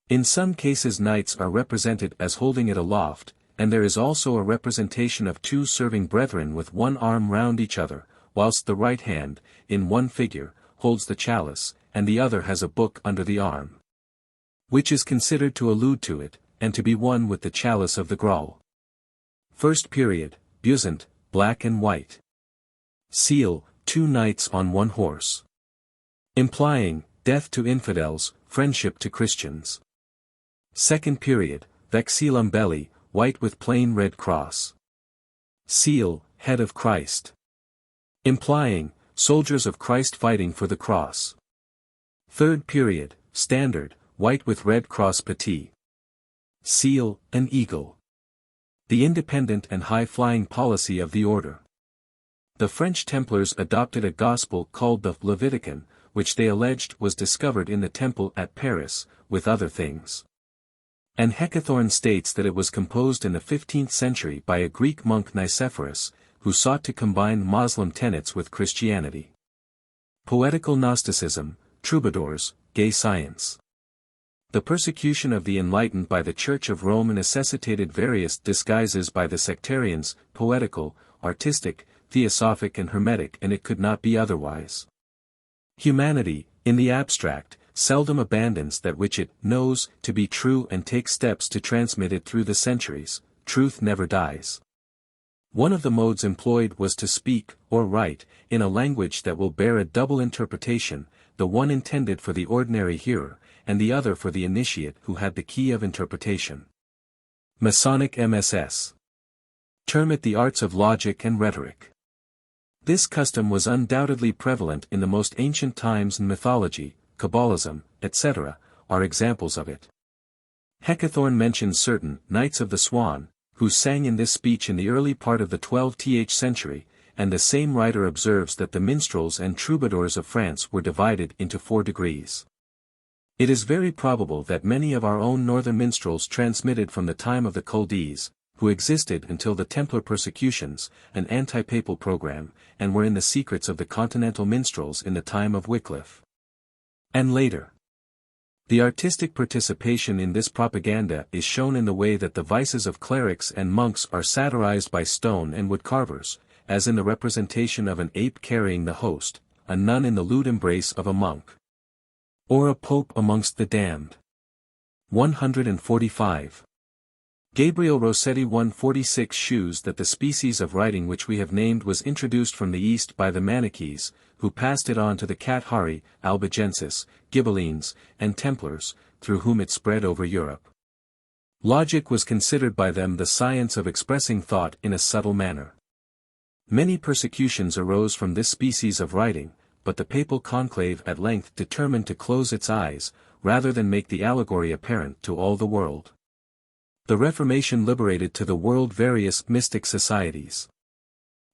In some cases knights are represented as holding it aloft, and there is also a representation of 2 serving brethren with one arm round each other, whilst the right hand, in one figure, holds the chalice, and the other has a book under the arm, which is considered to allude to it, and to be one with the chalice of the Graal. First period, Busant, black and white. Seal, 2 knights on 1 horse. Implying, death to infidels, friendship to Christians. Second period, Vexillum Belli, white with plain red cross. Seal, head of Christ. Implying, soldiers of Christ fighting for the cross. Third period, standard, white with red cross petit. Seal, an eagle. The independent and high-flying policy of the order. The French Templars adopted a gospel called the Levitican, which they alleged was discovered in the temple at Paris, with other things. And Hecathorn states that it was composed in the 15th century by a Greek monk Nicephorus, who sought to combine Moslem tenets with Christianity. Poetical Gnosticism, troubadours, gay science. The persecution of the enlightened by the Church of Rome necessitated various disguises by the sectarians, poetical, artistic, theosophic and hermetic, and it could not be otherwise. Humanity, in the abstract, seldom abandons that which it knows to be true and takes steps to transmit it through the centuries. Truth never dies. One of the modes employed was to speak, or write, in a language that will bear a double interpretation, the one intended for the ordinary hearer, and the other for the initiate who had the key of interpretation. Masonic MSS. Term it the arts of logic and rhetoric. This custom was undoubtedly prevalent in the most ancient times, and mythology, Kabbalism, etc., are examples of it. Hecathorn mentions certain Knights of the Swan, who sang in this speech in the early part of the 12th century, and the same writer observes that the minstrels and troubadours of France were divided into 4 degrees. It is very probable that many of our own northern minstrels transmitted from the time of the Culdees, who existed until the Templar persecutions, an anti-papal program, and were in the secrets of the continental minstrels in the time of Wycliffe. And later. The artistic participation in this propaganda is shown in the way that the vices of clerics and monks are satirized by stone and wood carvers, as in the representation of an ape carrying the host, a nun in the lewd embrace of a monk, or a pope amongst the damned. 145. Gabriel Rossetti 146 shews that the species of writing which we have named was introduced from the East by the Manichees, who passed it on to the Cathari, Albigenses, Ghibellines, and Templars, through whom it spread over Europe. Logic was considered by them the science of expressing thought in a subtle manner. Many persecutions arose from this species of writing, but the papal conclave at length determined to close its eyes, rather than make the allegory apparent to all the world. The Reformation liberated to the world various mystic societies.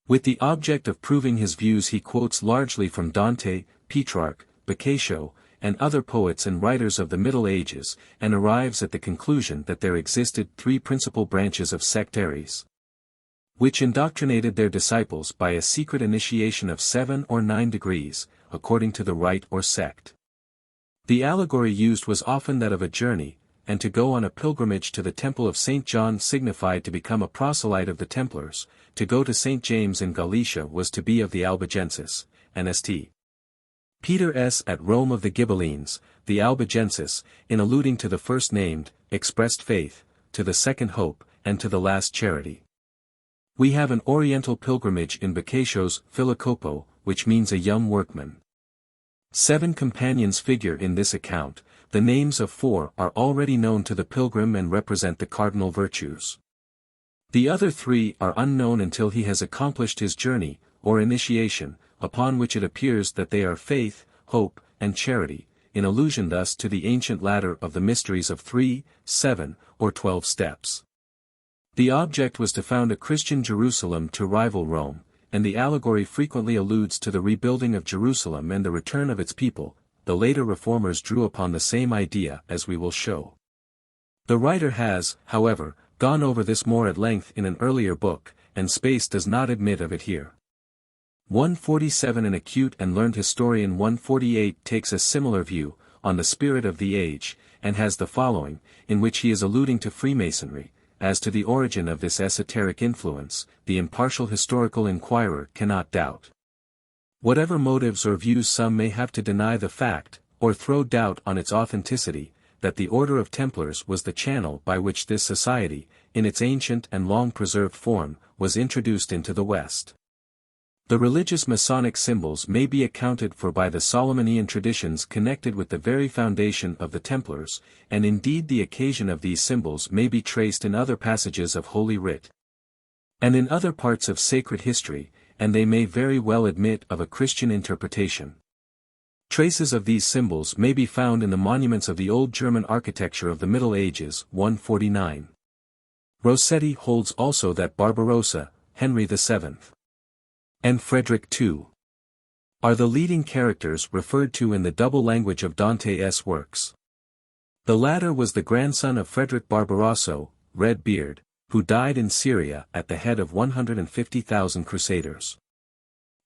With the object of proving his views, he quotes largely from Dante, Petrarch, Boccaccio, and other poets and writers of the Middle Ages, and arrives at the conclusion that there existed 3 principal branches of sectaries, which indoctrinated their disciples by a secret initiation of 7 or 9 degrees, according to the rite or sect. The allegory used was often that of a journey, and to go on a pilgrimage to the Temple of St. John signified to become a proselyte of the Templars, to go to St. James in Galicia was to be of the Albigenses, and St. Peter's at Rome of the Ghibellines. The Albigenses, in alluding to the first named, expressed faith, to the second hope, and to the last charity. We have an Oriental pilgrimage in Boccaccio's Philocopo, which means a young workman. 7 companions figure in this account. The names of 4 are already known to the pilgrim and represent the cardinal virtues. The other 3 are unknown until he has accomplished his journey, or initiation, upon which it appears that they are faith, hope, and charity, in allusion thus to the ancient ladder of the mysteries of 3, 7, or 12 steps. The object was to found a Christian Jerusalem to rival Rome, and the allegory frequently alludes to the rebuilding of Jerusalem and the return of its people. The later reformers drew upon the same idea, as we will show. The writer has, however, gone over this more at length in an earlier book, and space does not admit of it here. 147. An acute and learned historian 148 takes a similar view, on the spirit of the age, and has the following, in which he is alluding to Freemasonry. As to the origin of this esoteric influence, the impartial historical inquirer cannot doubt. Whatever motives or views some may have to deny the fact, or throw doubt on its authenticity, that the Order of Templars was the channel by which this society, in its ancient and long-preserved form, was introduced into the West. The religious Masonic symbols may be accounted for by the Solomonian traditions connected with the very foundation of the Templars, and indeed the occasion of these symbols may be traced in other passages of Holy Writ, and in other parts of sacred history, and they may very well admit of a Christian interpretation. Traces of these symbols may be found in the monuments of the Old German architecture of the Middle Ages. 149. Rossetti holds also that Barbarossa, Henry VII, and Frederick II are the leading characters referred to in the double language of Dante's works. The latter was the grandson of Frederick Barbarossa, Red Beard, who died in Syria at the head of 150,000 crusaders.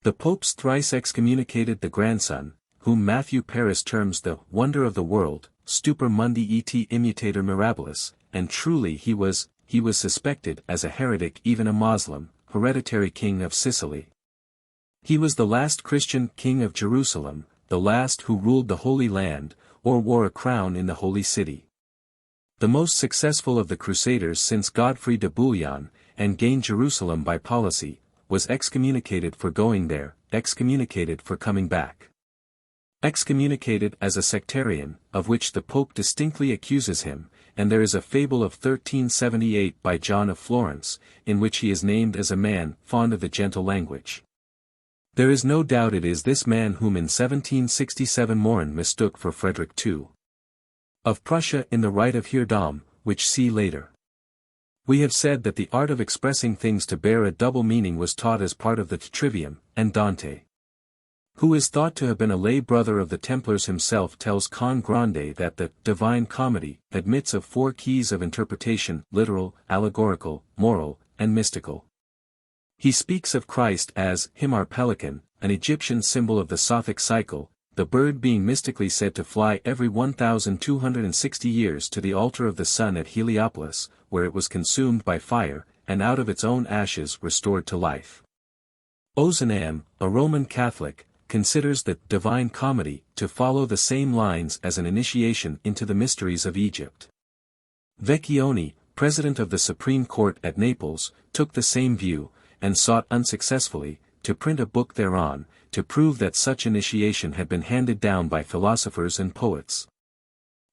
The popes thrice excommunicated the grandson, whom Matthew Paris terms the wonder of the world, stupor mundi et immutator mirabilis, and truly he was suspected as a heretic, even a Moslem, hereditary king of Sicily. He was the last Christian king of Jerusalem, the last who ruled the Holy Land, or wore a crown in the Holy City. The most successful of the Crusaders since Godfrey de Bouillon, and gained Jerusalem by policy, was excommunicated for going there, excommunicated for coming back. excommunicated as a sectarian, of which the Pope distinctly accuses him, and there is a fable of 1378 by John of Florence, in which he is named as a man fond of the gentle language. There is no doubt it is this man whom in 1767 Morin mistook for Frederick II of Prussia in the Rite of Heirdom, which see later. We have said that the art of expressing things to bear a double meaning was taught as part of the Trivium, and Dante, who is thought to have been a lay brother of the Templars himself, tells Con Grande that the Divine Comedy admits of 4 keys of interpretation: literal, allegorical, moral, and mystical. He speaks of Christ as Himar Pelican, an Egyptian symbol of the Sothic cycle, the bird being mystically said to fly every 1,260 years to the altar of the sun at Heliopolis, where it was consumed by fire, and out of its own ashes restored to life. Ozanam, a Roman Catholic, considers the Divine Comedy to follow the same lines as an initiation into the mysteries of Egypt. Vecchioni, president of the Supreme Court at Naples, took the same view, and sought unsuccessfully to print a book thereon, to prove that such initiation had been handed down by philosophers and poets,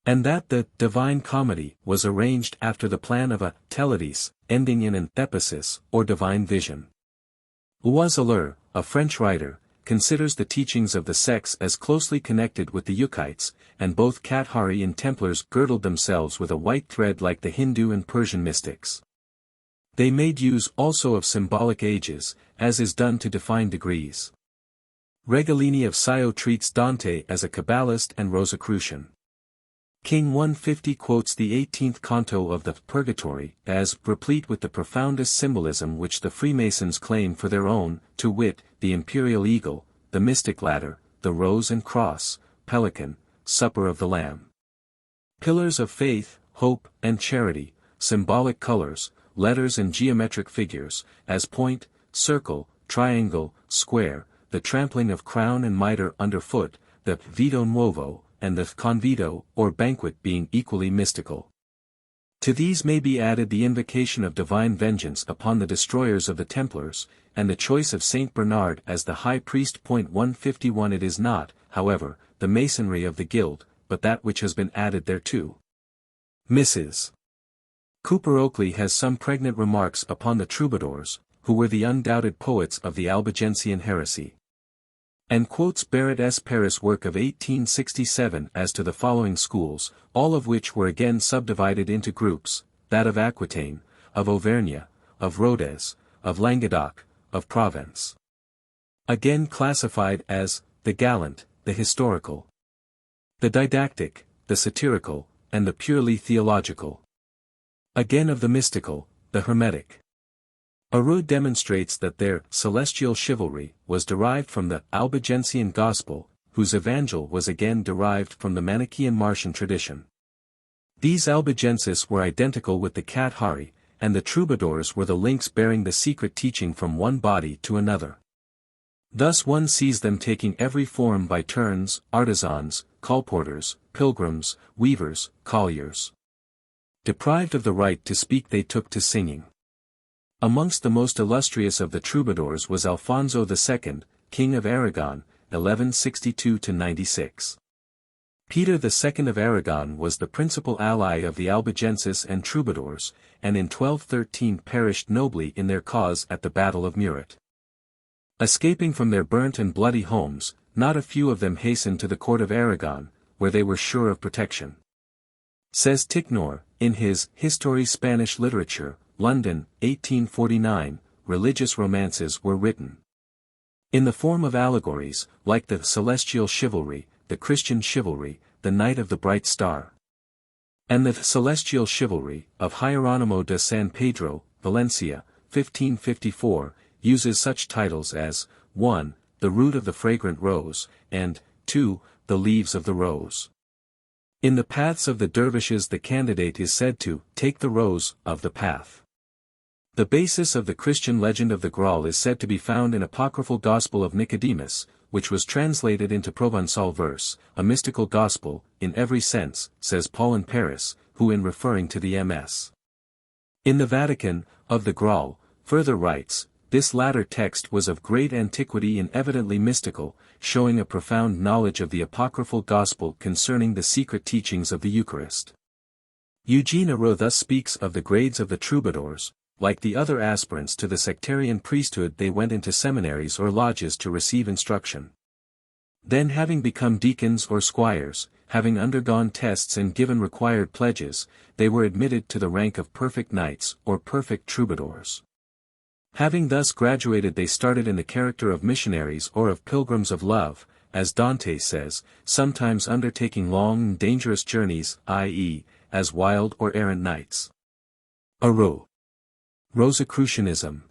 and that the Divine Comedy was arranged after the plan of a Telades, ending in an episis, or divine vision. Loiseleur, a French writer, considers the teachings of the sects as closely connected with the Yukites, and both Kathari and Templars girdled themselves with a white thread like the Hindu and Persian mystics. They made use also of symbolic ages, as is done to define degrees. Regalini of Scio treats Dante as a Kabbalist and Rosicrucian. King 150 quotes the 18th canto of the Purgatory as replete with the profoundest symbolism which the Freemasons claim for their own, to wit, the imperial eagle, the mystic ladder, the rose and cross, pelican, supper of the Lamb. Pillars of faith, hope, and charity, symbolic colors, letters and geometric figures, as point, circle, triangle, square, the trampling of crown and mitre underfoot, the Vito Nuovo, and the convito, or banquet being equally mystical. To these may be added the invocation of divine vengeance upon the destroyers of the Templars, and the choice of Saint Bernard as the high priest. 151 It is not, however, the masonry of the guild, but that which has been added thereto. Mrs. Cooper Oakley has some pregnant remarks upon the troubadours, who were the undoubted poets of the Albigensian heresy, and quotes Barrett S. Paris' work of 1867 as to the following schools, all of which were again subdivided into groups: that of Aquitaine, of Auvergne, of Rodez, of Languedoc, of Provence. Again classified as the gallant, the historical, the didactic, the satirical, and the purely theological. Again of the mystical, the Hermetic. Arroud demonstrates that their celestial chivalry was derived from the Albigensian gospel, whose evangel was again derived from the Manichaean Martian tradition. These Albigenses were identical with the Kathari, and the troubadours were the links bearing the secret teaching from one body to another. Thus one sees them taking every form by turns: artisans, colporteurs, pilgrims, weavers, colliers. Deprived of the right to speak, they took to singing. Amongst the most illustrious of the troubadours was Alfonso II, King of Aragon, 1162–96. Peter II of Aragon was the principal ally of the Albigenses and troubadours, and in 1213 perished nobly in their cause at the Battle of Muret. Escaping from their burnt and bloody homes, not a few of them hastened to the court of Aragon, where they were sure of protection. Says Ticknor, in his Histoire Spanish Literature, London, 1849, religious romances were written in the form of allegories, like the celestial chivalry, the Christian chivalry, the Knight of the Bright Star, and the celestial chivalry of Hieronimo de San Pedro, Valencia, 1554, uses such titles as 1. The root of the fragrant rose, and 2. The leaves of the rose. In the paths of the dervishes the candidate is said to take the rose of the path. The basis of the Christian legend of the Graal is said to be found in apocryphal Gospel of Nicodemus, which was translated into Provençal verse, a mystical gospel, in every sense, says Paul in Paris, who in referring to the MS. In the Vatican, of the Graal, further writes, this latter text was of great antiquity and evidently mystical, showing a profound knowledge of the apocryphal gospel concerning the secret teachings of the Eucharist. Eugene Arrow thus speaks of the grades of the troubadours: like the other aspirants to the sectarian priesthood, they went into seminaries or lodges to receive instruction. Then, having become deacons or squires, having undergone tests and given required pledges, they were admitted to the rank of perfect knights or perfect troubadours. Having thus graduated, they started in the character of missionaries or of pilgrims of love, as Dante says, sometimes undertaking long and dangerous journeys, i.e., as wild or errant knights. Arrow. Rosicrucianism.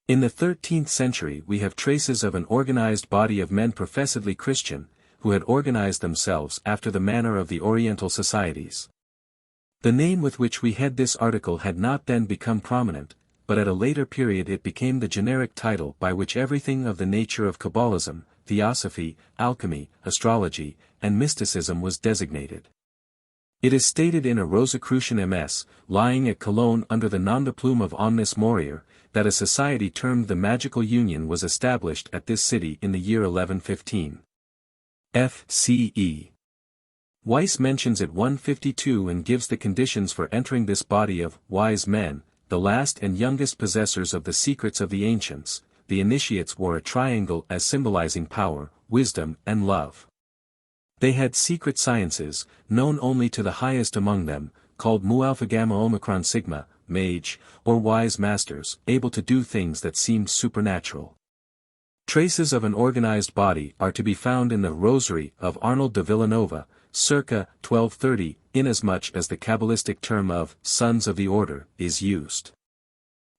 In the 13th century we have traces of an organized body of men professedly Christian, who had organized themselves after the manner of the Oriental societies. The name with which we head this article had not then become prominent, but at a later period it became the generic title by which everything of the nature of Kabbalism, theosophy, alchemy, astrology, and mysticism was designated. It is stated in a Rosicrucian MS, lying at Cologne under the nom de plume of Omnis Morior, that a society termed the Magical Union was established at this city in the year 1115. F.C.E. Weiss mentions it 152 and gives the conditions for entering this body of wise men, the last and youngest possessors of the secrets of the ancients. The initiates wore a triangle as symbolizing power, wisdom, and love. They had secret sciences, known only to the highest among them, called Mu Alpha Gamma Omicron Sigma, mage, or wise masters, able to do things that seemed supernatural. Traces of an organized body are to be found in the Rosary of Arnold de Villanova, circa 1230, inasmuch as the Kabbalistic term of Sons of the Order is used.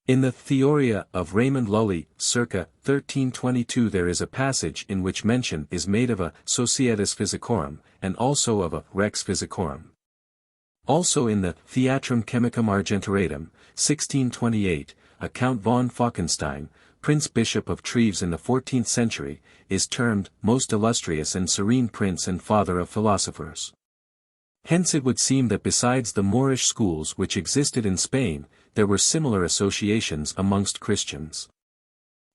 In the Theoria of Raymond Lully, circa 1322, there is a passage in which mention is made of a Societas Physicorum, and also of a Rex Physicorum. Also in the Theatrum Chemicum Argenteratum, 1628, a Count von Falkenstein, Prince-Bishop of Treves in the 14th century, is termed most illustrious and serene prince and father of philosophers. Hence it would seem that besides the Moorish schools which existed in Spain, there were similar associations amongst Christians.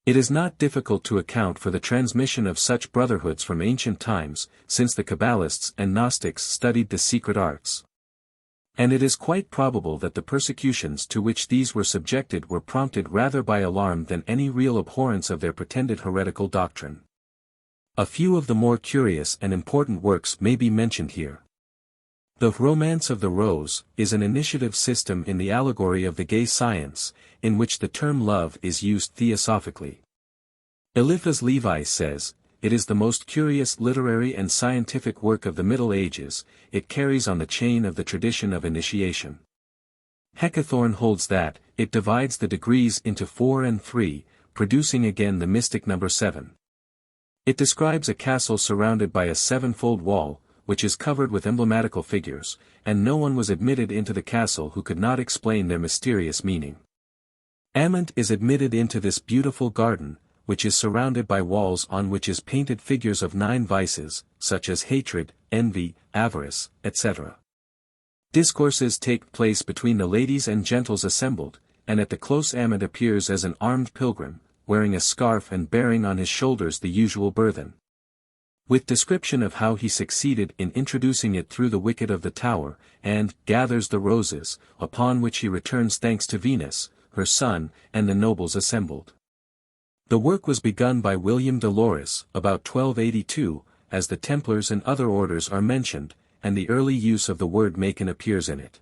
It is not difficult to account for the transmission of such brotherhoods from ancient times, since the Kabbalists and Gnostics studied the secret arts. And it is quite probable that the persecutions to which these were subjected were prompted rather by alarm than any real abhorrence of their pretended heretical doctrine. A few of the more curious and important works may be mentioned here. The Romance of the Rose is an initiative system in the allegory of the gay science, in which the term love is used theosophically. Eliphas Levi says, "It is the most curious literary and scientific work of the Middle Ages, it carries on the chain of the tradition of initiation." Hecathorn holds that, it divides the degrees into 4 and 3, producing again the mystic number 7. It describes a castle surrounded by a 7-fold wall, which is covered with emblematical figures, and no one was admitted into the castle who could not explain their mysterious meaning. Amant is admitted into this beautiful garden, which is surrounded by walls on which is painted figures of 9 vices, such as hatred, envy, avarice, etc. Discourses take place between the ladies and gentles assembled, and at the close Amant appears as an armed pilgrim, wearing a scarf and bearing on his shoulders the usual burthen. With description of how he succeeded in introducing it through the wicket of the tower, and gathers the roses, upon which he returns thanks to Venus, her son, and the nobles assembled. The work was begun by William de Loris, about 1282, as the Templars and other orders are mentioned, and the early use of the word Macon appears in it.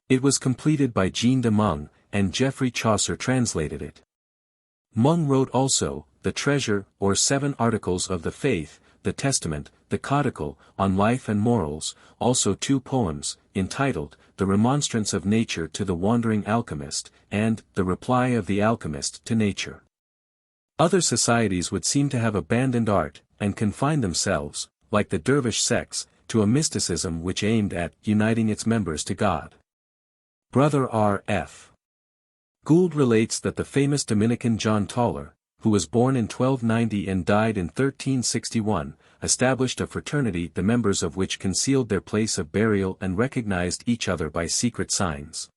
It was completed by Jean de Meung, and Geoffrey Chaucer translated it. Meung wrote also, the Treasure, or 7 Articles of the Faith, the Testament, the Codicle, on Life and Morals, also 2 poems, entitled, The Remonstrance of Nature to the Wandering Alchemist, and, The Reply of the Alchemist to Nature. Other societies would seem to have abandoned art, and confined themselves, like the dervish sects, to a mysticism which aimed at uniting its members to God. Brother R.F. Gould relates that the famous Dominican John Tauler, who was born in 1290 and died in 1361, established a fraternity the members of which concealed their place of burial and recognized each other by secret signs.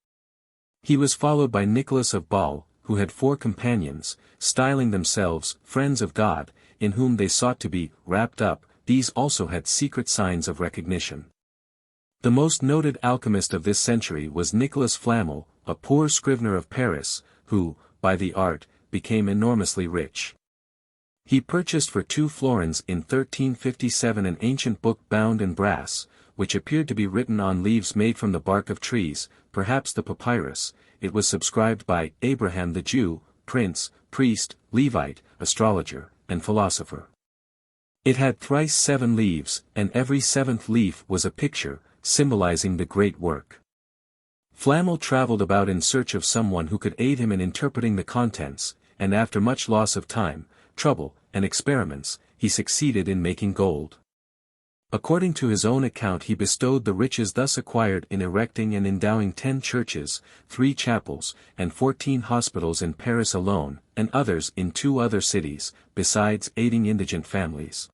He was followed by Nicholas of Ball, who who had 4 companions, styling themselves friends of God, in whom they sought to be wrapped up. These also had secret signs of recognition. The most noted alchemist of this century was Nicolas Flamel, a poor scrivener of Paris, who, by the art, became enormously rich. He purchased for 2 florins in 1357 an ancient book bound in brass, which appeared to be written on leaves made from the bark of trees, perhaps the papyrus. It was subscribed by Abraham the Jew, prince, priest, Levite, astrologer, and philosopher. It had thrice 7 leaves, and every 7th leaf was a picture, symbolizing the great work. Flamel traveled about in search of someone who could aid him in interpreting the contents, and after much loss of time, trouble, and experiments, he succeeded in making gold. According to his own account, he bestowed the riches thus acquired in erecting and endowing 10 churches, 3 chapels, and 14 hospitals in Paris alone, and others in 2 other cities, besides aiding indigent families.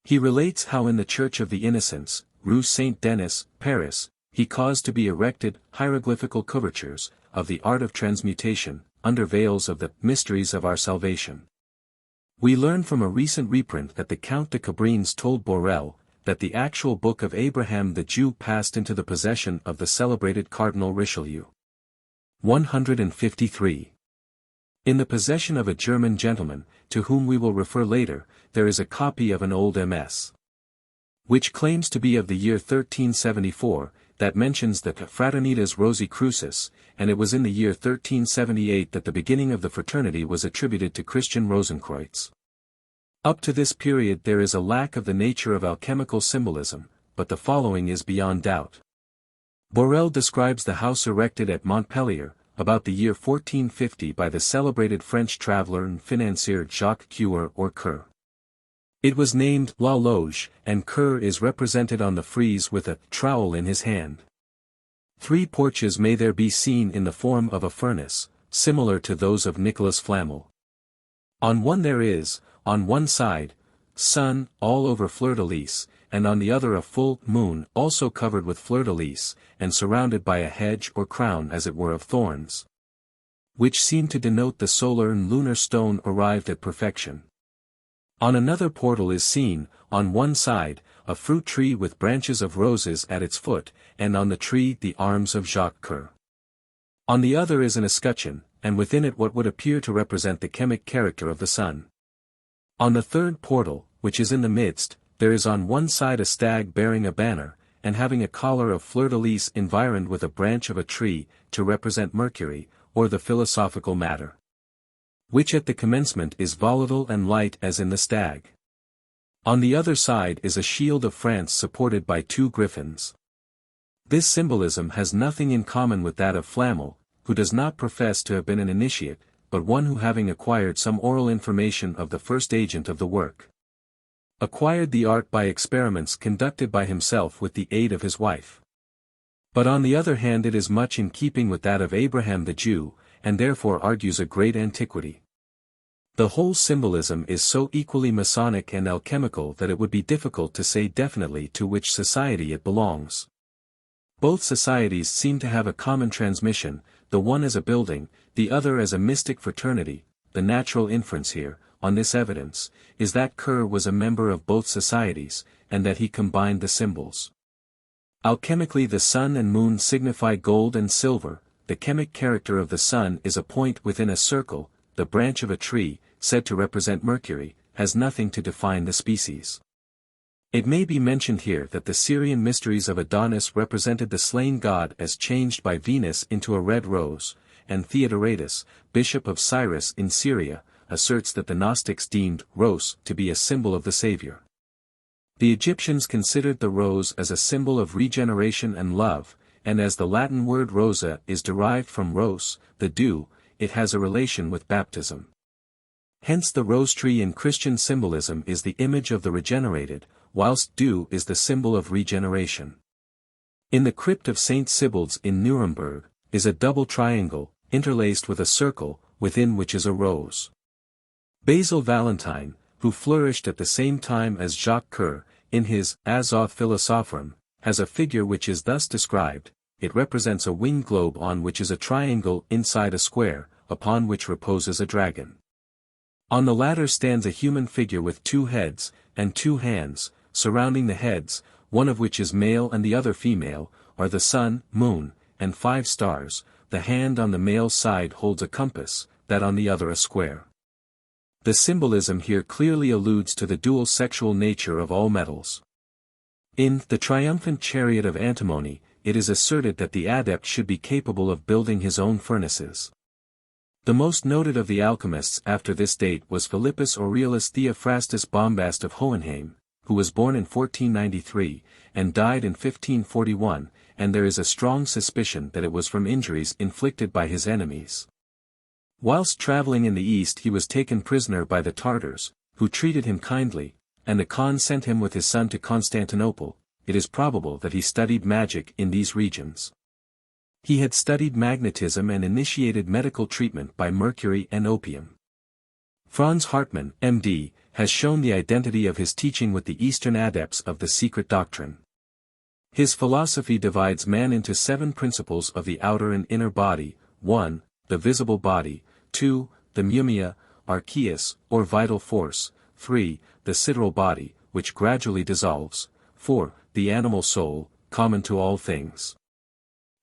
He relates how in the Church of the Innocents, Rue Saint-Denis, Paris, he caused to be erected hieroglyphical couvertures, of the art of transmutation, under veils of the mysteries of our salvation. We learn from a recent reprint that the Count de Cabrines told Borel, that the actual book of Abraham the Jew passed into the possession of the celebrated Cardinal Richelieu. 153. In the possession of a German gentleman, to whom we will refer later, there is a copy of an old MS. which claims to be of the year 1374, that mentions the Fraternitas Rosicrucis, and it was in the year 1378 that the beginning of the fraternity was attributed to Christian Rosenkreutz. Up to this period there is a lack of the nature of alchemical symbolism, but the following is beyond doubt. Borel describes the house erected at Montpellier, about the year 1450 by the celebrated French traveller and financier Jacques Coeur or Coeur. It was named La Loge, and Coeur is represented on the frieze with a trowel in his hand. 3 porches may there be seen in the form of a furnace, similar to those of Nicolas Flamel. On one there is, on one side, sun, all over fleur-de-lis, and on the other a full moon also covered with fleur-de-lis, and surrounded by a hedge or crown as it were of thorns, which seem to denote the solar and lunar stone arrived at perfection. On another portal is seen, on one side, a fruit tree with branches of roses at its foot, and on the tree the arms of Jacques Coeur. On the other is an escutcheon, and within it what would appear to represent the chemic character of the sun. On the third portal, which is in the midst, there is on one side a stag bearing a banner, and having a collar of fleur-de-lis environed with a branch of a tree, to represent Mercury, or the philosophical matter, which at the commencement is volatile and light as in the stag. On the other side is a shield of France supported by 2 griffins. This symbolism has nothing in common with that of Flamel, who does not profess to have been an initiate, but one who having acquired some oral information of the first agent of the work, acquired the art by experiments conducted by himself with the aid of his wife. But on the other hand it is much in keeping with that of Abraham the Jew, and therefore argues a great antiquity. The whole symbolism is so equally Masonic and alchemical that it would be difficult to say definitely to which society it belongs. Both societies seem to have a common transmission, the one as a building, the other as a mystic fraternity. The natural inference here, on this evidence, is that Coeur was a member of both societies, and that he combined the symbols. Alchemically the sun and moon signify gold and silver. The chemic character of the sun is a point within a circle. The branch of a tree, said to represent Mercury, has nothing to define the species. It may be mentioned here that the Syrian mysteries of Adonis represented the slain god as changed by Venus into a red rose, and Theodoratus, bishop of Cyrus in Syria, asserts that the Gnostics deemed rose to be a symbol of the Savior. The Egyptians considered the rose as a symbol of regeneration and love, and as the Latin word rosa is derived from ros, the dew, it has a relation with baptism. Hence the rose tree in Christian symbolism is the image of the regenerated, whilst dew is the symbol of regeneration. In the crypt of St. Sibbald's in Nuremberg, is a double triangle, interlaced with a circle, within which is a rose. Basil Valentine, who flourished at the same time as Jacques Coeur, in his Azoth Philosophorum, has a figure which is thus described. It represents a winged globe on which is a triangle inside a square, upon which reposes a dragon. On the latter stands a human figure with 2 heads, and 2 hands, surrounding the heads, one of which is male and the other female, are the sun, moon, and 5 stars. The hand on the male side holds a compass, that on the other a square. The symbolism here clearly alludes to the dual sexual nature of all metals. In The Triumphant Chariot of Antimony, it is asserted that the adept should be capable of building his own furnaces. The most noted of the alchemists after this date was Philippus Aureolus Theophrastus Bombast of Hohenheim, who was born in 1493, and died in 1541, and there is a strong suspicion that it was from injuries inflicted by his enemies. Whilst travelling in the east he was taken prisoner by the Tartars, who treated him kindly, and the Khan sent him with his son to Constantinople. It is probable that he studied magic in these regions. He had studied magnetism and initiated medical treatment by mercury and opium. Franz Hartmann, M.D., has shown the identity of his teaching with the Eastern adepts of the secret doctrine. His philosophy divides man into 7 principles of the outer and inner body: 1. The visible body; 2. The mumia, archeus, or vital force; 3. The sidereal body, which gradually dissolves; 4. The animal soul, common to all things;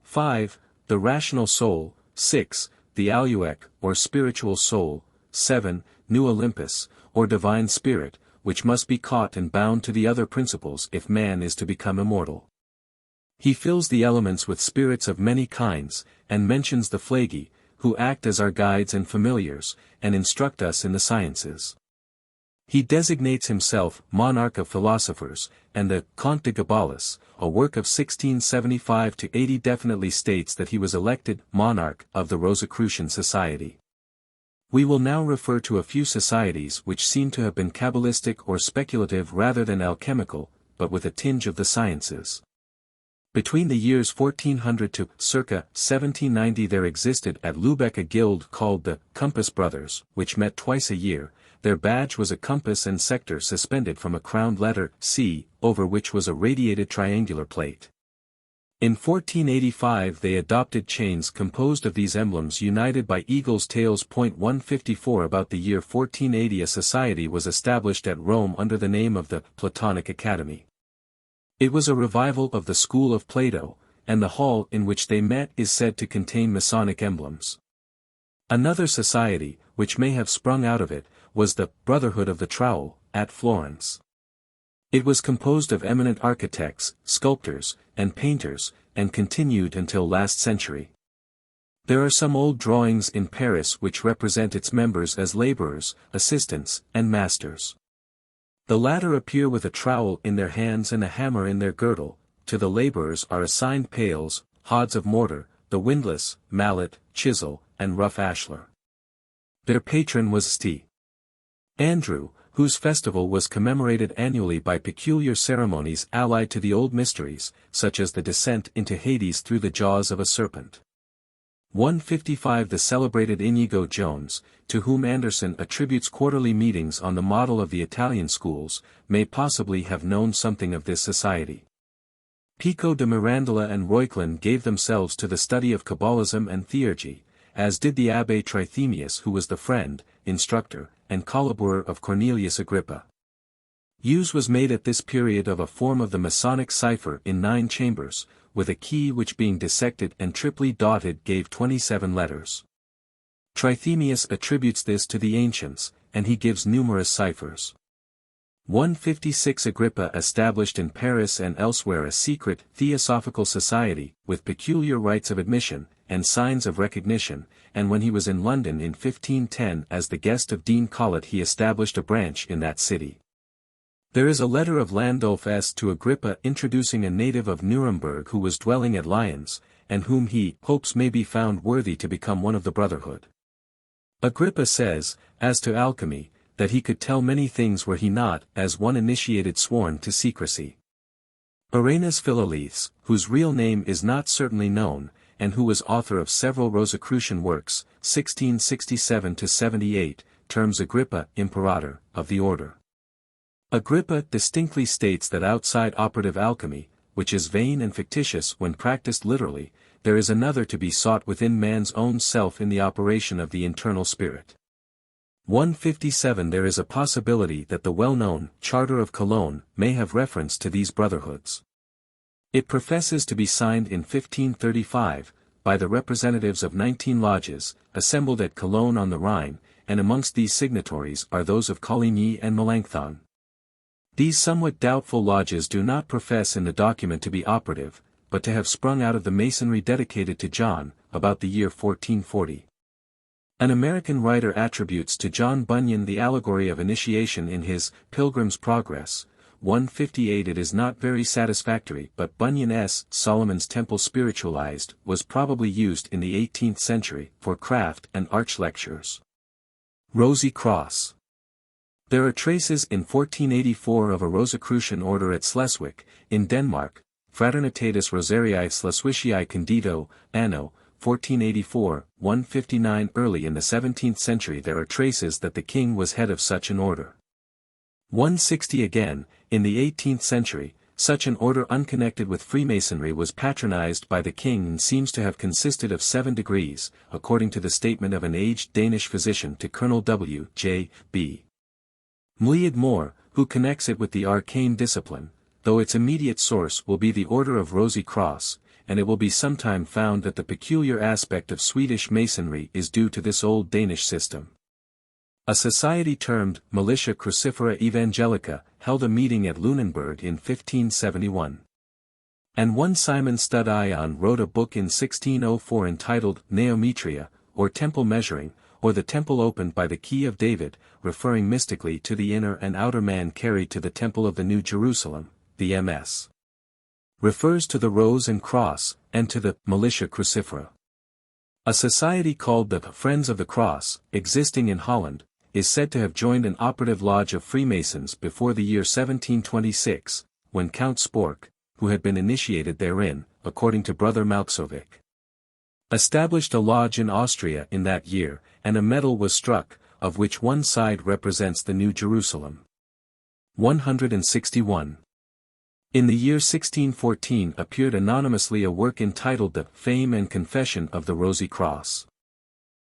5. The rational soul; 6. The aluec, or spiritual soul; 7. New Olympus, or divine spirit, which must be caught and bound to the other principles if man is to become immortal. He fills the elements with spirits of many kinds, and mentions the flagi, who act as our guides and familiars, and instruct us in the sciences. He designates himself monarch of philosophers, and the Comte de Gabalis, a work of 1675-80, definitely states that he was elected monarch of the Rosicrucian Society. We will now refer to a few societies which seem to have been Kabbalistic or speculative rather than alchemical, but with a tinge of the sciences. Between the years 1400 to circa 1790 there existed at Lubeck a guild called the Compass Brothers, which met twice a year. Their badge was a compass and sector suspended from a crowned letter C, over which was a radiated triangular plate. In 1485 they adopted chains composed of these emblems united by eagles' tails. 154 About the year 1480 a society was established at Rome under the name of the Platonic Academy. It was a revival of the school of Plato, and the hall in which they met is said to contain Masonic emblems. Another society, which may have sprung out of it, was the Brotherhood of the Trowel, at Florence. It was composed of eminent architects, sculptors, and painters, and continued until last century. There are some old drawings in Paris which represent its members as laborers, assistants, and masters. The latter appear with a trowel in their hands and a hammer in their girdle. To the laborers are assigned pails, hods of mortar, the windlass, mallet, chisel, and rough ashlar. Their patron was St. Andrew, whose festival was commemorated annually by peculiar ceremonies allied to the old mysteries, such as the descent into Hades through the jaws of a serpent. 155 The celebrated Inigo Jones, to whom Anderson attributes quarterly meetings on the model of the Italian schools, may possibly have known something of this society. Pico de Mirandola and Reuchlin gave themselves to the study of Kabbalism and theurgy, as did the Abbé Trithemius, who was the friend, instructor, and collaborator of Cornelius Agrippa. Use was made at this period of a form of the Masonic cipher in 9 chambers, with a key which being dissected and triply dotted gave 27 letters. Trithemius attributes this to the ancients, and he gives numerous ciphers. 156 Agrippa established in Paris and elsewhere a secret theosophical society, with peculiar rites of admission, and signs of recognition, and when he was in London in 1510 as the guest of Dean Colet he established a branch in that city. There is a letter of Landulf S. to Agrippa introducing a native of Nuremberg who was dwelling at Lyons, and whom he hopes may be found worthy to become one of the brotherhood. Agrippa says, as to alchemy, that he could tell many things were he not, as one initiated, sworn to secrecy. Uranus Philalethes, whose real name is not certainly known, and who was author of several Rosicrucian works, 1667-78, terms Agrippa imperator of the order. Agrippa distinctly states that outside operative alchemy, which is vain and fictitious when practiced literally, there is another to be sought within man's own self in the operation of the internal spirit. 157 There is a possibility that the well-known Charter of Cologne may have reference to these brotherhoods. It professes to be signed in 1535, by the representatives of 19 lodges, assembled at Cologne on the Rhine, and amongst these signatories are those of Coligny and Melanchthon. These somewhat doubtful lodges do not profess in the document to be operative, but to have sprung out of the Masonry dedicated to John, about the year 1440. An American writer attributes to John Bunyan the allegory of initiation in his Pilgrim's Progress, 158. It is not very satisfactory, but Bunyan's Solomon's Temple spiritualized was probably used in the 18th century for craft and arch lectures. Rosy Cross. There are traces in 1484 of a Rosicrucian order at Slesvig, in Denmark, Fraternitatis Rosarii Slesvici Condito, anno 1484, 159. Early in the 17th century there are traces that the king was head of such an order. 160. Again, in the 18th century, such an order unconnected with Freemasonry was patronized by the king and seems to have consisted of 7 degrees, according to the statement of an aged Danish physician to Colonel W. J. B. Mliad Moore, who connects it with the arcane discipline, though its immediate source will be the Order of Rosy Cross, and it will be sometime found that the peculiar aspect of Swedish Masonry is due to this old Danish system. A society termed Militia Crucifera Evangelica held a meeting at Lunenburg in 1571. And one Simon Stud Ion wrote a book in 1604 entitled Neometria, or Temple Measuring, or the Temple Opened by the Key of David, referring mystically to the inner and outer man carried to the Temple of the New Jerusalem, the MS. Refers to the Rose and Cross, and to the Militia Crucifera. A society called the Friends of the Cross, existing in Holland, is said to have joined an operative lodge of Freemasons before the year 1726, when Count Spork, who had been initiated therein, according to Brother Malksovic, established a lodge in Austria in that year, and a medal was struck, of which one side represents the New Jerusalem. 161. In the year 1614 appeared anonymously a work entitled The Fame and Confession of the Rosy Cross.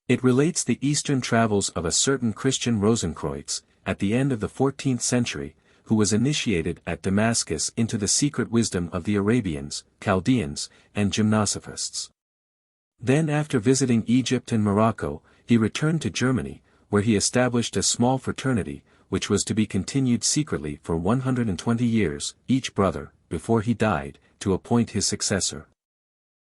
It relates the eastern travels of a certain Christian Rosenkreutz, at the end of the 14th century, who was initiated at Damascus into the secret wisdom of the Arabians, Chaldeans, and Gymnosophists. Then after visiting Egypt and Morocco, he returned to Germany, where he established a small fraternity, which was to be continued secretly for 120 years, each brother, before he died, to appoint his successor.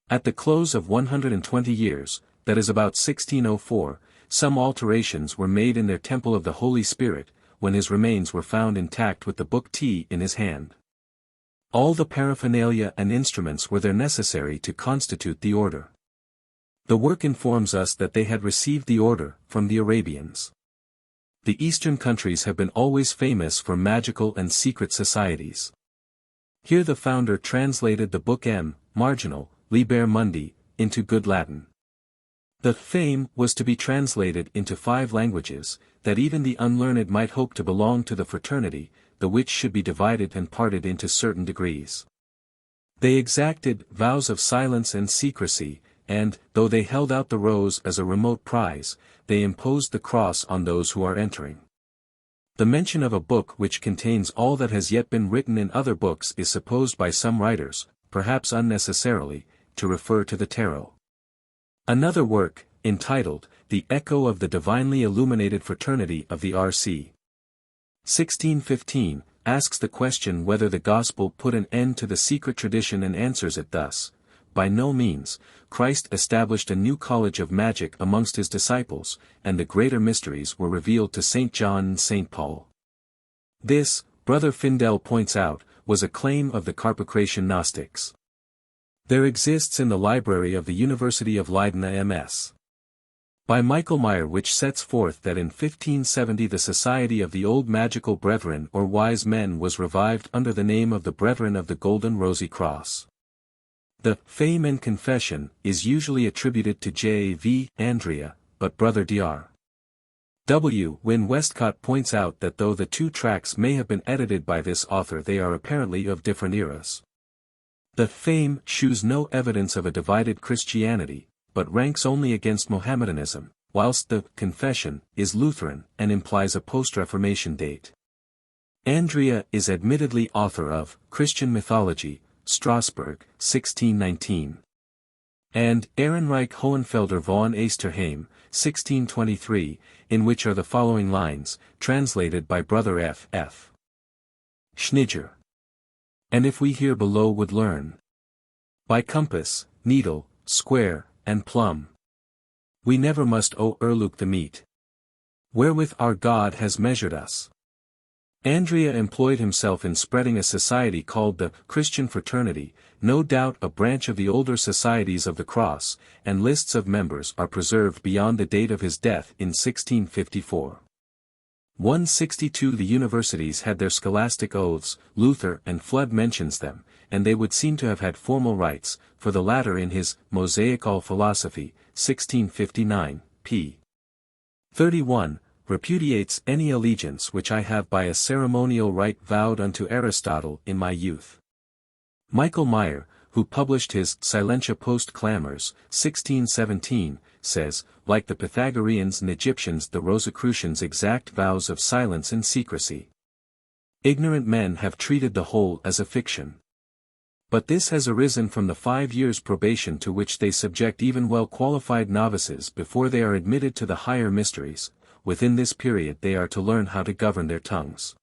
At the close of 120 years, that is about 1604, some alterations were made in their Temple of the Holy Spirit, when his remains were found intact with the book T in his hand. All the paraphernalia and instruments were there necessary to constitute the order. The work informs us that they had received the order from the Arabians. The eastern countries have been always famous for magical and secret societies. Here the founder translated the book M. Marginal, Liber Mundi, into good Latin. The fame was to be translated into 5 languages, that even the unlearned might hope to belong to the fraternity, the which should be divided and parted into certain degrees. They exacted vows of silence and secrecy, and, though they held out the rose as a remote prize, they imposed the cross on those who are entering. The mention of a book which contains all that has yet been written in other books is supposed by some writers, perhaps unnecessarily, to refer to the Tarot. Another work, entitled, The Echo of the Divinely Illuminated Fraternity of the R.C. 1615, asks the question whether the Gospel put an end to the secret tradition and answers it thus: by no means. Christ established a new college of magic amongst his disciples, and the greater mysteries were revealed to St. John and St. Paul. This, Brother Findel points out, was a claim of the Carpocratian Gnostics. There exists in the library of the University of Leiden a MS. By Michael Meyer, which sets forth that in 1570 the Society of the Old Magical Brethren or Wise Men was revived under the name of the Brethren of the Golden Rosy Cross. The Fame and Confession is usually attributed to J. V. Andrea, but Brother Dr. W. Wynne Westcott points out that though the 2 tracts may have been edited by this author, they are apparently of different eras. The Fame shews no evidence of a divided Christianity, but ranks only against Mohammedanism, whilst the Confession is Lutheran and implies a post-Reformation date. Andrea is admittedly author of Christian Mythology, Strasbourg, 1619. And Ehrenreich Hohenfelder von Esterheim, 1623, in which are the following lines, translated by Brother F. F. Schnitger. And if we here below would learn by compass, needle, square, and plumb, we never must o'erlook the meat wherewith our God has measured us. Andrea employed himself in spreading a society called the Christian Fraternity, no doubt a branch of the older Societies of the Cross, and lists of members are preserved beyond the date of his death in 1654. 162 The universities had their scholastic oaths, Luther and Flood mentions them, and they would seem to have had formal rites, for the latter in his Mosaical Philosophy, 1659, p. 31, repudiates any allegiance which I have by a ceremonial rite vowed unto Aristotle in my youth. Michael Meyer, who published his Silentia Post Clamors, 1617, says, like the Pythagoreans and Egyptians, the Rosicrucians exact vows of silence and secrecy. Ignorant men have treated the whole as a fiction. But this has arisen from the 5 years' probation to which they subject even well-qualified novices before they are admitted to the higher mysteries. Within this period they are to learn how to govern their tongues.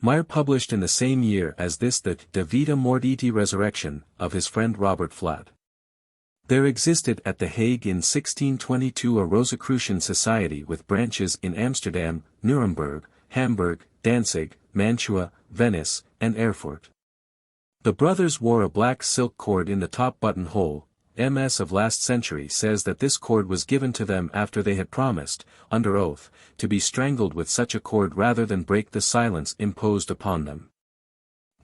Meyer published in the same year as this the De Vita Mortiiti Resurrection, of his friend Robert Flood. There existed at The Hague in 1622 a Rosicrucian society with branches in Amsterdam, Nuremberg, Hamburg, Danzig, Mantua, Venice, and Erfurt. The brothers wore a black silk cord in the top buttonhole. MS of last century says that this cord was given to them after they had promised, under oath, to be strangled with such a cord rather than break the silence imposed upon them.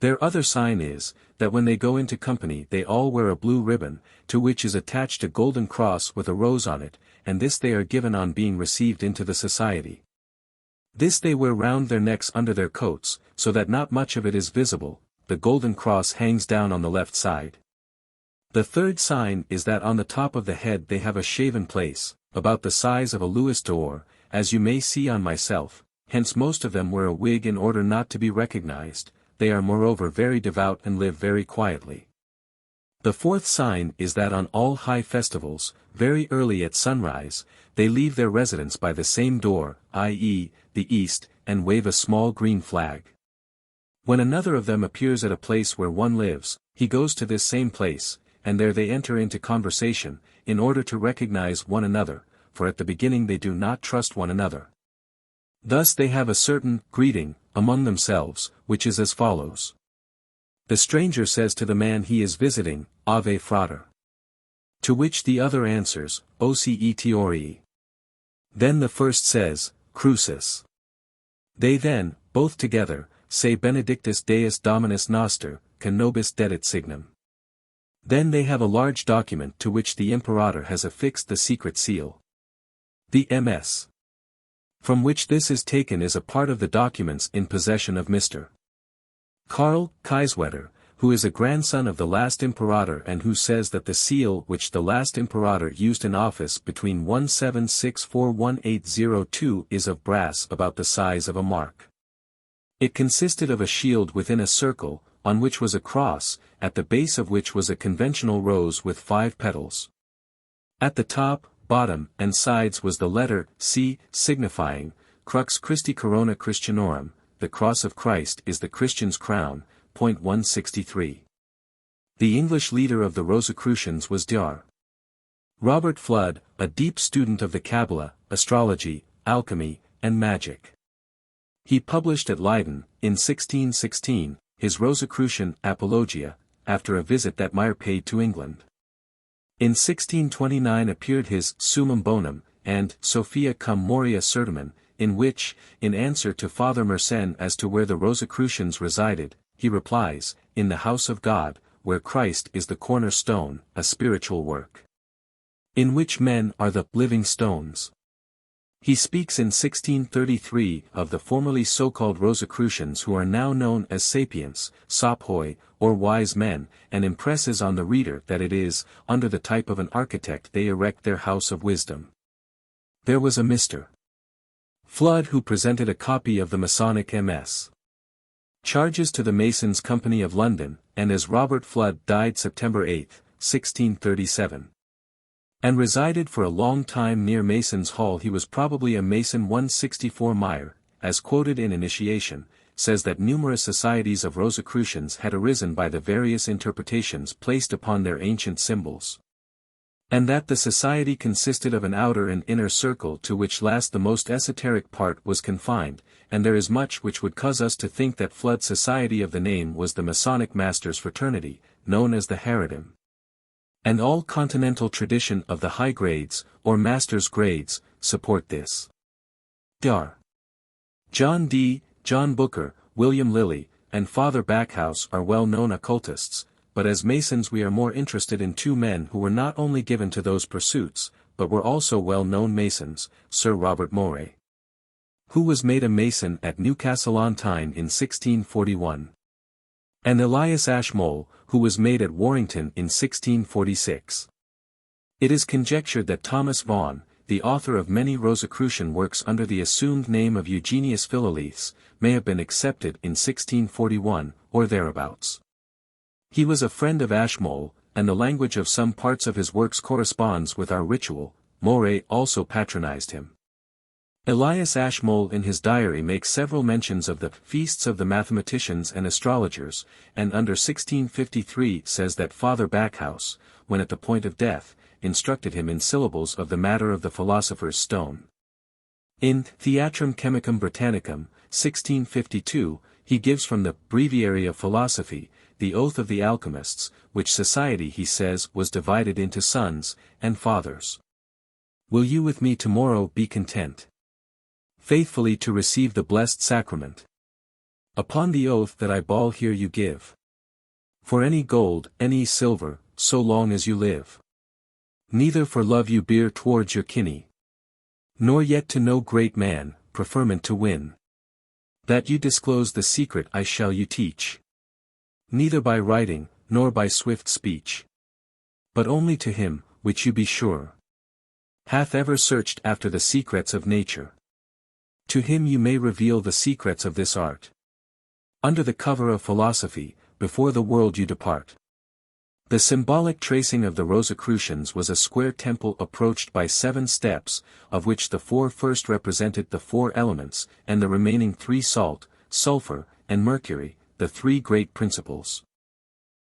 Their other sign is, that when they go into company they all wear a blue ribbon, to which is attached a golden cross with a rose on it, and this they are given on being received into the society. This they wear round their necks under their coats, so that not much of it is visible. The golden cross hangs down on the left side. The third sign is that on the top of the head they have a shaven place, about the size of a louis d'or, as you may see on myself, hence most of them wear a wig in order not to be recognized. They are moreover very devout and live very quietly. The fourth sign is that on all high festivals, very early at sunrise, they leave their residence by the same door, i.e., the east, and wave a small green flag. When another of them appears at a place where one lives, he goes to this same place, and there they enter into conversation, in order to recognize one another, for at the beginning they do not trust one another. Thus they have a certain greeting among themselves, which is as follows. The stranger says to the man he is visiting, Ave Frater. To which the other answers, Oce Teorii. Then the first says, Crucis. They then, both together, say Benedictus Deus Dominus Noster, Canobis Dedit Signum. Then they have a large document to which the imperator has affixed the secret seal. The MS. From which this is taken is a part of the documents in possession of Mr. Karl Kiesewetter, who is a grandson of the last imperator and who says that the seal which the last imperator used in office between 1764-1802 is of brass about the size of a mark. It consisted of a shield within a circle, on which was a cross, at the base of which was a conventional rose with 5 petals. At the top, bottom, and sides was the letter C, signifying, Crux Christi Corona Christianorum, the cross of Christ is the Christian's crown. Point 163. The English leader of the Rosicrucians was Dr. Robert Flood, a deep student of the Kabbalah, astrology, alchemy, and magic. He published at Leiden, in 1616, his Rosicrucian Apologia, after a visit that Meyer paid to England. In 1629 appeared his Summum Bonum, and Sophia cum Moria Certimen, in which, in answer to Father Mersenne as to where the Rosicrucians resided, he replies, in the house of God, where Christ is the cornerstone, a spiritual work, in which men are the living stones. He speaks in 1633 of the formerly so-called Rosicrucians who are now known as sapients, sophoi, or wise men, and impresses on the reader that it is, under the type of an architect they erect their house of wisdom. There was a Mr. Flood who presented a copy of the Masonic MS. Charges to the Masons' Company of London, and as Robert Flood died September 8, 1637. And resided for a long time near Mason's Hall, he was probably a Mason. 164 Meyer, as quoted in Initiation, says that numerous societies of Rosicrucians had arisen by the various interpretations placed upon their ancient symbols. And that the society consisted of an outer and inner circle to which last the most esoteric part was confined, and there is much which would cause us to think that Flood's society of the name was the Masonic Masters' Fraternity, known as the Haredim. And all continental tradition of the high grades, or master's grades, support this. Dr. John D., John Booker, William Lilly, and Father Backhouse are well-known occultists, but as Masons we are more interested in two men who were not only given to those pursuits, but were also well-known Masons, Sir Robert Moray, who was made a Mason at Newcastle-on-Tyne in 1641. And Elias Ashmole, who was made at Warrington in 1646. It is conjectured that Thomas Vaughan, the author of many Rosicrucian works under the assumed name of Eugenius Philalethes, may have been accepted in 1641, or thereabouts. He was a friend of Ashmole, and the language of some parts of his works corresponds with our ritual. Moray also patronized him. Elias Ashmole in his diary makes several mentions of the feasts of the mathematicians and astrologers, and under 1653 says that Father Backhouse, when at the point of death, instructed him in syllables of the matter of the philosopher's stone. In Theatrum Chemicum Britannicum, 1652, he gives from the Breviary of Philosophy, the oath of the alchemists, which society he says was divided into sons and fathers. Will you with me tomorrow be content faithfully to receive the blessed sacrament? Upon the oath that I ball here you give. For any gold, any silver, so long as you live. Neither for love you bear towards your kinney. Nor yet to no great man, preferment to win. That you disclose the secret I shall you teach. Neither by writing, nor by swift speech. But only to him, which you be sure hath ever searched after the secrets of nature. To him you may reveal the secrets of this art. Under the cover of philosophy, before the world you depart. The symbolic tracing of the Rosicrucians was a square temple approached by 7 steps, of which the 4 first represented the 4 elements, and the remaining 3 salt, sulfur, and mercury, the 3 great principles.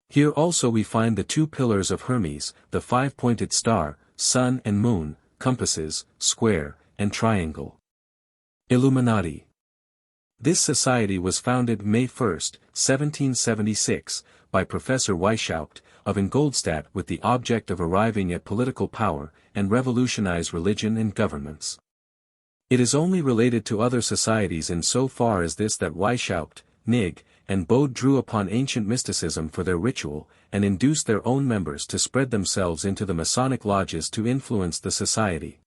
Here also we find the 2 pillars of Hermes, the 5-pointed star, sun and moon, compasses, square, and triangle. Illuminati. This society was founded May 1, 1776, by Professor Weishaupt, of Ingolstadt with the object of arriving at political power, and revolutionize religion and governments. It is only related to other societies in so far as this that Weishaupt, Nig, and Bode drew upon ancient mysticism for their ritual, and induced their own members to spread themselves into the Masonic lodges to influence the society.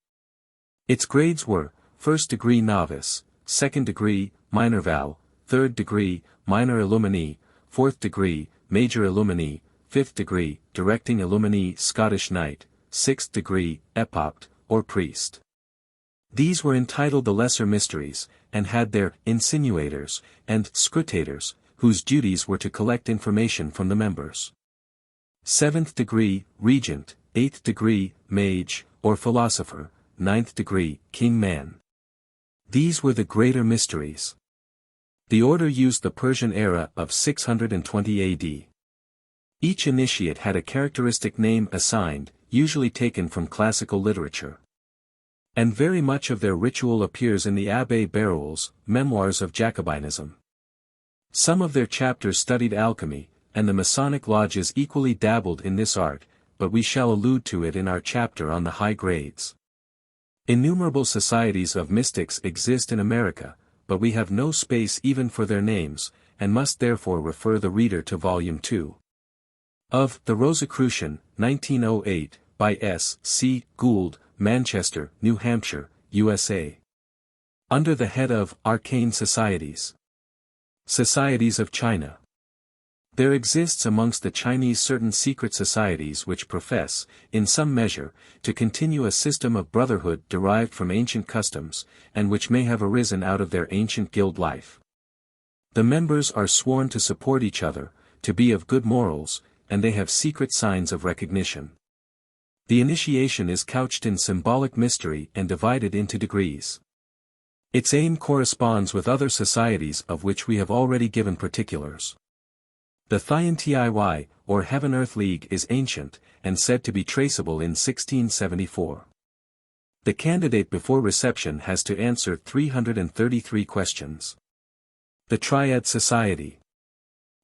Its grades were, 1st degree novice, 2nd degree, minor val, 3rd degree, minor illuminee, 4th degree, major illuminee, 5th degree, directing illuminee Scottish knight, 6th degree, epopt, or priest. These were entitled the Lesser Mysteries, and had their insinuators, and scrutators, whose duties were to collect information from the members. 7th degree, regent, 8th degree, mage, or philosopher, 9th degree, king-man. These were the greater mysteries. The order used the Persian era of 620 AD. Each initiate had a characteristic name assigned, usually taken from classical literature. And very much of their ritual appears in the Abbé Barruel's Memoirs of Jacobinism. Some of their chapters studied alchemy, and the Masonic lodges equally dabbled in this art, but we shall allude to it in our chapter on the high grades. Innumerable societies of mystics exist in America, but we have no space even for their names, and must therefore refer the reader to Volume 2. Of The Rosicrucian, 1908, by S. C. Gould, Manchester, New Hampshire, USA. Under the head of Arcane Societies. Societies of China. There exists amongst the Chinese certain secret societies which profess, in some measure, to continue a system of brotherhood derived from ancient customs, and which may have arisen out of their ancient guild life. The members are sworn to support each other, to be of good morals, and they have secret signs of recognition. The initiation is couched in symbolic mystery and divided into degrees. Its aim corresponds with other societies of which we have already given particulars. The Tiantiy, or Heaven-Earth League, is ancient, and said to be traceable in 1674. The candidate before reception has to answer 333 questions. The Triad Society.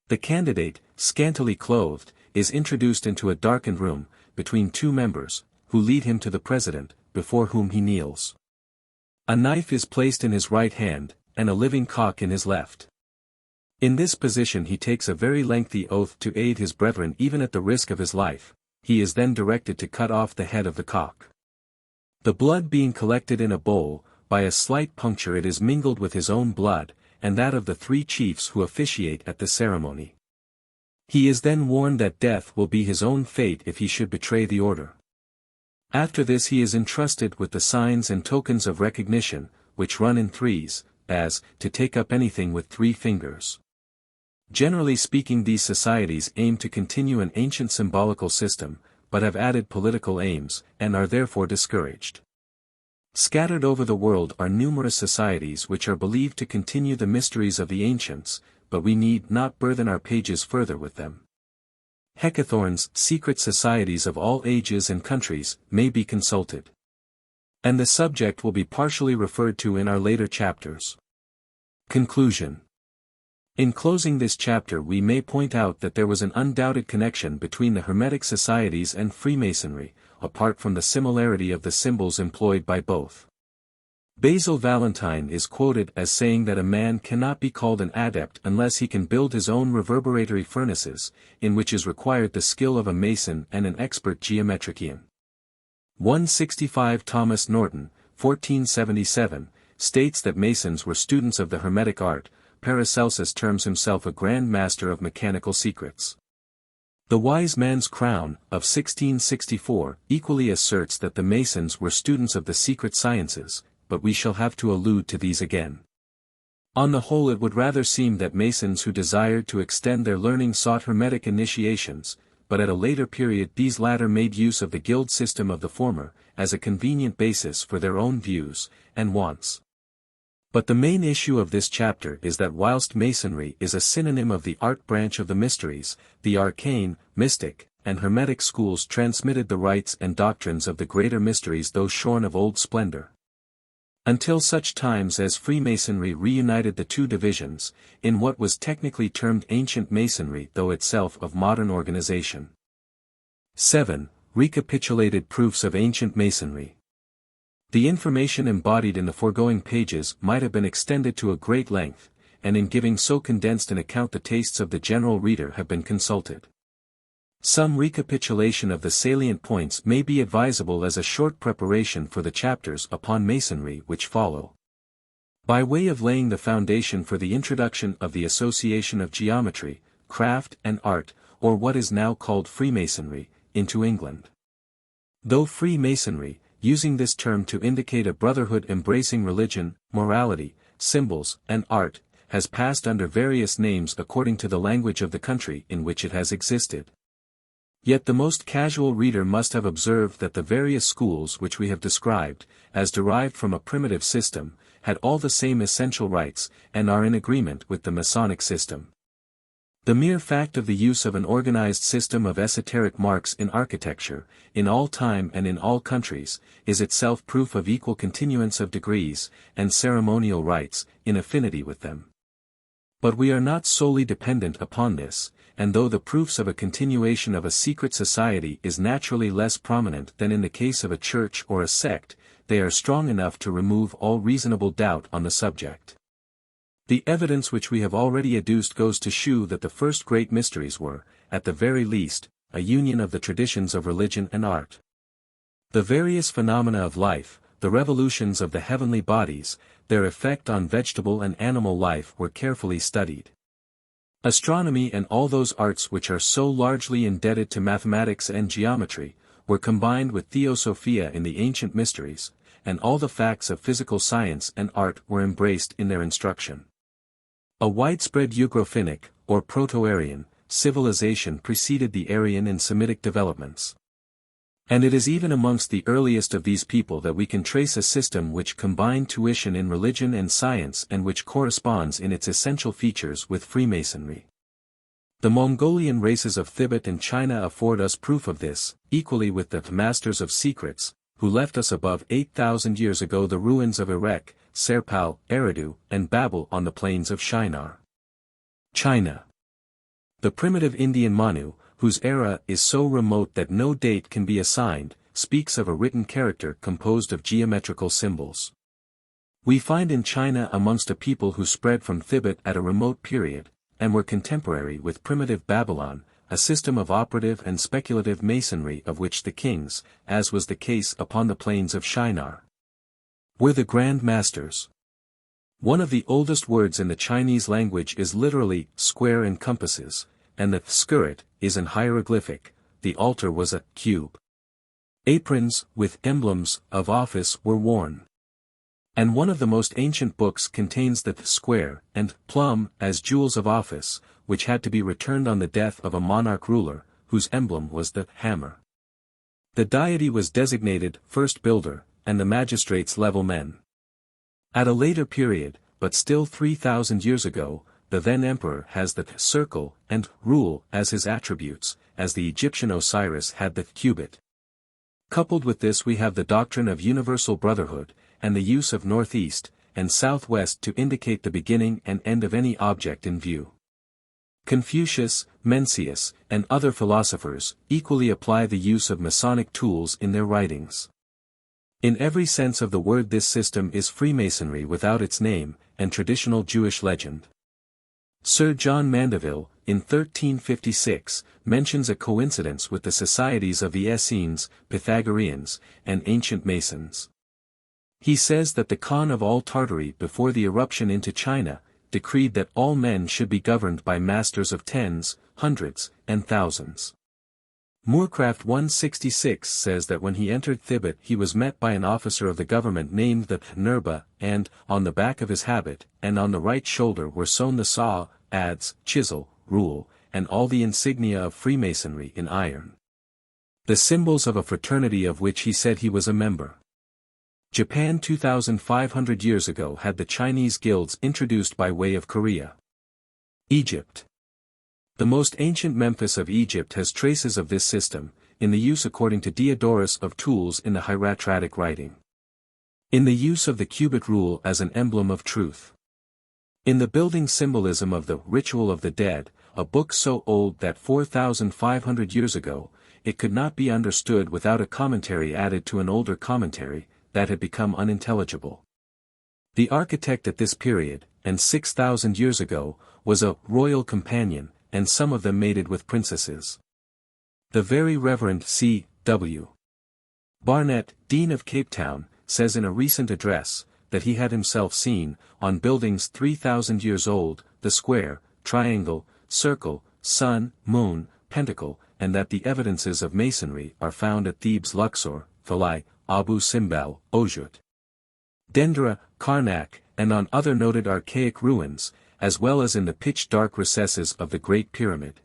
The candidate, scantily clothed, is introduced into a darkened room, between two members, who lead him to the president, before whom he kneels. A knife is placed in his right hand, and a living cock in his left. In this position he takes a very lengthy oath to aid his brethren even at the risk of his life. He is then directed to cut off the head of the cock. The blood being collected in a bowl, by a slight puncture it is mingled with his own blood, and that of the 3 chiefs who officiate at the ceremony. He is then warned that death will be his own fate if he should betray the order. After this he is entrusted with the signs and tokens of recognition, which run in threes, as, to take up anything with 3 fingers. Generally speaking, these societies aim to continue an ancient symbolical system, but have added political aims, and are therefore discouraged. Scattered over the world are numerous societies which are believed to continue the mysteries of the ancients, but we need not burthen our pages further with them. Hecathorn's secret societies of all ages and countries may be consulted. And the subject will be partially referred to in our later chapters. Conclusion. In closing this chapter we may point out that there was an undoubted connection between the Hermetic societies and Freemasonry, apart from the similarity of the symbols employed by both. Basil Valentine is quoted as saying that a man cannot be called an adept unless he can build his own reverberatory furnaces, in which is required the skill of a mason and an expert geometrician. 165 Thomas Norton, 1477, states that Masons were students of the Hermetic art. Paracelsus terms himself a grand master of mechanical secrets. The Wise Man's Crown, of 1664, equally asserts that the Masons were students of the secret sciences, but we shall have to allude to these again. On the whole it would rather seem that Masons who desired to extend their learning sought Hermetic initiations, but at a later period these latter made use of the guild system of the former, as a convenient basis for their own views and wants. But the main issue of this chapter is that whilst Masonry is a synonym of the art branch of the mysteries, the arcane, mystic, and Hermetic schools transmitted the rites and doctrines of the greater mysteries though shorn of old splendor. Until such times as Freemasonry reunited the 2 divisions, in what was technically termed ancient Masonry though itself of modern organization. 7. Recapitulated proofs of ancient Masonry. The information embodied in the foregoing pages might have been extended to a great length, and in giving so condensed an account the tastes of the general reader have been consulted. Some recapitulation of the salient points may be advisable as a short preparation for the chapters upon Masonry which follow. By way of laying the foundation for the introduction of the association of geometry, craft and art, or what is now called Freemasonry, into England. Though Freemasonry, using this term to indicate a brotherhood embracing religion, morality, symbols, and art, has passed under various names according to the language of the country in which it has existed. Yet the most casual reader must have observed that the various schools which we have described, as derived from a primitive system, had all the same essential rites, and are in agreement with the Masonic system. The mere fact of the use of an organized system of esoteric marks in architecture, in all time and in all countries, is itself proof of equal continuance of degrees, and ceremonial rites, in affinity with them. But we are not solely dependent upon this, and though the proofs of a continuation of a secret society is naturally less prominent than in the case of a church or a sect, they are strong enough to remove all reasonable doubt on the subject. The evidence which we have already adduced goes to shew that the first great mysteries were, at the very least, a union of the traditions of religion and art. The various phenomena of life, the revolutions of the heavenly bodies, their effect on vegetable and animal life were carefully studied. Astronomy and all those arts which are so largely indebted to mathematics and geometry, were combined with theosophia in the ancient mysteries, and all the facts of physical science and art were embraced in their instruction. A widespread Ugrophynic, or Proto-Aryan, civilization preceded the Aryan and Semitic developments. And it is even amongst the earliest of these people that we can trace a system which combined tuition in religion and science and which corresponds in its essential features with Freemasonry. The Mongolian races of Tibet and China afford us proof of this, equally with the Masters of Secrets, who left us above 8,000 years ago the ruins of Erech, Serpal, Eridu, and Babel on the plains of Shinar. China. The primitive Indian Manu, whose era is so remote that no date can be assigned, speaks of a written character composed of geometrical symbols. We find in China amongst a people who spread from Tibet at a remote period, and were contemporary with primitive Babylon, a system of operative and speculative masonry of which the kings, as was the case upon the plains of Shinar, were the grand masters. One of the oldest words in the Chinese language is literally square and compasses, and the skirt is in hieroglyphic. The altar was a cube. Aprons, with emblems of office, were worn. And one of the most ancient books contains the square and plum as jewels of office, which had to be returned on the death of a monarch ruler, whose emblem was the hammer. The deity was designated first builder, and the magistrates level men. At a later period, but still 3,000 years ago, the then emperor has the circle and rule as his attributes, as the Egyptian Osiris had the cubit. Coupled with this we have the doctrine of universal brotherhood, and the use of northeast and southwest to indicate the beginning and end of any object in view. Confucius, Mencius, and other philosophers equally apply the use of Masonic tools in their writings. In every sense of the word this system is Freemasonry without its name, and traditional Jewish legend. Sir John Mandeville, in 1356, mentions a coincidence with the societies of the Essenes, Pythagoreans, and ancient Masons. He says that the Khan of all Tartary before the eruption into China, decreed that all men should be governed by masters of tens, hundreds, and thousands. Moorcraft 166 says that when he entered Tibet he was met by an officer of the government named the Nurba, and, on the back of his habit, and on the right shoulder were sewn the saw, adze, chisel, rule, and all the insignia of Freemasonry in iron. The symbols of a fraternity of which he said he was a member. Japan 2,500 years ago had the Chinese guilds introduced by way of Korea. Egypt. The most ancient Memphis of Egypt has traces of this system, in the use according to Diodorus of tools in the hieratic writing. In the use of the cubit rule as an emblem of truth. In the building symbolism of the Ritual of the Dead, a book so old that 4,500 years ago, it could not be understood without a commentary added to an older commentary, that had become unintelligible. The architect at this period, and 6,000 years ago, was a royal companion, and some of them mated with princesses. The Very Reverend C. W. Barnett, Dean of Cape Town, says in a recent address, that he had himself seen, on buildings 3,000 years old, the square, triangle, circle, sun, moon, pentacle, and that the evidences of masonry are found at Thebes, Luxor, Philae, Abu Simbel, Ojut, Dendera, Karnak, and on other noted archaic ruins, as well as in the pitch-dark recesses of the Great Pyramid.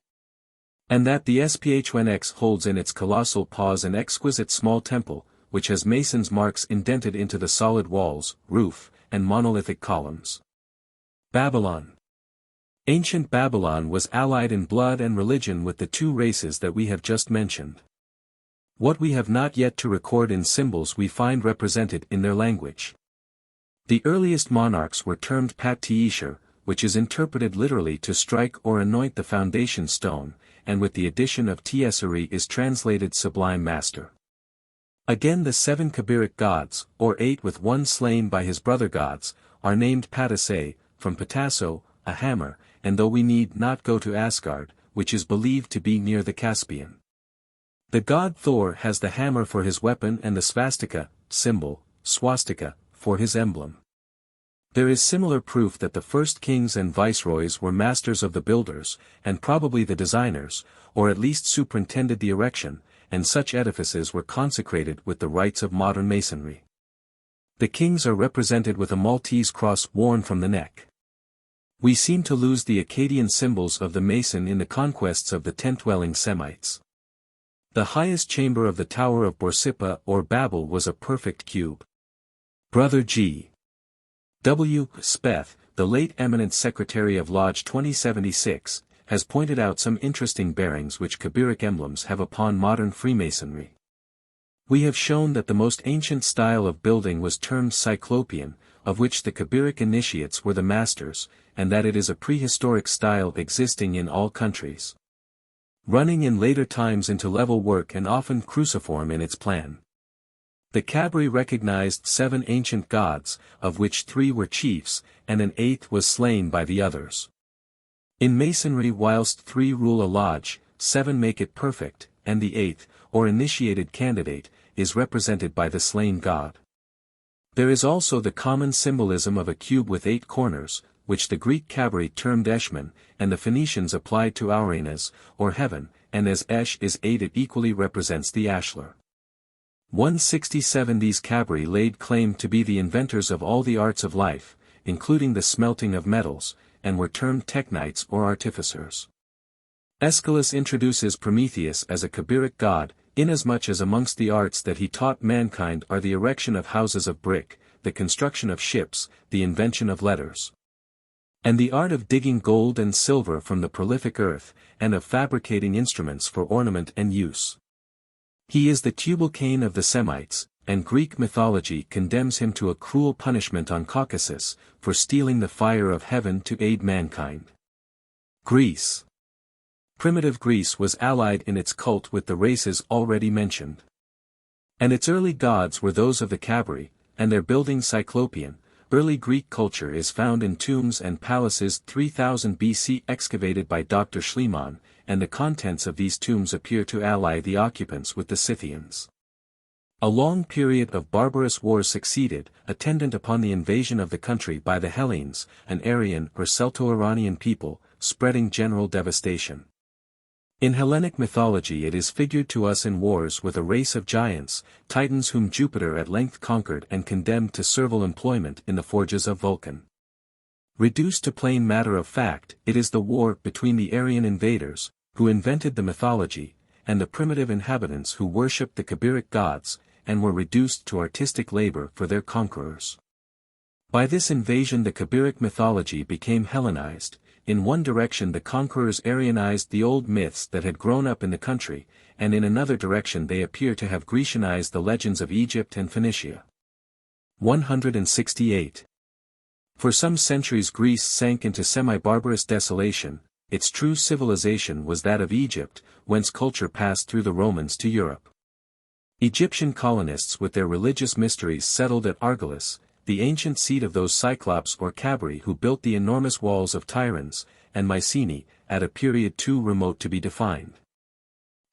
And that the SPHNX holds in its colossal paws an exquisite small temple, which has mason's marks indented into the solid walls, roof, and monolithic columns. Babylon. Ancient Babylon was allied in blood and religion with the two races that we have just mentioned. What we have not yet to record in symbols we find represented in their language. The earliest monarchs were termed Pat-Teisher, which is interpreted literally to strike or anoint the foundation stone, and with the addition of Tiesari is translated sublime master. Again the 7 Kabiric gods, or 8 with one slain by his brother gods, are named Patasei, from Patasso, a hammer, and though we need not go to Asgard, which is believed to be near the Caspian. The god Thor has the hammer for his weapon and the svastika, symbol, swastika, for his emblem. There is similar proof that the first kings and viceroys were masters of the builders, and probably the designers, or at least superintended the erection, and such edifices were consecrated with the rites of modern masonry. The kings are represented with a Maltese cross worn from the neck. We seem to lose the Akkadian symbols of the Mason in the conquests of the tent-dwelling Semites. The highest chamber of the Tower of Borsippa or Babel was a perfect cube. Brother G. W. Speth, the late eminent secretary of Lodge 2076, has pointed out some interesting bearings which Kabiric emblems have upon modern Freemasonry. We have shown that the most ancient style of building was termed Cyclopean, of which the Kabiric initiates were the masters, and that it is a prehistoric style existing in all countries, running in later times into level work and often cruciform in its plan. The Kabri recognized 7 ancient gods, of which 3 were chiefs, and an 8th was slain by the others. In Masonry, whilst 3 rule a lodge, 7 make it perfect, and the 8th, or initiated candidate, is represented by the slain god. There is also the common symbolism of a cube with 8 corners, which the Greek Kabri termed Eshman, and the Phoenicians applied to Auranas, or heaven, and as Esh is 8 it equally represents the ashlar. 167 These Kabri laid claim to be the inventors of all the arts of life, including the smelting of metals, and were termed technites or artificers. Aeschylus introduces Prometheus as a Kabiric god, inasmuch as amongst the arts that he taught mankind are the erection of houses of brick, the construction of ships, the invention of letters, and the art of digging gold and silver from the prolific earth, and of fabricating instruments for ornament and use. He is the Tubal Cain of the Semites, and Greek mythology condemns him to a cruel punishment on Caucasus, for stealing the fire of heaven to aid mankind. Greece. Primitive Greece was allied in its cult with the races already mentioned. And its early gods were those of the Kabri, and their building Cyclopean. Early Greek culture is found in tombs and palaces 3000 BC excavated by Dr. Schliemann, and the contents of these tombs appear to ally the occupants with the Scythians. A long period of barbarous wars succeeded, attendant upon the invasion of the country by the Hellenes, an Aryan or Celto-Iranian people, spreading general devastation. In Hellenic mythology it is figured to us in wars with a race of giants, Titans whom Jupiter at length conquered and condemned to servile employment in the forges of Vulcan. Reduced to plain matter of fact, it is the war between the Aryan invaders, who invented the mythology, and the primitive inhabitants who worshipped the Kabiric gods, and were reduced to artistic labor for their conquerors. By this invasion the Kabiric mythology became Hellenized. In one direction the conquerors Aryanized the old myths that had grown up in the country, and in another direction they appear to have Grecianized the legends of Egypt and Phoenicia. 168. For some centuries Greece sank into semi-barbarous desolation. Its true civilization was that of Egypt, whence culture passed through the Romans to Europe. Egyptian colonists with their religious mysteries settled at Argolis, the ancient seat of those Cyclops or Kabri who built the enormous walls of Tiryns, and Mycenae, at a period too remote to be defined.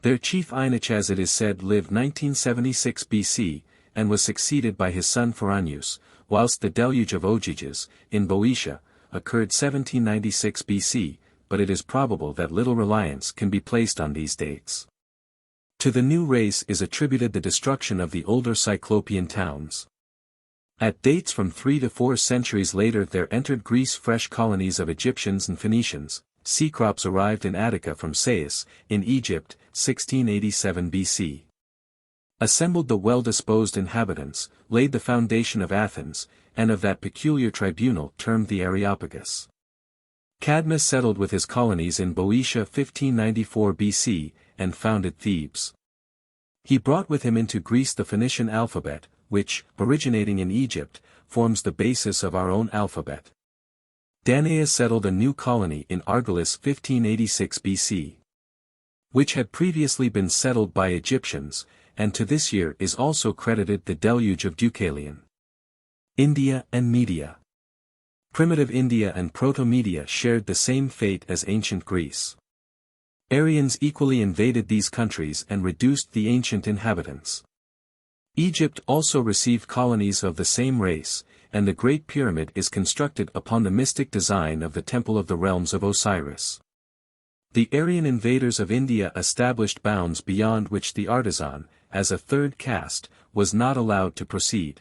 Their chief Einich, as it is said, lived 1976 BC, and was succeeded by his son Pharanius, whilst the deluge of Ogyges, in Boeotia, occurred 1796 BC, but it is probable that little reliance can be placed on these dates. To the new race is attributed the destruction of the older Cyclopean towns. At dates from 3 to 4 centuries later there entered Greece fresh colonies of Egyptians and Phoenicians. Cecrops arrived in Attica from Sais, in Egypt, 1687 BC. Assembled the well-disposed inhabitants, laid the foundation of Athens, and of that peculiar tribunal termed the Areopagus. Cadmus settled with his colonies in Boeotia 1594 BC, and founded Thebes. He brought with him into Greece the Phoenician alphabet, which, originating in Egypt, forms the basis of our own alphabet. Danaus settled a new colony in Argolis 1586 BC, which had previously been settled by Egyptians, and to this year is also credited the deluge of Deucalion. India and Media. Primitive India and Proto-Media shared the same fate as ancient Greece. Aryans equally invaded these countries and reduced the ancient inhabitants. Egypt also received colonies of the same race, and the Great Pyramid is constructed upon the mystic design of the Temple of the Realms of Osiris. The Aryan invaders of India established bounds beyond which the artisan, as a third caste, was not allowed to proceed.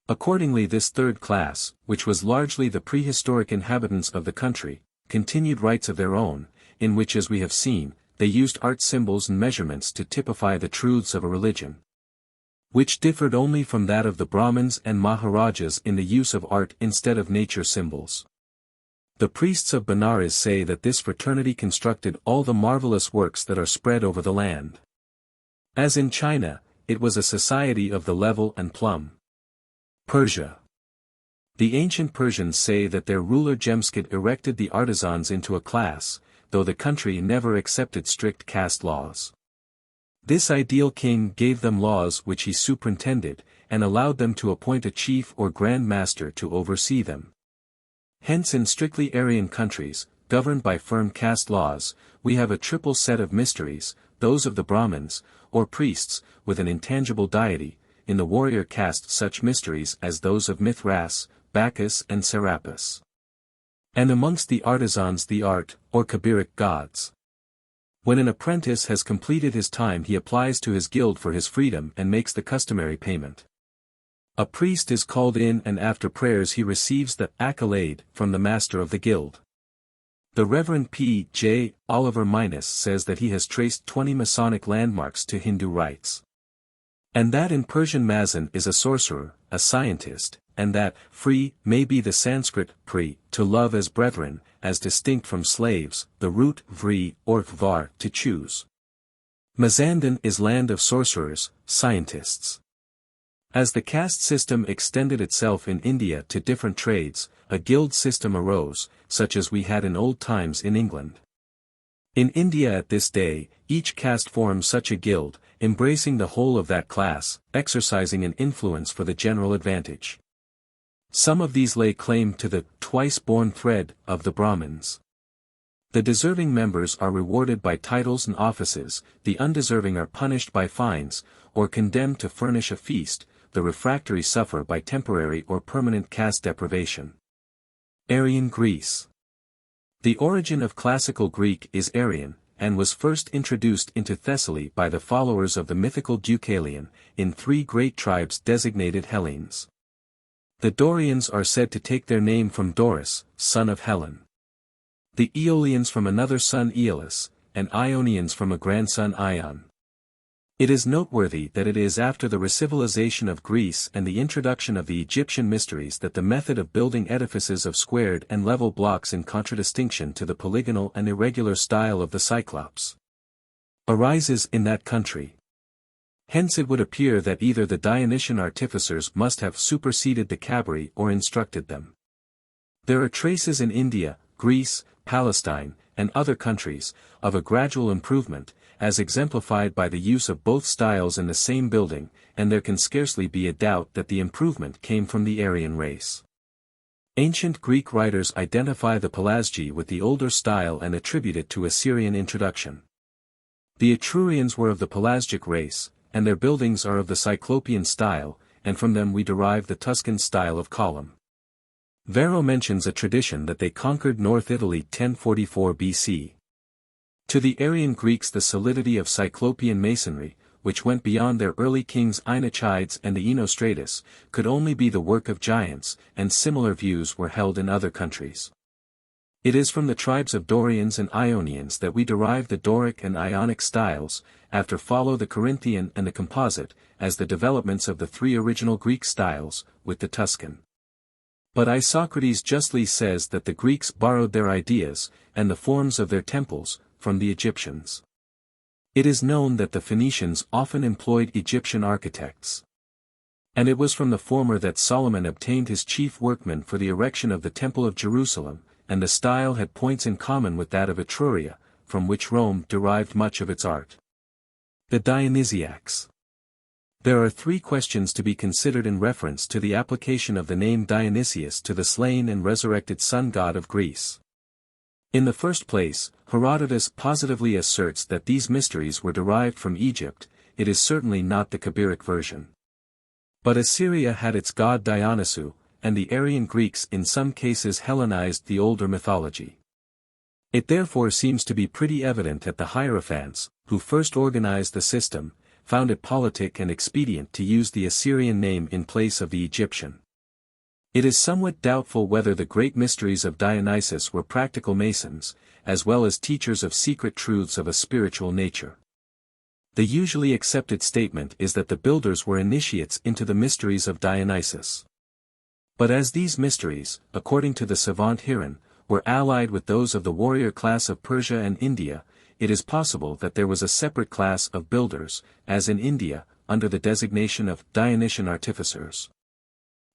Accordingly, this third class, which was largely the prehistoric inhabitants of the country, continued rites of their own, in which, as we have seen, they used art symbols and measurements to typify the truths of a religion, which differed only from that of the Brahmins and Maharajas in the use of art instead of nature symbols. The priests of Benares say that this fraternity constructed all the marvelous works that are spread over the land. As in China, it was a society of the level and plumb. Persia. The ancient Persians say that their ruler Jemskid erected the artisans into a class, though the country never accepted strict caste laws. This ideal king gave them laws which he superintended, and allowed them to appoint a chief or grand master to oversee them. Hence in strictly Aryan countries, governed by firm caste laws, we have a triple set of mysteries, those of the Brahmins, or priests, with an intangible deity, in the warrior caste such mysteries as those of Mithras, Bacchus and Serapis. And amongst the artisans the art, or Kabiric gods. When an apprentice has completed his time he applies to his guild for his freedom and makes the customary payment. A priest is called in and after prayers he receives the accolade from the master of the guild. The Reverend P. J. Oliver Minus says that he has traced 20 Masonic landmarks to Hindu rites. And that in Persian Mazan is a sorcerer, a scientist, and that free may be the Sanskrit pri, to love as brethren, as distinct from slaves, the root vri or var, to choose. Mazandan is land of sorcerers, scientists. As the caste system extended itself in India to different trades, a guild system arose, such as we had in old times in England. In India at this day, each caste forms such a guild, embracing the whole of that class, exercising an influence for the general advantage. Some of these lay claim to the twice-born thread of the Brahmins. The deserving members are rewarded by titles and offices, the undeserving are punished by fines, or condemned to furnish a feast, the refractory suffer by temporary or permanent caste deprivation. Aryan Greece. The origin of classical Greek is Aryan, and was first introduced into Thessaly by the followers of the mythical Deucalion, in 3 great tribes designated Hellenes. The Dorians are said to take their name from Doris, son of Helen. The Aeolians from another son Aeolus, and Ionians from a grandson Ion. It is noteworthy that it is after the recivilization of Greece and the introduction of the Egyptian mysteries that the method of building edifices of squared and level blocks in contradistinction to the polygonal and irregular style of the Cyclops arises in that country. Hence it would appear that either the Dionysian artificers must have superseded the Cabri or instructed them. There are traces in India, Greece, Palestine, and other countries, of a gradual improvement, as exemplified by the use of both styles in the same building, and there can scarcely be a doubt that the improvement came from the Aryan race. Ancient Greek writers identify the Pelasgi with the older style and attribute it to Assyrian introduction. The Etrurians were of the Pelasgic race, and their buildings are of the Cyclopean style, and from them we derive the Tuscan style of column. Varro mentions a tradition that they conquered North Italy 1044 BC. To the Aryan Greeks the solidity of Cyclopean masonry, which went beyond their early kings Enochides and the Enostratus, could only be the work of giants, and similar views were held in other countries. It is from the tribes of Dorians and Ionians that we derive the Doric and Ionic styles, after follow the Corinthian and the Composite, as the developments of the 3 original Greek styles, with the Tuscan. But Isocrates justly says that the Greeks borrowed their ideas, and the forms of their temples, from the Egyptians. It is known that the Phoenicians often employed Egyptian architects. And it was from the former that Solomon obtained his chief workmen for the erection of the Temple of Jerusalem, and the style had points in common with that of Etruria, from which Rome derived much of its art. The Dionysiacs. There are 3 questions to be considered in reference to the application of the name Dionysius to the slain and resurrected sun god of Greece. In the first place, Herodotus positively asserts that these mysteries were derived from Egypt. It is certainly not the Kabiric version. But Assyria had its god Dionysus, and the Aryan Greeks in some cases Hellenized the older mythology. It therefore seems to be pretty evident that the Hierophants, who first organized the system, found it politic and expedient to use the Assyrian name in place of the Egyptian. It is somewhat doubtful whether the great mysteries of Dionysus were practical Masons, as well as teachers of secret truths of a spiritual nature. The usually accepted statement is that the builders were initiates into the mysteries of Dionysus. But as these mysteries, according to the savant Heron, were allied with those of the warrior class of Persia and India, it is possible that there was a separate class of builders, as in India, under the designation of Dionysian artificers.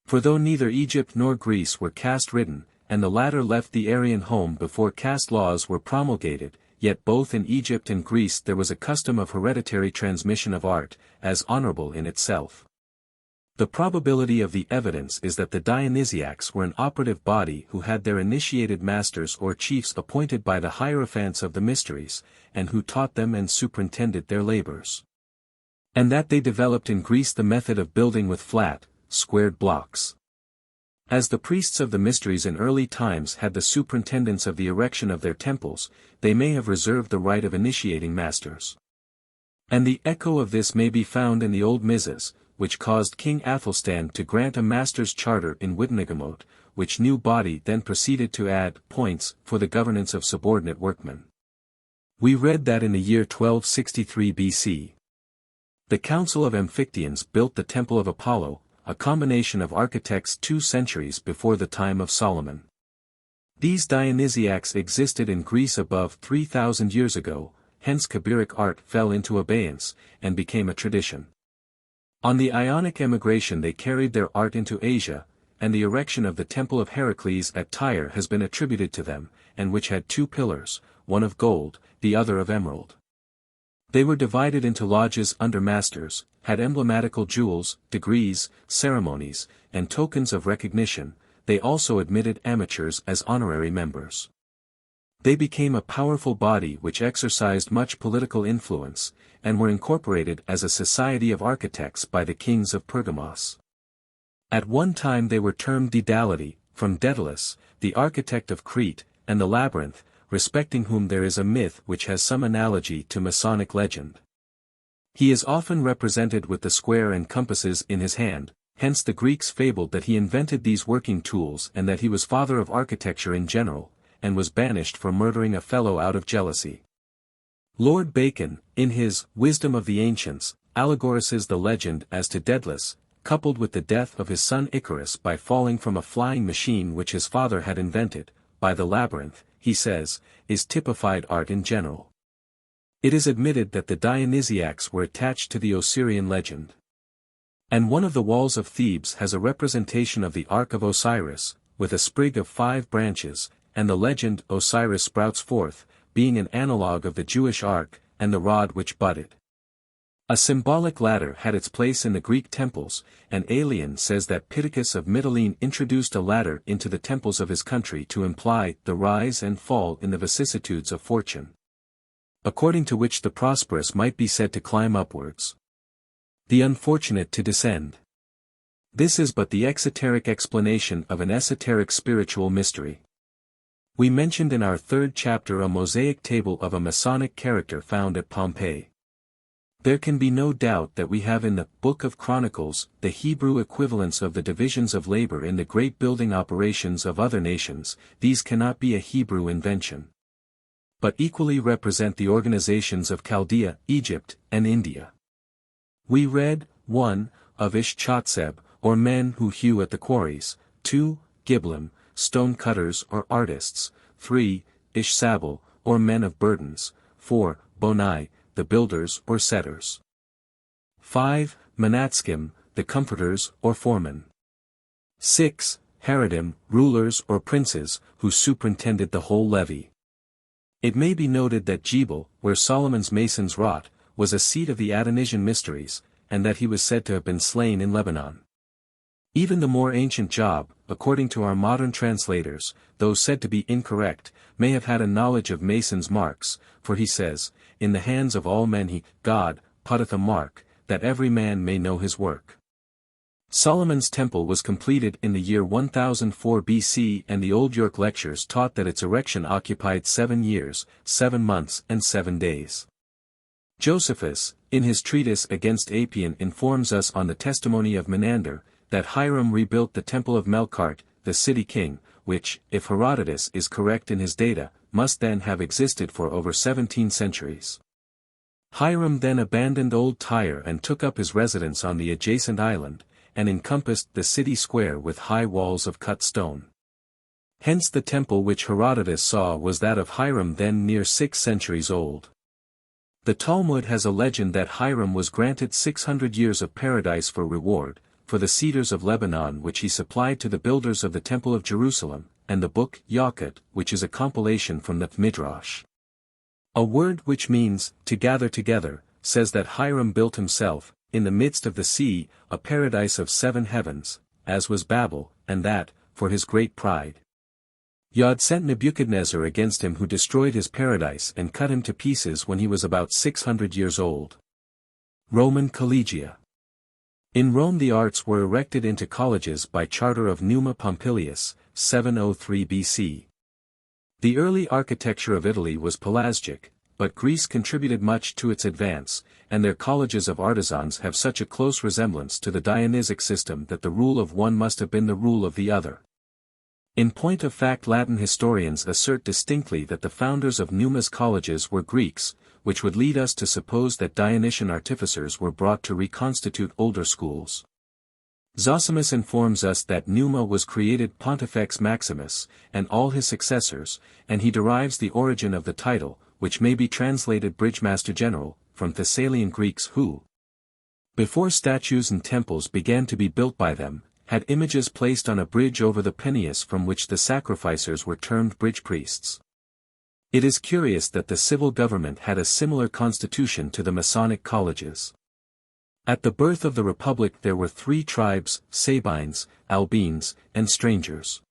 For though neither Egypt nor Greece were caste-ridden, and the latter left the Aryan home before caste laws were promulgated, yet both in Egypt and Greece there was a custom of hereditary transmission of art, as honorable in itself. The probability of the evidence is that the Dionysiacs were an operative body who had their initiated masters or chiefs appointed by the Hierophants of the mysteries, and who taught them and superintended their labors. And that they developed in Greece the method of building with flat, squared blocks. As the priests of the mysteries in early times had the superintendence of the erection of their temples, they may have reserved the right of initiating masters. And the echo of this may be found in the old Mizas, which caused King Athelstan to grant a master's charter in Witnagemot, which new body then proceeded to add points for the governance of subordinate workmen. We read that in the year 1263 BC. The Council of Amphictyons built the Temple of Apollo, a combination of architects 2 centuries before the time of Solomon. These Dionysiacs existed in Greece above 3,000 years ago, hence Kabiric art fell into abeyance, and became a tradition. On the Ionic emigration they carried their art into Asia, and the erection of the Temple of Heracles at Tyre has been attributed to them, and which had 2 pillars, one of gold, the other of emerald. They were divided into lodges under masters, had emblematical jewels, degrees, ceremonies, and tokens of recognition. They also admitted amateurs as honorary members. They became a powerful body which exercised much political influence, and were incorporated as a society of architects by the kings of Pergamos. At one time they were termed Daedality, from Daedalus, the architect of Crete, and the Labyrinth, respecting whom there is a myth which has some analogy to Masonic legend. He is often represented with the square and compasses in his hand, hence the Greeks fabled that he invented these working tools and that he was father of architecture in general, and was banished for murdering a fellow out of jealousy. Lord Bacon, in his Wisdom of the Ancients, allegorises the legend as to Daedalus, coupled with the death of his son Icarus by falling from a flying machine which his father had invented, by the labyrinth, he says, is typified art in general. It is admitted that the Dionysiacs were attached to the Osirian legend. And one of the walls of Thebes has a representation of the Ark of Osiris, with a sprig of 5 branches, and the legend Osiris sprouts forth, being an analogue of the Jewish Ark, and the rod which budded. A symbolic ladder had its place in the Greek temples, and Aelian says that Pittacus of Mytilene introduced a ladder into the temples of his country to imply the rise and fall in the vicissitudes of fortune, according to which the prosperous might be said to climb upwards, the unfortunate to descend. This is but the exoteric explanation of an esoteric spiritual mystery. We mentioned in our 3rd chapter a mosaic table of a Masonic character found at Pompeii. There can be no doubt that we have in the Book of Chronicles the Hebrew equivalents of the divisions of labor in the great building operations of other nations. These cannot be a Hebrew invention, but equally represent the organizations of Chaldea, Egypt, and India. We read, 1. Of Ish-Chotseb, or men who hew at the quarries, 2. Giblim, stone cutters or artists, 3. Ish-Sabel, or men of burdens, 4. Bonai, the builders or setters. 5. Manatskim, the comforters or foremen. 6. Haredim, rulers or princes, who superintended the whole levy. It may be noted that Jebel, where Solomon's masons wrought, was a seat of the Adonisian mysteries, and that he was said to have been slain in Lebanon. Even the more ancient Job, according to our modern translators, though said to be incorrect, may have had a knowledge of masons' marks, for he says, in the hands of all men he, God, putteth a mark, that every man may know his work. Solomon's temple was completed in the year 1004 BC, and the Old York Lectures taught that its erection occupied 7 years, 7 months and 7 days. Josephus, in his treatise against Apion, informs us on the testimony of Menander, that Hiram rebuilt the temple of Melkart, the city king, which, if Herodotus is correct in his data, must then have existed for over 17 centuries. Hiram then abandoned Old Tyre and took up his residence on the adjacent island, and encompassed the city square with high walls of cut stone. Hence the temple which Herodotus saw was that of Hiram, then near 6 centuries old. The Talmud has a legend that Hiram was granted 600 years of paradise for reward, for the cedars of Lebanon which he supplied to the builders of the Temple of Jerusalem, and the book Yaqut, which is a compilation from the Midrash. A word which means, to gather together, says that Hiram built himself, in the midst of the sea, a paradise of 7 heavens, as was Babel, and that, for his great pride, Yod sent Nebuchadnezzar against him, who destroyed his paradise and cut him to pieces when he was about 600 years old. Roman Collegia. In Rome the arts were erected into colleges by charter of Numa Pompilius, 703 BC. The early architecture of Italy was Pelasgic, but Greece contributed much to its advance, and their colleges of artisans have such a close resemblance to the Dionysic system that the rule of one must have been the rule of the other. In point of fact, Latin historians assert distinctly that the founders of Numa's colleges were Greeks, which would lead us to suppose that Dionysian artificers were brought to reconstitute older schools. Zosimus informs us that Numa was created Pontifex Maximus, and all his successors, and he derives the origin of the title, which may be translated Bridgemaster General, from Thessalian Greeks who, before statues and temples began to be built by them, had images placed on a bridge over the Peneus, from which the sacrificers were termed bridge priests. It is curious that the civil government had a similar constitution to the Masonic colleges. At the birth of the Republic there were 3 tribes, Sabines, Albines, and strangers.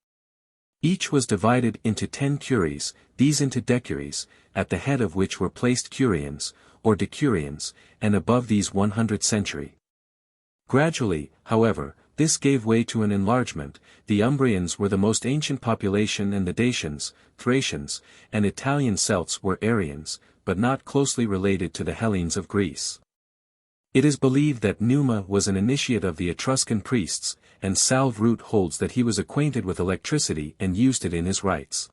Each was divided into 10 curies, these into decuries, at the head of which were placed curians, or decurions, and above these 100 century. Gradually, however, this gave way to an enlargement. The Umbrians were the most ancient population, and the Dacians, Thracians, and Italian Celts were Aryans, but not closely related to the Hellenes of Greece. It is believed that Numa was an initiate of the Etruscan priests, and Salve Root holds that he was acquainted with electricity and used it in his rites.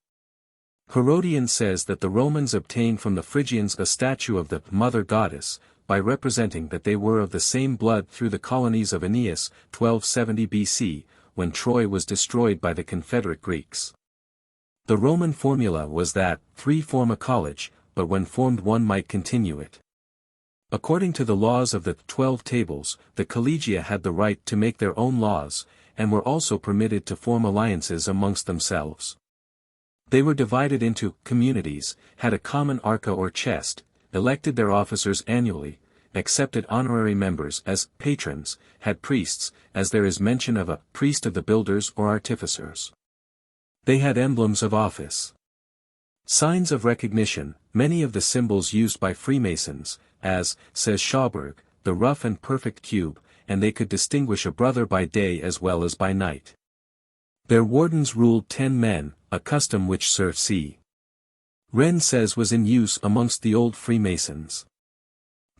Herodian says that the Romans obtained from the Phrygians a statue of the Mother Goddess, by representing that they were of the same blood through the colonies of Aeneas, 1270 BC, when Troy was destroyed by the Confederate Greeks. The Roman formula was that 3 form a college, but when formed one might continue it. According to the laws of the 12 Tables, the collegia had the right to make their own laws, and were also permitted to form alliances amongst themselves. They were divided into communities, had a common arca or chest, elected their officers annually, accepted honorary members as patrons, had priests, as there is mention of a priest of the builders or artificers. They had emblems of office. Signs of recognition, many of the symbols used by Freemasons, as, says Schauberg, the rough and perfect cube, and they could distinguish a brother by day as well as by night. Their wardens ruled 10 men, a custom which Sir C. Wren says was in use amongst the old Freemasons.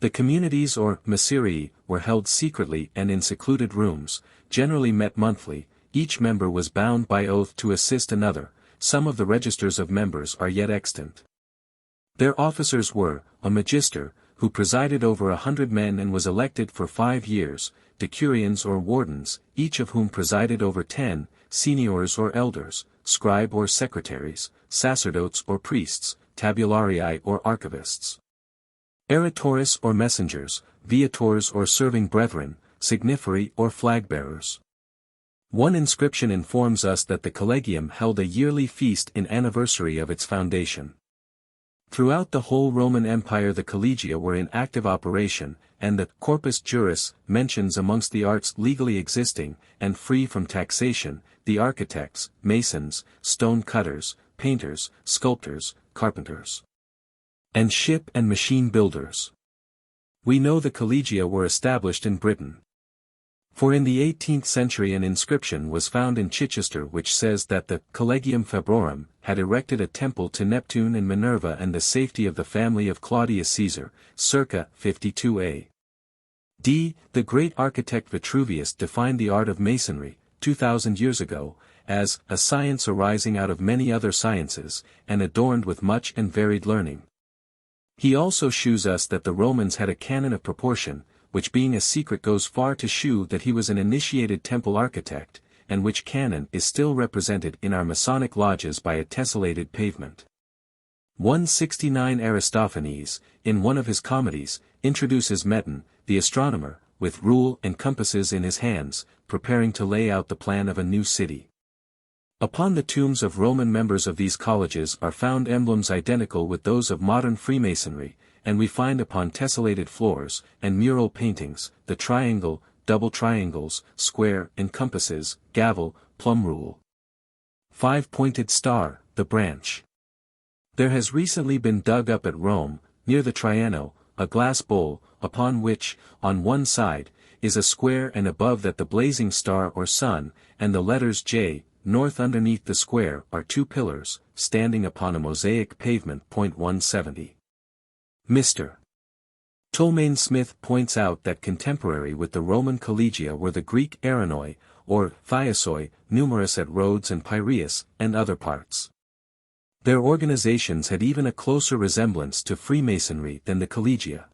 The communities or misserii were held secretly and in secluded rooms, generally met monthly. Each member was bound by oath to assist another. Some of the registers of members are yet extant. Their officers were, a magister, who presided over 100 men and was elected for 5 years, decurions or wardens, each of whom presided over 10, seniors or elders, scribe or secretaries, sacerdotes or priests, tabularii or archivists, eritores or messengers, viators or serving brethren, signiferi or flag-bearers. One inscription informs us that the collegium held a yearly feast in anniversary of its foundation. Throughout the whole Roman Empire the collegia were in active operation, and the corpus juris mentions amongst the arts legally existing, and free from taxation, the architects, masons, stone cutters, painters, sculptors, carpenters, and ship and machine builders. We know the collegia were established in Britain. For in the 18th century an inscription was found in Chichester which says that the Collegium Febrorum had erected a temple to Neptune and Minerva and the safety of the family of Claudius Caesar, circa 52 A.D. The great architect Vitruvius defined the art of masonry, 2,000 years ago, as a science arising out of many other sciences, and adorned with much and varied learning. He also shews us that the Romans had a canon of proportion, which being a secret goes far to shew that he was an initiated temple architect, and which canon is still represented in our Masonic lodges by a tessellated pavement. 169 Aristophanes, in one of his comedies, introduces Meton, the astronomer, with rule and compasses in his hands, preparing to lay out the plan of a new city. Upon the tombs of Roman members of these colleges are found emblems identical with those of modern Freemasonry, and we find upon tessellated floors, and mural paintings, the triangle, double triangles, square and compasses, gavel, plumb rule. 5-pointed star, the branch. There has recently been dug up at Rome, near the Triano, a glass bowl, upon which, on one side, is a square and above that the blazing star or sun, and the letters J, north underneath the square are two pillars, standing upon a mosaic pavement. 170. Mr. Tolmain Smith points out that contemporary with the Roman collegia were the Greek Aranoi, or Thiasoi, numerous at Rhodes and Piraeus, and other parts. Their organizations had even a closer resemblance to Freemasonry than the collegia.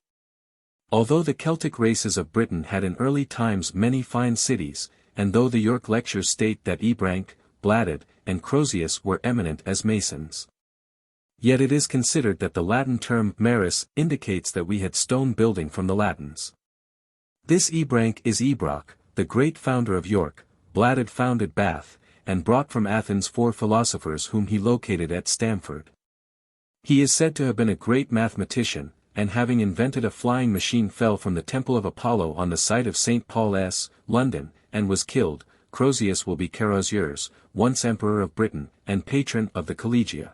Although the Celtic races of Britain had in early times many fine cities, and though the York lectures state that Ebranc, Bladud, and Crozius were eminent as Masons, yet it is considered that the Latin term maris indicates that we had stone building from the Latins. This Ebranc is Ebroc, the great founder of York. Bladud founded Bath, and brought from Athens 4 philosophers whom he located at Stamford. He is said to have been a great mathematician, and having invented a flying machine fell from the Temple of Apollo on the site of St. Paul's, London, and was killed. Crozius will be Carausiers, once Emperor of Britain, and patron of the Collegia.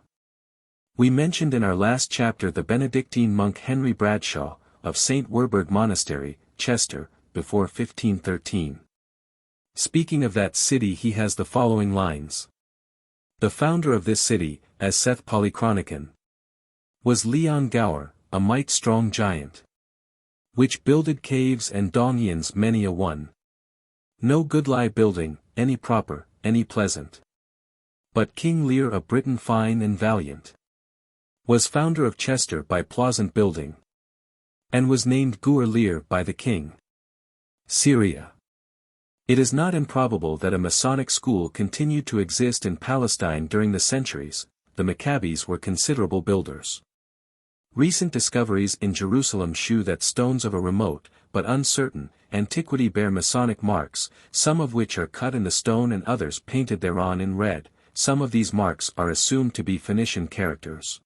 We mentioned in our last chapter the Benedictine monk Henry Bradshaw, of St. Werburgh Monastery, Chester, before 1513. Speaking of that city he has the following lines. The founder of this city, as saith Polychronicon, was Leon Gower, a might strong giant, which builded caves and dongions many a one. No goodly building, any proper, any pleasant. But King Lear of Britain fine and valiant, was founder of Chester by pleasant building, and was named Gower Lear by the king. Syria. It is not improbable that a Masonic school continued to exist in Palestine during the centuries. The Maccabees were considerable builders. Recent discoveries in Jerusalem shew that stones of a remote, but uncertain, antiquity bear Masonic marks, some of which are cut in the stone and others painted thereon in red. Some of these marks are assumed to be Phoenician characters.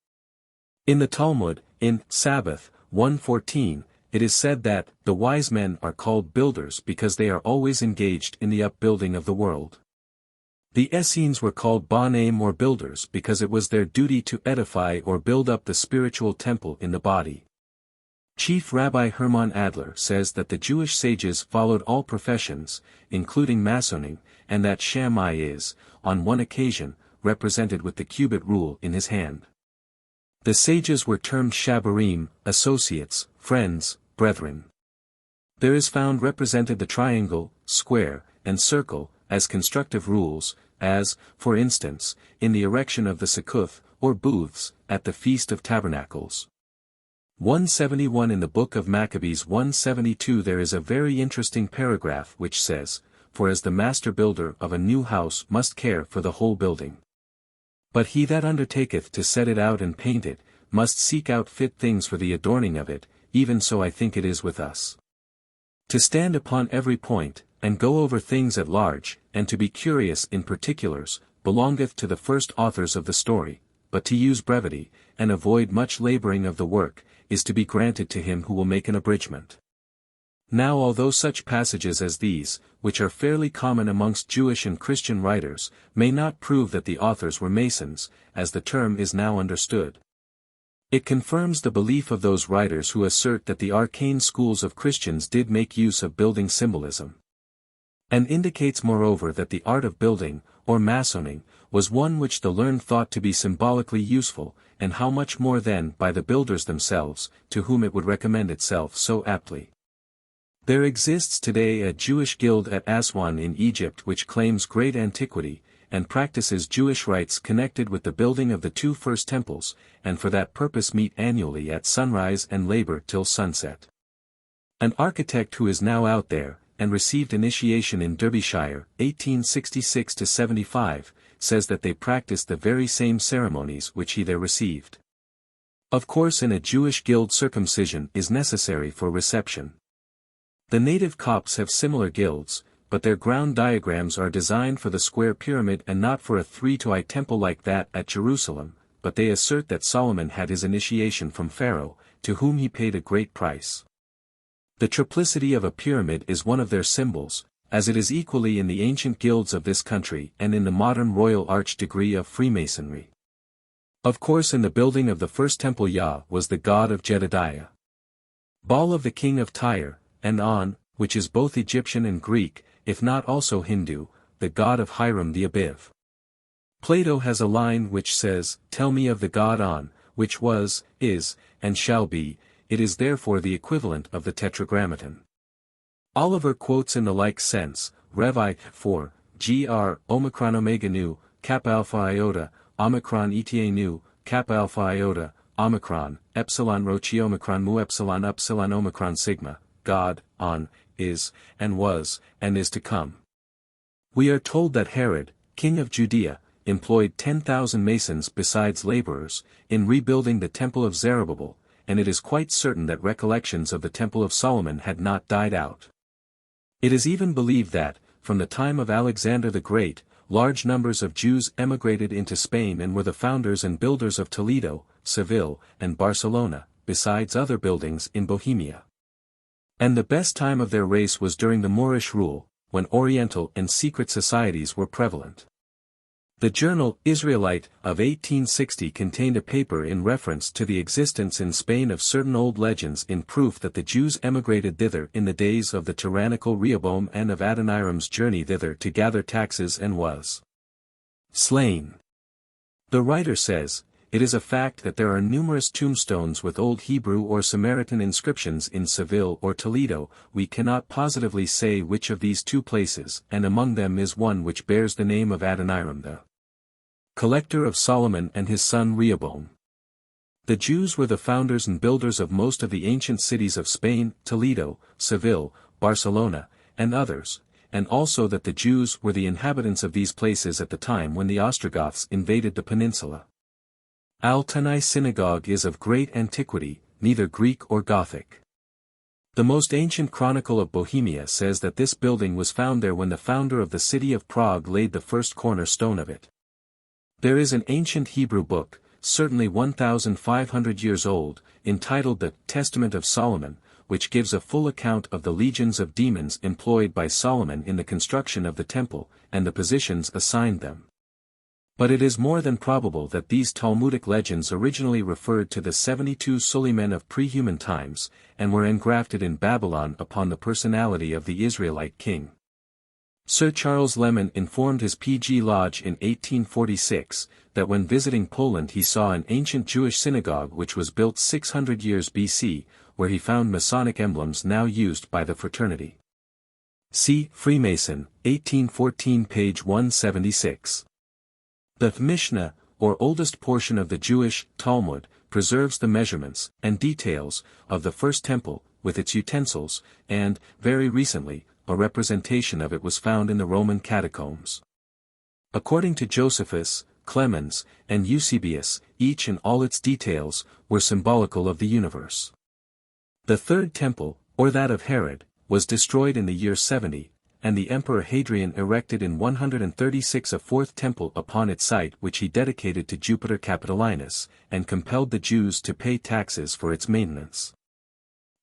In the Talmud, in Sabbath 1:14, it is said that the wise men are called builders because they are always engaged in the upbuilding of the world. The Essenes were called Banaim or builders because it was their duty to edify or build up the spiritual temple in the body. Chief Rabbi Hermann Adler says that the Jewish sages followed all professions, including Masonic, and that Shammai is, on one occasion, represented with the cubit rule in his hand. The sages were termed Shabarim, associates, friends, brethren. There is found represented the triangle, square, and circle, as constructive rules, as, for instance, in the erection of the Sekuth, or booths, at the Feast of Tabernacles. 171 In the Book of Maccabees 172 there is a very interesting paragraph which says, For as the master builder of a new house must care for the whole building, but he that undertaketh to set it out and paint it, must seek out fit things for the adorning of it, even so I think it is with us. To stand upon every point, and go over things at large, and to be curious in particulars, belongeth to the first authors of the story, but to use brevity, and avoid much laboring of the work, is to be granted to him who will make an abridgment. Now although such passages as these, which are fairly common amongst Jewish and Christian writers, may not prove that the authors were Masons, as the term is now understood, it confirms the belief of those writers who assert that the arcane schools of Christians did make use of building symbolism. And indicates moreover that the art of building, or masoning, was one which the learned thought to be symbolically useful, and how much more then by the builders themselves, to whom it would recommend itself so aptly. There exists today a Jewish guild at Aswan in Egypt which claims great antiquity, and practices Jewish rites connected with the building of the two first temples, and for that purpose meet annually at sunrise and labor till sunset. An architect who is now out there, and received initiation in Derbyshire, 1866–75, says that they practice the very same ceremonies which he there received. Of course in a Jewish guild circumcision is necessary for reception. The native Copts have similar guilds, but their ground diagrams are designed for the square pyramid and not for a 3-to-eye temple like that at Jerusalem, but they assert that Solomon had his initiation from Pharaoh, to whom he paid a great price. The triplicity of a pyramid is one of their symbols, as it is equally in the ancient guilds of this country and in the modern Royal Arch degree of Freemasonry. Of course in the building of the first temple Yah was the god of Jedediah. Baal of the king of Tyre, and On, which is both Egyptian and Greek, if not also Hindu, the god of Hiram the Abiv. Plato has a line which says, "Tell me of the god On, which was, is, and shall be," it is therefore the equivalent of the Tetragrammaton. Oliver quotes in the like sense, Rev I, 4, gr, Omicron Omega Nu, Kappa Alpha Iota, Omicron Eta Nu, Kappa Alpha Iota, Omicron, Epsilon Rho Omicron Mu Epsilon Upsilon Omicron Sigma, God, On, is, and was, and is to come. We are told that Herod, king of Judea, employed 10,000 masons besides laborers, in rebuilding the temple of Zerubbabel, and it is quite certain that recollections of the Temple of Solomon had not died out. It is even believed that, from the time of Alexander the Great, large numbers of Jews emigrated into Spain and were the founders and builders of Toledo, Seville, and Barcelona, besides other buildings in Bohemia. And the best time of their race was during the Moorish rule, when Oriental and secret societies were prevalent. The journal Israelite of 1860 contained a paper in reference to the existence in Spain of certain old legends in proof that the Jews emigrated thither in the days of the tyrannical Rehoboam and of Adoniram's journey thither to gather taxes and was slain. The writer says, "It is a fact that there are numerous tombstones with Old Hebrew or Samaritan inscriptions in Seville or Toledo. We cannot positively say which of these two places, and among them is one which bears the name of Adoniram the collector of Solomon and his son Rehoboam." The Jews were the founders and builders of most of the ancient cities of Spain, Toledo, Seville, Barcelona, and others, and also that the Jews were the inhabitants of these places at the time when the Ostrogoths invaded the peninsula. Al-Tanai synagogue is of great antiquity, neither Greek or Gothic. The most ancient chronicle of Bohemia says that this building was found there when the founder of the city of Prague laid the first cornerstone of it. There is an ancient Hebrew book, certainly 1,500 years old, entitled the Testament of Solomon, which gives a full account of the legions of demons employed by Solomon in the construction of the temple, and the positions assigned them. But it is more than probable that these Talmudic legends originally referred to the 72 Suleiman of pre-human times, and were engrafted in Babylon upon the personality of the Israelite king. Sir Charles Lemon informed his P.G. Lodge in 1846, that when visiting Poland he saw an ancient Jewish synagogue which was built 600 years B.C., where he found Masonic emblems now used by the fraternity. See Freemason, 1814 page 176. The Mishnah, or oldest portion of the Jewish Talmud, preserves the measurements and details of the first temple, with its utensils, and, very recently, a representation of it was found in the Roman catacombs. According to Josephus, Clemens, and Eusebius, each and all its details were symbolical of the universe. The third temple, or that of Herod, was destroyed in the year 70, and the Emperor Hadrian erected in 136 a fourth temple upon its site which he dedicated to Jupiter Capitolinus, and compelled the Jews to pay taxes for its maintenance.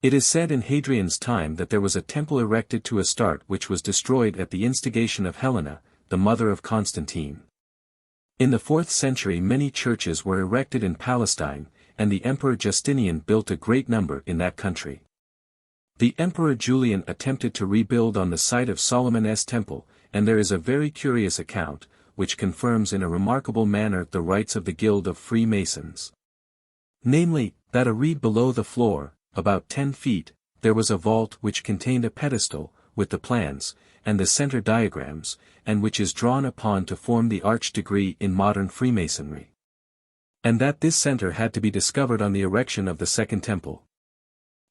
It is said in Hadrian's time that there was a temple erected to Astarte which was destroyed at the instigation of Helena, the mother of Constantine. In the 4th century many churches were erected in Palestine, and the Emperor Justinian built a great number in that country. The Emperor Julian attempted to rebuild on the site of Solomon's temple, and there is a very curious account, which confirms in a remarkable manner the rites of the Guild of Freemasons. Namely, that a reed below the floor, about 10 feet, there was a vault which contained a pedestal, with the plans, and the center diagrams, and which is drawn upon to form the arch degree in modern Freemasonry. And that this center had to be discovered on the erection of the Second Temple.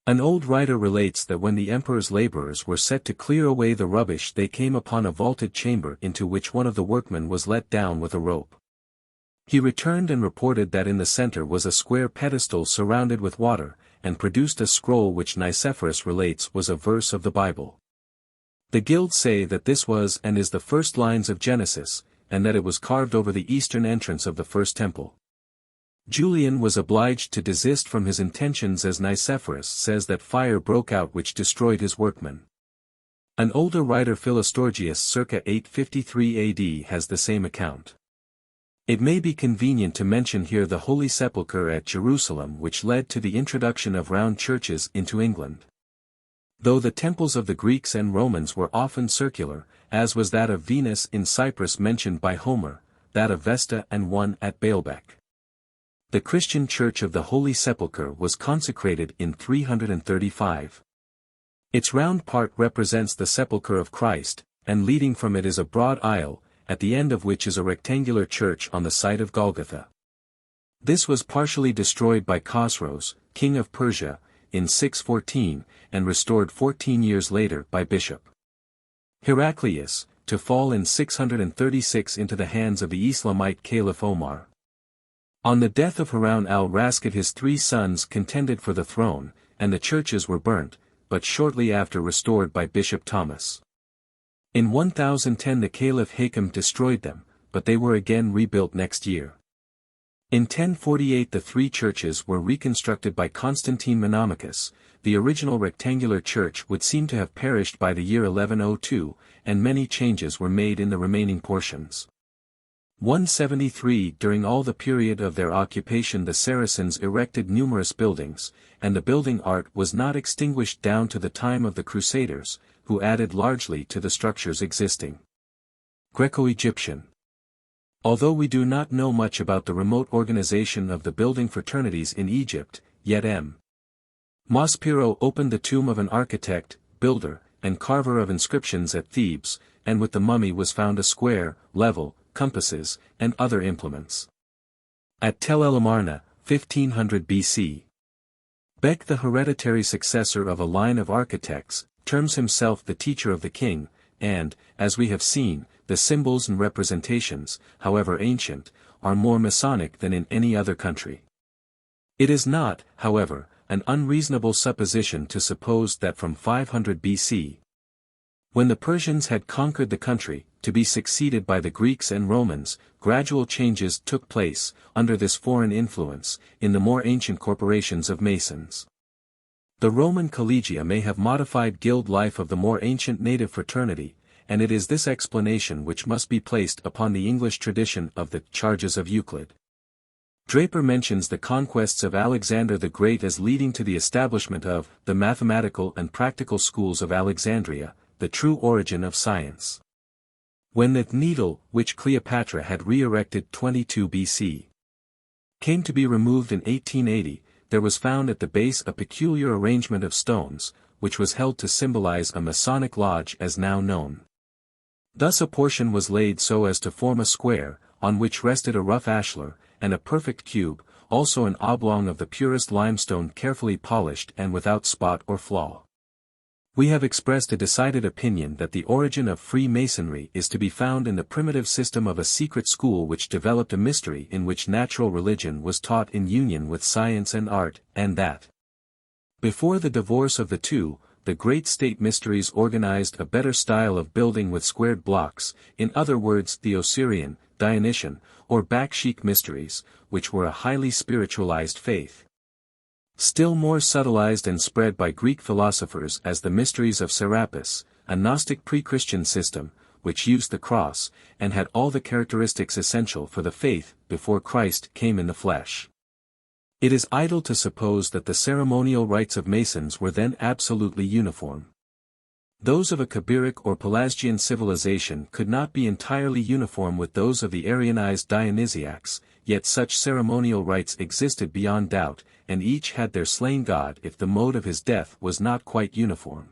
An old writer relates that when the emperor's laborers were set to clear away the rubbish, they came upon a vaulted chamber into which one of the workmen was let down with a rope. He returned and reported that in the center was a square pedestal surrounded with water, and produced a scroll which Nicephorus relates was a verse of the Bible. The guild say that this was and is the first lines of Genesis, and that it was carved over the eastern entrance of the first temple. Julian was obliged to desist from his intentions as Nicephorus says that fire broke out which destroyed his workmen. An older writer Philostorgius circa 853 AD has the same account. It may be convenient to mention here the Holy Sepulchre at Jerusalem which led to the introduction of round churches into England. Though the temples of the Greeks and Romans were often circular, as was that of Venus in Cyprus mentioned by Homer, that of Vesta and one at Baalbek. The Christian Church of the Holy Sepulchre was consecrated in 335. Its round part represents the sepulchre of Christ, and leading from it is a broad aisle, at the end of which is a rectangular church on the site of Golgotha. This was partially destroyed by Khosroes, king of Persia, in 614, and restored 14 years later by Bishop Heraclius, to fall in 636 into the hands of the Islamite Caliph Omar. On the death of Harun al-Rashid his 3 sons contended for the throne, and the churches were burnt, but shortly after restored by Bishop Thomas. In 1010 the Caliph Hakem destroyed them, but they were again rebuilt next year. In 1048 the 3 churches were reconstructed by Constantine Monomachus. The original rectangular church would seem to have perished by the year 1102, and many changes were made in the remaining portions. 173 During all the period of their occupation the Saracens erected numerous buildings, and the building art was not extinguished down to the time of the Crusaders, who added largely to the structures existing. Greco-Egyptian. Although we do not know much about the remote organization of the building fraternities in Egypt, yet M. Maspero opened the tomb of an architect, builder, and carver of inscriptions at Thebes, and with the mummy was found a square, level, compasses, and other implements. At Tel El Amarna, 1500 BC. Beck, the hereditary successor of a line of architects, terms himself the teacher of the king, and, as we have seen, the symbols and representations, however ancient, are more Masonic than in any other country. It is not, however, an unreasonable supposition to suppose that from 500 BC, when the Persians had conquered the country, to be succeeded by the Greeks and Romans, gradual changes took place, under this foreign influence, in the more ancient corporations of Masons. The Roman collegia may have modified guild life of the more ancient native fraternity, and it is this explanation which must be placed upon the English tradition of the Charges of Euclid. Draper mentions the conquests of Alexander the Great as leading to the establishment of the mathematical and practical schools of Alexandria, the true origin of science. When the needle, which Cleopatra had re-erected 22 BC, came to be removed in 1880, there was found at the base a peculiar arrangement of stones, which was held to symbolize a Masonic lodge as now known. Thus a portion was laid so as to form a square, on which rested a rough ashlar, and a perfect cube, also an oblong of the purest limestone carefully polished and without spot or flaw. We have expressed a decided opinion that the origin of Freemasonry is to be found in the primitive system of a secret school which developed a mystery in which natural religion was taught in union with science and art, and that, before the divorce of the two, the great state mysteries organized a better style of building with squared blocks, in other words the Osirian, Dionysian, or Bakshik mysteries, which were a highly spiritualized faith. Still more subtilized and spread by Greek philosophers as the mysteries of Serapis, a Gnostic pre-Christian system, which used the cross, and had all the characteristics essential for the faith, before Christ came in the flesh. It is idle to suppose that the ceremonial rites of Masons were then absolutely uniform. Those of a Kabiric or Pelasgian civilization could not be entirely uniform with those of the Aryanized Dionysiacs, yet such ceremonial rites existed beyond doubt, and each had their slain god if the mode of his death was not quite uniform.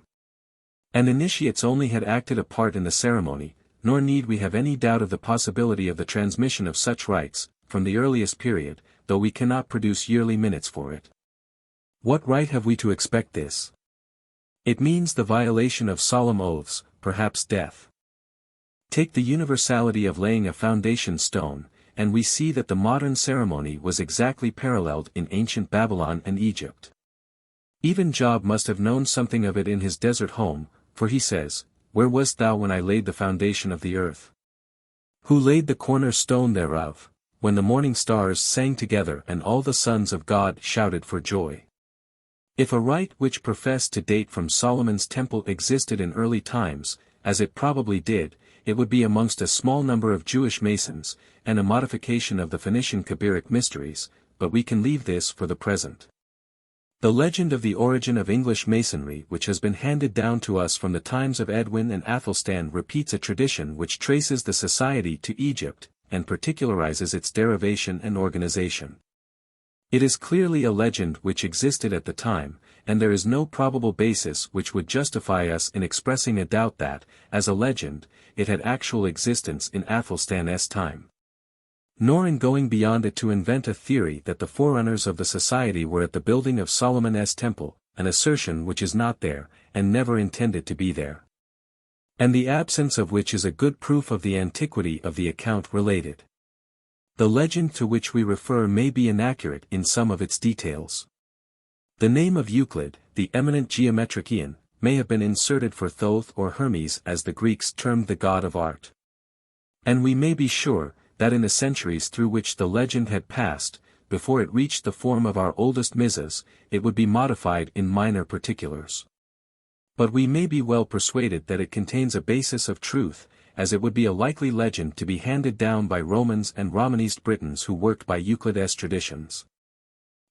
And initiates only had acted a part in the ceremony, nor need we have any doubt of the possibility of the transmission of such rites, from the earliest period, though we cannot produce yearly minutes for it. What right have we to expect this? It means the violation of solemn oaths, perhaps death. Take the universality of laying a foundation stone, and we see that the modern ceremony was exactly paralleled in ancient Babylon and Egypt. Even Job must have known something of it in his desert home, for he says, "Where wast thou when I laid the foundation of the earth? Who laid the corner stone thereof, when the morning stars sang together and all the sons of God shouted for joy?" If a rite which professed to date from Solomon's temple existed in early times, as it probably did, it would be amongst a small number of Jewish Masons, and a modification of the Phoenician Kabiric mysteries, but we can leave this for the present. The legend of the origin of English Masonry which has been handed down to us from the times of Edwin and Athelstan repeats a tradition which traces the society to Egypt, and particularizes its derivation and organization. It is clearly a legend which existed at the time, and there is no probable basis which would justify us in expressing a doubt that, as a legend, it had actual existence in Athelstan's time. Nor in going beyond it to invent a theory that the forerunners of the society were at the building of Solomon's temple, an assertion which is not there, and never intended to be there. And the absence of which is a good proof of the antiquity of the account related. The legend to which we refer may be inaccurate in some of its details. The name of Euclid, the eminent geometrician, may have been inserted for Thoth or Hermes as the Greeks termed the god of art. And we may be sure, that in the centuries through which the legend had passed, before it reached the form of our oldest Misas, it would be modified in minor particulars. But we may be well persuaded that it contains a basis of truth, as it would be a likely legend to be handed down by Romans and Romanist Britons who worked by Euclid's traditions.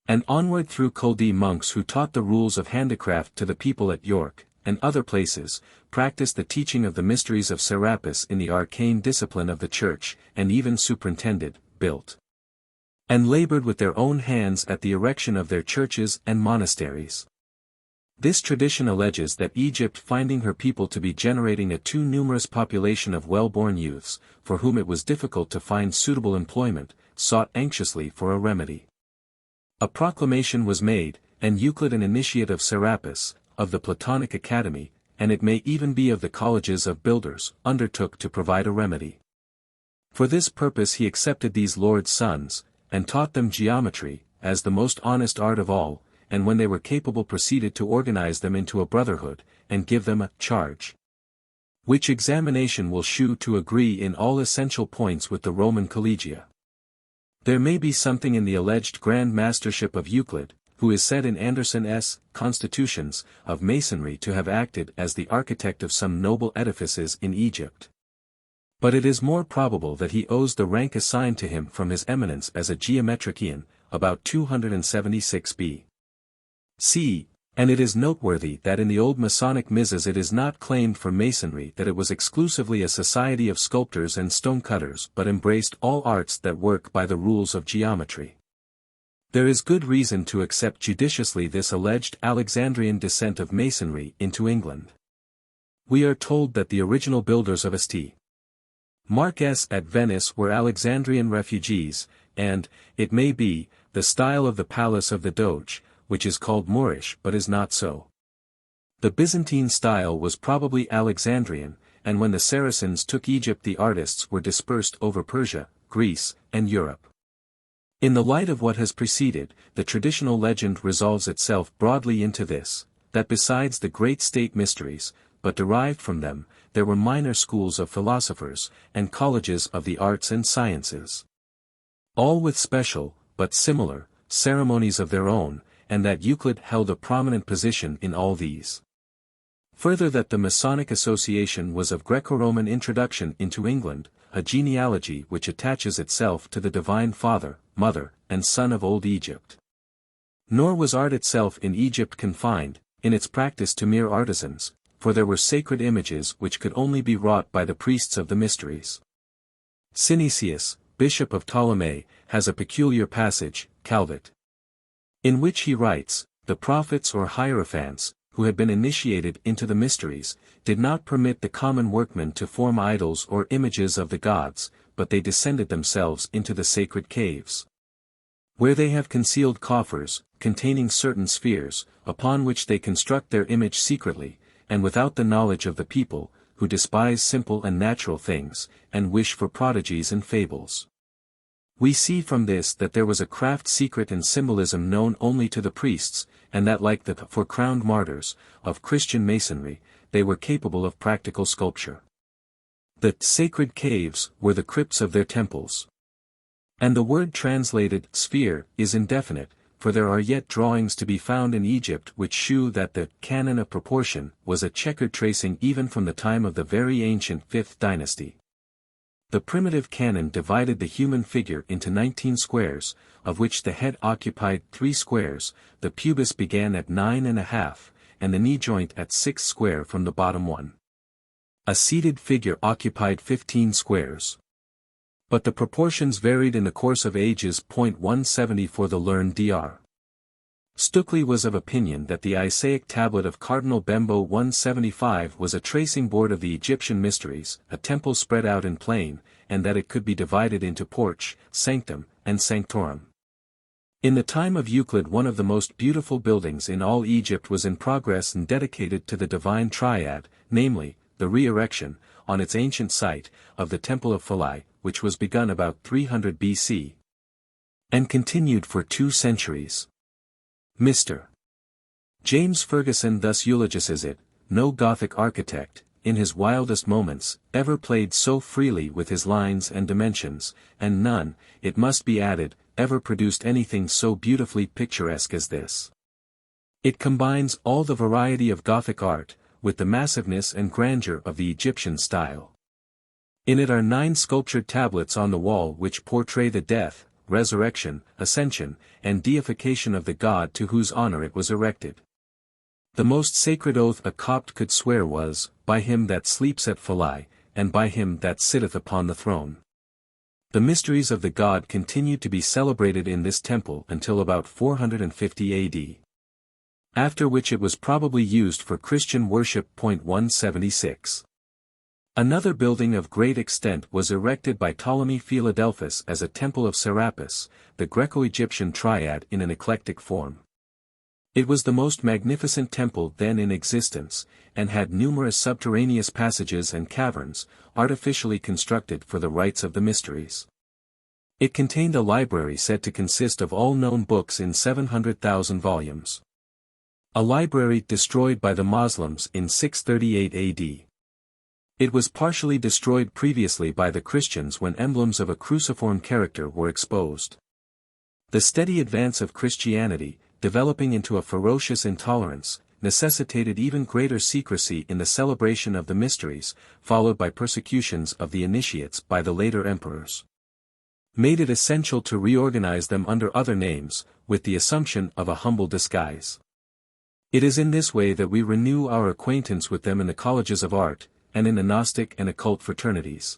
And onward through Chaldee monks who taught the rules of handicraft to the people at York, and other places, practiced the teaching of the mysteries of Serapis in the arcane discipline of the Church, and even superintended, built, and labored with their own hands at the erection of their churches and monasteries. This tradition alleges that Egypt, finding her people to be generating a too numerous population of well-born youths, for whom it was difficult to find suitable employment, sought anxiously for a remedy. A proclamation was made, and Euclid, an initiate of Serapis, of the Platonic Academy, and it may even be of the colleges of builders, undertook to provide a remedy. For this purpose he accepted these lords' sons, and taught them geometry, as the most honest art of all, and when they were capable proceeded to organize them into a brotherhood, and give them a charge, which examination will shew to agree in all essential points with the Roman collegia. There may be something in the alleged grand mastership of Euclid, who is said in Anderson's Constitutions of Masonry to have acted as the architect of some noble edifices in Egypt. But it is more probable that he owes the rank assigned to him from his eminence as a geometrician, about 276 B.C., and it is noteworthy that in the old Masonic Misas it is not claimed for Masonry that it was exclusively a society of sculptors and stonecutters but embraced all arts that work by the rules of geometry. There is good reason to accept judiciously this alleged Alexandrian descent of Masonry into England. We are told that the original builders of St. Mark's at Venice were Alexandrian refugees, and, it may be, the style of the palace of the Doge, which is called Moorish but is not so. The Byzantine style was probably Alexandrian, and when the Saracens took Egypt the artists were dispersed over Persia, Greece, and Europe. In the light of what has preceded, the traditional legend resolves itself broadly into this, that besides the great state mysteries, but derived from them, there were minor schools of philosophers, and colleges of the arts and sciences. All with special, but similar, ceremonies of their own, and that Euclid held a prominent position in all these. Further, that the Masonic association was of Greco-Roman introduction into England, a genealogy which attaches itself to the divine Father, Mother, and Son of Old Egypt. Nor was art itself in Egypt confined, in its practice to mere artisans, for there were sacred images which could only be wrought by the priests of the mysteries. Synesius, bishop of Ptolemy, has a peculiar passage, Calvet, in which he writes, "The prophets or hierophants, who had been initiated into the mysteries, did not permit the common workmen to form idols or images of the gods, but they descended themselves into the sacred caves, where they have concealed coffers, containing certain spheres, upon which they construct their image secretly, and without the knowledge of the people, who despise simple and natural things, and wish for prodigies and fables." We see from this that there was a craft secret in symbolism known only to the priests, and that like the four-crowned martyrs of Christian Masonry, they were capable of practical sculpture. The sacred caves were the crypts of their temples. And the word translated sphere is indefinite, for there are yet drawings to be found in Egypt which shew that the canon of proportion was a checkered tracing even from the time of the very ancient 5th dynasty. The primitive canon divided the human figure into 19 squares, of which the head occupied 3 squares, the pubis began at 9.5, and the knee joint at 6 square from the bottom one. A seated figure occupied 15 squares. But the proportions varied in the course of ages. 170 for the learned Dr. Stukeley was of opinion that the Isaic tablet of Cardinal Bembo 175 was a tracing board of the Egyptian mysteries, a temple spread out in plain, and that it could be divided into porch, sanctum, and sanctorum. In the time of Euclid one of the most beautiful buildings in all Egypt was in progress and dedicated to the divine triad, namely, the re-erection, on its ancient site, of the Temple of Philae, which was begun about 300 BC. And continued for 2 centuries. Mr. James Fergusson thus eulogizes it: "No Gothic architect, in his wildest moments, ever played so freely with his lines and dimensions, and none, it must be added, ever produced anything so beautifully picturesque as this. It combines all the variety of Gothic art, with the massiveness and grandeur of the Egyptian style. In it are 9 sculptured tablets on the wall which portray the death, resurrection, ascension, and deification of the god to whose honor it was erected. The most sacred oath a Copt could swear was, by him that sleeps at Philae, and by him that sitteth upon the throne." The mysteries of the god continued to be celebrated in this temple until about 450 AD. After which it was probably used for Christian worship. 176. Another building of great extent was erected by Ptolemy Philadelphus as a temple of Serapis, the Greco-Egyptian triad in an eclectic form. It was the most magnificent temple then in existence, and had numerous subterraneous passages and caverns, artificially constructed for the rites of the mysteries. It contained a library said to consist of all known books in 700,000 volumes. A library destroyed by the Moslems in 638 AD. It was partially destroyed previously by the Christians when emblems of a cruciform character were exposed. The steady advance of Christianity, developing into a ferocious intolerance, necessitated even greater secrecy in the celebration of the mysteries, followed by persecutions of the initiates by the later emperors. Made it essential to reorganize them under other names, with the assumption of a humble disguise. It is in this way that we renew our acquaintance with them in the colleges of art, and in the Gnostic and occult fraternities.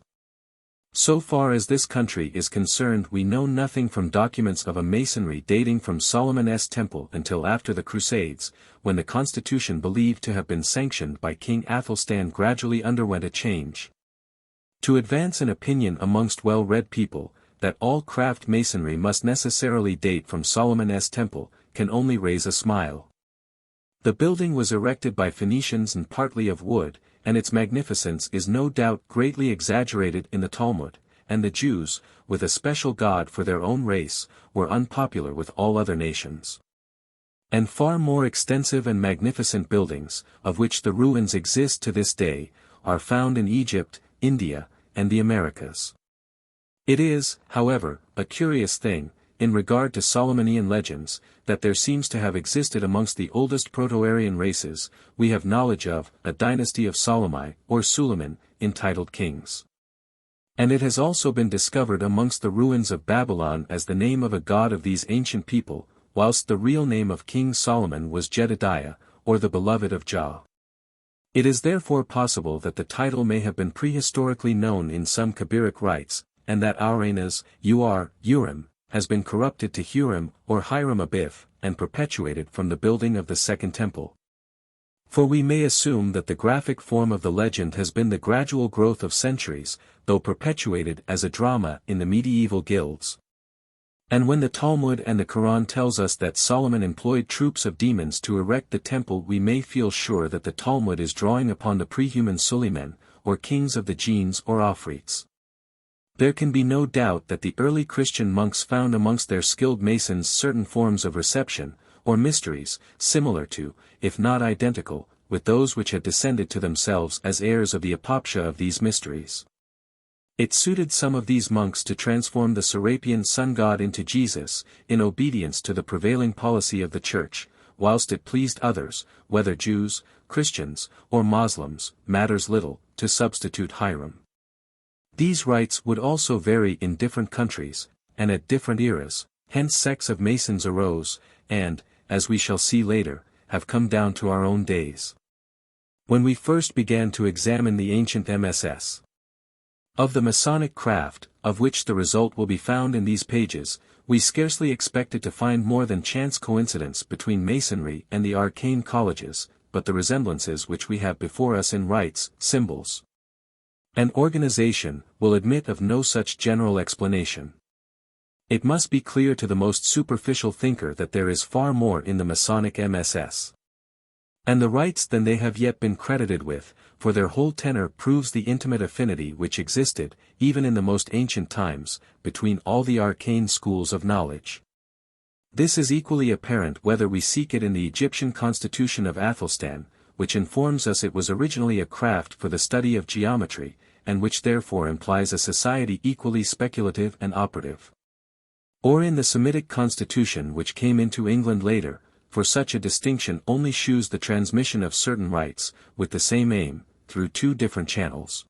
So far as this country is concerned, we know nothing from documents of a masonry dating from Solomon's temple until after the Crusades, when the constitution believed to have been sanctioned by King Athelstan gradually underwent a change. To advance an opinion amongst well-read people, that all craft masonry must necessarily date from Solomon's temple, can only raise a smile. The building was erected by Phoenicians and partly of wood, and its magnificence is no doubt greatly exaggerated in the Talmud, and the Jews, with a special god for their own race, were unpopular with all other nations. And far more extensive and magnificent buildings, of which the ruins exist to this day, are found in Egypt, India, and the Americas. It is, however, a curious thing, in regard to Solomonian legends, that there seems to have existed amongst the oldest Proto-Aryan races, we have knowledge of, a dynasty of Solomai, or Suleiman, entitled kings. And it has also been discovered amongst the ruins of Babylon as the name of a god of these ancient people, whilst the real name of King Solomon was Jedediah, or the beloved of Jah. It is therefore possible that the title may have been prehistorically known in some Kabiric rites, and that Aranas, Urim, has been corrupted to Hurim or Hiram Abif, and perpetuated from the building of the Second Temple. For we may assume that the graphic form of the legend has been the gradual growth of centuries, though perpetuated as a drama in the medieval guilds. And when the Talmud and the Quran tells us that Solomon employed troops of demons to erect the temple, we may feel sure that the Talmud is drawing upon the prehuman Suleiman, or kings of the jinns or Afrits. There can be no doubt that the early Christian monks found amongst their skilled masons certain forms of reception, or mysteries, similar to, if not identical, with those which had descended to themselves as heirs of the apoptha of these mysteries. It suited some of these monks to transform the Serapian sun god into Jesus, in obedience to the prevailing policy of the Church, whilst it pleased others, whether Jews, Christians, or Moslems, matters little, to substitute Hiram. These rites would also vary in different countries, and at different eras, hence sects of Masons arose, and, as we shall see later, have come down to our own days. When we first began to examine the ancient MSS of the Masonic craft, of which the result will be found in these pages, we scarcely expected to find more than chance coincidence between Masonry and the arcane colleges, but the resemblances which we have before us in rites, symbols, and organization, will admit of no such general explanation. It must be clear to the most superficial thinker that there is far more in the Masonic MSS and the rites than they have yet been credited with, for their whole tenor proves the intimate affinity which existed, even in the most ancient times, between all the arcane schools of knowledge. This is equally apparent whether we seek it in the Egyptian constitution of Athelstan, which informs us it was originally a craft for the study of geometry, and which therefore implies a society equally speculative and operative. Or in the Semitic constitution which came into England later, for such a distinction only shews the transmission of certain rites, with the same aim, through two different channels.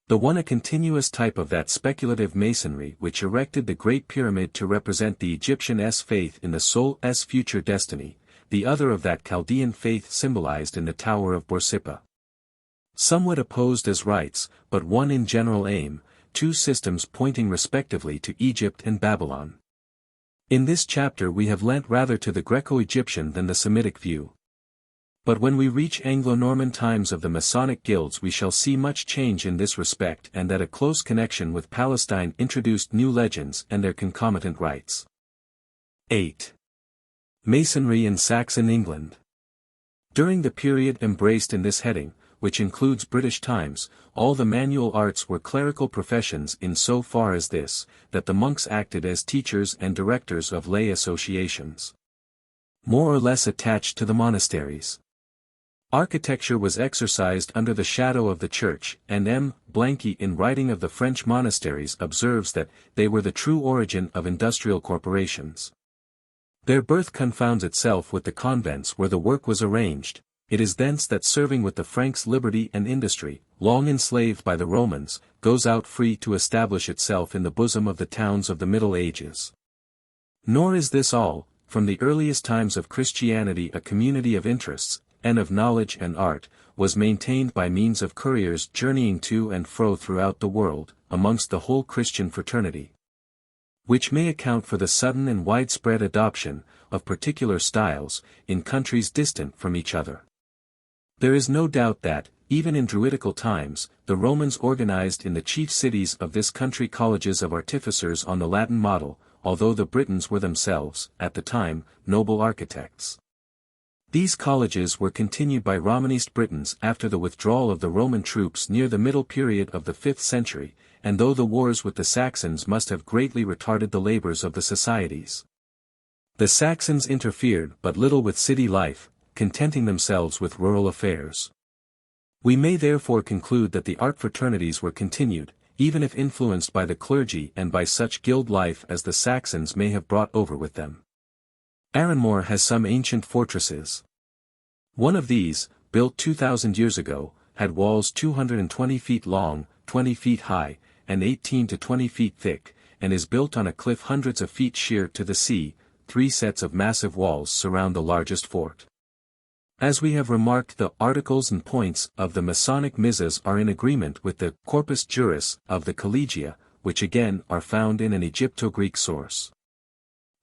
The one a continuous type of that speculative masonry which erected the Great Pyramid to represent the Egyptian faith in the soul's future destiny, the other of that Chaldean faith symbolized in the Tower of Borsippa. Somewhat opposed as rites, but one in general aim, two systems pointing respectively to Egypt and Babylon. In this chapter we have lent rather to the Greco-Egyptian than the Semitic view. But when we reach Anglo-Norman times of the Masonic guilds we shall see much change in this respect, and that a close connection with Palestine introduced new legends and their concomitant rites. 8. Masonry in Saxon England. During the period embraced in this heading, which includes British times, all the manual arts were clerical professions in so far as this, that the monks acted as teachers and directors of lay associations, more or less attached to the monasteries. Architecture was exercised under the shadow of the church, and M. Blanqui in writing of the French monasteries observes that they were the true origin of industrial corporations. Their birth confounds itself with the convents where the work was arranged. It is thence that serving with the Franks liberty and industry, long enslaved by the Romans, goes out free to establish itself in the bosom of the towns of the Middle Ages. Nor is this all. From the earliest times of Christianity a community of interests, and of knowledge and art, was maintained by means of couriers journeying to and fro throughout the world, amongst the whole Christian fraternity, which may account for the sudden and widespread adoption of particular styles, in countries distant from each other. There is no doubt that, even in Druidical times, the Romans organized in the chief cities of this country colleges of artificers on the Latin model, although the Britons were themselves, at the time, noble architects. These colleges were continued by Romanist Britons after the withdrawal of the Roman troops near the middle period of the 5th century, and though the wars with the Saxons must have greatly retarded the labors of the societies, the Saxons interfered but little with city life, contenting themselves with rural affairs. We may therefore conclude that the art fraternities were continued, even if influenced by the clergy and by such guild life as the Saxons may have brought over with them. Arranmore has some ancient fortresses. One of these, built 2,000 years ago, had walls 220 feet long, 20 feet high, and 18 to 20 feet thick, and is built on a cliff hundreds of feet sheer to the sea, 3 sets of massive walls surround the largest fort. As we have remarked, the articles and points of the Masonic missas are in agreement with the corpus juris of the Collegia, which again are found in an Egypto-Greek source.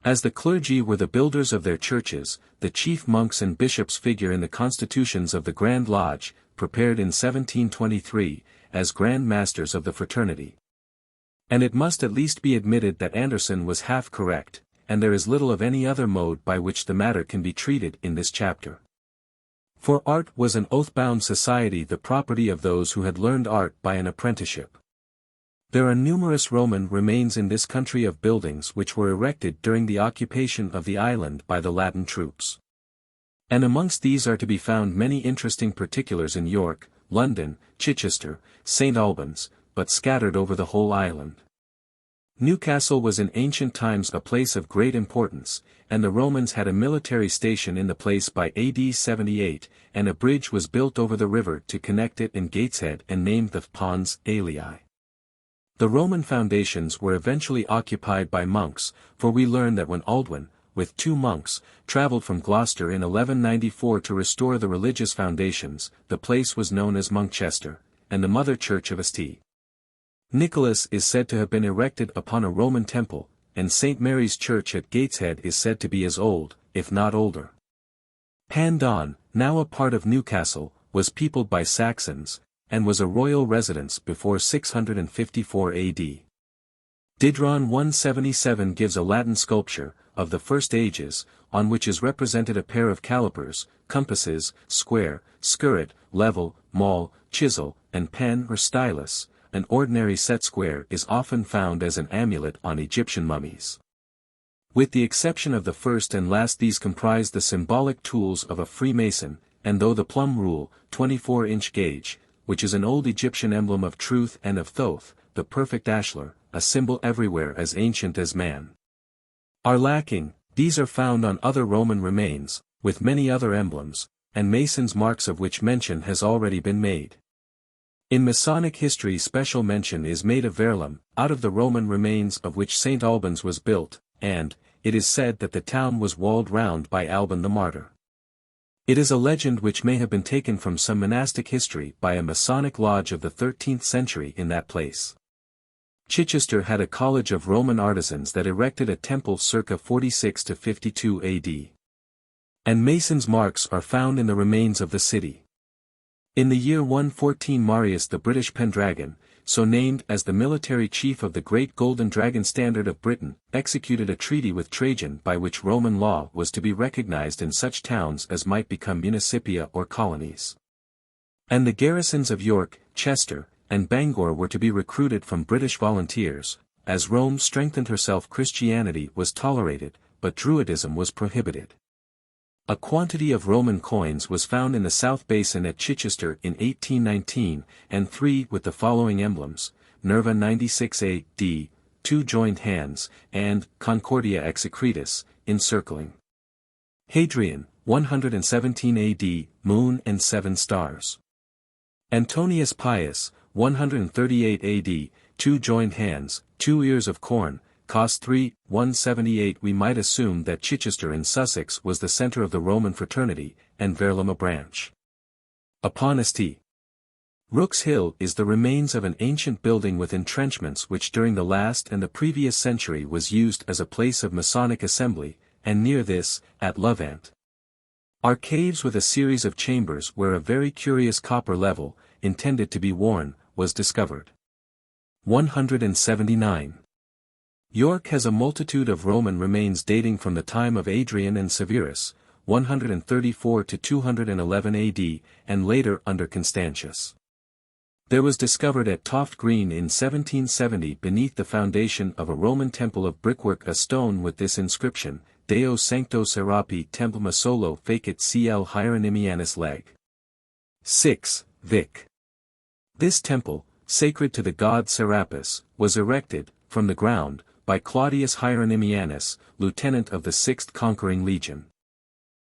As the clergy were the builders of their churches, the chief monks and bishops figure in the constitutions of the Grand Lodge, prepared in 1723, as Grand Masters of the fraternity. And it must at least be admitted that Anderson was half correct, and there is little of any other mode by which the matter can be treated in this chapter. For art was an oath-bound society, the property of those who had learned art by an apprenticeship. There are numerous Roman remains in this country of buildings which were erected during the occupation of the island by the Latin troops. And amongst these are to be found many interesting particulars in York, London, Chichester, St. Albans, but scattered over the whole island. Newcastle was in ancient times a place of great importance, and the Romans had a military station in the place by AD 78, and a bridge was built over the river to connect it and Gateshead and named the Pons Aelii. The Roman foundations were eventually occupied by monks, for we learn that when Aldwin, with 2 monks, travelled from Gloucester in 1194 to restore the religious foundations, the place was known as Monkchester, and the mother church of St. Nicholas is said to have been erected upon a Roman temple, and St. Mary's Church at Gateshead is said to be as old, if not older. Pandon, now a part of Newcastle, was peopled by Saxons, and was a royal residence before 654 AD. Didron 177 gives a Latin sculpture, of the first ages, on which is represented a pair of calipers, compasses, square, scurret, level, maul, chisel, and pen or stylus. An ordinary set square is often found as an amulet on Egyptian mummies. With the exception of the first and last, these comprise the symbolic tools of a Freemason, and though the plumb rule, 24-inch gauge, which is an old Egyptian emblem of truth and of Thoth, the perfect ashlar, a symbol everywhere as ancient as man, are lacking, these are found on other Roman remains, with many other emblems, and Masons' marks of which mention has already been made. In Masonic history special mention is made of Verulam, out of the Roman remains of which St. Albans was built, and, it is said that the town was walled round by Alban the martyr. It is a legend which may have been taken from some monastic history by a Masonic lodge of the 13th century in that place. Chichester had a college of Roman artisans that erected a temple circa 46 to 52 AD. And Masons' marks are found in the remains of the city. In the year 114 Marius the British Pendragon, so named as the military chief of the Great Golden Dragon Standard of Britain, executed a treaty with Trajan by which Roman law was to be recognized in such towns as might become municipia or colonies. And the garrisons of York, Chester, and Bangor were to be recruited from British volunteers. As Rome strengthened herself, Christianity was tolerated, but Druidism was prohibited. A quantity of Roman coins was found in the South Basin at Chichester in 1819, and 3 with the following emblems: Nerva 96 AD, 2 joined hands, and Concordia Execretus, encircling. Hadrian, 117 AD, moon and 7 stars. Antonius Pius, 138 AD, 2 joined hands, 2 ears of corn, cost 178. We might assume that Chichester in Sussex was the centre of the Roman fraternity, and Verulam a branch. Upon St. Rook's Hill is the remains of an ancient building with entrenchments which during the last and the previous century was used as a place of Masonic assembly, and near this, at Lovant, are caves with a series of chambers where a very curious copper level, intended to be worn, was discovered. 179. York has a multitude of Roman remains dating from the time of Adrian and Severus, 134 to 211 AD, and later under Constantius. There was discovered at Toft Green in 1770 beneath the foundation of a Roman temple of brickwork a stone with this inscription: Deo Sancto Serapi Temple Masolo Facit Cl Hieronymianus Leg. 6. Vic. This temple, sacred to the god Serapis, was erected, from the ground, by Claudius Hieronymianus, lieutenant of the 6th Conquering Legion.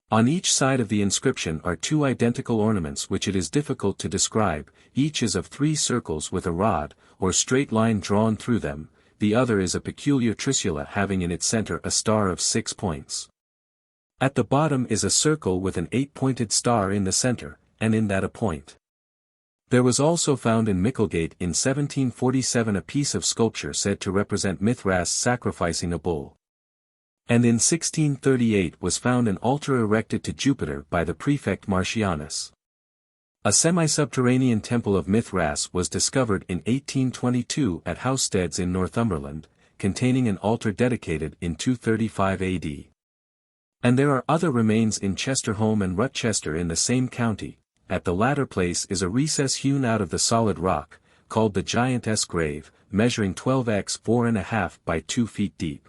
On each side of the inscription are 2 identical ornaments which it is difficult to describe. Each is of 3 circles with a rod, or straight line drawn through them, the other is a peculiar tricula having in its center a star of 6 points. At the bottom is a circle with an 8-pointed star in the center, and in that a point. There was also found in Micklegate in 1747 a piece of sculpture said to represent Mithras sacrificing a bull. And in 1638 was found an altar erected to Jupiter by the prefect Martianus. A semi-subterranean temple of Mithras was discovered in 1822 at Housesteads in Northumberland, containing an altar dedicated in 235 AD. And there are other remains in Chesterholm and Rutchester in the same county. At the latter place is a recess hewn out of the solid rock, called the Giantess Grave, measuring 12 x 4.5 by 2 feet deep.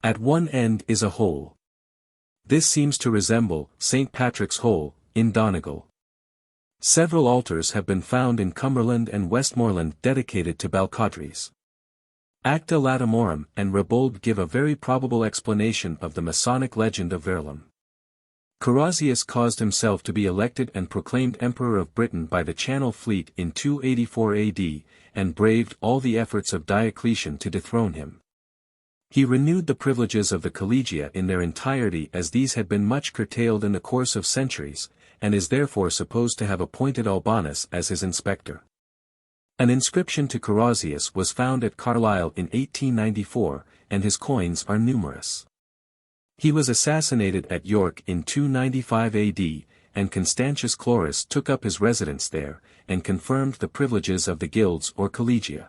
At one end is a hole. This seems to resemble St. Patrick's Hole, in Donegal. Several altars have been found in Cumberland and Westmoreland dedicated to Balcodries. Acta Latimorum and Rebold give a very probable explanation of the Masonic legend of Verulam. Carausius caused himself to be elected and proclaimed Emperor of Britain by the Channel Fleet in 284 AD, and braved all the efforts of Diocletian to dethrone him. He renewed the privileges of the collegia in their entirety as these had been much curtailed in the course of centuries, and is therefore supposed to have appointed Albanus as his inspector. An inscription to Carausius was found at Carlisle in 1894, and his coins are numerous. He was assassinated at York in 295 AD, and Constantius Chlorus took up his residence there, and confirmed the privileges of the guilds or collegia.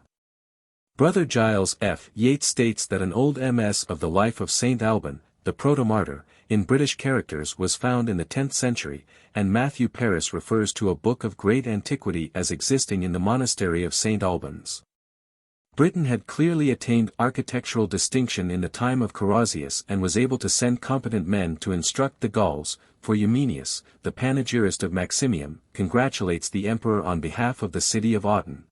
Brother Giles F. Yates states that an old MS of the life of Saint Alban, the proto-martyr, in British characters was found in the 10th century, and Matthew Paris refers to a book of great antiquity as existing in the monastery of St. Albans. Britain had clearly attained architectural distinction in the time of Carausius and was able to send competent men to instruct the Gauls, for Eumenius, the panegyrist of Maximium, congratulates the emperor on behalf of the city of Autun,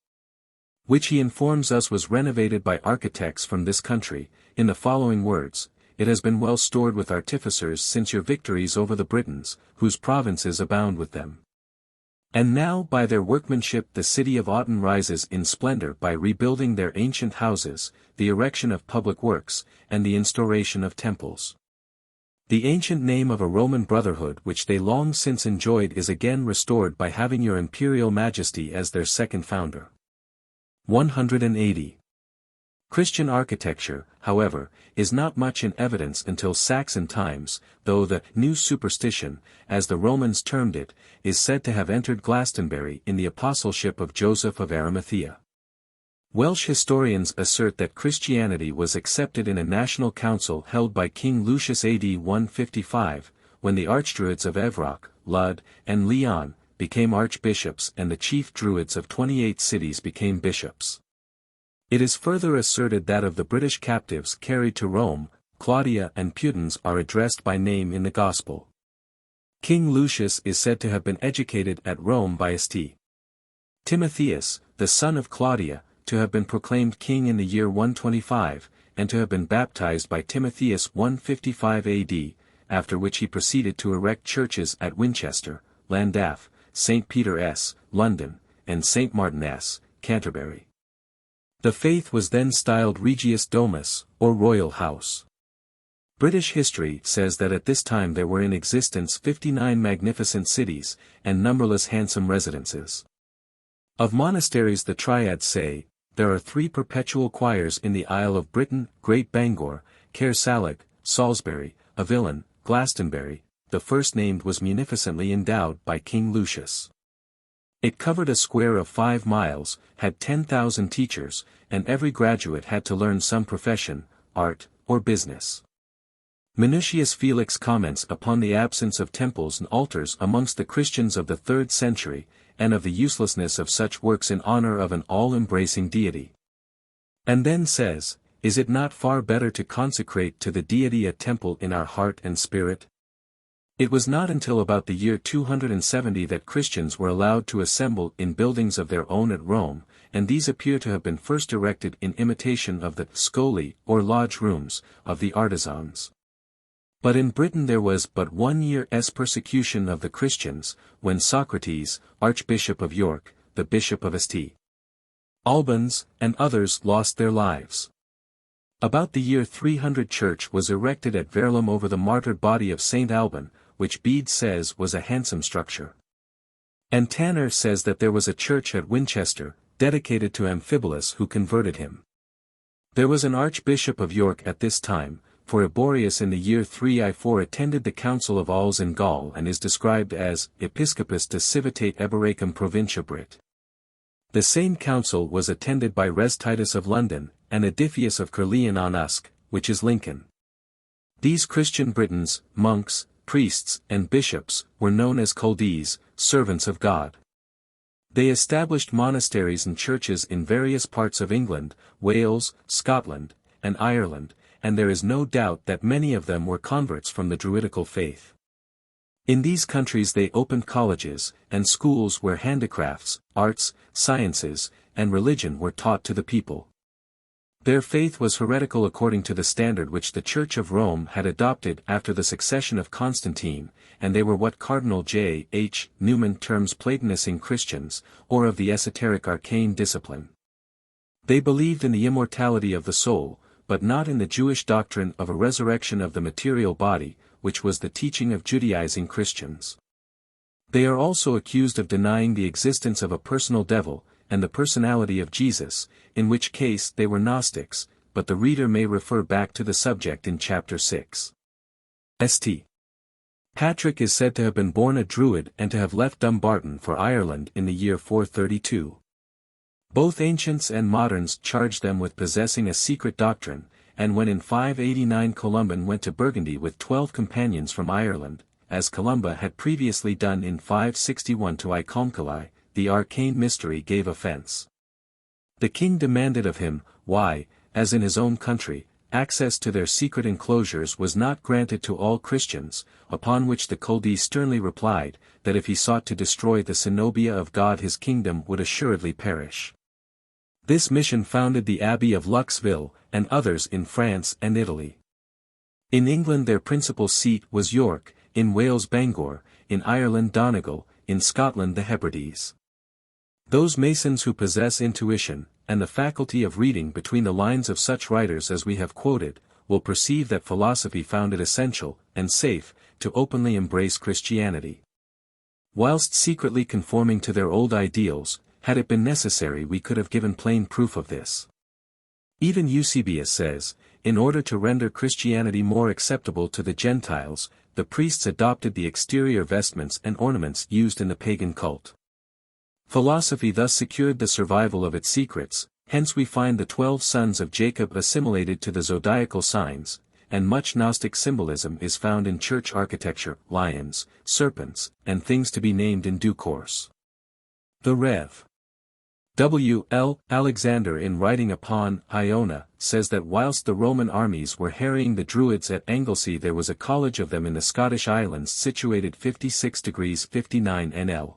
which he informs us was renovated by architects from this country, in the following words: "It has been well stored with artificers since your victories over the Britons, whose provinces abound with them. And now by their workmanship the city of Autun rises in splendor by rebuilding their ancient houses, the erection of public works, and the instauration of temples. The ancient name of a Roman brotherhood which they long since enjoyed is again restored by having your imperial majesty as their second founder." 180. Christian architecture, however, is not much in evidence until Saxon times, though the new superstition, as the Romans termed it, is said to have entered Glastonbury in the apostleship of Joseph of Arimathea. Welsh historians assert that Christianity was accepted in a national council held by King Lucius AD 155, when the archdruids of Evroc, Lud, and Leon became archbishops and the chief druids of 28 cities became bishops. It is further asserted that of the British captives carried to Rome, Claudia and Pudens are addressed by name in the Gospel. King Lucius is said to have been educated at Rome by St. Timotheus, the son of Claudia, to have been proclaimed king in the year 125, and to have been baptized by Timotheus 155 AD, after which he proceeded to erect churches at Winchester, Llandaff, St. Peter S., London, and St. Martin S., Canterbury. The faith was then styled Regius Domus, or Royal House. British history says that at this time there were in existence 59 magnificent cities, and numberless handsome residences. Of monasteries the Triads say, there are 3 perpetual choirs in the Isle of Britain, Great Bangor, Caersalig, Salisbury, Avillon, Glastonbury. The first named was munificently endowed by King Lucius. It covered a square of 5 miles, had 10,000 teachers, and every graduate had to learn some profession, art, or business. Minucius Felix comments upon the absence of temples and altars amongst the Christians of the 3rd century, and of the uselessness of such works in honor of an all-embracing deity. And then says, "Is it not far better to consecrate to the deity a temple in our heart and spirit?" It was not until about the year 270 that Christians were allowed to assemble in buildings of their own at Rome, and these appear to have been first erected in imitation of the scoli, or lodge rooms, of the artisans. But in Britain there was but 1 year's persecution of the Christians, when Socrates, Archbishop of York, the Bishop of St. Albans, and others lost their lives. About the year 300 church was erected at Verulam over the martyred body of Saint Alban, which Bede says was a handsome structure. And Tanner says that there was a church at Winchester, dedicated to Amphibolus who converted him. There was an Archbishop of York at this time, for Eborius in the year 3I4 attended the Council of Alls in Gaul and is described as Episcopus de Civitate Eboracum Provincia Brit. The same council was attended by Restitus of London, and Edifius of Caerleon on Usk, which is Lincoln. These Christian Britons, monks, priests, and bishops, were known as culdees, servants of God. They established monasteries and churches in various parts of England, Wales, Scotland, and Ireland, and there is no doubt that many of them were converts from the Druidical faith. In these countries they opened colleges, and schools where handicrafts, arts, sciences, and religion were taught to the people. Their faith was heretical according to the standard which the Church of Rome had adopted after the succession of Constantine, and they were what Cardinal J. H. Newman terms Platonising Christians, or of the esoteric arcane discipline. They believed in the immortality of the soul, but not in the Jewish doctrine of a resurrection of the material body, which was the teaching of Judaizing Christians. They are also accused of denying the existence of a personal devil, and the personality of Jesus, in which case they were Gnostics, but the reader may refer back to the subject in chapter 6. St. Patrick is said to have been born a Druid and to have left Dumbarton for Ireland in the year 432. Both ancients and moderns charge them with possessing a secret doctrine, and when in 589 Columban went to Burgundy with 12 companions from Ireland, as Columba had previously done in 561 to Iconculai, the arcane mystery gave offense. The king demanded of him, why, as in his own country, access to their secret enclosures was not granted to all Christians, upon which the Culdee sternly replied, that if he sought to destroy the Cenobia of God his kingdom would assuredly perish. This mission founded the Abbey of Luxville, and others in France and Italy. In England their principal seat was York, in Wales Bangor, in Ireland Donegal, in Scotland the Hebrides. Those Masons who possess intuition, and the faculty of reading between the lines of such writers as we have quoted, will perceive that philosophy found it essential, and safe, to openly embrace Christianity. Whilst secretly conforming to their old ideals, had it been necessary we could have given plain proof of this. Even Eusebius says, in order to render Christianity more acceptable to the Gentiles, the priests adopted the exterior vestments and ornaments used in the pagan cult. Philosophy thus secured the survival of its secrets, hence we find the 12 sons of Jacob assimilated to the zodiacal signs, and much Gnostic symbolism is found in church architecture, lions, serpents, and things to be named in due course. The Rev. W. L. Alexander in writing upon Iona, says that whilst the Roman armies were harrying the Druids at Anglesey there was a college of them in the Scottish Islands situated 56 degrees 59 NL.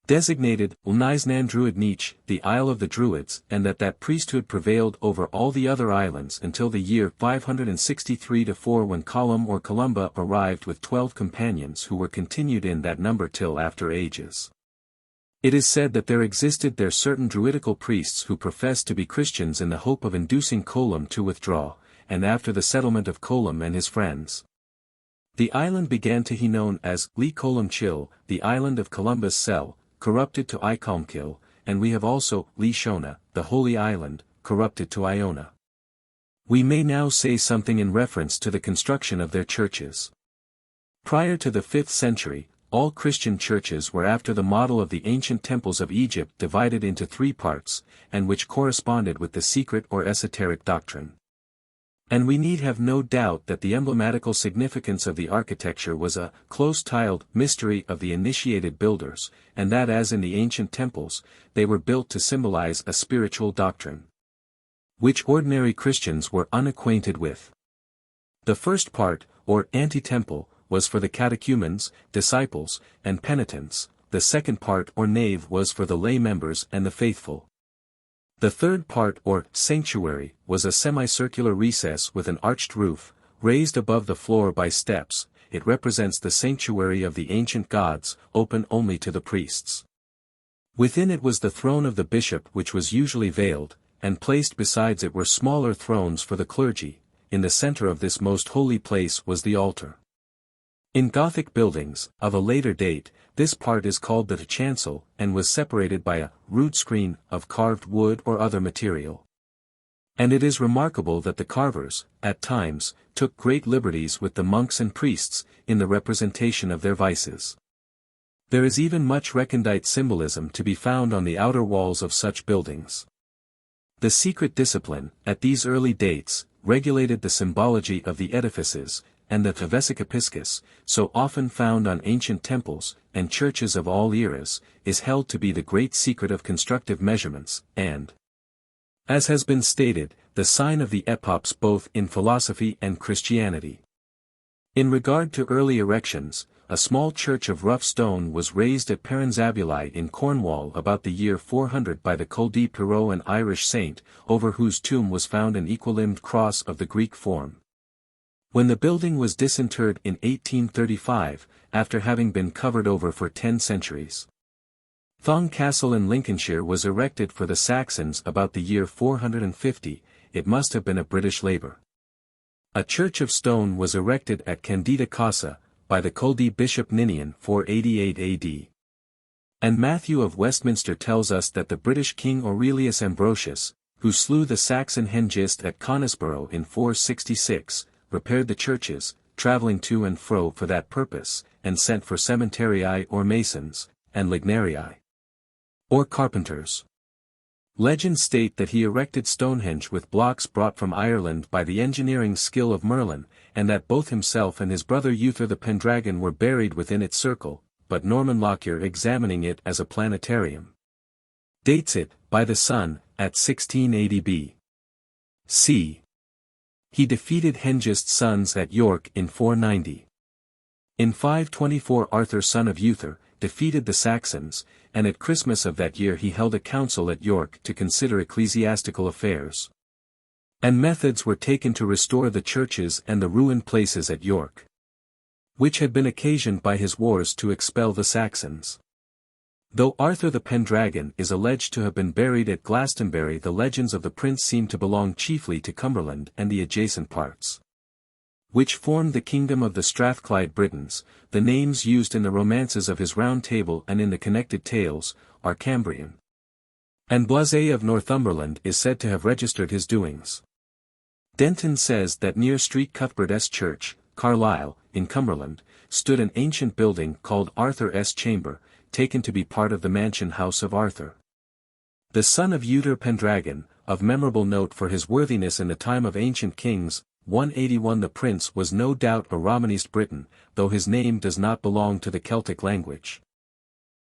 Designated Ulnisnan Druid Niche, the Isle of the Druids, and that priesthood prevailed over all the other islands until the year 563-4 when Columb or Columba arrived with 12 companions who were continued in that number till after ages. It is said that there existed there certain Druidical priests who professed to be Christians in the hope of inducing Columb to withdraw, and after the settlement of Columb and his friends. The island began to be known as Lee Columb Chill, the island of Columbus Cell, corrupted to Icalmkill, and we have also Lee Shona, the Holy Island, corrupted to Iona. We may now say something in reference to the construction of their churches. Prior to the 5th century, all Christian churches were after the model of the ancient temples of Egypt divided into 3 parts, and which corresponded with the secret or esoteric doctrine. And we need have no doubt that the emblematical significance of the architecture was a close-tiled mystery of the initiated builders, and that as in the ancient temples, they were built to symbolize a spiritual doctrine, which ordinary Christians were unacquainted with. The first part, or anti-temple, was for the catechumens, disciples, and penitents, the second part or nave was for the lay members and the faithful. The third part or sanctuary was a semicircular recess with an arched roof, raised above the floor by steps. It represents the sanctuary of the ancient gods, open only to the priests. Within it was the throne of the bishop, which was usually veiled, and placed besides it were smaller thrones for the clergy. In the center of this most holy place was the altar. In Gothic buildings, of a later date, this part is called the chancel, and was separated by a rood screen of carved wood or other material. And it is remarkable that the carvers, at times, took great liberties with the monks and priests, in the representation of their vices. There is even much recondite symbolism to be found on the outer walls of such buildings. The secret discipline, at these early dates, regulated the symbology of the edifices, and the vesicapiscus, so often found on ancient temples, and churches of all eras, is held to be the great secret of constructive measurements, and, as has been stated, the sign of the epochs both in philosophy and Christianity. In regard to early erections, a small church of rough stone was raised at Perranzabulie in Cornwall about the year 400 by the Col de Pirot, an Irish saint, over whose tomb was found an equilimbed cross of the Greek form. When the building was disinterred in 1835, after having been covered over for 10 centuries. Thong Castle in Lincolnshire was erected for the Saxons about the year 450, it must have been a British labour. A church of stone was erected at Candida Casa, by the Col de Bishop Ninian 488 AD. And Matthew of Westminster tells us that the British King Aurelius Ambrosius, who slew the Saxon Hengist at Conisborough in 466, repaired the churches, travelling to and fro for that purpose, and sent for cementerii or masons, and lignarii, or carpenters. Legends state that he erected Stonehenge with blocks brought from Ireland by the engineering skill of Merlin, and that both himself and his brother Uther the Pendragon were buried within its circle, but Norman Lockyer, examining it as a planetarium, dates it, by the sun, at 1680 B.C. He defeated Hengist's sons at York in 490. In 524 Arthur, son of Uther, defeated the Saxons, and at Christmas of that year he held a council at York to consider ecclesiastical affairs. And methods were taken to restore the churches and the ruined places at York, which had been occasioned by his wars to expel the Saxons. Though Arthur the Pendragon is alleged to have been buried at Glastonbury, the legends of the prince seem to belong chiefly to Cumberland and the adjacent parts, which formed the kingdom of the Strathclyde Britons. The names used in the romances of his Round Table and in the connected tales are Cambrian. And Blasé of Northumberland is said to have registered his doings. Denton says that near Street Cuthbert's Church, Carlisle, in Cumberland, stood an ancient building called Arthur's Chamber, taken to be part of the mansion house of Arthur, the son of Uther Pendragon, of memorable note for his worthiness in the time of ancient kings. 181 The prince was no doubt a Romanist Briton, though his name does not belong to the Celtic language.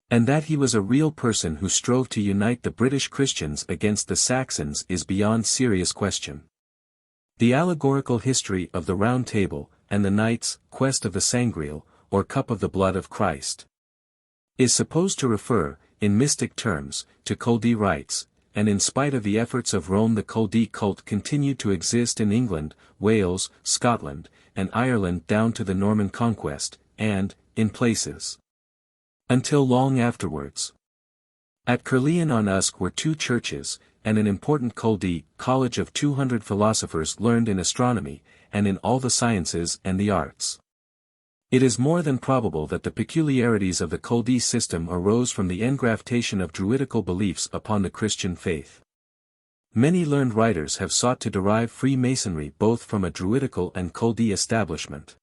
And that he was a real person who strove to unite the British Christians against the Saxons is beyond serious question. The allegorical history of the Round Table, and the Knight's Quest of the Sangreal, or Cup of the Blood of Christ, is supposed to refer, in mystic terms, to Culdee rites, and in spite of the efforts of Rome the Culdee cult continued to exist in England, Wales, Scotland, and Ireland down to the Norman conquest, and, in places, until long afterwards. At Caerleon on Usk were 2 churches, and an important Culdee college of 200 philosophers learned in astronomy, and in all the sciences and the arts. It is more than probable that the peculiarities of the Culdee system arose from the engraftation of Druidical beliefs upon the Christian faith. Many learned writers have sought to derive Freemasonry both from a Druidical and Culdee establishment.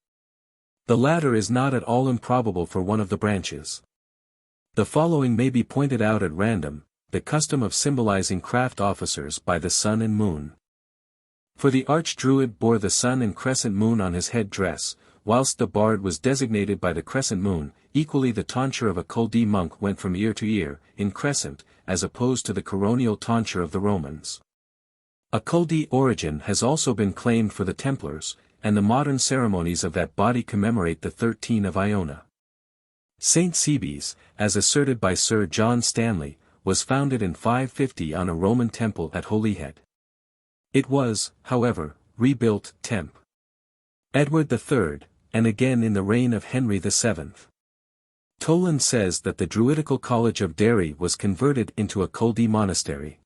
The latter is not at all improbable for one of the branches. The following may be pointed out at random: the custom of symbolizing craft officers by the sun and moon. For the arch-druid bore the sun and crescent moon on his head dress, whilst the bard was designated by the crescent moon. Equally the tonsure of a Culdee monk went from ear to ear, in crescent, as opposed to the coronal tonsure of the Romans. A Culdee origin has also been claimed for the Templars, and the modern ceremonies of that body commemorate the 13 of Iona. St. Cebes, as asserted by Sir John Stanley, was founded in 550 on a Roman temple at Holyhead. It was, however, rebuilt, Temp. Edward III, and again in the reign of Henry VII. Toland says that the Druidical College of Derry was converted into a Culdee monastery.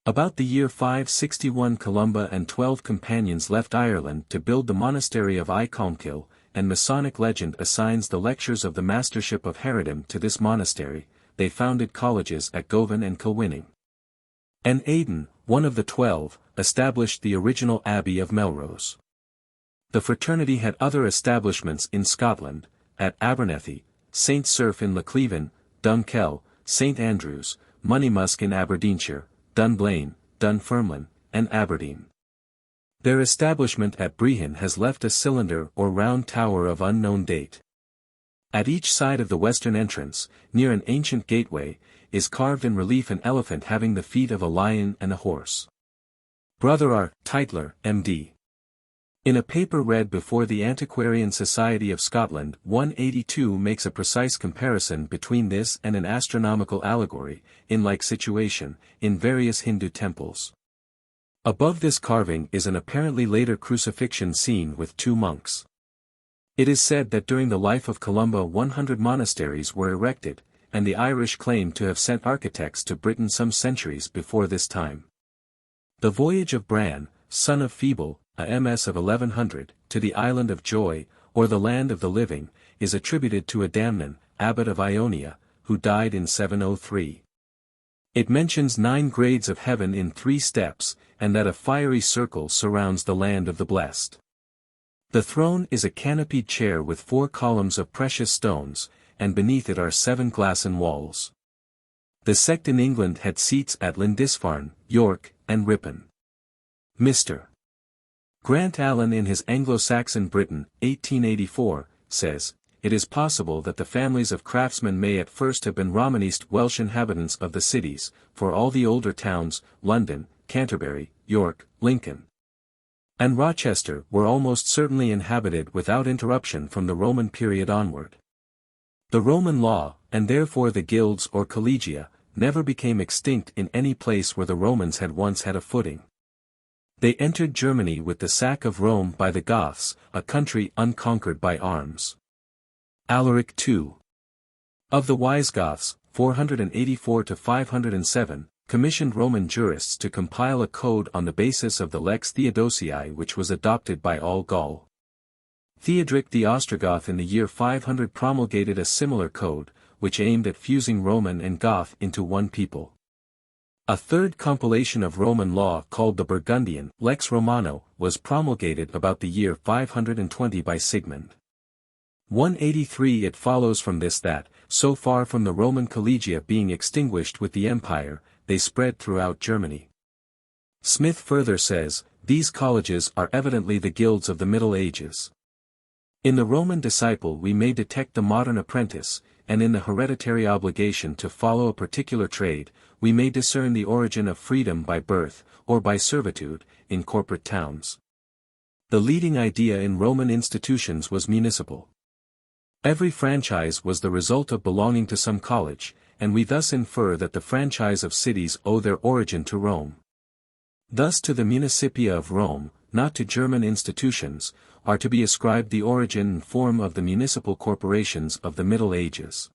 About the year 561 Columba and 12 companions left Ireland to build the monastery of Iconkill, and Masonic legend assigns the lectures of the mastership of Herodom to this monastery. They founded colleges at Govan and Kilwinning. And Aidan, one of the 12, established the original Abbey of Melrose. The fraternity had other establishments in Scotland, at Abernethy, St. Cerf in Lachleven, Dunkeld, St. Andrews, Moneymusk in Aberdeenshire, Dunblane, Dunfermline, and Aberdeen. Their establishment at Brehon has left a cylinder or round tower of unknown date. At each side of the western entrance, near an ancient gateway, is carved in relief an elephant having the feet of a lion and a horse. Brother R. Tytler, M.D. In a paper read before the Antiquarian Society of Scotland 182 makes a precise comparison between this and an astronomical allegory, in like situation, in various Hindu temples. Above this carving is an apparently later crucifixion scene with two monks. It is said that during the life of Columba 100 monasteries were erected, and the Irish claim to have sent architects to Britain some centuries before this time. The voyage of Bran, son of Feeble, a MS of 1100, to the island of Joy, or the land of the living, is attributed to Adamnan, abbot of Ionia, who died in 703. It mentions 9 grades of heaven in 3 steps, and that a fiery circle surrounds the land of the blessed. The throne is a canopied chair with 4 columns of precious stones, and beneath it are 7 glassen walls. The sect in England had seats at Lindisfarne, York, and Ripon. Mr. Grant Allen in his Anglo-Saxon Britain, 1884, says, "It is possible that the families of craftsmen may at first have been Romanist Welsh inhabitants of the cities, for all the older towns, London, Canterbury, York, Lincoln, and Rochester were almost certainly inhabited without interruption from the Roman period onward. The Roman law, and therefore the guilds or collegia, never became extinct in any place where the Romans had once had a footing. They entered Germany with the sack of Rome by the Goths, a country unconquered by arms." Alaric II. Of the Wisegoths, 484–507, commissioned Roman jurists to compile a code on the basis of the Lex Theodosii which was adopted by all Gaul. Theodoric the Ostrogoth in the year 500 promulgated a similar code, which aimed at fusing Roman and Goth into one people. A third compilation of Roman law called the Burgundian Lex Romano was promulgated about the year 520 by Sigmund. 183 It follows from this that, so far from the Roman collegia being extinguished with the empire, they spread throughout Germany. Smith further says, these colleges are evidently the guilds of the Middle Ages. In the Roman disciple we may detect the modern apprentice, and in the hereditary obligation to follow a particular trade, we may discern the origin of freedom by birth, or by servitude, in corporate towns. The leading idea in Roman institutions was municipal. Every franchise was the result of belonging to some college, and we thus infer that the franchise of cities owe their origin to Rome. Thus to the Municipia of Rome, not to German institutions, are to be ascribed the origin and form of the municipal corporations of the Middle Ages.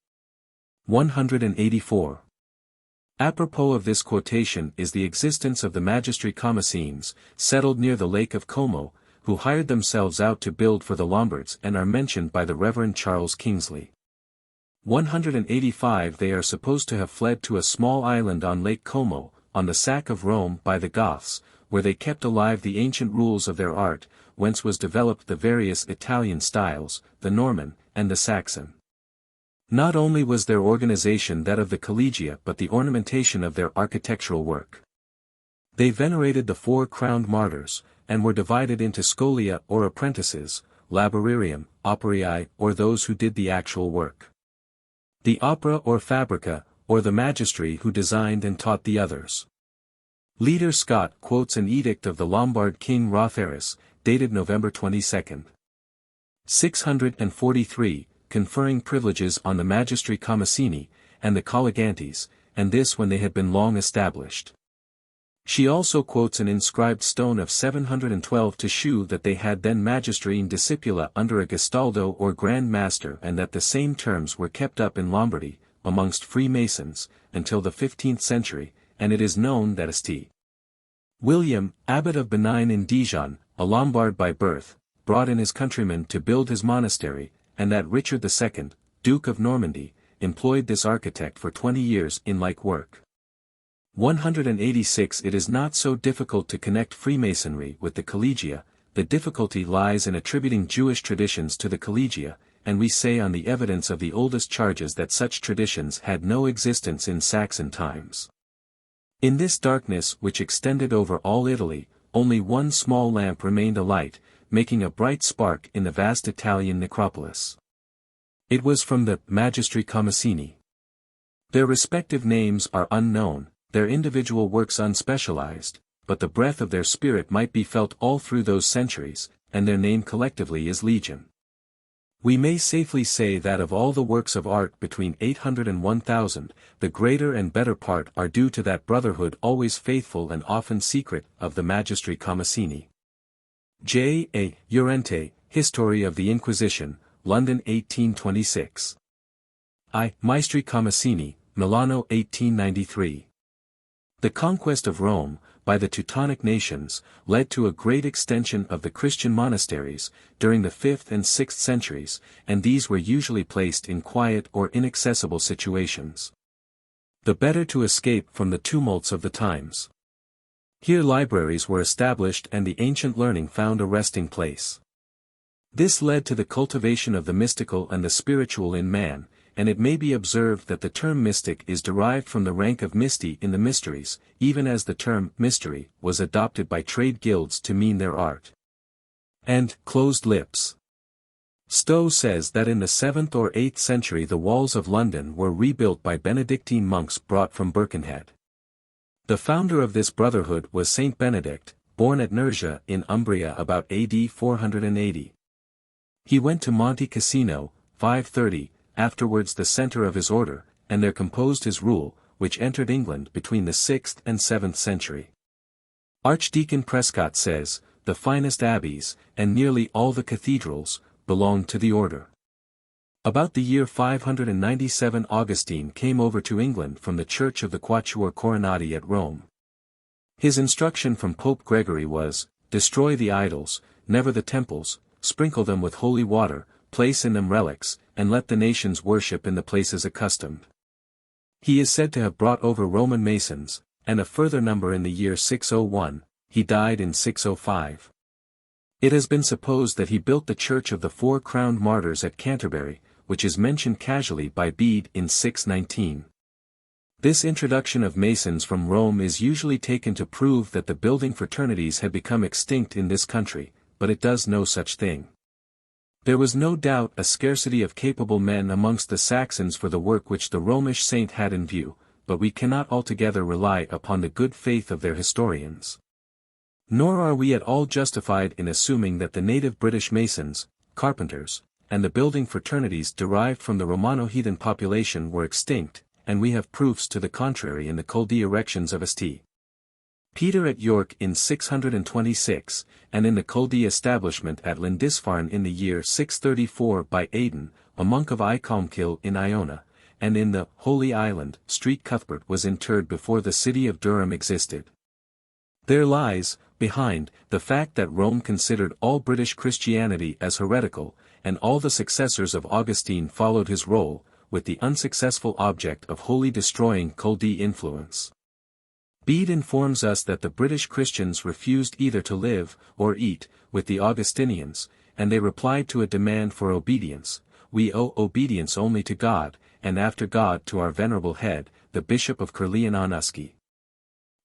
184. Apropos of this quotation is the existence of the magistri commissaires, settled near the Lake of Como, who hired themselves out to build for the Lombards and are mentioned by the Reverend Charles Kingsley. 185 They are supposed to have fled to a small island on Lake Como, on the sack of Rome by the Goths, where they kept alive the ancient rules of their art, whence was developed the various Italian styles, the Norman, and the Saxon. Not only was their organization that of the collegia but the ornamentation of their architectural work. They venerated the 4 crowned martyrs, and were divided into scholia or apprentices, laborarium, operii, or those who did the actual work. The opera or fabrica, or the magistry who designed and taught the others. Leader Scott quotes an edict of the Lombard king Rotharis, dated November 22. 643, conferring privileges on the magistri commissini, and the collegantes, and this when they had been long established. She also quotes an inscribed stone of 712 to shew that they had then magistry in discipula under a Gestaldo or Grand Master, and that the same terms were kept up in Lombardy, amongst Freemasons, until the 15th century, and it is known that St. William, abbot of Benin in Dijon, a Lombard by birth, brought in his countrymen to build his monastery, and that Richard II, Duke of Normandy, employed this architect for 20 years in like work. 186 It is not so difficult to connect Freemasonry with the Collegia, the difficulty lies in attributing Jewish traditions to the Collegia, and we say on the evidence of the oldest charges that such traditions had no existence in Saxon times. In this darkness which extended over all Italy, only one small lamp remained alight, making a bright spark in the vast Italian necropolis. It was from the Magistri Commissini. Their respective names are unknown, their individual works unspecialized, but the breath of their spirit might be felt all through those centuries, and their name collectively is Legion. We may safely say that of all the works of art between 800 and 1000, the greater and better part are due to that brotherhood always faithful and often secret of the Magistri Commissini. J. A. Llorente, History of the Inquisition, London 1826. I. Maestri Commissini, Milano 1893. The conquest of Rome, by the Teutonic nations, led to a great extension of the Christian monasteries, during the 5th and 6th centuries, and these were usually placed in quiet or inaccessible situations. The better to escape from the tumults of the times. Here libraries were established and the ancient learning found a resting place. This led to the cultivation of the mystical and the spiritual in man, and it may be observed that the term mystic is derived from the rank of mysti in the mysteries, even as the term mystery was adopted by trade guilds to mean their art. And closed lips. Stowe says that in the 7th or 8th century the walls of London were rebuilt by Benedictine monks brought from Birkenhead. The founder of this brotherhood was Saint Benedict, born at Nursia in Umbria about AD 480. He went to Monte Cassino, 530, afterwards the centre of his order, and there composed his rule, which entered England between the 6th and 7th century. Archdeacon Prescott says, the finest abbeys, and nearly all the cathedrals, belonged to the order. About the year 597 Augustine came over to England from the Church of the Quatuor Coronati at Rome. His instruction from Pope Gregory was, destroy the idols, never the temples, sprinkle them with holy water, place in them relics, and let the nations worship in the places accustomed. He is said to have brought over Roman Masons, and a further number in the year 601, he died in 605. It has been supposed that he built the Church of the Four Crowned Martyrs at Canterbury, which is mentioned casually by Bede in 619. This introduction of Masons from Rome is usually taken to prove that the building fraternities had become extinct in this country, but it does no such thing. There was no doubt a scarcity of capable men amongst the Saxons for the work which the Romish saint had in view, but we cannot altogether rely upon the good faith of their historians. Nor are we at all justified in assuming that the native British masons, carpenters, and the building fraternities derived from the Romano-heathen population were extinct, and we have proofs to the contrary in the Culdee erections of St. Peter at York in 626, and in the Culdee establishment at Lindisfarne in the year 634 by Aidan, a monk of Icomkill in Iona, and in the Holy Island, Street Cuthbert was interred before the city of Durham existed. There lies, behind, the fact that Rome considered all British Christianity as heretical, and all the successors of Augustine followed his role, with the unsuccessful object of wholly destroying Culdee influence. Bede informs us that the British Christians refused either to live, or eat, with the Augustinians, and they replied to a demand for obedience, we owe obedience only to God, and after God to our venerable head, the Bishop of Curlian-on-Uskey.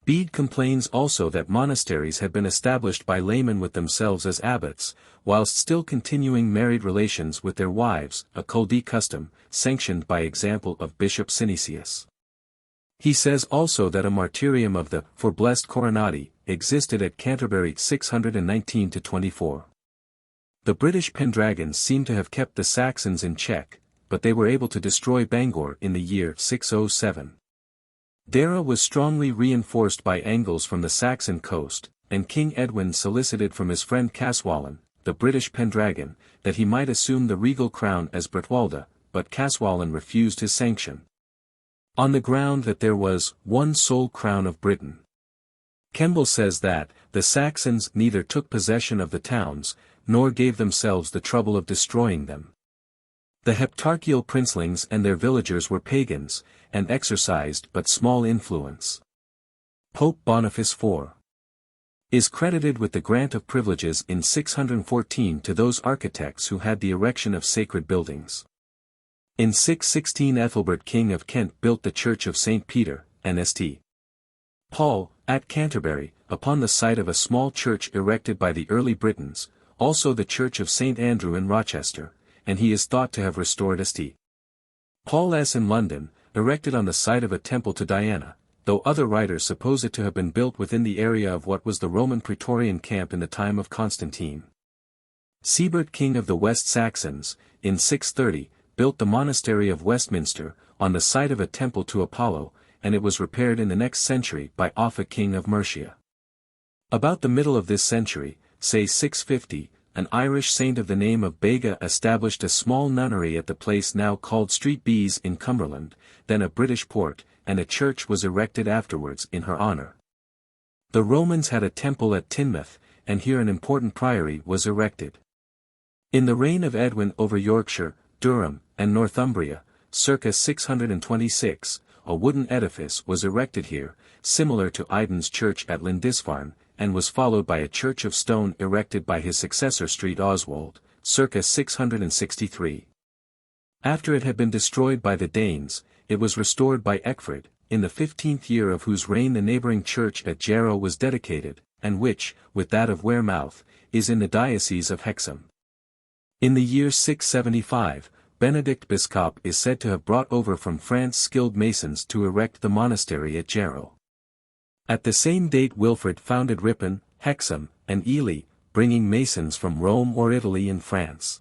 Bede complains also that monasteries had been established by laymen with themselves as abbots, whilst still continuing married relations with their wives, a Culdee custom, sanctioned by example of Bishop Synesius. He says also that a martyrium of the for blessed Coronati existed at Canterbury 619-24. The British Pendragons seem to have kept the Saxons in check, but they were able to destroy Bangor in the year 607. Dara was strongly reinforced by Angles from the Saxon coast, and King Edwin solicited from his friend Caswallon, the British Pendragon, that he might assume the regal crown as Bretwalda, but Caswallon refused his sanction, on the ground that there was one sole crown of Britain. Kemble says that, the Saxons neither took possession of the towns, nor gave themselves the trouble of destroying them. The heptarchial princelings and their villagers were pagans, and exercised but small influence. Pope Boniface IV is credited with the grant of privileges in 614 to those architects who had the erection of sacred buildings. In 616 Ethelbert King of Kent built the Church of St. Peter, and St. Paul, at Canterbury, upon the site of a small church erected by the early Britons, also the Church of St. Andrew in Rochester, and he is thought to have restored St. Paul's in London, erected on the site of a temple to Diana, though other writers suppose it to have been built within the area of what was the Roman Praetorian camp in the time of Constantine. Siebert King of the West Saxons, in 630, built the monastery of Westminster, on the site of a temple to Apollo, and it was repaired in the next century by Offa King of Mercia. About the middle of this century, say 650, an Irish saint of the name of Bega established a small nunnery at the place now called Street Bees in Cumberland, then a British port, and a church was erected afterwards in her honour. The Romans had a temple at Teignmouth, and here an important priory was erected. In the reign of Edwin over Yorkshire, Durham, and Northumbria, circa 626, a wooden edifice was erected here, similar to Aiden's church at Lindisfarne, and was followed by a church of stone erected by his successor Street Oswald, circa 663. After it had been destroyed by the Danes, it was restored by Ecgfrith, in the 15th year of whose reign the neighbouring church at Jarrow was dedicated, and which, with that of Wearmouth, is in the diocese of Hexham. In the year 675, Benedict Biscop is said to have brought over from France skilled masons to erect the monastery at Jarrow. At the same date Wilfrid founded Ripon, Hexham, and Ely, bringing masons from Rome or Italy and France.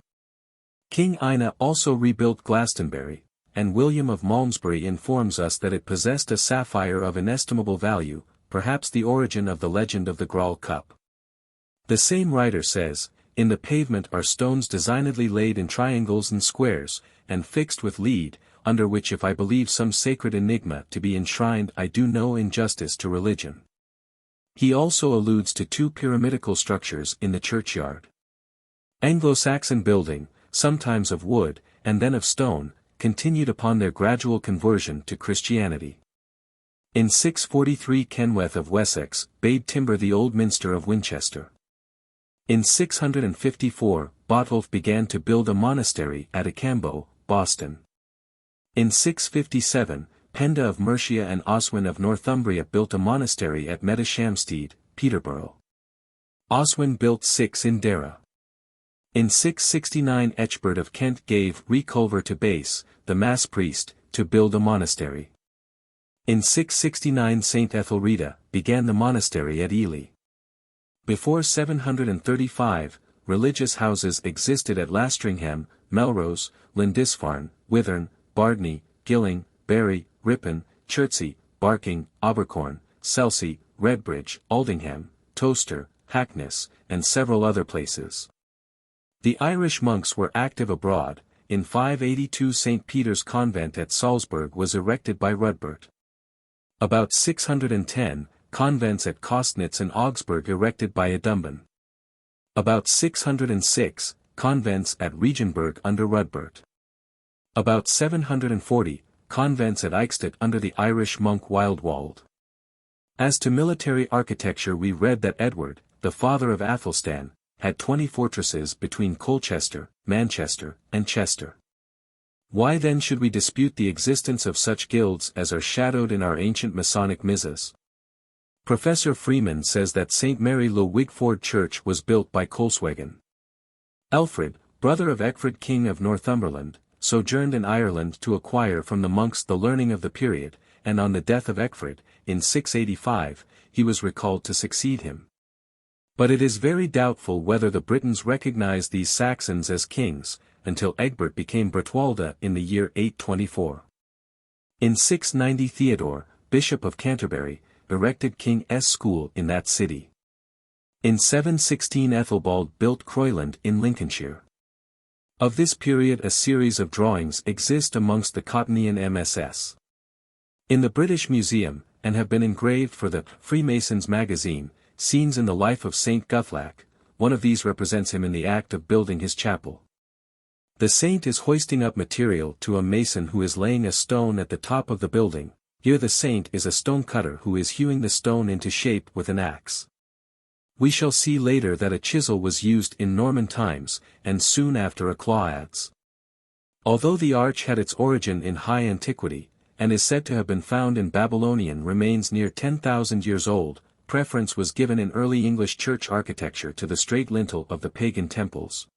King Ina also rebuilt Glastonbury, and William of Malmesbury informs us that it possessed a sapphire of inestimable value, perhaps the origin of the legend of the Graal Cup. The same writer says, in the pavement are stones designedly laid in triangles and squares, and fixed with lead, under which if I believe some sacred enigma to be enshrined I do no injustice to religion. He also alludes to two pyramidical structures in the churchyard. Anglo-Saxon building, sometimes of wood, and then of stone, continued upon their gradual conversion to Christianity. In 643 Kenweth of Wessex bade timber the old minster of Winchester. In 654, Botolph began to build a monastery at Acambo, Boston. In 657, Penda of Mercia and Oswin of Northumbria built a monastery at Medeshamstead, Peterborough. Oswin built 6 in Dara. In 669 Echbert of Kent gave Reculver to Base, the mass priest, to build a monastery. In 669 St. Ethelreda began the monastery at Ely. Before 735, religious houses existed at Lastringham, Melrose, Lindisfarne, Withern, Bardney, Gilling, Bury, Ripon, Chertsey, Barking, Abercorn, Selsey, Redbridge, Aldingham, Towcester, Hackness, and several other places. The Irish monks were active abroad. In 582 St. Peter's Convent at Salzburg was erected by Rudbert. About 610, convents at Kostnitz and Augsburg erected by Adumban. About 606, convents at Regenburg under Rudbert. About 740, convents at Eichstätt under the Irish monk Wildwald. As to military architecture we read that Edward, the father of Athelstan, had 20 fortresses between Colchester, Manchester, and Chester. Why then should we dispute the existence of such guilds as are shadowed in our ancient Masonic missas? Professor Freeman says that St. Mary le Wigford Church was built by Colswegen. Elfred, brother of Ecgfrith King of Northumberland, sojourned in Ireland to acquire from the monks the learning of the period, and on the death of Ecgfrith, in 685, he was recalled to succeed him. But it is very doubtful whether the Britons recognized these Saxons as kings, until Egbert became Bretwalda in the year 824. In 690 Theodore, Bishop of Canterbury, erected King's School in that city. In 716 Ethelbald built Croyland in Lincolnshire. Of this period a series of drawings exist amongst the Cottonian MSS. In the British Museum, and have been engraved for the Freemasons magazine, Scenes in the Life of Saint Guthlac. One of these represents him in the act of building his chapel. The saint is hoisting up material to a mason who is laying a stone at the top of the building. Here the saint is a stone cutter who is hewing the stone into shape with an axe. We shall see later that a chisel was used in Norman times, and soon after a claw adze. Although the arch had its origin in high antiquity, and is said to have been found in Babylonian remains near 10,000 years old, preference was given in early English church architecture to the straight lintel of the pagan temples.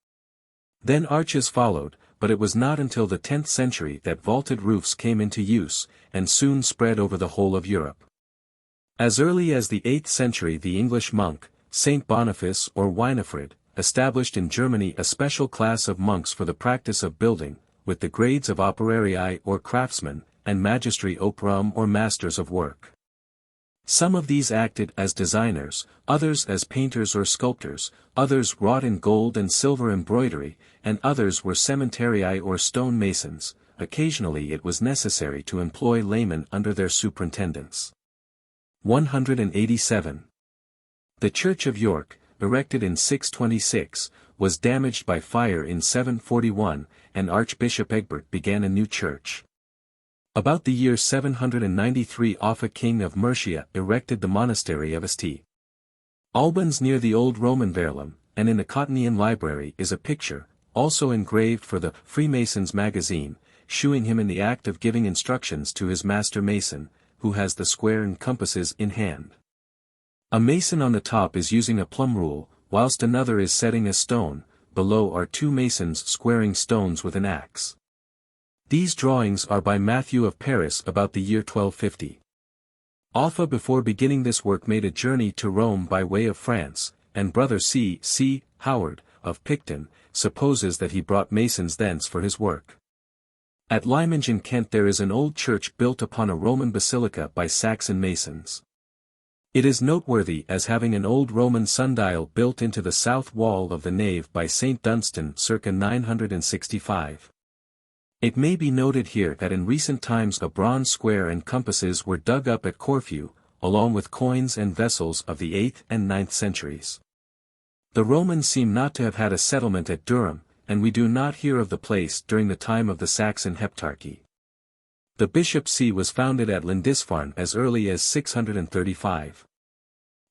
Then arches followed, but it was not until the 10th century that vaulted roofs came into use, and soon spread over the whole of Europe. As early as the 8th century the English monk, Saint Boniface or Winifred, established in Germany a special class of monks for the practice of building, with the grades of operarii or craftsmen, and magistri operum or masters of work. Some of these acted as designers, others as painters or sculptors, others wrought in gold and silver embroidery, and others were cementerii or stone masons. Occasionally it was necessary to employ laymen under their superintendence. 187. The Church of York, erected in 626, was damaged by fire in 741, and Archbishop Egbert began a new church. About the year 793 Offa king of Mercia erected the monastery of St. Albans near the old Roman Verulam, and in the Cottonian library is a picture, also engraved for the Freemasons magazine, shewing him in the act of giving instructions to his master mason, who has the square and compasses in hand. A mason on the top is using a plumb rule, whilst another is setting a stone. Below are two masons squaring stones with an axe. These drawings are by Matthew of Paris about the year 1250. Offa before beginning this work made a journey to Rome by way of France, and brother C. Howard, of Picton, supposes that he brought masons thence for his work. At Lyminge in Kent there is an old church built upon a Roman basilica by Saxon masons. It is noteworthy as having an old Roman sundial built into the south wall of the nave by St. Dunstan circa 965. It may be noted here that in recent times a bronze square and compasses were dug up at Corfu, along with coins and vessels of the 8th and 9th centuries. The Romans seem not to have had a settlement at Durham, and we do not hear of the place during the time of the Saxon Heptarchy. The bishop's was founded at Lindisfarne as early as 635.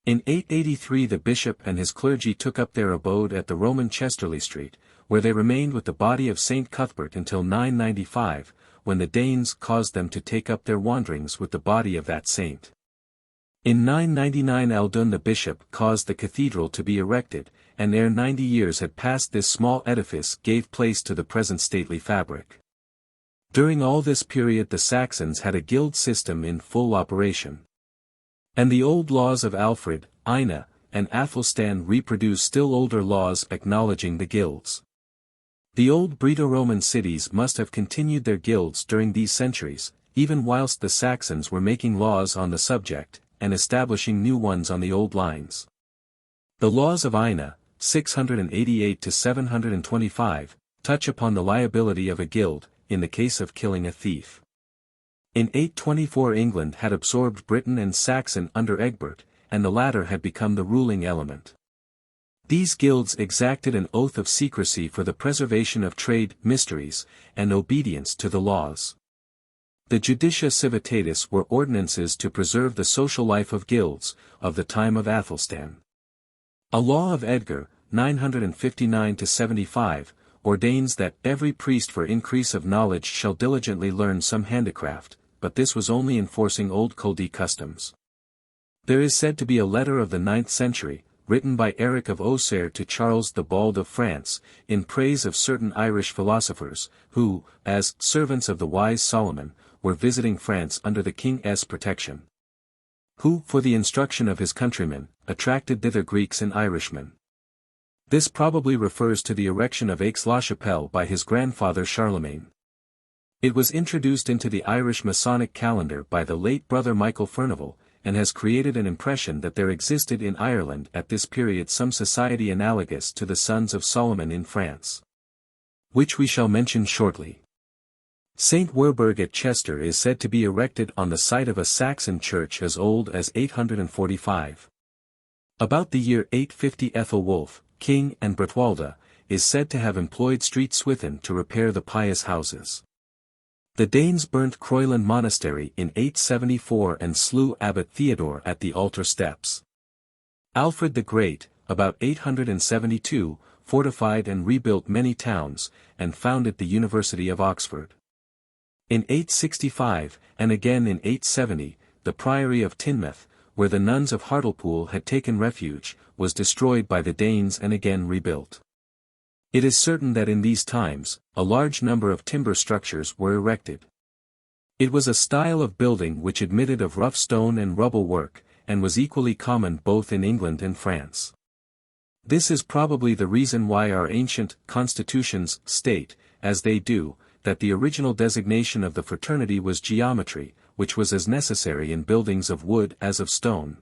In 883 the bishop and his clergy took up their abode at the Roman Chesterley Street, where they remained with the body of St. Cuthbert until 995, when the Danes caused them to take up their wanderings with the body of that saint. In 999 Aldun the bishop caused the cathedral to be erected, and ere 90 years had passed this small edifice gave place to the present stately fabric. During all this period the Saxons had a guild system in full operation. And the old laws of Alfred, Ina, and Athelstan reproduce still older laws acknowledging the guilds. The old Breto-Roman cities must have continued their guilds during these centuries, even whilst the Saxons were making laws on the subject, and establishing new ones on the old lines. The laws of Ina, 688-725, touch upon the liability of a guild, in the case of killing a thief. In 824 England had absorbed Britain and Saxon under Egbert, and the latter had become the ruling element. These guilds exacted an oath of secrecy for the preservation of trade mysteries, and obedience to the laws. The Judicia Civitatis were ordinances to preserve the social life of guilds, of the time of Athelstan. A law of Edgar, 959-75, ordains that every priest for increase of knowledge shall diligently learn some handicraft, but this was only enforcing old Culdee customs. There is said to be a letter of the 9th century, written by Eric of Auxerre to Charles the Bald of France, in praise of certain Irish philosophers, who, as servants of the wise Solomon, were visiting France under the king's protection. Who, for the instruction of his countrymen, attracted thither Greeks and Irishmen. This probably refers to the erection of Aix-la-Chapelle by his grandfather Charlemagne. It was introduced into the Irish Masonic calendar by the late Brother Michael Furnivall, and has created an impression that there existed in Ireland at this period some society analogous to the Sons of Solomon in France, which we shall mention shortly. St. Werburgh at Chester is said to be erected on the site of a Saxon church as old as 845. About the year 850 Ethelwulf, king and Bretwalda, is said to have employed street Swithin to repair the pious houses. The Danes burnt Croyland Monastery in 874 and slew Abbot Theodore at the altar steps. Alfred the Great, about 872, fortified and rebuilt many towns, and founded the University of Oxford. In 865, and again in 870, the Priory of Teignmouth, where the nuns of Hartlepool had taken refuge, was destroyed by the Danes and again rebuilt. It is certain that in these times, a large number of timber structures were erected. It was a style of building which admitted of rough stone and rubble work, and was equally common both in England and France. This is probably the reason why our ancient constitutions state, as they do, that the original designation of the fraternity was geometry, which was as necessary in buildings of wood as of stone,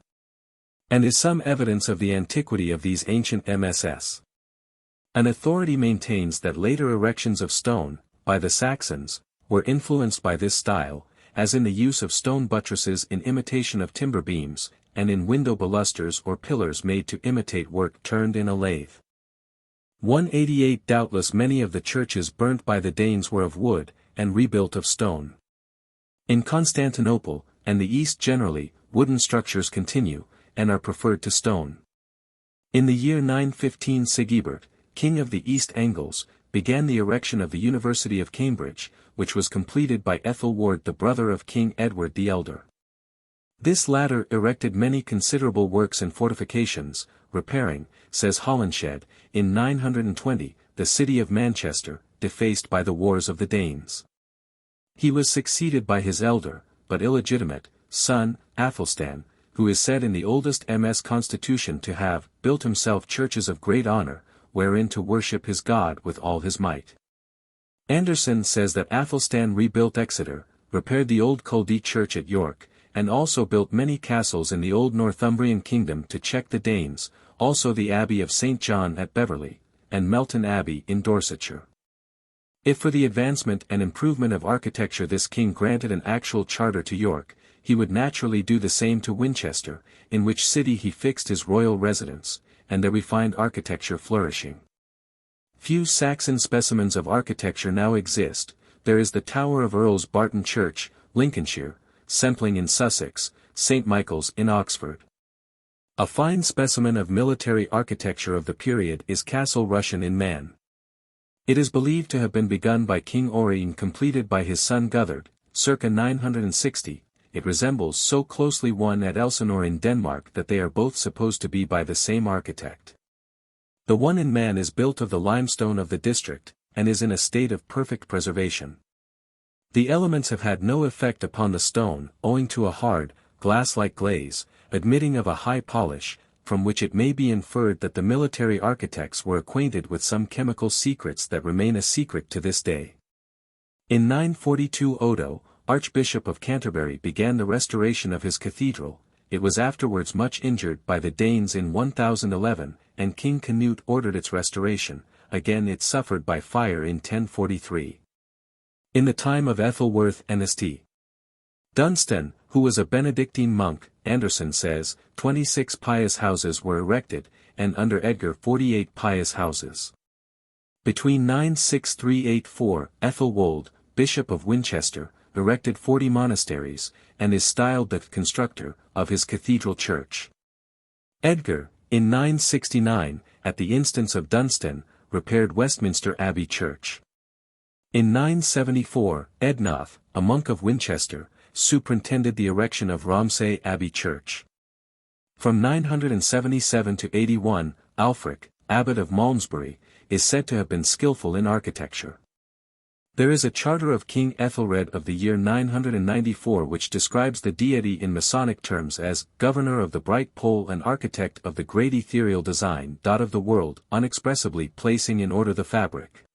and is some evidence of the antiquity of these ancient MSS. An authority maintains that later erections of stone, by the Saxons, were influenced by this style, as in the use of stone buttresses in imitation of timber beams, and in window balusters or pillars made to imitate work turned in a lathe. 188 Doubtless many of the churches burnt by the Danes were of wood, and rebuilt of stone. In Constantinople, and the East generally, wooden structures continue, and are preferred to stone. In the year 915 Sigebert, king of the East Angles, began the erection of the University of Cambridge, which was completed by Ethelward the brother of King Edward the Elder. This latter erected many considerable works and fortifications, repairing, says Holinshed, in 920, the city of Manchester, defaced by the wars of the Danes. He was succeeded by his elder, but illegitimate, son, Athelstan, who is said in the oldest MS constitution to have built himself churches of great honor, wherein to worship his God with all his might. Anderson says that Athelstan rebuilt Exeter, repaired the old Culdee church at York, and also built many castles in the old Northumbrian kingdom to check the Danes, also the Abbey of St. John at Beverley, and Melton Abbey in Dorsetshire. If for the advancement and improvement of architecture this king granted an actual charter to York, he would naturally do the same to Winchester, in which city he fixed his royal residence, and there we find architecture flourishing. Few Saxon specimens of architecture now exist. There is the Tower of Earls Barton Church, Lincolnshire, Sempling in Sussex, St. Michael's in Oxford. A fine specimen of military architecture of the period is Castle Rushen in Man. It is believed to have been begun by King Ori and completed by his son Guthard, circa 960. It resembles so closely one at Elsinore in Denmark that they are both supposed to be by the same architect. The one in Man is built of the limestone of the district, and is in a state of perfect preservation. The elements have had no effect upon the stone, owing to a hard, glass-like glaze, admitting of a high polish, from which it may be inferred that the military architects were acquainted with some chemical secrets that remain a secret to this day. In 942 Odo, Archbishop of Canterbury began the restoration of his cathedral. It was afterwards much injured by the Danes in 1011, and King Canute ordered its restoration. Again it suffered by fire in 1043. In the time of Ethelworth and St. Dunstan, who was a Benedictine monk, Anderson says, 26 pious houses were erected, and under Edgar 48 pious houses. Between 963–804, Ethelwold, Bishop of Winchester, erected 40 monasteries, and is styled the constructor of his cathedral church. Edgar, in 969, at the instance of Dunstan, repaired Westminster Abbey Church. In 974, Ednoth, a monk of Winchester, superintended the erection of Romsey Abbey Church. From 977 to 81, Alfric, abbot of Malmesbury, is said to have been skillful in architecture. There is a charter of King Ethelred of the year 994 which describes the deity in Masonic terms as governor of the bright pole and architect of the great ethereal design of the world, unexpressibly placing in order the fabric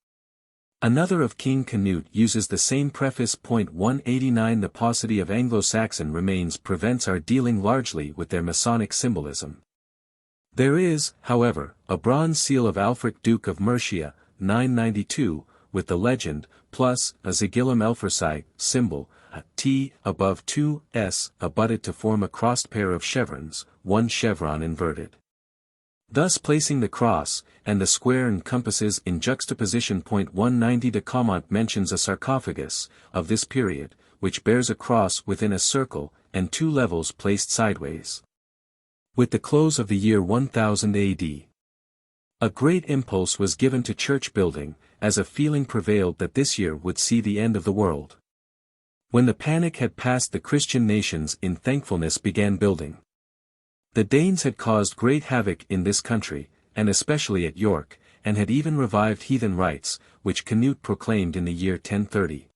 Another of King Canute uses the same preface. 189 The paucity of Anglo-Saxon remains prevents our dealing largely with their Masonic symbolism. There is, however, a bronze seal of Alfric Duke of Mercia, 992, with the legend, plus a Zigillum Elfrisi symbol, a T above 2 S abutted to form a crossed pair of chevrons, one chevron inverted. Thus placing the cross, and the square and compasses in juxtaposition. 190 De Caumont mentions a sarcophagus, of this period, which bears a cross within a circle, and two levels placed sideways. With the close of the year 1000 AD, a great impulse was given to church building, as a feeling prevailed that this year would see the end of the world. When the panic had passed, the Christian nations in thankfulness began building. The Danes had caused great havoc in this country, and especially at York, and had even revived heathen rites, which Canute proclaimed in the year 1030.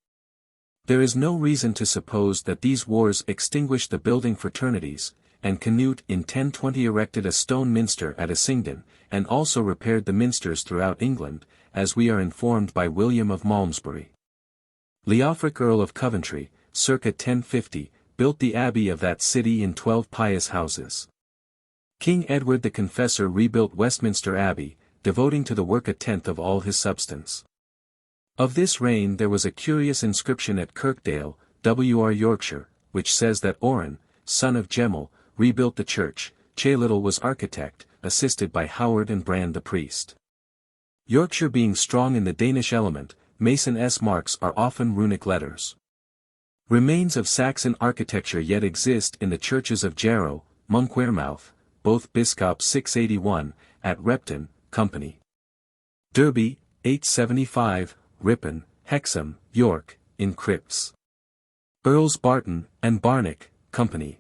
There is no reason to suppose that these wars extinguished the building fraternities, and Canute in 1020 erected a stone minster at Essington, and also repaired the minsters throughout England, as we are informed by William of Malmesbury. Leofric Earl of Coventry, circa 1050, built the abbey of that city in 12 pious houses. King Edward the Confessor rebuilt Westminster Abbey, devoting to the work a tenth of all his substance. Of this reign there was a curious inscription at Kirkdale, W.R. Yorkshire, which says that Oran, son of Gemel, rebuilt the church. Chalidel was architect, assisted by Howard and Brand the priest. Yorkshire being strong in the Danish element, Mason S marks are often runic letters. Remains of Saxon architecture yet exist in the churches of Jarrow, Monkwearmouth, both Biscop 681, at Repton, Company. Derby, 875, Ripon, Hexham, York, in crypts. Earls Barton, and Barnick, Company.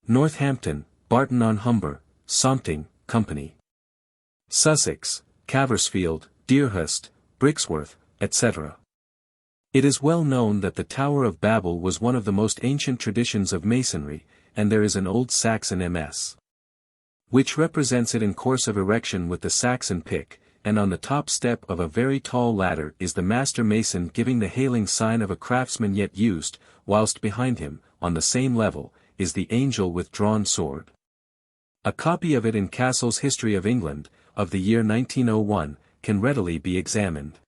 Northampton, Barton-on-Humber, Sompting, Company. Sussex, Caversfield, Deerhust, Brixworth, etc. It is well known that the Tower of Babel was one of the most ancient traditions of Masonry, and there is an old Saxon MS, which represents it in course of erection with the Saxon pick, and on the top step of a very tall ladder is the master mason giving the hailing sign of a craftsman yet used, whilst behind him, on the same level, is the angel with drawn sword. A copy of it in Cassell's History of England, of the year 1901, can readily be examined.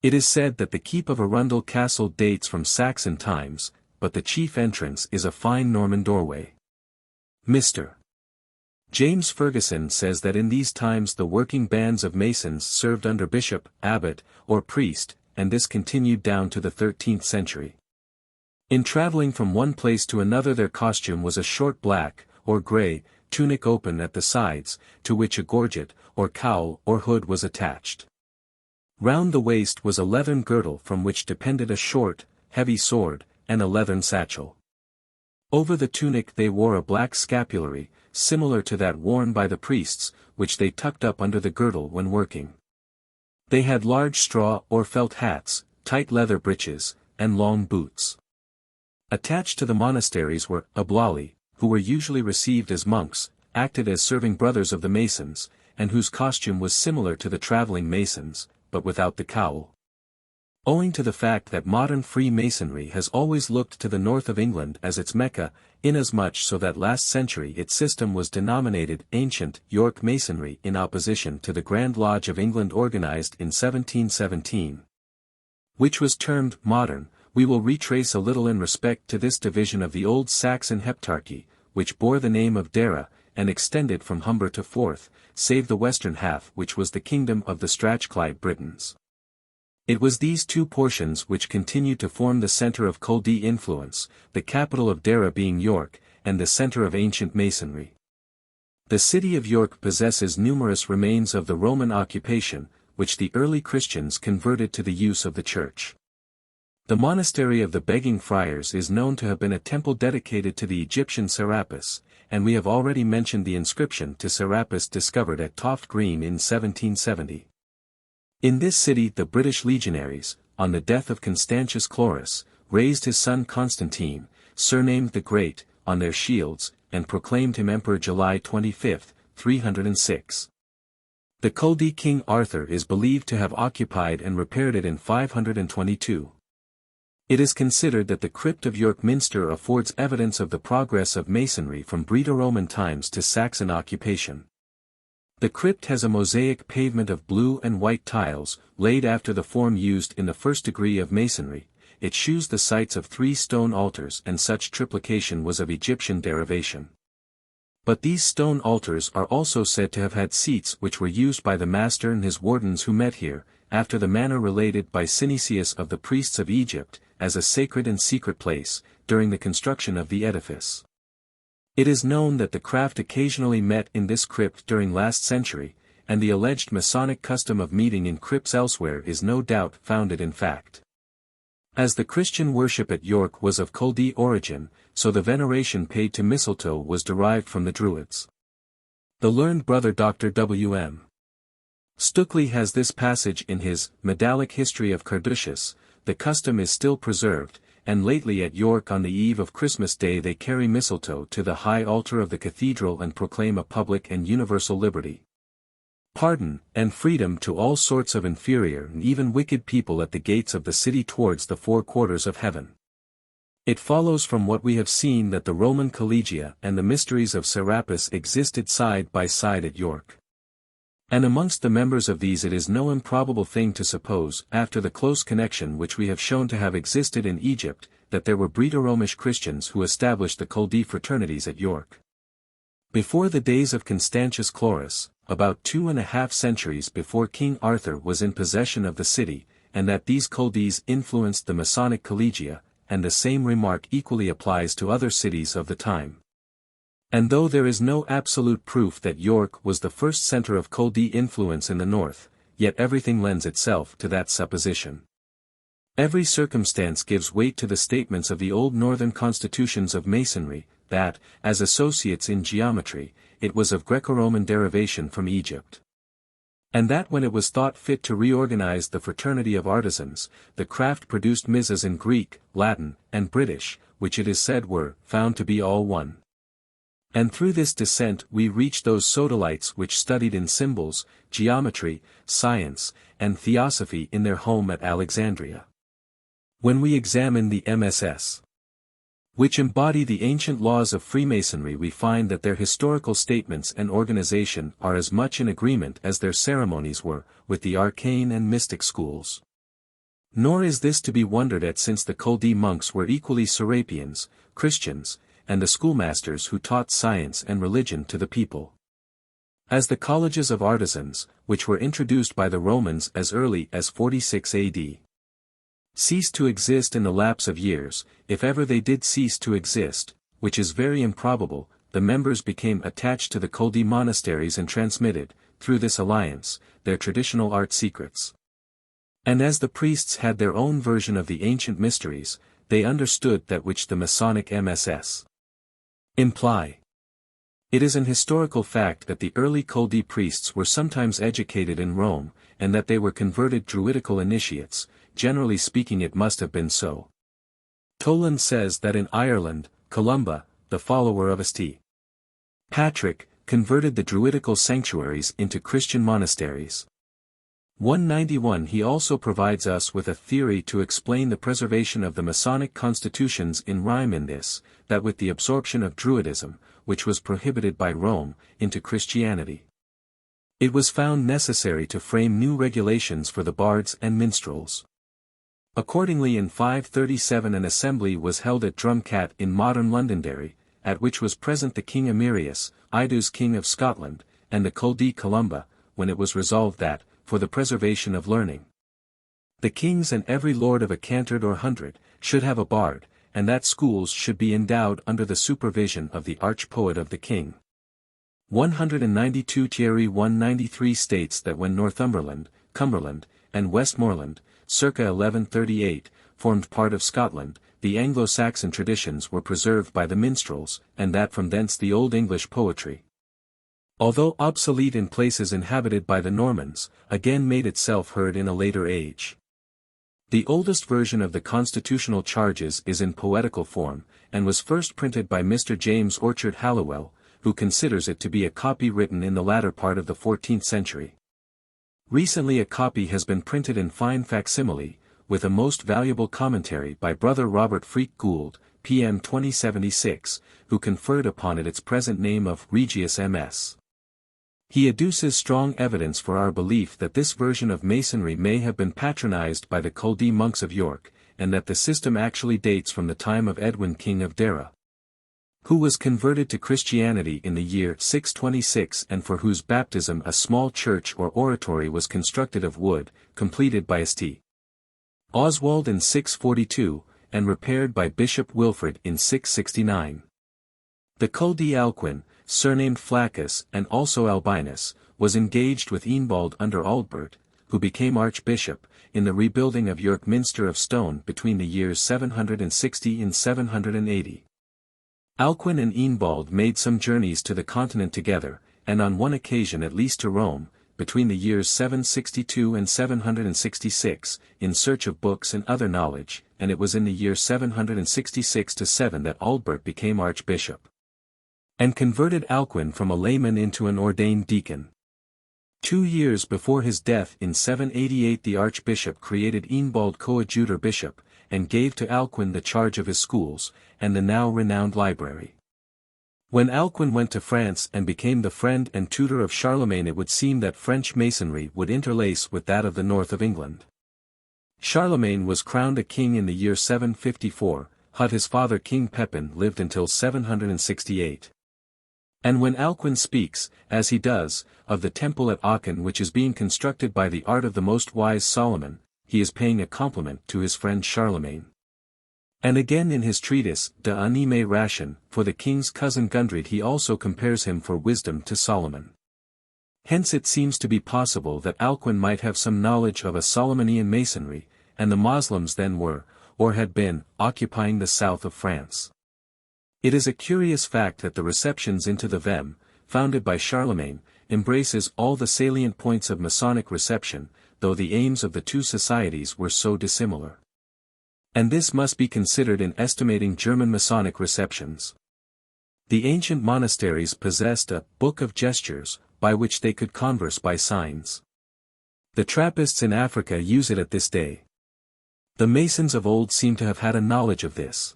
It is said that the keep of Arundel Castle dates from Saxon times, but the chief entrance is a fine Norman doorway. Mr. James Ferguson says that in these times the working bands of masons served under bishop, abbot, or priest, and this continued down to the 13th century. In traveling from one place to another their costume was a short black, or grey, tunic open at the sides, to which a gorget, or cowl or hood was attached. Round the waist was a leathern girdle from which depended a short, heavy sword, and a leathern satchel. Over the tunic they wore a black scapulary, similar to that worn by the priests, which they tucked up under the girdle when working. They had large straw or felt hats, tight leather breeches, and long boots. Attached to the monasteries were oblali, who were usually received as monks, acted as serving brothers of the masons, and whose costume was similar to the traveling masons, but without the cowl. Owing to the fact that modern Freemasonry has always looked to the north of England as its Mecca, inasmuch so that last century its system was denominated Ancient York Masonry in opposition to the Grand Lodge of England organized in 1717, which was termed Modern, we will retrace a little in respect to this division of the old Saxon heptarchy, which bore the name of Dara, and extended from Humber to Forth, save the western half which was the kingdom of the Strathclyde Britons. It was these two portions which continued to form the centre of Culdee influence, the capital of Dara being York, and the centre of ancient masonry. The city of York possesses numerous remains of the Roman occupation, which the early Christians converted to the use of the church. The monastery of the Begging Friars is known to have been a temple dedicated to the Egyptian Serapis, and we have already mentioned the inscription to Serapis discovered at Toft Green in 1770. In this city the British legionaries, on the death of Constantius Chlorus, raised his son Constantine, surnamed the Great, on their shields, and proclaimed him Emperor July 25, 306. The Culdee King Arthur is believed to have occupied and repaired it in 522. It is considered that the crypt of York Minster affords evidence of the progress of Masonry from Greco-Roman times to Saxon occupation. The crypt has a mosaic pavement of blue and white tiles, laid after the form used in the first degree of Masonry. It shews the sites of 3 stone altars, and such triplication was of Egyptian derivation. But these stone altars are also said to have had seats which were used by the master and his wardens who met here, after the manner related by Synesius of the priests of Egypt, as a sacred and secret place, during the construction of the edifice. It is known that the craft occasionally met in this crypt during last century, and the alleged Masonic custom of meeting in crypts elsewhere is no doubt founded in fact. As the Christian worship at York was of Culdee origin, so the veneration paid to mistletoe was derived from the Druids. The learned brother Dr. W.M. Stukeley has this passage in his Medallic History of Carduchius. The custom is still preserved, and lately at York on the eve of Christmas Day they carry mistletoe to the high altar of the cathedral and proclaim a public and universal liberty, pardon, and freedom to all sorts of inferior and even wicked people at the gates of the city towards the 4 quarters of heaven. It follows from what we have seen that the Roman Collegia and the mysteries of Serapis existed side by side at York. And amongst the members of these it is no improbable thing to suppose, after the close connection which we have shown to have existed in Egypt, that there were Breto-Romish Christians who established the Culdee fraternities at York. Before the days of Constantius Chlorus, about 2.5 centuries before King Arthur was in possession of the city, and that these Culdees influenced the Masonic Collegia, and the same remark equally applies to other cities of the time. And though there is no absolute proof that York was the first center of Culdee influence in the north, yet everything lends itself to that supposition. Every circumstance gives weight to the statements of the old northern constitutions of Masonry, that, as associates in geometry, it was of Greco-Roman derivation from Egypt. And that when it was thought fit to reorganize the fraternity of artisans, the craft produced misas in Greek, Latin, and British, which it is said were found to be all one. And through this descent we reach those sodalites which studied in symbols, geometry, science, and theosophy in their home at Alexandria. When we examine the MSS, which embody the ancient laws of Freemasonry, we find that their historical statements and organization are as much in agreement as their ceremonies were, with the arcane and mystic schools. Nor is this to be wondered at, since the Culdee monks were equally Serapians, Christians, and the schoolmasters who taught science and religion to the people. As the colleges of artisans, which were introduced by the Romans as early as 46 AD, ceased to exist in the lapse of years, if ever they did cease to exist, which is very improbable, the members became attached to the Culdee monasteries and transmitted, through this alliance, their traditional art secrets. And as the priests had their own version of the ancient mysteries, they understood that which the Masonic MSS imply. It is an historical fact that the early Culdee priests were sometimes educated in Rome, and that they were converted Druidical initiates. Generally speaking, it must have been so. Toland says that in Ireland, Columba, the follower of St. Patrick, converted the Druidical sanctuaries into Christian monasteries. 191. He also provides us with a theory to explain the preservation of the Masonic constitutions in rhyme in this, that with the absorption of Druidism, which was prohibited by Rome, into Christianity, it was found necessary to frame new regulations for the bards and minstrels. Accordingly in 537 an assembly was held at Drumcat in modern Londonderry, at which was present the King Emerius, Idus King of Scotland, and the Culdee Columba, when it was resolved that, for the preservation of learning, the kings and every lord of a canton or hundred, should have a bard, and that schools should be endowed under the supervision of the arch-poet of the king. 192 Thierry 193 states that when Northumberland, Cumberland, and Westmoreland, circa 1138, formed part of Scotland, the Anglo-Saxon traditions were preserved by the minstrels, and that from thence the Old English poetry, although obsolete in places inhabited by the Normans, again made itself heard in a later age. The oldest version of the constitutional charges is in poetical form, and was first printed by Mr. James Orchard Halliwell, who considers it to be a copy written in the latter part of the 14th century. Recently a copy has been printed in fine facsimile, with a most valuable commentary by Brother Robert Freak Gould, PM 2076, who conferred upon it its present name of Regius MS. He adduces strong evidence for our belief that this version of Masonry may have been patronized by the Culdee monks of York, and that the system actually dates from the time of Edwin King of Dara, who was converted to Christianity in the year 626 and for whose baptism a small church or oratory was constructed of wood, completed by St. Oswald in 642, and repaired by Bishop Wilfrid in 669. The Culdee Alcuin, surnamed Flaccus and also Albinus, was engaged with Eanbald under Aldbert, who became archbishop, in the rebuilding of York Minster of stone between the years 760 and 780. Alcuin and Eanbald made some journeys to the continent together, and on one occasion at least to Rome, between the years 762 and 766, in search of books and other knowledge, and it was in the year 766-7 that Aldbert became archbishop, and converted Alcuin from a layman into an ordained deacon. 2 years before his death in 788 the archbishop created Eanbald coadjutor bishop, and gave to Alcuin the charge of his schools, and the now renowned library. When Alcuin went to France and became the friend and tutor of Charlemagne, it would seem that French Masonry would interlace with that of the north of England. Charlemagne was crowned a king in the year 754, his father King Pepin lived until 768. And when Alcuin speaks, as he does, of the temple at Aachen which is being constructed by the art of the most wise Solomon, he is paying a compliment to his friend Charlemagne. And again in his treatise, De Anime Ration, for the king's cousin Gundred he also compares him for wisdom to Solomon. Hence it seems to be possible that Alcuin might have some knowledge of a Solomonian masonry, and the Moslems then were, or had been, occupying the south of France. It is a curious fact that the receptions into the Vem, founded by Charlemagne, embraces all the salient points of Masonic reception, though the aims of the two societies were so dissimilar. And this must be considered in estimating German Masonic receptions. The ancient monasteries possessed a book of gestures, by which they could converse by signs. The Trappists in Africa use it at this day. The Masons of old seem to have had a knowledge of this.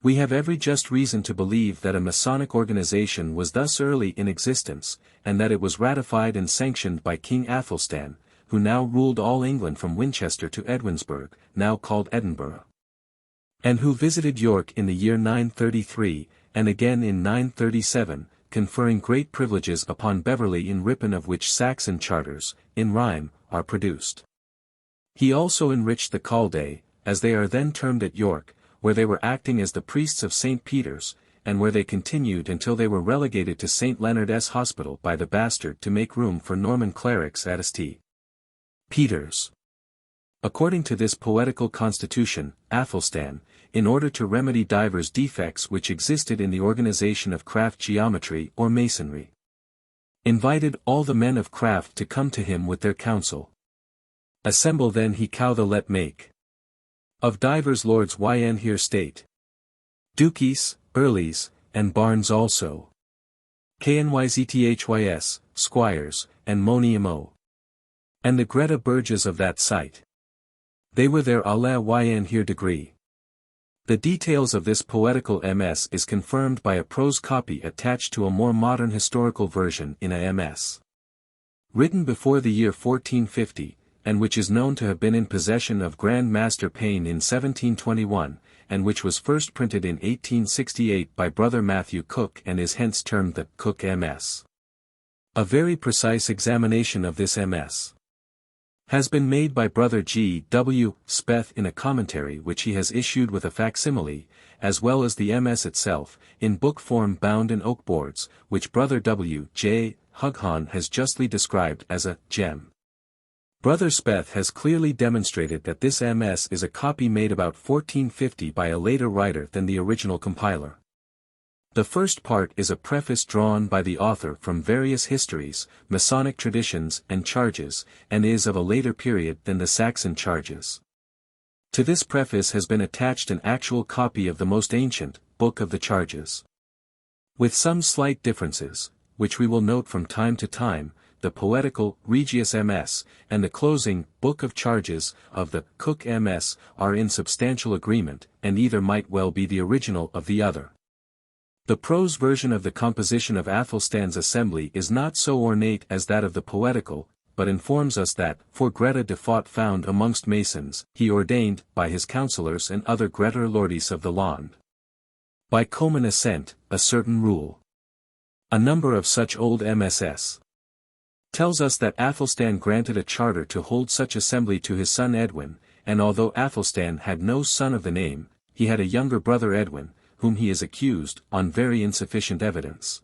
We have every just reason to believe that a Masonic organization was thus early in existence, and that it was ratified and sanctioned by King Athelstan, who now ruled all England from Winchester to Edwinsburg, now called Edinburgh, and who visited York in the year 933, and again in 937, conferring great privileges upon Beverley in Ripon, of which Saxon charters, in rhyme, are produced. He also enriched the Caldae, as they are then termed at York, where they were acting as the priests of St. Peter's, and where they continued until they were relegated to St. Leonard's Hospital by the Bastard to make room for Norman clerics at St. Peter's. According to this poetical constitution, Athelstan, in order to remedy divers defects which existed in the organization of craft geometry or masonry, invited all the men of craft to come to him with their counsel. Assemble then he cow the let make. Of divers lords yn here state. Dukies, Earleys, and Barnes also. Knyzthys, squires, and Moniamo. And the Greta Burges of that site. They were there alla yn here degree. The details of this poetical MS is confirmed by a prose copy attached to a more modern historical version in a MS. Written before the year 1450, and which is known to have been in possession of Grand Master Payne in 1721, and which was first printed in 1868 by Brother Matthew Cook and is hence termed the Cook MS. A very precise examination of this MS has been made by Brother G. W. Speth in a commentary which he has issued with a facsimile, as well as the MS itself, in book form bound in oak boards, which Brother W. J. Hughan has justly described as a gem. Brother Speth has clearly demonstrated that this MS is a copy made about 1450 by a later writer than the original compiler. The first part is a preface drawn by the author from various histories, Masonic traditions and charges, and is of a later period than the Saxon charges. To this preface has been attached an actual copy of the most ancient Book of the Charges, with some slight differences, which we will note from time to time, the poetical, Regius MS, and the closing, Book of Charges, of the, Cook MS, are in substantial agreement, and either might well be the original of the other. The prose version of the composition of Athelstan's assembly is not so ornate as that of the poetical, but informs us that, for Greta de Fought found amongst Masons, he ordained, by his councillors and other Greater Lordies of the Land, by common assent, a certain rule. A number of such old MSS tells us that Athelstan granted a charter to hold such assembly to his son Edwin, and although Athelstan had no son of the name, he had a younger brother Edwin, whom he is accused, on very insufficient evidence,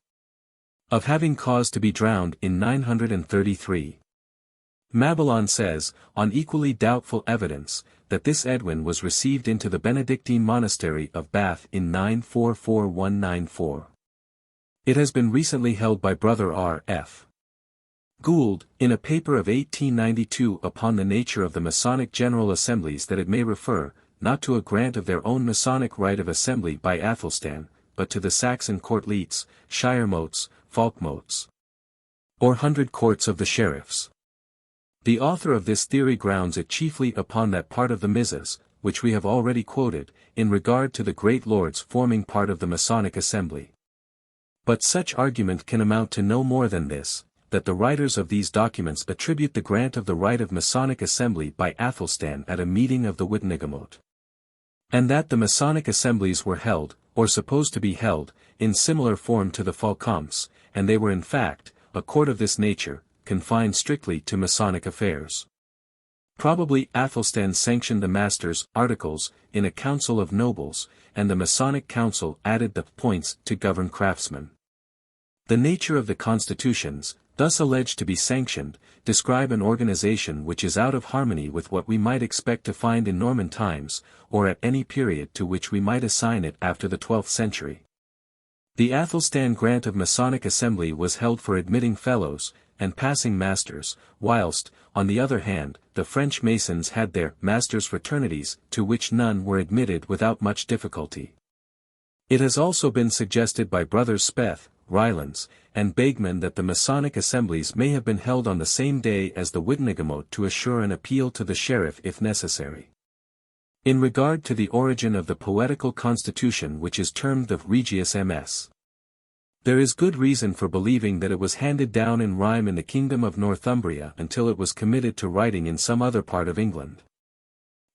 of having caused to be drowned in 933. Mabillon says, on equally doubtful evidence, that this Edwin was received into the Benedictine monastery of Bath in 944-194. It has been recently held by Brother R. F. Gould, in a paper of 1892 upon the nature of the Masonic General Assemblies, that it may refer, not to a grant of their own Masonic right of assembly by Athelstan, but to the Saxon court leets, shiremotes, folkmotes, or 100 courts of the sheriffs. The author of this theory grounds it chiefly upon that part of the Misas, which we have already quoted, in regard to the great lords forming part of the Masonic assembly. But such argument can amount to no more than this, that the writers of these documents attribute the grant of the right of Masonic assembly by Athelstan at a meeting of the Wittenagemot, and that the Masonic assemblies were held, or supposed to be held, in similar form to the Falcomps, and they were in fact, a court of this nature, confined strictly to Masonic affairs. Probably Athelstan sanctioned the Master's articles, in a council of nobles, and the Masonic council added the points to govern craftsmen. The nature of the constitutions, thus alleged to be sanctioned, describe an organization which is out of harmony with what we might expect to find in Norman times, or at any period to which we might assign it after the 12th century. The Athelstan grant of Masonic assembly was held for admitting fellows, and passing masters, whilst, on the other hand, the French Masons had their masters' fraternities, to which none were admitted without much difficulty. It has also been suggested by Brothers Speth, Rylands, and Begman that the Masonic assemblies may have been held on the same day as the Wittenagemot to assure an appeal to the sheriff if necessary. In regard to the origin of the poetical constitution which is termed the Regius MS, there is good reason for believing that it was handed down in rhyme in the kingdom of Northumbria until it was committed to writing in some other part of England,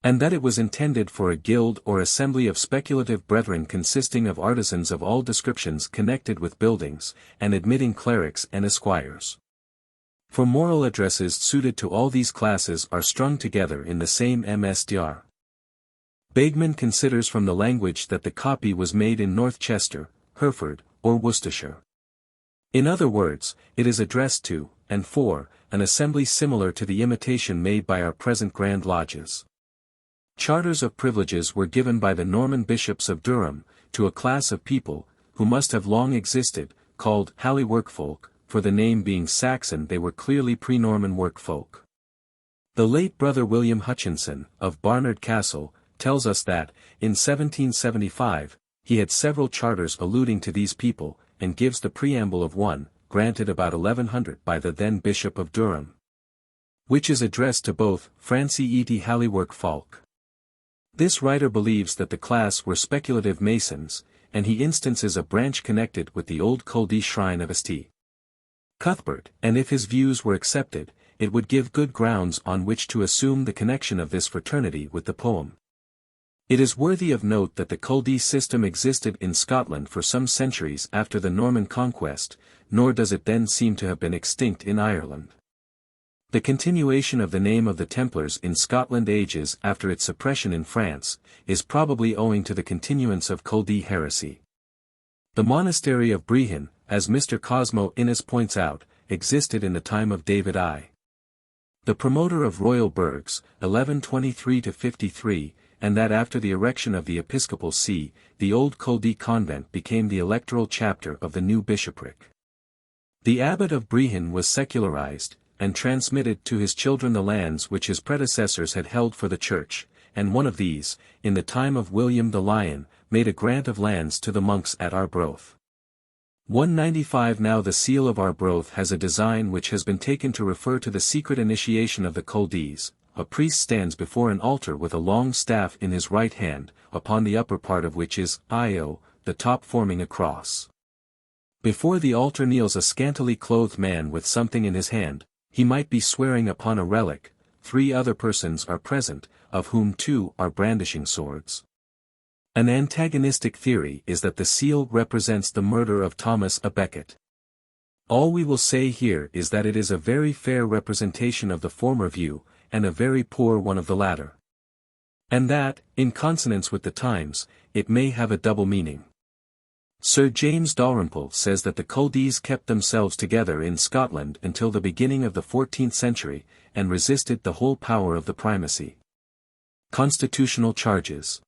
and that it was intended for a guild or assembly of speculative brethren consisting of artisans of all descriptions connected with buildings, and admitting clerics and esquires. For moral addresses suited to all these classes are strung together in the same MSDR. Begman considers from the language that the copy was made in North Chester, Hereford, or Worcestershire. In other words, it is addressed to, and for, an assembly similar to the imitation made by our present Grand Lodges. Charters of privileges were given by the Norman bishops of Durham, to a class of people, who must have long existed, called Halley workfolk, for the name being Saxon they were clearly pre-Norman workfolk. The late Brother William Hutchinson, of Barnard Castle, tells us that, in 1775, he had several charters alluding to these people, and gives the preamble of one, granted about 1100 by the then Bishop of Durham, which is addressed to both Francie et Halliwork Falk. This writer believes that the class were speculative Masons, and he instances a branch connected with the old Culdee shrine of St. Cuthbert, and if his views were accepted, it would give good grounds on which to assume the connection of this fraternity with the poem. It is worthy of note that the Culdee system existed in Scotland for some centuries after the Norman conquest, nor does it then seem to have been extinct in Ireland. The continuation of the name of the Templars in Scotland ages after its suppression in France, is probably owing to the continuance of Culdee heresy. The monastery of Brehon, as Mr. Cosmo Innes points out, existed in the time of David I. The promoter of royal burghs, 1123-53, and that after the erection of the episcopal see, the old Culdee convent became the electoral chapter of the new bishopric. The abbot of Brehon was secularized, and transmitted to his children the lands which his predecessors had held for the church, and one of these, in the time of William the Lion, made a grant of lands to the monks at Arbroath. 195. Now the seal of Arbroath has a design which has been taken to refer to the secret initiation of the Culdees. A priest stands before an altar with a long staff in his right hand, upon the upper part of which is Io, the top forming a cross. Before the altar kneels a scantily clothed man with something in his hand. He might be swearing upon a relic. 3 other persons are present, of whom 2 are brandishing swords. An antagonistic theory is that the seal represents the murder of Thomas à Becket. All we will say here is that it is a very fair representation of the former view, and a very poor one of the latter. And that, in consonance with the times, it may have a double meaning. Sir James Dalrymple says that the Culdees kept themselves together in Scotland until the beginning of the 14th century, and resisted the whole power of the primacy. Constitutional charges.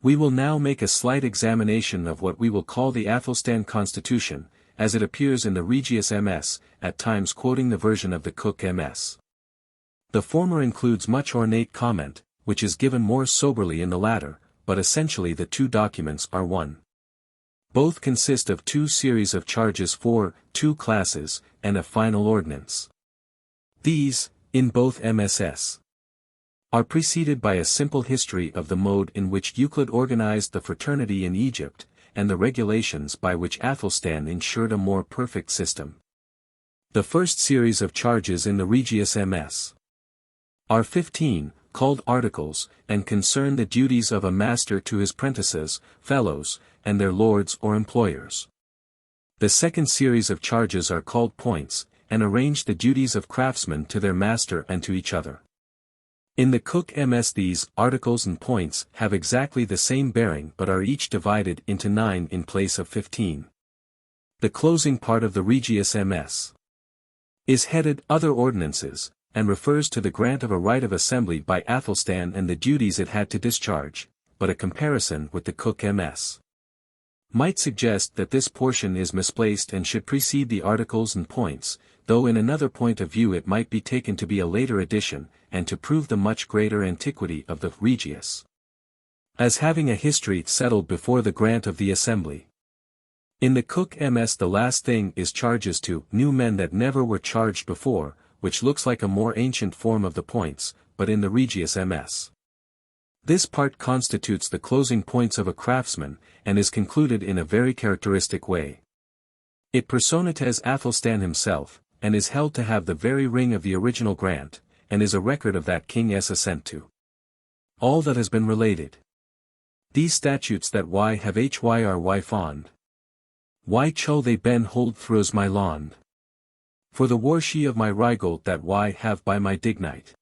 We will now make a slight examination of what we will call the Athelstan Constitution, as it appears in the Regius MS, at times quoting the version of the Cook MS. The former includes much ornate comment, which is given more soberly in the latter, but essentially the 2 documents are one. Both consist of 2 series of charges for 2 classes, and a final ordinance. These, in both MSS, are preceded by a simple history of the mode in which Euclid organized the fraternity in Egypt, and the regulations by which Athelstan ensured a more perfect system. The first series of charges in the Regius MS are 15, called Articles, and concern the duties of a master to his prentices, fellows, and their lords or employers. The second series of charges are called Points, and arrange the duties of craftsmen to their master and to each other. In the Cook MS these articles and points have exactly the same bearing but are each divided into 9 in place of 15. The closing part of the Regius MS is headed Other Ordinances, and refers to the grant of a right of assembly by Athelstan and the duties it had to discharge, but a comparison with the Cook MS might suggest that this portion is misplaced and should precede the articles and points, though in another point of view it might be taken to be a later addition, and to prove the much greater antiquity of the Regius as having a history settled before the grant of the assembly. In the Cook MS the last thing is charges to new men that never were charged before, which looks like a more ancient form of the points, but in the Regius MS. This part constitutes the closing points of a craftsman, and is concluded in a very characteristic way. It personates Athelstan himself, and is held to have the very ring of the original grant, and is a record of that king's assent to all that has been related. These statutes that why have hyr fond. Why cho they ben hold throws my lond. For the warshi of my Rygold that why have by my dignite.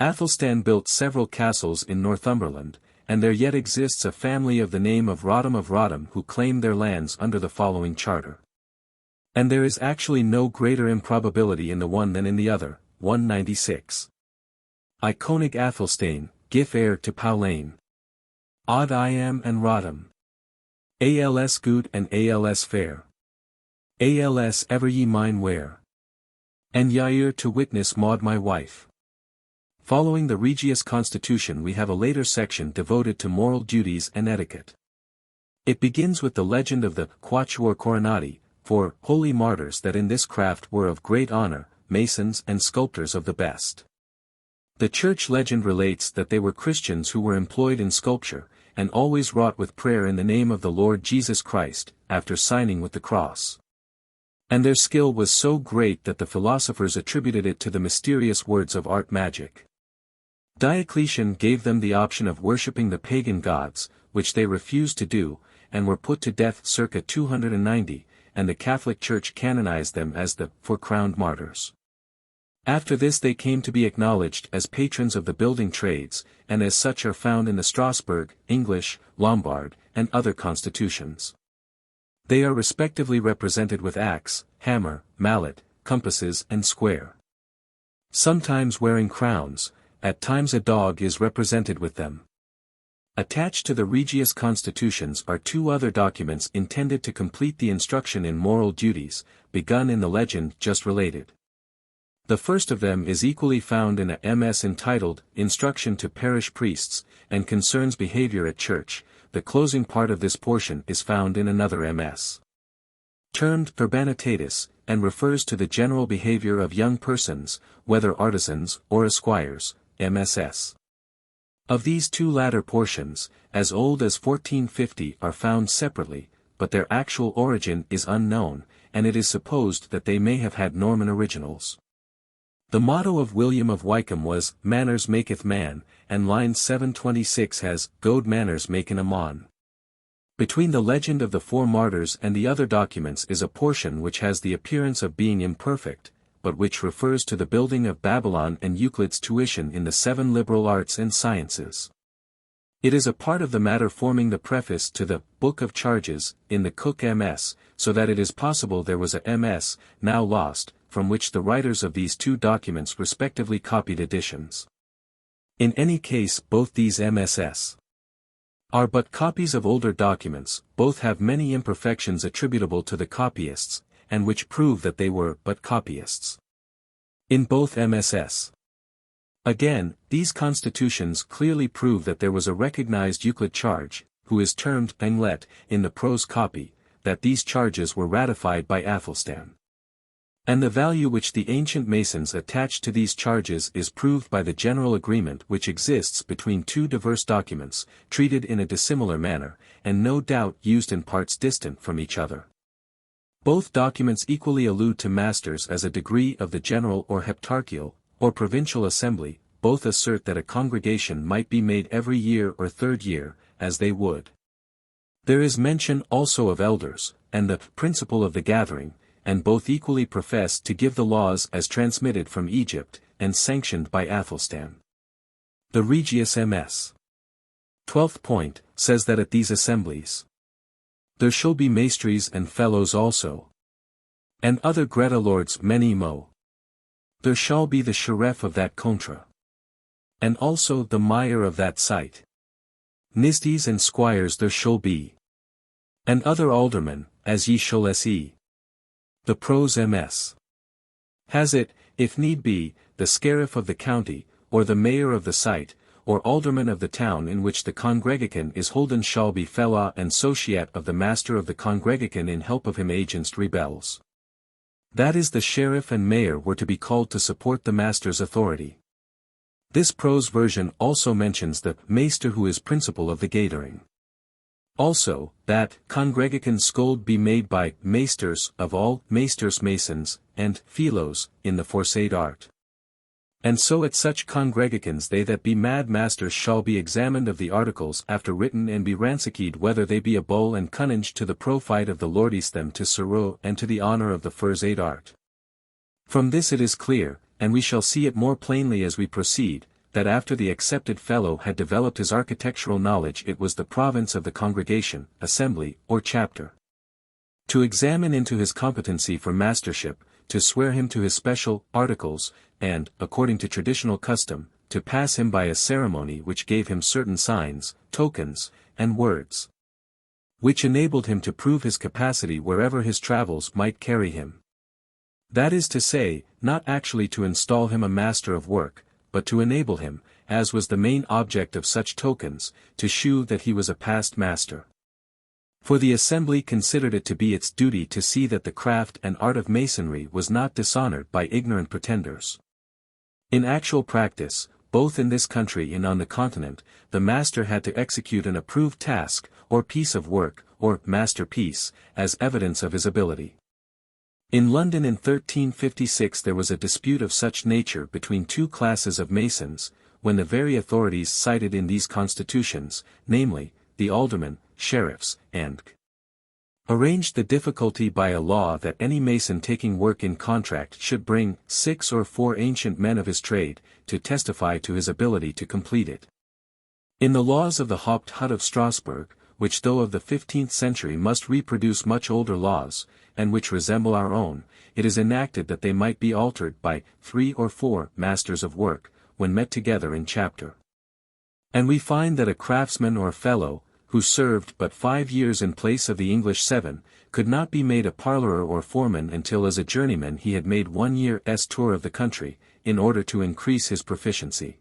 Athelstan built several castles in Northumberland, and there yet exists a family of the name of Rodham who claim their lands under the following charter. And there is actually no greater improbability in the one than in the other. 196. Iconic Athelstan, gif heir to Paulain. Odd I am and Rodham. Als good and als fair. Als ever ye mine wear. And Yair to witness Maud my wife. Following the Regius Constitution we have a later section devoted to moral duties and etiquette. It begins with the legend of the Quatuor Coronati, for holy martyrs that in this craft were of great honor, masons and sculptors of the best. The church legend relates that they were Christians who were employed in sculpture, and always wrought with prayer in the name of the Lord Jesus Christ, after signing with the cross. And their skill was so great that the philosophers attributed it to the mysterious words of art magic. Diocletian gave them the option of worshipping the pagan gods, which they refused to do, and were put to death circa 290, and the Catholic Church canonized them as the four-crowned martyrs. After this they came to be acknowledged as patrons of the building trades, and as such are found in the Strasbourg, English, Lombard, and other constitutions. They are respectively represented with axe, hammer, mallet, compasses and square. Sometimes wearing crowns, at times a dog is represented with them. Attached to the Regius Constitutions are two other documents intended to complete the instruction in moral duties, begun in the legend just related. The first of them is equally found in a MS entitled, Instruction to Parish Priests, and concerns behavior at church. The closing part of this portion is found in another MS. termed verbanitatis, and refers to the general behavior of young persons, whether artisans or esquires, MSS. Of these two latter portions, as old as 1450 are found separately, but their actual origin is unknown, and it is supposed that they may have had Norman originals. The motto of William of Wykeham was, "Manners maketh man," and line 726 has, "Good manners maken a mon." Between the legend of the four martyrs and the other documents is a portion which has the appearance of being imperfect, but which refers to the building of Babylon and Euclid's tuition in the 7 liberal arts and sciences. It is a part of the matter forming the preface to the Book of Charges, in the Cook MS, so that it is possible there was a MS, now lost, from which the writers of these two documents respectively copied editions. In any case, both these MSS are but copies of older documents, both have many imperfections attributable to the copyists, and which prove that they were but copyists. In both MSS. Again, these constitutions clearly prove that there was a recognized Euclid charge, who is termed Penglet, in the prose copy, that these charges were ratified by Athelstan. And the value which the ancient Masons attached to these charges is proved by the general agreement which exists between two diverse documents, treated in a dissimilar manner, and no doubt used in parts distant from each other. Both documents equally allude to masters as a degree of the general or heptarchial, or provincial assembly, both assert that a congregation might be made every year or third year, as they would. There is mention also of elders, and the principle of the gathering, and both equally profess to give the laws as transmitted from Egypt, and sanctioned by Athelstan. The Regius MS. 12th point, says that at these assemblies there shall be maestries and fellows also, and other greta lords many mo. There shall be the sheriff of that contra, and also the mayor of that site. Nisties and squires there shall be, and other aldermen, as ye shall see. The prose MS. Has it, if need be, the scarif of the county, or the mayor of the site, or alderman of the town in which the congregation is holden shall be fella and sociate of the master of the congregation in help of him against rebels. That is, the sheriff and mayor were to be called to support the master's authority. This prose version also mentions the maester who is principal of the gathering. Also, that congregation scold be made by maesters of all maesters masons, and philos, in the foresaid art. And so at such congregations they that be mad masters shall be examined of the articles after written and be ransacked whether they be a bull and cunnage to the profit of the lordies them to sorrow and to the honor of the foresaid art. From this it is clear, and we shall see it more plainly as we proceed, that after the accepted fellow had developed his architectural knowledge it was the province of the congregation, assembly, or chapter to examine into his competency for mastership, to swear him to his special articles, and, according to traditional custom, to pass him by a ceremony which gave him certain signs, tokens, and words, which enabled him to prove his capacity wherever his travels might carry him. That is to say, not actually to install him a master of work, but to enable him, as was the main object of such tokens, to shew that he was a past master. For the assembly considered it to be its duty to see that the craft and art of masonry was not dishonored by ignorant pretenders. In actual practice, both in this country and on the continent, the master had to execute an approved task, or piece of work, or masterpiece, as evidence of his ability. In London in 1356 there was a dispute of such nature between two classes of masons, when the very authorities cited in these constitutions, namely, the aldermen, sheriffs, and arranged the difficulty by a law that any mason taking work in contract should bring 6 or 4 ancient men of his trade, to testify to his ability to complete it. In the laws of the Haupt Hut of Strasbourg, which though of the 15th century must reproduce much older laws, and which resemble our own, it is enacted that they might be altered by 3 or 4 masters of work, when met together in chapter. And we find that a craftsman or fellow, who served but 5 years in place of the English 7, could not be made a parlourer or foreman until as a journeyman he had made 1 year's tour of the country, in order to increase his proficiency.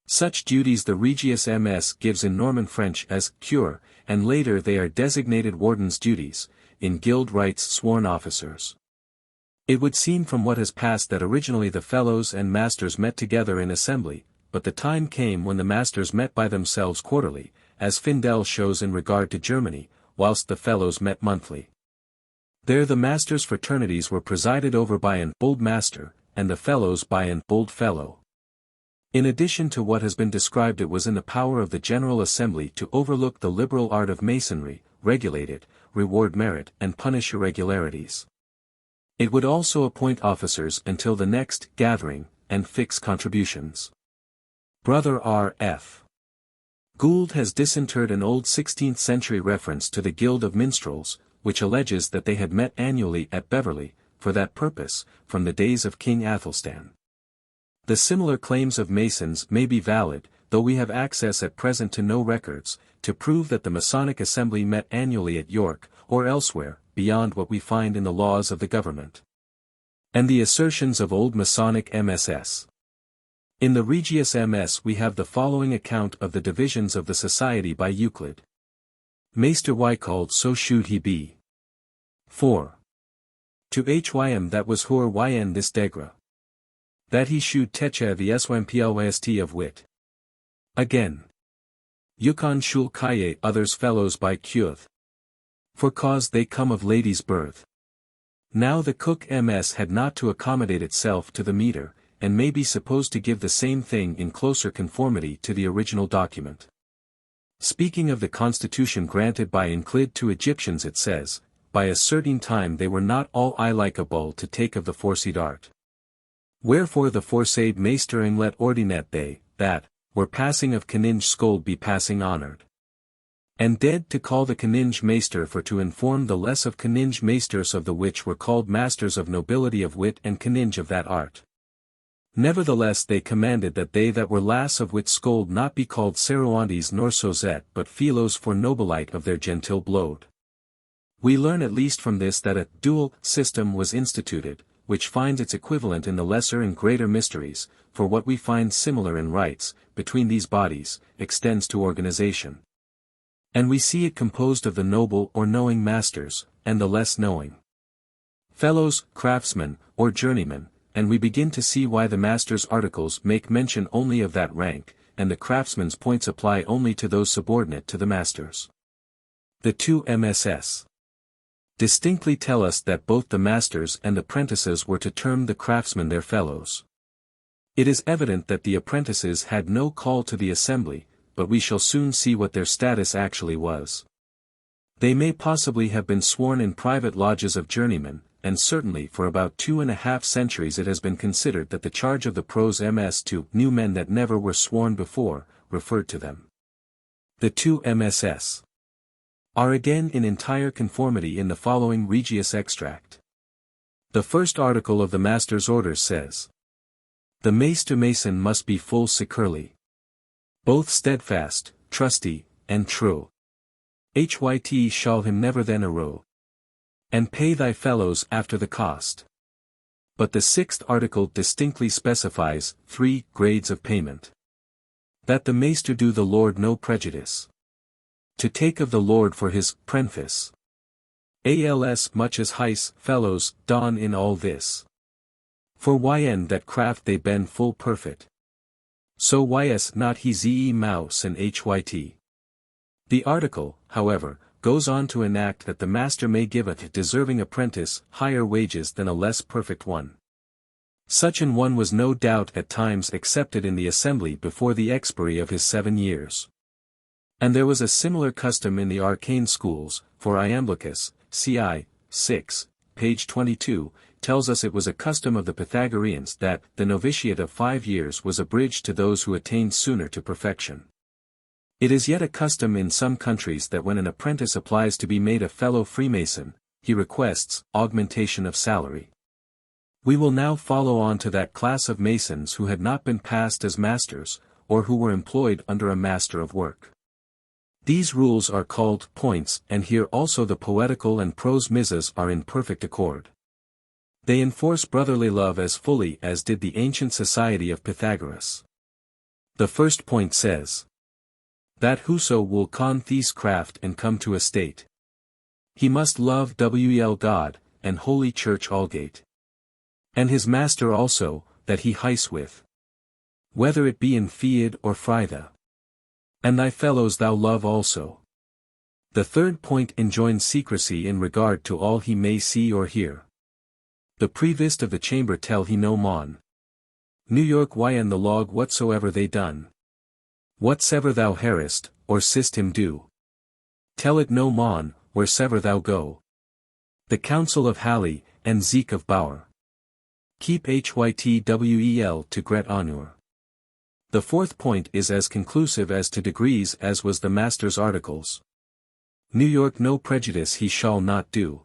Such duties the Regius MS gives in Norman French as cure, and later they are designated warden's duties, in guild rites sworn officers. It would seem from what has passed that originally the fellows and masters met together in assembly, but the time came when the masters met by themselves quarterly, as Findel shows in regard to Germany, whilst the fellows met monthly. There the masters' fraternities were presided over by an old master, and the fellows by an old fellow. In addition to what has been described, it was in the power of the General Assembly to overlook the liberal art of Masonry, regulate it, reward merit and punish irregularities. It would also appoint officers until the next gathering, and fix contributions. Brother R.F. Gould has disinterred an old 16th-century reference to the Guild of Minstrels, which alleges that they had met annually at Beverley, for that purpose, from the days of King Athelstan. The similar claims of Masons may be valid, though we have access at present to no records, to prove that the Masonic Assembly met annually at York, or elsewhere, beyond what we find in the laws of the government. And the assertions of old Masonic MSS. In the Regius MS we have the following account of the divisions of the society by Euclid. Meester y called so should he be. 4. To hym that was hor yn this degra. That he should teche the swmplst of wit. Again. Yukon shul kaye others fellows by Kuth. For cause they come of ladies' birth. Now the Cook MS had not to accommodate itself to the meter, and may be supposed to give the same thing in closer conformity to the original document. Speaking of the constitution granted by Euclid to Egyptians, it says, by a certain time they were not all ilikeable to take of the foresaid art. Wherefore the foresaid meestering let ordinet they, that, were passing of Caninge scold be passing honoured. And dead to call the Caninge maester for to inform the less of Caninge maesters of the which were called masters of nobility of wit and Caninge of that art. Nevertheless they commanded that they that were lass of wit scold not be called Seroantes nor Sozet but Philos for nobilite of their gentile blode. We learn at least from this that a dual system was instituted, which finds its equivalent in the lesser and greater mysteries, for what we find similar in rites, between these bodies, extends to organization. And we see it composed of the noble or knowing masters, and the less knowing fellows, craftsmen, or journeymen, and we begin to see why the master's articles make mention only of that rank, and the craftsman's points apply only to those subordinate to the masters. The two MSS distinctly tell us that both the masters and apprentices were to term the craftsmen their fellows. It is evident that the apprentices had no call to the assembly, but we shall soon see what their status actually was. They may possibly have been sworn in private lodges of journeymen, and certainly for about 2.5 centuries it has been considered that the charge of the pros MS to new men that never were sworn before, referred to them. The two MSS are again in entire conformity in the following Regius extract. The first article of the Master's Orders says, the Maester Mason must be full securely, both steadfast, trusty, and true. Hyt shall him never then arrow, and pay thy fellows after the cost. But the sixth article distinctly specifies 3 grades of payment. That the Maester do the Lord no prejudice. To take of the Lord for his preface. Als much as his fellows don in all this. For yn that craft they ben full perfect. So ys not he ze mouse and hyt. The article, however, goes on to enact that the master may give a deserving apprentice higher wages than a less perfect one. Such an one was no doubt at times accepted in the assembly before the expiry of his 7 years. And there was a similar custom in the Arcane Schools, for Iamblichus, ci. 6, page 22, tells us it was a custom of the Pythagoreans that the novitiate of 5 years was abridged to those who attained sooner to perfection. It is yet a custom in some countries that when an apprentice applies to be made a fellow Freemason, he requests augmentation of salary. We will now follow on to that class of Masons who had not been passed as masters, or who were employed under a master of work. These rules are called points, and here also the poetical and prose misas are in perfect accord. They enforce brotherly love as fully as did the ancient society of Pythagoras. The first point says, that whoso will con these craft and come to a state, He must love wel God, and Holy Church Allgate. And his master also, that he heis with. Whether it be in fied or fritha. And thy fellows thou love also. The third point enjoins secrecy in regard to all he may see or hear. The previst of the chamber tell he no mon. New York yn the log whatsoever they done. Whatsever thou hearest, or sist him do. Tell it no mon, wheresever thou go. The council of Halley, and Zeke of Bauer. Keep hytwel to gret honor. The fourth point is as conclusive as to degrees as was the master's articles. New York no prejudice he shall not do.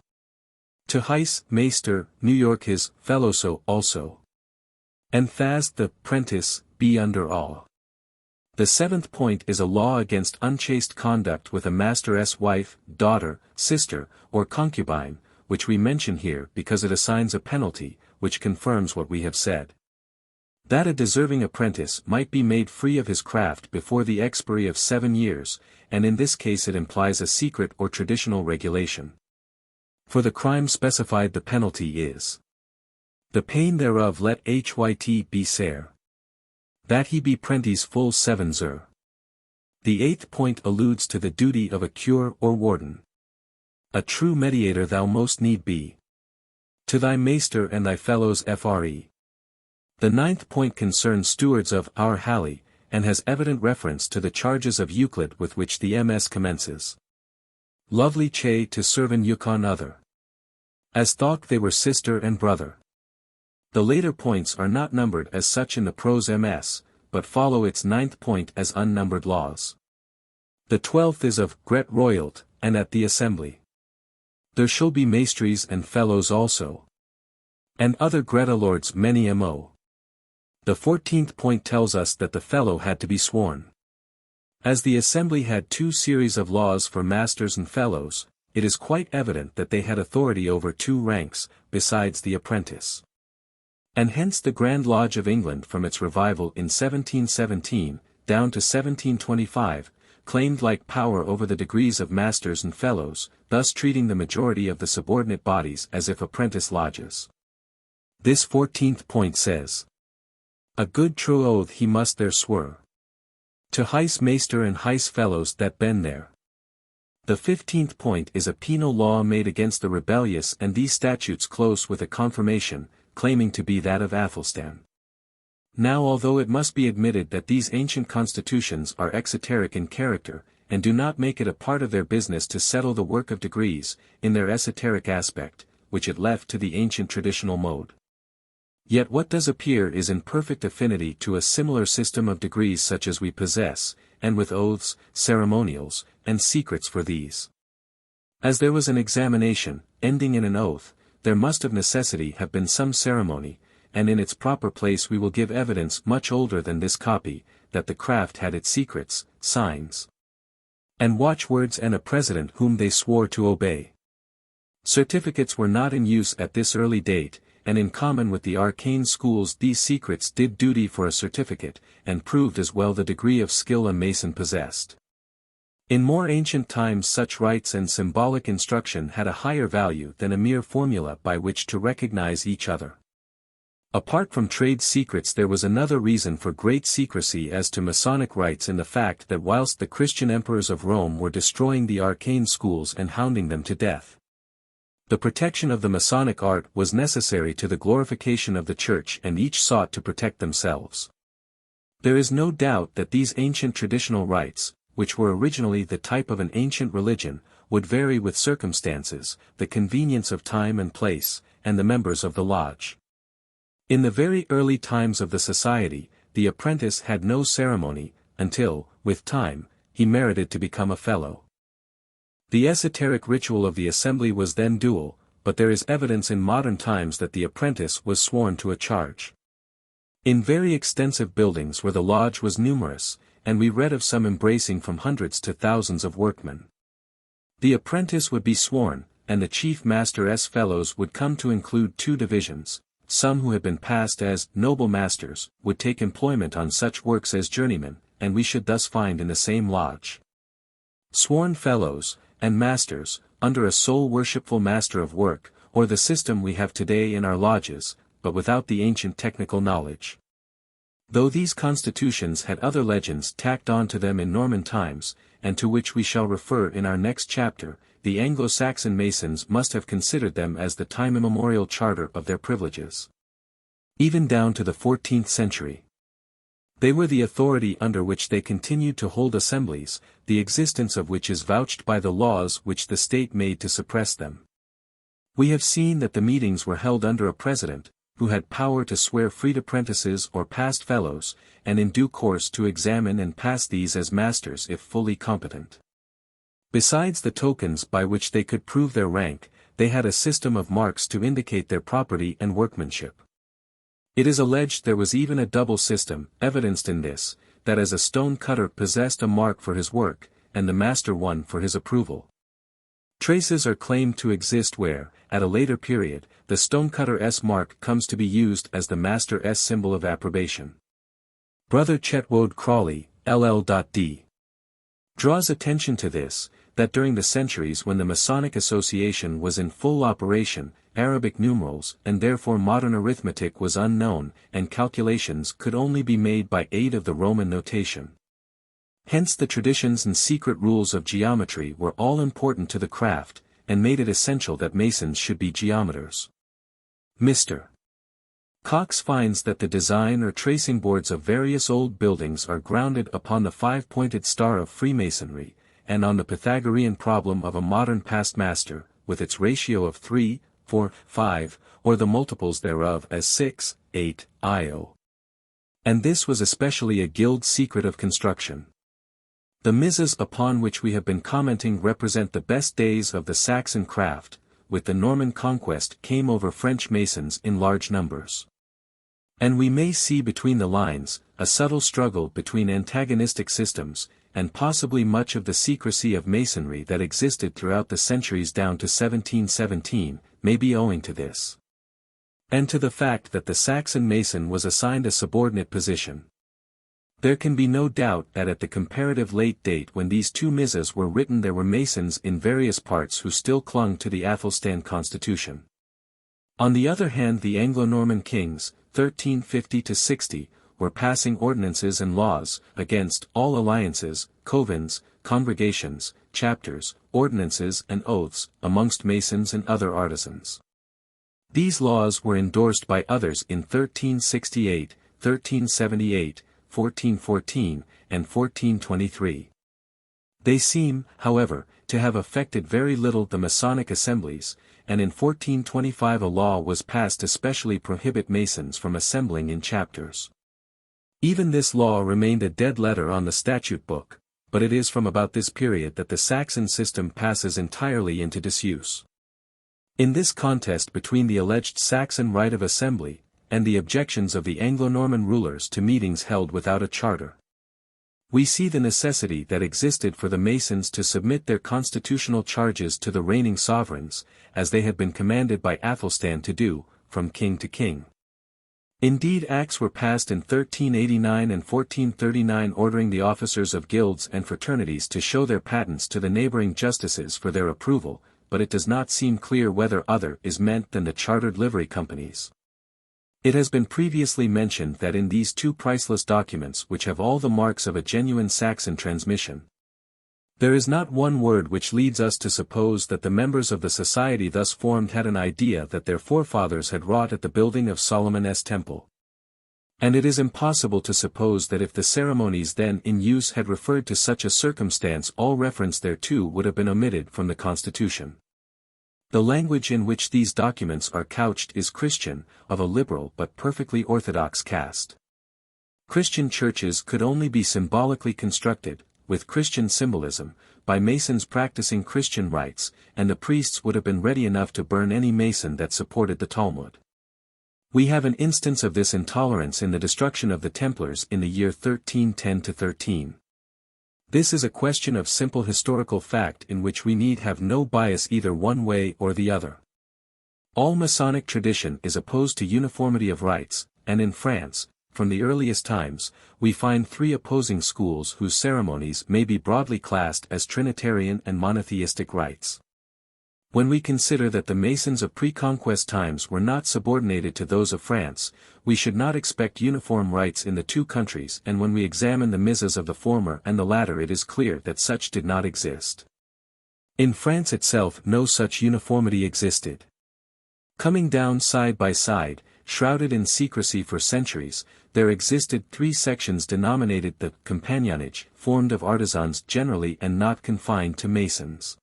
To heis, maester, New York his, fellow so also. And thast the prentice, be under all. The seventh point is a law against unchaste conduct with a master's wife, daughter, sister, or concubine, which we mention here because it assigns a penalty, which confirms what we have said. That a deserving apprentice might be made free of his craft before the expiry of 7 years, and in this case it implies a secret or traditional regulation. For the crime specified the penalty is. The pain thereof let hyt be ser. That he be prentice full 7 zer. The eighth point alludes to the duty of a cure or warden. A true mediator thou most need be. To thy maester and thy fellows fre. The ninth point concerns stewards of our Halley, and has evident reference to the charges of Euclid with which the MS commences. Lovely che to servant Yukon other. As thought they were sister and brother. The later points are not numbered as such in the prose MS, but follow its ninth point as unnumbered laws. The 12th is of Gret Royalt, and at the assembly. There shall be maestries and fellows also. And other Greta lords many mo. The 14th point tells us that the fellow had to be sworn. As the assembly had 2 series of laws for masters and fellows, it is quite evident that they had authority over 2 ranks, besides the apprentice. And hence the Grand Lodge of England from its revival in 1717, down to 1725, claimed like power over the degrees of masters and fellows, thus treating the majority of the subordinate bodies as if apprentice lodges. This 14th point says. A good true oath he must there swear. To heis maester and heis fellows that ben there. The 15th point is a penal law made against the rebellious, and these statutes close with a confirmation, claiming to be that of Athelstan. Now although it must be admitted that these ancient constitutions are exoteric in character, and do not make it a part of their business to settle the work of degrees, in their esoteric aspect, which it left to the ancient traditional mode. Yet what does appear is in perfect affinity to a similar system of degrees such as we possess, and with oaths, ceremonials, and secrets for these. As there was an examination, ending in an oath, there must of necessity have been some ceremony, and in its proper place we will give evidence much older than this copy, that the craft had its secrets, signs, and watchwords and a president whom they swore to obey. Certificates were not in use at this early date, and in common with the arcane schools these secrets did duty for a certificate, and proved as well the degree of skill a Mason possessed. In more ancient times such rites and symbolic instruction had a higher value than a mere formula by which to recognize each other. Apart from trade secrets there was another reason for great secrecy as to Masonic rites in the fact that whilst the Christian emperors of Rome were destroying the arcane schools and hounding them to death, the protection of the Masonic art was necessary to the glorification of the Church, and each sought to protect themselves. There is no doubt that these ancient traditional rites, which were originally the type of an ancient religion, would vary with circumstances, the convenience of time and place, and the members of the lodge. In the very early times of the society, the apprentice had no ceremony, until, with time, he merited to become a fellow. The esoteric ritual of the assembly was then dual, but there is evidence in modern times that the apprentice was sworn to a charge. In very extensive buildings where the lodge was numerous, and we read of some embracing from hundreds to thousands of workmen, the apprentice would be sworn, and the chief master's fellows would come to include 2 divisions. Some who had been passed as noble masters would take employment on such works as journeymen, and we should thus find in the same lodge sworn fellows, and masters, under a sole worshipful master of work, or the system we have today in our lodges, but without the ancient technical knowledge. Though these constitutions had other legends tacked on to them in Norman times, and to which we shall refer in our next chapter, the Anglo-Saxon Masons must have considered them as the time immemorial charter of their privileges. Even down to the 14th century. They were the authority under which they continued to hold assemblies, the existence of which is vouched by the laws which the state made to suppress them. We have seen that the meetings were held under a president, who had power to swear freed apprentices or past fellows, and in due course to examine and pass these as masters if fully competent. Besides the tokens by which they could prove their rank, they had a system of marks to indicate their property and workmanship. It is alleged there was even a double system, evidenced in this, that as a stone cutter possessed a mark for his work, and the master one for his approval. Traces are claimed to exist where, at a later period, the stonecutter's mark comes to be used as the master's symbol of approbation. Brother Chetwode Crawley, LL.D. draws attention to this, that during the centuries when the Masonic Association was in full operation, Arabic numerals and therefore modern arithmetic was unknown, and calculations could only be made by aid of the Roman notation. Hence the traditions and secret rules of geometry were all important to the craft, and made it essential that Masons should be geometers. Mr. Cox finds that the design or tracing boards of various old buildings are grounded upon the five-pointed star of Freemasonry, and on the Pythagorean problem of a modern past master, with its ratio of 3, 4, 5, or the multiples thereof as 6, 8, io. And this was especially a guild secret of construction. The mizas upon which we have been commenting represent the best days of the Saxon craft, with the Norman conquest came over French masons in large numbers. And we may see between the lines, a subtle struggle between antagonistic systems, and possibly much of the secrecy of masonry that existed throughout the centuries down to 1717, may be owing to this. And to the fact that the Saxon Mason was assigned a subordinate position. There can be no doubt that at the comparative late date when these two mizas were written there were Masons in various parts who still clung to the Athelstan constitution. On the other hand, the Anglo-Norman kings, 1350–60, were passing ordinances and laws against all alliances, covens, congregations, chapters, ordinances and oaths, amongst Masons and other artisans. These laws were endorsed by others in 1368, 1378, 1414, and 1423. They seem, however, to have affected very little the Masonic assemblies, and in 1425 a law was passed to specially prohibit Masons from assembling in chapters. Even this law remained a dead letter on the statute book, but it is from about this period that the Saxon system passes entirely into disuse. In this contest between the alleged Saxon right of assembly, and the objections of the Anglo-Norman rulers to meetings held without a charter, we see the necessity that existed for the Masons to submit their constitutional charges to the reigning sovereigns, as they had been commanded by Athelstan to do, from king to king. Indeed, acts were passed in 1389 and 1439 ordering the officers of guilds and fraternities to show their patents to the neighboring justices for their approval, but it does not seem clear whether other is meant than the chartered livery companies. It has been previously mentioned that in these two priceless documents which have all the marks of a genuine Saxon transmission, there is not one word which leads us to suppose that the members of the society thus formed had an idea that their forefathers had wrought at the building of Solomon's temple. And it is impossible to suppose that if the ceremonies then in use had referred to such a circumstance all reference thereto would have been omitted from the Constitution. The language in which these documents are couched is Christian, of a liberal but perfectly orthodox cast. Christian churches could only be symbolically constructed, with Christian symbolism, by Masons practicing Christian rites, and the priests would have been ready enough to burn any Mason that supported the Talmud. We have an instance of this intolerance in the destruction of the Templars in the year 1310–13. This is a question of simple historical fact in which we need have no bias either one way or the other. All Masonic tradition is opposed to uniformity of rites, and in France, from the earliest times, we find three opposing schools whose ceremonies may be broadly classed as Trinitarian and monotheistic rites. When we consider that the Masons of pre-conquest times were not subordinated to those of France, we should not expect uniform rites in the two countries, and when we examine the misas of the former and the latter, it is clear that such did not exist. In France itself no such uniformity existed. Coming down side by side, shrouded in secrecy for centuries, there existed three sections denominated the compagnonage, formed of artisans generally and not confined to Masons.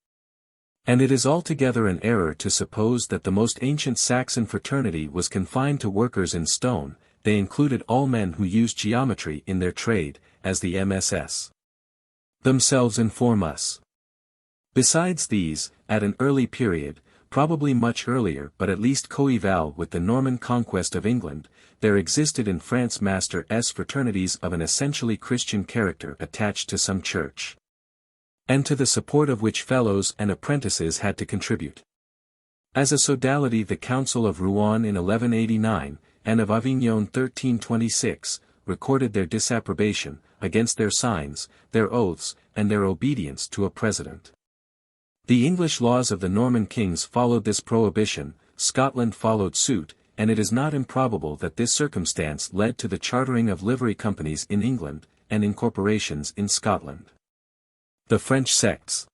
And it is altogether an error to suppose that the most ancient Saxon fraternity was confined to workers in stone. They included all men who used geometry in their trade, as the MSS themselves inform us. Besides these, at an early period, probably much earlier but at least coeval with the Norman conquest of England, there existed in France Master S fraternities of an essentially Christian character attached to some church, and to the support of which fellows and apprentices had to contribute. As a sodality, the Council of Rouen in 1189, and of Avignon 1326, recorded their disapprobation, against their signs, their oaths, and their obedience to a president. The English laws of the Norman kings followed this prohibition, Scotland followed suit, and it is not improbable that this circumstance led to the chartering of livery companies in England, and incorporations in Scotland. The French sects.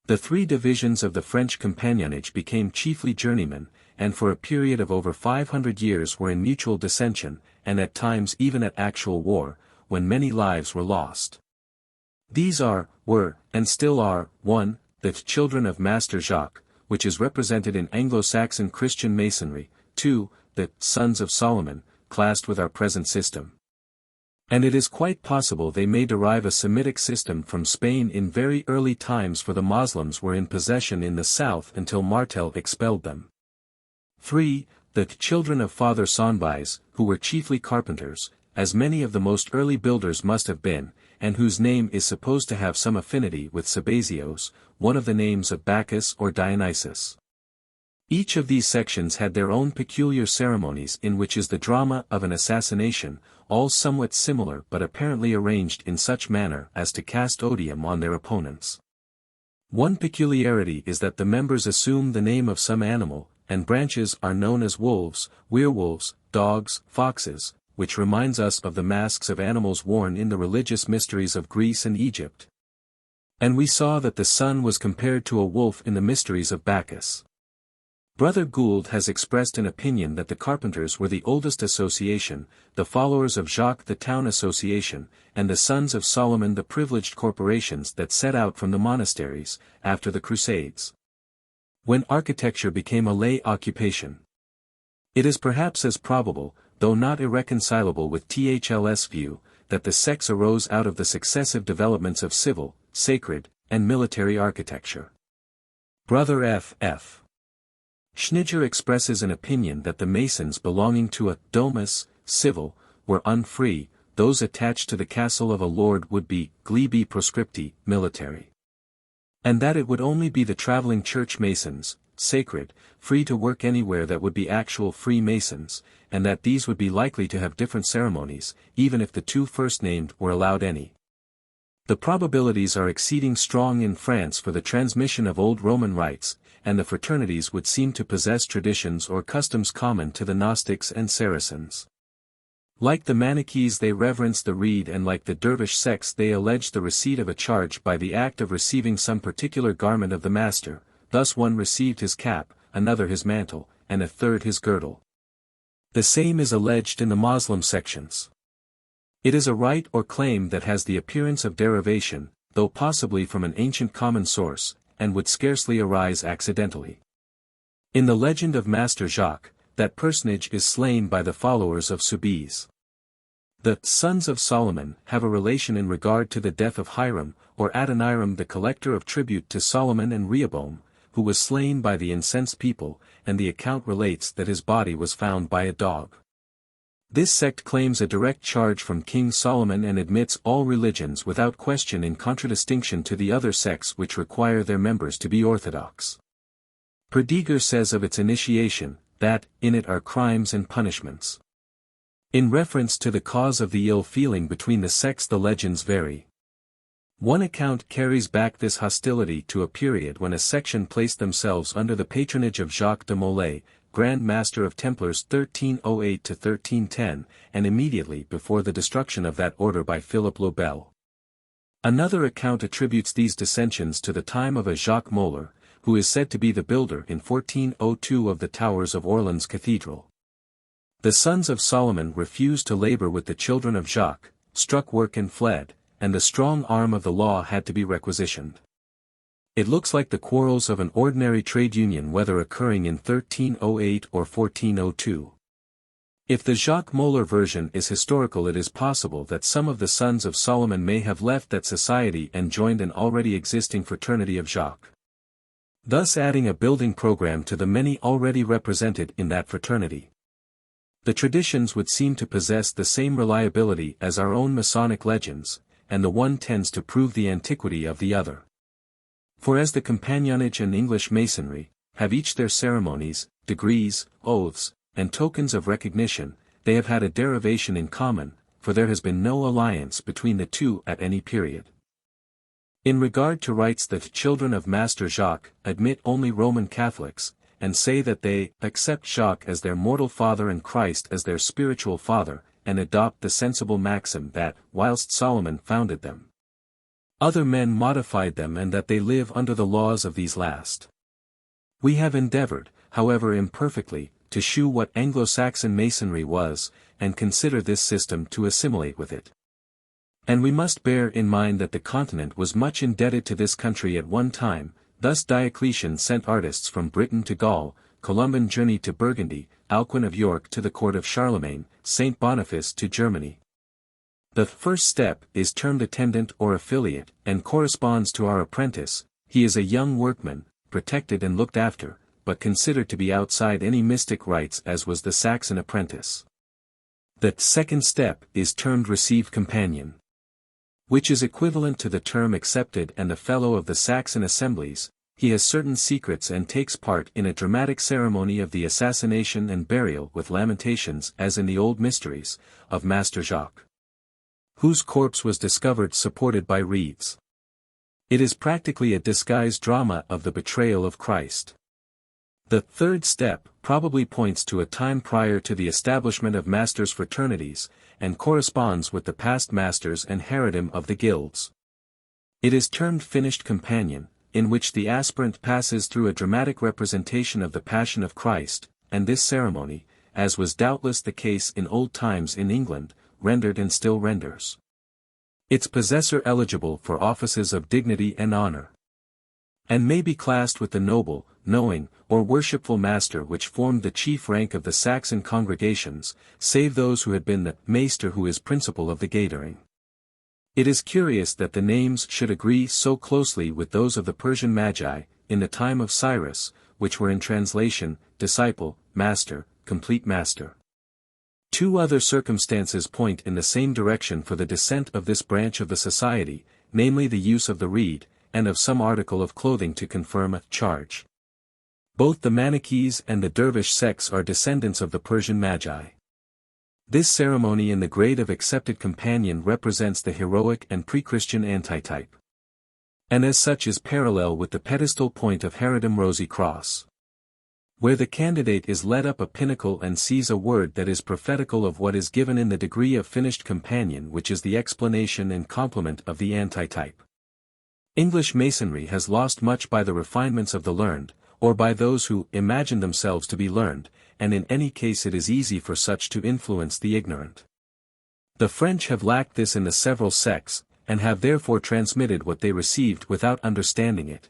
The three divisions of the French compagnonage became chiefly journeymen, and for a period of over 500 years were in mutual dissension, and at times even at actual war, when many lives were lost. These were, and still are, 1. The children of Master Jacques, which is represented in Anglo-Saxon Christian Masonry, 2. The sons of Solomon, classed with our present system. And it is quite possible they may derive a Semitic system from Spain in very early times, for the Moslems were in possession in the south until Martel expelled them. 3. The children of Father Sonbais, who were chiefly carpenters, as many of the most early builders must have been, and whose name is supposed to have some affinity with Sabazios, one of the names of Bacchus or Dionysus. Each of these sections had their own peculiar ceremonies, in which is the drama of an assassination, all somewhat similar but apparently arranged in such manner as to cast odium on their opponents. One peculiarity is that the members assume the name of some animal, and branches are known as wolves, werewolves, dogs, foxes, which reminds us of the masks of animals worn in the religious mysteries of Greece and Egypt. And we saw that the sun was compared to a wolf in the mysteries of Bacchus. Brother Gould has expressed an opinion that the carpenters were the oldest association, the followers of Jacques the town association, and the sons of Solomon the privileged corporations that set out from the monasteries, after the Crusades, when architecture became a lay occupation. It is perhaps as probable, though not irreconcilable with THL's view, that the sects arose out of the successive developments of civil, sacred, and military architecture. Brother F. Schnitger expresses an opinion that the Masons belonging to a domus civil were unfree, those attached to the castle of a lord would be glebe proscripti military, and that it would only be the traveling church Masons, sacred, free to work anywhere, that would be actual Freemasons, and that these would be likely to have different ceremonies, even if the two first named were allowed any. The probabilities are exceeding strong in France for the transmission of old Roman rites, and the fraternities would seem to possess traditions or customs common to the Gnostics and Saracens. Like the Manichees, they reverence the reed, and like the Dervish sects they allege the receipt of a charge by the act of receiving some particular garment of the master. Thus one received his cap, another his mantle, and a third his girdle. The same is alleged in the Moslem sections. It is a right or claim that has the appearance of derivation, though possibly from an ancient common source, and would scarcely arise accidentally. In the legend of Master Jacques, that personage is slain by the followers of Soubise. The sons of Solomon have a relation in regard to the death of Hiram, or Adoniram, the collector of tribute to Solomon, and Rehoboam, who was slain by the incensed people, and the account relates that his body was found by a dog. This sect claims a direct charge from King Solomon and admits all religions without question, in contradistinction to the other sects which require their members to be orthodox. Prediger says of its initiation, that, in it are crimes and punishments. In reference to the cause of the ill feeling between the sects the legends vary. One account carries back this hostility to a period when a section placed themselves under the patronage of Jacques de Molay, Grand Master of Templars 1308 to 1310, and immediately before the destruction of that order by Philip le Bel. Another account attributes these dissensions to the time of a Jacques Moller, who is said to be the builder in 1402 of the towers of Orleans Cathedral. The sons of Solomon refused to labor with the children of Jacques, struck work and fled, and the strong arm of the law had to be requisitioned. It looks like the quarrels of an ordinary trade union whether occurring in 1308 or 1402. If the Jacques Moller version is historical, it is possible that some of the sons of Solomon may have left that society and joined an already existing fraternity of Jacques, thus adding a building program to the many already represented in that fraternity. The traditions would seem to possess the same reliability as our own Masonic legends, and the one tends to prove the antiquity of the other. For as the Compagnonage and English Masonry have each their ceremonies, degrees, oaths, and tokens of recognition, they have had a derivation in common, for there has been no alliance between the two at any period. In regard to rites, the children of Master Jacques admit only Roman Catholics, and say that they accept Jacques as their mortal father and Christ as their spiritual father, and adopt the sensible maxim that, whilst Solomon founded them, other men modified them, and that they live under the laws of these last. We have endeavored, however imperfectly, to shew what Anglo-Saxon Masonry was, and consider this system to assimilate with it. And we must bear in mind that the continent was much indebted to this country at one time. Thus Diocletian sent artists from Britain to Gaul, Columban journeyed to Burgundy, Alcuin of York to the court of Charlemagne, Saint Boniface to Germany. The first step is termed attendant or affiliate, and corresponds to our apprentice. He is a young workman, protected and looked after, but considered to be outside any mystic rites as was the Saxon apprentice. The second step is termed received companion, which is equivalent to the term accepted and the fellow of the Saxon assemblies. He has certain secrets and takes part in a dramatic ceremony of the assassination and burial with lamentations as in the old mysteries, of Master Jacques, whose corpse was discovered supported by reeds. It is practically a disguised drama of the betrayal of Christ. The third step probably points to a time prior to the establishment of masters' fraternities, and corresponds with the past masters and heredom of the guilds. It is termed finished companion, in which the aspirant passes through a dramatic representation of the Passion of Christ, and this ceremony, as was doubtless the case in old times in England, rendered and still renders its possessor eligible for offices of dignity and honor, and may be classed with the noble, knowing, or worshipful master which formed the chief rank of the Saxon congregations, save those who had been the maester who is principal of the gathering. It is curious that the names should agree so closely with those of the Persian Magi, in the time of Cyrus, which were in translation, disciple, master, complete master. Two other circumstances point in the same direction for the descent of this branch of the society, namely the use of the reed, and of some article of clothing to confirm a charge. Both the Manichees and the Dervish sects are descendants of the Persian Magi. This ceremony in the grade of accepted companion represents the heroic and pre-Christian antitype, and as such is parallel with the pedestal point of Herodom Rosy Cross, where the candidate is led up a pinnacle and sees a word that is prophetical of what is given in the degree of finished companion, which is the explanation and complement of the antitype. English Masonry has lost much by the refinements of the learned, or by those who imagine themselves to be learned, and in any case it is easy for such to influence the ignorant. The French have lacked this in the several sects, and have therefore transmitted what they received without understanding it.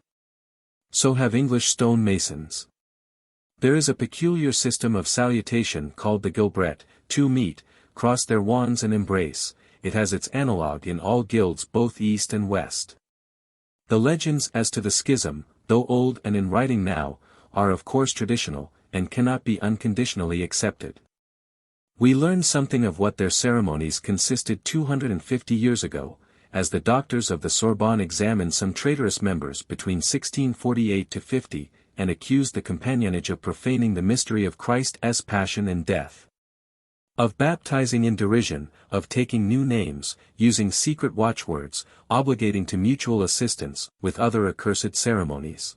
So have English stone masons. There is a peculiar system of salutation called the Gilbret, to meet, cross their wands and embrace. It has its analogue in all guilds both east and west. The legends as to the schism, though old and in writing now, are of course traditional, and cannot be unconditionally accepted. We learn something of what their ceremonies consisted 250 years ago, as the doctors of the Sorbonne examined some traitorous members between 1648 to 50, and accused the companionage of profaning the mystery of Christ's passion and death. Of baptizing in derision, of taking new names, using secret watchwords, obligating to mutual assistance, with other accursed ceremonies.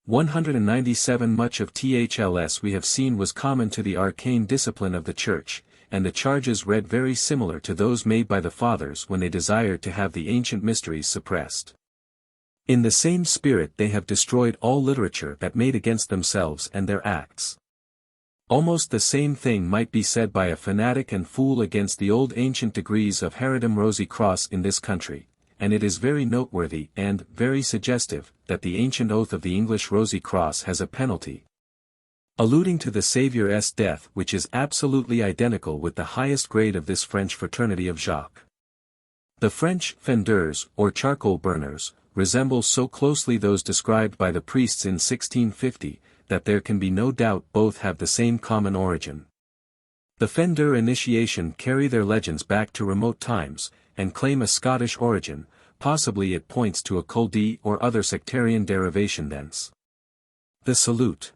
197 Much of THLS we have seen was common to the arcane discipline of the Church, and the charges read very similar to those made by the Fathers when they desired to have the ancient mysteries suppressed. In the same spirit they have destroyed all literature that made against themselves and their acts. Almost the same thing might be said by a fanatic and fool against the old ancient degrees of Herodom Rosy Cross in this country, and it is very noteworthy and very suggestive that the ancient oath of the English Rosy Cross has a penalty, alluding to the Saviour's death, which is absolutely identical with the highest grade of this French fraternity of Jacques. The French fendeurs, or charcoal burners, resemble so closely those described by the priests in 1650, that there can be no doubt both have the same common origin. The fendeur initiation carry their legends back to remote times, and claim a Scottish origin, possibly it points to a culdi or other sectarian derivation thence. The salute.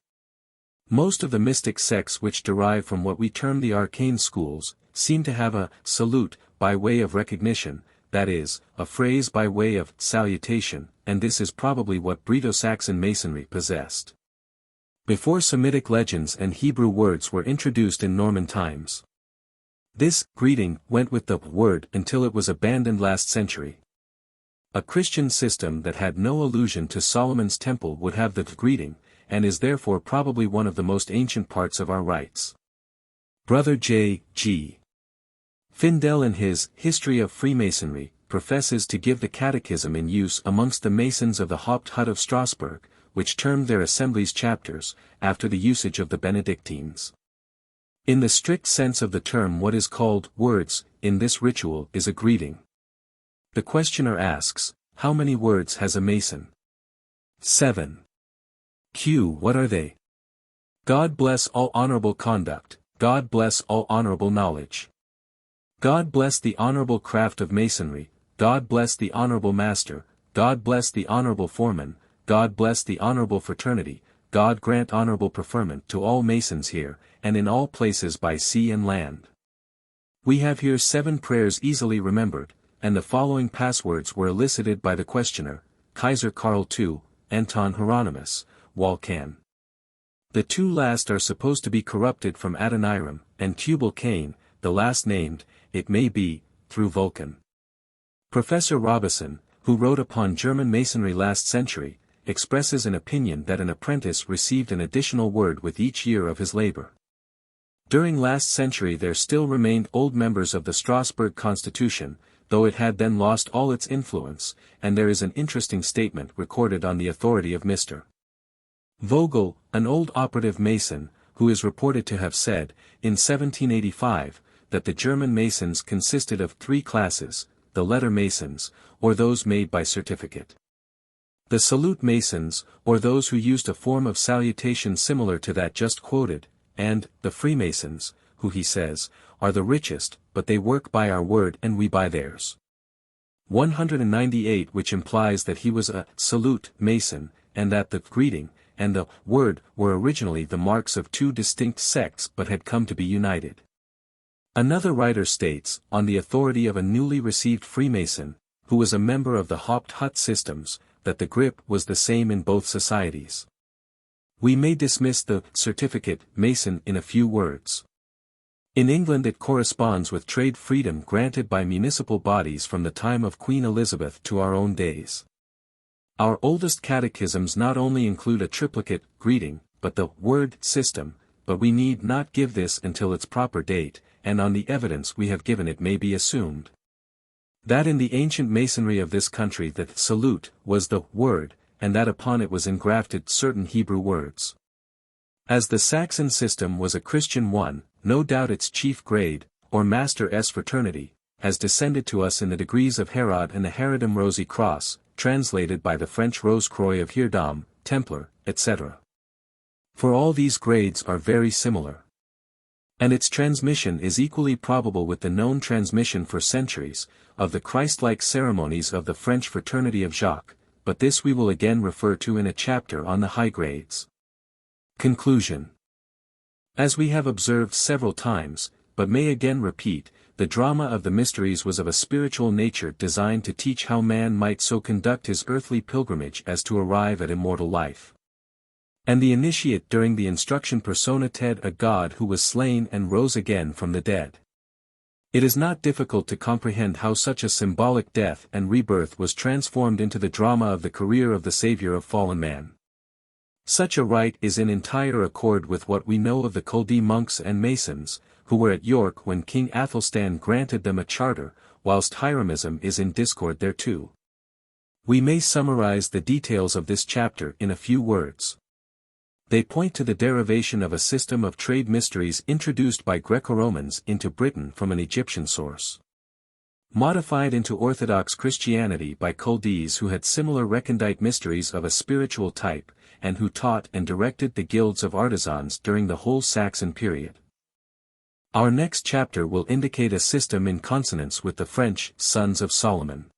Most of the mystic sects which derive from what we term the arcane schools, seem to have a salute by way of recognition, that is, a phrase by way of salutation, and this is probably what Breto-Saxon Masonry possessed. Before Semitic legends and Hebrew words were introduced in Norman times, this greeting went with the word until it was abandoned last century. A Christian system that had no allusion to Solomon's temple would have the greeting, and is therefore probably one of the most ancient parts of our rites. Brother J. G. Findel in his History of Freemasonry, professes to give the catechism in use amongst the Masons of the Haupt-Hut of Strasbourg, which termed their assemblies chapters, after the usage of the Benedictines. In the strict sense of the term, what is called words in this ritual is a greeting. The questioner asks, how many words has a Mason? 7. Q. What are they? God bless all honorable conduct, God bless all honorable knowledge. God bless the honorable craft of Masonry, God bless the honorable master, God bless the honorable foreman, God bless the honorable fraternity, God grant honorable preferment to all Masons here, and in all places by sea and land. We have here 7 prayers easily remembered, and the following passwords were elicited by the questioner: Kaiser Karl II, Anton Hieronymus, Walcan. The 2 last are supposed to be corrupted from Adoniram, and Tubal Cain, the last named, it may be, through Vulcan. Professor Robison, who wrote upon German Masonry last century, expresses an opinion that an apprentice received an additional word with each year of his labor. During last century there still remained old members of the Strasbourg Constitution, though it had then lost all its influence, and there is an interesting statement recorded on the authority of Mr. Vogel, an old operative Mason, who is reported to have said, in 1785, that the German Masons consisted of 3 classes, the letter Masons, or those made by certificate. The salute Masons, or those who used a form of salutation similar to that just quoted, and the Freemasons, who he says, are the richest, but they work by our word and we by theirs. 198 which implies that he was a salute Mason, and that the greeting and the word were originally the marks of 2 distinct sects but had come to be united. Another writer states, on the authority of a newly received Freemason, who was a member of the Haupt-Hut systems, that the grip was the same in both societies. We may dismiss the certificate Mason in a few words. In England it corresponds with trade freedom granted by municipal bodies from the time of Queen Elizabeth to our own days. Our oldest catechisms not only include a triplicate greeting, but the word system, but we need not give this until its proper date, and on the evidence we have given it may be assumed that in the ancient Masonry of this country the salute was the word, and that upon it was engrafted certain Hebrew words. As the Saxon system was a Christian one, no doubt its chief grade, or Master S fraternity, has descended to us in the degrees of Herod and the Herodom Rosy Cross, translated by the French Rose-Croix of Hierdam, Templar, etc. For all these grades are very similar. And its transmission is equally probable with the known transmission for centuries, of the Christ-like ceremonies of the French fraternity of Jacques, but this we will again refer to in a chapter on the high grades. Conclusion. As we have observed several times, but may again repeat, the drama of the mysteries was of a spiritual nature designed to teach how man might so conduct his earthly pilgrimage as to arrive at immortal life. And the initiate during the instruction personated a God who was slain and rose again from the dead. It is not difficult to comprehend how such a symbolic death and rebirth was transformed into the drama of the career of the Savior of fallen man. Such a rite is in entire accord with what we know of the Chaldee monks and Masons, who were at York when King Athelstan granted them a charter, whilst Hieronymism is in discord thereto. We may summarize the details of this chapter in a few words. They point to the derivation of a system of trade mysteries introduced by Greco-Romans into Britain from an Egyptian source. Modified into Orthodox Christianity by Chaldees who had similar recondite mysteries of a spiritual type, and who taught and directed the guilds of artisans during the whole Saxon period. Our next chapter will indicate a system in consonance with the French Sons of Solomon.